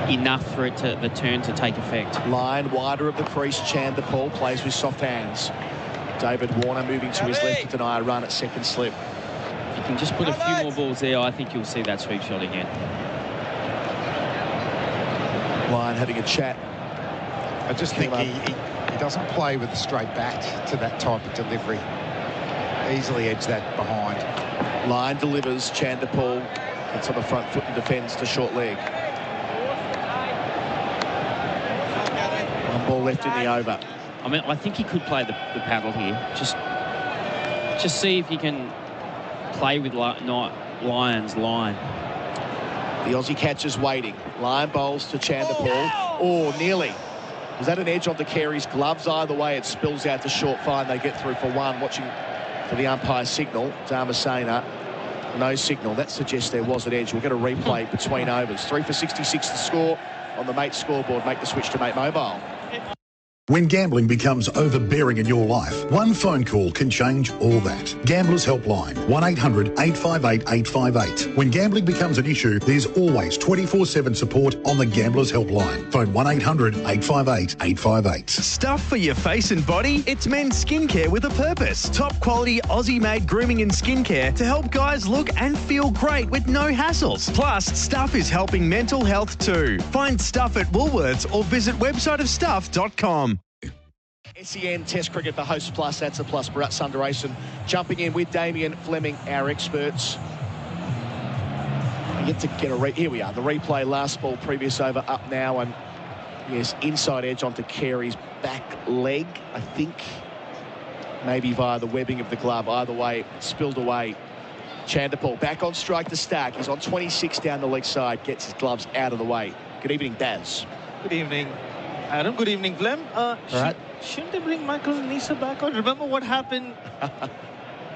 enough for it to the turn to take effect. Lyon wider of the crease. Chanderpaul plays with soft hands. David Warner moving to his left to deny a run at second slip. If you can just put a few more balls there, I think you'll see that sweep shot again. Lyon having a chat. I just think he doesn't play with a straight bat to that type of delivery. Easily edge that behind. Lyon delivers. Chanderpaul gets on the front foot and defends to short leg. 1 ball left in the over. I mean, I think he could play the paddle here. Just see if he can play with Lyon's line. The Aussie catcher's waiting. Lyon bowls to Chanderpaul. Oh, nearly. Was that an edge onto Carey's gloves? Either way, it spills out to short fine. They get through for 1. Watching for the umpire signal. Damian, no signal. That suggests there was an edge. We'll get a replay between overs. 3 for 66 the score on the Mate scoreboard. Make the switch to Mate Mobile. When gambling becomes overbearing in your life, one phone call can change all that. Gamblers Helpline, 1-800-858-858. When gambling becomes an issue, there's always 24/7 support on the Gamblers Helpline. Phone 1-800-858-858. Stuff for your face and body? It's men's skincare with a purpose. Top quality Aussie-made grooming and skincare to help guys look and feel great with no hassles. Plus, Stuff is helping mental health too. Find Stuff at Woolworths or visit websiteofstuff.com. SEN Test Cricket for Host Plus. That's a plus. Bharat Sundaresan jumping in with Damian, Fleming, our experts. We get to get here we are. The replay, last ball, previous over, up now, and yes, inside edge onto Carey's back leg, I think. Maybe via the webbing of the glove. Either way, spilled away. Chanderpaul back on strike to Stark. He's on 26 down the leg side. Gets his gloves out of the way. Good evening, Daz. Good evening, Adam. Good evening, Flem. Right. Shouldn't they bring Michael Nisa back on? Remember what happened?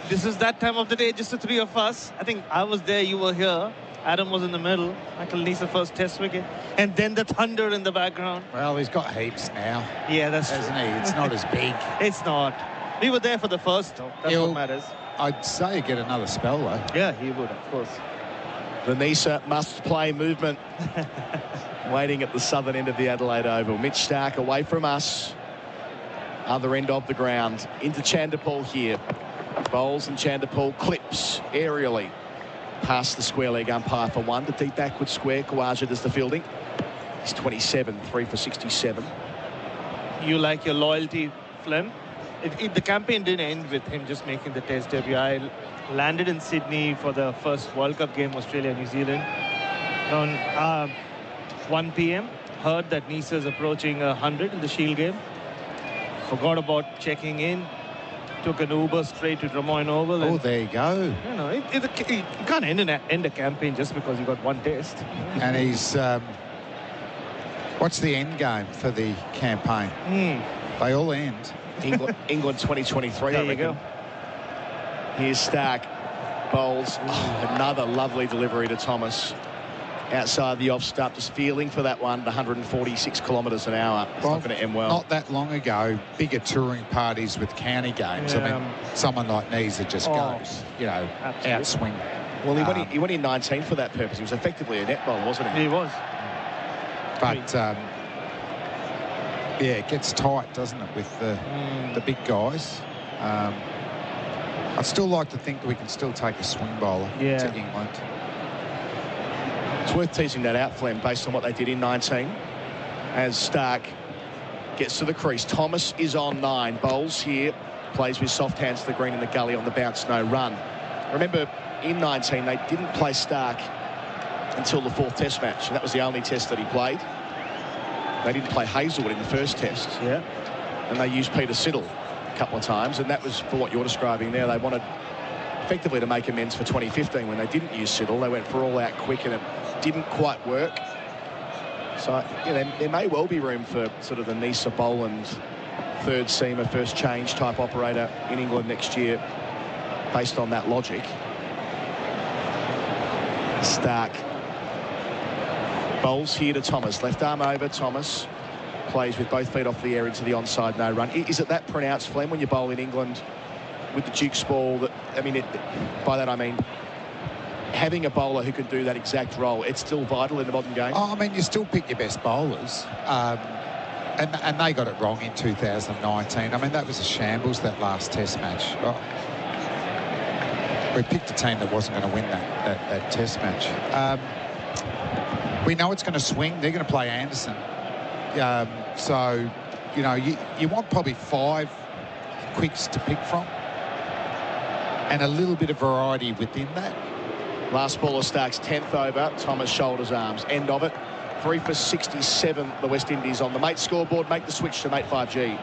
This is that time of the day, just the 3 of us. I think I was there, you were here. Adam was in the middle. Michael Nisa first test wicket. And then the thunder in the background. Well, he's got heaps now. Yeah, that's true. Hasn't he? It's not as big. It's not. We were there for the first, though. That's what matters. I'd say get another spell, though. Yeah, he would, of course. The Nisa must-play movement. Waiting at the southern end of the Adelaide Oval. Mitch Stark away from us. Other end of the ground. Into Chanderpaul here. Bowls and Chanderpaul clips aerially. Past the square leg umpire for 1. The deep backward square. Khawaja does the fielding. He's 27, 3 for 67. You like your loyalty, Flem? The campaign didn't end with him just making the test debut. I landed in Sydney for the first World Cup game, Australia-New Zealand. On 1 p.m. Heard that Nisa is approaching 100 in the Shield game. Forgot about checking in. Took an Uber straight to Drummoyne Oval. Oh, there you go. You know, you can't end a campaign just because you got 1 test. And he's... what's the end game for the campaign? They all end. England 2023, there I reckon. You go. Here's Stark. Bowls. Oh, another lovely delivery to Thomas. Outside the off stump, just feeling for that one, 146 kilometres an hour. It's not going to end well. Not that long ago, bigger touring parties with county games. Yeah. I mean, someone like Nisa just goes, you know, absolutely. outswing. Well, he went in 19 for that purpose. He was effectively a net bowler, wasn't he? He was. But, yeah, it gets tight, doesn't it, with the big guys. I'd still like to think that we can still take a swing bowler to England. It's worth teasing that out, Flem, based on what they did in 19. As Stark gets to the crease. Thomas is on 9. Bowls here. Plays with soft hands to the green in the gully on the bounce, no run. Remember, in 19, they didn't play Stark until the 4th Test match, and that was the only test that he played. They didn't play Hazelwood in the first test. Yeah. And they used Peter Siddle a couple of times, and that was for what you're describing there. They wanted effectively to make amends for 2015 when they didn't use Siddle. They went for all out quick, and it didn't quite work. So, you know, there may well be room for sort of the Nisa Boland third seamer, first change type operator in England next year based on that logic. Stark bowls here to Thomas. Left arm over. Thomas plays with both feet off the air into the onside, no run. Is it that pronounced, Flem, when you bowl in England with the Duke's ball? That, I mean, by that I mean having a bowler who can do that exact role. It's still vital in the modern game. Oh, I mean, you still pick your best bowlers. And they got it wrong in 2019. I mean, that was a shambles, that last Test match. Oh, we picked a team that wasn't going to win that Test match. We know it's going to swing. They're going to play Anderson. So, you know, you want probably 5 quicks to pick from and a little bit of variety within that. Last ball of Stark's 10th over. Thomas shoulders arms. End of it. 3 for 67, the West Indies on the mate scoreboard. Make the switch to mate 5G.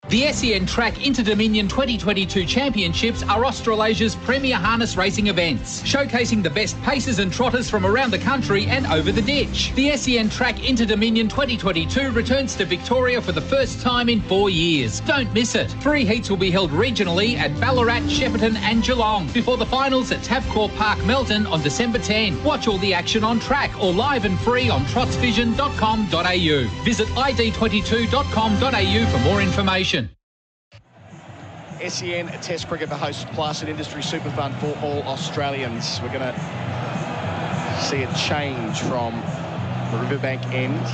The SEN Track Inter-Dominion 2022 Championships are Australasia's premier harness racing events, showcasing the best pacers and trotters from around the country and over the ditch. The SEN Track Inter-Dominion 2022 returns to Victoria for the first time in 4 years. Don't miss it. 3 heats will be held regionally at Ballarat, Shepparton and Geelong, before the finals at Tabcorp Park, Melton on December 10. Watch all the action on track or live and free on trotsvision.com.au. Visit id22.com.au for more information. SEN Test Cricket for hosts plus an industry super fund for all Australians. We're going to see a change from the Riverbank end.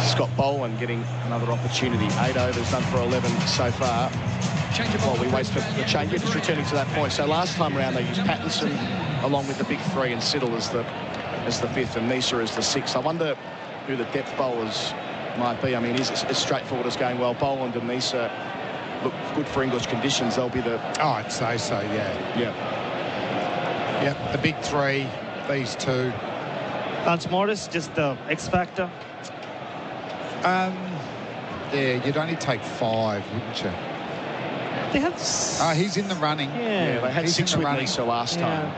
Scott Boland getting another opportunity. 8 overs, done for 11 so far. While we wait for the change, just returning to that point. So last time around they used Pattinson along with the big 3 and Siddle as the 5th and Nisa as the 6th. I wonder who the depth bowlers might be. I mean, is it as straightforward as going, well, Boland and Nisa look good for English conditions? They'll be the... Oh, I'd say so, yeah. Yep, the big 3, these 2. Lance Morris, just the X factor. Yeah, you'd only take 5, wouldn't you? They had... he's in the running. Yeah, they had 6 with Nisa last time.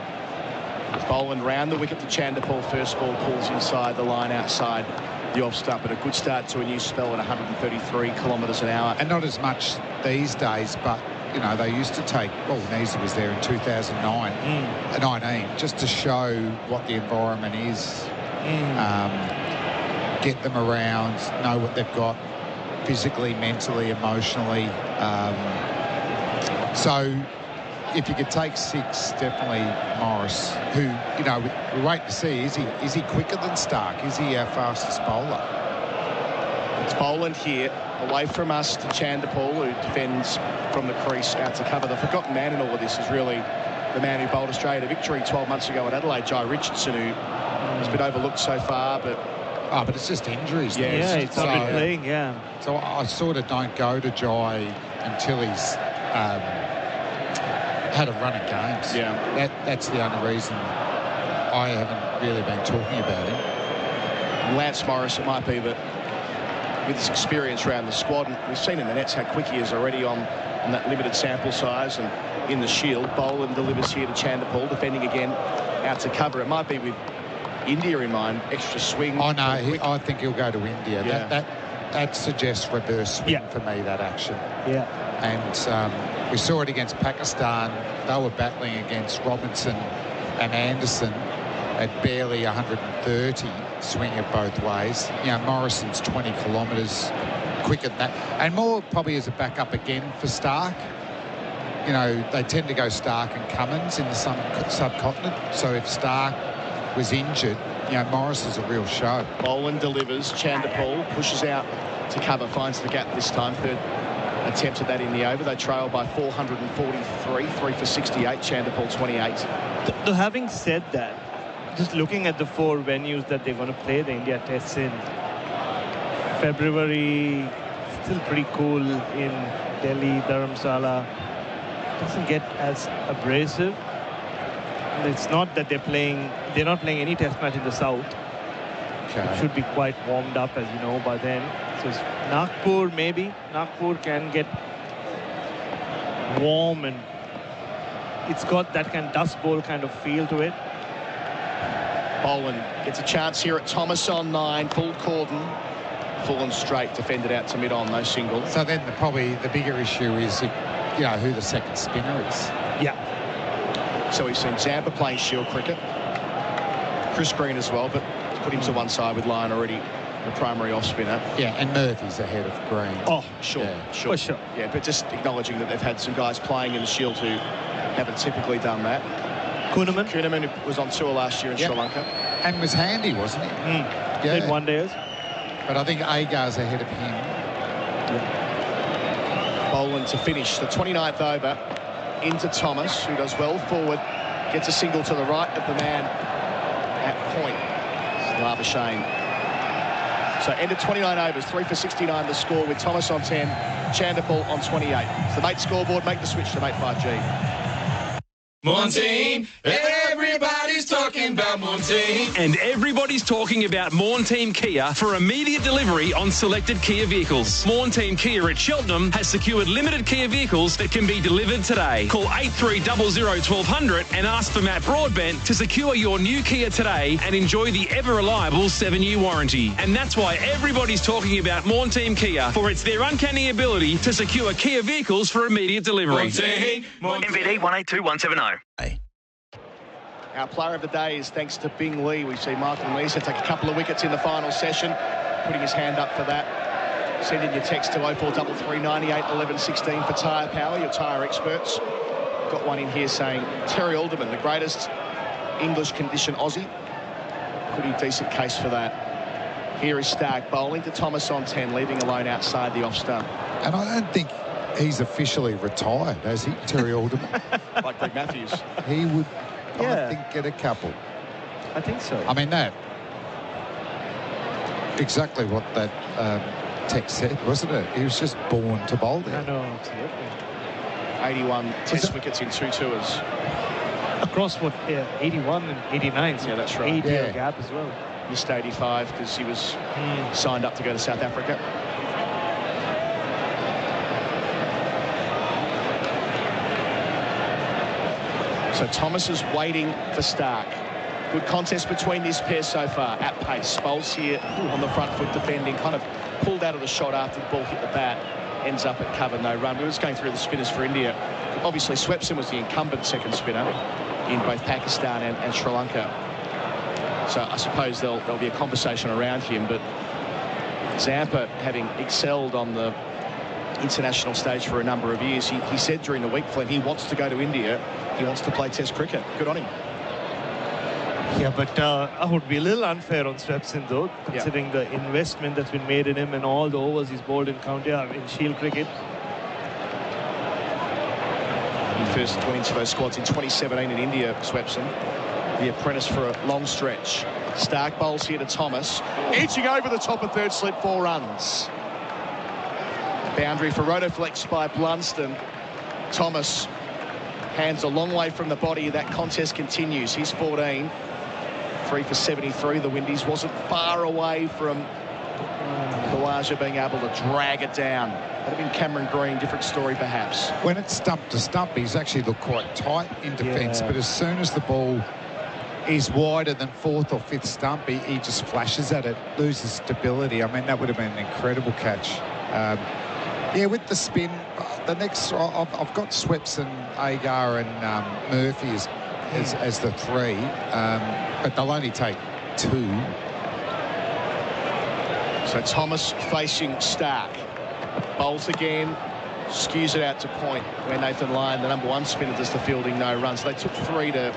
Boland round the wicket to Chanderpaul. First ball pulls inside the line outside the off stump, but a good start to a new spell at 133 kilometres an hour. And not as much these days, but, you know, they used to take... Well, Nisa was there in 2019, just to show what the environment is. Get them around, know what they've got physically, mentally, emotionally. So if you could take 6, definitely Morris, who, you know, we wait to see, is he quicker than Stark? Is he our fastest bowler? It's Boland here, away from us to Chanderpaul, who defends from the crease out to cover. The forgotten man in all of this is really the man who bowled Australia to victory 12 months ago at Adelaide, Jai Richardson, who has been overlooked so far, but... Oh, but it's just injuries. Yeah, he's not been playing, So I sort of don't go to Jai until he's had a run of games. Yeah. That's the only reason I haven't really been talking about him. Lance Morris, it might be, but with his experience around the squad, and we've seen in the nets how quick he is already on that limited sample size and in the shield. Boland delivers here to Chanderpaul, defending again out to cover. It might be with India in mind, extra swing. Oh, no, I think he'll go to India. Yeah. That suggests reverse swing for me, that action. Yeah. And we saw it against Pakistan. They were battling against Robinson and Anderson at barely 130, swing it both ways. You know, Morrison's 20 kilometres quicker than that. And more probably as a backup again for Stark. you know, they tend to go Stark and Cummins in the subcontinent. So if Stark was injured, you know, Morris is a real show. Boland delivers. Chanderpaul pushes out to cover, finds the gap this time. Third attempt at that in the over. They trail by 443, 3 for 68. Chanderpaul 28. Though having said that, just looking at the 4 venues that they're going to play the India tests in, February, still pretty cool in Delhi, Dharamsala. Doesn't get as abrasive. It's not that they're not playing any test match in the south. Okay. It should be quite warmed up, as you know, by then. So it's Nagpur, maybe. Nagpur can get warm, and it's got that kind of dust bowl kind of feel to it. Boland gets a chance here at Thomas on 9, full cordon. Full and straight, defended out to mid-on, no single. So then probably the bigger issue is, you know, who the second spinner is. Yeah. So we've seen Zampa playing Shield cricket. Chris Green as well, but put him to one side with Lyon already the primary off-spinner. Yeah, and Murphy's ahead of Green. Oh, sure, yeah. sure. For sure. Yeah, but just acknowledging that they've had some guys playing in the Shield who haven't typically done that. Kuhnemann was on tour last year in Sri Lanka. And was handy, wasn't he? Yeah. Did one days. But I think Agar's ahead of him. Yeah. Boland to finish the 29th over into Thomas, who does well forward, gets a single to the right of the man at point. Labuschagne. So end of 29 overs, 3 for 69 the score with Thomas on 10, Chanderpaul on 28. It's the mate scoreboard, make the switch to mate 5G. Mortein, everybody's talking about Mortein. And everybody's talking about Mortein Kia for immediate delivery on selected Kia vehicles. Mortein Kia at Cheltenham has secured limited Kia vehicles that can be delivered today. Call 8300 1200 and ask for Matt Broadbent to secure your new Kia today and enjoy the ever-reliable 7-year warranty. And that's why everybody's talking about Mortein Kia, for it's their uncanny ability to secure Kia vehicles for immediate delivery. Mortein. MVD 182170. Our player of the day is thanks to Bing Lee. We see Michael Neeser take a couple of wickets in the final session, putting his hand up for that. Send in your text to 0433 98 11 16 for tyre power, your tyre experts. Got one in here saying Terry Alderman, the greatest English condition Aussie. Pretty decent case for that. Here is Stark bowling to Thomas on 10, leaving alone outside the off stump. And I don't think he's officially retired, has he, Terry Alderman? Like Greg Matthews. He would, Yeah. I think, get a couple. I think so. I mean, that exactly what that text said, wasn't it? He was just born to bowl there. I know, absolutely. 81 test wickets in 2 tours. Across what, 81 and 89. So yeah, that's right. 8-year gap as well. Missed 85 because he was signed up to go to South Africa. So Thomas is waiting for Stark. Good contest between this pair so far at pace. Bowles here on the front foot defending, kind of pulled out of the shot after the ball hit the bat. Ends up at cover, no run. We were just going through the spinners for India. Obviously, Swepson was the incumbent second spinner in both Pakistan and Sri Lanka. So I suppose there'll be a conversation around him, but Zampa, having excelled on the international stage for a number of years, he said during the week, Flem, he wants to go to India. He wants to play Test cricket. Good on him. Yeah, but I would be a little unfair on Swepson, though, considering the investment that's been made in him and all the overs he's bowled in in Shield cricket. He first went into those squads in 2017 in India, Swepson, the apprentice for a long stretch. Stark bowls here to Thomas, edging over the top of third slip, 4 runs. Boundary for Rotoflex by Blunston. Thomas, hands a long way from the body. That contest continues. He's 14. 3 for 73. The Windies wasn't far away from Khawaja being able to drag it down. That'd have been Cameron Green, different story perhaps. When it's stump to stump, he's actually looked quite tight in defence, but as soon as the ball is wider than 4th or 5th stump, he just flashes at it, loses stability. I mean, that would have been an incredible catch. Yeah, with the spin, the next, I've got Swepson, Agar and Murphy as the 3, but they'll only take 2. So Thomas facing Stark. Bowls again skews it out to point where Nathan Lyon, the number 1 spinner, does the fielding, no runs. So they took 3 to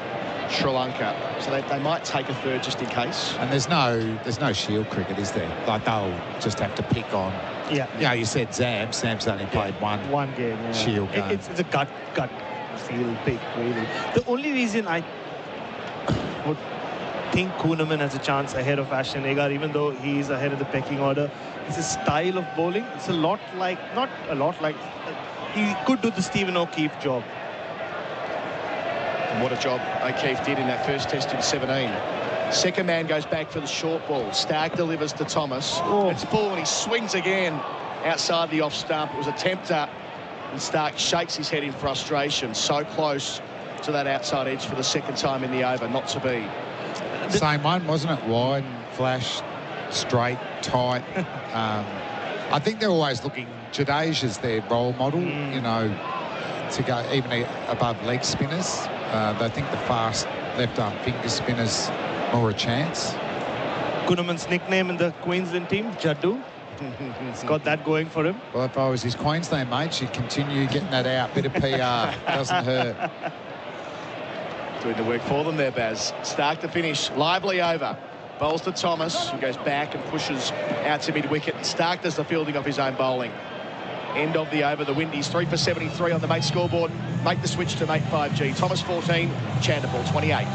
Sri Lanka, so they might take a third just in case. And there's no shield cricket, is there? Like, they'll just have to pick on. Yeah. You said Sam's only played one game. Yeah. Shield game. It's a gut feel pick, really. The only reason I would think Kuhnemann has a chance ahead of Ashton Agar, even though he is ahead of the pecking order, is his style of bowling. It's a lot like, not a lot like, he could do the Stephen O'Keefe job. And what a job O'Keefe did in that first test in 17. Second man goes back for the short ball. Stark delivers to Thomas. It's full and he swings again outside the off stump. It was a tempter, and Stark shakes his head in frustration. So close to that outside edge for the second time in the over, not to be. Same one, wasn't it? Wide, flash, straight, tight. I think they're always looking, Jadeja's their role model, you know, to go even above leg spinners. They think the fast left-arm finger spinners more a chance. Kuhnemann's nickname in the Queensland team, Jaddu. He's got that going for him. Well, if I was his Queensland mate, she'd continue getting that out. Bit of PR, doesn't hurt. Doing the work for them there, Baz. Stark to finish, lively over. Bowls to Thomas, who goes back and pushes out to mid-wicket. Stark does the fielding of his own bowling. End of the over. The Windies 3 for 73 on the mate scoreboard. Make the switch to mate 5G. Thomas 14, Chandapal 28.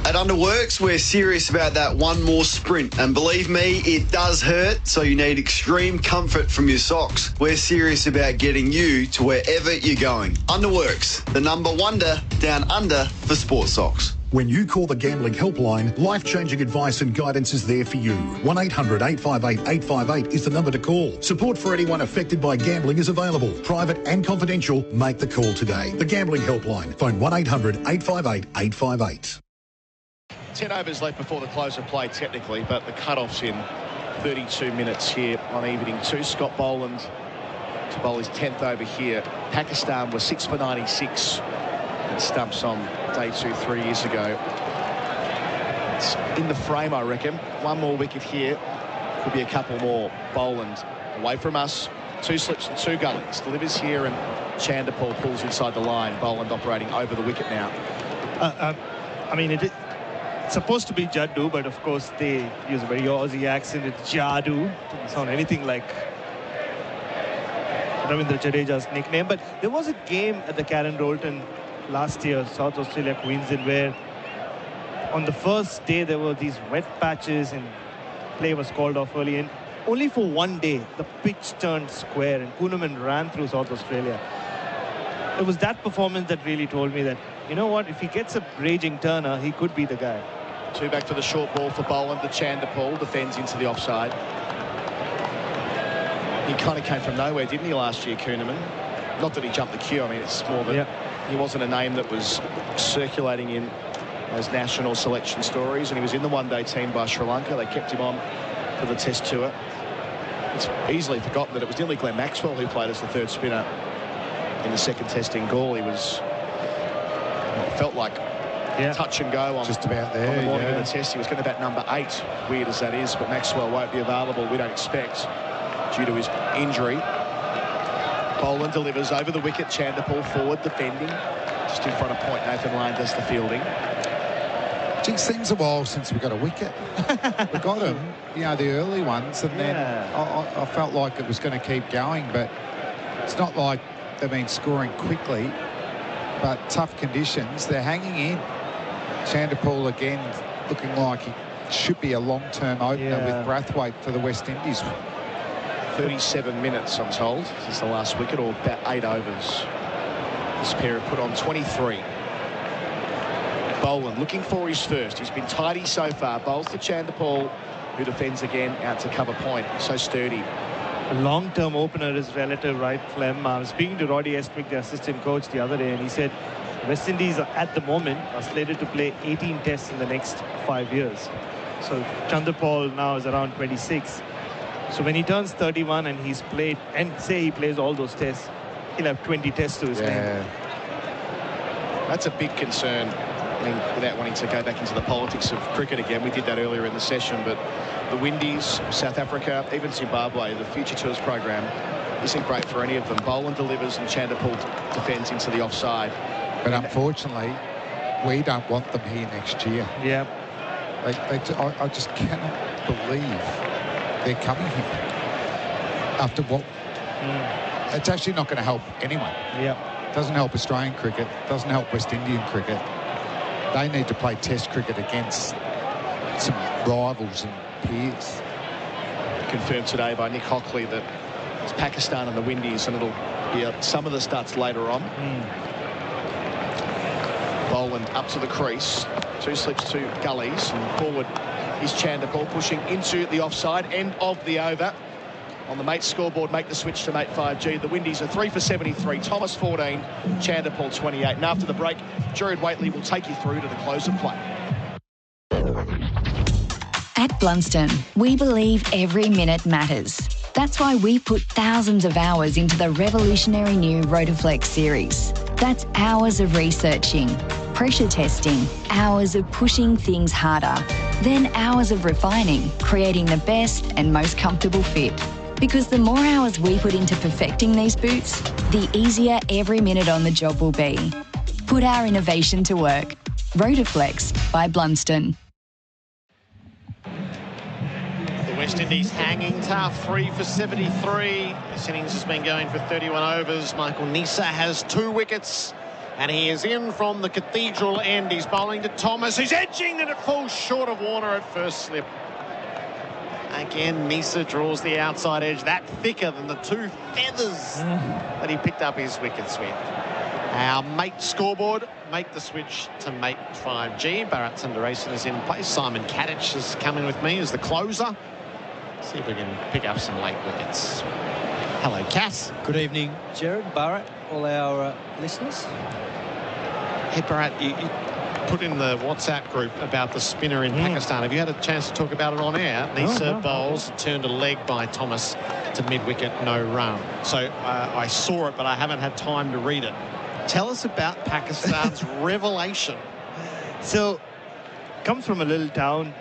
At Underworks, we're serious about that one more sprint. And believe me, it does hurt, so you need extreme comfort from your socks. We're serious about getting you to wherever you're going. Underworks, the number wonder down under for sports socks. When you call the Gambling Helpline, life-changing advice and guidance is there for you. 1-800-858-858 is the number to call. Support for anyone affected by gambling is available. Private and confidential. Make the call today. The Gambling Helpline. Phone 1-800-858-858. 10 overs left before the close of play, technically, but the cut-off's in 32 minutes here on evening 2. Scott Boland to bowl his 10th over here. Pakistan was 6 for 96 and stumps on day 2 3 years ago. It's in the frame, I reckon. One more wicket here. Could be a couple more. Boland away from us. 2 slips and 2 gullies. Delivers here and Chandapal pulls inside the line. Boland operating over the wicket now. I mean, it's supposed to be Jaddu, but of course they use a very Aussie accent. It's Jaddu. Doesn't sound anything like Ravindra Jadeja's nickname. But there was a game at the Karen Rolton last year, South Australia, Queensland, where on the first day there were these wet patches and play was called off early, and only for one day the pitch turned square and Kuhnemann ran through South Australia. It was that performance that really told me that, you know what, if he gets a raging turner, he could be the guy. 2 back for the short ball for Boland. The Chandapal defends into the offside. He kind of came from nowhere, didn't he, last year, Kuhnemann? Not that he jumped the queue. I mean, it's more that he wasn't a name that was circulating in those national selection stories, and he was in the one-day team by Sri Lanka. They kept him on for the test tour. It's easily forgotten that it was nearly Glenn Maxwell who played as the 3rd spinner in the 2nd test in Gaul. He was, felt like touch and go on, just about there, on the morning of the test. He was going to bat number 8, weird as that is, but Maxwell won't be available, we don't expect, due to his injury. Boland delivers over the wicket. Chandapal forward defending, just in front of point. Nathan Lyon does the fielding. It seems a while since we got a wicket. We got them, you know, the early ones, and then I felt like it was going to keep going, but it's not like they've been scoring quickly, but tough conditions. They're hanging in. Chandapal again looking like he should be a long-term opener with Brathwaite for the West Indies. 37 minutes, I'm told, since the last wicket, or about 8 overs. This pair have put on 23. Boland looking for his first. He's been tidy so far. Bowls to Chandapal, who defends again out to cover point. So sturdy. A long-term opener is relative, right, Flem? I was speaking to Roddy Estwick, the assistant coach, the other day, and he said West Indies at the moment are slated to play 18 tests in the next 5 years. So Chandapal now is around 26. So when he turns 31 and he's played, and say he plays all those tests, he'll have 20 tests to his name. That's a big concern. I mean, without wanting to go back into the politics of cricket again, we did that earlier in the session, but the Windies, South Africa, even Zimbabwe, the Future Tours program, isn't great for any of them. Boland delivers and Chanderpool defends into the offside. But unfortunately, we don't want them here next year. Yeah. I just cannot believe they're coming here. After what... It's actually not going to help anyone. Yeah. Doesn't help Australian cricket. Doesn't help West Indian cricket. They need to play Test cricket against some rivals and peers. Confirmed today by Nick Hockley that it's Pakistan and the Windies, and it'll be some of the stats later on. Boland up to the crease. 2 slips, 2 gullies, and forward is Chanderpool pushing into the offside end of the over. On the mate scoreboard, make the switch to mate 5G. The Windies are 3 for 73. Thomas 14, Chanderpool 28. And after the break, Gerard Whateley will take you through to the close of play. At Blunston, we believe every minute matters. That's why we put thousands of hours into the revolutionary new Rotaflex series. That's hours of researching, pressure testing, hours of pushing things harder, then hours of refining, creating the best and most comfortable fit. Because the more hours we put into perfecting these boots, the easier every minute on the job will be. Put our innovation to work. Rotaflex by Blunston. The West Indies hanging tough, 3 for 73. This innings has been going for 31 overs. Michael Nisa has 2 wickets. And he is in from the Cathedral end. He's bowling to Thomas. He's edging, and it falls short of Warner at first slip. Again, Nisa draws the outside edge. That thicker than the 2 feathers that he picked up his wickets with. Our mate scoreboard, make the switch to mate 5G. Bharat Sundaresan is in place. Simon Katich has come in with me as the closer. See if we can pick up some late wickets. Hello, Cass. Good evening, Gerard, Bharat, all our listeners. Hey, Bharat, you put in the WhatsApp group about the spinner in Pakistan. Have you had a chance to talk about it on air? Nisa bowls, turned a leg by Thomas to mid-wicket, no run. So I saw it, but I haven't had time to read it. Tell us about Pakistan's revelation. So, comes from a little town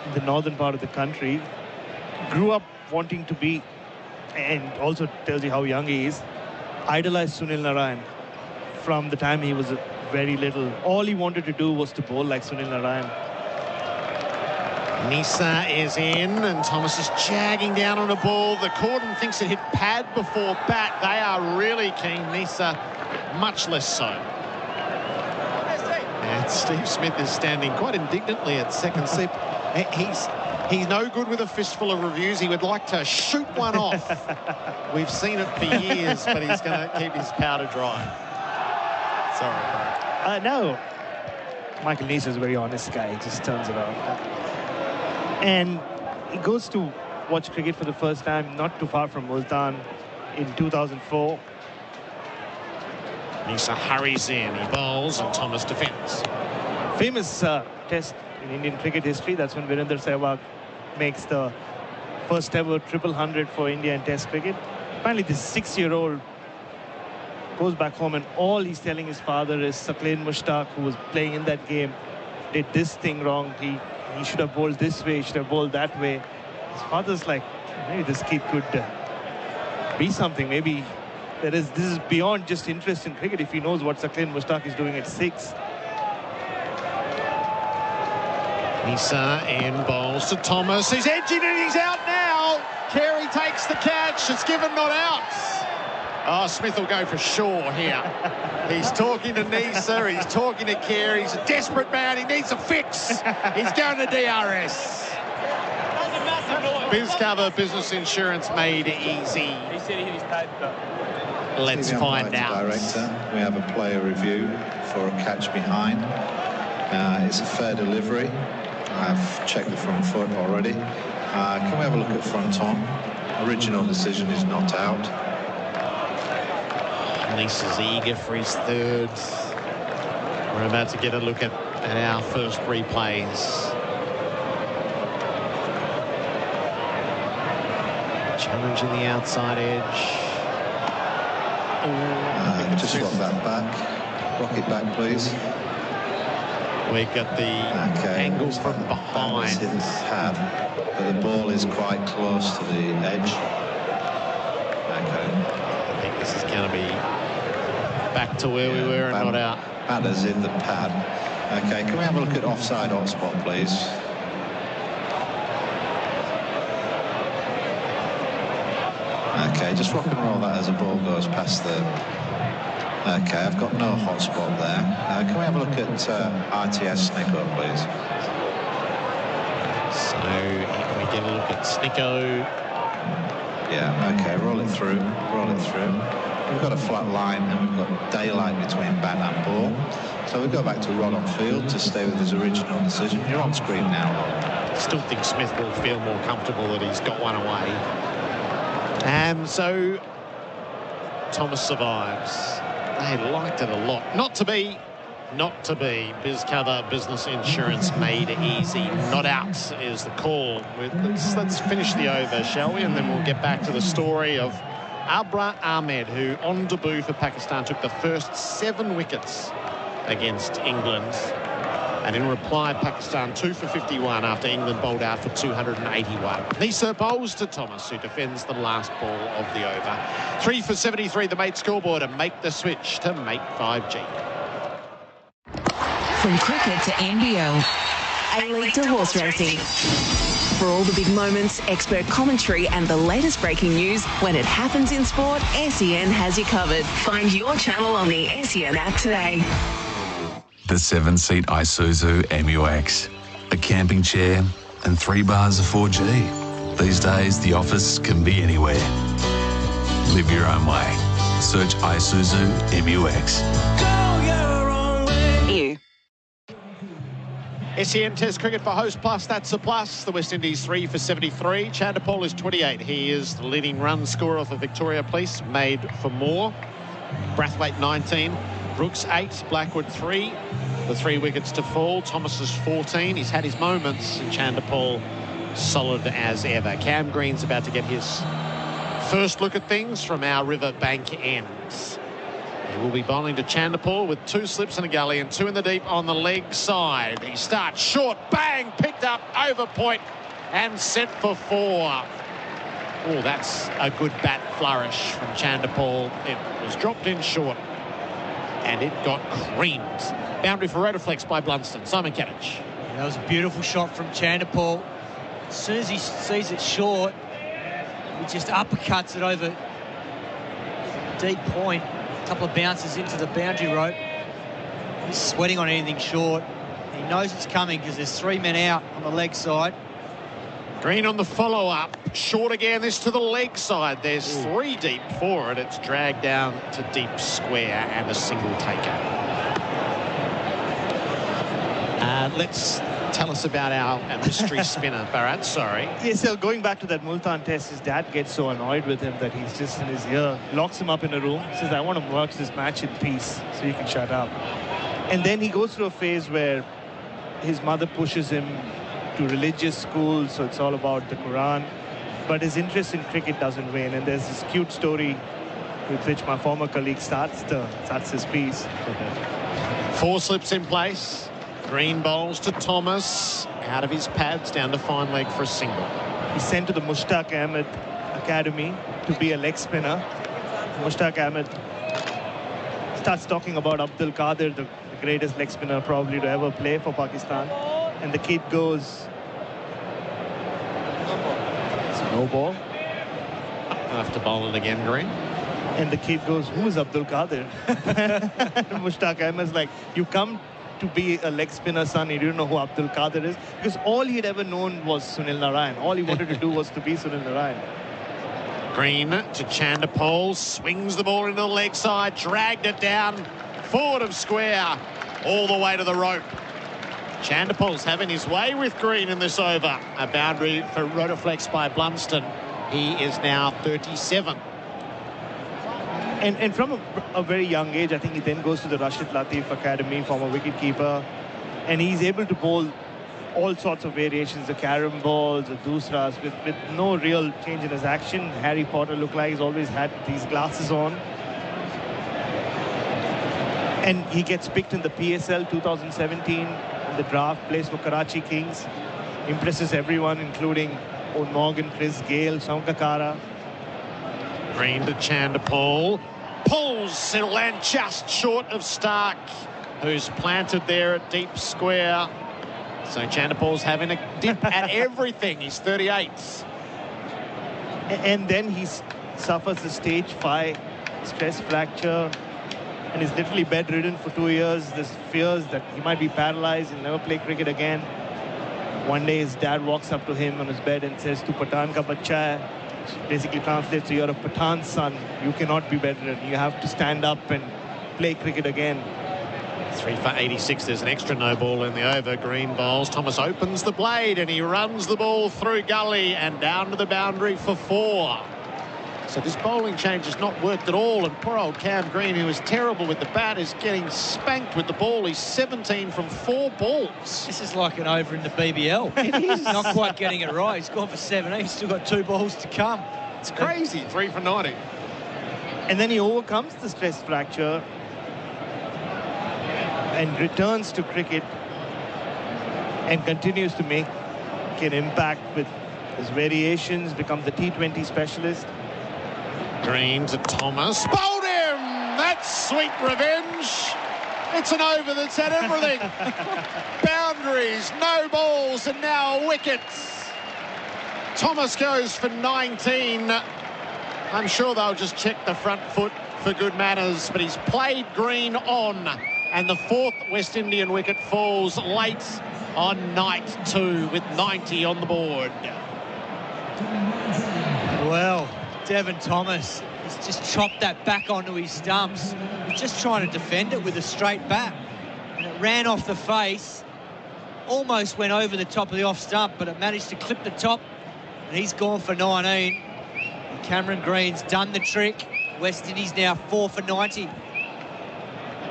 in the northern part of the country. Grew up wanting to be, and also tells you how young he is, idolized Sunil Narayan from the time he was very little. All he wanted to do was to bowl like Sunil Narayan. Nisa is in, and Thomas is jagging down on a ball. The cordon thinks it hit pad before bat. They are really keen. Nisa, much less so. And Steve Smith is standing quite indignantly at second slip. He's no good with a fistful of reviews. He would like to shoot one off. We've seen it for years, but he's going to keep his powder dry. Sorry, bro. No. Michael Nisa is a very honest guy. He just turns it off. And he goes to watch cricket for the first time not too far from Multan in 2004. Nisa hurries in. He bowls and Thomas defends. Famous test in Indian cricket history. That's when Virender Sehwag makes the first ever 100 for India in test cricket. Finally, this 6-year-old goes back home, and all he's telling his father is Saqlain Mushtaq, who was playing in that game, did this thing wrong. He should have bowled this way, he should have bowled that way. His father's like, maybe this kid could be something. Maybe this is beyond just interest in cricket if he knows what Saqlain Mushtaq is doing at 6. Nisa in bowls to Thomas. He's edging and he's out now. Carey takes the catch. It's given, not out. Oh, Smith will go for sure here. He's talking to Nisa. He's talking to Carey. He's a desperate man. He needs a fix. He's going to DRS. Biz cover, business insurance made easy. He said he hit his paper. Let's find out. Director, we have a player review for a catch behind. It's a fair delivery. I've checked the front foot already. Can we have a look at front on? Original decision is not out. Nisa's eager for his third. We're about to get a look at our first replays. Challenging the outside edge. Just swap that back. Rock it back, please. We've got the angle from behind. Hit the pad, but the ball is quite close to the edge. I think this is going to be back to where we were and not out. Batter's in the pad. Okay, can we have a look at offside hotspot, please? Okay, just rock and roll that as the ball goes past the... Okay, I've got no hotspot there. Can we have a look at RTS Snicko, please? So we get a look at Snicko. Yeah, okay, roll it through, roll it through. We've got a flat line and we've got daylight between bat and ball. So we go back to Rod on field to stay with his original decision. You're on screen now, Rod. Still think Smith will feel more comfortable that he's got one away. So Thomas survives. They liked it a lot. Not to be. Biz cover, business insurance made easy. Not out is the call. Let's finish the over, shall we? And then we'll get back to the story of Abra Ahmed, who on debut for Pakistan took the first 7 wickets against England. And in reply, Pakistan 2 for 51 after England bowled out for 281. Nisa bowls to Thomas, who defends the last ball of the over. 3 for 73, the mate scoreboard, and make the switch to Mate 5G. From cricket to NBL, A-League to horse racing. For all the big moments, expert commentary and the latest breaking news, when it happens in sport, SEN has you covered. Find your channel on the SEN app today. The 7-seat Isuzu MUX, a camping chair and 3 bars of 4G. These days, the office can be anywhere. Live your own way. Search Isuzu MUX. SEN Test cricket for Host Plus, that's a plus. The West Indies 3 for 73. Chandapol is 28. He is the leading run scorer for Victoria Police, made for more. Brathwaite 19. Brooks 8. Blackwood 3. The 3 wickets to fall. Thomas is 14. He's had his moments. And Chandapol solid as ever. Cam Green's about to get his first look at things from our river bank ends. He will be bowling to Chandapol with 2 slips and a gully and 2 in the deep on the leg side. He starts short, bang, picked up over point and set for 4. Oh, that's a good bat flourish from Chandapol. It was dropped in short and it got creamed. Boundary for Rotaflex by Blunston. Simon Katich. That was a beautiful shot from Chandapol. As soon as he sees it short, he just uppercuts it over deep point. A couple of bounces into the boundary rope. He's sweating on anything short. He knows it's coming because there's 3 men out on the leg side. Green on the follow-up. Short again, this to the leg side. There's 3 deep for it. It's dragged down to deep square and a single taker. Let's tell us about our mystery spinner, Bharat. Sorry. Yes, so going back to that Multan test, his dad gets so annoyed with him that he's just in his ear, locks him up in a room, says, I want to watch this match in peace so you can shut up. And then he goes through a phase where his mother pushes him to religious school, so it's all about the Quran. But his interest in cricket doesn't wane. And there's this cute story with which my former colleague starts his piece. 4 slips in place. Green bowls to Thomas. Out of his pads, down to fine leg for a single. He's sent to the Mushtaq Ahmed Academy to be a leg spinner. Mushtaq Ahmed starts talking about Abdul Qadir, the greatest leg spinner probably to ever play for Pakistan. And the kid goes... It's no ball. I'll have to bowl it again, Green. And the kid goes, who is Abdul Qadir? Mushtaq Ahmed's like, you come to be a leg spinner, son, you don't know who Abdul Qadir is, because all he'd ever known was Sunil Narayan. All he wanted to do was to be Sunil Narayan. Green to Chandapol, swings the ball into the leg side, dragged it down, forward of square, all the way to the rope. Chandapol's having his way with Green in this over. A boundary for Rotaflex by Blunston. He is now 37. And from a very young age, I think he then goes to the Rashid Latif Academy, former wicketkeeper, and he's able to bowl all sorts of variations, the carom balls, the doosras, with no real change in his action. Harry Potter looked like he's always had these glasses on. And he gets picked in the PSL 2017 in the draft, plays for Karachi Kings, impresses everyone, including Owen Morgan, Chris Gale, Shankakara. Green to Chanderpaul. Pulls, it'll land just short of Stark, who's planted there at deep square. So Chanderpaul's having a dip at everything. He's 38th. And then he suffers a stage 5 stress fracture and is literally bedridden for 2 years. There's fears that he might be paralyzed and never play cricket again. One day his dad walks up to him on his bed and says, "Tu Patan ka bacha hai," which basically translates to, "You're a Pathan's son. You cannot be bedridden. You have to stand up and play cricket again." 3 for 86. There's an extra no ball in the over. Green bowls. Thomas opens the blade and he runs the ball through gully and down to the boundary for 4. So this bowling change has not worked at all, and poor old Cam Green, who is terrible with the bat, is getting spanked with the ball. He's 17 from 4 balls. This is like an over in the BBL. It is. Not quite getting it right. He's gone for 17. He's still got 2 balls to come. It's crazy. 3 for 90. And then he overcomes the stress fracture and returns to cricket and continues to make an impact with his variations, becomes the T20 specialist. Green to Thomas. Bowled him! That's sweet revenge. It's an over that's had everything. Boundaries, no balls, and now wickets. Thomas goes for 19. I'm sure they'll just check the front foot for good manners, but he's played Green on, and the 4th West Indian wicket falls late on night 2 with 90 on the board. Well, Devon Thomas has just chopped that back onto his stumps. He's just trying to defend it with a straight bat. And it ran off the face, almost went over the top of the off stump, but it managed to clip the top, and he's gone for 19. And Cameron Green's done the trick. West Indies now 4 for 90.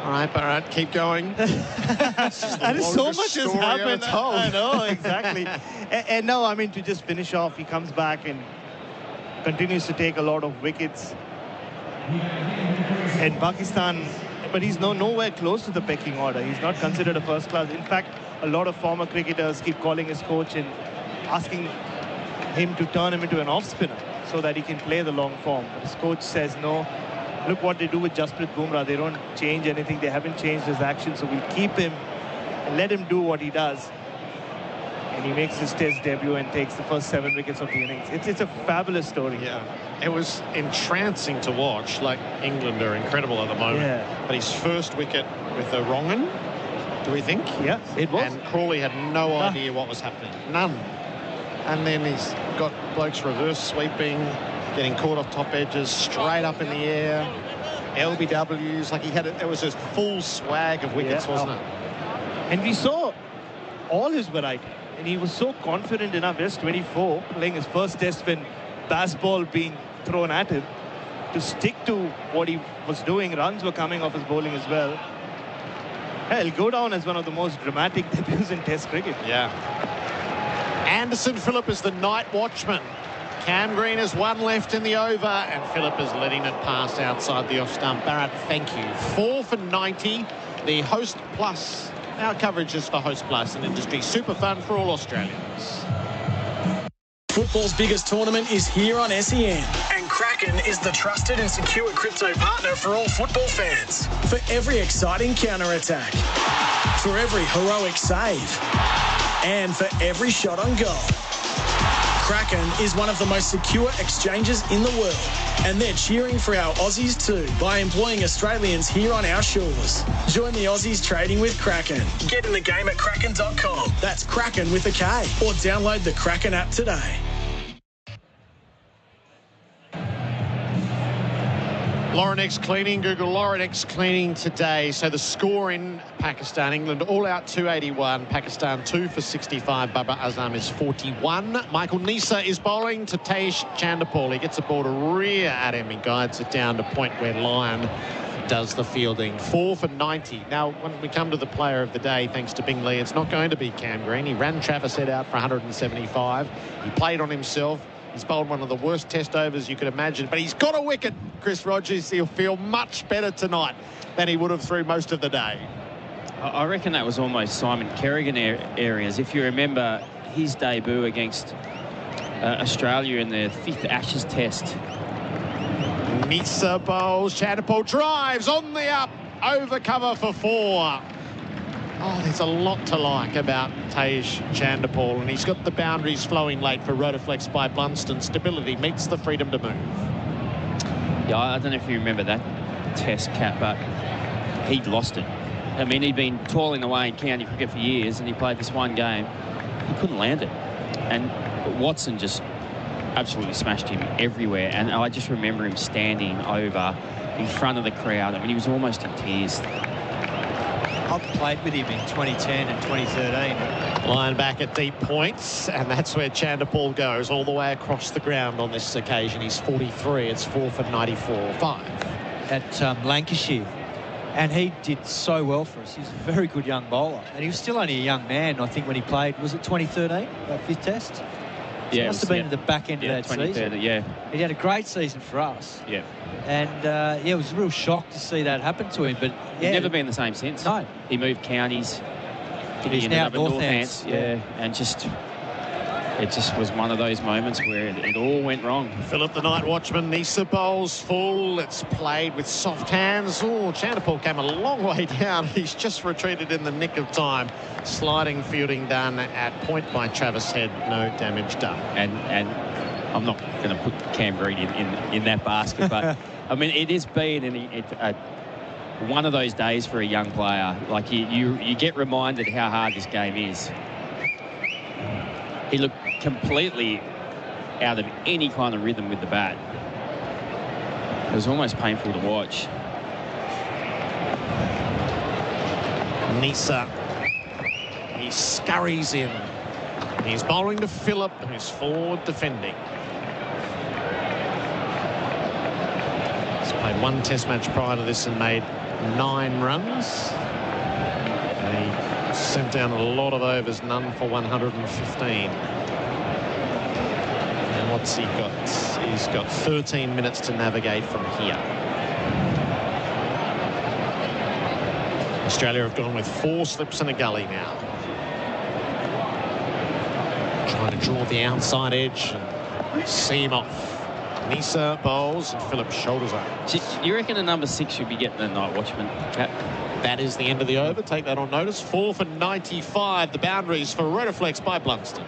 All right, Bharat, keep going. And so much has happened. I know, exactly. and no, I mean, to just finish off, he comes back and continues to take a lot of wickets. And Pakistan, but he's nowhere close to the pecking order. He's not considered a first class. In fact, a lot of former cricketers keep calling his coach and asking him to turn him into an off spinner so that he can play the long form. But his coach says no. Look what they do with Jasprit Bumrah. They don't change anything. They haven't changed his action, so we'll keep him and let him do what he does. And he makes his test debut and takes the first 7 wickets of the innings. It's a fabulous story. Yeah, it was entrancing to watch. Like, England are incredible at the moment. Yeah. But his first wicket with a wrong-un, do we think? Yeah, it was. And Crawley had no idea what was happening. None. And then he's got blokes reverse sweeping, getting caught off top edges, straight up in the air. LBWs, like it was a full swag of wickets, wasn't it? And we saw all his variety. And he was so confident enough, just 24, playing his first test when baseball being thrown at him, to stick to what he was doing. Runs were coming off his bowling as well. He'll go down as one of the most dramatic debuts in test cricket. Yeah. Anderson Phillip is the night watchman. Cam Green has 1 left in the over, and Phillip is letting it pass outside the off stump. Bharat, thank you. 4 for 90. The Host Plus. Our coverage is for Host Plus, an industry super fun for all Australians. Football's biggest tournament is here on SEN. And Kraken is the trusted and secure crypto partner for all football fans. For every exciting counter-attack, for every heroic save, and for every shot on goal, Kraken is one of the most secure exchanges in the world. And they're cheering for our Aussies too by employing Australians here on our shores. Join the Aussies trading with Kraken. Get in the game at kraken.com. That's Kraken with a K. Or download the Kraken app today. Laurenex cleaning, Google Laurenex cleaning today. So the score in Pakistan, England all out 281, Pakistan 2 for 65. Babar Azam is 41. Michael Nisa is bowling to Tej Chanderpaul. He gets a ball to rear at him. He guides it down to point where Lyon does the fielding. 4 for 90. Now, when we come to the player of the day, thanks to Bingley, it's not going to be Cam Green. He ran Travis Head out for 175. He played on himself. He's bowled one of the worst test overs you could imagine, but he's got a wicket, Chris Rogers. He'll feel much better tonight than he would have through most of the day. I reckon that was almost Simon Kerrigan areas. If you remember his debut against Australia in the 5th Ashes Test, Nisa bowls. Chandapol drives on the up. Over cover for 4. Oh, there's a lot to like about Tej Chandapol, and he's got the boundaries flowing late for Rotoflex by Blunston. Stability meets the freedom to move. Yeah, I don't know if you remember that test, Cat, but he'd lost it. I mean, he'd been toiling away in county cricket for years, and he played this one game. He couldn't land it. And Watson just absolutely smashed him everywhere. And I just remember him standing over in front of the crowd. I mean, he was almost in tears. I've played with him in 2010 and 2013. Line back at deep points, and that's where Chandapol goes, all the way across the ground on this occasion. He's 43. It's 4 for 94. 5. At Lancashire. And he did so well for us. He's a very good young bowler. And he was still only a young man, I think, when he played. Was it 2013, that 5th test? So Yeah, it must have been at the back end of that season. Yeah. He had a great season for us. Yeah. And, it was a real shock to see that happen to him. But He's never been the same since. No. He moved counties. He's ended now up at Northants. Yeah. And it just was one of those moments where it all went wrong. Philip, the night watchman. Nisa bowls full. It's played with soft hands. Oh, Chandapol came a long way down. He's just retreated in the nick of time. Sliding fielding done at point by Travis Head. No damage done. And I'm not going to put Cam Green in that basket, but I mean, it has been one of those days for a young player. Like you get reminded how hard this game is. He looked completely out of any kind of rhythm with the bat. It was almost painful to watch. Nisa. He scurries in. He's bowling to Phillip, who's forward defending. He's played 1 test match prior to this and made 9 runs. And he sent down a lot of overs, none for 115. And what's he got? He's got 13 minutes to navigate from here. Australia have gone with 4 slips and a gully now. Trying to draw the outside edge and seam off. Nisa bowls and Phillip shoulders up. You reckon a number 6 should be getting a night watchman, Cap? That is the end of the over. Take that on notice. 4 for 95. The boundaries for Rotoflex by Blunston.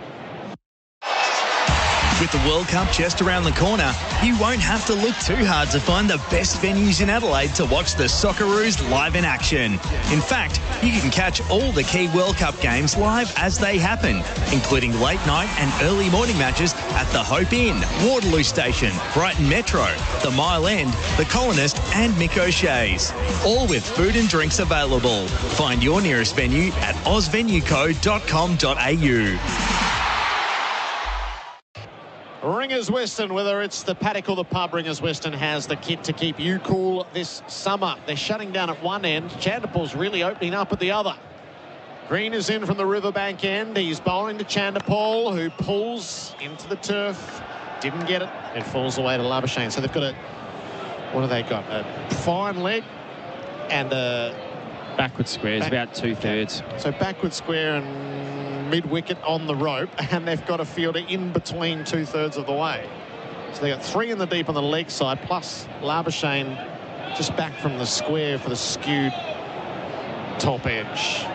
With the World Cup just around the corner, you won't have to look too hard to find the best venues in Adelaide to watch the Socceroos live in action. In fact, you can catch all the key World Cup games live as they happen, including late night and early morning matches at the Hope Inn, Waterloo Station, Brighton Metro, the Mile End, the Colonist and Mick O'Shea's. All with food and drinks available. Find your nearest venue at ozvenueco.com.au. Ringers Western, whether it's the paddock or the pub, Ringers Western has the kit to keep you cool this summer. They're shutting down at one end. Chandapol's really opening up at the other. Green is in from the Riverbank end. He's bowling to Chandapol, who pulls into the turf. Didn't get it. It falls away to Labuschagne. So they've got what have they got? A fine leg and a... Backward square is about 2/3. So backward square and mid-wicket on the rope, and they've got a fielder in between 2/3 of the way. So they got 3 in the deep on the leg side, plus Labuschagne just back from the square for the skewed top edge.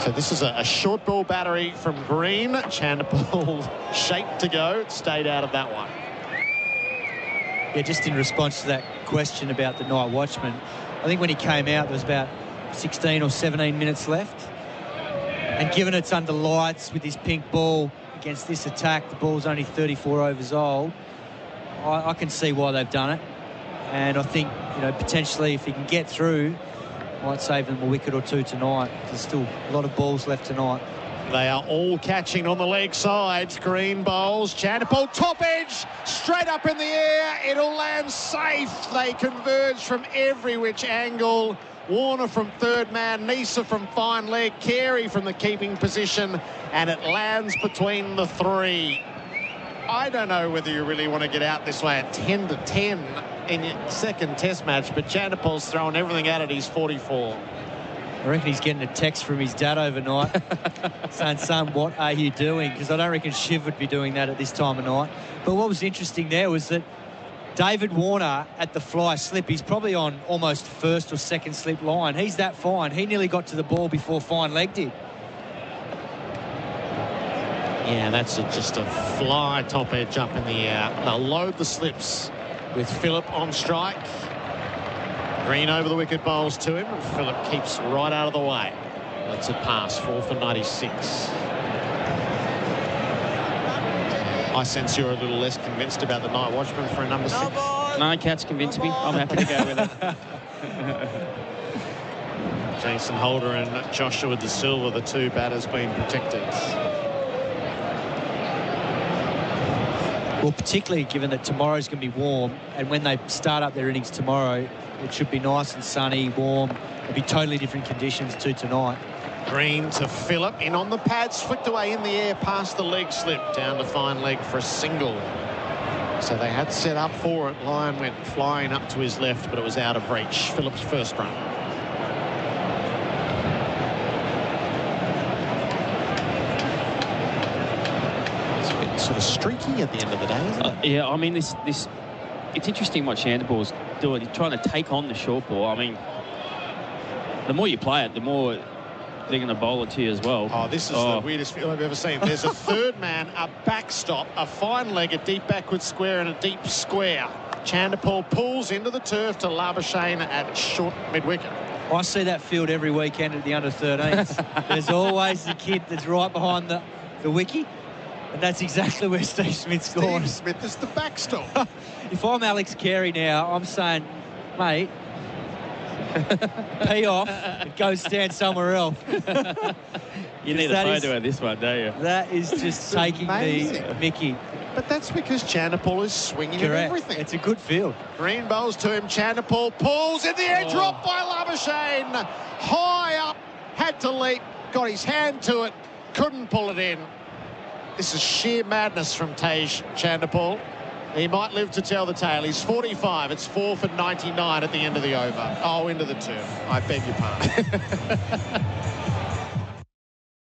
So this is a short ball battery from Green. Chandapol shaped to go. It stayed out of that one. Yeah, just in response to that question about the night watchman, I think when he came out, there was about 16 or 17 minutes left. And given it's under lights with this pink ball against this attack, the ball's only 34 overs old, I can see why they've done it. And I think, potentially if he can get through, might save them a wicket or 2 tonight. There's still a lot of balls left tonight. They are all catching on the leg side. Green bowls. Chandapol, top edge, straight up in the air. It'll land safe. They converge from every which angle. Warner from third man, Nisa from fine leg, Carey from the keeping position, and it lands between the 3. I don't know whether you really want to get out this way at 10-10 in your second test match, but Chandapol's throwing everything at it. He's 44. I reckon he's getting a text from his dad overnight saying, son, what are you doing? Because I don't reckon Shiv would be doing that at this time of night. But what was interesting there was that David Warner at the fly slip. He's probably on almost first or second slip line. He's that fine. He nearly got to the ball before fine leg did. Yeah, that's just a fly top edge up in the air. They'll load the slips with Phillip on strike. Green over the wicket bowls to him, and Phillip keeps right out of the way. Lets it pass, 4 for 96. I sense you're a little less convinced about the night watchman for a number 6. No, Cat's convinced me. I'm happy to go with it. Jason Holder and Joshua De Silva, the 2 batters being protected. Well, particularly given that tomorrow's going to be warm, and when they start up their innings tomorrow, it should be nice and sunny, warm. It'll be totally different conditions to tonight. Green to Phillip, in on the pads, flicked away in the air past the leg slip, down to fine leg for a single. So they had set up for it. Lyon went flying up to his left, but it was out of reach. Phillip's first run. It's a bit sort of streaky at the end of the day, isn't it? Yeah, I mean, it's interesting what Chanderpaul's doing. He's trying to take on the short ball. I mean, the more you play it, the more they're going to bowl it to you as well. Oh, this is the weirdest field I've ever seen. There's a third man, a backstop, a fine leg, a deep backward square, and a deep square. Chanderpaul pulls into the turf to Labuschagne at short mid-wicket. I see that field every weekend at the under-13s. There's always the kid that's right behind the wicket, and that's exactly where Steve Smith's gone. Steve Smith is the backstop. If I'm Alex Carey now, I'm saying, mate, pee off and go stand somewhere else. You need a photo of this one, don't you? That is just taking the mickey. But that's because Chanderpaul is swinging at everything. It's a good field. Green bowls to him. Chanderpaul pulls in the air, dropped by Labuschagne. High up, had to leap, got his hand to it, couldn't pull it in. This is sheer madness from Tej Chanderpaul. He might live to tell the tale. He's 45. It's 4 for 99 at the end of the over. Oh, into the turf. I beg your pardon.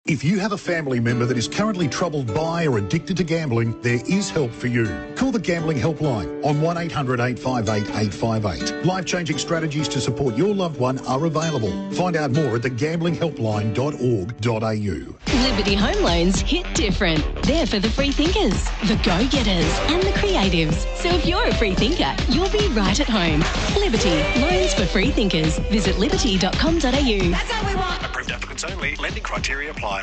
If you have a family member that is currently troubled by or addicted to gambling, there is help for you. Call the Gambling Helpline on 1800 858 858. Life-changing strategies to support your loved one are available. Find out more at thegamblinghhelpline.org.au. Liberty Home Loans hit different. They're for the free thinkers, the go-getters and the creatives. So if you're a free thinker, you'll be right at home. Liberty, loans for free thinkers. Visit liberty.com.au. That's how we want. Approved applicants only. Lending criteria apply.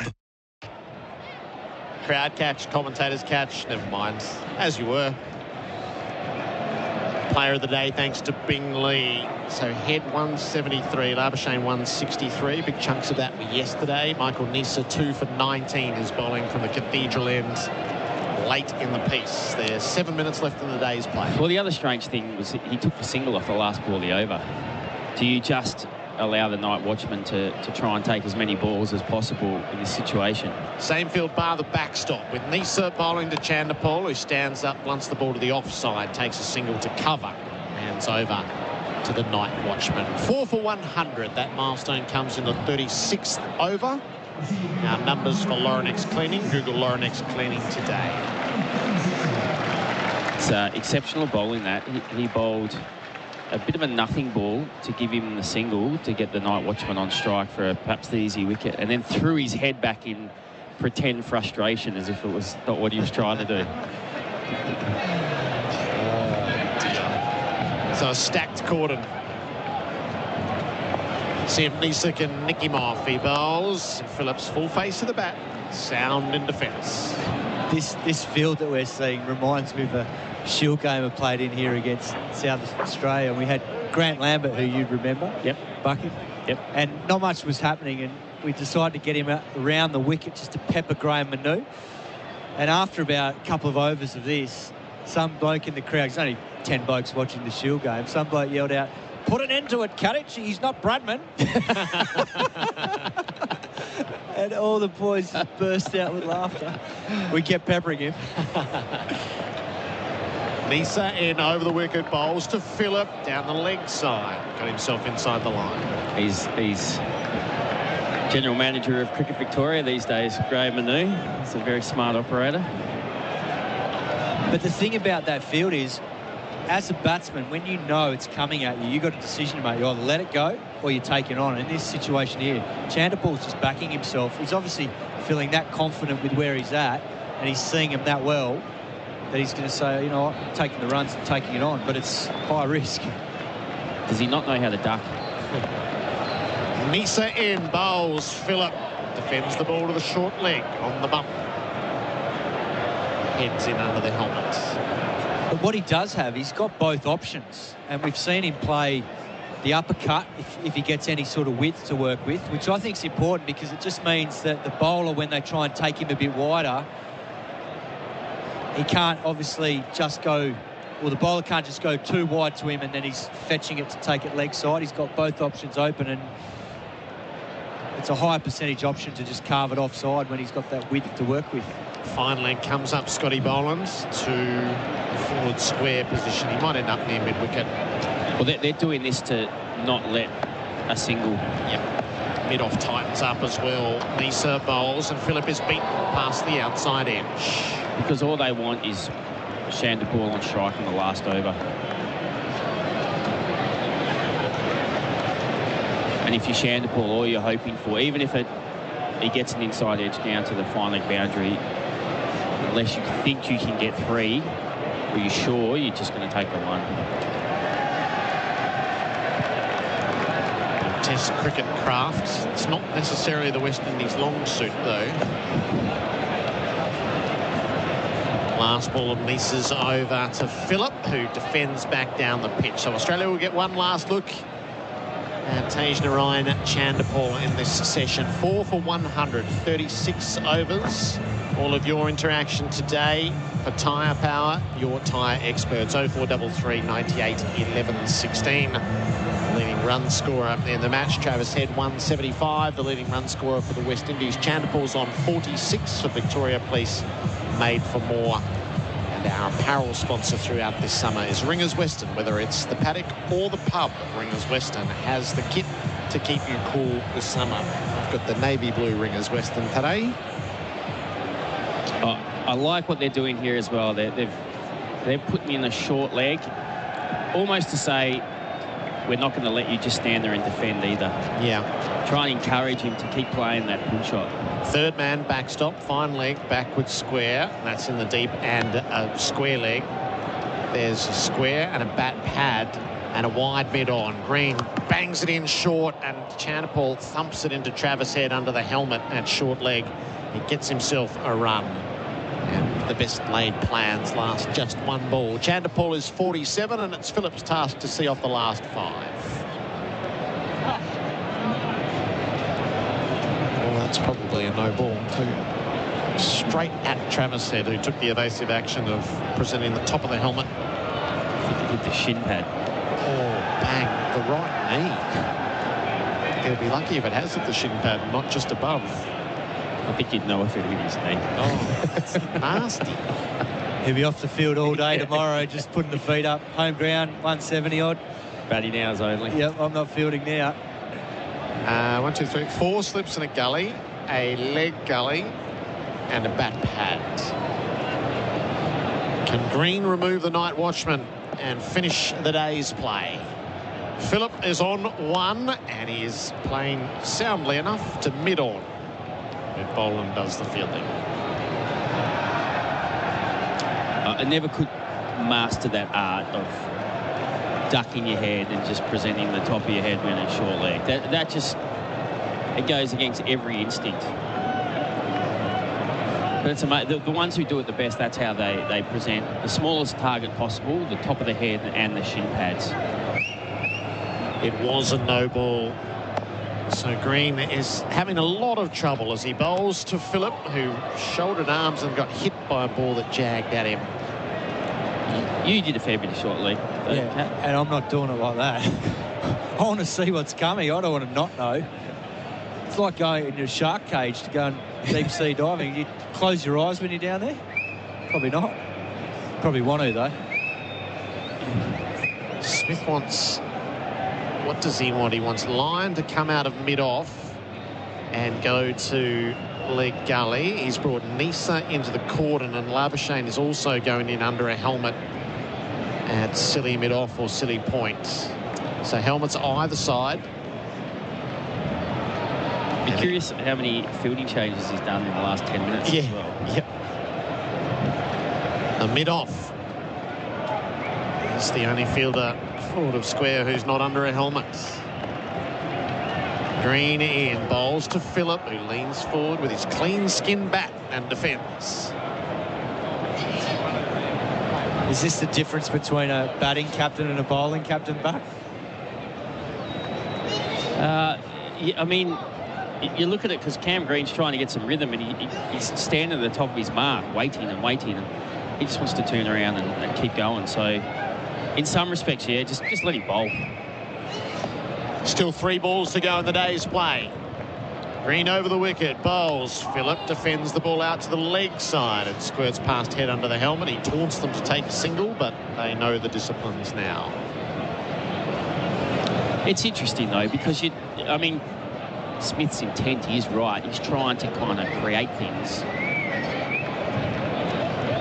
Crowd catch, commentators catch, never mind. As you were. Player of the day, thanks to Bing Lee. So Head 173, Labuschagne 163. Big chunks of that were yesterday. Michael Nisa 2 for 19 is bowling from the Cathedral end late in the piece. There's 7 minutes left in the day's play. Well, the other strange thing was he took the single off the last ball of the over. Do you just allow the night watchman to try and take as many balls as possible in this situation? Same field bar the backstop with Nisa bowling to Chanderpaul, who stands up, blunts the ball to the offside, takes a single to cover, hands over to the night watchman. 4 for 100. That milestone comes in the 36th over. Now numbers for Laurenex Cleaning. Google Laurenex Cleaning today. It's exceptional bowling that. He bowled a bit of a nothing ball to give him the single to get the night watchman on strike for perhaps the easy wicket, and then threw his head back in pretend frustration as if it was not what he was trying to do. So a stacked cordon. See if Nisa can nick him off. He bowls. Phillips full face of the bat. Sound in defence. This field that we're seeing reminds me of a Shield game I played in here against South Australia. We had Grant Lambert, who you'd remember. Yep. Bucket. Yep. And not much was happening, and we decided to get him around the wicket just to pepper Graham Manu. And after about a couple of overs of this, some bloke in the crowd, there's only 10 blokes watching the Shield game, some bloke yelled out, "Put an end to it, Katich, he's not Bradman." And all the boys just burst out with laughter. We kept peppering him. Nisa in over the wicket, bowls to Phillip down the leg side. Got himself inside the line. He's general manager of Cricket Victoria these days, Graham Manu. He's a very smart operator. But the thing about that field is as a batsman, when you know it's coming at you, you've got a decision to make. You either let it go or you take it on. In this situation here, Chanderpaul's just backing himself. He's obviously feeling that confident with where he's at, and he's seeing him that well that he's going to say, you know what, I'm taking the runs and taking it on, but it's high risk. Does he not know how to duck? Nisa in, bowls. Phillip defends the ball to the short leg on the bump. Heads in under the helmet. But what he does have, he's got both options, and we've seen him play the uppercut if he gets any sort of width to work with, which I think is important because it just means that the bowler, when they try and take him a bit wider, he can't obviously just go, well, the bowler can't just go too wide to him and then he's fetching it to take it leg side. He's got both options open, and it's a higher percentage option to just carve it offside when he's got that width to work with. Finally comes up Scotty Boland's to forward square position. He might end up near mid-wicket. Well, they're doing this to not let a single... Yep. Mid-off tightens up as well. Nisa bowls and Phillip is beaten past the outside edge. Because all they want is Chanderpaul on strike in the last over. And if you're Chanderpaul, all you're hoping for, even if he gets an inside edge down to the fine leg boundary, unless you think you can get 3, or you're sure, you're just going to take the 1. Test cricket craft. It's not necessarily the West Indies long suit, though. Last ball of Nisa's over to Phillip, who defends back down the pitch. So Australia will get one last look at Tej Narayan Chanderpaul in this session. 4 for 100, 36 overs. All of your interaction today for tyre power, your tyre experts. 0433 98 11 16. Leading run scorer in the match, Travis Head, 175. The leading run scorer for the West Indies. Chanderpaul's on 46 for Victoria Police, made for more. And our apparel sponsor throughout this summer is Ringers Western. Whether it's the paddock or the pub, Ringers Western has the kit to keep you cool this summer. I've got the navy blue Ringers Western today. Oh, I like what they're doing here as well. They're putting in a short leg, almost to say, we're not going to let you just stand there and defend either. Yeah. Try and encourage him to keep playing that pull shot. Third man backstop, fine leg, backward square. That's in the deep and a square leg. There's a square and a bat pad and a wide mid-on. Green bangs it in short and Chanderpaul thumps it into Travis Head under the helmet at short leg. He gets himself a run. And the best laid plans last just one ball. Chanderpaul is 47 and it's Phillip's task to see off the last 5. Well, that's probably a no ball too. Straight at Travis Head, who took the evasive action of presenting the top of the helmet. With the shin pad. Oh, bang, the right knee. He'll be lucky if it has hit the shin pad, not just above. I think you'd know if it hit his knee. Oh, it's nasty. He'll be off the field all day tomorrow, just putting the feet up. Home ground, 170 odd. Batting hours only. Yep, I'm not fielding now. 1, 2, 3, 4 slips in a gully, a leg gully, and a bat pad. Can Green remove the night watchman and finish the day's play? Phillip is on 1, and he is playing soundly enough to mid-on. Boland does the fielding. I never could master that art of ducking your head and just presenting the top of your head when it's short leg. That just, it goes against every instinct. But it's amazing. The ones who do it the best, that's how they present the smallest target possible, the top of the head and the shin pads. It was a no ball. So Green is having a lot of trouble as he bowls to Phillip, who shouldered arms and got hit by a ball that jagged at him. You did a fair bit of short leg. Yeah, and I'm not doing it like that. I want to see what's coming. I don't want to not know. It's like going into a shark cage to go and deep sea diving. You close your eyes when you're down there? Probably not. Probably want to, though. Smith wants... What does he want? He wants Lyon to come out of mid-off and go to leg gully. He's brought Nisa into the cordon, and Labuschagne is also going in under a helmet at silly mid-off or silly point. So helmets either side. Be curious how many fielding changes he's done in the last 10 minutes as well. Yep. A mid-off. He's the only fielder forward of square who's not under a helmet. Green in, bowls to Phillip, who leans forward with his clean skin bat and defends. Is this the difference between a batting captain and a bowling captain, Buck? Yeah, I mean, you look at it because Cam Green's trying to get some rhythm, and he's standing at the top of his mark, waiting, and he just wants to turn around and keep going. So, in some respects, yeah, just let him bowl. Still 3 balls to go in the day's play. Green over the wicket, bowls. Phillip defends the ball out to the leg side. It squirts past head under the helmet. He taunts them to take a single, but they know the disciplines now. It's interesting, though, because, I mean, Smith's intent is right. He's trying to kind of create things.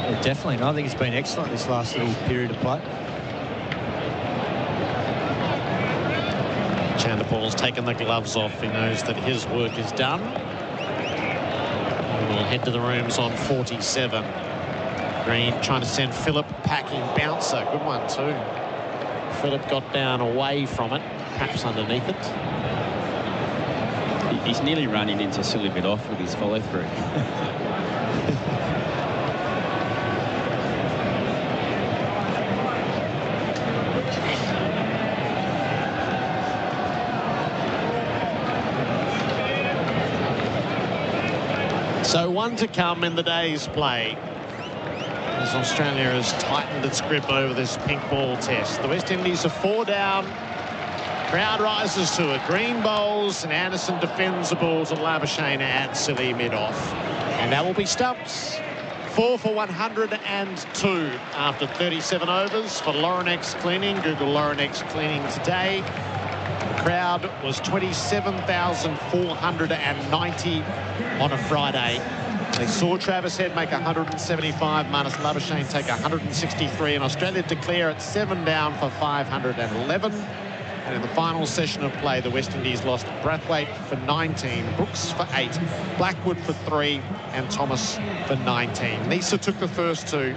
Yeah, definitely. And I think it's been excellent this last little period of play. Chanderpaul's taken the gloves off. He knows that his work is done. We'll head to the rooms on 47. Green trying to send Phillip packing bouncer. Good one too. Phillip got down away from it, perhaps underneath it. He's nearly running into silly bit off with his follow through. So 1 to come in the day's play as Australia has tightened its grip over this pink ball test. The West Indies are 4 down. Crowd rises to it. Green bowls and Anderson defends the ball to Labuschagne at silly mid-off. And that will be stumps. 4 for 102 after 37 overs for Laurenex Cleaning. Google Laurenex Cleaning today. The crowd was 27,490 on a Friday. They saw Travis Head make 175, Marnus Labuschagne take 163, and Australia declare at 7 down for 511. And in the final session of play, the West Indies lost Brathwaite for 19, Brooks for 8, Blackwood for 3, and Thomas for 19. Nisa took the first 2.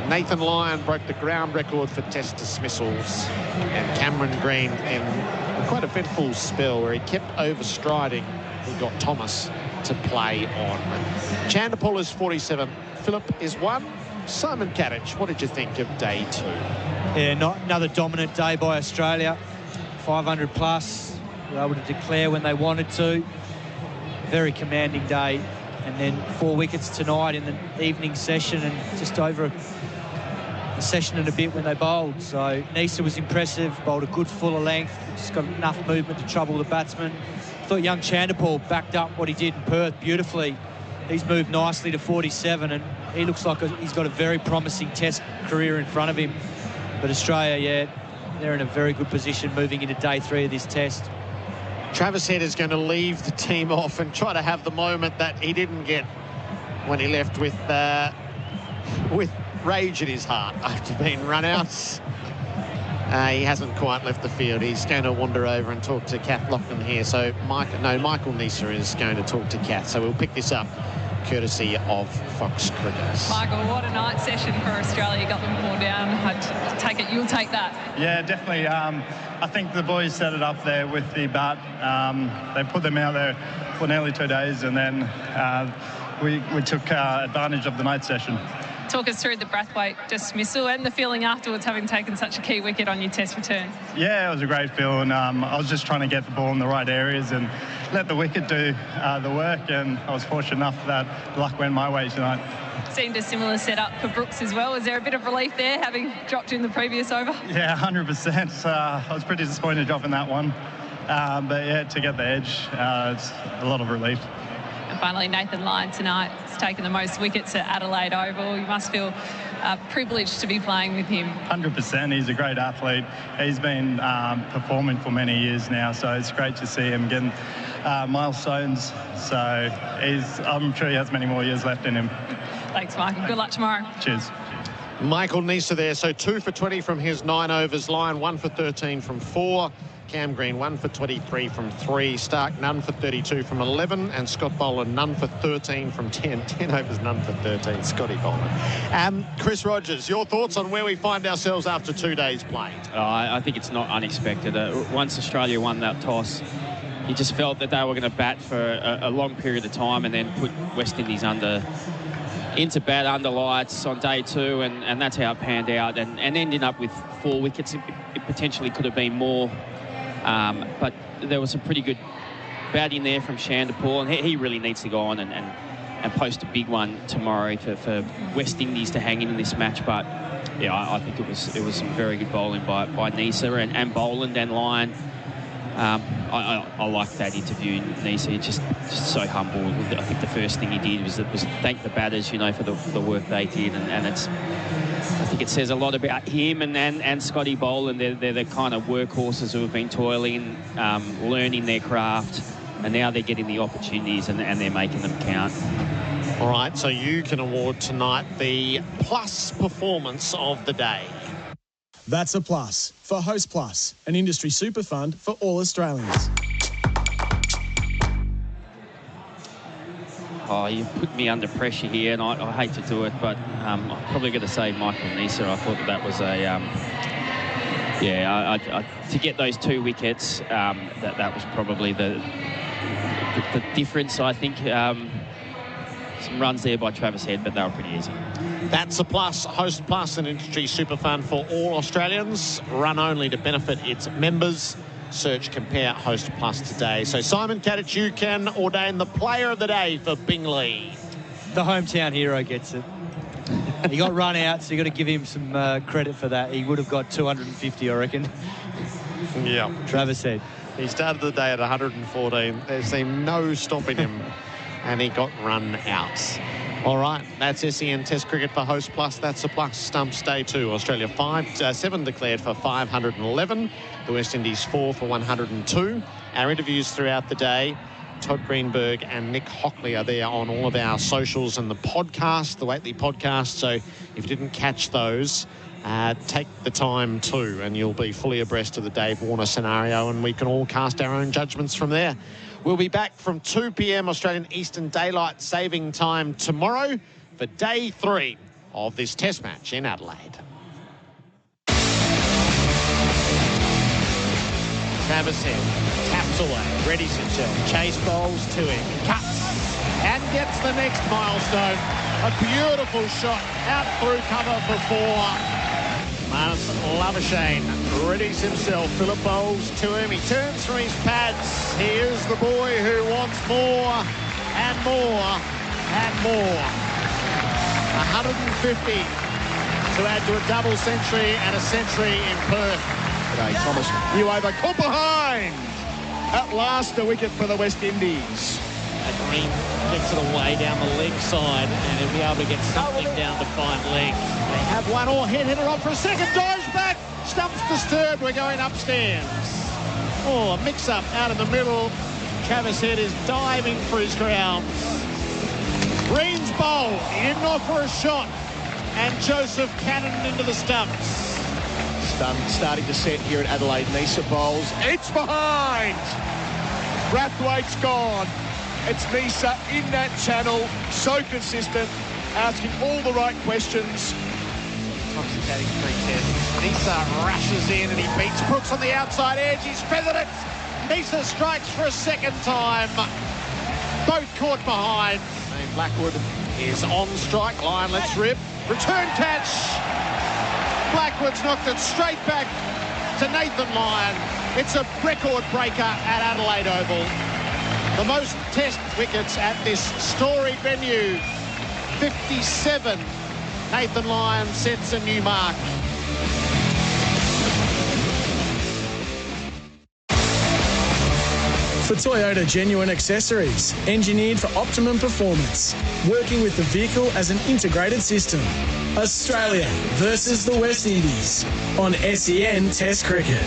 Nathan Lyon broke the ground record for test dismissals, and Cameron Green, in quite a eventful spell where he kept overstriding, he got Thomas to play on. Chanderpaul is 47, Phillip is 1. Simon Katich, what did you think of day 2? Yeah, not another dominant day by Australia. 500 plus, they were able to declare when they wanted to. Very commanding day. And then 4 wickets tonight in the evening session, and just over a session and a bit when they bowled. So Nisa was impressive, bowled a good fuller length, just got enough movement to trouble the batsman. I thought young Chanderpaul backed up what he did in Perth beautifully. He's moved nicely to 47, and he looks like he's got a very promising test career in front of him. But Australia, yeah, they're in a very good position moving into day 3 of this test. Travis Head is going to leave the team off and try to have the moment that he didn't get when he left with rage in his heart after being run out. He hasn't quite left the field. He's going to wander over and talk to Kath Loughnan here. So Michael Nisa is going to talk to Kath. So we'll pick this up courtesy of Fox Cricket. Michael, what a night session for Australia. You got them all down. I take it you'll take that. Yeah, definitely. I think the boys set it up there with the bat. They put them out there for nearly 2 days, and then we took advantage of the night session. Talk us through the Brathwaite dismissal and the feeling afterwards, having taken such a key wicket on your test return. Yeah, it was a great feeling. I was just trying to get the ball in the right areas and let the wicket do the work, and I was fortunate enough that luck went my way tonight. Seemed a similar setup for Brooks as well. Was there a bit of relief there, having dropped in the previous over? Yeah, 100%. I was pretty disappointed dropping that one. But yeah, to get the edge, it's a lot of relief. And finally, Nathan Lyon tonight has taken the most wickets at Adelaide Oval. You must feel privileged to be playing with him. 100%. He's a great athlete. He's been performing for many years now, so it's great to see him getting milestones. So I'm sure he has many more years left in him. Thanks, Mike, and good luck tomorrow. Cheers. Michael Neser there, so 2 for 20 from his 9 overs line, 1 for 13 from 4. Cam Green, 1 for 23 from 3. Stark, none for 32 from 11. And Scott Boland, none for 13 from 10. 10 overs, none for 13. Scotty Boland. Chris Rogers, your thoughts on where we find ourselves after 2 days played? I think it's not unexpected. Once Australia won that toss, you just felt that they were going to bat for a long period of time and then put West Indies into bat under lights on day 2, and that's how it panned out, and ending up with 4 wickets. It potentially could have been more. But there was some pretty good batting there from Chanderpaul, and he really needs to go on and post a big one tomorrow for West Indies to hang in this match. But yeah, I think it was some very good bowling by Neser and Boland and Lyon. I liked that interview. Neser just so humble. I think the first thing he did was thank the batters, for the work they did, and it's. I think it says a lot about him and Scotty Boland. They're the kind of workhorses who have been toiling, learning their craft, and now they're getting the opportunities and they're making them count. All right, so you can award tonight the plus performance of the day. That's a plus for Host Plus, an industry super fund for all Australians. Oh, you put me under pressure here, and I hate to do it, but I'm probably going to say Michael Neser. I thought that was to get those 2 wickets, that was probably the difference. I think some runs there by Travis Head, but they were pretty easy. That's a plus. Host Plus, an industry super fund for all Australians, run only to benefit its members. Search Compare Host Plus today. So Simon Katich, you can ordain the player of the day for Bingley. The hometown hero gets it. He got run out, so you got to give him some credit for that. He would have got 250, I reckon. Yeah. Travis Head. He started the day at 114. There seemed no stopping him, and he got run out. All right, that's SEN Test Cricket for Host Plus. That's a plus. Stumps day 2. Australia 7 declared for 511. The West Indies 4 for 102. Our interviews throughout the day, Todd Greenberg and Nick Hockley are there on all of our socials and the podcast, the Whateley podcast. So if you didn't catch those, take the time too, and you'll be fully abreast of the Dave Warner scenario, and we can all cast our own judgments from there. We'll be back from 2 p.m. Australian Eastern Daylight Saving Time tomorrow for day 3 of this Test match in Adelaide. Travis Head taps away, readies himself, chase bowls to him, cuts and gets the next milestone. A beautiful shot out through cover for 4. Marnus Labuschagne readies himself. Phillip bowls to him. He turns from his pads. He is the boy who wants more and more and more. 150 to add to a double century and a century in Perth. G'day, Thomas. New over. Caught behind. At last, a wicket for the West Indies. Green gets it away down the leg side, and he'll be able to get something down to 5 legs. They have one all hitter off for a second. Dives back. Stumps disturbed. We're going upstairs. Oh, a mix-up out in the middle. Travis Head is diving for his grounds. Green's bowl. He didn't offer a shot. And Joseph cannoned into the stumps. Starting to set here at Adelaide. Neser bowls. It's behind. Brathwaite's gone. It's Neser in that channel, so consistent, asking all the right questions. Intoxicating free test. Neser rushes in and he beats Brooks on the outside edge. He's feathered it. Neser strikes for a second time. Both caught behind. And Blackwood is on strike. Lyon lets rip. Return catch. Blackwood's knocked it straight back to Nathan Lyon. It's a record breaker at Adelaide Oval. The most test wickets at this storied venue. 57. Nathan Lyon sets a new mark. For Toyota Genuine Accessories, engineered for optimum performance, working with the vehicle as an integrated system. Australia versus the West Indies on SEN Test Cricket.